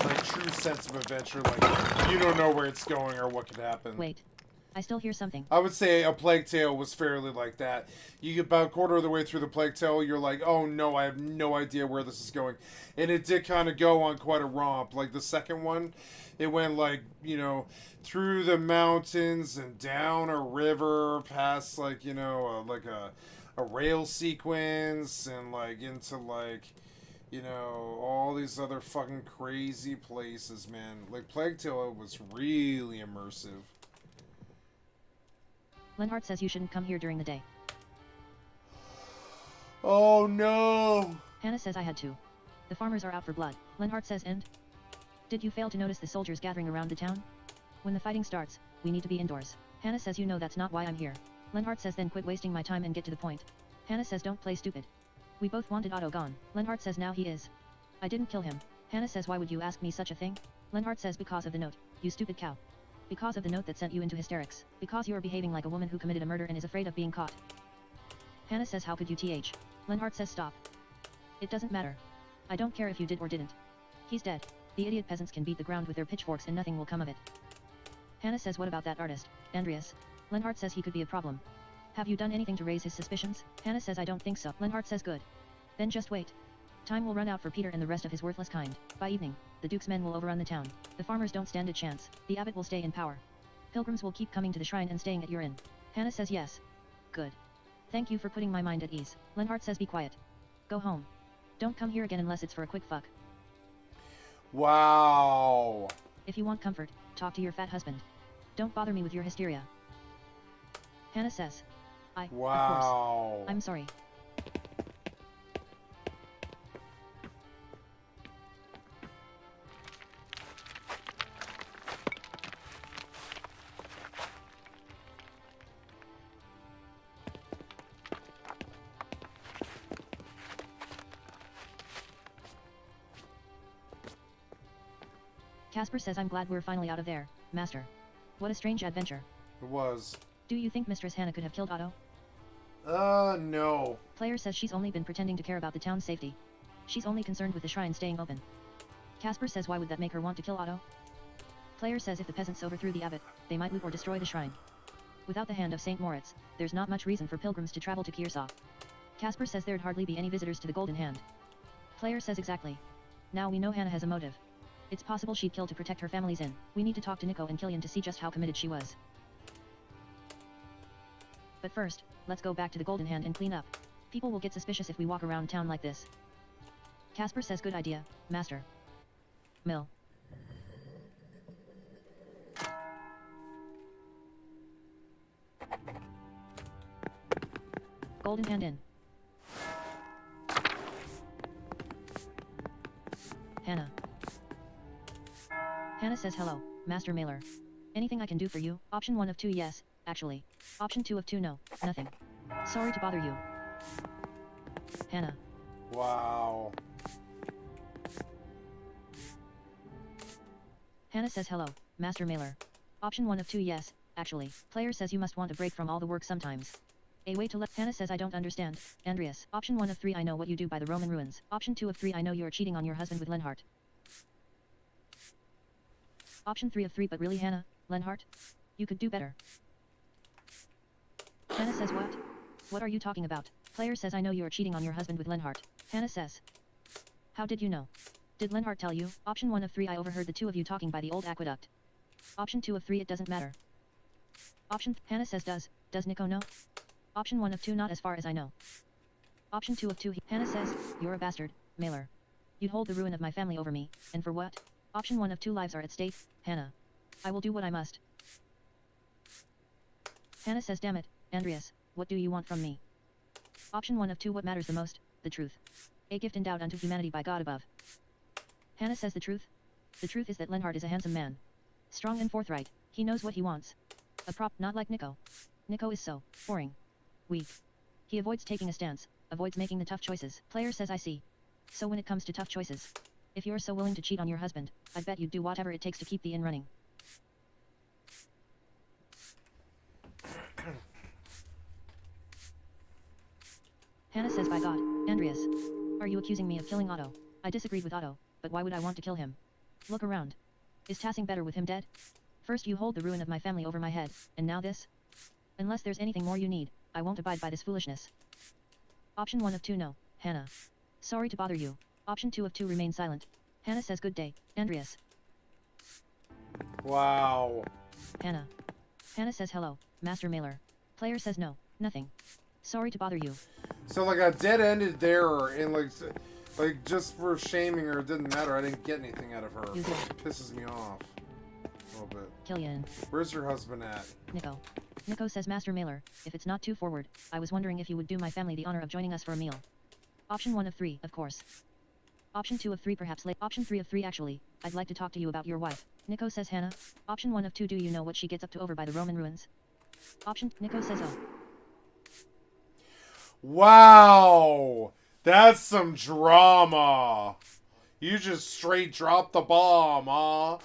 Like true sense of adventure, like you don't know where it's going or what could happen. Wait. I still hear something. I would say a Plague Tale was fairly like that. You get about a quarter of the way through the Plague Tale, you're like, oh no, I have no idea where this is going. And it did kind of go on quite a romp. Like the second one, it went like, you know, through the mountains and down a river, past like, you know, like a rail sequence and like into like, you know, all these other fucking crazy places, man. Like Plague Tale was really immersive. Lenhart says you shouldn't come here during the day. Oh no! Hannah says I had to. The farmers are out for blood. Lenhart says and? Did you fail to notice the soldiers gathering around the town? When the fighting starts, we need to be indoors. Hannah says you know that's not why I'm here. Lenhart says then quit wasting my time and get to the point. Hannah says don't play stupid. We both wanted Otto gone. Lenhart says now he is. I didn't kill him. Hannah says, why would you ask me such a thing? Lenhart says, because of the note, you stupid cow. Because of the note that sent you into hysterics. Because you are behaving like a woman who committed a murder and is afraid of being caught. Hannah says, how could you th? Lenhart says, stop. It doesn't matter. I don't care if you did or didn't. He's dead. The idiot peasants can beat the ground with their pitchforks and nothing will come of it. Hannah says, what about that artist, Andreas? Lenhart says he could be a problem. Have you done anything to raise his suspicions? Hannah says, I don't think so. Lenhart says, good. Then just wait. Time will run out for Peter and the rest of his worthless kind. By evening, the Duke's men will overrun the town. The farmers don't stand a chance. The abbot will stay in power. Pilgrims will keep coming to the shrine and staying at your inn. Hannah says, yes. Good. Thank you for putting my mind at ease. Lenhart says, be quiet. Go home. Don't come here again unless it's for a quick fuck. Wow. If you want comfort, talk to your fat husband. Don't bother me with your hysteria. Hannah says, of course. I'm sorry. Casper says, I'm glad we're finally out of there, Master. What a strange adventure. It was. Do you think Mistress Hannah could have killed Otto? No. Player says she's only been pretending to care about the town's safety. She's only concerned with the shrine staying open. Casper says, why would that make her want to kill Otto? Player says, if the peasants overthrew the abbot, they might loot or destroy the shrine. Without the hand of St. Moritz, there's not much reason for pilgrims to travel to Kiersau. Casper says there'd hardly be any visitors to the Golden Hand. Player says, exactly. Now we know Hannah has a motive. It's possible she'd kill to protect her family's inn. We need to talk to Nico and Killian to see just how committed she was. But first, let's go back to the Golden Hand and clean up. People will get suspicious if we walk around town like this. Casper says, good idea, Master. Mill. Golden Hand Inn. Hannah. Hannah says, hello, Master Mailer. Anything I can do for you? Option 1 of 2, yes, actually. Option 2 of 2, no, nothing. Sorry to bother you. Hannah. Wow. Hannah says, hello, Master Mailer. Option 1 of 2, yes, actually. Player says you must want a break from all the work sometimes. A way to let Hannah says, I don't understand, Andreas. Option 1 of 3, I know what you do by the Roman ruins. Option 2 of 3, I know you're cheating on your husband with Lenhart. Option 3 of 3, but really, Hannah, Lenhart? You could do better. Hannah says, what? What are you talking about? Player says, I know you're cheating on your husband with Lenhart. Hannah says, how did you know? Did Lenhart tell you? Option 1 of 3, I overheard the two of you talking by the old aqueduct. Option 2 of 3, it doesn't matter. Hannah says, does Nico know? Option 1 of 2, not as far as I know. Option 2 of 2, Hannah says, you're a bastard, Mailer. You'd hold the ruin of my family over me, and for what? Option 1 of 2, lives are at stake, Hannah. I will do what I must. Hannah says, damn it, Andreas, what do you want from me? Option 1 of 2, what matters the most? The truth. A gift endowed unto humanity by God above. Hannah says, the truth? The truth is that Lenhart is a handsome man. Strong and forthright, he knows what he wants. A prop, not like Nico. Nico is so boring. Weak. He avoids taking a stance, avoids making the tough choices. Player says, I see. So when it comes to tough choices, if you're so willing to cheat on your husband, I bet you'd do whatever it takes to keep the inn running. Hannah says, by God, Andreas. Are you accusing me of killing Otto? I disagreed with Otto, but why would I want to kill him? Look around. Is Tassing better with him dead? First you hold the ruin of my family over my head, and now this? Unless there's anything more you need, I won't abide by this foolishness. Option 1 of 2, no, Hannah. Sorry to bother you. Option 2 of 2, remain silent. Hannah says, good day, Andreas. Wow. Hannah. Hannah says, hello, Master Mailer. Player says, no, nothing. Sorry to bother you. So like a dead-ended there, and like just for shaming her, it didn't matter. I didn't get anything out of her. It pisses me off a little bit. Killian. Where's your husband at? Nico. Nico says, Master Mailer, if it's not too forward, I was wondering if you would do my family the honor of joining us for a meal. Option 1 of 3, of course. Option 2 of 3, perhaps late. Option 3 of 3, actually, I'd like to talk to you about your wife. Nico says, Hannah. Option 1 of 2, do you know what she gets up to over by the Roman ruins? Nico says, oh. Wow! That's some drama! You just straight drop the bomb, huh?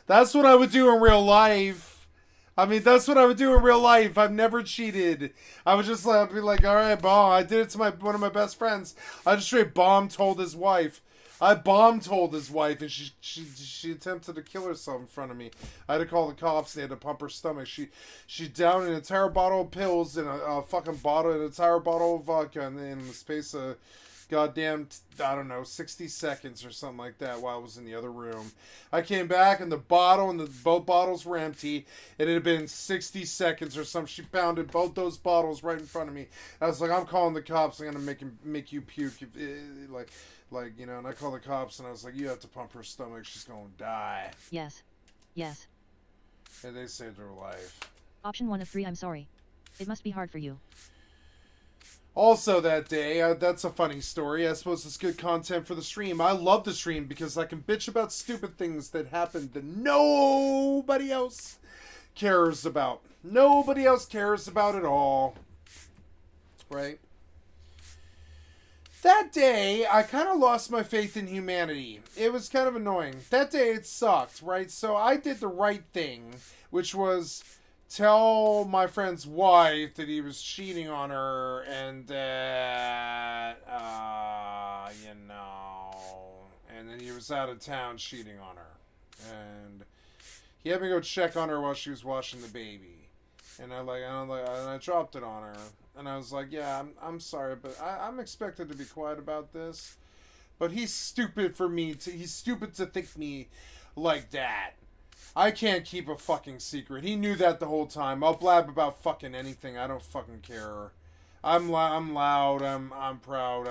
That's what I would do in real life. I mean, that's what I would do in real life. I've never cheated. I would just be like, all right, bomb. I did it to one of my best friends. I just straight bomb-told his wife. I bomb-told his wife, and she attempted to kill herself in front of me. I had to call the cops. They had to pump her stomach. She downed an entire bottle of pills and an entire bottle of vodka in the space of goddamn, I don't know, 60 seconds or something like that while I was in the other room. I came back and both bottles were empty. It had been 60 seconds or something. She pounded both those bottles right in front of me. I was like, I'm calling the cops. I'm gonna make you puke. Like, you know, and I called the cops and I was like, you have to pump her stomach. She's gonna die. Yes. Yes. And they saved her life. Option 1 of 3, I'm sorry. It must be hard for you. Also that day, that's a funny story. I suppose it's good content for the stream. I love the stream because I can bitch about stupid things that happen that nobody else cares about. Nobody else cares about at all. Right? That day, I kind of lost my faith in humanity. It was kind of annoying. That day, it sucked, right? So I did the right thing, which was tell my friend's wife that he was cheating on her and that, and then he was out of town cheating on her. And he had me go check on her while she was washing the baby. And I dropped it on her. And I was like, yeah, I'm sorry, but I'm expected to be quiet about this. But he's stupid he's stupid to think me like that. I can't keep a fucking secret. He knew that the whole time. I'll blab about fucking anything. I don't fucking care. I'm loud. I'm proud.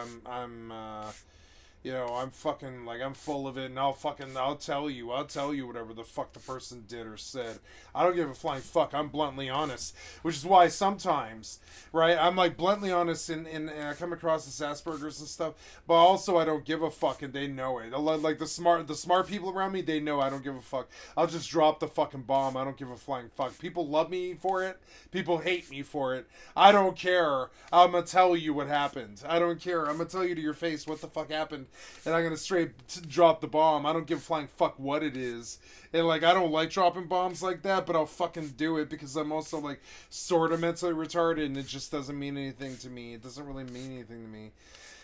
I'm fucking, like, I'm full of it, and I'll tell you whatever the fuck the person did or said. I don't give a flying fuck. I'm bluntly honest, which is why sometimes, right, I'm, like, bluntly honest, and I come across as Asperger's and stuff, but also I don't give a fuck, and they know it. Like, the smart people around me, they know I don't give a fuck. I'll just drop the fucking bomb. I don't give a flying fuck. People love me for it. People hate me for it. I don't care. I'm gonna tell you what happened. I don't care. I'm gonna tell you to your face what the fuck happened. And I'm gonna straight drop the bomb. I don't give a flying fuck what it is. And, like, I don't like dropping bombs like that, but I'll fucking do it because I'm also, like, sort of mentally retarded, and it just doesn't mean anything to me. It doesn't really mean anything to me.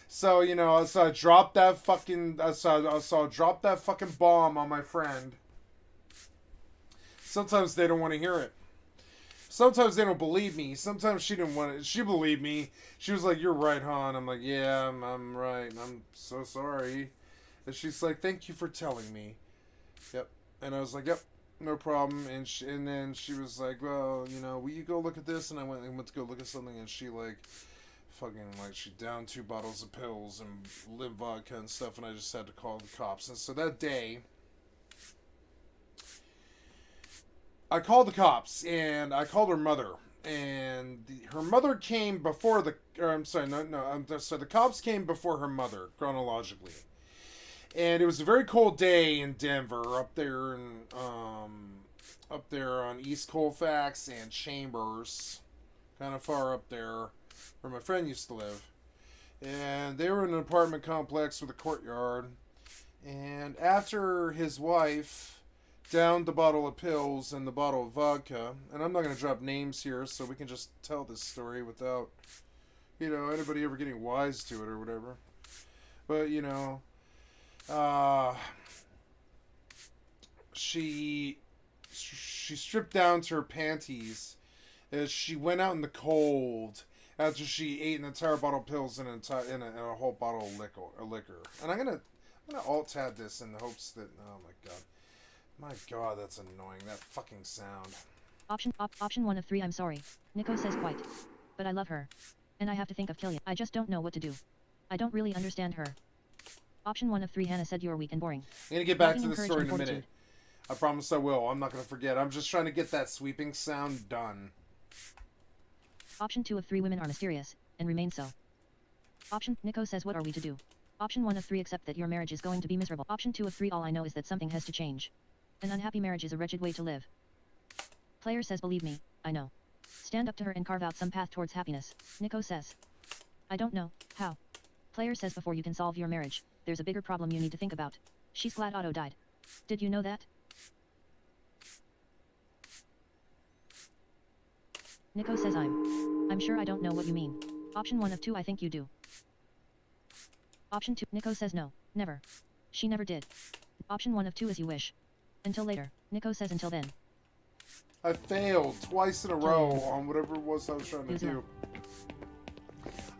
So, you know, so I dropped that fucking, I dropped that fucking bomb on my friend. Sometimes they don't want to hear it. Sometimes they don't believe me. Sometimes she didn't want it. She believed me. She was like, "You're right, hon." I'm like, "Yeah, I'm right. I'm so sorry." And she's like, "Thank you for telling me." Yep. And I was like, "Yep, no problem." And then she was like, "Well, you know, will you go look at this?" And I went to go look at something, and she she downed 2 bottles of pills and live vodka and stuff, and I just had to call the cops. And so that day, I called the cops, and I called her mother, and her mother came before the cops came before her mother, chronologically. And it was a very cold day in Denver, up there on East Colfax and Chambers, kind of far up there, where my friend used to live. And they were in an apartment complex with a courtyard, and after his wife downed the bottle of pills and the bottle of vodka, and I'm not going to drop names here, so we can just tell this story without, anybody ever getting wise to it or whatever. But, she stripped down to her panties as she went out in the cold after she ate an entire bottle of pills and a whole bottle of liquor. And I'm gonna alt tab this in the hopes that, oh my god. My god, that's annoying. That fucking sound. Option 1 of 3, I'm sorry. Nico says quite. But I love her. And I have to think of Killian. I just don't know what to do. I don't really understand her. Option 1 of 3, Hannah said you're weak and boring. I'm gonna get back to the story in a minute. I promise I will. I'm not gonna forget. I'm just trying to get that sweeping sound done. Option 2 of 3, women are mysterious, and remain so. Nico says what are we to do? Option 1 of 3, accept that your marriage is going to be miserable. Option 2 of 3, all I know is that something has to change. An unhappy marriage is a wretched way to live. Player says believe me, I know. Stand up to her and carve out some path towards happiness. Nico says. I don't know, how. Player says before you can solve your marriage, there's a bigger problem you need to think about. She's glad Otto died. Did you know that? Nico says I'm sure I don't know what you mean. Option 1 of 2 I think you do. Option 2 Nico says no, never. She never did. Option 1 of 2 is you wish. Until later. Nico says until then. I failed twice in a row on whatever it was I was trying to do.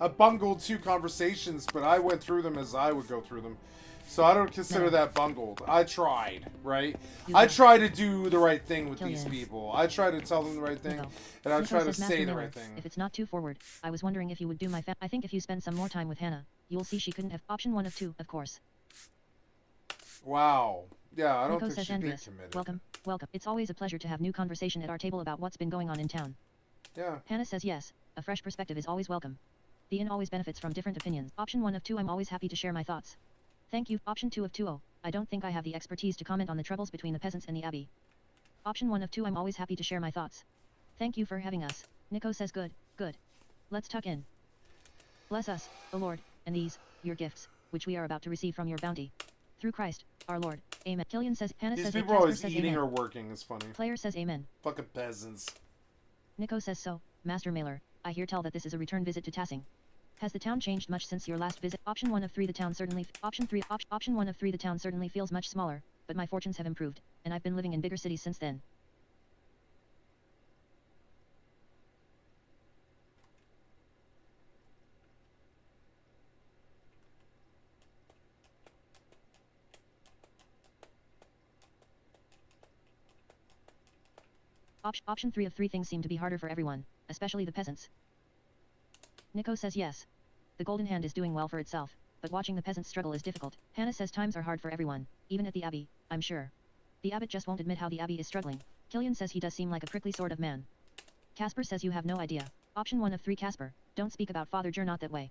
I bungled 2 conversations, but I went through them as I would go through them. So I don't consider that bungled. I tried, right? I try to do the right thing with these people. I try to tell them the right thing, and I try to say the right thing. If it's not too forward, I was wondering if you would do my I think if you spend some more time with Hannah, you'll see she couldn't have. Option 1 of 2, of course. Wow. Yeah, I don't Nico think says she Andreas, did commit it. welcome. It's always a pleasure to have new conversation at our table about what's been going on in town. Yeah. Hannah says yes, a fresh perspective is always welcome. The inn always benefits from different opinions. Option 1 of 2 I'm always happy to share my thoughts. Thank you. Option 2 of 2 oh, I don't think I have the expertise to comment on the troubles between the peasants and the abbey. Option 1 of 2 I'm always happy to share my thoughts. Thank you for having us. Nico says good. Let's tuck in. Bless us, O Lord, and these, your gifts, which we are about to receive from your bounty. Through Christ, our Lord. Amen. Killian says, Hannah These says, people are always says eating amen. or working. It's funny. Player says amen. Fucking peasants. Nico says so, Master Mailer, I hear tell that this is a return visit to Tassing. Has the town changed much since your last visit? Option 1 of 3 the town certainly Option 1 of 3 the town certainly feels much smaller, but my fortunes have improved, and I've been living in bigger cities since then. Option 3 of 3 things seem to be harder for everyone, especially the peasants. Nico says yes. The Golden Hand is doing well for itself, but watching the peasants struggle is difficult. Hannah says times are hard for everyone, even at the abbey, I'm sure. The abbot just won't admit how the abbey is struggling. Killian says he does seem like a prickly sort of man. Casper says you have no idea. Option 1 of 3 Casper, don't speak about Father Jur not that way.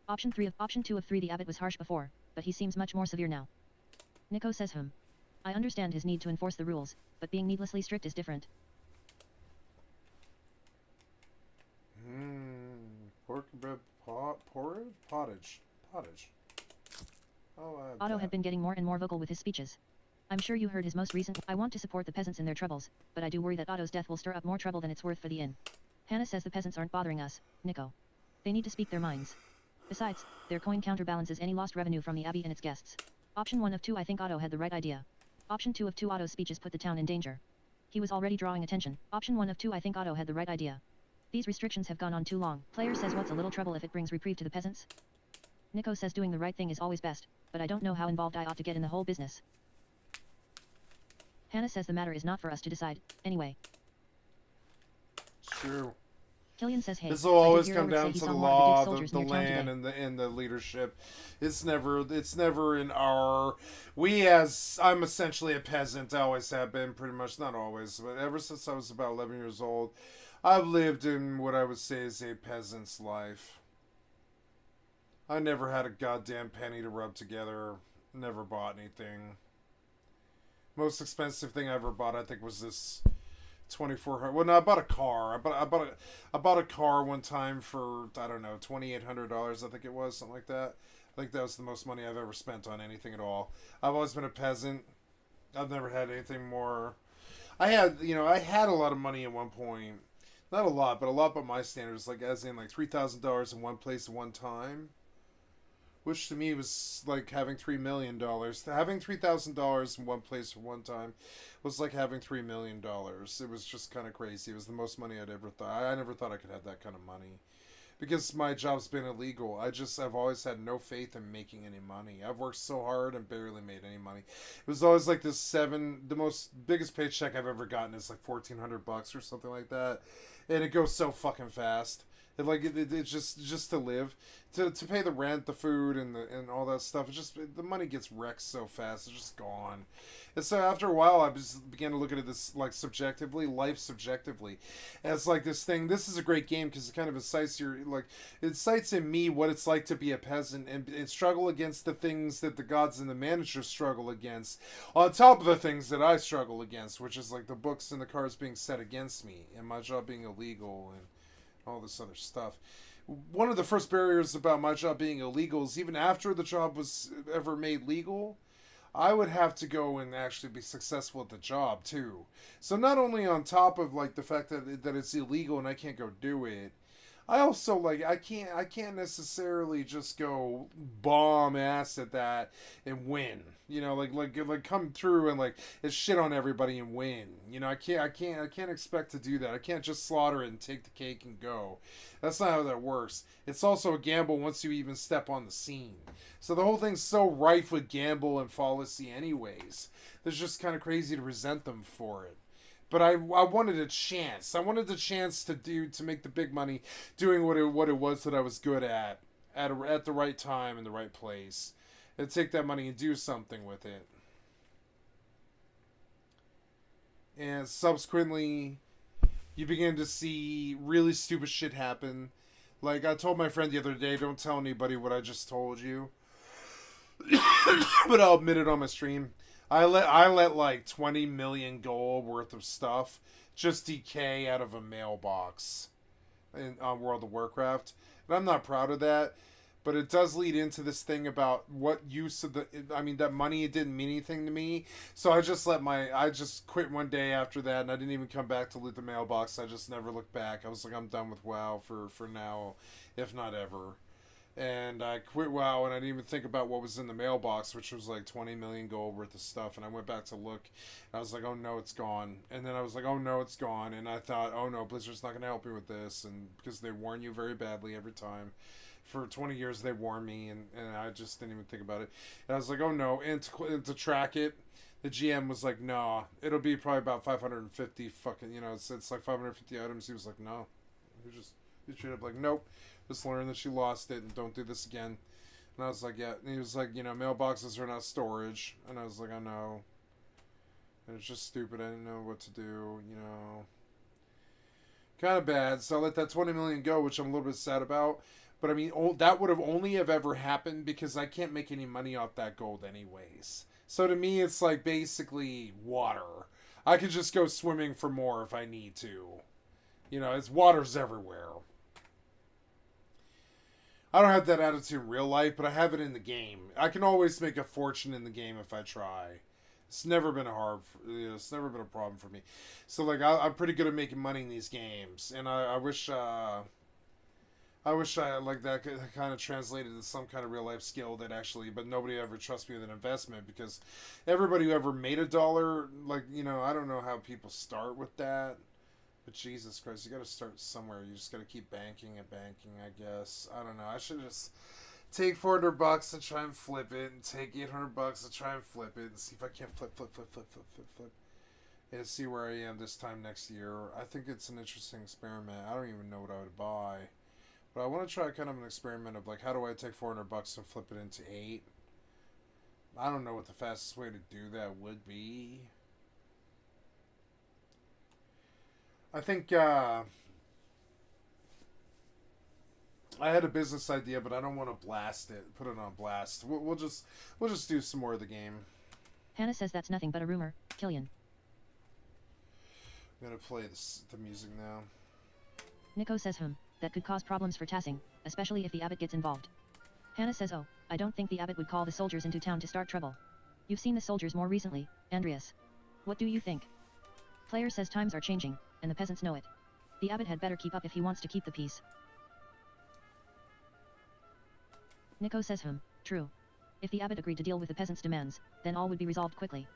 Option 2 of 3 the abbot was harsh before, but he seems much more severe now. Nico says I understand his need to enforce the rules, but being needlessly strict is different. Pork bread pottage. Oh, Otto had been getting more and more vocal with his speeches. I'm sure you heard his most recent. I want to support the peasants in their troubles, but I do worry that Otto's death will stir up more trouble than it's worth for the inn. Hannah says the peasants aren't bothering us, Nico. They need to speak their minds. Besides, their coin counterbalances any lost revenue from the abbey and its guests. Option 1 of 2 I think Otto had the right idea. Option 2 of 2 Otto's speeches put the town in danger. He was already drawing attention. Option 1 of 2 I think Otto had the right idea. These restrictions have gone on too long. Player says what's a little trouble if it brings reprieve to the peasants? Nico says doing the right thing is always best, but I don't know how involved I ought to get in the whole business. Hannah says the matter is not for us to decide, anyway. It's true. Killian says hey. This will always I did hear come Howard say down he to saw the one of the big law, soldiers the near town land, today. and the leadership. It's never in our. I'm essentially a peasant. I always have been, pretty much, not always, but ever since I was about 11 years old, I've lived in what I would say is a peasant's life. I never had a goddamn penny to rub together. Never bought anything. Most expensive thing I ever bought, I think, was this 2,400. Well, no, I bought a car. I bought a car one time for, I don't know, $2,800. I think it was, something like that. I think that was the most money I've ever spent on anything at all. I've always been a peasant. I've never had anything more. I had a lot of money at one point. Not a lot, but a lot by my standards. Like, as in, like, $3,000 in one place at one time. Which to me was like having $3 million. Having $3,000 in one place at one time was like having $3 million. It was just kind of crazy. It was the most money I'd ever thought. I never thought I could have that kind of money. Because my job's been illegal. I've always had no faith in making any money. I've worked so hard and barely made any money. It was always like the biggest paycheck I've ever gotten is like $1,400 or something like that. And it goes so fucking fast. It's just to live, to pay the rent, the food, and all that stuff. The money gets wrecked so fast. It's just gone. And so after a while, I just began to look at this like subjectively, life subjectively, as like this thing. This is a great game because it kind of incites in me what it's like to be a peasant and struggle against the things that the gods and the managers struggle against, on top of the things that I struggle against, which is like the books and the cards being set against me, and my job being illegal and all this other stuff. one of the first barriers about my job being illegal is even after the job was ever made legal, I would have to go and actually be successful at the job too. So not only on top of like the fact that it's illegal and I can't go do it, I also like I can't necessarily just go bomb ass at that and win. You know, like come through and like shit on everybody and win. You know, I can't expect to do that. I can't just slaughter it and take the cake and go. That's not how that works. It's also a gamble once you even step on the scene. So the whole thing's so rife with gamble and fallacy anyways. It's just kind of crazy to resent them for it. But I wanted a chance. I wanted the chance to make the big money doing what it was that I was good at the right time in the right place. And take that money and do something with it. And subsequently, you begin to see really stupid shit happen. Like, I told my friend the other day, don't tell anybody what I just told you. But I'll admit it on my stream. I let like 20 million gold worth of stuff just decay out of a mailbox on World of Warcraft. And I'm not proud of that. But it does lead into this thing about what use of that money, it didn't mean anything to me. So I just quit one day after that, and I didn't even come back to loot the mailbox. I just never looked back. I was like, I'm done with WoW for now, if not ever. And I quit WoW, and I didn't even think about what was in the mailbox, which was like 20 million gold worth of stuff. And I went back to look, and I was like, oh no, it's gone. And then I was like, oh no, it's gone. And I thought, oh no, Blizzard's not going to help me with this. And because they warn you very badly every time. For 20 years they warned me, and I just didn't even think about it. And I was like, oh no. And to track it, the GM was like, nah, it'll be probably about 550 fucking, it's like 550 items. He was like, no. He straight up like, nope. Just learn that she lost it and don't do this again. And I was like, yeah. And he was like, mailboxes are not storage. And I was like, I know. And it's just stupid. I didn't know what to do, Kind of bad. So I let that 20 million go, which I'm a little bit sad about. But I mean, that would have only have ever happened because I can't make any money off that gold anyways. So to me, it's like basically water. I could just go swimming for more if I need to. It's water's everywhere. I don't have that attitude in real life, but I have it in the game. I can always make a fortune in the game if I try. It's never been it's never been a problem for me. So like, I'm pretty good at making money in these games, and I wish like that kind of translated to some kind of real life skill but nobody ever trusts me with an investment because everybody who ever made $1, like, I don't know how people start with that, but Jesus Christ, you got to start somewhere. You just got to keep banking and banking, I guess. I don't know. I should just take $400 and try and flip it, and take $800 and try and flip it, and see if I can't flip, and see where I am this time next year. I think it's an interesting experiment. I don't even know what I would buy. But I want to try kind of an experiment of like, how do I take $400 and flip it into 8? I don't know what the fastest way to do that would be. I think I had a business idea, but I don't want to put it on blast. We'll just do some more of the game. Hannah says that's nothing but a rumor, Killian. I'm gonna play the music now. Nico says that could cause problems for tassing, especially if the abbot gets involved. Hannah says, oh, I don't think the abbot would call the soldiers into town to start trouble. You've seen the soldiers more recently, Andreas. What do you think? Player says times are changing, and the peasants know it. The abbot had better keep up if he wants to keep the peace. Nico says, true. If the abbot agreed to deal with the peasants' demands, then all would be resolved quickly.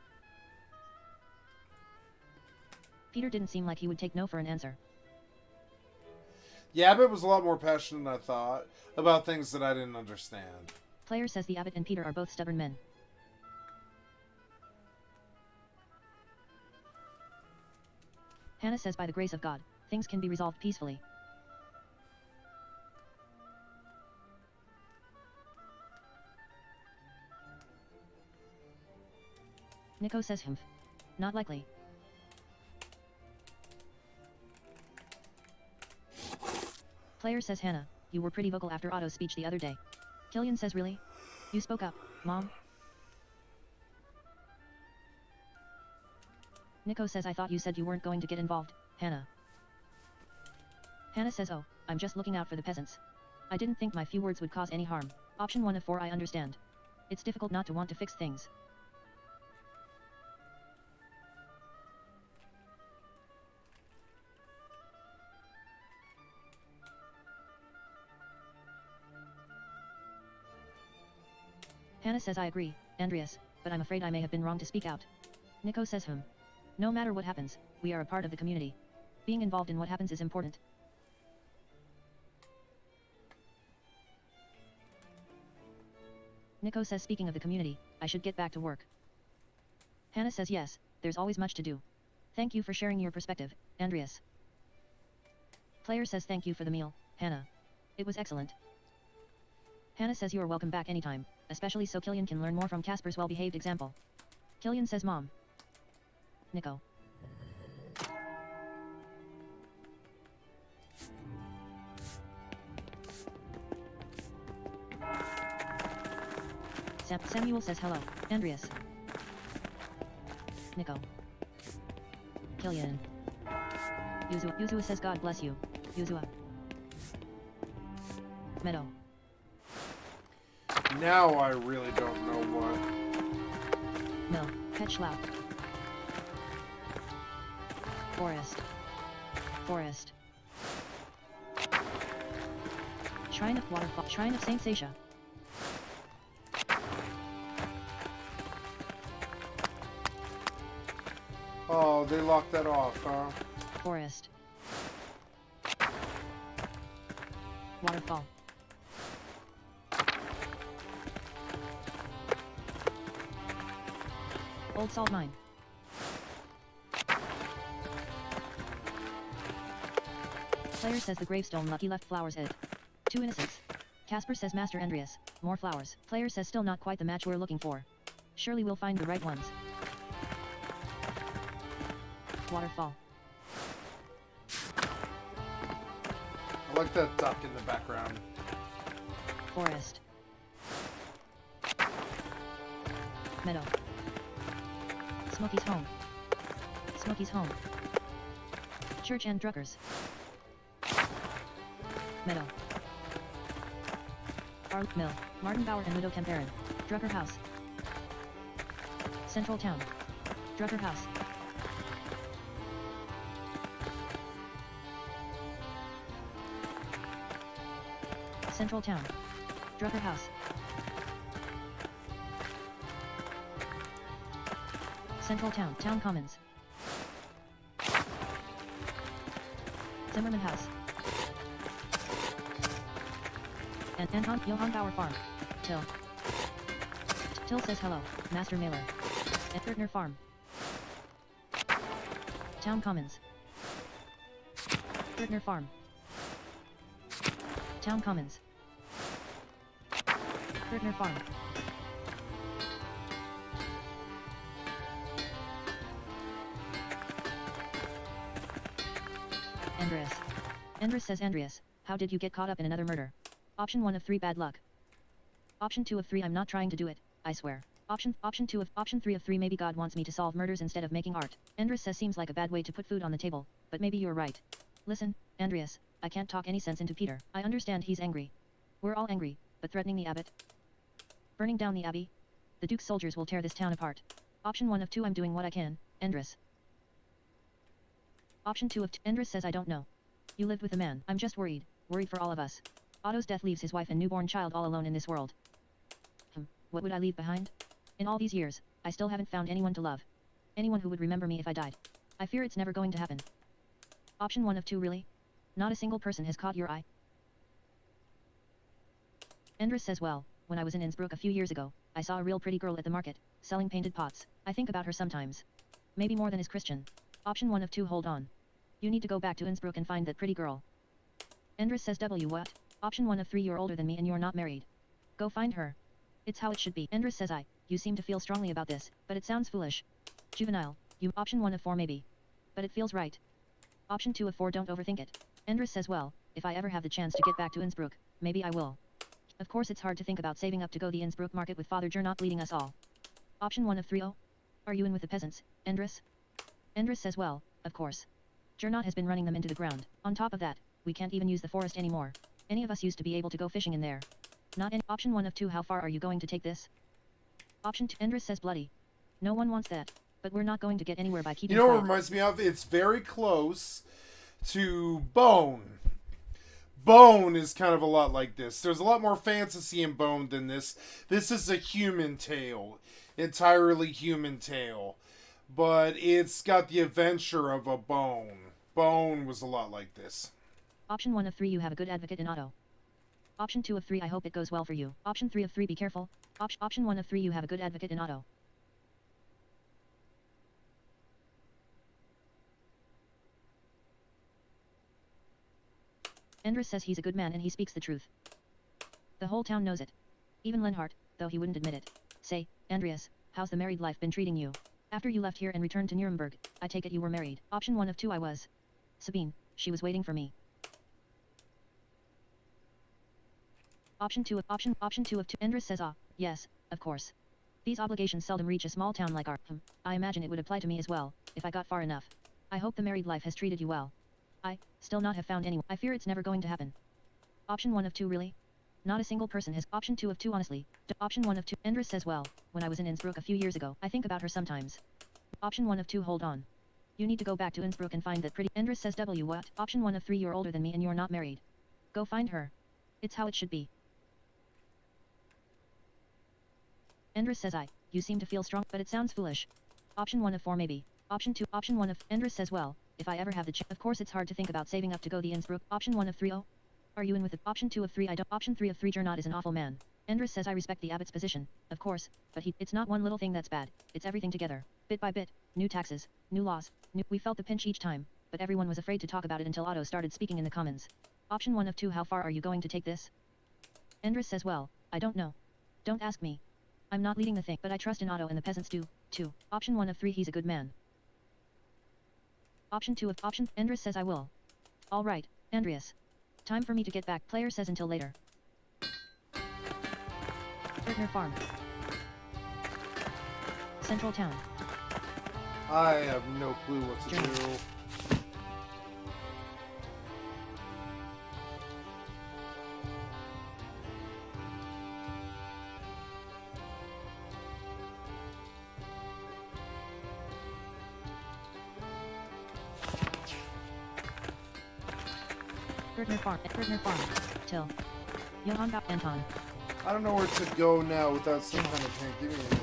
Peter didn't seem like he would take no for an answer. The abbot was a lot more passionate than I thought about things that I didn't understand. Player says the abbot and Peter are both stubborn men. Hannah says by the grace of God, things can be resolved peacefully. Nico says not likely. Player says Hannah, you were pretty vocal after Otto's speech the other day. Killian says really? You spoke up, Mom? Nico says I thought you said you weren't going to get involved, Hannah. Hannah says oh, I'm just looking out for the peasants. I didn't think my few words would cause any harm. Option 1 of 4 I understand. It's difficult not to want to fix things. Hannah says I agree, Andreas, but I'm afraid I may have been wrong to speak out. Nico says no matter what happens, we are a part of the community. Being involved in what happens is important. Nico says speaking of the community, I should get back to work. Hannah says yes, there's always much to do. Thank you for sharing your perspective, Andreas. Player says thank you for the meal, Hannah. It was excellent. Hannah says you are welcome back anytime, especially so Killian can learn more from Casper's well-behaved example. Killian says Mom. Nico. Samuel says hello, Andreas. Nico. Killian. Yuzua says God bless you, Yuzua. Meadow. Now I really don't know what. Mill, Petschlau. Forest. Shrine of Waterfall. Shrine of Saint Sasha. Oh, they locked that off, huh? Forest. Waterfall. Old Salt Mine. Player says the gravestone lucky left flowers it. 2 innocents. Casper says Master Andreas, more flowers. Player says still not quite the match we're looking for. Surely we'll find the right ones. Waterfall. I like that duck in the background. Forest. Meadow. Smokey's home. Smokey's home. Church and Druckers. Meadow. Arlt Mill. Martin Bauer and Widow Kemperin. Drucker House. Central Town. Drucker House. Central Town. Drucker House. Central Town. Town Commons. Zimmerman House. And Johann Bauer Farm. Till. Till says hello, Master Mailer. And Gertner Farm. Town Commons. Gertner Farm. Town Commons. Gertner Farm. Andreas. Andreas says Andreas, how did you get caught up in another murder? Option 1 of 3 bad luck. Option 2 of 3 I'm not trying to do it, I swear. Option 3 of 3 maybe God wants me to solve murders instead of making art. Andreas says seems like a bad way to put food on the table, but maybe you're right. Listen, Andreas, I can't talk any sense into Peter. I understand he's angry. We're all angry, but threatening the abbot? Burning down the abbey? The Duke's soldiers will tear this town apart. Option 1 of 2 I'm doing what I can, Andreas. Option 2 of 2 Andreas says I don't know. You lived with a man. I'm just worried for all of us. Otto's death leaves his wife and newborn child all alone in this world. What would I leave behind? In all these years, I still haven't found anyone to love. Anyone who would remember me if I died. I fear it's never going to happen. Option 1 of 2 really? Not a single person has caught your eye? Andreas says well, when I was in Innsbruck a few years ago, I saw a real pretty girl at the market, selling painted pots. I think about her sometimes. Maybe more than is Christian. Option 1 of 2 hold on. You need to go back to Innsbruck and find that pretty girl. Andreas says W what? Option 1 of 3 you're older than me and you're not married. Go find her. It's how it should be. Andreas says you seem to feel strongly about this, but it sounds foolish. Juvenile, you. Option 1 of 4 maybe. But it feels right. Option 2 of 4 don't overthink it. Andreas says well, if I ever have the chance to get back to Innsbruck, maybe I will. Of course it's hard to think about saving up to go the Innsbruck market with Father Gernot leading us all. Option 1 of 3 oh? Are you in with the peasants, Andreas? Andreas says well, of course. Gernot has been running them into the ground. On top of that, we can't even use the forest anymore. Any of us used to be able to go fishing in there. Not any. Option 1 of 2. How far are you going to take this? Option 2. Endress says bloody. No one wants that. But we're not going to get anywhere by keeping You know what it quiet. reminds me of? It's very close to Bone. Bone is kind of a lot like this. There's a lot more fantasy in Bone than this. This is a human tale. Entirely human tale. But it's got the adventure of a Bone. Bone was a lot like this. Option 1 of 3. You have a good advocate in auto. Option 2 of 3. I hope it goes well for you. Option 3 of 3. Be careful. Option 1 of 3. You have a good advocate in auto. Endress says he's a good man and he speaks the truth. The whole town knows it. Even Lenhart, though he wouldn't admit it. Say, Andreas, how's the married life been treating you? After you left here and returned to Nuremberg, I take it you were married. Option 1 of 2. I was. Sabine, she was waiting for me. Option 2 of 2. Endress says yes, of course. These obligations seldom reach a small town like our. I imagine it would apply to me as well, if I got far enough. I hope the married life has treated you well. I still not have found anyone. I fear it's never going to happen. Option 1 of 2. Really? Not a single person has. Option 2 of 2. Honestly. Option 1 of 2. Endress says well, when I was in Innsbruck a few years ago, I think about her sometimes. Option 1 of 2. Hold on. You need to go back to Innsbruck and find that pretty. Endress says what? Option 1 of 3. You're older than me and you're not married. Go find her. It's how it should be. Endress says you seem to feel strong, but it sounds foolish. Option 1 of 4. Maybe. Option 2. Option 1 of. Endress says well, if I ever have the chance. Of course it's hard to think about saving up to go the Innsbruck. Option 1 of 3. Oh? Are you in with it? Option 2 of 3. I don't. Option 3 of 3. Gernot is an awful man. Endress says I respect the abbot's position, of course, but it's not one little thing that's bad. It's everything together. Bit by bit. New taxes. New laws. We felt the pinch each time, but everyone was afraid to talk about it until Otto started speaking in the Commons. Option 1 of 2. How far are you going to take this? Endress says well, I don't know. Don't ask me. I'm not leading the thing, but I trust in Otto and the peasants do, too. Option 1 of 3. He's a good man. Option 2 of option. Endress says I will. Alright, Andreas. Time for me to get back. Player says until later. Partner Farm. Central Town. I have no clue what to do. Partner Farm. Till. Johann Anton. I don't know where to go now without some kind of hint. Give me a hint.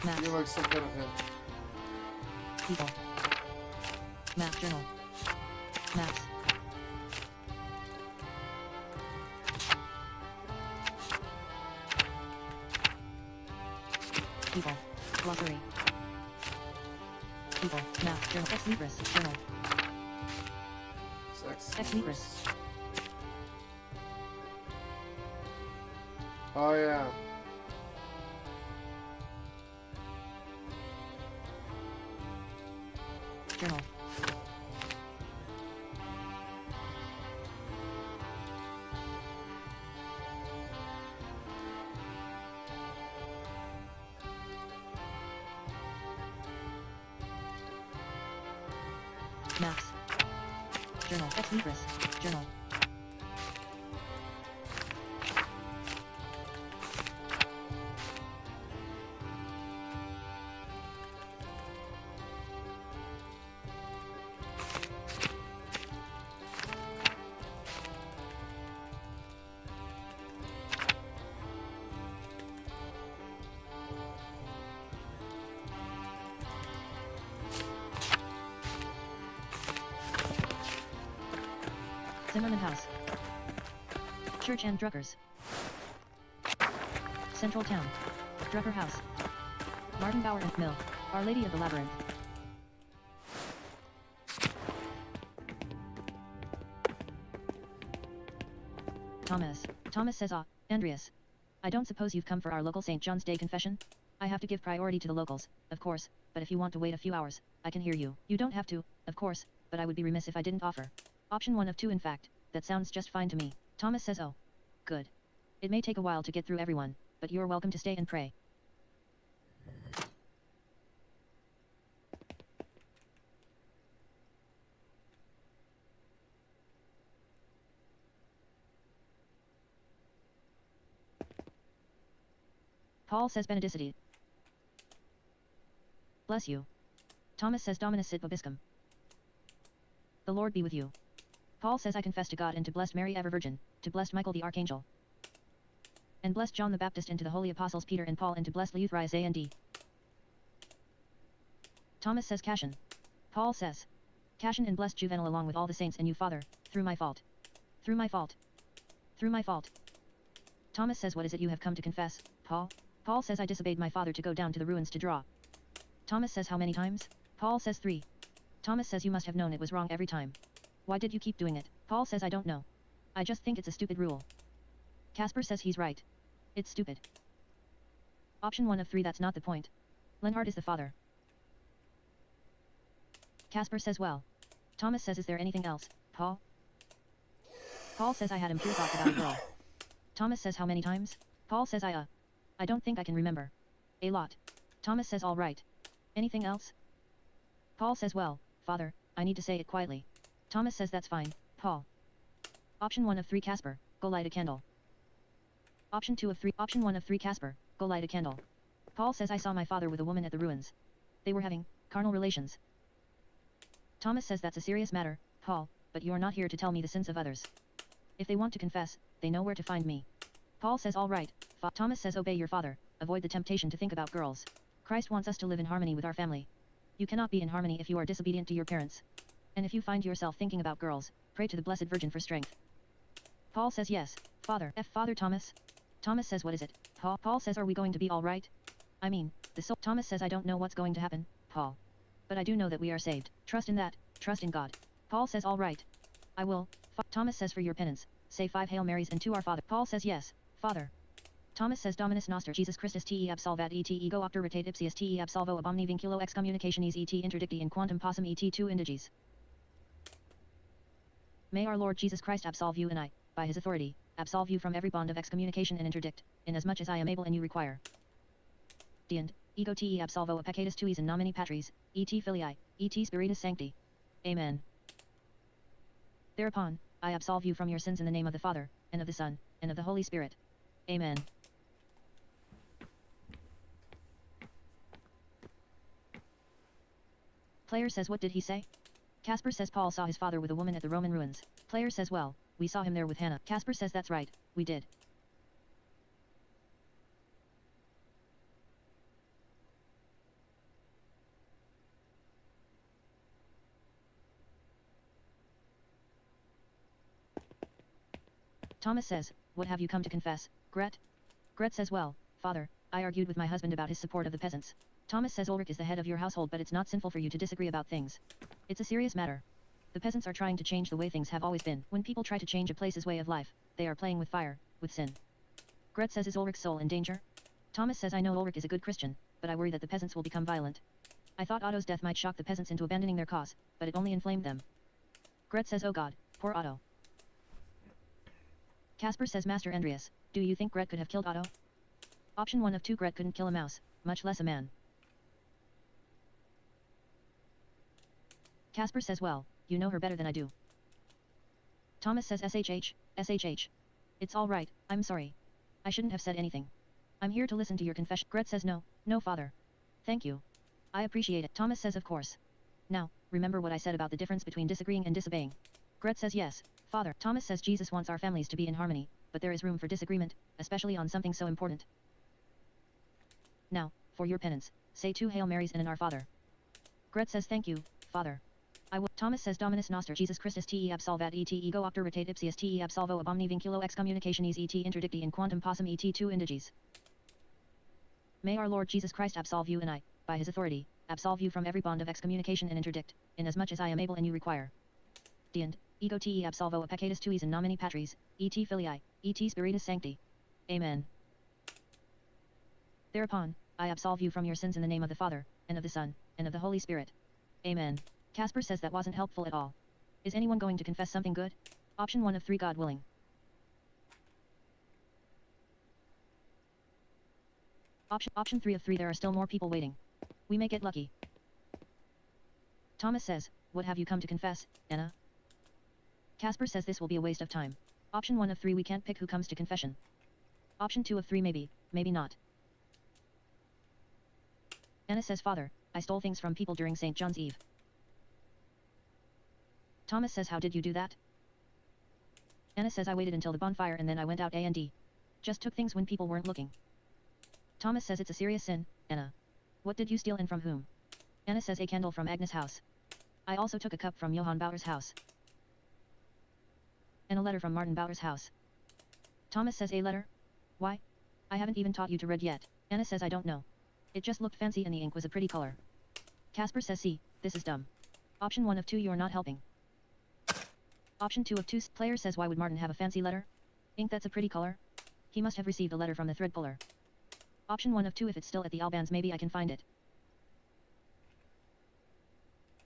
Maps. Give me like some kind of hint. People. Map journal. Maps. People. Glossary. People. Map journal. Ex Libris. Journal. Ex Libris. Oh yeah. Journal. Maps. Journal. Ex Libris. Journal. Zimmerman House. Church and Druckers. Central Town. Drucker House. Martin Bauer and Mill. Our Lady of the Labyrinth. Thomas says Andreas. I don't suppose you've come for our local St. John's Day confession? I have to give priority to the locals, of course, but if you want to wait a few hours, I can hear you. You don't have to, of course, but I would be remiss if I didn't offer. Option 1 of 2 in fact, that sounds just fine to me. Thomas says oh. Good. It may take a while to get through everyone, but you're welcome to stay and pray. Paul says benedicite. Bless you. Thomas says Dominus sit vobiscum. The Lord be with you. Paul says I confess to God and to blessed Mary ever Virgin, to blessed Michael the Archangel, and blessed John the Baptist, and to the holy apostles Peter and Paul, and to blessed Leuthyrius A and D. Thomas says Cassian. Paul says Cassian and blessed Juvenal along with all the saints and you, Father, through my fault. Through my fault. Through my fault. Thomas says, what is it you have come to confess, Paul? Paul says, I disobeyed my father to go down to the ruins to draw. Thomas says, how many times? Paul says 3. Thomas says, you must have known it was wrong every time. Why did you keep doing it? Paul says, I don't know. I just think it's a stupid rule. Casper says he's right. It's stupid. Option 1 of 3, that's not the point. Lenhard is the father. Casper says, well. Thomas says, is there anything else, Paul? Paul says, I had impure thoughts about a girl. Thomas says, how many times? Paul says, I don't think I can remember. A lot. Thomas says, all right. Anything else? Paul says, well, Father, I need to say it quietly. Thomas says, that's fine, Paul. Option 1 of 3, Casper, go light a candle. Option 1 of 3, Casper, go light a candle. Paul says, I saw my father with a woman at the ruins. They were having carnal relations. Thomas says, that's a serious matter, Paul, but you are not here to tell me the sins of others. If they want to confess, they know where to find me. Paul says, all right. Thomas says, obey your father, avoid the temptation to think about girls. Christ wants us to live in harmony with our family. You cannot be in harmony if you are disobedient to your parents. And if you find yourself thinking about girls, pray to the Blessed Virgin for strength. Paul says, yes, Father. Father Thomas? Thomas says, what is it? Paul says, are we going to be all right? I mean, the soul. Thomas says, I don't know what's going to happen, Paul. But I do know that we are saved. Trust in that, trust in God. Paul says, all right. I will. Thomas says, for your penance, say 5 Hail Marys and 2 Our Father. Paul says, yes, Father. Thomas says, Dominus Noster Jesus Christus te absolvat et ego octorate ipsius te absolvo ab omni vinculo excommunicationis et interdicti in quantum possum et 2 indiges. May our Lord Jesus Christ absolve you and I, by his authority, absolve you from every bond of excommunication and interdict, inasmuch as I am able and you require. Deend, ego te absolvo a peccatus tuis in nomine Patris, et filii, et Spiritus Sancti. Amen. Thereupon, I absolve you from your sins in the name of the Father, and of the Son, and of the Holy Spirit. Amen. Player says, what did he say? Casper says Paul saw his father with a woman at the Roman ruins. Player says, well, we saw him there with Hannah. Casper says, that's right, we did. Thomas says, what have you come to confess, Gret? Gret says, well, Father, I argued with my husband about his support of the peasants. Thomas says, Ulrich is the head of your household, but it's not sinful for you to disagree about things. It's a serious matter. The peasants are trying to change the way things have always been. When people try to change a place's way of life, they are playing with fire, with sin. Gret says, is Ulrich's soul in danger? Thomas says, I know Ulrich is a good Christian, but I worry that the peasants will become violent. I thought Otto's death might shock the peasants into abandoning their cause, but it only inflamed them. Gret says, oh God, poor Otto. Casper says, Master Andreas, do you think Gret could have killed Otto? Option 1 of 2, Gret couldn't kill a mouse, much less a man. Casper says, well, you know her better than I do. Thomas says, SHH. It's all right, I'm sorry. I shouldn't have said anything. I'm here to listen to your confession. Gret says, no, Father. Thank you. I appreciate it. Thomas says, of course. Now, remember what I said about the difference between disagreeing and disobeying. Gret says, yes, Father. Thomas says, Jesus wants our families to be in harmony, but there is room for disagreement, especially on something so important. Now, for your penance, say 2 Hail Marys and an Our Father. Gret says, thank you, Father. I will. Thomas says, Dominus Noster Jesus Christus te absolvat et ego octorate ipsius te absolvo ab omni vinculo excommunicationis et interdicti in quantum possum et 2 indiges. May our Lord Jesus Christ absolve you and I, by his authority, absolve you from every bond of excommunication and interdict, inasmuch as I am able and you require. Deend, ego te absolvo a peccatus tuis in nomine Patris, et filii, et Spiritus Sancti. Amen. Thereupon, I absolve you from your sins in the name of the Father, and of the Son, and of the Holy Spirit. Amen. Casper says that wasn't helpful at all. Is anyone going to confess something good? Option 1 of 3, God willing. Option 3 of 3, there are still more people waiting. We may get lucky. Thomas says, what have you come to confess, Anna? Casper says this will be a waste of time. Option 1 of 3, we can't pick who comes to confession. Option 2 of 3, maybe, maybe not. Anna says, Father, I stole things from people during St. John's Eve. Thomas says, how did you do that? Anna says, I waited until the bonfire and then I went out and just took things when people weren't looking. Thomas says, it's a serious sin, Anna. What did you steal and from whom? Anna says, a candle from Agnes' house. I also took a cup from Johann Bauer's house. And a letter from Martin Bauer's house. Thomas says, a letter? Why? I haven't even taught you to read yet. Anna says, I don't know. It just looked fancy and the ink was a pretty color. Casper says, see, this is dumb. Option 1 of 2, you're not helping. Option 2 of 2, player says, why would Martin have a fancy letter? Ink that's a pretty color? He must have received a letter from the thread puller. Option 1 of 2, if it's still at the Albans, maybe I can find it.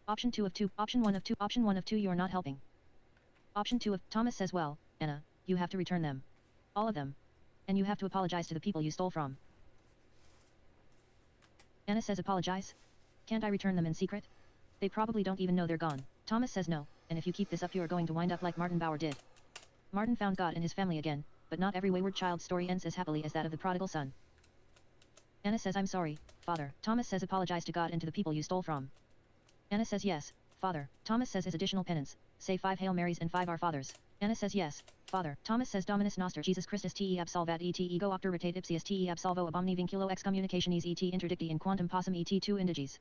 Option 2 of 2, option 1 of 2, option 1 of 2, you're not helping. Option 2 of, Thomas says, well, Anna, you have to return them. All of them. And you have to apologize to the people you stole from. Anna says, apologize? Can't I return them in secret? They probably don't even know they're gone. Thomas says, no, and if you keep this up you are going to wind up like Martin Bauer did. Martin found God and his family again, but not every wayward child's story ends as happily as that of the prodigal son. Anna says, I'm sorry, Father. Thomas says, apologize to God and to the people you stole from. Anna says, yes, Father. Thomas says, as additional penance, say 5 Hail Marys and 5 Our Fathers. Anna says, yes, Father. Thomas says, Dominus Noster Jesus Christus te absolvat et ego octoritate ipsius te absolvo ab omni vinculo excommunicationis et interdicti in quantum possum et tu indiges.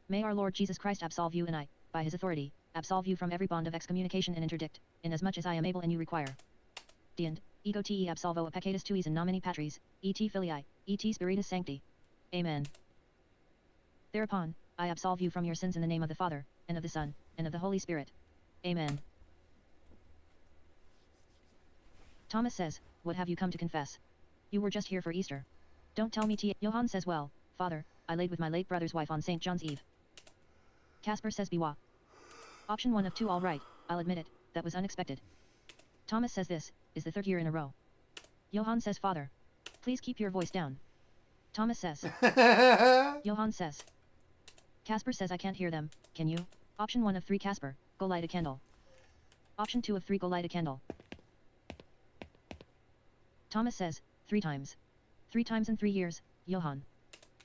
May our Lord Jesus Christ absolve you and I, by his authority, absolve you from every bond of excommunication and interdict, inasmuch as I am able and you require. Deend, ego te absolvo a peccatus tuis in nomine Patris, et filii, et spiritus sancti. Amen. Thereupon, I absolve you from your sins in the name of the Father, and of the Son, and of the Holy Spirit. Amen. Thomas says, what have you come to confess? You were just here for Easter. Don't tell me T. Johann says, well, Father, I laid with my late brother's wife on St. John's Eve. Casper says, Biwa. Option 1 of 2, all right, I'll admit it, that was unexpected. Thomas says, this is the 3rd year in a row. Johann says, Father, please keep your voice down. Thomas says. Johann says. Casper says, I can't hear them, can you? Option 1 of 3, Casper, go light a candle. Option 2 of 3, go light a candle. Thomas says, 3 times. 3 times in 3 years, Johann.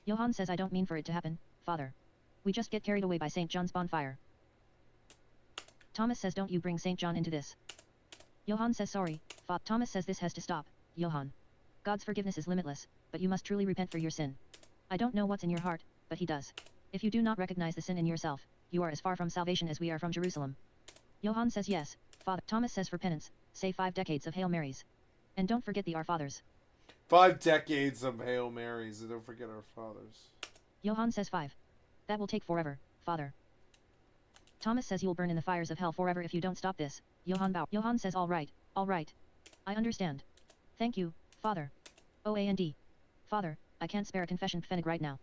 Johann says, I don't mean for it to happen, Father. We just get carried away by St. John's bonfire. Thomas says, don't you bring St. John into this. Johann says, sorry, Thomas says, this has to stop, Johann. God's forgiveness is limitless, but you must truly repent for your sin. I don't know what's in your heart, but he does. If you do not recognize the sin in yourself, you are as far from salvation as we are from Jerusalem. Johann says, yes, Father. Thomas says, for penance, say 5 decades of Hail Marys. And don't forget the Our Fathers. 5 decades of Hail Marys, and don't forget Our Fathers. Johann says 5. That will take forever, Father. Thomas says you'll burn in the fires of hell forever if you don't stop this, Johann Bauer. Johann says, all right. I understand. Thank you, Father. O-A-N-D. Father, I can't spare a confession pfennig right now.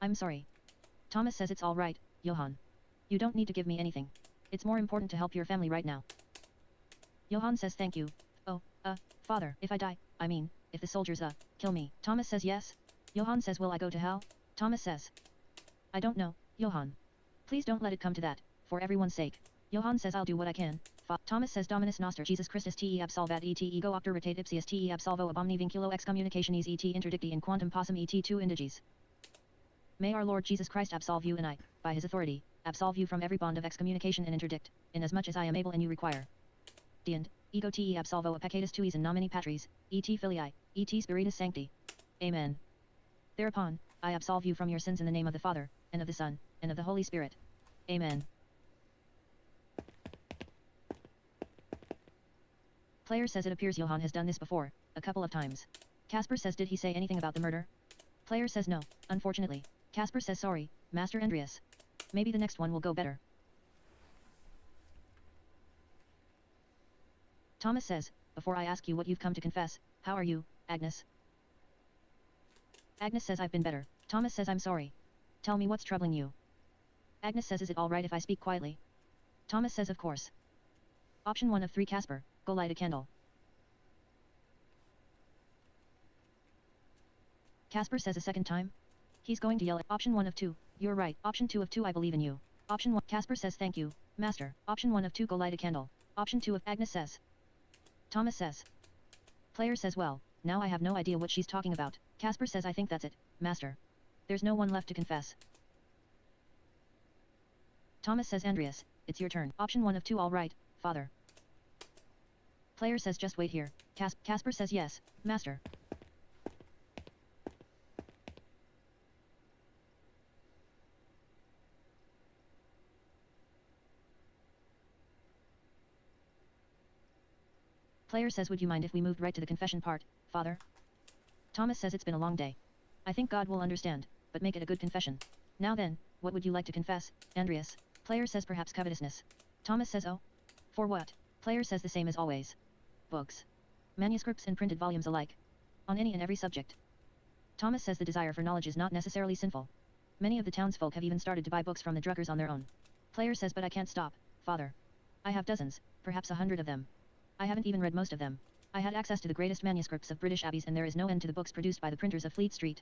I'm sorry. Thomas says, it's all right, Johann. You don't need to give me anything. It's more important to help your family right now. Johann says, thank you. Oh, Father, if I die, I mean, if the soldiers, kill me. Thomas says, yes. Johann says, will I go to hell? Thomas says, I don't know, Johann. Please don't let it come to that, for everyone's sake. Johann says, I'll do what I can. Thomas says, Dominus Noster Jesus Christus te absolvat et ego octoritate ipsius te absolvo ab omni vinculo excommunicationis et interdicti in quantum possum et tu indiges. May our Lord Jesus Christ absolve you and I, by his authority, absolve you from every bond of excommunication and interdict, inasmuch as I am able and you require. Deend, ego te absolvo a peccatus tuis in nomine Patris, et filii, et spiritus sancti. Amen. Thereupon, I absolve you from your sins in the name of the Father, and of the Son, and of the Holy Spirit. Amen. Player says it appears Johann has done this before, a couple of times. Casper says, did he say anything about the murder? Player says no, unfortunately. Casper says, sorry, Master Andreas. Maybe the next one will go better. Thomas says, before I ask you what you've come to confess, how are you, Agnes? Agnes says, I've been better. Thomas says, I'm sorry. Tell me what's troubling you. Agnes says, is it alright if I speak quietly? Thomas says, of course. Option 1 of 3, Casper, go light a candle. Casper says a second time. He's going to yell at option 1 of 2, you're right. Option 2 of 2, I believe in you. Option 1, Casper says, thank you, Master. Option 1 of 2, go light a candle. Option 2 of Agnes says. Thomas says. Player says, well, now I have no idea what she's talking about. Casper says, I think that's it, Master. There's no one left to confess. Thomas says, Andreas, it's your turn. Option 1 of 2, all right, father. Player says, just wait here. Casper says, yes, master. Player says, would you mind if we moved right to the confession part, father? Thomas says, it's been a long day. I think God will understand, but make it a good confession. Now then, what would you like to confess, Andreas? Player says, perhaps covetousness. Thomas says, oh. For what? Player says, the same as always. Books. Manuscripts and printed volumes alike. On any and every subject. Thomas says the desire for knowledge is not necessarily sinful. Many of the townsfolk have even started to buy books from the druggers on their own. Player says, but I can't stop, father. I have dozens, perhaps 100 of them. I haven't even read most of them. I had access to the greatest manuscripts of British abbeys, and there is no end to the books produced by the printers of Fleet Street.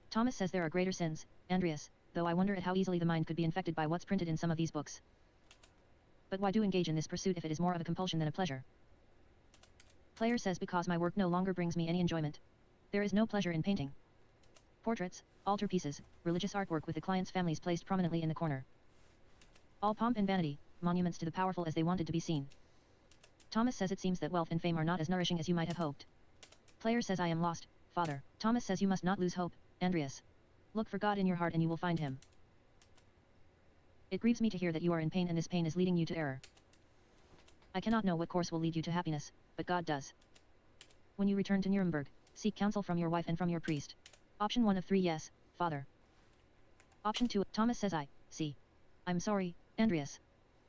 Thomas says there are greater sins, Andreas, though I wonder at how easily the mind could be infected by what's printed in some of these books. But why do engage in this pursuit if it is more of a compulsion than a pleasure? Player says, because my work no longer brings me any enjoyment. There is no pleasure in painting. Portraits, altarpieces, religious artwork with the client's families placed prominently in the corner. All pomp and vanity, monuments to the powerful as they wanted to be seen. Thomas says, it seems that wealth and fame are not as nourishing as you might have hoped. Player says, I am lost, father. Thomas says, you must not lose hope, Andreas. Look for God in your heart and you will find him. It grieves me to hear that you are in pain and this pain is leading you to error. I cannot know what course will lead you to happiness, but God does. When you return to Nuremberg, seek counsel from your wife and from your priest. Option 1 of 3, yes, father. Option 2, Thomas says, I see. I'm sorry, Andreas.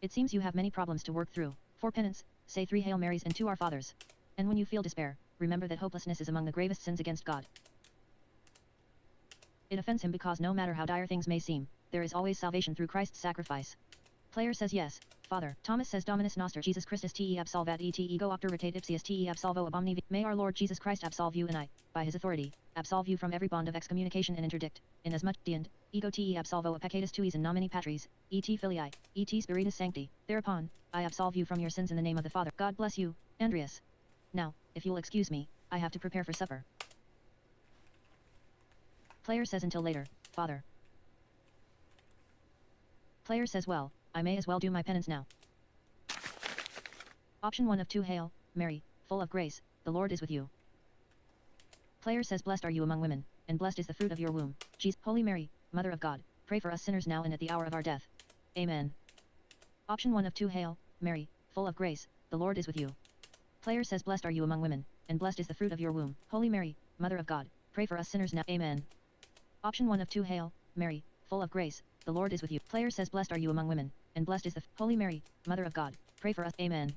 It seems you have many problems to work through. For penance, say 3 Hail Marys and 2 Our Fathers. And when you feel despair, remember that hopelessness is among the gravest sins against God. It offends him because no matter how dire things may seem, there is always salvation through Christ's sacrifice. Player says, yes, father. Thomas says, Dominus Noster Jesus Christus te absolvat et ego operatate ipsius te absolvo ab omni. May our Lord Jesus Christ absolve you and I, by his authority, absolve you from every bond of excommunication and interdict, inasmuch deend, ego te absolvo a peccatus tuis in nomine Patris, et filii, et Spiritus Sancti. Thereupon, I absolve you from your sins in the name of the Father. God bless you, Andreas. Now, if you'll excuse me, I have to prepare for supper. Player says, until later, father. Player says, well, I may as well do my penance now. Option 1 of 2, Hail Mary, full of grace, the Lord is with you. Player says, blessed are you among women, and blessed is the fruit of your womb. Jesus, Holy Mary, Mother of God, pray for us sinners now and at the hour of our death. Amen. Option 1 of 2, Hail Mary, full of grace, the Lord is with you. Player says, blessed are you among women, and blessed is the fruit of your womb. Holy Mary, Mother of God, pray for us sinners now. Amen. Option 1 of 2, Hail Mary, full of grace, the Lord is with you. Player says, blessed are you among women, and blessed is the Holy Mary, Mother of God, pray for us. Amen.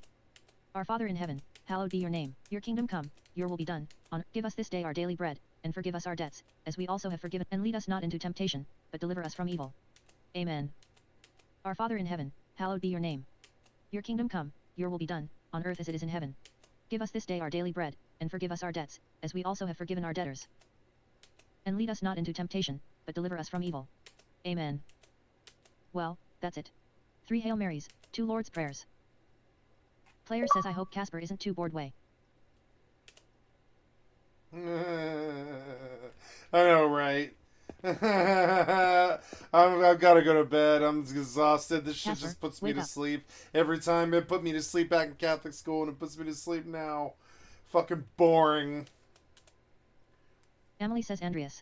Our Father in heaven, hallowed be your name. Your kingdom come, your will be done. Give us this day our daily bread, and forgive us our debts, as we also have forgiven. And lead us not into temptation, but deliver us from evil. Amen. Our Father in heaven, hallowed be your name. Your kingdom come, your will be done, on earth as it is in heaven. Give us this day our daily bread, and forgive us our debts, as we also have forgiven our debtors. And lead us not into temptation, but deliver us from evil. Amen. Well, that's it. 3 Hail Marys, 2 Lord's Prayers. Player says, I hope Casper isn't too bored way. I know, right? I've got to go to bed. I'm exhausted. This shit just puts me to sleep. Every time it put me to sleep back in Catholic school, and it puts me to sleep now. Fucking boring. Emily says, Andreas.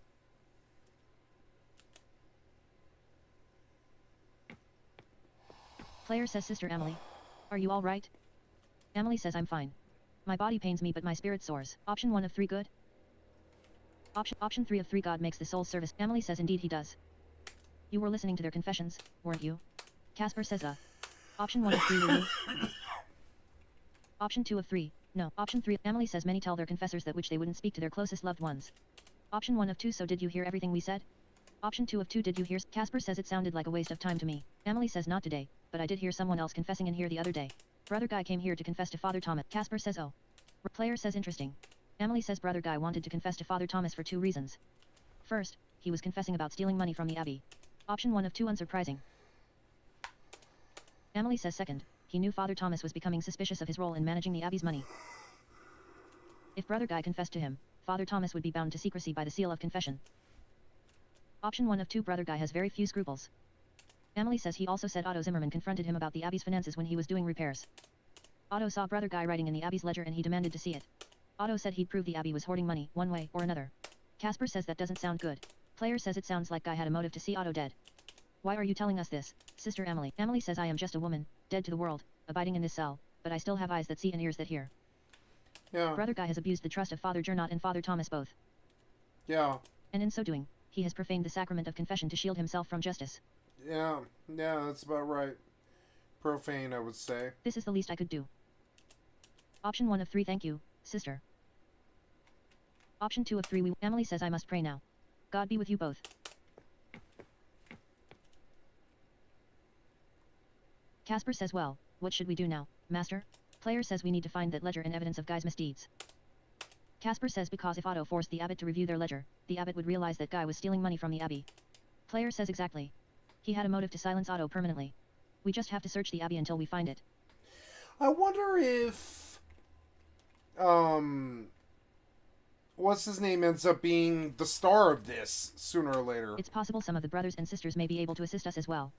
Player says, Sister Emily, are you all right? Emily says, I'm fine. My body pains me but my spirit soars. Option 1 of 3, good? Option 3 of 3, God makes the soul service. Emily says, indeed he does. You were listening to their confessions, weren't you? Casper says, Option 1 of 3, were you? Option 2 of 3, no. Option 3, Emily says, many tell their confessors that which they wouldn't speak to their closest loved ones. Option 1 of 2, so did you hear everything we said? Option 2 of 2, did you hear? Casper says, it sounded like a waste of time to me. Emily says, not today, but I did hear someone else confessing in here the other day. Brother Guy came here to confess to Father Thomas. Casper says, oh. Player says, interesting. Emily says, Brother Guy wanted to confess to Father Thomas for 2 reasons. First, he was confessing about stealing money from the abbey. Option 1 of 2, unsurprising. Emily says, second, he knew Father Thomas was becoming suspicious of his role in managing the abbey's money. If Brother Guy confessed to him, Father Thomas would be bound to secrecy by the seal of confession. Option 1 of 2 brother guy has very few scruples. Emily says he also said Otto Zimmerman confronted him about the Abbey's finances when he was doing repairs. Otto saw brother guy writing in the Abbey's ledger and he demanded to see it. Otto said he'd prove the Abbey was hoarding money, one way or another. Casper says that doesn't sound good. Player says it sounds like guy had a motive to see Otto dead. Why are you telling us this, Sister Emily? Emily says I am just a woman, dead to the world, abiding in this cell, but I still have eyes that see and ears that hear. Yeah. Brother guy has abused the trust of Father Gernot and Father Thomas both. Yeah. And in so doing, he has profaned the sacrament of confession to shield himself from justice. Yeah, that's about right. Profane, I would say. This is the least I could do. Option 1 of 3, thank you, sister. Option 2 of 3, Emily says I must pray now. God be with you both. Casper says, well, what should we do now, master? Player says we need to find that ledger and evidence of Guy's misdeeds. Casper says because if Otto forced the abbot to review their ledger, the abbot would realize that Guy was stealing money from the abbey. Player says exactly. He had a motive to silence Otto permanently. We just have to search the abbey until we find it. I wonder if what's his name ends up being the star of this sooner or later. It's possible some of the brothers and sisters may be able to assist us as well.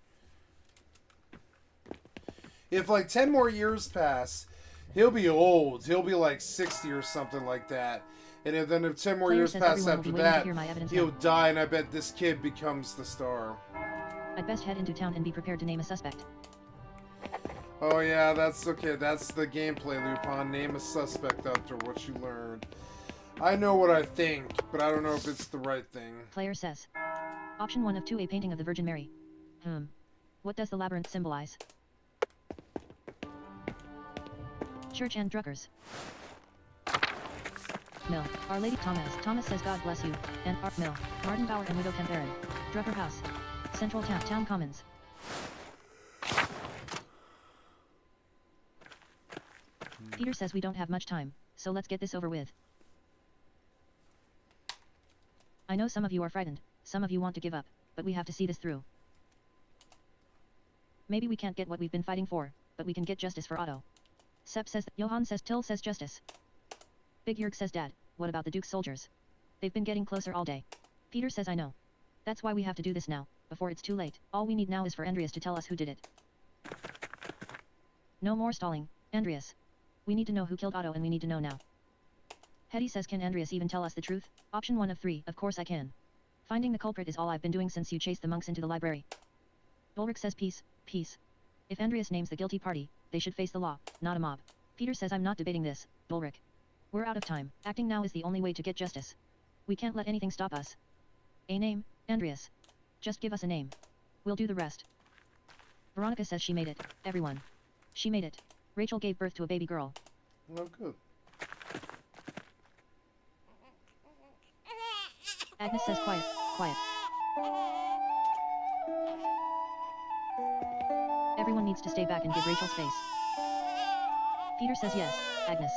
If like 10 more years pass, he'll be old. He'll be like 60 or something like that. And if 10 more years pass after that, he'll die, and I bet this kid becomes the star. I'd best head into town and be prepared to name a suspect. Oh yeah, that's okay. That's the gameplay, Lupin. Name a suspect after what you learned. I know what I think, but I don't know if it's the right thing. Player says. Option 1 of 2, a painting of the Virgin Mary. What does the labyrinth symbolize? Church and Druckers. Mill. Our Lady Thomas. Thomas says God bless you. And Art Mill. Martin Bauer and Widow Kemp Baron. Drucker House. Central Town. Town Commons. Peter says we don't have much time, so let's get this over with. I know some of you are frightened, some of you want to give up, but we have to see this through. Maybe we can't get what we've been fighting for, but we can get justice for Otto. Sepp says, Johann says, Till says justice. Big Jörg says Dad, what about the Duke's soldiers? They've been getting closer all day. Peter says I know. That's why we have to do this now, before it's too late. All we need now is for Andreas to tell us who did it. No more stalling, Andreas. We need to know who killed Otto and we need to know now. Hetty says can Andreas even tell us the truth? Option 1 of 3, of course I can. Finding the culprit is all I've been doing since you chased the monks into the library. Ulrich says peace, peace. If Andreas names the guilty party, they should face the law, not a mob. Peter says I'm not debating this, Ulrich. We're out of time. Acting now is the only way to get justice. We can't let anything stop us. A name, Andreas. Just give us a name. We'll do the rest. Veronica says she made it, everyone. She made it. Rachel gave birth to a baby girl. Oh, good. Agnes says quiet, quiet. Everyone needs to stay back and give Rachel space. Peter says yes, Agnes.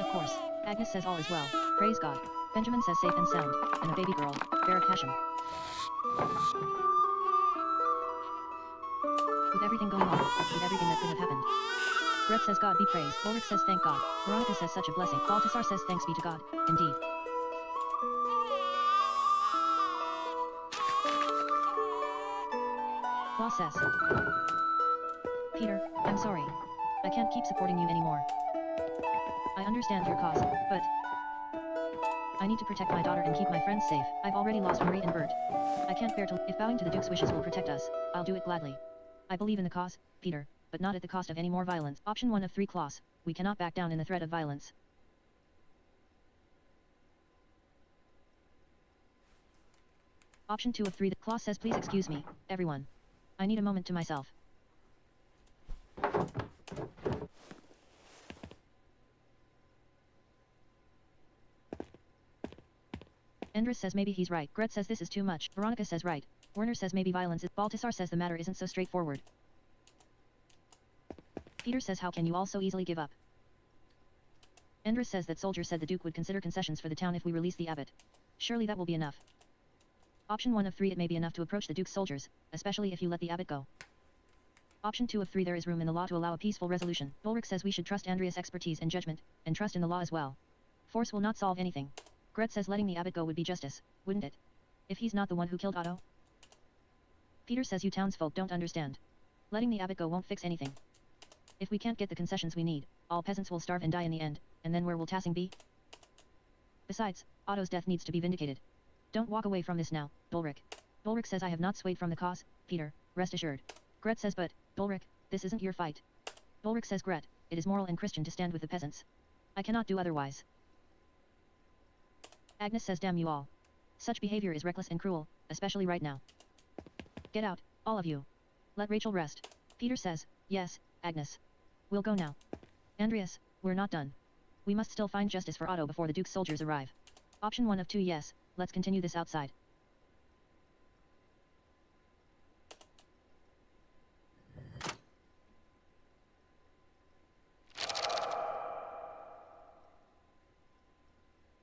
Of course. Agnes says all is well, praise God. Benjamin says safe and sound, and a baby girl, Barak Hashem. With everything going on, with everything that could have happened. Brett says God be praised. Ulrich says thank God. Veronica says such a blessing. Baltasar says thanks be to God, indeed. Klaus says. Peter, I'm sorry. I can't keep supporting you anymore. I understand your cause, but I need to protect my daughter and keep my friends safe. I've already lost Marie and Bert. I can't bear to. If bowing to the Duke's wishes will protect us, I'll do it gladly. I believe in the cause, Peter, but not at the cost of any more violence. Option 1 of 3 Klaus. We cannot back down in the threat of violence. Option 2 of 3 Klaus says please excuse me, everyone. I need a moment to myself. Endris says maybe he's right. Gret says this is too much. Veronica says right. Werner says maybe violence is. Baltasar says the matter isn't so straightforward. Peter says how can you all so easily give up? Endris says that soldier said the Duke would consider concessions for the town if we release the abbot. Surely that will be enough. Option 1 of 3 it may be enough to approach the Duke's soldiers, especially if you let the abbot go. Option 2 of 3 there is room in the law to allow a peaceful resolution. Ulrich says we should trust Andreas' expertise and judgment, and trust in the law as well. Force will not solve anything. Gret says letting the abbot go would be justice, wouldn't it? If he's not the one who killed Otto? Peter says you townsfolk don't understand. Letting the abbot go won't fix anything. If we can't get the concessions we need, all peasants will starve and die in the end, and then where will Tassing be? Besides, Otto's death needs to be vindicated. Don't walk away from this now, Dulrich. Dulrich says I have not swayed from the cause, Peter, rest assured. Gret says but, Dulrich, this isn't your fight. Dulrich says Gret, it is moral and Christian to stand with the peasants. I cannot do otherwise. Agnes says damn you all. Such behavior is reckless and cruel, especially right now. Get out, all of you. Let Rachel rest. Peter says, yes, Agnes. We'll go now. Andreas, we're not done. We must still find justice for Otto before the Duke's soldiers arrive. Option 1 of 2 yes, let's continue this outside.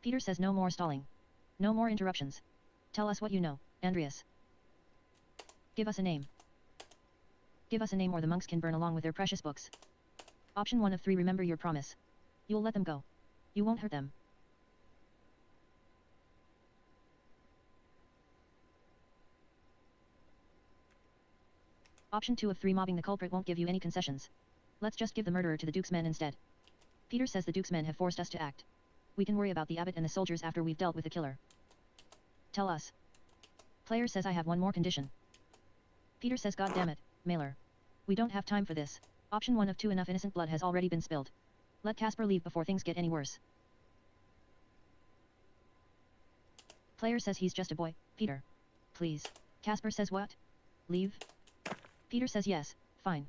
Peter says no more stalling. No more interruptions. Tell us what you know, Andreas. Give us a name. Give us a name or the monks can burn along with their precious books. Option 1 of 3 remember your promise. You'll let them go. You won't hurt them. Option 2 of 3 mobbing the culprit won't give you any concessions. Let's just give the murderer to the Duke's men instead. Peter says the Duke's men have forced us to act. We can worry about the abbot and the soldiers after we've dealt with the killer. Tell us. Player says I have one more condition. Peter says God damn it, Mailer. We don't have time for this. Option 1 of 2 enough innocent blood has already been spilled. Let Casper leave before things get any worse. Player says he's just a boy, Peter. Please. Casper says what? Leave? Peter says yes, fine.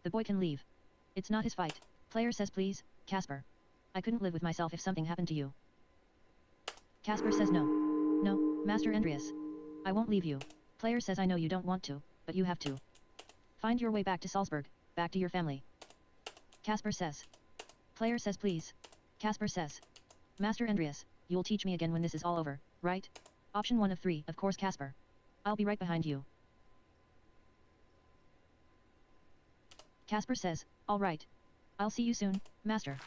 The boy can leave. It's not his fight. Player says please, Casper. I couldn't live with myself if something happened to you. Casper says no. No, Master Andreas. I won't leave you. Player says I know you don't want to, but you have to. Find your way back to Salzburg, back to your family. Casper says. Player says please. Casper says. Master Andreas, you'll teach me again when this is all over, right? Option 1 of 3, of course Casper. I'll be right behind you. Casper says, all right. I'll see you soon, Master.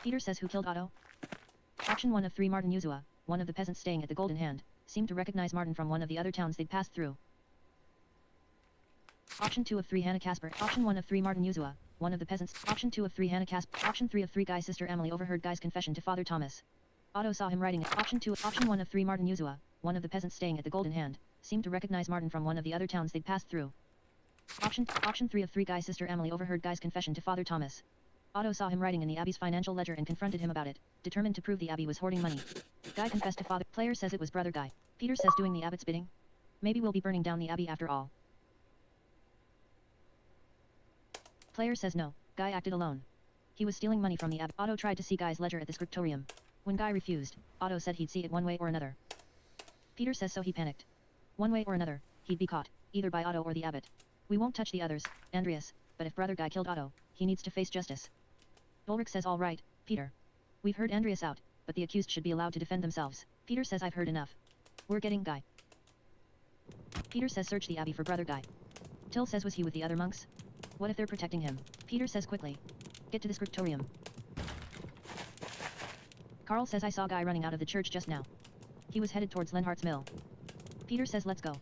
Peter says who killed Otto? Option 1 of 3 Martin Uzua, one of the peasants staying at the Golden Hand, seemed to recognize Martin from one of the other towns they'd passed through. Option 2 of 3 Hannah Casper. Option 1 of 3 Martin Uzua, one of the peasants. Option 2 of 3 Hannah Casper. Option 3 of 3 Guy's sister Emily overheard Guy's confession to Father Thomas. Otto saw him writing it. Option 1 of 3 Martin Uzua, one of the peasants staying at the Golden Hand, seemed to recognize Martin from one of the other towns they'd passed through. Option 3 of 3 Guy's sister Emily overheard Guy's confession to Father Thomas. Otto saw him writing in the Abbey's financial ledger and confronted him about it, determined to prove the Abbey was hoarding money. Guy confessed to Father. Player says it was Brother Guy. Peter says doing the Abbot's bidding. Maybe we'll be burning down the Abbey after all. Player says no, Guy acted alone. He was stealing money from the Abbey. Otto tried to see Guy's ledger at the scriptorium. When Guy refused, Otto said he'd see it one way or another. Peter says so he panicked. One way or another, he'd be caught, either by Otto or the Abbot. We won't touch the others, Andreas, but if Brother Guy killed Otto, he needs to face justice. Ulrich says all right, Peter. We've heard Andreas out, but the accused should be allowed to defend themselves. Peter says I've heard enough. We're getting Guy. Peter says search the Abbey for Brother Guy. Till says was he with the other monks? What if they're protecting him? Peter says quickly. Get to the scriptorium. Carl says I saw Guy running out of the church just now. He was headed towards Lenhart's mill. Peter says let's go.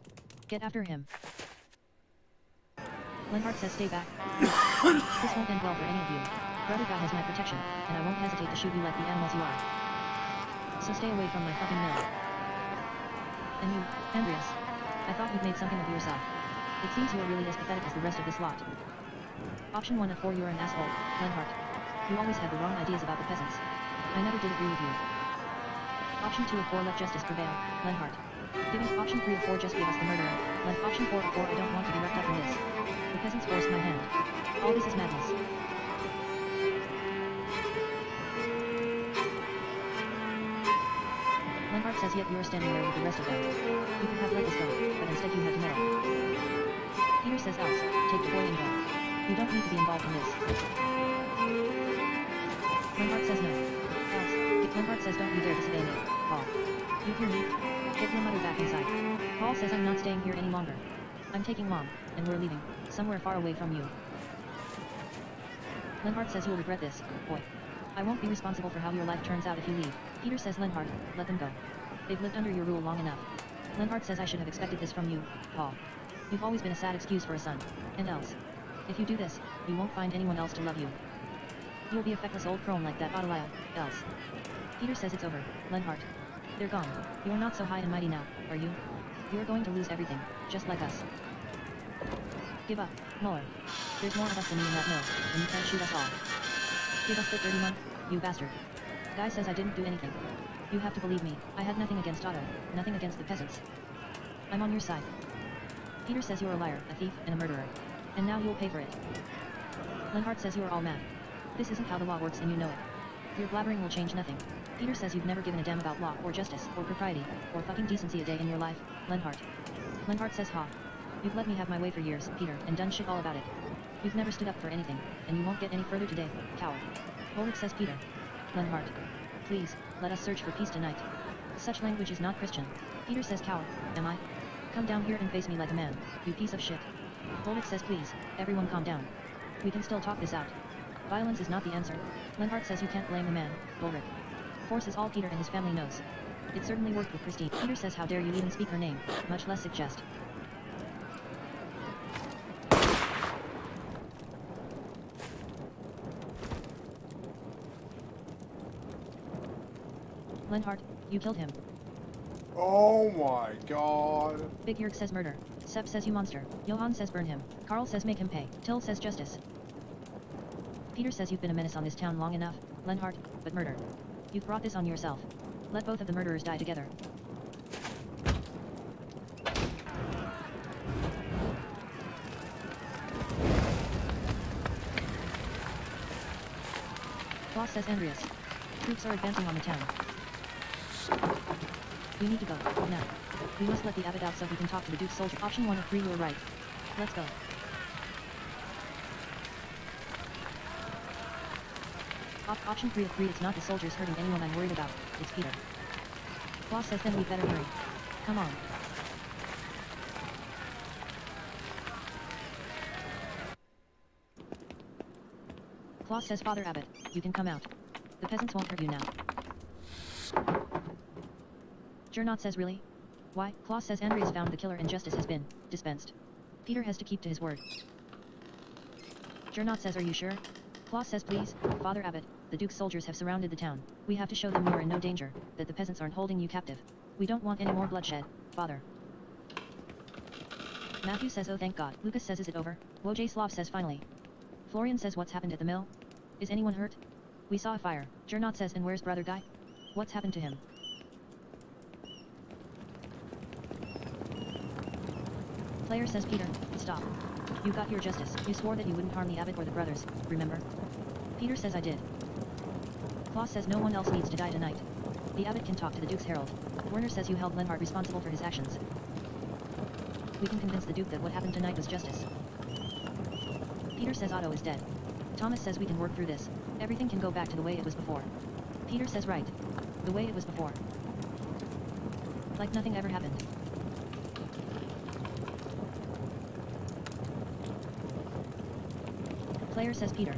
Get after him. Lenhart says stay back. This won't end well for any of you. Brother Guy has my protection, and I won't hesitate to shoot you like the animals you are. So stay away from my fucking mill. And you, Andreas. I thought you'd made something of yourself. It seems you're really as pathetic as the rest of this lot. Option 1 of 4 you're an asshole, Lenhart. You always had the wrong ideas about the peasants. I never did agree with you. Option 2 of 4 let justice prevail, Lenhart. Giving option 3 of 4 just give us the murderer. Option 4 of 4 I don't want to be wrapped up in this. The peasants forced my hand. All this is madness. Lenhart says yet you're standing there with the rest of them. You could have let this go, but instead you had to meddle. Peter says else, take the boy and go. You don't need to be involved in this. Lenhart says no. Else, Lenhart says don't you dare disobey me, Paul. You hear me? Get your mother back inside. Paul says I'm not staying here any longer. I'm taking Mom, and we're leaving, somewhere far away from you. Lenhart says you'll regret this, boy. I won't be responsible for how your life turns out if you leave. Peter says Lenhart, let them go. They've lived under your rule long enough. Lenhart says I should have expected this from you, Paul. You've always been a sad excuse for a son. And else. If you do this, you won't find anyone else to love you. You'll be a feckless old crone like that Adelia, else. Peter says it's over, Lenhart. They're gone. You are not so high and mighty now, are you? You are going to lose everything, just like us. Give up, Muller. There's more of us than you in that mill, and you can't shoot us all. Give us the 30 month, you bastard. Guy says I didn't do anything. You have to believe me, I had nothing against Otto, nothing against the peasants. I'm on your side. Peter says you're a liar, a thief, and a murderer. And now you'll pay for it. Lenhart says you are all mad. This isn't how the law works and you know it. Your blabbering will change nothing. Peter says you've never given a damn about law, or justice, or propriety, or fucking decency a day in your life, Lenhart. Lenhart says ha. You've let me have my way for years, Peter, and done shit all about it. You've never stood up for anything, and you won't get any further today, coward. Ulrich says Peter. Lenhart. Please, let us search for peace tonight. Such language is not Christian. Peter says coward, am I? Come down here and face me like a man, you piece of shit. Ulrich says please, everyone calm down. We can still talk this out. Violence is not the answer. Lenhart says you can't blame the man, Ulrich. Force is all Peter and his family knows. It certainly worked with Christine. Peter says how dare you even speak her name, much less suggest. Lenhart, you killed him. Oh my god. Big Yerk says murder. Sepp says you monster. Johann says burn him. Carl says make him pay. Till says justice. Peter says you've been a menace on this town long enough, Lenhart, but murder. You've brought this on yourself. Let both of the murderers die together. Boss says Andreas. Troops are advancing on the town. We need to go, now. We must let the abbot out so we can talk to the Duke's soldier. Option 1 of 3, you were right. Let's go. Option 3 of 3, it's not the soldiers hurting anyone I'm worried about, it's Peter. Boss says then we'd better hurry. Come on. Klaus says Father Abbot, you can come out. The peasants won't hurt you now. Gernot says really? Why? Klaus says Andreas found the killer and justice has been dispensed. Peter has to keep to his word. Gernot says are you sure? Klaus says please, Father Abbot, the Duke's soldiers have surrounded the town. We have to show them you are in no danger, that the peasants aren't holding you captive. We don't want any more bloodshed, Father. Matthew says oh thank God. Lucas says is it over? Wojciech says finally. Florian says what's happened at the mill? Is anyone hurt? We saw a fire. Gernot says and where's brother Guy? What's happened to him? Player says Peter, stop. You got your justice. You swore that you wouldn't harm the abbot or the brothers, remember? Peter says I did. Klaus says no one else needs to die tonight. The abbot can talk to the Duke's herald. Werner says you held Lenhart responsible for his actions. We can convince the Duke that what happened tonight was justice. Peter says Otto is dead. Thomas says we can work through this. Everything can go back to the way it was before. Peter says right. The way it was before. Like nothing ever happened. Player says Peter.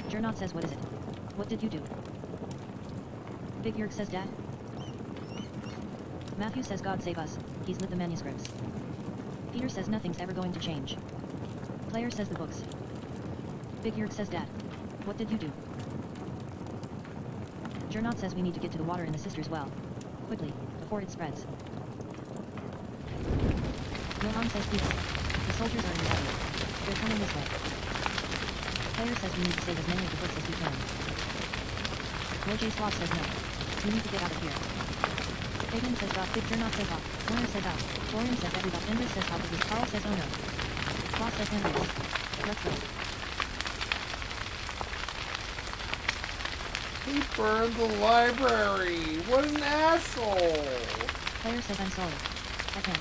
Gernot says what is it? What did you do? Big Yerk says Dad. Matthew says God save us, he's lit the manuscripts. Peter says nothing's ever going to change. Player says the books. Big Yerk says Dad. What did you do? Gernot says we need to get to the water in the sister's well. Quickly, before it spreads. Johann says Peter. The soldiers are in the area. They're coming this way. Player says we need to save as many of the books as we can. Wojciech says no. We need to get out of here. Fabian says God, Gernot says off. Werner says out. Florian says everybody. Andres says how it. Carl says oh no. Klaus says Andreas. Let's go. He burned the library! What an asshole! Player says I'm sorry. I can't.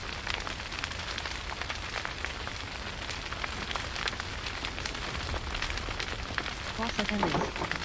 Klaus says Andreas.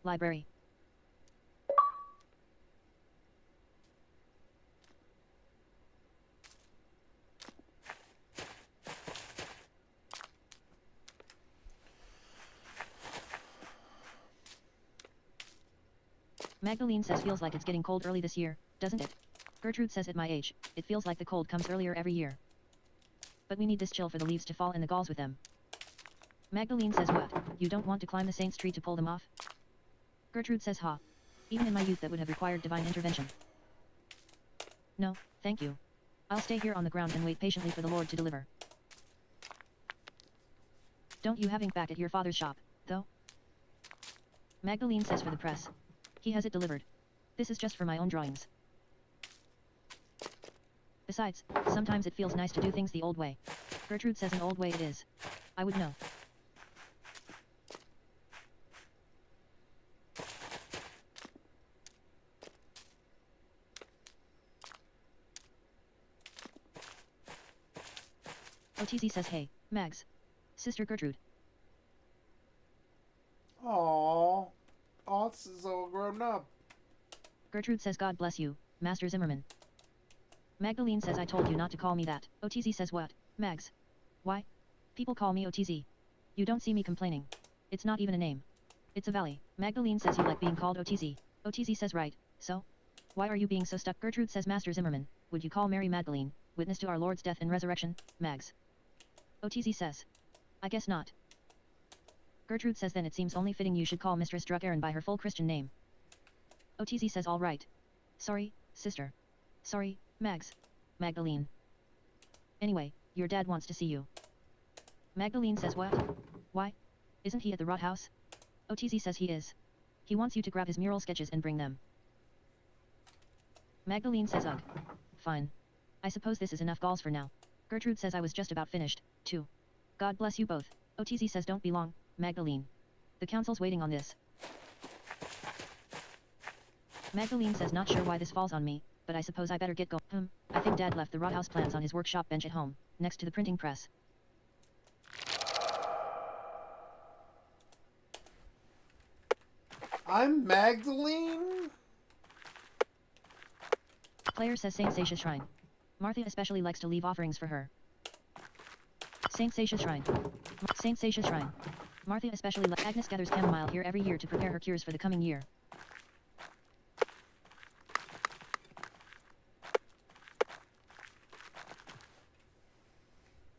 Library. Magdalene says feels like it's getting cold early this year, doesn't it? Gertrude says at my age, it feels like the cold comes earlier every year. But we need this chill for the leaves to fall and the galls with them. Magdalene says what? You don't want to climb the saint's tree to pull them off? Gertrude says ha. Even in my youth that would have required divine intervention. No, thank you. I'll stay here on the ground and wait patiently for the Lord to deliver. Don't you have ink back at your father's shop, though? Magdalene says for the press. He has it delivered. This is just for my own drawings. Besides, sometimes it feels nice to do things the old way. Gertrude says an old way it is. I would know. OTZ says hey, Mags. Sister Gertrude. Aww. Ots is all grown up. Gertrude says God bless you, Master Zimmerman. Magdalene says I told you not to call me that. OTZ says what? Mags. Why? People call me OTZ. You don't see me complaining. It's not even a name. It's a valley. Magdalene says you like being called OTZ. OTZ says right, so? Why are you being so stuck? Gertrude says Master Zimmerman, would you call Mary Magdalene, witness to our Lord's death and resurrection, Mags? OTZ says. I guess not. Gertrude says then it seems only fitting you should call Mistress Druckaren by her full Christian name. OTZ says all right. Sorry, sister. Sorry, Mags. Magdalene. Anyway, your dad wants to see you. Magdalene says what? Why? Isn't he at the Rot House? OTZ says he is. He wants you to grab his mural sketches and bring them. Magdalene says ugh. Fine. I suppose this is enough galls for now. Gertrude says I was just about finished, too. God bless you both. OTZ says don't be long, Magdalene. The council's waiting on this. Magdalene says not sure why this falls on me, but I suppose I better get going. I think Dad left the Rot House plans on his workshop bench at home, next to the printing press. I'm Magdalene? Player says Saint Satia's Shrine. Martha especially likes to leave offerings for her. Saint Satia's Shrine. Saint Satia's Shrine. Martha especially Agnes gathers chamomile here every year to prepare her cures for the coming year.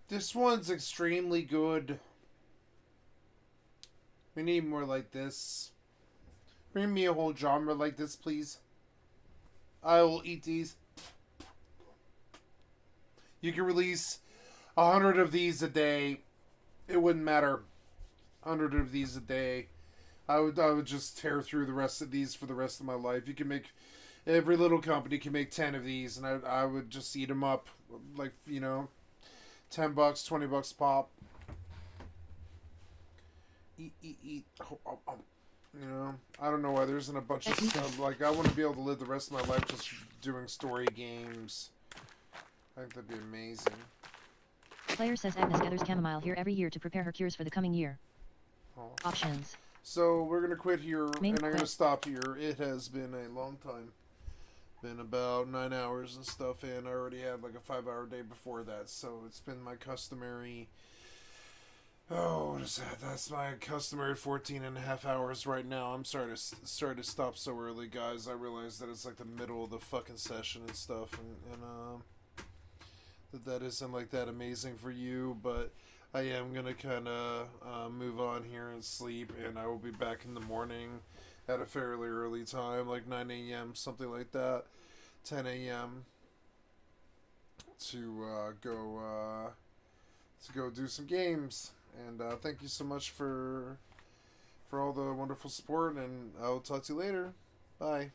This one's extremely good. We need more like this. Bring me a whole genre like this, please. I will eat these. You can release 100 of these a day. It wouldn't matter. 100 of these a day. I would just tear through the rest of these for the rest of my life. You can make... Every little company can make 10 of these, and I would just eat them up. Like, you know... $10, $20 pop. Eat. You know, I don't know why there isn't a bunch of stuff. Like, I want to be able to live the rest of my life just doing story games. I think that'd be amazing. Player says Agnes gathers chamomile here every year to prepare her cures for the coming year. Oh. Options. So, we're going to quit here, and I'm going to stop here. It has been a long time. Been about 9 hours and stuff, and I already had like a 5-hour day before that, so it's been my customary... Oh, what is that? That's my customary 14.5 hours right now. I'm sorry to stop so early, guys. I realize that it's like the middle of the fucking session and stuff, and that isn't like that amazing for you, but I am gonna kind of move on here and sleep, and I will be back in the morning at a fairly early time, like 9 a.m., something like that, 10 a.m. to go do some games. And thank you so much for all the wonderful support, and I'll talk to you later. Bye.